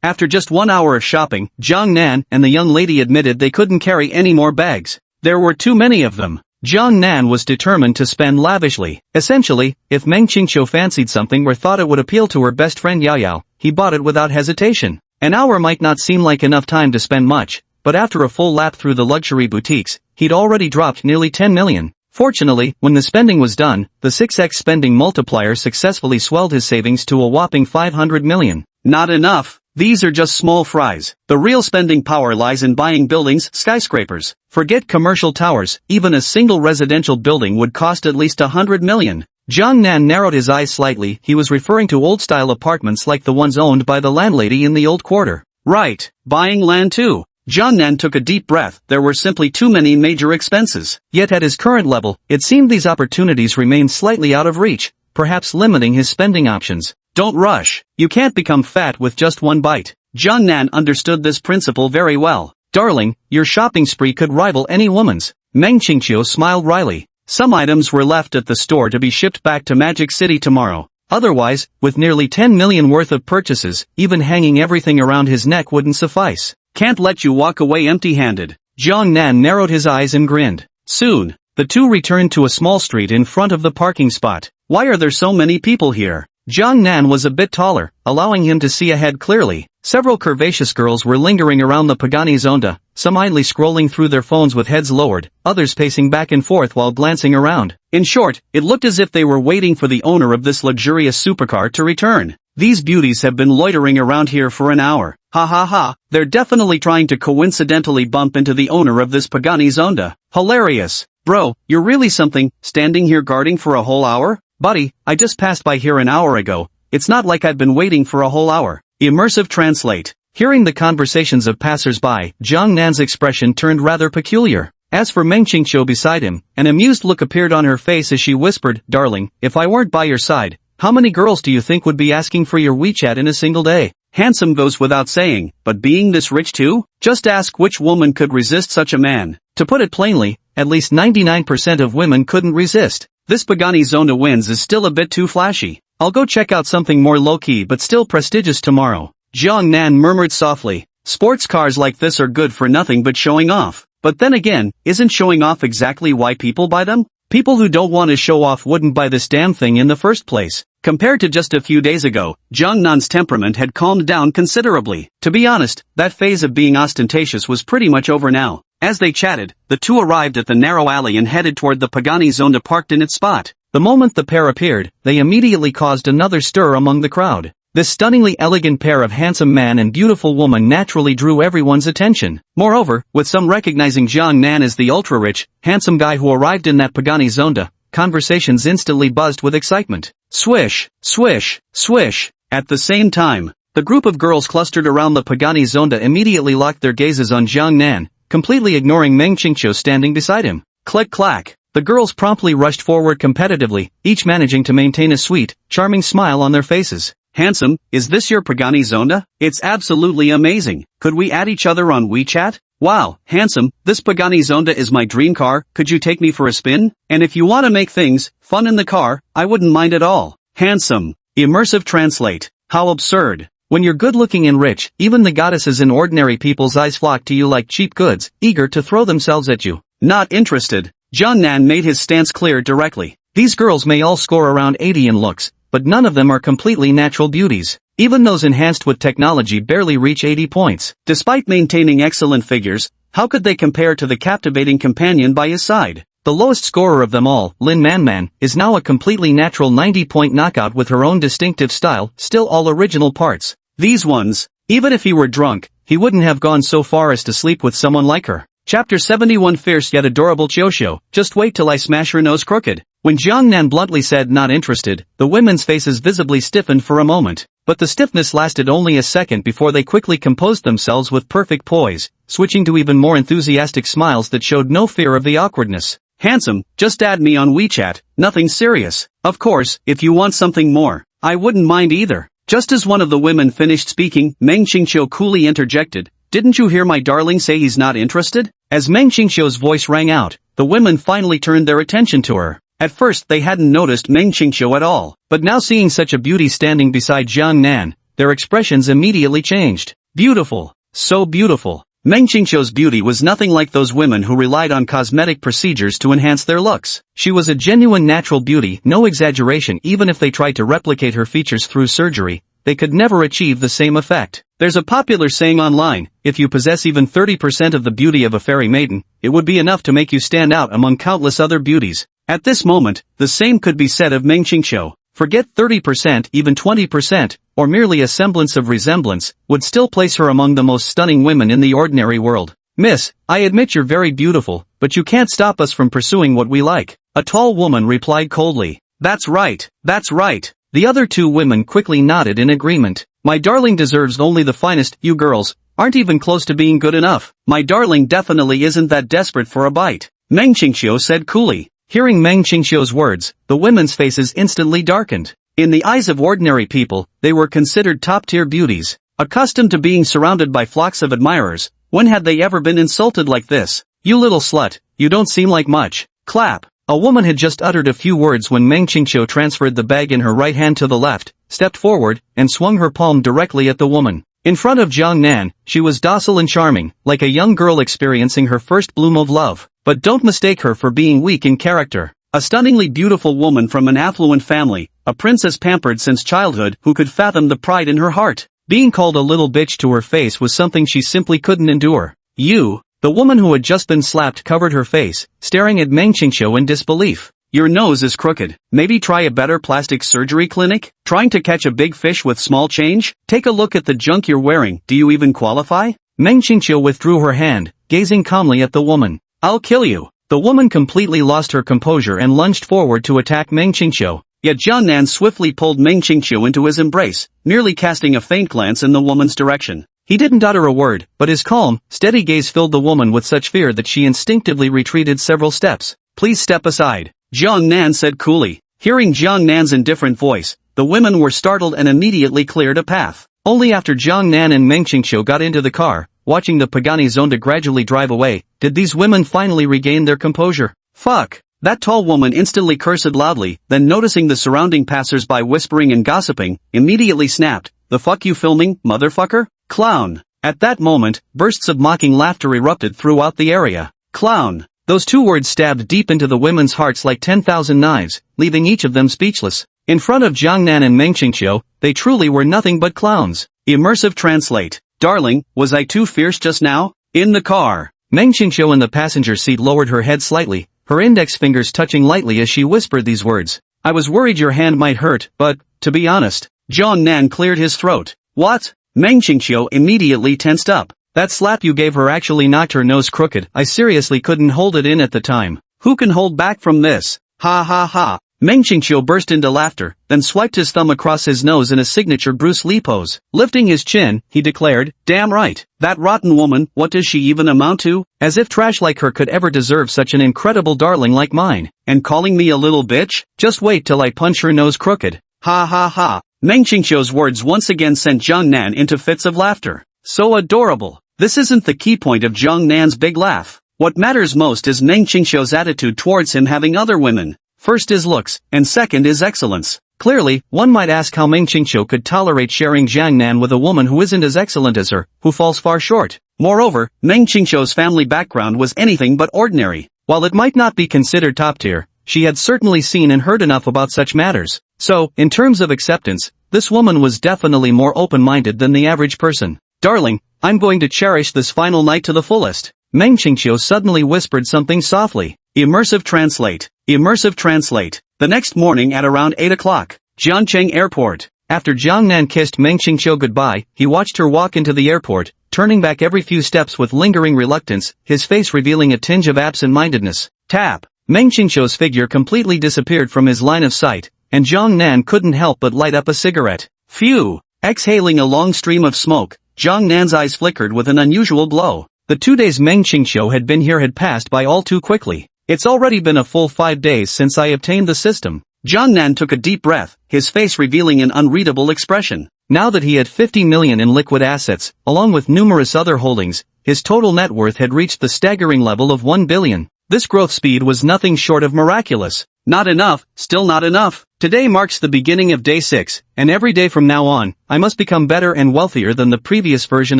After just 1 hour of shopping, Jiang Nan and the young lady admitted they couldn't carry any more bags. There were too many of them. Jiang Nan was determined to spend lavishly. Essentially, if Meng Qingqiu fancied something or thought it would appeal to her best friend Yao Yao, he bought it without hesitation. An hour might not seem like enough time to spend much, but after a full lap through the luxury boutiques, he'd already dropped nearly 10 million. Fortunately, when the spending was done, the 6x spending multiplier successfully swelled his savings to a whopping 500 million. Not enough. These are just small fries. The real spending power lies in buying buildings, skyscrapers. Forget commercial towers, even a single residential building would cost at least 100 million. Jiang Nan narrowed his eyes slightly. He was referring to old-style apartments like the ones owned by the landlady in the old quarter. Right, buying land too. Jiang Nan took a deep breath. There were simply too many major expenses. Yet at his current level, it seemed these opportunities remained slightly out of reach, perhaps limiting his spending options. Don't rush. You can't become fat with just one bite. Jiang Nan understood this principle very well. Darling, your shopping spree could rival any woman's. Meng Qingqiu smiled wryly. Some items were left at the store to be shipped back to Magic City tomorrow. Otherwise, with nearly 10 million worth of purchases, even hanging everything around his neck wouldn't suffice. Can't let you walk away empty-handed. Jiang Nan narrowed his eyes and grinned. Soon, the two returned to a small street in front of the parking spot. Why are there so many people here? Jiang Nan was a bit taller, allowing him to see ahead clearly. Several curvaceous girls were lingering around the Pagani Zonda, some idly scrolling through their phones with heads lowered, others pacing back and forth while glancing around. In short, it looked as if they were waiting for the owner of this luxurious supercar to return. These beauties have been loitering around here for an hour. Ha ha ha, they're definitely trying to coincidentally bump into the owner of this Pagani Zonda. Hilarious. Bro, you're really something, standing here guarding for a whole hour? Buddy, I just passed by here an hour ago. It's not like I've been waiting for a whole hour. Immersive translate. Hearing the conversations of passers-by, Jiang Nan's expression turned rather peculiar. As for Meng Qingqiu beside him, an amused look appeared on her face as she whispered, Darling, if I weren't by your side, how many girls do you think would be asking for your WeChat in a single day? Handsome goes without saying, but being this rich too? Just ask which woman could resist such a man. To put it plainly, at least 99% of women couldn't resist. This Pagani Zonda wins is still a bit too flashy. I'll go check out something more low-key but still prestigious tomorrow. Jiang Nan murmured softly. Sports cars like this are good for nothing but showing off. But then again, isn't showing off exactly why people buy them? People who don't want to show off wouldn't buy this damn thing in the first place. Compared to just a few days ago, Jiang Nan's temperament had calmed down considerably. To be honest, that phase of being ostentatious was pretty much over now. As they chatted, the two arrived at the narrow alley and headed toward the Pagani Zonda parked in its spot. The moment the pair appeared, they immediately caused another stir among the crowd. This stunningly elegant pair of handsome man and beautiful woman naturally drew everyone's attention. Moreover, with some recognizing Jiang Nan as the ultra-rich, handsome guy who arrived in that Pagani Zonda, conversations instantly buzzed with excitement. Swish, swish, swish. At the same time, the group of girls clustered around the Pagani Zonda immediately locked their gazes on Jiang Nan, completely ignoring Meng Qingqiu standing beside him. Click clack. The girls promptly rushed forward competitively, each managing to maintain a sweet, charming smile on their faces. Handsome, is this your Pagani Zonda? It's absolutely amazing. Could we add each other on WeChat? Wow, handsome, this Pagani Zonda is my dream car. Could you take me for a spin? And if you want to make things fun in the car, I wouldn't mind at all. Handsome. Immersive translate. How absurd. When you're good-looking and rich, even the goddesses in ordinary people's eyes flock to you like cheap goods, eager to throw themselves at you. Not interested. Jiang Nan made his stance clear directly. These girls may all score around 80 in looks, but none of them are completely natural beauties. Even those enhanced with technology barely reach 80 points. Despite maintaining excellent figures, how could they compare to the captivating companion by his side? The lowest scorer of them all, Lin Manman, is now a completely natural 90-point knockout with her own distinctive style, still all original parts. These ones, even if he were drunk, he wouldn't have gone so far as to sleep with someone like her. Chapter 71 Fierce yet adorable Chiosho, just wait till I smash her nose crooked. When Jiang Nan bluntly said not interested, the women's faces visibly stiffened for a moment. But the stiffness lasted only a second before they quickly composed themselves with perfect poise, switching to even more enthusiastic smiles that showed no fear of the awkwardness. Handsome, just add me on WeChat, nothing serious. Of course, if you want something more, I wouldn't mind either. Just as one of the women finished speaking, Meng Qingqiu coolly interjected, Didn't you hear my darling say he's not interested? As Meng Qingqiu's voice rang out, the women finally turned their attention to her. At first they hadn't noticed Meng Qingqiu at all, but now seeing such a beauty standing beside Jiang Nan, their expressions immediately changed. Beautiful. So beautiful. Meng Qingqiu's beauty was nothing like those women who relied on cosmetic procedures to enhance their looks. She was a genuine natural beauty, no exaggeration even if they tried to replicate her features through surgery. they could never achieve the same effect. There's a popular saying online, if you possess even 30% of the beauty of a fairy maiden, it would be enough to make you stand out among countless other beauties. At this moment, the same could be said of Meng Qingqiu. Forget 30%, even 20%, or merely a semblance of resemblance, would still place her among the most stunning women in the ordinary world. Miss, I admit you're very beautiful, but you can't stop us from pursuing what we like. A tall woman replied coldly. That's right, that's right. The other two women quickly nodded in agreement. My darling deserves only the finest. You girls aren't even close to being good enough. My darling definitely isn't that desperate for a bite, Meng Qingqiu said coolly. Hearing Meng Qingqiu's words, the women's faces instantly darkened. In the eyes of ordinary people, they were considered top-tier beauties. Accustomed to being surrounded by flocks of admirers, when had they ever been insulted like this? You little slut, you don't seem like much. Clap. A woman had just uttered a few words when Meng Qingqiu transferred the bag in her right hand to the left, stepped forward, and swung her palm directly at the woman. In front of Jiang Nan, she was docile and charming, like a young girl experiencing her first bloom of love. But don't mistake her for being weak in character. A stunningly beautiful woman from an affluent family, a princess pampered since childhood who could fathom the pride in her heart. Being called a little bitch to her face was something she simply couldn't endure. You, the woman who had just been slapped, covered her face, staring at Meng Qingqiu in disbelief. Your nose is crooked. Maybe try a better plastic surgery clinic? Trying to catch a big fish with small change? Take a look at the junk you're wearing. Do you even qualify? Meng Qingqiu withdrew her hand, gazing calmly at the woman. I'll kill you. The woman completely lost her composure and lunged forward to attack Meng Qingqiu. Yet Jiang Nan swiftly pulled Meng Qingqiu into his embrace, merely casting a faint glance in the woman's direction. He didn't utter a word, but his calm, steady gaze filled the woman with such fear that she instinctively retreated several steps. Please step aside, Jiang Nan said coolly. Hearing Jiang Nan's indifferent voice, the women were startled and immediately cleared a path. Only after Jiang Nan and Meng Qingqiu got into the car, watching the Pagani Zonda gradually drive away, did these women finally regain their composure. Fuck! That tall woman instantly cursed loudly, then noticing the surrounding passers-by whispering and gossiping, immediately snapped, the fuck you filming, motherfucker? Clown! At that moment, bursts of mocking laughter erupted throughout the area. Clown! Those two words stabbed deep into the women's hearts like 10,000 knives, leaving each of them speechless. In front of Jiang Nan and Meng Qingqiu, they truly were nothing but clowns. Immersive translate. Darling, was I too fierce just now? In the car. Meng Qingqiu in the passenger seat lowered her head slightly, her index fingers touching lightly as she whispered these words. I was worried your hand might hurt, but, to be honest. Jiang Nan cleared his throat. What? Meng Qingqiu immediately tensed up. That slap you gave her actually knocked her nose crooked. I seriously couldn't hold it in at the time. Who can hold back from this? Ha ha ha. Meng Qingqiu burst into laughter, then swiped his thumb across his nose in a signature Bruce Lee pose. Lifting his chin, he declared, damn right. That rotten woman, what does she even amount to? As if trash like her could ever deserve such an incredible darling like mine. And calling me a little bitch? Just wait till I punch her nose crooked. Ha ha ha. Meng Qingqiu's words once again sent Jiang Nan into fits of laughter. So adorable. This isn't the key point of Jiang Nan's big laugh. What matters most is Meng Qingqiu's attitude towards him having other women. First is looks, and second is excellence. Clearly, one might ask how Meng Qingqiu could tolerate sharing Jiang Nan with a woman who isn't as excellent as her, who falls far short. Moreover, Meng Qingqiu's family background was anything but ordinary. While it might not be considered top tier, she had certainly seen and heard enough about such matters. So, in terms of acceptance, this woman was definitely more open-minded than the average person. Darling, I'm going to cherish this final night to the fullest. Meng Qingqiu suddenly whispered something softly. Immersive translate. Immersive translate. The next morning at around 8 o'clock, Jiangcheng Airport. After Jiang Nan kissed Meng Qingqiu goodbye, he watched her walk into the airport, turning back every few steps with lingering reluctance, his face revealing a tinge of absent-mindedness. Tap. Meng Qingqiu's figure completely disappeared from his line of sight, and Jiang Nan couldn't help but light up a cigarette. Phew! Exhaling a long stream of smoke, Jiang Nan's eyes flickered with an unusual glow. The 2 days Meng Qingqiu had been here had passed by all too quickly. It's already been a full 5 days since I obtained the system. Jiang Nan took a deep breath, his face revealing an unreadable expression. Now that he had 50 million in liquid assets, along with numerous other holdings, his total net worth had reached the staggering level of 1 billion. This growth speed was nothing short of miraculous. Not enough, still not enough. Today marks the beginning of day 6, and every day from now on, I must become better and wealthier than the previous version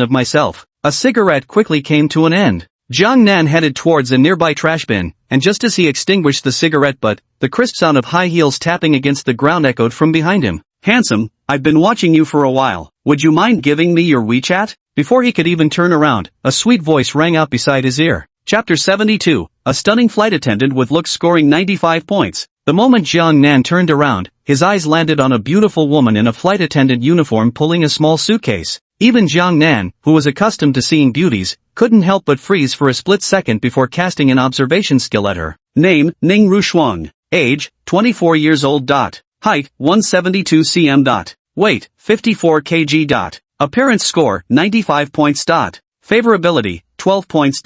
of myself. A cigarette quickly came to an end. Jiang Nan headed towards a nearby trash bin, and just as he extinguished the cigarette butt, the crisp sound of high heels tapping against the ground echoed from behind him. Handsome, I've been watching you for a while. Would you mind giving me your WeChat? Before he could even turn around, a sweet voice rang out beside his ear. Chapter 72, a stunning flight attendant with looks scoring 95 points. The moment Jiang Nan turned around, his eyes landed on a beautiful woman in a flight attendant uniform pulling a small suitcase. Even Jiang Nan, who was accustomed to seeing beauties, couldn't help but freeze for a split second before casting an observation skill at her. Name, Ning Rushuang. Age, 24 years old. Height, 172 cm. Weight, 54 kg. Appearance score, 95 points. Favorability, 12 points.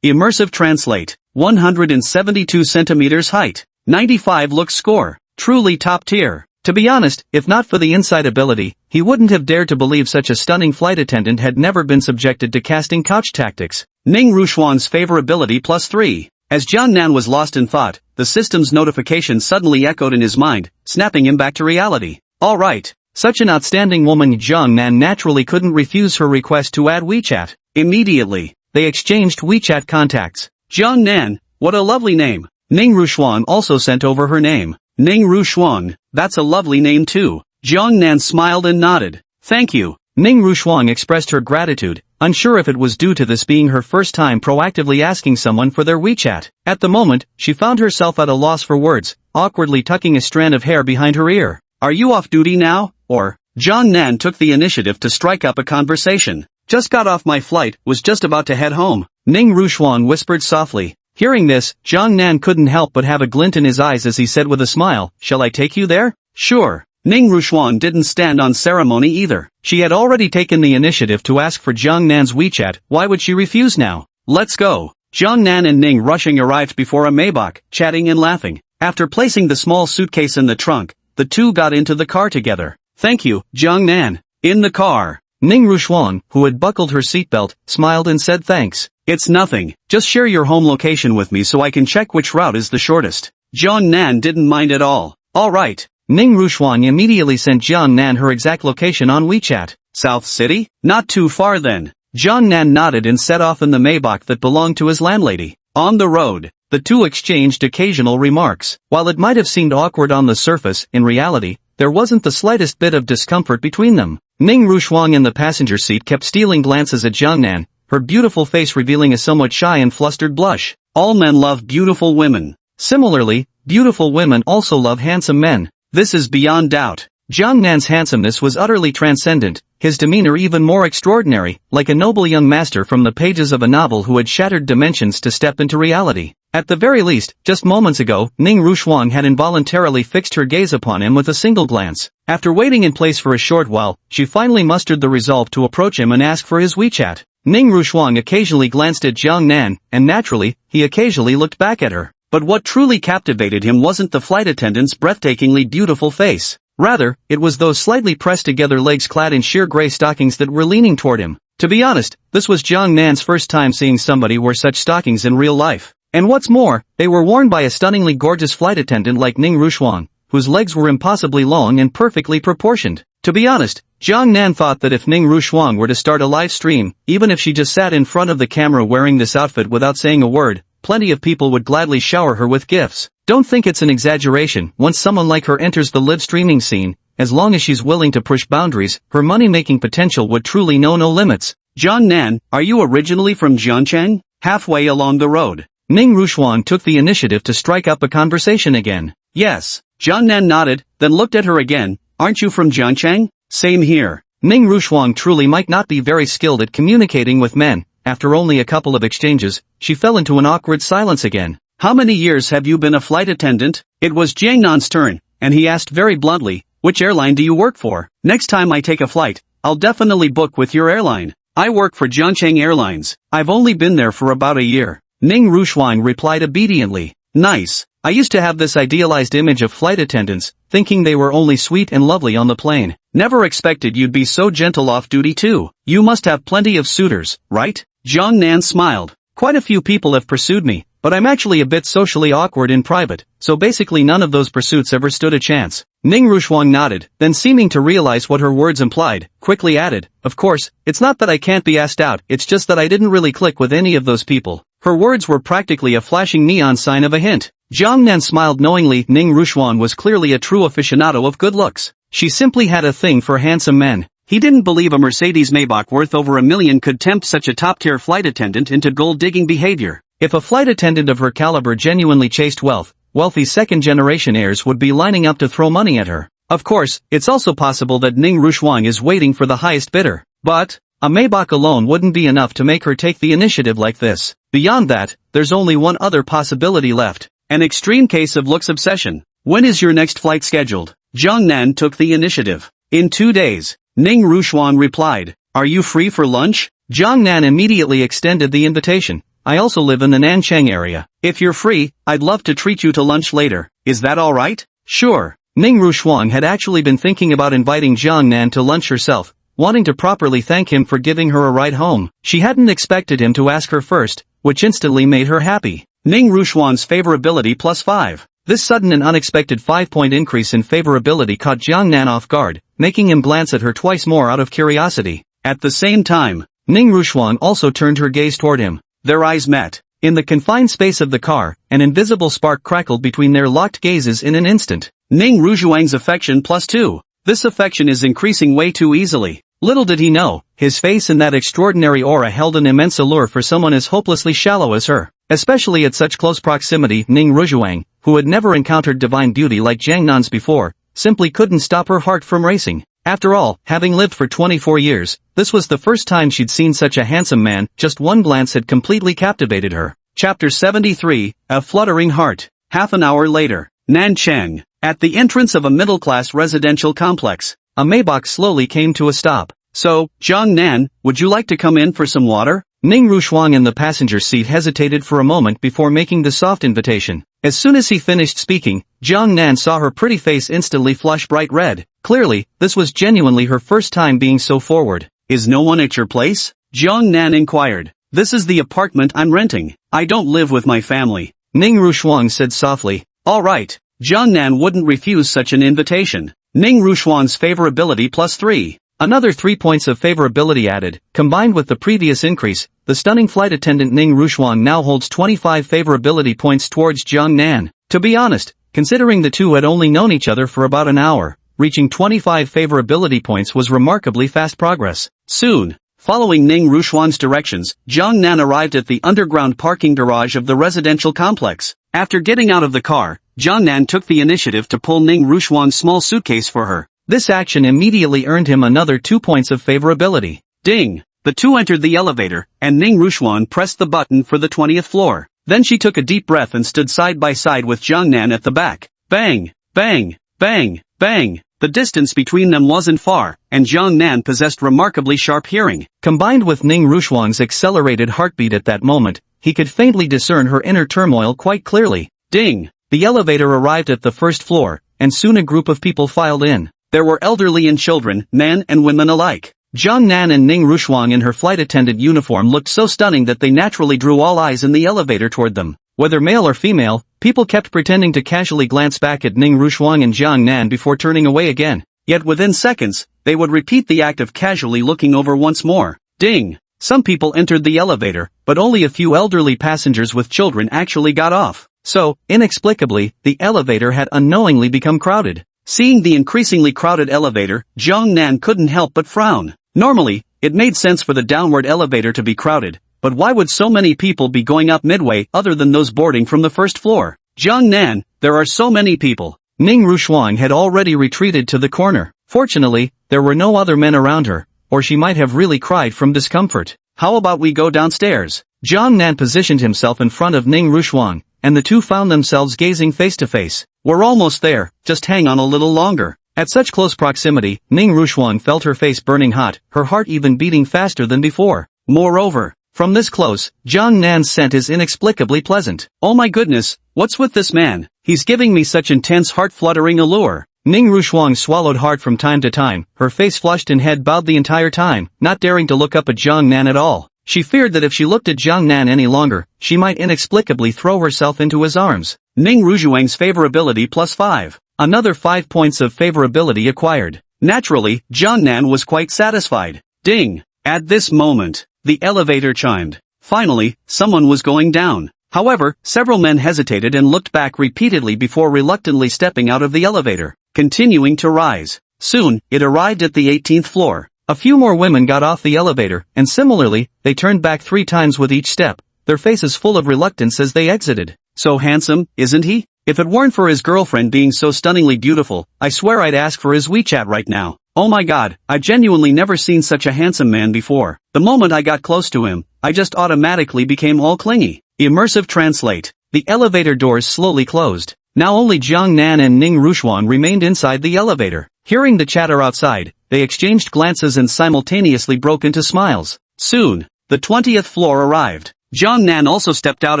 Immersive translate, 172 centimeters height. 95 looks score, truly top tier. To be honest, if not for the inside ability, he wouldn't have dared to believe such a stunning flight attendant had never been subjected to casting couch tactics. Ning Rushuang's favorability +3. As Jiang Nan was lost in thought, the system's notification suddenly echoed in his mind, snapping him back to reality. Alright. Such an outstanding woman, Jiang Nan naturally couldn't refuse her request to add WeChat. Immediately, they exchanged WeChat contacts. Jiang Nan, what a lovely name. Ning Rushuang also sent over her name. Ning Rushuang, that's a lovely name too. Jiang Nan smiled and nodded. Thank you. Ning Rushuang expressed her gratitude, unsure if it was due to this being her first time proactively asking someone for their WeChat. At the moment, she found herself at a loss for words, awkwardly tucking a strand of hair behind her ear. Are you off duty now, or? Jiang Nan took the initiative to strike up a conversation. Just got off my flight, was just about to head home. Ning Rushuang whispered softly. Hearing this, Jiang Nan couldn't help but have a glint in his eyes as he said with a smile, shall I take you there? Sure. Ning Rushuang didn't stand on ceremony either. She had already taken the initiative to ask for Jiang Nan's WeChat, why would she refuse now? Let's go. Jiang Nan and Ning rushing arrived before a Maybach, chatting and laughing. After placing the small suitcase in the trunk, the two got into the car together. Thank you, Jiang Nan. In the car. Ning Rushuang, who had buckled her seatbelt, smiled and said thanks. It's nothing, just share your home location with me so I can check which route is the shortest. Jiang Nan didn't mind at all. Alright. Ning Rushuang immediately sent Jiang Nan her exact location on WeChat. South City? Not too far then. Jiang Nan nodded and set off in the Maybach that belonged to his landlady. On the road, the two exchanged occasional remarks. While it might have seemed awkward on the surface, in reality, there wasn't the slightest bit of discomfort between them. Ning Rushuang in the passenger seat kept stealing glances at Jiang Nan, her beautiful face revealing a somewhat shy and flustered blush. All men love beautiful women. Similarly, beautiful women also love handsome men. This is beyond doubt. Jiang Nan's handsomeness was utterly transcendent, his demeanor even more extraordinary, like a noble young master from the pages of a novel who had shattered dimensions to step into reality. At the very least, just moments ago, Ning Rushuang had involuntarily fixed her gaze upon him with a single glance. After waiting in place for a short while, she finally mustered the resolve to approach him and ask for his WeChat. Ning Rushuang occasionally glanced at Jiang Nan, and naturally, he occasionally looked back at her. But what truly captivated him wasn't the flight attendant's breathtakingly beautiful face. Rather, it was those slightly pressed together legs clad in sheer gray stockings that were leaning toward him. To be honest, this was Jiang Nan's first time seeing somebody wear such stockings in real life. And what's more, they were worn by a stunningly gorgeous flight attendant like Ning Rushuang, whose legs were impossibly long and perfectly proportioned. To be honest, Jiang Nan thought that if Ning Rushuang were to start a live stream, even if she just sat in front of the camera wearing this outfit without saying a word, plenty of people would gladly shower her with gifts. Don't think it's an exaggeration, once someone like her enters the live streaming scene, as long as she's willing to push boundaries, her money-making potential would truly know no limits. Jiang Nan, are you originally from Jiangcheng? Halfway along the road, Ning Rushuang took the initiative to strike up a conversation again. Yes. Jiang Nan nodded, then looked at her again. Aren't you from Jiangcheng? Same here. Ning Rushuang truly might not be very skilled at communicating with men. After only a couple of exchanges, she fell into an awkward silence again. How many years have you been a flight attendant? It was Jiang Nan's turn, and he asked very bluntly, which airline do you work for? Next time I take a flight, I'll definitely book with your airline. I work for Jiangcheng Airlines. I've only been there for about a year. Ning Rushuang replied obediently. Nice. I used to have this idealized image of flight attendants, thinking they were only sweet and lovely on the plane. Never expected you'd be so gentle off duty too. You must have plenty of suitors, right? Jiang Nan smiled. Quite a few people have pursued me, but I'm actually a bit socially awkward in private, so basically none of those pursuits ever stood a chance. Ning Rushuang nodded, then seeming to realize what her words implied, quickly added, of course, it's not that I can't be asked out, it's just that I didn't really click with any of those people. Her words were practically a flashing neon sign of a hint. Jiang Nan smiled knowingly. Ning Rushuang was clearly a true aficionado of good looks. She simply had a thing for handsome men. He didn't believe a Mercedes Maybach worth over $1 million could tempt such a top-tier flight attendant into gold-digging behavior. If a flight attendant of her caliber genuinely chased wealth, wealthy second-generation heirs would be lining up to throw money at her. Of course, it's also possible that Ning Rushuang is waiting for the highest bidder. But a Maybach alone wouldn't be enough to make her take the initiative like this. Beyond that, there's only one other possibility left. An extreme case of looks obsession. When is your next flight scheduled? Jiang Nan took the initiative. In 2 days. Ning Rushuang replied. Are you free for lunch? Jiang Nan immediately extended the invitation. I also live in the Nanchang area. If you're free, I'd love to treat you to lunch later. Is that alright? Sure. Ning Rushuang had actually been thinking about inviting Jiang Nan to lunch herself, wanting to properly thank him for giving her a ride home. She hadn't expected him to ask her first, which instantly made her happy. Ning Rushuang's favorability +5. This sudden and unexpected 5-point increase in favorability caught Jiang Nan off guard, making him glance at her twice more out of curiosity. At the same time, Ning Rushuang also turned her gaze toward him. Their eyes met. In the confined space of the car, an invisible spark crackled between their locked gazes in an instant. Ning Rushuang's affection +2. This affection is increasing way too easily. Little did he know, his face and that extraordinary aura held an immense allure for someone as hopelessly shallow as her. Especially at such close proximity, Ning Rushuang, who had never encountered divine beauty like Jiang Nan's before, simply couldn't stop her heart from racing. After all, having lived for 24 years, this was the first time she'd seen such a handsome man. Just one glance had completely captivated her. Chapter 73, A Fluttering Heart. Half an hour later, Nanchang. At the entrance of a middle-class residential complex, a Maybach slowly came to a stop. So, Jiang Nan, would you like to come in for some water? Ning Rushuang in the passenger seat hesitated for a moment before making the soft invitation. As soon as he finished speaking, Jiang Nan saw her pretty face instantly flush bright red. Clearly, this was genuinely her first time being so forward. Is no one at your place? Jiang Nan inquired. This is the apartment I'm renting. I don't live with my family. Ning Rushuang said softly. All right. Jiang Nan wouldn't refuse such an invitation. Ning Rushuang's favorability +3. Another 3 points of favorability added, combined with the previous increase, the stunning flight attendant Ning Rushuang now holds 25 favorability points towards Jiang Nan. To be honest, considering the two had only known each other for about an hour, reaching 25 favorability points was remarkably fast progress. Soon, following Ning Rushuang's directions, Jiang Nan arrived at the underground parking garage of the residential complex. After getting out of the car, Jiang Nan took the initiative to pull Ning Rushuang's small suitcase for her. This action immediately earned him another 2 points of favorability. Ding! The two entered the elevator, and Ning Rushuang pressed the button for the 20th floor. Then she took a deep breath and stood side by side with Jiang Nan at the back. Bang! Bang! Bang! Bang! The distance between them wasn't far, and Jiang Nan possessed remarkably sharp hearing. Combined with Ning Rushuang's accelerated heartbeat at that moment, he could faintly discern her inner turmoil quite clearly. Ding! The elevator arrived at the first floor, and soon a group of people filed in. There were elderly and children, men and women alike. Jiang Nan and Ning Rushuang in her flight attendant uniform looked so stunning that they naturally drew all eyes in the elevator toward them. Whether male or female, people kept pretending to casually glance back at Ning Rushuang and Jiang Nan before turning away again. Yet within seconds, they would repeat the act of casually looking over once more. Ding! Some people entered the elevator, but only a few elderly passengers with children actually got off. So, inexplicably, the elevator had unknowingly become crowded. Seeing the increasingly crowded elevator, Jiang Nan couldn't help but frown. Normally, it made sense for the downward elevator to be crowded, but why would so many people be going up midway other than those boarding from the first floor? Jiang Nan, there are so many people. Ning Rushuang had already retreated to the corner. Fortunately, there were no other men around her, or she might have really cried from discomfort. How about we go downstairs? Jiang Nan positioned himself in front of Ning Rushuang, and the two found themselves gazing face to face. We're almost there, just hang on a little longer. At such close proximity, Ning Rushuang felt her face burning hot, her heart even beating faster than before. Moreover, from this close, Jiang Nan's scent is inexplicably pleasant. Oh my goodness, what's with this man? He's giving me such intense heart-fluttering allure. Ning Rushuang swallowed hard from time to time, her face flushed and head bowed the entire time, not daring to look up at Jiang Nan at all. She feared that if she looked at Jiang Nan any longer, she might inexplicably throw herself into his arms. Ning Rushuang's favorability +5. Another 5 points of favorability acquired. Naturally, Jiang Nan was quite satisfied. Ding! At this moment, the elevator chimed. Finally, someone was going down. However, several men hesitated and looked back repeatedly before reluctantly stepping out of the elevator. Continuing to rise. Soon, it arrived at the 18th floor. A few more women got off the elevator, and similarly, they turned back 3 times with each step, their faces full of reluctance as they exited. So handsome, isn't he? If it weren't for his girlfriend being so stunningly beautiful, I swear I'd ask for his WeChat right now. Oh my god, I've genuinely never seen such a handsome man before. The moment I got close to him, I just automatically became all clingy. Immersive translate. The elevator doors slowly closed. Now only Jiang Nan and Ning Ruxuan remained inside the elevator. Hearing the chatter outside, they exchanged glances and simultaneously broke into smiles. Soon, the 20th floor arrived. Jiang Nan also stepped out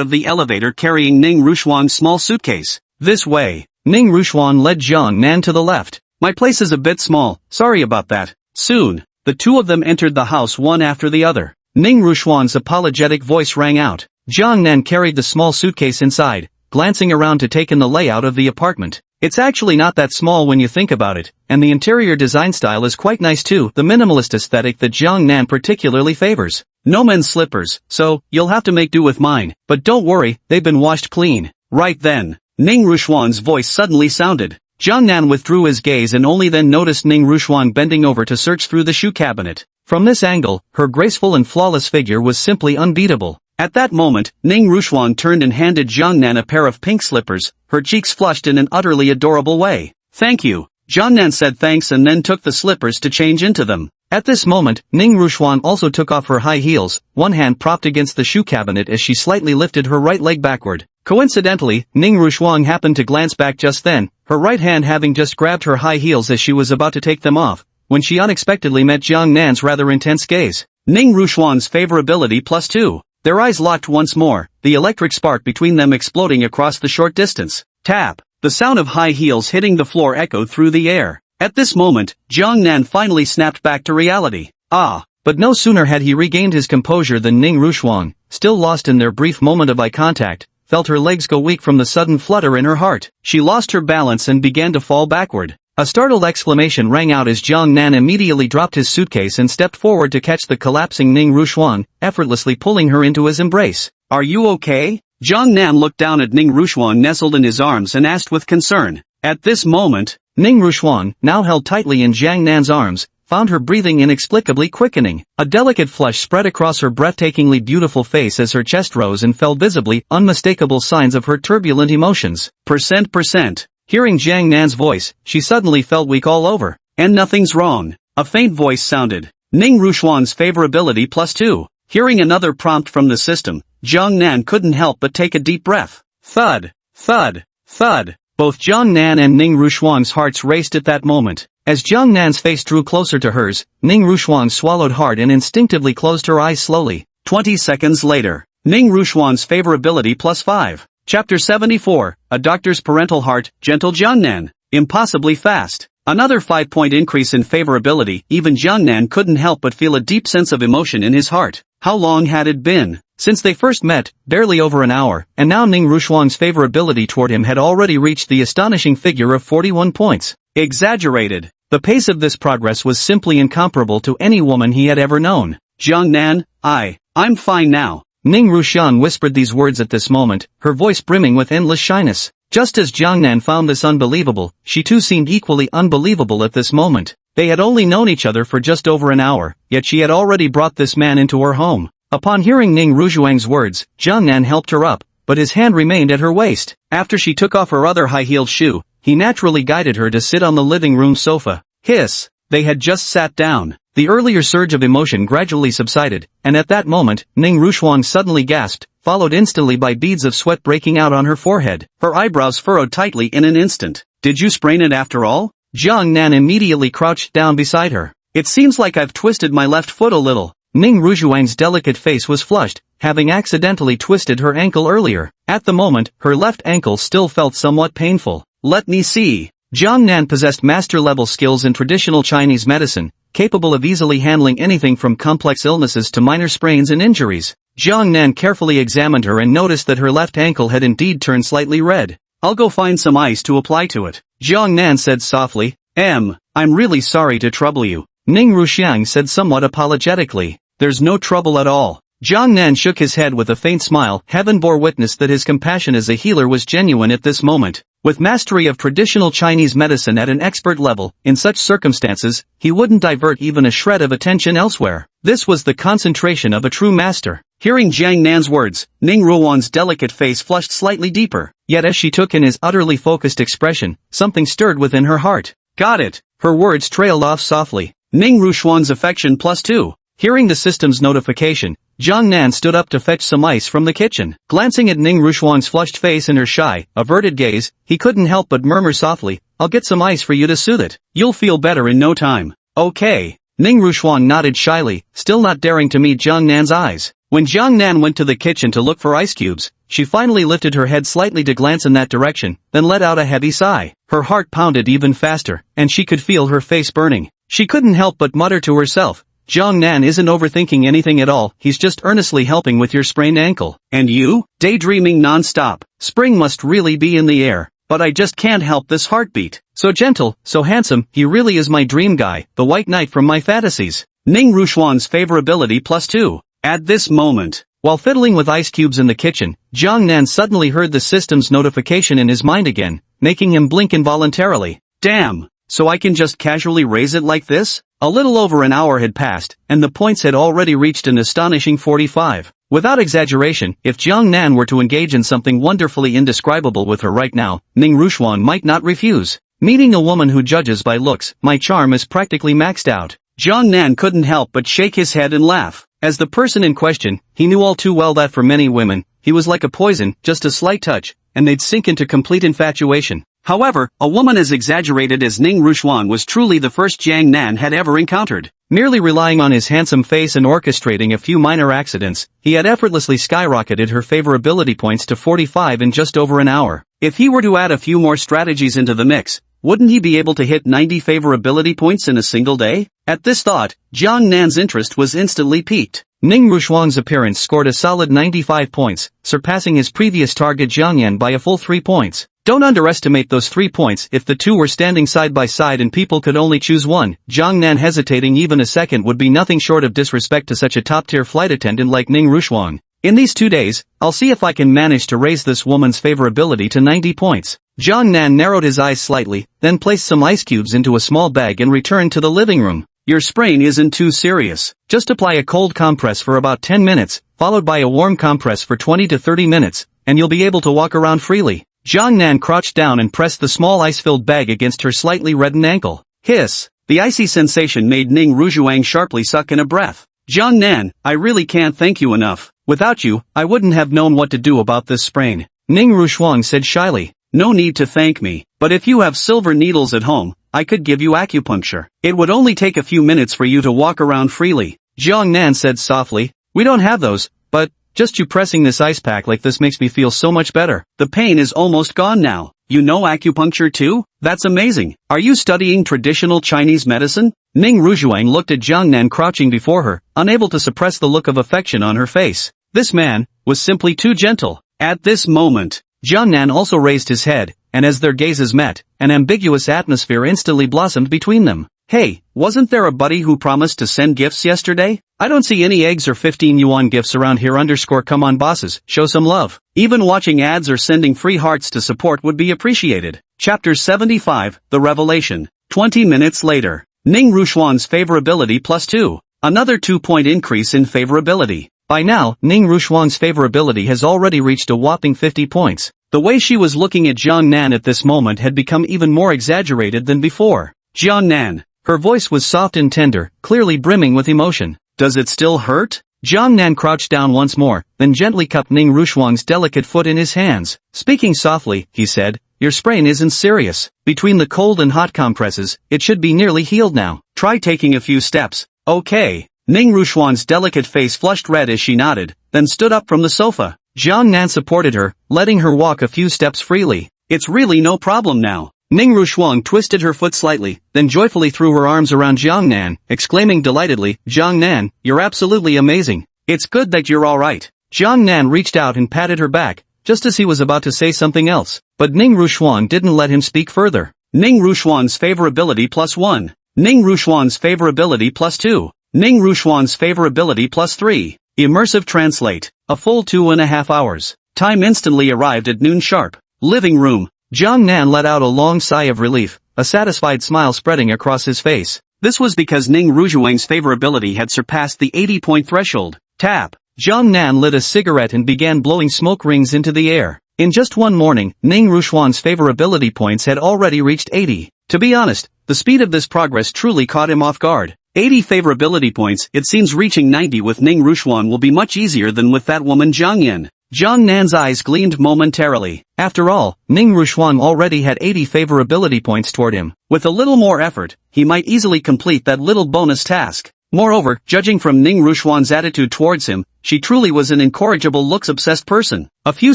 of the elevator carrying Ning Ruxuan's small suitcase. This way. Ning Ruxuan led Jiang Nan to the left. My place is a bit small, sorry about that. Soon, the two of them entered the house one after the other. Ning Ruxuan's apologetic voice rang out. Jiang Nan carried the small suitcase inside, glancing around to take in the layout of the apartment. It's actually not that small when you think about it, and the interior design style is quite nice too, the minimalist aesthetic that Jiang Nan particularly favors. No men's slippers, so, you'll have to make do with mine, but don't worry, they've been washed clean. Right then, Ning Ruxuan's voice suddenly sounded. Jiang Nan withdrew his gaze and only then noticed Ning Ruxuan bending over to search through the shoe cabinet. From this angle, her graceful and flawless figure was simply unbeatable. At that moment, Ning Ruxuan turned and handed Jiang Nan a pair of pink slippers, her cheeks flushed in an utterly adorable way. Thank you. Jiang Nan said thanks and then took the slippers to change into them. At this moment, Ning Ruxuan also took off her high heels, one hand propped against the shoe cabinet as she slightly lifted her right leg backward. Coincidentally, Ning Ruxuan happened to glance back just then, her right hand having just grabbed her high heels as she was about to take them off, when she unexpectedly met Jiang Nan's rather intense gaze. Ning Ruxuan's favorability +2. Their eyes locked once more, the electric spark between them exploding across the short distance. Tap. The sound of high heels hitting the floor echoed through the air. At this moment, Jiang Nan finally snapped back to reality. But no sooner had he regained his composure than Ning Ruxuan, still lost in their brief moment of eye contact, felt her legs go weak from the sudden flutter in her heart. She lost her balance and began to fall backward. A startled exclamation rang out as Jiang Nan immediately dropped his suitcase and stepped forward to catch the collapsing Ning Ruxuan, effortlessly pulling her into his embrace. Are you okay? Jiang Nan looked down at Ning Ruxuan nestled in his arms and asked with concern. At this moment, Ning Ruxuan, now held tightly in Jiang Nan's arms, found her breathing inexplicably quickening. A delicate flush spread across her breathtakingly beautiful face as her chest rose and fell visibly, unmistakable signs of her turbulent emotions. Percent. Hearing Jiang Nan's voice, she suddenly felt weak all over. And nothing's wrong. A faint voice sounded. Ning Ruxuan's favorability +2. Hearing another prompt from the system, Jiang Nan couldn't help but take a deep breath. Thud. Thud. Thud. Both Jiang Nan and Ning Ruxuan's hearts raced at that moment. As Jiang Nan's face drew closer to hers, Ning Ruxuan swallowed hard and instinctively closed her eyes slowly. 20 seconds later, Ning Ruxuan's favorability +5. Chapter 74, A Doctor's Parental Heart, Gentle Jiang Nan. Impossibly fast. Another 5-point increase in favorability, even Jiang Nan couldn't help but feel a deep sense of emotion in his heart. How long had it been since they first met? Barely over an hour, and now Ning Ruxuan's favorability toward him had already reached the astonishing figure of 41 points. Exaggerated. The pace of this progress was simply incomparable to any woman he had ever known. Jiang Nan, I'm fine now. Ning Ruxuan whispered these words at this moment, her voice brimming with endless shyness. Just as Jiang Nan found this unbelievable, she too seemed equally unbelievable at this moment. They had only known each other for just over an hour, yet she had already brought this man into her home. Upon hearing Ning Ruxuan's words, Jiang Nan helped her up, but his hand remained at her waist. After she took off her other high-heeled shoe, he naturally guided her to sit on the living room sofa. Hiss! They had just sat down. The earlier surge of emotion gradually subsided, and at that moment, Ning Ruxuan suddenly gasped, followed instantly by beads of sweat breaking out on her forehead. Her eyebrows furrowed tightly in an instant. Did you sprain it after all? Jiang Nan immediately crouched down beside her. It seems like I've twisted my left foot a little. Ning Ruxuan's delicate face was flushed, having accidentally twisted her ankle earlier. At the moment, her left ankle still felt somewhat painful. Let me see. Jiang Nan possessed master-level skills in traditional Chinese medicine, capable of easily handling anything from complex illnesses to minor sprains and injuries. Jiang Nan carefully examined her and noticed that her left ankle had indeed turned slightly red. I'll go find some ice to apply to it. Jiang Nan said softly. I'm really sorry to trouble you. Ning Ruxiang said somewhat apologetically. There's no trouble at all. Jiang Nan shook his head with a faint smile. Heaven bore witness that his compassion as a healer was genuine at this moment. With mastery of traditional Chinese medicine at an expert level, in such circumstances, he wouldn't divert even a shred of attention elsewhere. This was the concentration of a true master. Hearing Jiang Nan's words, Ning Ruowan's delicate face flushed slightly deeper. Yet as she took in his utterly focused expression, something stirred within her heart. Got it. Her words trailed off softly. Ning Ruowan's affection +2. Hearing the system's notification, Jiang Nan stood up to fetch some ice from the kitchen. Glancing at Ning Ruowan's flushed face and her shy, averted gaze, he couldn't help but murmur softly, I'll get some ice for you to soothe it. You'll feel better in no time. Okay. Ning Ruowan nodded shyly, still not daring to meet Jiang Nan's eyes. When Jiang Nan went to the kitchen to look for ice cubes, she finally lifted her head slightly to glance in that direction, then let out a heavy sigh. Her heart pounded even faster, and she could feel her face burning. She couldn't help but mutter to herself, Jiang Nan isn't overthinking anything at all, he's just earnestly helping with your sprained ankle. And you? Daydreaming non-stop. Spring must really be in the air. But I just can't help this heartbeat. So gentle, so handsome, he really is my dream guy, the white knight from my fantasies. Ning Ruowan's favorability +2. At this moment, while fiddling with ice cubes in the kitchen, Jiang Nan suddenly heard the system's notification in his mind again, making him blink involuntarily. Damn, so I can just casually raise it like this? A little over an hour had passed, and the points had already reached an astonishing 45. Without exaggeration, if Jiang Nan were to engage in something wonderfully indescribable with her right now, Ning Ruowan might not refuse. Meeting a woman who judges by looks, my charm is practically maxed out. Jiang Nan couldn't help but shake his head and laugh. As the person in question, he knew all too well that for many women, he was like a poison, just a slight touch, and they'd sink into complete infatuation. However, a woman as exaggerated as Ning Ruowan was truly the first Jiang Nan had ever encountered. Merely relying on his handsome face and orchestrating a few minor accidents, he had effortlessly skyrocketed her favorability points to 45 in just over an hour. If he were to add a few more strategies into the mix, wouldn't he be able to hit 90 favorability points in a single day? At this thought, Jiang Nan's interest was instantly piqued. Ning Ruowan's appearance scored a solid 95 points, surpassing his previous target Jiang Yan by a full 3 points. Don't underestimate those 3 points. If the two were standing side by side and people could only choose one, Jiang Nan hesitating even a second would be nothing short of disrespect to such a top-tier flight attendant like Ning Ruowan. In these 2 days, I'll see if I can manage to raise this woman's favorability to 90 points. Jiang Nan narrowed his eyes slightly, then placed some ice cubes into a small bag and returned to the living room. Your sprain isn't too serious. Just apply a cold compress for about 10 minutes, followed by a warm compress for 20 to 30 minutes, and you'll be able to walk around freely. Jiang Nan crouched down and pressed the small ice-filled bag against her slightly reddened ankle. Hiss! The icy sensation made Ning Ruowan sharply suck in a breath. Jiang Nan, I really can't thank you enough. Without you, I wouldn't have known what to do about this sprain. Ning Ruowan said shyly. No need to thank me, but if you have silver needles at home, I could give you acupuncture. It would only take a few minutes for you to walk around freely. Jiang Nan said softly. We don't have those, but just you pressing this ice pack like this makes me feel so much better. The pain is almost gone now. You know acupuncture too? That's amazing. Are you studying traditional Chinese medicine? Ning Ruowan looked at Jiang Nan crouching before her, unable to suppress the look of affection on her face. This man was simply too gentle. At this moment, Jiang Nan also raised his head, and as their gazes met, an ambiguous atmosphere instantly blossomed between them. Hey, wasn't there a buddy who promised to send gifts yesterday? I don't see any eggs or 15 yuan gifts around here. Come on bosses, show some love. Even watching ads or sending free hearts to support would be appreciated. Chapter 75, The Revelation. 20 minutes later. Ning Ruowan's favorability +2. Another 2-point increase in favorability. By now, Ning Ruowan's favorability has already reached a whopping 50 points. The way she was looking at Jiang Nan at this moment had become even more exaggerated than before. Jiang Nan. Her voice was soft and tender, clearly brimming with emotion. Does it still hurt? Jiang Nan crouched down once more, then gently cupped Ning Ruowan's delicate foot in his hands. Speaking softly, he said, your sprain isn't serious. Between the cold and hot compresses, it should be nearly healed now. Try taking a few steps. Okay. Ning Ruowan's delicate face flushed red as she nodded, then stood up from the sofa. Jiang Nan supported her, letting her walk a few steps freely. It's really no problem now. Ning Ruowan twisted her foot slightly, then joyfully threw her arms around Jiang Nan, exclaiming delightedly, Jiang Nan, you're absolutely amazing. It's good that you're alright. Jiang Nan reached out and patted her back, just as he was about to say something else. But Ning Ruowan didn't let him speak further. Ning Ruowan's favorability +1. Ning Ruowan's favorability +2. Ning Ruowan's favorability +3. Immersive translate. A full 2.5 hours. Time instantly arrived at noon sharp. Living room. Jiang Nan let out a long sigh of relief, a satisfied smile spreading across his face. This was because Ning Ruzhuang's favorability had surpassed the 80-point threshold. Tap. Jiang Nan lit a cigarette and began blowing smoke rings into the air. In just one morning, Ning Ruzhuang's favorability points had already reached 80. To be honest, the speed of this progress truly caught him off guard. 80 favorability points, it seems reaching 90 with Ning Ruzhuang will be much easier than with that woman Jiang Yin. Jiang Nan's eyes gleamed momentarily. After all, Ning Ruzhuang already had 80 favorability points toward him. With a little more effort, he might easily complete that little bonus task. Moreover, judging from Ning Ruzhuang's attitude towards him, she truly was an incorrigible looks-obsessed person. A few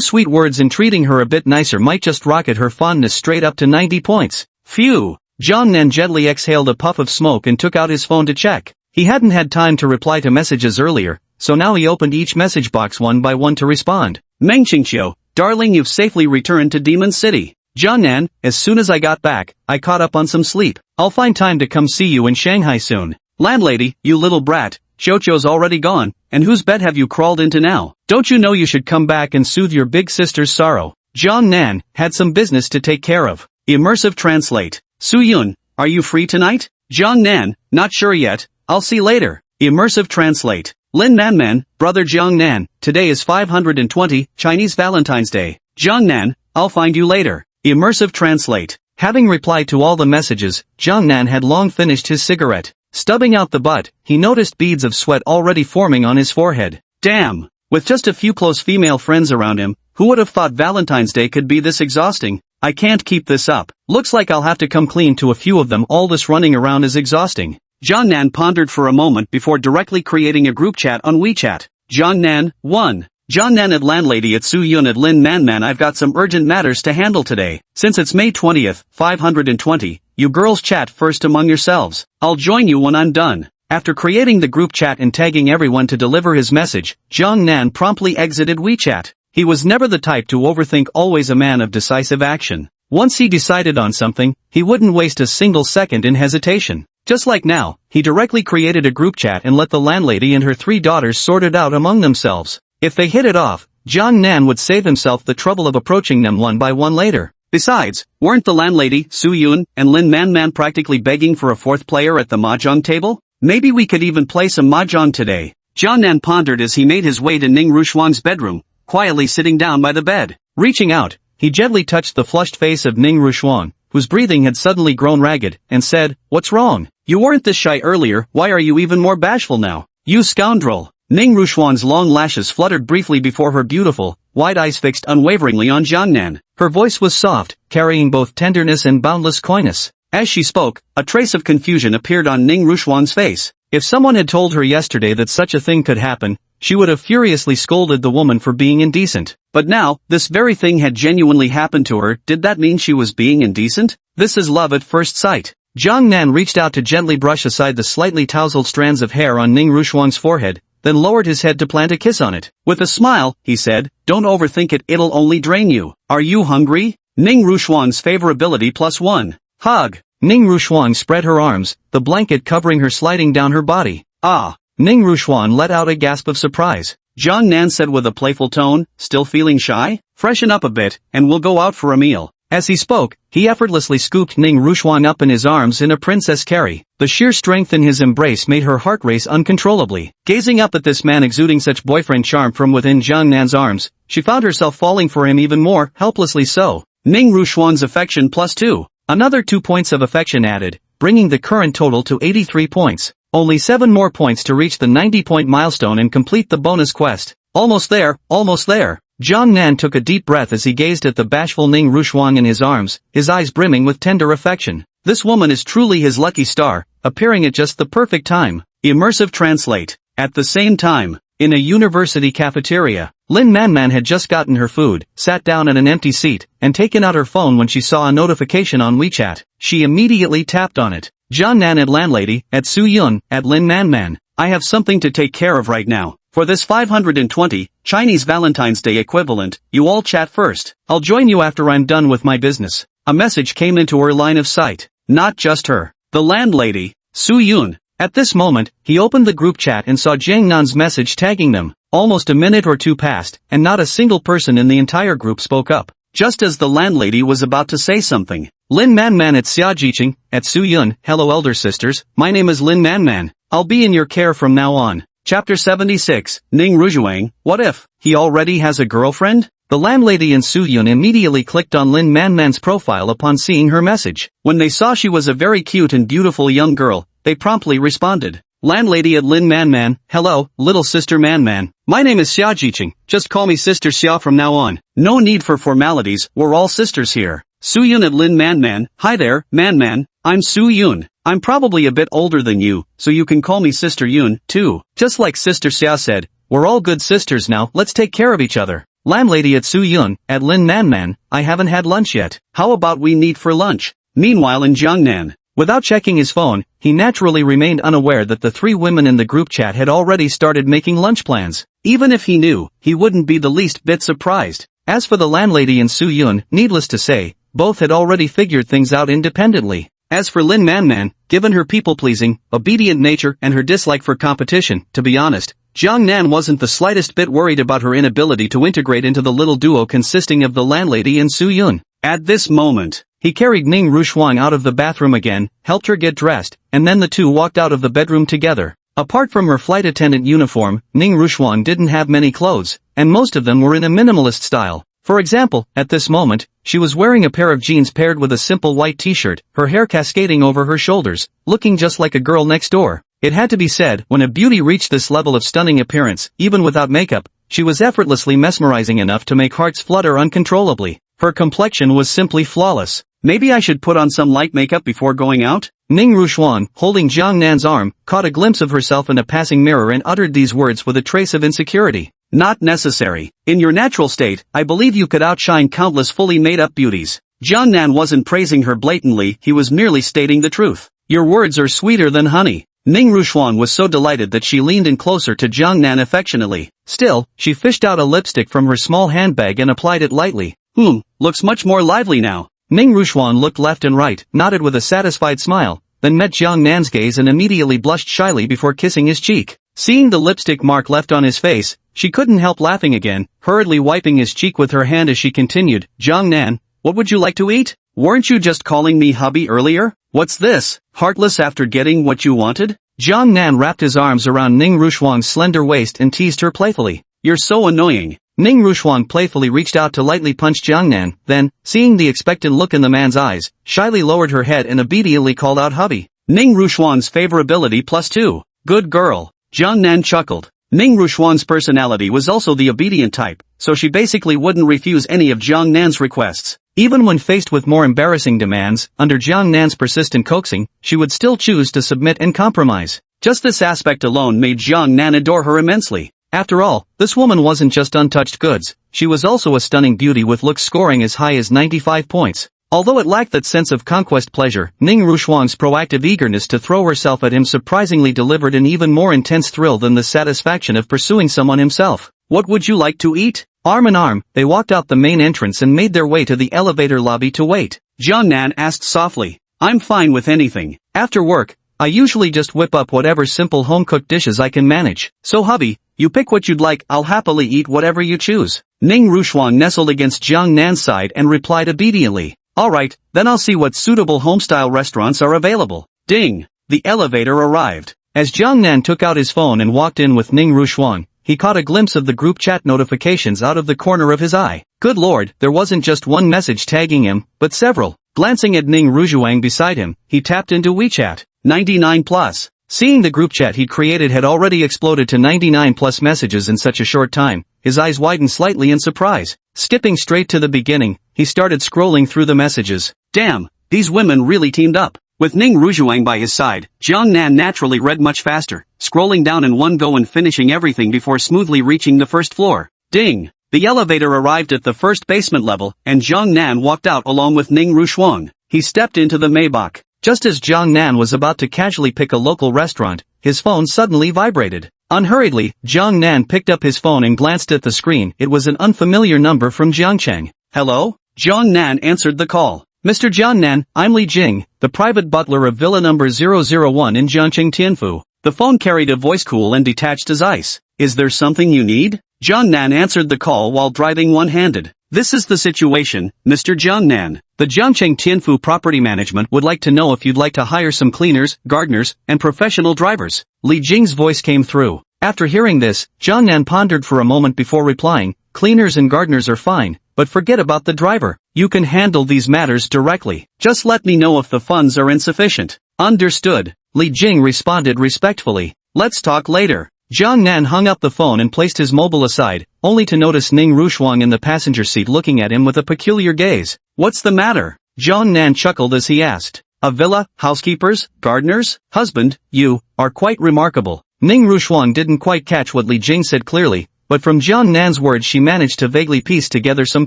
sweet words and treating her a bit nicer might just rocket her fondness straight up to 90 points. Phew! Jiang Nan gently exhaled a puff of smoke and took out his phone to check. He hadn't had time to reply to messages earlier, so now he opened each message box one by one to respond. Meng Qingqiu, darling, you've safely returned to Demon City. Jiang Nan, as soon as I got back, I caught up on some sleep. I'll find time to come see you in Shanghai soon. Landlady, you little brat, Xiuqiu's already gone, and whose bed have you crawled into now? Don't you know you should come back and soothe your big sister's sorrow? Jiang Nan had some business to take care of. Immersive translate. Su Yun, are you free tonight? Jiang Nan, not sure yet, I'll see later. Immersive translate. Lin Nanman, brother Jiang Nan, today is 520, Chinese Valentine's Day. Jiang Nan, I'll find you later. Immersive translate. Having replied to all the messages, Jiang Nan had long finished his cigarette. Stubbing out the butt, he noticed beads of sweat already forming on his forehead. Damn! With just a few close female friends around him, who would have thought Valentine's Day could be this exhausting? I can't keep this up. Looks like I'll have to come clean to a few of them. All this running around is exhausting. Jiang Nan pondered for a moment before directly creating a group chat on WeChat. Jiang Nan, 1. Jiang Nan at landlady at Su Yun at Lin Nanman, I've got some urgent matters to handle today. Since it's May 20th, 520, you girls chat first among yourselves. I'll join you when I'm done. After creating the group chat and tagging everyone to deliver his message, Jiang Nan promptly exited WeChat. He was never the type to overthink, always a man of decisive action. Once he decided on something, he wouldn't waste a single second in hesitation. Just like now, he directly created a group chat and let the landlady and her 3 daughters sort it out among themselves. If they hit it off, Jiang Nan would save himself the trouble of approaching them one by one later. Besides, weren't the landlady, Su Yun, and Lin Nanman practically begging for a 4th player at the mahjong table? Maybe we could even play some mahjong today. Jiang Nan pondered as he made his way to Ning Ruzhuang's bedroom, quietly sitting down by the bed. Reaching out, he gently touched the flushed face of Ning Ruzhuang, whose breathing had suddenly grown ragged, and said, "What's wrong? You weren't this shy earlier, why are you even more bashful now? You scoundrel!" Ning Ruzhuang's long lashes fluttered briefly before her beautiful, wide eyes fixed unwaveringly on Jiang Nan. Her voice was soft, carrying both tenderness and boundless coyness. As she spoke, a trace of confusion appeared on Ning Ruzhuang's face. If someone had told her yesterday that such a thing could happen, she would have furiously scolded the woman for being indecent. But now, this very thing had genuinely happened to her. Did that mean she was being indecent? This is love at first sight. Jiang Nan reached out to gently brush aside the slightly tousled strands of hair on Ning Ruzhuang's forehead, then lowered his head to plant a kiss on it. With a smile, he said, "Don't overthink it, it'll only drain you. Are you hungry?" Ning Ruzhuang's favorability +1. Hug. Ning Ruzhuang spread her arms, the blanket covering her sliding down her body. Ah! Ning Ruzhuang let out a gasp of surprise. Jiang Nan said with a playful tone, "Still feeling shy? Freshen up a bit, and we'll go out for a meal." As he spoke, he effortlessly scooped Ning Ruzhuang up in his arms in a princess carry. The sheer strength in his embrace made her heart race uncontrollably. Gazing up at this man exuding such boyfriend charm from within Jiang Nan's arms, she found herself falling for him even more, helplessly so. Ning Ruzhuang's affection +2. Another 2 points of affection added, bringing the current total to 83 points. Only 7 more points to reach the 90-point milestone and complete the bonus quest. Almost there, almost there. Jiang Nan took a deep breath as he gazed at the bashful Ning Ruzhuang in his arms, his eyes brimming with tender affection. This woman is truly his lucky star, appearing at just the perfect time. Immersive translate. At the same time, in a university cafeteria, Lin Nanman had just gotten her food, sat down at an empty seat, and taken out her phone when she saw a notification on WeChat. She immediately tapped on it. Jiang Nan at landlady, at Su Yun, at Lin Nanman. I have something to take care of right now. For this 520, Chinese Valentine's Day equivalent, you all chat first. I'll join you after I'm done with my business. A message came into her line of sight. Not just her. The landlady, Su Yun. At this moment, he opened the group chat and saw Jiang Nan's message tagging them. Almost a minute or two passed, and not a single person in the entire group spoke up. just as the landlady was about to say something. Lin Man at Xiaojiqing, at Su Yun, hello elder sisters, my name is Lin Man. I'll be in your care from now on. Chapter 76, Ning Rujuang, what if he already has a girlfriend? The landlady and Su Yun immediately clicked on Lin Man's profile upon seeing her message. When they saw she was a very cute and beautiful young girl, they promptly responded. Landlady at Lin Man, hello, little sister Man. My name is Xiaojiqing, just call me Sister Xia from now on. No need for formalities, we're all sisters here. Su Yun at Lin Man, hi there, Man, I'm Su Yun. I'm probably a bit older than you, so you can call me Sister Yun, too. Just like Sister Xia said, we're all good sisters now, let's take care of each other. Landlady at Su Yun, at Lin Man, I haven't had lunch yet. How about we meet for lunch? Meanwhile in Jiangnan, without checking his phone, he naturally remained unaware that the three women in the group chat had already started making lunch plans. Even if he knew, he wouldn't be the least bit surprised. As for the landlady and Su Yun, needless to say, both had already figured things out independently. As for Lin Man, given her people-pleasing, obedient nature and her dislike for competition, to be honest, Jiangnan wasn't the slightest bit worried about her inability to integrate into the little duo consisting of the landlady and Su Yun. At this moment, he carried Ning Rujuang out of the bathroom again, helped her get dressed, and then the two walked out of the bedroom together. Apart from her flight attendant uniform, Ning Rujuang didn't have many clothes, and most of them were in a minimalist style. For example, at this moment, she was wearing a pair of jeans paired with a simple white t-shirt, her hair cascading over her shoulders, looking just like a girl next door. It had to be said, when a beauty reached this level of stunning appearance, even without makeup, she was effortlessly mesmerizing enough to make hearts flutter uncontrollably. Her complexion was simply flawless. Maybe I should put on some light makeup before going out? Ning Rujuang, holding Jiangnan's arm, caught a glimpse of herself in a passing mirror and uttered these words with a trace of insecurity. Not necessary. In your natural state, I believe you could outshine countless fully made-up beauties. Jiangnan wasn't praising her blatantly, he was merely stating the truth. Your words are sweeter than honey. Ning Rujuang was so delighted that she leaned in closer to Jiangnan affectionately. Still, she fished out a lipstick from her small handbag and applied it lightly. Looks much more lively now. Ning Rujuang looked left and right, nodded with a satisfied smile, then met Jiangnan's gaze and immediately blushed shyly before kissing his cheek. Seeing the lipstick mark left on his face, she couldn't help laughing again, hurriedly wiping his cheek with her hand as she continued, Jiangnan, what would you like to eat? Weren't you just calling me hubby earlier? What's this? Heartless after getting what you wanted? Jiangnan wrapped his arms around Ning Rujuang's slender waist and teased her playfully. You're so annoying. Ning Rujuang playfully reached out to lightly punch Jiangnan, then, seeing the expectant look in the man's eyes, shyly lowered her head and obediently called out hubby. Ning Rujuang's favorability +2. Good girl. Jiangnan chuckled. Ning Rujuang's personality was also the obedient type, so she basically wouldn't refuse any of Jiangnan's requests. Even when faced with more embarrassing demands, under Jiangnan's persistent coaxing, she would still choose to submit and compromise. Just this aspect alone made Jiangnan adore her immensely. After all, this woman wasn't just untouched goods, she was also a stunning beauty with looks scoring as high as 95 points. Although it lacked that sense of conquest pleasure, Ning Rujuang's proactive eagerness to throw herself at him surprisingly delivered an even more intense thrill than the satisfaction of pursuing someone himself. What would you like to eat? Arm in arm, they walked out the main entrance and made their way to the elevator lobby to wait. Jiangnan asked softly. I'm fine with anything. After work, I usually just whip up whatever simple home-cooked dishes I can manage. So hubby, you pick what you'd like, I'll happily eat whatever you choose. Ning Rujuang nestled against Jiangnan's side and replied obediently. Alright, then I'll see what suitable home-style restaurants are available. Ding! The elevator arrived. As Jiangnan took out his phone and walked in with Ning Rujuang, he caught a glimpse of the group chat notifications out of the corner of his eye. Good lord, there wasn't just one message tagging him, but several. Glancing at Ning Rujuang beside him, he tapped into WeChat. 99 plus. Seeing the group chat he created had already exploded to 99 plus messages in such a short time, his eyes widened slightly in surprise. Skipping straight to the beginning, he started scrolling through the messages. Damn, these women really teamed up. With Ning Rujuang by his side, Jiangnan naturally read much faster, scrolling down in one go and finishing everything before smoothly reaching the first floor. Ding! The elevator arrived at the first basement level, and Jiangnan walked out along with Ning Rujuang. He stepped into the Maybach. Just as Jiangnan was about to casually pick a local restaurant, his phone suddenly vibrated. Unhurriedly, Jiangnan picked up his phone and glanced at the screen. It was an unfamiliar number from Jiangcheng. Hello? Jiangnan answered the call. Mr. Jiangnan, I'm Li Jing, the private butler of Villa number 001 in Jiangcheng Tianfu. The phone carried a voice cool and detached as ice. Is there something you need? Jiangnan answered the call while driving one-handed. This is the situation, Mr. Jiangnan. The Jiangcheng Tianfu Property Management would like to know if you'd like to hire some cleaners, gardeners, and professional drivers. Li Jing's voice came through. After hearing this, Jiangnan pondered for a moment before replying, cleaners and gardeners are fine, but forget about the driver. You can handle these matters directly. Just let me know if the funds are insufficient. Understood. Li Jing responded respectfully. Let's talk later. Jiang Nan hung up the phone and placed his mobile aside, only to notice Ning Rushuang in the passenger seat looking at him with a peculiar gaze. What's the matter? Jiang Nan chuckled as he asked. A villa, housekeepers, gardeners, husband, you are quite remarkable. Ning Rushuang didn't quite catch what Li Jing said clearly, but from Jiang Nan's words she managed to vaguely piece together some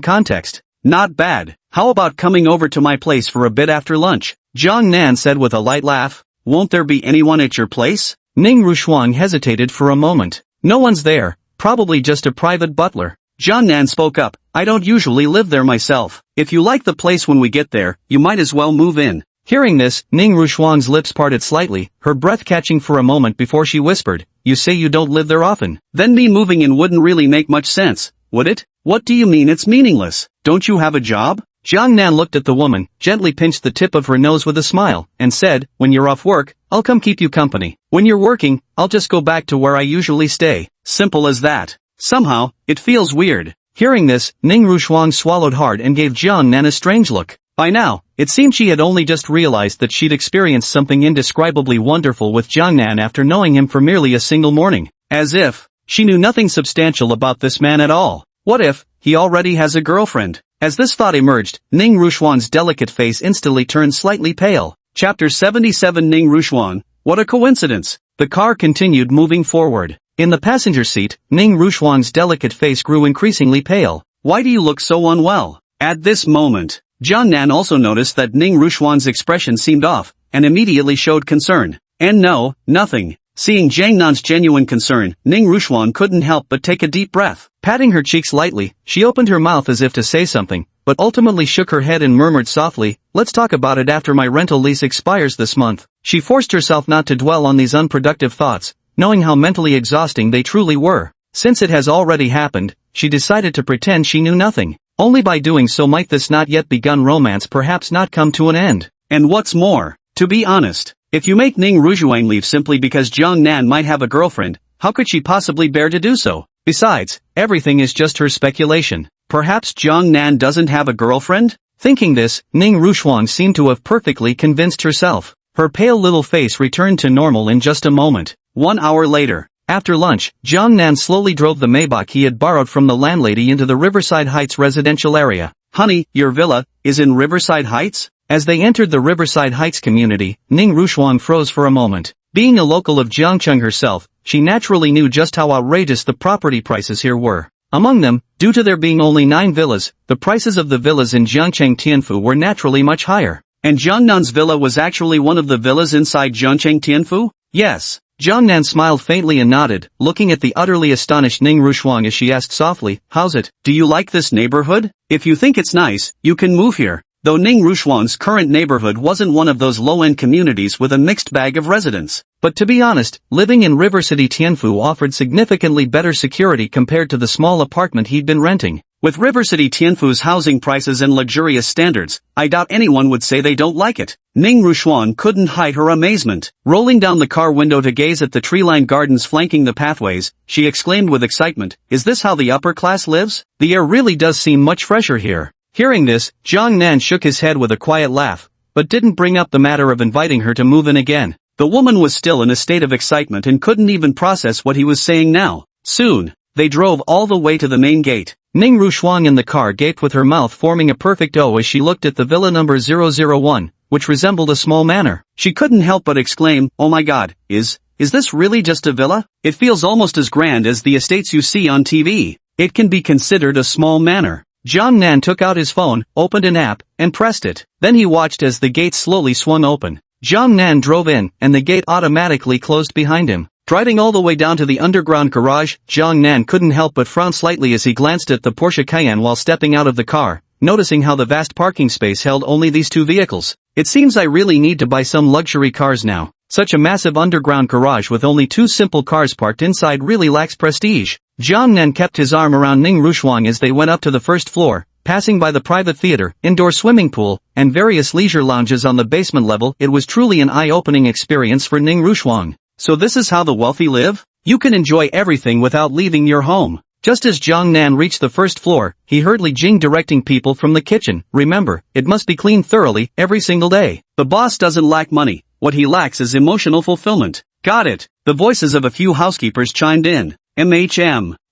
context. Not bad. How about coming over to my place for a bit after lunch? Jiang Nan said with a light laugh. Won't there be anyone at your place? Ning Rushuang hesitated for a moment. No one's there, probably just a private butler. Jiang Nan spoke up. I don't usually live there myself. If you like the place when we get there, you might as well move in. Hearing this, Ning Rushuang's lips parted slightly, her breath catching for a moment before she whispered, You say you don't live there often. Then me moving in wouldn't really make much sense, would it? What do you mean it's meaningless? Don't you have a job? Jiang Nan looked at the woman, gently pinched the tip of her nose with a smile, and said, When you're off work, I'll come keep you company. When you're working, I'll just go back to where I usually stay. Simple as that. Somehow, it feels weird. Hearing this, Ning Rushuang swallowed hard and gave Jiang Nan a strange look. By now, it seemed she had only just realized that she'd experienced something indescribably wonderful with Jiang Nan after knowing him for merely a single morning. As if she knew nothing substantial about this man at all. What if he already has a girlfriend? As this thought emerged, Ning Rushuang's delicate face instantly turned slightly pale. Chapter 77 Ning Rushuang, what a coincidence. The car continued moving forward. In the passenger seat, Ning Rushuang's delicate face grew increasingly pale. Why do you look so unwell? At this moment, Jiang Nan also noticed that Ning Rushuang's expression seemed off, and immediately showed concern. And no, nothing. Seeing Jiang Nan's genuine concern, Ning Rushuang couldn't help but take a deep breath. Patting her cheeks lightly, she opened her mouth as if to say something, but ultimately shook her head and murmured softly, Let's talk about it after my rental lease expires this month. She forced herself not to dwell on these unproductive thoughts, knowing how mentally exhausting they truly were. Since it has already happened, she decided to pretend she knew nothing. Only by doing so might this not yet begun romance perhaps not come to an end. And what's more, to be honest, if you make Ning Rushuang leave simply because Jiang Nan might have a girlfriend, how could she possibly bear to do so? Besides, everything is just her speculation. Perhaps Jiang Nan doesn't have a girlfriend? Thinking this, Ning Rushuang seemed to have perfectly convinced herself. Her pale little face returned to normal in just a moment. 1 hour later, after lunch, Jiang Nan slowly drove the Maybach he had borrowed from the landlady into the Riverside Heights residential area. Honey, your villa is in Riverside Heights? As they entered the Riverside Heights community, Ning Rushuang froze for a moment. Being a local of Jiangcheng herself, she naturally knew just how outrageous the property prices here were. Among them, due to there being only 9 villas, the prices of the villas in Jiangcheng Tianfu were naturally much higher. And Jiang Nan's villa was actually one of the villas inside Jiangcheng Tianfu? Yes. Jiang Nan smiled faintly and nodded, looking at the utterly astonished Ning Rushuang as she asked softly, How's it? Do you like this neighborhood? If you think it's nice, you can move here. Though Ning Rushuang's current neighborhood wasn't one of those low-end communities with a mixed bag of residents. But to be honest, living in River City Tianfu offered significantly better security compared to the small apartment he'd been renting. With River City Tianfu's housing prices and luxurious standards, I doubt anyone would say they don't like it. Ning Rushuang couldn't hide her amazement. Rolling down the car window to gaze at the tree-lined gardens flanking the pathways, she exclaimed with excitement, Is this how the upper class lives? The air really does seem much fresher here. Hearing this, Jiang Nan shook his head with a quiet laugh, but didn't bring up the matter of inviting her to move in again. The woman was still in a state of excitement and couldn't even process what he was saying now. Soon, they drove all the way to the main gate. Ning Rushuang in the car gaped with her mouth forming a perfect O as she looked at the villa number 001, which resembled a small manor. She couldn't help but exclaim, Oh my god, is this really just a villa? It feels almost as grand as the estates you see on TV. It can be considered a small manor. Jiang Nan took out his phone, opened an app, and pressed it. Then he watched as the gate slowly swung open. Jiang Nan drove in, and the gate automatically closed behind him. Driving all the way down to the underground garage, Jiang Nan couldn't help but frown slightly as he glanced at the Porsche Cayenne while stepping out of the car, noticing how the vast parking space held only these 2 vehicles. It seems I really need to buy some luxury cars now. Such a massive underground garage with only 2 simple cars parked inside really lacks prestige. Jiang Nan kept his arm around Ning Rushuang as they went up to the first floor, Passing by the private theater, indoor swimming pool, and various leisure lounges on the basement level, it was truly an eye-opening experience for Ning Rushuang. So this is how the wealthy live? You can enjoy everything without leaving your home. Just as Jiang Nan reached the first floor, he heard Li Jing directing people from the kitchen. Remember, it must be cleaned thoroughly, every single day. The boss doesn't lack money, what he lacks is emotional fulfillment. Got it. The voices of a few housekeepers chimed in.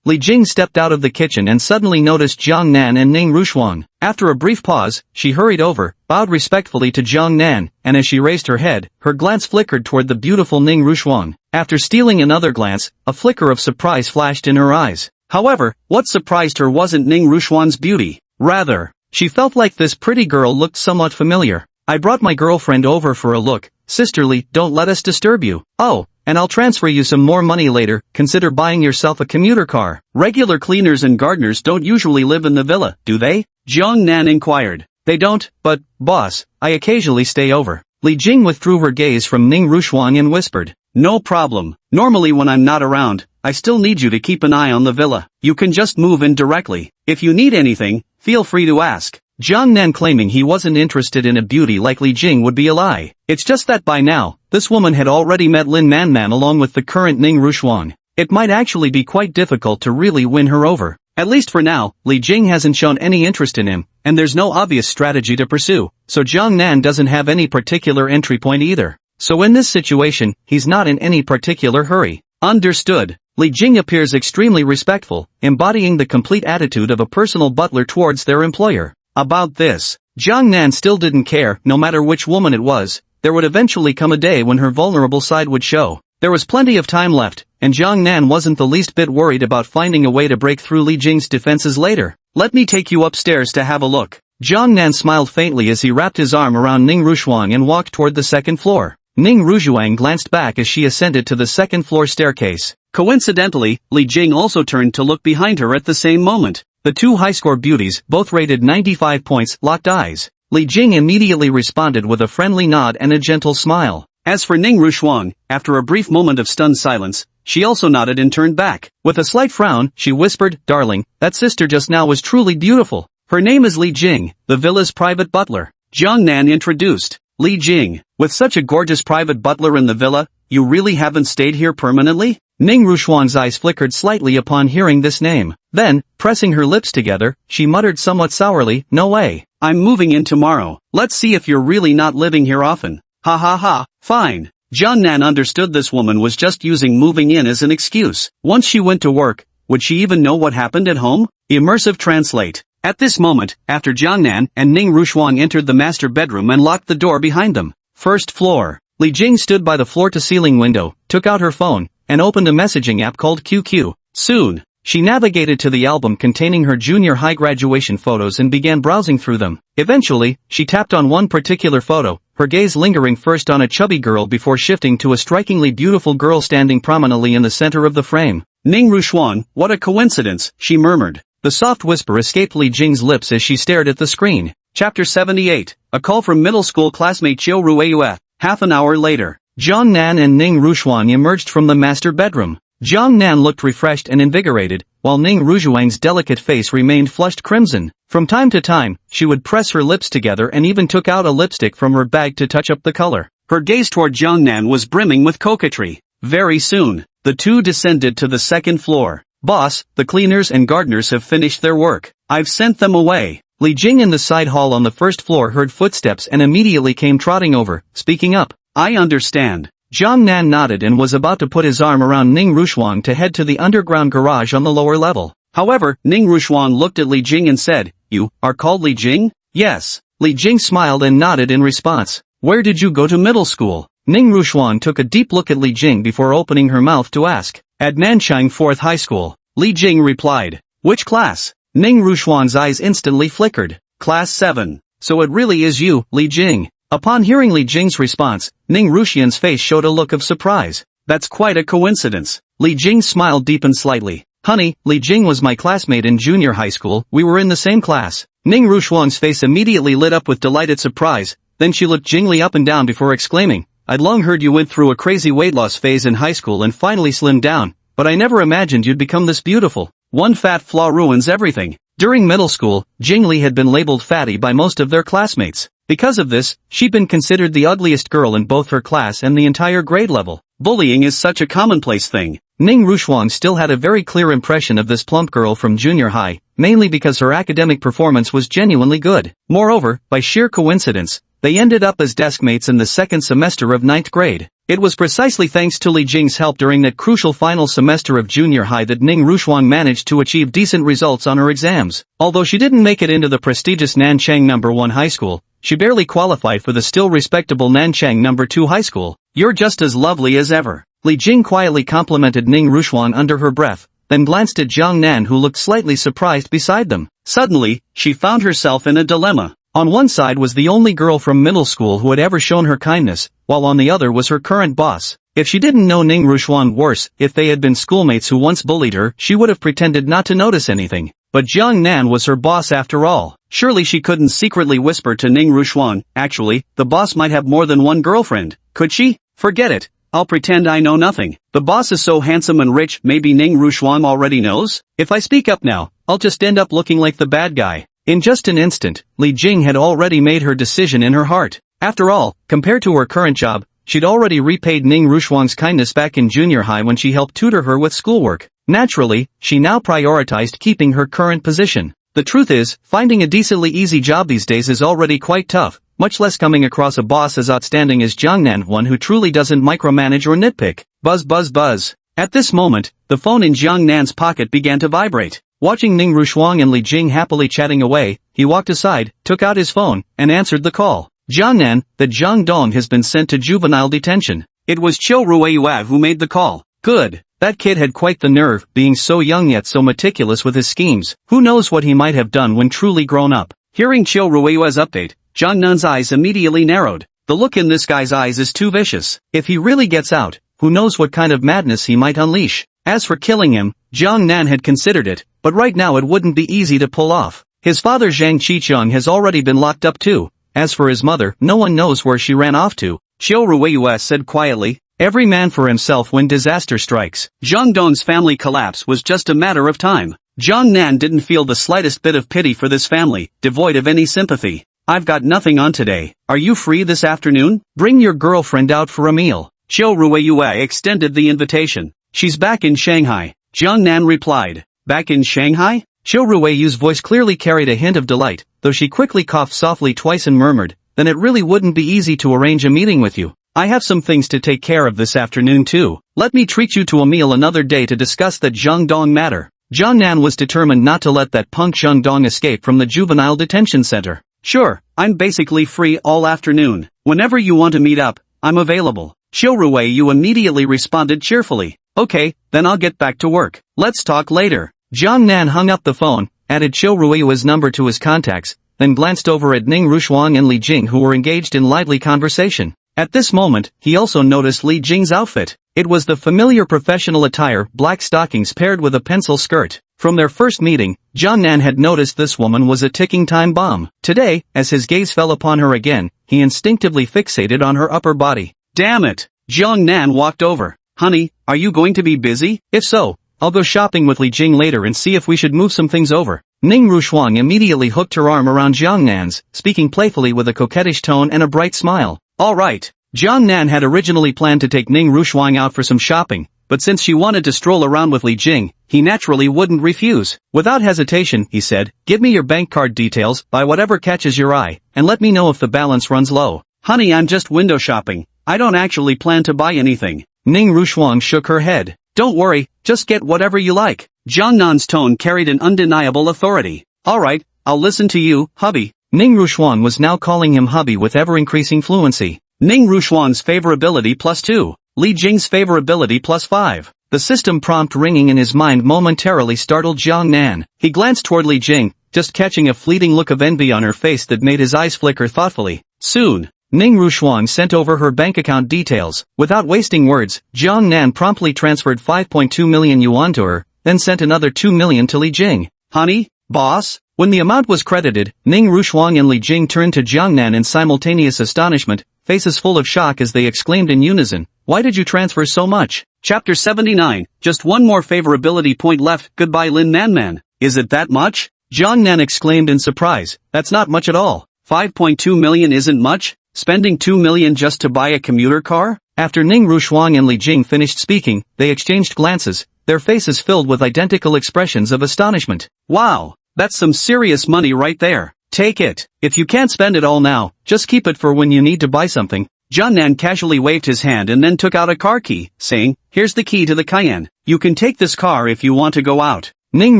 Li Jing stepped out of the kitchen and suddenly noticed Jiang Nan and Ning Rushuang. After a brief pause, she hurried over, bowed respectfully to Jiang Nan, and as she raised her head, her glance flickered toward the beautiful Ning Rushuang. After stealing another glance, a flicker of surprise flashed in her eyes. However, what surprised her wasn't Ning Rushuang's beauty. Rather, she felt like this pretty girl looked somewhat familiar. I brought my girlfriend over for a look. Sisterly, don't let us disturb you. Oh, and I'll transfer you some more money later. Consider buying yourself a commuter car. Regular cleaners and gardeners don't usually live in the villa, do they? Jiang Nan inquired. They don't, but, boss, I occasionally stay over. Li Jing withdrew her gaze from Ning Rushuang and whispered. No problem. Normally when I'm not around, I still need you to keep an eye on the villa. You can just move in directly. If you need anything, feel free to ask. Jiang Nan claiming he wasn't interested in a beauty like Li Jing would be a lie. It's just that by now, this woman had already met Lin Manman along with the current Ning Rushuang. It might actually be quite difficult to really win her over. At least for now, Li Jing hasn't shown any interest in him, and there's no obvious strategy to pursue, so Jiang Nan doesn't have any particular entry point either. So in this situation, he's not in any particular hurry. Understood. Li Jing appears extremely respectful, embodying the complete attitude of a personal butler towards their employer. About this, Jiang Nan still didn't care. No matter which woman it was, there would eventually come a day when her vulnerable side would show. There was plenty of time left, and Jiang Nan wasn't the least bit worried about finding a way to break through Li Jing's defenses later. Let me take you upstairs to have a look. Jiang Nan smiled faintly as he wrapped his arm around Ning Rushuang and walked toward the second floor. Ning Rushuang glanced back as she ascended to the second floor staircase. Coincidentally, Li Jing also turned to look behind her at the same moment. The two high-score beauties, both rated 95 points, locked eyes. Li Jing immediately responded with a friendly nod and a gentle smile. As for Ning Rushuang, after a brief moment of stunned silence, she also nodded and turned back. With a slight frown, she whispered, Darling, that sister just now was truly beautiful. Her name is Li Jing, the villa's private butler. Jiang Nan introduced. Li Jing, with such a gorgeous private butler in the villa, you really haven't stayed here permanently? Ning Rushuang's eyes flickered slightly upon hearing this name. Then, pressing her lips together, she muttered somewhat sourly, No way. I'm moving in tomorrow. Let's see if you're really not living here often. Ha ha ha, fine. Jiang Nan understood this woman was just using moving in as an excuse. Once she went to work, would she even know what happened at home? Immersive translate. At this moment, after Jiang Nan and Ning Rushuang entered the master bedroom and locked the door behind them. First floor. Li Jing stood by the floor-to-ceiling window, took out her phone, and opened a messaging app called QQ. Soon, she navigated to the album containing her junior high graduation photos and began browsing through them. Eventually, she tapped on one particular photo, her gaze lingering first on a chubby girl before shifting to a strikingly beautiful girl standing prominently in the center of the frame. Ning Rushuang, what a coincidence, she murmured. The soft whisper escaped Li Jing's lips as she stared at the screen. Chapter 78. A call from middle school classmate Chiu Rueyue. Half an hour later, Jiang Nan and Ning Rushuang emerged from the master bedroom. Jiang Nan looked refreshed and invigorated, while Ning Rushuang's delicate face remained flushed crimson. From time to time, she would press her lips together and even took out a lipstick from her bag to touch up the color. Her gaze toward Jiang Nan was brimming with coquetry. Very soon, the two descended to the second floor. Boss, the cleaners and gardeners have finished their work. I've sent them away. Li Jing in the side hall on the first floor heard footsteps and immediately came trotting over, speaking up. I understand. Jiang Nan nodded and was about to put his arm around Ning Rushuang to head to the underground garage on the lower level. However, Ning Rushuang looked at Li Jing and said, You are called Li Jing? Yes. Li Jing smiled and nodded in response. Where did you go to middle school? Ning Rushuang took a deep look at Li Jing before opening her mouth to ask. At Nanchang 4th High School. Li Jing replied. Which class? Ning Rushuang's eyes instantly flickered. Class 7. So it really is you, Li Jing. Upon hearing Li Jing's response, Ning Rushuang's face showed a look of surprise. That's quite a coincidence. Li Jing's smile deepened slightly. Honey, Li Jing was my classmate in junior high school, we were in the same class. Ning Rushuang's face immediately lit up with delighted surprise, then she looked Jingli up and down before exclaiming, I'd long heard you went through a crazy weight loss phase in high school and finally slimmed down, but I never imagined you'd become this beautiful. One fat flaw ruins everything. During middle school, Jingli had been labeled fatty by most of their classmates. Because of this, she'd been considered the ugliest girl in both her class and the entire grade level. Bullying is such a commonplace thing. Ning Ruxuan still had a very clear impression of this plump girl from junior high, mainly because her academic performance was genuinely good. Moreover, by sheer coincidence, they ended up as desk mates in the second semester of 9th grade. It was precisely thanks to Li Jing's help during that crucial final semester of junior high that Ning Ruxuan managed to achieve decent results on her exams. Although she didn't make it into the prestigious Nanchang No. 1 high school, she barely qualified for the still respectable Nanchang No. 2 high school. "You're just as lovely as ever." Li Jing quietly complimented Ning Ruxuan under her breath, then glanced at Jiang Nan who looked slightly surprised beside them. Suddenly, she found herself in a dilemma. On one side was the only girl from middle school who had ever shown her kindness, while on the other was her current boss. If she didn't know Ning Ruxuan, worse, if they had been schoolmates who once bullied her, she would have pretended not to notice anything. But Jiang Nan was her boss after all. Surely she couldn't secretly whisper to Ning Ruxuan, "Actually, the boss might have more than one girlfriend," could she? Forget it. I'll pretend I know nothing. The boss is so handsome and rich, maybe Ning Ruxuan already knows? If I speak up now, I'll just end up looking like the bad guy. In just an instant, Li Jing had already made her decision in her heart. After all, compared to her current job, she'd already repaid Ning Ruxuan's kindness back in junior high when she helped tutor her with schoolwork. Naturally, she now prioritized keeping her current position. The truth is, finding a decently easy job these days is already quite tough, much less coming across a boss as outstanding as Jiang Nan, one who truly doesn't micromanage or nitpick. Buzz buzz buzz. At this moment, the phone in Jiang Nan's pocket began to vibrate. Watching Ning Ruxuan and Li Jing happily chatting away, he walked aside, took out his phone, and answered the call. "Jiang Nan, the Jiang Dong has been sent to juvenile detention." It was Chiu Ruiyue who made the call. Good. That kid had quite the nerve, being so young yet so meticulous with his schemes. Who knows what he might have done when truly grown up. Hearing Chiu Ruiyue's update, Jiang Nan's eyes immediately narrowed. The look in this guy's eyes is too vicious. If he really gets out, who knows what kind of madness he might unleash. As for killing him, Jiang Nan had considered it, but right now it wouldn't be easy to pull off. His father Zhang Qiqiang has already been locked up too. As for his mother, no one knows where she ran off to. Chiu Ruiyue said quietly, "Every man for himself when disaster strikes." Jiang Dong's family collapse was just a matter of time. Jiang Nan didn't feel the slightest bit of pity for this family, devoid of any sympathy. "I've got nothing on today. Are you free this afternoon? Bring your girlfriend out for a meal." Chiu Ruiyue extended the invitation. "She's back in Shanghai," Jiang Nan replied. "Back in Shanghai?" Chiu Ruiyue's voice clearly carried a hint of delight, though she quickly coughed softly twice and murmured, "Then it really wouldn't be easy to arrange a meeting with you. I have some things to take care of this afternoon too. Let me treat you to a meal another day to discuss that Jiang Dong matter." Jiang Nan was determined not to let that punk Jiang Dong escape from the juvenile detention center. "Sure, I'm basically free all afternoon. Whenever you want to meet up, I'm available." Chiu Ruiyu immediately responded cheerfully. "Okay, then I'll get back to work. Let's talk later." Jiang Nan hung up the phone, added Chiu Ruiyue's number to his contacts, then glanced over at Ning Ruxuan and Li Jing who were engaged in lively conversation. At this moment, he also noticed Li Jing's outfit. It was the familiar professional attire, black stockings paired with a pencil skirt. From their first meeting, Jiang Nan had noticed this woman was a ticking time bomb. Today, as his gaze fell upon her again, he instinctively fixated on her upper body. "Damn it!" Jiang Nan walked over. "Honey, are you going to be busy? If so, I'll go shopping with Li Jing later and see if we should move some things over." Ning Ruxuan immediately hooked her arm around Jiang Nan's, speaking playfully with a coquettish tone and a bright smile. "All right." Jiang Nan had originally planned to take Ning Ruxuan out for some shopping, but since she wanted to stroll around with Li Jing, he naturally wouldn't refuse. Without hesitation, he said, "Give me your bank card details, buy whatever catches your eye, and let me know if the balance runs low." "Honey, I'm just window shopping. I don't actually plan to buy anything." Ning Ruxuan shook her head. "Don't worry, just get whatever you like." Jiang Nan's tone carried an undeniable authority. "All right, I'll listen to you, hubby." Ning Ruxuan was now calling him hubby with ever-increasing fluency. Ning Ruxuan's favorability +2. Li Jing's favorability +5. The system prompt ringing in his mind momentarily startled Jiang Nan. He glanced toward Li Jing, just catching a fleeting look of envy on her face that made his eyes flicker thoughtfully. Soon, Ning Ruxuan sent over her bank account details. Without wasting words, Jiang Nan promptly transferred 5.2 million yuan to her, then sent another 2 million to Li Jing. "Honey? Boss?" When the amount was credited, Ning Ruxuan and Li Jing turned to Jiang Nan in simultaneous astonishment, faces full of shock as they exclaimed in unison, "Why did you transfer so much?" Chapter 79, just one more favorability point left, goodbye Lin Nanman. Is it that much? Jiang Nan exclaimed in surprise, that's not much at all. 5.2 million isn't much? Spending 2 million just to buy a commuter car? After Ning Rushuang and Li Jing finished speaking, they exchanged glances, their faces filled with identical expressions of astonishment. Wow, that's some serious money right there. Take it. If you can't spend it all now, just keep it for when you need to buy something. Jiang Nan casually waved his hand and then took out a car key, saying, here's the key to the Cayenne. You can take this car if you want to go out. Ning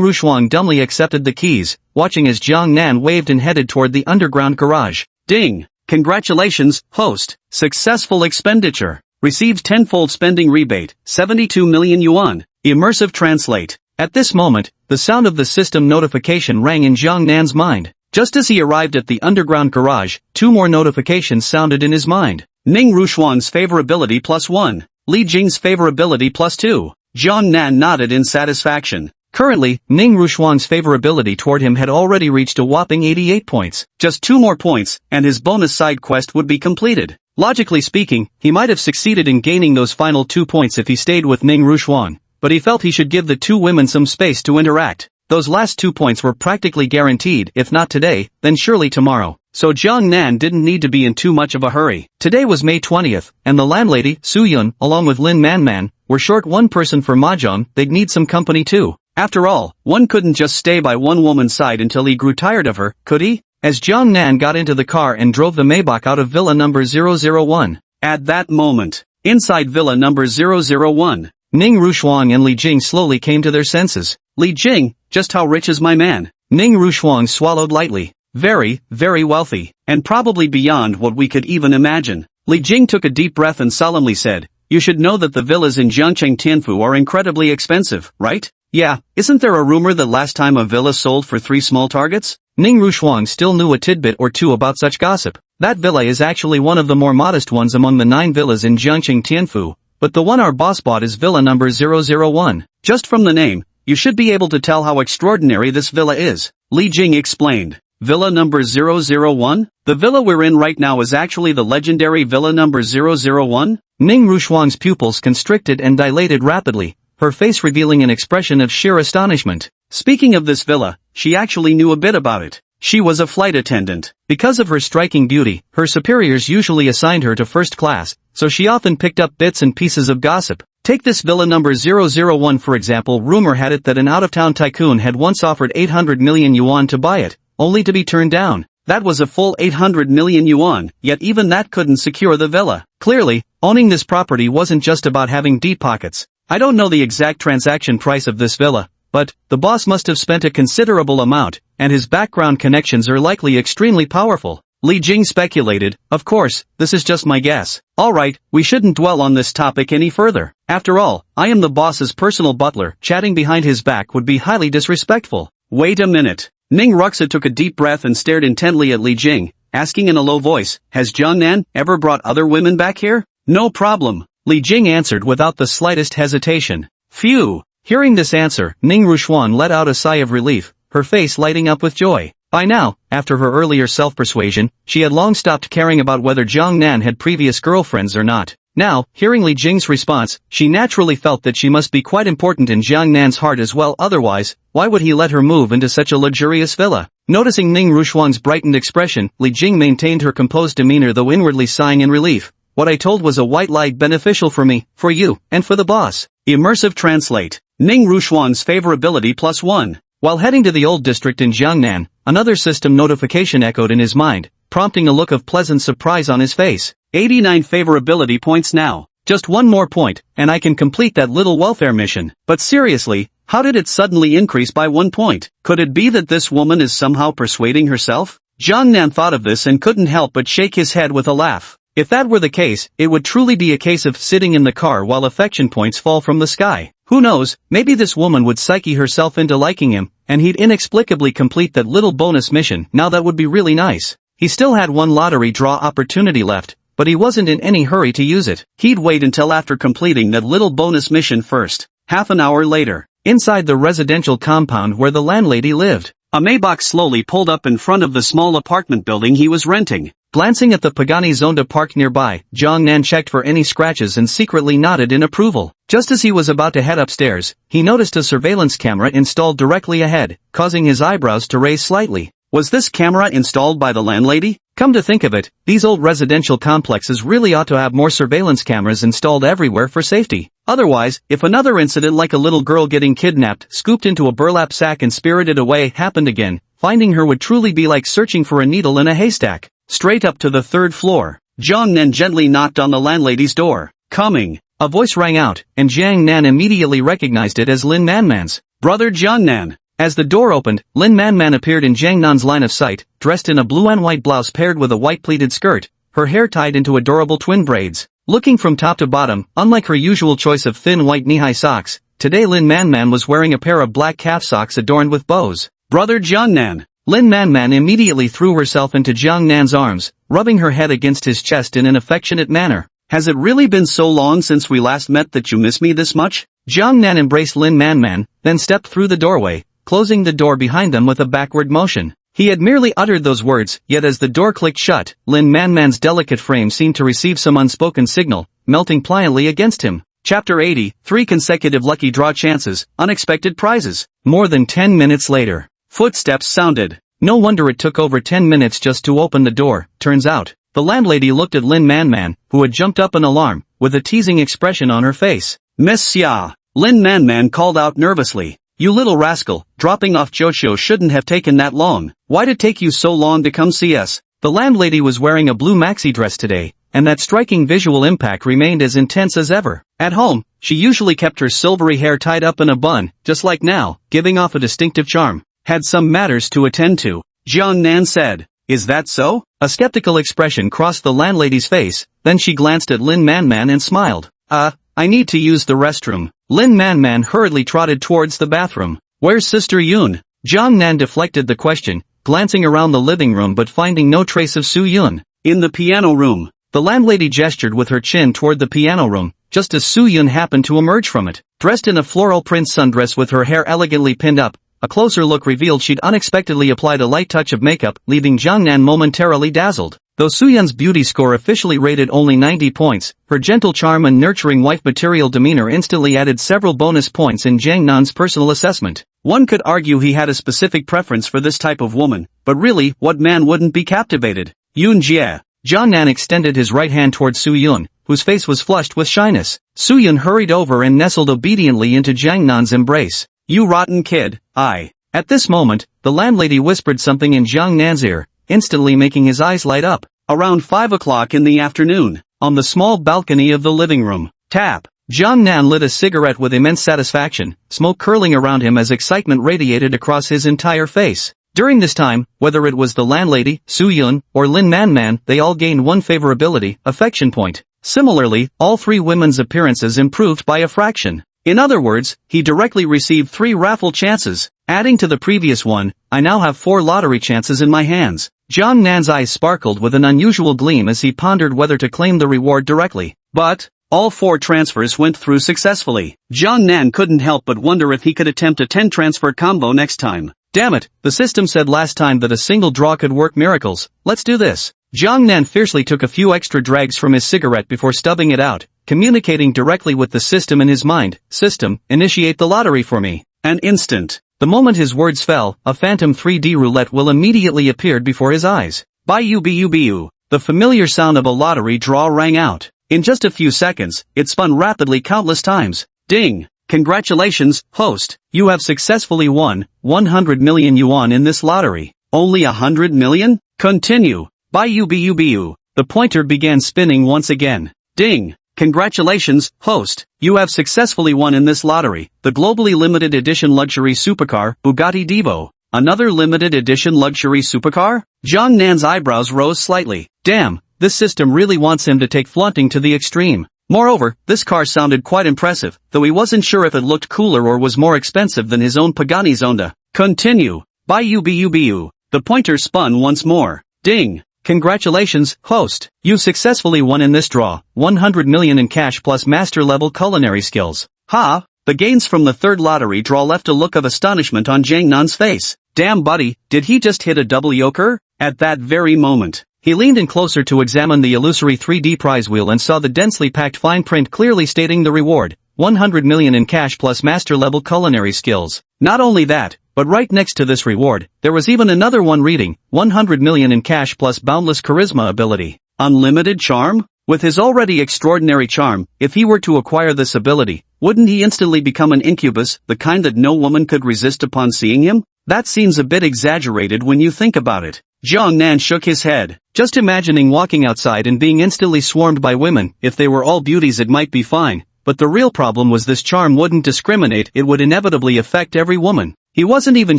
Rushuang dumbly accepted the keys, watching as Jiang Nan waved and headed toward the underground garage. Ding! Congratulations, host. Successful expenditure. Received tenfold spending rebate, 72 million yuan. Immersive translate. At this moment, the sound of the system notification rang in Jiang Nan's mind. Just as he arrived at the underground garage, 2 more notifications sounded in his mind. Ning Rushuang's favorability +1. Li Jing's favorability +2. Jiang Nan nodded in satisfaction. Currently, Ning Rushuang's favorability toward him had already reached a whopping 88 points. Just 2 more points, and his bonus side quest would be completed. Logically speaking, he might have succeeded in gaining those final 2 points if he stayed with Ning Rushuang, but he felt he should give the 2 women some space to interact. Those last 2 points were practically guaranteed, if not today, then surely tomorrow. So Jiang Nan didn't need to be in too much of a hurry. Today was May 20th, and the landlady, Su Yun, along with Lin Man, were short one person for mahjong. They'd need some company too. After all, one couldn't just stay by one woman's side until he grew tired of her, could he? As Jiang Nan got into the car and drove the Maybach out of Villa number 001. At that moment, inside Villa number 001, Ning Rushuang and Li Jing slowly came to their senses. Li Jing, just how rich is my man? Ning Rushuang swallowed lightly. Very, very wealthy, and probably beyond what we could even imagine. Li Jing took a deep breath and solemnly said, you should know that the villas in Jiangcheng Tianfu are incredibly expensive, right? Yeah, isn't there a rumor that last time a villa sold for 3 small targets? Ning Rushuang still knew a tidbit or two about such gossip. That villa is actually one of the more modest ones among the 9 villas in Jiangcheng Tianfu, but the one our boss bought is villa number 001. Just from the name, you should be able to tell how extraordinary this villa is. Li Jing explained. Villa number 001? The villa we're in right now is actually the legendary villa number 001? Ning Rushuang's pupils constricted and dilated rapidly, her face revealing an expression of sheer astonishment. Speaking of this villa, she actually knew a bit about it. She was a flight attendant. Because of her striking beauty, her superiors usually assigned her to first class, so she often picked up bits and pieces of gossip. Take this villa number 001 for example. Rumor had it that an out-of-town tycoon had once offered 800 million yuan to buy it, only to be turned down. That was a full 800 million yuan, yet even that couldn't secure the villa. Clearly, owning this property wasn't just about having deep pockets. I don't know the exact transaction price of this villa, but the boss must have spent a considerable amount, and his background connections are likely extremely powerful. Li Jing speculated, of course, this is just my guess. Alright, we shouldn't dwell on this topic any further. After all, I am the boss's personal butler. Chatting behind his back would be highly disrespectful. Wait a minute. Ning Ruxa took a deep breath and stared intently at Li Jing, asking in a low voice, has Jiang Nan ever brought other women back here? No problem. Li Jing answered without the slightest hesitation. Phew! Hearing this answer, Ning Rushuang let out a sigh of relief, her face lighting up with joy. By now, after her earlier self-persuasion, she had long stopped caring about whether Jiang Nan had previous girlfriends or not. Now, hearing Li Jing's response, she naturally felt that she must be quite important in Jiang Nan's heart as well, otherwise, why would he let her move into such a luxurious villa? Noticing Ning Rushuang's brightened expression, Li Jing maintained her composed demeanor though inwardly sighing in relief. What I told was a white lie beneficial for me, for you, and for the boss. Immersive translate. Ning Rushuang's favorability +1. While heading to the old district in Jiangnan, another system notification echoed in his mind, prompting a look of pleasant surprise on his face. 89 favorability points now. Just one more point, and I can complete that little welfare mission. But seriously, how did it suddenly increase by 1 point? Could it be that this woman is somehow persuading herself? Jiangnan thought of this and couldn't help but shake his head with a laugh. If that were the case, it would truly be a case of sitting in the car while affection points fall from the sky. Who knows, maybe this woman would psyche herself into liking him, and he'd inexplicably complete that little bonus mission. Now that would be really nice. He still had one lottery draw opportunity left, but he wasn't in any hurry to use it. He'd wait until after completing that little bonus mission first. Half an hour later, inside the residential compound where the landlady lived, a Maybach slowly pulled up in front of the small apartment building he was renting. Glancing at the Pagani Zonda parked nearby, Jiang Nan checked for any scratches and secretly nodded in approval. Just as he was about to head upstairs, he noticed a surveillance camera installed directly ahead, causing his eyebrows to raise slightly. Was this camera installed by the landlady? Come to think of it, these old residential complexes really ought to have more surveillance cameras installed everywhere for safety. Otherwise, if another incident like a little girl getting kidnapped, scooped into a burlap sack and spirited away happened again, finding her would truly be like searching for a needle in a haystack. Straight up to the third floor, Jiang Nan gently knocked on the landlady's door. Coming. A voice rang out, and Jiang Nan immediately recognized it as Lin Manman's brother Jiang Nan. As the door opened, Lin Manman appeared in Jiang Nan's line of sight, dressed in a blue and white blouse paired with a white pleated skirt, her hair tied into adorable twin braids. Looking from top to bottom, unlike her usual choice of thin white knee-high socks, today Lin Manman was wearing a pair of black calf socks adorned with bows. Brother Jiang Nan. Lin Manman immediately threw herself into Jiang Nan's arms, rubbing her head against his chest in an affectionate manner. Has it really been so long since we last met that you miss me this much? Jiang Nan embraced Lin Manman, then stepped through the doorway, closing the door behind them with a backward motion. He had merely uttered those words, yet as the door clicked shut, Lin Manman's delicate frame seemed to receive some unspoken signal, melting pliantly against him. Chapter 80, 3 consecutive lucky draw chances, unexpected prizes. More than 10 minutes later. Footsteps sounded. No wonder it took over 10 minutes just to open the door, turns out. The landlady looked at Lin Manman, who had jumped up in alarm, with a teasing expression on her face. Miss Xia. Lin Manman called out nervously. You little rascal, dropping off Joshua shouldn't have taken that long. Why'd it take you so long to come see us? The landlady was wearing a blue maxi dress today, and that striking visual impact remained as intense as ever. At home, she usually kept her silvery hair tied up in a bun, just like now, giving off a distinctive charm. Had some matters to attend to, Jiang Nan said. Is that so? A skeptical expression crossed the landlady's face, then she glanced at Lin Manman and smiled. I need to use the restroom. Lin Manman hurriedly trotted towards the bathroom. Where's Sister Yoon? Jiang Nan deflected the question, glancing around the living room but finding no trace of Su Yun. In the piano room. The landlady gestured with her chin toward the piano room, just as Su Yun happened to emerge from it. Dressed in a floral print sundress with her hair elegantly pinned up, a closer look revealed she'd unexpectedly applied a light touch of makeup, leaving Jiang Nan momentarily dazzled. Though Su Yun's beauty score officially rated only 90 points, her gentle charm and nurturing wife material demeanor instantly added several bonus points in Jiang Nan's personal assessment. One could argue he had a specific preference for this type of woman, but really, what man wouldn't be captivated? Yoon Jie. Jiang Nan extended his right hand toward Su Yun, whose face was flushed with shyness. Su Yun hurried over and nestled obediently into Jiang Nan's embrace. You rotten kid, I. At this moment, the landlady whispered something in Jiang Nan's ear, instantly making his eyes light up. Around 5 o'clock in the afternoon, on the small balcony of the living room. Tap. Jiang Nan lit a cigarette with immense satisfaction, smoke curling around him as excitement radiated across his entire face. During this time, whether it was the landlady, Su Yun, or Lin Manman, they all gained one favorability, affection point. Similarly, all three women's appearances improved by a fraction. In other words, he directly received 3 raffle chances. Adding to the previous one, I now have 4 lottery chances in my hands. Jiang Nan's eyes sparkled with an unusual gleam as he pondered whether to claim the reward directly. But, all 4 transfers went through successfully. Jiang Nan couldn't help but wonder if he could attempt a 10 transfer combo next time. Damn it, the system said last time that a single draw could work miracles. Let's do this. Jiang Nan fiercely took a few extra drags from his cigarette before stubbing it out, communicating directly with the system in his mind. System, initiate the lottery for me. An instant. The moment his words fell, a phantom 3D roulette wheel immediately appeared before his eyes. Bu. The familiar sound of a lottery draw rang out. In just a few seconds, it spun rapidly countless times. Ding! Congratulations, host. You have successfully won 100 million yuan in this lottery. Only 100 million? Continue. Bu. The pointer began spinning once again. Ding! Congratulations, host. You have successfully won in this lottery, the globally limited edition luxury supercar, Bugatti Divo. Another limited edition luxury supercar? Jiang Nan's eyebrows rose slightly. Damn, this system really wants him to take flaunting to the extreme. Moreover, this car sounded quite impressive, though he wasn't sure if it looked cooler or was more expensive than his own Pagani Zonda. Continue. Bu. The pointer spun once more. Ding! Congratulations, host. You successfully won in this draw, 100 million in cash plus master-level culinary skills. Ha! The gains from the third lottery draw left a look of astonishment on Jiang Nan's face. Damn buddy, did he just hit a double yoker? At that very moment, He leaned in closer to examine the illusory 3D prize wheel and saw the densely packed fine print clearly stating the reward, 100 million in cash plus master-level culinary skills. Not only that, but right next to this reward, there was even another one reading, 100 million in cash plus boundless charisma ability. Unlimited charm? With his already extraordinary charm, if he were to acquire this ability, wouldn't he instantly become an incubus, the kind that no woman could resist upon seeing him? That seems a bit exaggerated when you think about it. Jiang Nan shook his head. Just imagining walking outside and being instantly swarmed by women. If they were all beauties it might be fine, but the real problem was this charm wouldn't discriminate, it would inevitably affect every woman. He wasn't even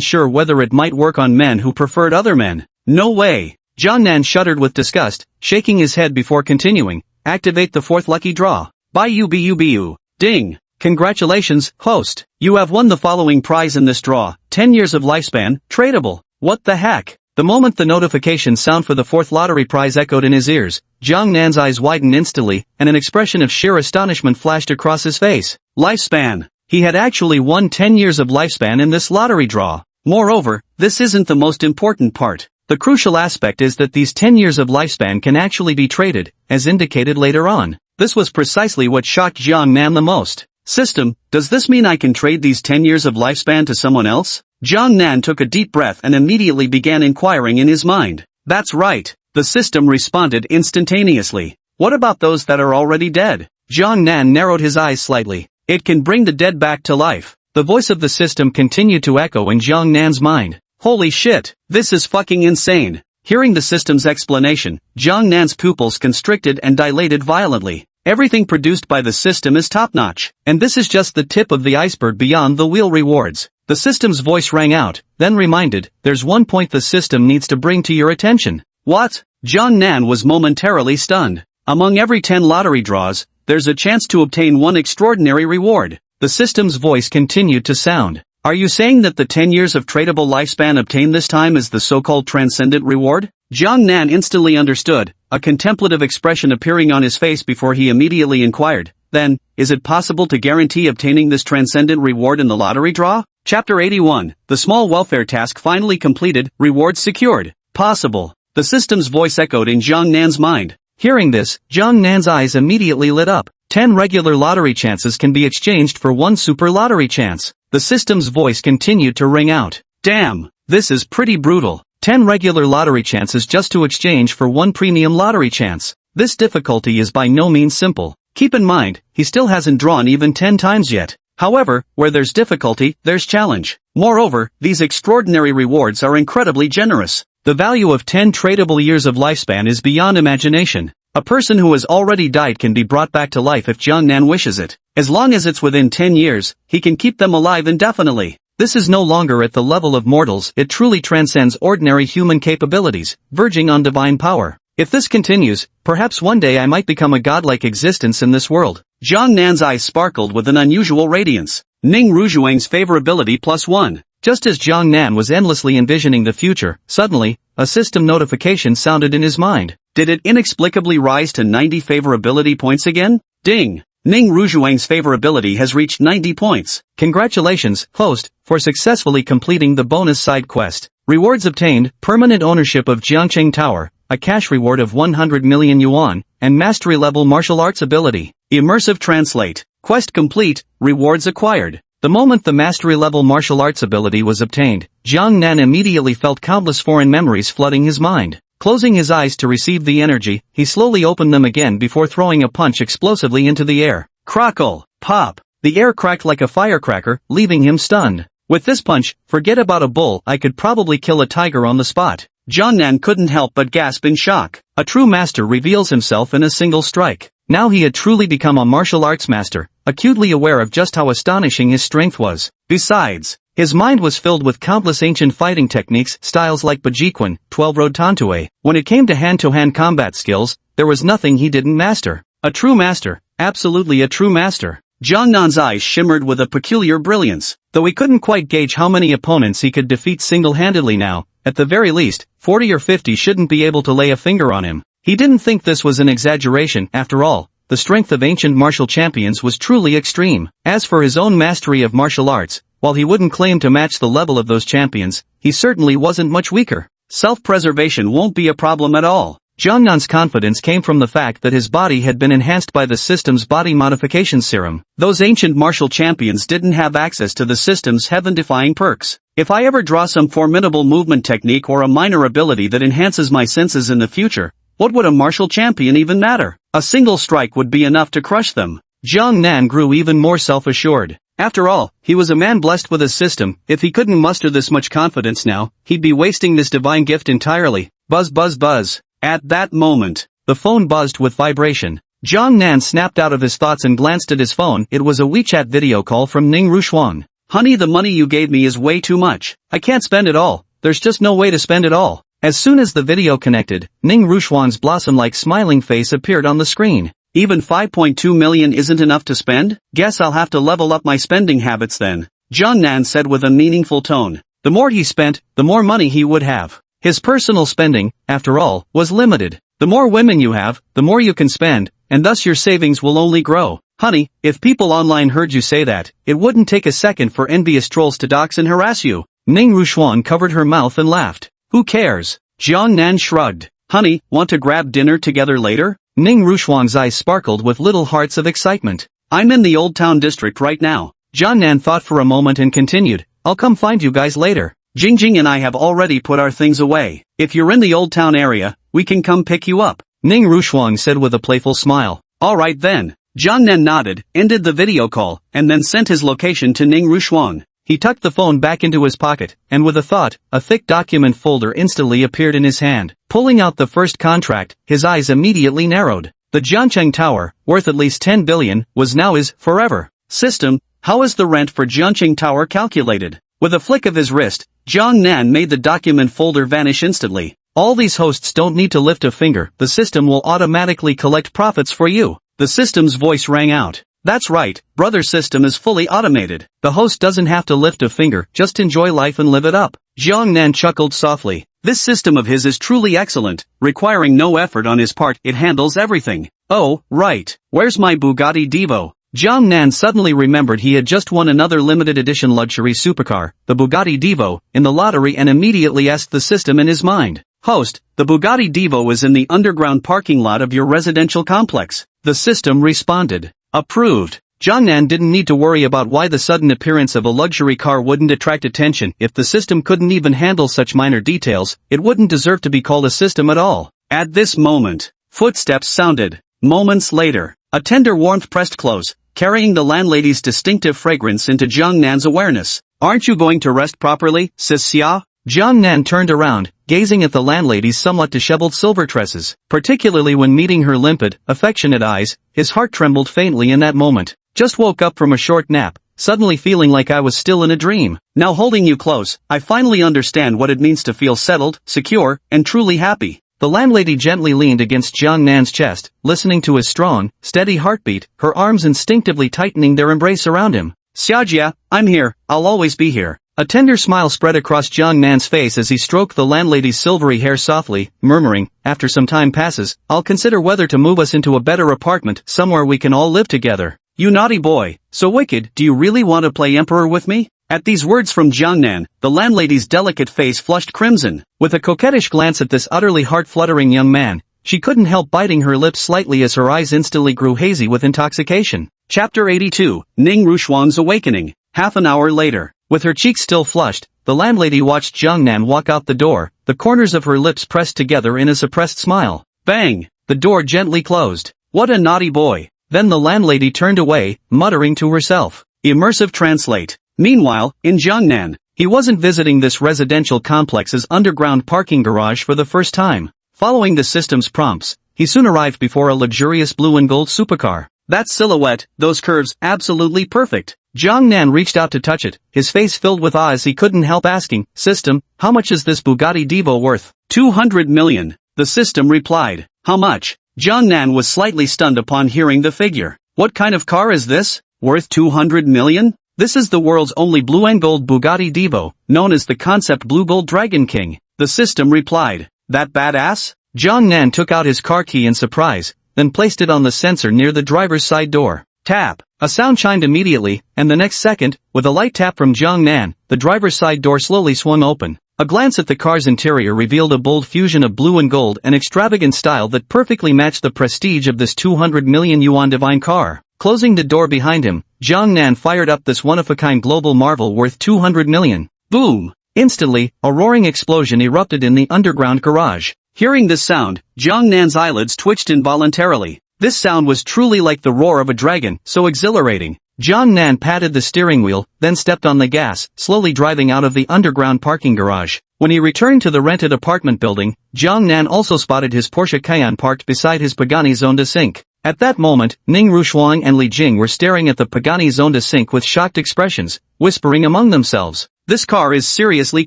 sure whether it might work on men who preferred other men. No way. Jiang Nan shuddered with disgust, shaking his head before continuing. Activate the fourth lucky draw. Bubu. Ding. Congratulations, host. You have won the following prize in this draw, 10 years of lifespan, tradable. What the heck? The moment the notification sound for the fourth lottery prize echoed in his ears, Jiang Nan's eyes widened instantly, and an expression of sheer astonishment flashed across his face. Lifespan. He had actually won 10 years of lifespan in this lottery draw. Moreover, this isn't the most important part. The crucial aspect is that these 10 years of lifespan can actually be traded, as indicated later on. This was precisely what shocked Jiang Nan the most. System, does this mean I can trade these 10 years of lifespan to someone else? Jiang Nan took a deep breath and immediately began inquiring in his mind. That's right. The system responded instantaneously. What about those that are already dead? Jiang Nan narrowed his eyes slightly. It can bring the dead back to life. The voice of the system continued to echo in Jiang Nan's mind. Holy shit, this is fucking insane. Hearing the system's explanation, Jiang Nan's pupils constricted and dilated violently. Everything produced by the system is top-notch, and this is just the tip of the iceberg beyond the wheel rewards. The system's voice rang out, then reminded, there's one point the system needs to bring to your attention. What? Jiang Nan was momentarily stunned. Among every 10 lottery draws, there's a chance to obtain one extraordinary reward. The system's voice continued to sound. Are you saying that the 10 years of tradable lifespan obtained this time is the so-called transcendent reward? Jiang Nan instantly understood, a contemplative expression appearing on his face before he immediately inquired, then, is it possible to guarantee obtaining this transcendent reward in the lottery draw? Chapter 81, the small welfare task finally completed, rewards secured. Possible. The system's voice echoed in Jiang Nan's mind. Hearing this, Jiang Nan's eyes immediately lit up. 10 regular lottery chances can be exchanged for one super lottery chance. The system's voice continued to ring out. Damn, this is pretty brutal. 10 regular lottery chances just to exchange for one premium lottery chance. This difficulty is by no means simple. Keep in mind, he still hasn't drawn even 10 times yet. However, where there's difficulty, there's challenge. Moreover, these extraordinary rewards are incredibly generous. The value of 10 tradable years of lifespan is beyond imagination. A person who has already died can be brought back to life if Jiang Nan wishes it. As long as it's within 10 years, he can keep them alive indefinitely. This is no longer at the level of mortals, it truly transcends ordinary human capabilities, verging on divine power. If this continues, perhaps one day I might become a godlike existence in this world. Jiang Nan's eyes sparkled with an unusual radiance. Ning Rujuang's favorability +1. Just as Jiang Nan was endlessly envisioning the future, suddenly, a system notification sounded in his mind. Did it inexplicably rise to 90 favorability points again? Ding! Ning Rujuang's favorability has reached 90 points. Congratulations, host, for successfully completing the bonus side quest. Rewards obtained, permanent ownership of Jiangcheng Tower, a cash reward of 100 million yuan, and mastery level martial arts ability. Immersive translate. Quest complete, rewards acquired. The moment the mastery level martial arts ability was obtained, Jiang Nan immediately felt countless foreign memories flooding his mind. Closing his eyes to receive the energy, he slowly opened them again before throwing a punch explosively into the air. Crackle! Pop! The air cracked like a firecracker, leaving him stunned. With this punch, forget about a bull, I could probably kill a tiger on the spot. Jiang Nan couldn't help but gasp in shock. A true master reveals himself in a single strike. Now he had truly become a martial arts master, acutely aware of just how astonishing his strength was. Besides, his mind was filled with countless ancient fighting techniques, styles like Bajiquan, 12-road Tantue. When it came to hand-to-hand combat skills, there was nothing he didn't master. A true master, absolutely a true master. Jiang Nan's eyes shimmered with a peculiar brilliance. Though he couldn't quite gauge how many opponents he could defeat single-handedly now, at the very least, 40 or 50 shouldn't be able to lay a finger on him. He didn't think this was an exaggeration, after all. The strength of ancient martial champions was truly extreme. As for his own mastery of martial arts, while he wouldn't claim to match the level of those champions, he certainly wasn't much weaker. Self-preservation won't be a problem at all. Jiang Nan's confidence came from the fact that his body had been enhanced by the system's body modification serum. Those ancient martial champions didn't have access to the system's heaven-defying perks. If I ever draw some formidable movement technique or a minor ability that enhances my senses in the future, what would a martial champion even matter? A single strike would be enough to crush them. Jiang Nan grew even more self-assured. After all, he was a man blessed with a system. If he couldn't muster this much confidence now, he'd be wasting this divine gift entirely. Buzz buzz buzz. At that moment, the phone buzzed with vibration. Jiang Nan snapped out of his thoughts and glanced at his phone. It was a WeChat video call from Ning Rushuan. Honey, the money you gave me is way too much. I can't spend it all. There's just no way to spend it all. As soon as the video connected, Ning Rushuan's blossom-like smiling face appeared on the screen. Even 5.2 million isn't enough to spend? Guess I'll have to level up my spending habits then, Jiang Nan said with a meaningful tone. The more he spent, the more money he would have. His personal spending, after all, was limited. The more women you have, the more you can spend, and thus your savings will only grow. Honey, if people online heard you say that, it wouldn't take a second for envious trolls to dox and harass you. Ning Rushuan covered her mouth and laughed. Who cares? Jiang Nan shrugged. Honey, want to grab dinner together later? Ning Rushuan's eyes sparkled with little hearts of excitement. I'm in the Old Town District right now. Jiang Nan thought for a moment and continued. I'll come find you guys later. Jingjing and I have already put our things away. If you're in the Old Town area, we can come pick you up. Ning Rushuan said with a playful smile. Alright then. Jiang Nan nodded, ended the video call, and then sent his location to Ning Rushuan. He tucked the phone back into his pocket, and with a thought, a thick document folder instantly appeared in his hand. Pulling out the first contract, his eyes immediately narrowed. The Jiancheng Tower, worth at least 10 billion, was now his forever. System, how is the rent for Jiancheng Tower calculated? With a flick of his wrist, Jiang Nan made the document folder vanish instantly. All these hosts don't need to lift a finger, the system will automatically collect profits for you. The system's voice rang out. That's right, brother, system is fully automated. The host doesn't have to lift a finger, just enjoy life and live it up. Jiang Nan chuckled softly. This system of his is truly excellent, requiring no effort on his part, it handles everything. Oh, right. Where's my Bugatti Divo? Jiang Nan suddenly remembered he had just won another limited edition luxury supercar, the Bugatti Divo, in the lottery and immediately asked the system in his mind. Host, the Bugatti Divo is in the underground parking lot of your residential complex. The system responded. Approved. Jiang Nan didn't need to worry about why the sudden appearance of a luxury car wouldn't attract attention. If the system couldn't even handle such minor details, it wouldn't deserve to be called a system at all. At this moment, footsteps sounded. Moments later, a tender warmth pressed close, carrying the landlady's distinctive fragrance into Jiang Nan's awareness. Aren't you going to rest properly, sis Xia? Jiang Nan turned around, gazing at the landlady's somewhat disheveled silver tresses. Particularly when meeting her limpid, affectionate eyes, his heart trembled faintly in that moment. Just woke up from a short nap, suddenly feeling like I was still in a dream. Now holding you close, I finally understand what it means to feel settled, secure, and truly happy. The landlady gently leaned against Jiang Nan's chest, listening to his strong, steady heartbeat, her arms instinctively tightening their embrace around him. Xiajia, I'm here, I'll always be here. A tender smile spread across Jiang Nan's face as he stroked the landlady's silvery hair softly, murmuring, after some time passes, I'll consider whether to move us into a better apartment, somewhere we can all live together. You naughty boy, so wicked, do you really want to play emperor with me? At these words from Jiang Nan, the landlady's delicate face flushed crimson. With a coquettish glance at this utterly heart-fluttering young man, she couldn't help biting her lips slightly as her eyes instantly grew hazy with intoxication. Chapter 82, Ning Rushuan's Awakening. Half an hour later, with her cheeks still flushed, the landlady watched Jiang Nan walk out the door, the corners of her lips pressed together in a suppressed smile. Bang! The door gently closed. What a naughty boy. Then the landlady turned away, muttering to herself. Immersive translate. Meanwhile, in Jiangnan, he wasn't visiting this residential complex's underground parking garage for the first time. Following the system's prompts, he soon arrived before a luxurious blue and gold supercar. That silhouette, those curves, absolutely perfect. Jiang Nan reached out to touch it, his face filled with awe as he couldn't help asking, System, how much is this Bugatti Divo worth? 200 million. The system replied. How much? Jiang Nan was slightly stunned upon hearing the figure. What kind of car is this? Worth 200 million? This is the world's only blue and gold Bugatti Divo, known as the concept Blue Gold Dragon King. The system replied. That badass? Jiang Nan took out his car key in surprise, then placed it on the sensor near the driver's side door. Tap. A sound chimed immediately, and the next second, with a light tap from Jiang Nan, the driver's side door slowly swung open. A glance at the car's interior revealed a bold fusion of blue and gold and extravagant style that perfectly matched the prestige of this 200 million yuan divine car. Closing the door behind him, Jiang Nan fired up this one-of-a-kind global marvel worth 200 million. Boom! Instantly, a roaring explosion erupted in the underground garage. Hearing this sound, Jiang Nan's eyelids twitched involuntarily. This sound was truly like the roar of a dragon, so exhilarating. Jiang Nan patted the steering wheel, then stepped on the gas, slowly driving out of the underground parking garage. When he returned to the rented apartment building, Jiang Nan also spotted his Porsche Cayenne parked beside his Pagani Zonda Sync. At that moment, Ning Rushuang and Li Jing were staring at the Pagani Zonda Sync with shocked expressions, whispering among themselves, "This car is seriously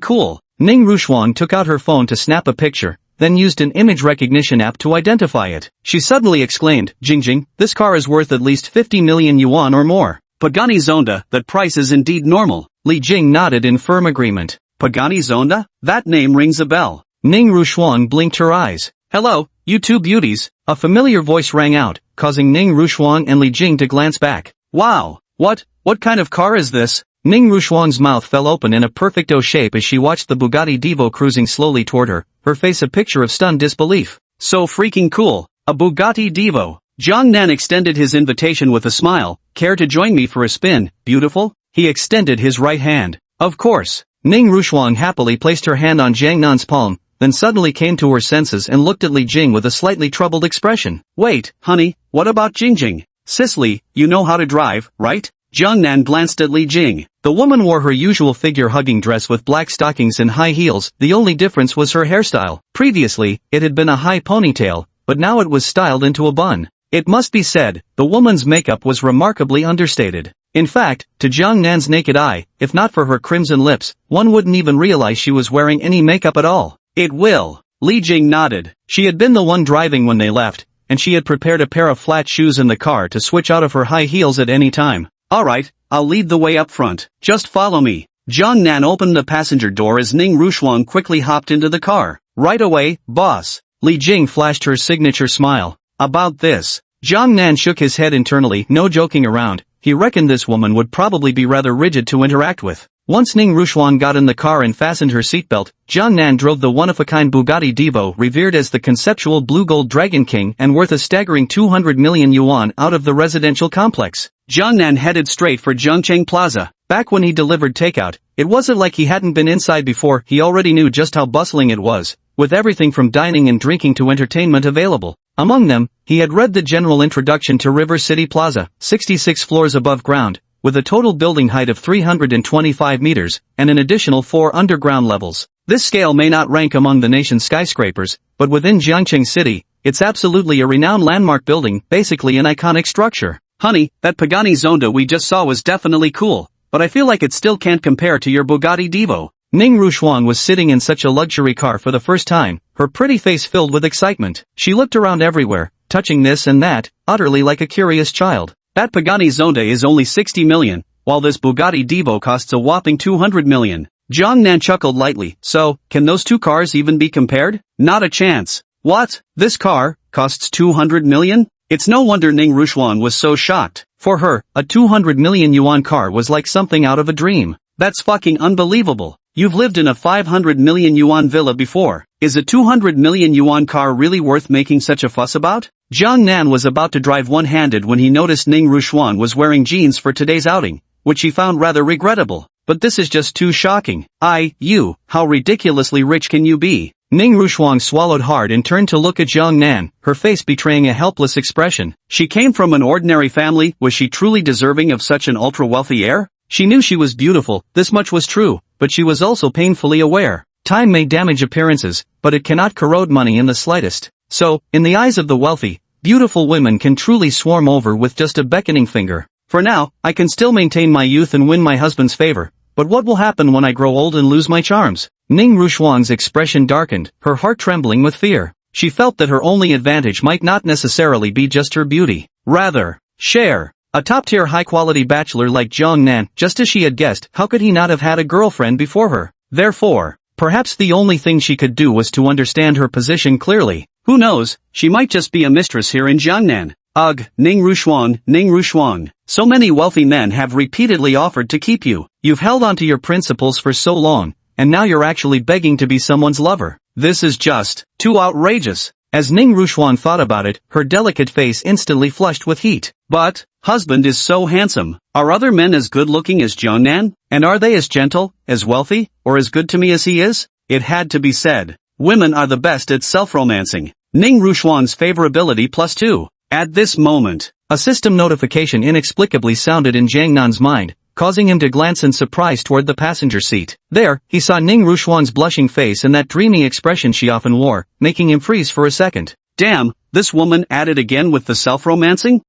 cool." Ning Rushuang took out her phone to snap a picture, then used an image recognition app to identify it. She suddenly exclaimed, "Jingjing, this car is worth at least 50 million yuan or more." Pagani Zonda, that price is indeed normal. Li Jing nodded in firm agreement. Pagani Zonda? That name rings a bell. Ning Rushuang blinked her eyes. "Hello, you two beauties." A familiar voice rang out, causing Ning Rushuang and Li Jing to glance back. "Wow, what kind of car is this?" Ning Rushuang's mouth fell open in a perfect O shape as she watched the Bugatti Divo cruising slowly toward her, her face a picture of stunned disbelief. "So freaking cool. A Bugatti Divo." Jiang Nan extended his invitation with a smile. "Care to join me for a spin, beautiful?" He extended his right hand. "Of course." Ning Rushuang happily placed her hand on Jiang Nan's palm, then suddenly came to her senses and looked at Li Jing with a slightly troubled expression. "Wait, honey, what about Jingjing? Cicely, you know how to drive, right?" Jiang Nan glanced at Li Jing. The woman wore her usual figure-hugging dress with black stockings and high heels. The only difference was her hairstyle. Previously, it had been a high ponytail, but now it was styled into a bun. It must be said, the woman's makeup was remarkably understated. In fact, to Jiang Nan's naked eye, if not for her crimson lips, one wouldn't even realize she was wearing any makeup at all. "It will." Li Jing nodded. She had been the one driving when they left, and she had prepared a pair of flat shoes in the car to switch out of her high heels at any time. "Alright, I'll lead the way up front. Just follow me." Jiang Nan opened the passenger door as Ning Rushuang quickly hopped into the car. "Right away, boss." Li Jing flashed her signature smile. "About this." Jiang Nan shook his head internally, no joking around. He reckoned this woman would probably be rather rigid to interact with. Once Ning Rushuang got in the car and fastened her seatbelt, Jiang Nan drove the one-of-a-kind Bugatti Divo, revered as the conceptual blue-gold Dragon King and worth a staggering 200 million yuan, out of the residential complex. Jiang Nan headed straight for Zhongcheng Plaza. Back when he delivered takeout, it wasn't like he hadn't been inside before. He already knew just how bustling it was, with everything from dining and drinking to entertainment available. Among them, he had read the general introduction to River City Plaza, 66 floors above ground, with a total building height of 325 meters, and an additional 4 underground levels. This scale may not rank among the nation's skyscrapers, but within Jiangcheng City, it's absolutely a renowned landmark building, basically an iconic structure. "Honey, that Pagani Zonda we just saw was definitely cool, but I feel like it still can't compare to your Bugatti Divo." Ning Rushuang was sitting in such a luxury car for the first time, her pretty face filled with excitement. She looked around everywhere, touching this and that, utterly like a curious child. "That Pagani Zonda is only 60 million, while this Bugatti Divo costs a whopping 200 million. Jiang Nan chuckled lightly. "So, can those two cars even be compared?" "Not a chance." "What? This car costs 200 million? It's no wonder Ning Rushuang was so shocked. For her, a 200 million yuan car was like something out of a dream. "That's fucking unbelievable. You've lived in a 500 million yuan villa before. Is a 200 million yuan car really worth making such a fuss about?" Jiang Nan was about to drive one-handed when he noticed Ning Rushuang was wearing jeans for today's outing, which he found rather regrettable. "But this is just too shocking. How ridiculously rich can you be?" Ning Rushuang swallowed hard and turned to look at Jiang Nan, her face betraying a helpless expression. She came from an ordinary family. Was she truly deserving of such an ultra-wealthy heir? She knew she was beautiful, this much was true, but she was also painfully aware. Time may damage appearances, but it cannot corrode money in the slightest. So, in the eyes of the wealthy, beautiful women can truly swarm over with just a beckoning finger. "For now, I can still maintain my youth and win my husband's favor, but what will happen when I grow old and lose my charms?" Ning Rushuang's expression darkened, her heart trembling with fear. She felt that her only advantage might not necessarily be just her beauty. Rather, share. A top-tier high-quality bachelor like Jiang Nan, just as she had guessed, how could he not have had a girlfriend before her? Therefore, perhaps the only thing she could do was to understand her position clearly. Who knows, she might just be a mistress here in Jiangnan. Ugh, Ning Rushuang. So many wealthy men have repeatedly offered to keep you. You've held onto your principles for so long, and now you're actually begging to be someone's lover. This is just too outrageous. As Ning Ruxuan thought about it, her delicate face instantly flushed with heat. But, husband is so handsome. Are other men as good-looking as Jiangnan? And are they as gentle, as wealthy, or as good to me as he is? It had to be said. Women are the best at self-romancing. Ning Ruxuan's favorability +2. At this moment, a system notification inexplicably sounded in Jiang Nan's mind, causing him to glance in surprise toward the passenger seat. There, he saw Ning Ruxuan's blushing face and that dreamy expression she often wore, making him freeze for a second. Damn, this woman at it again with the self-romancing?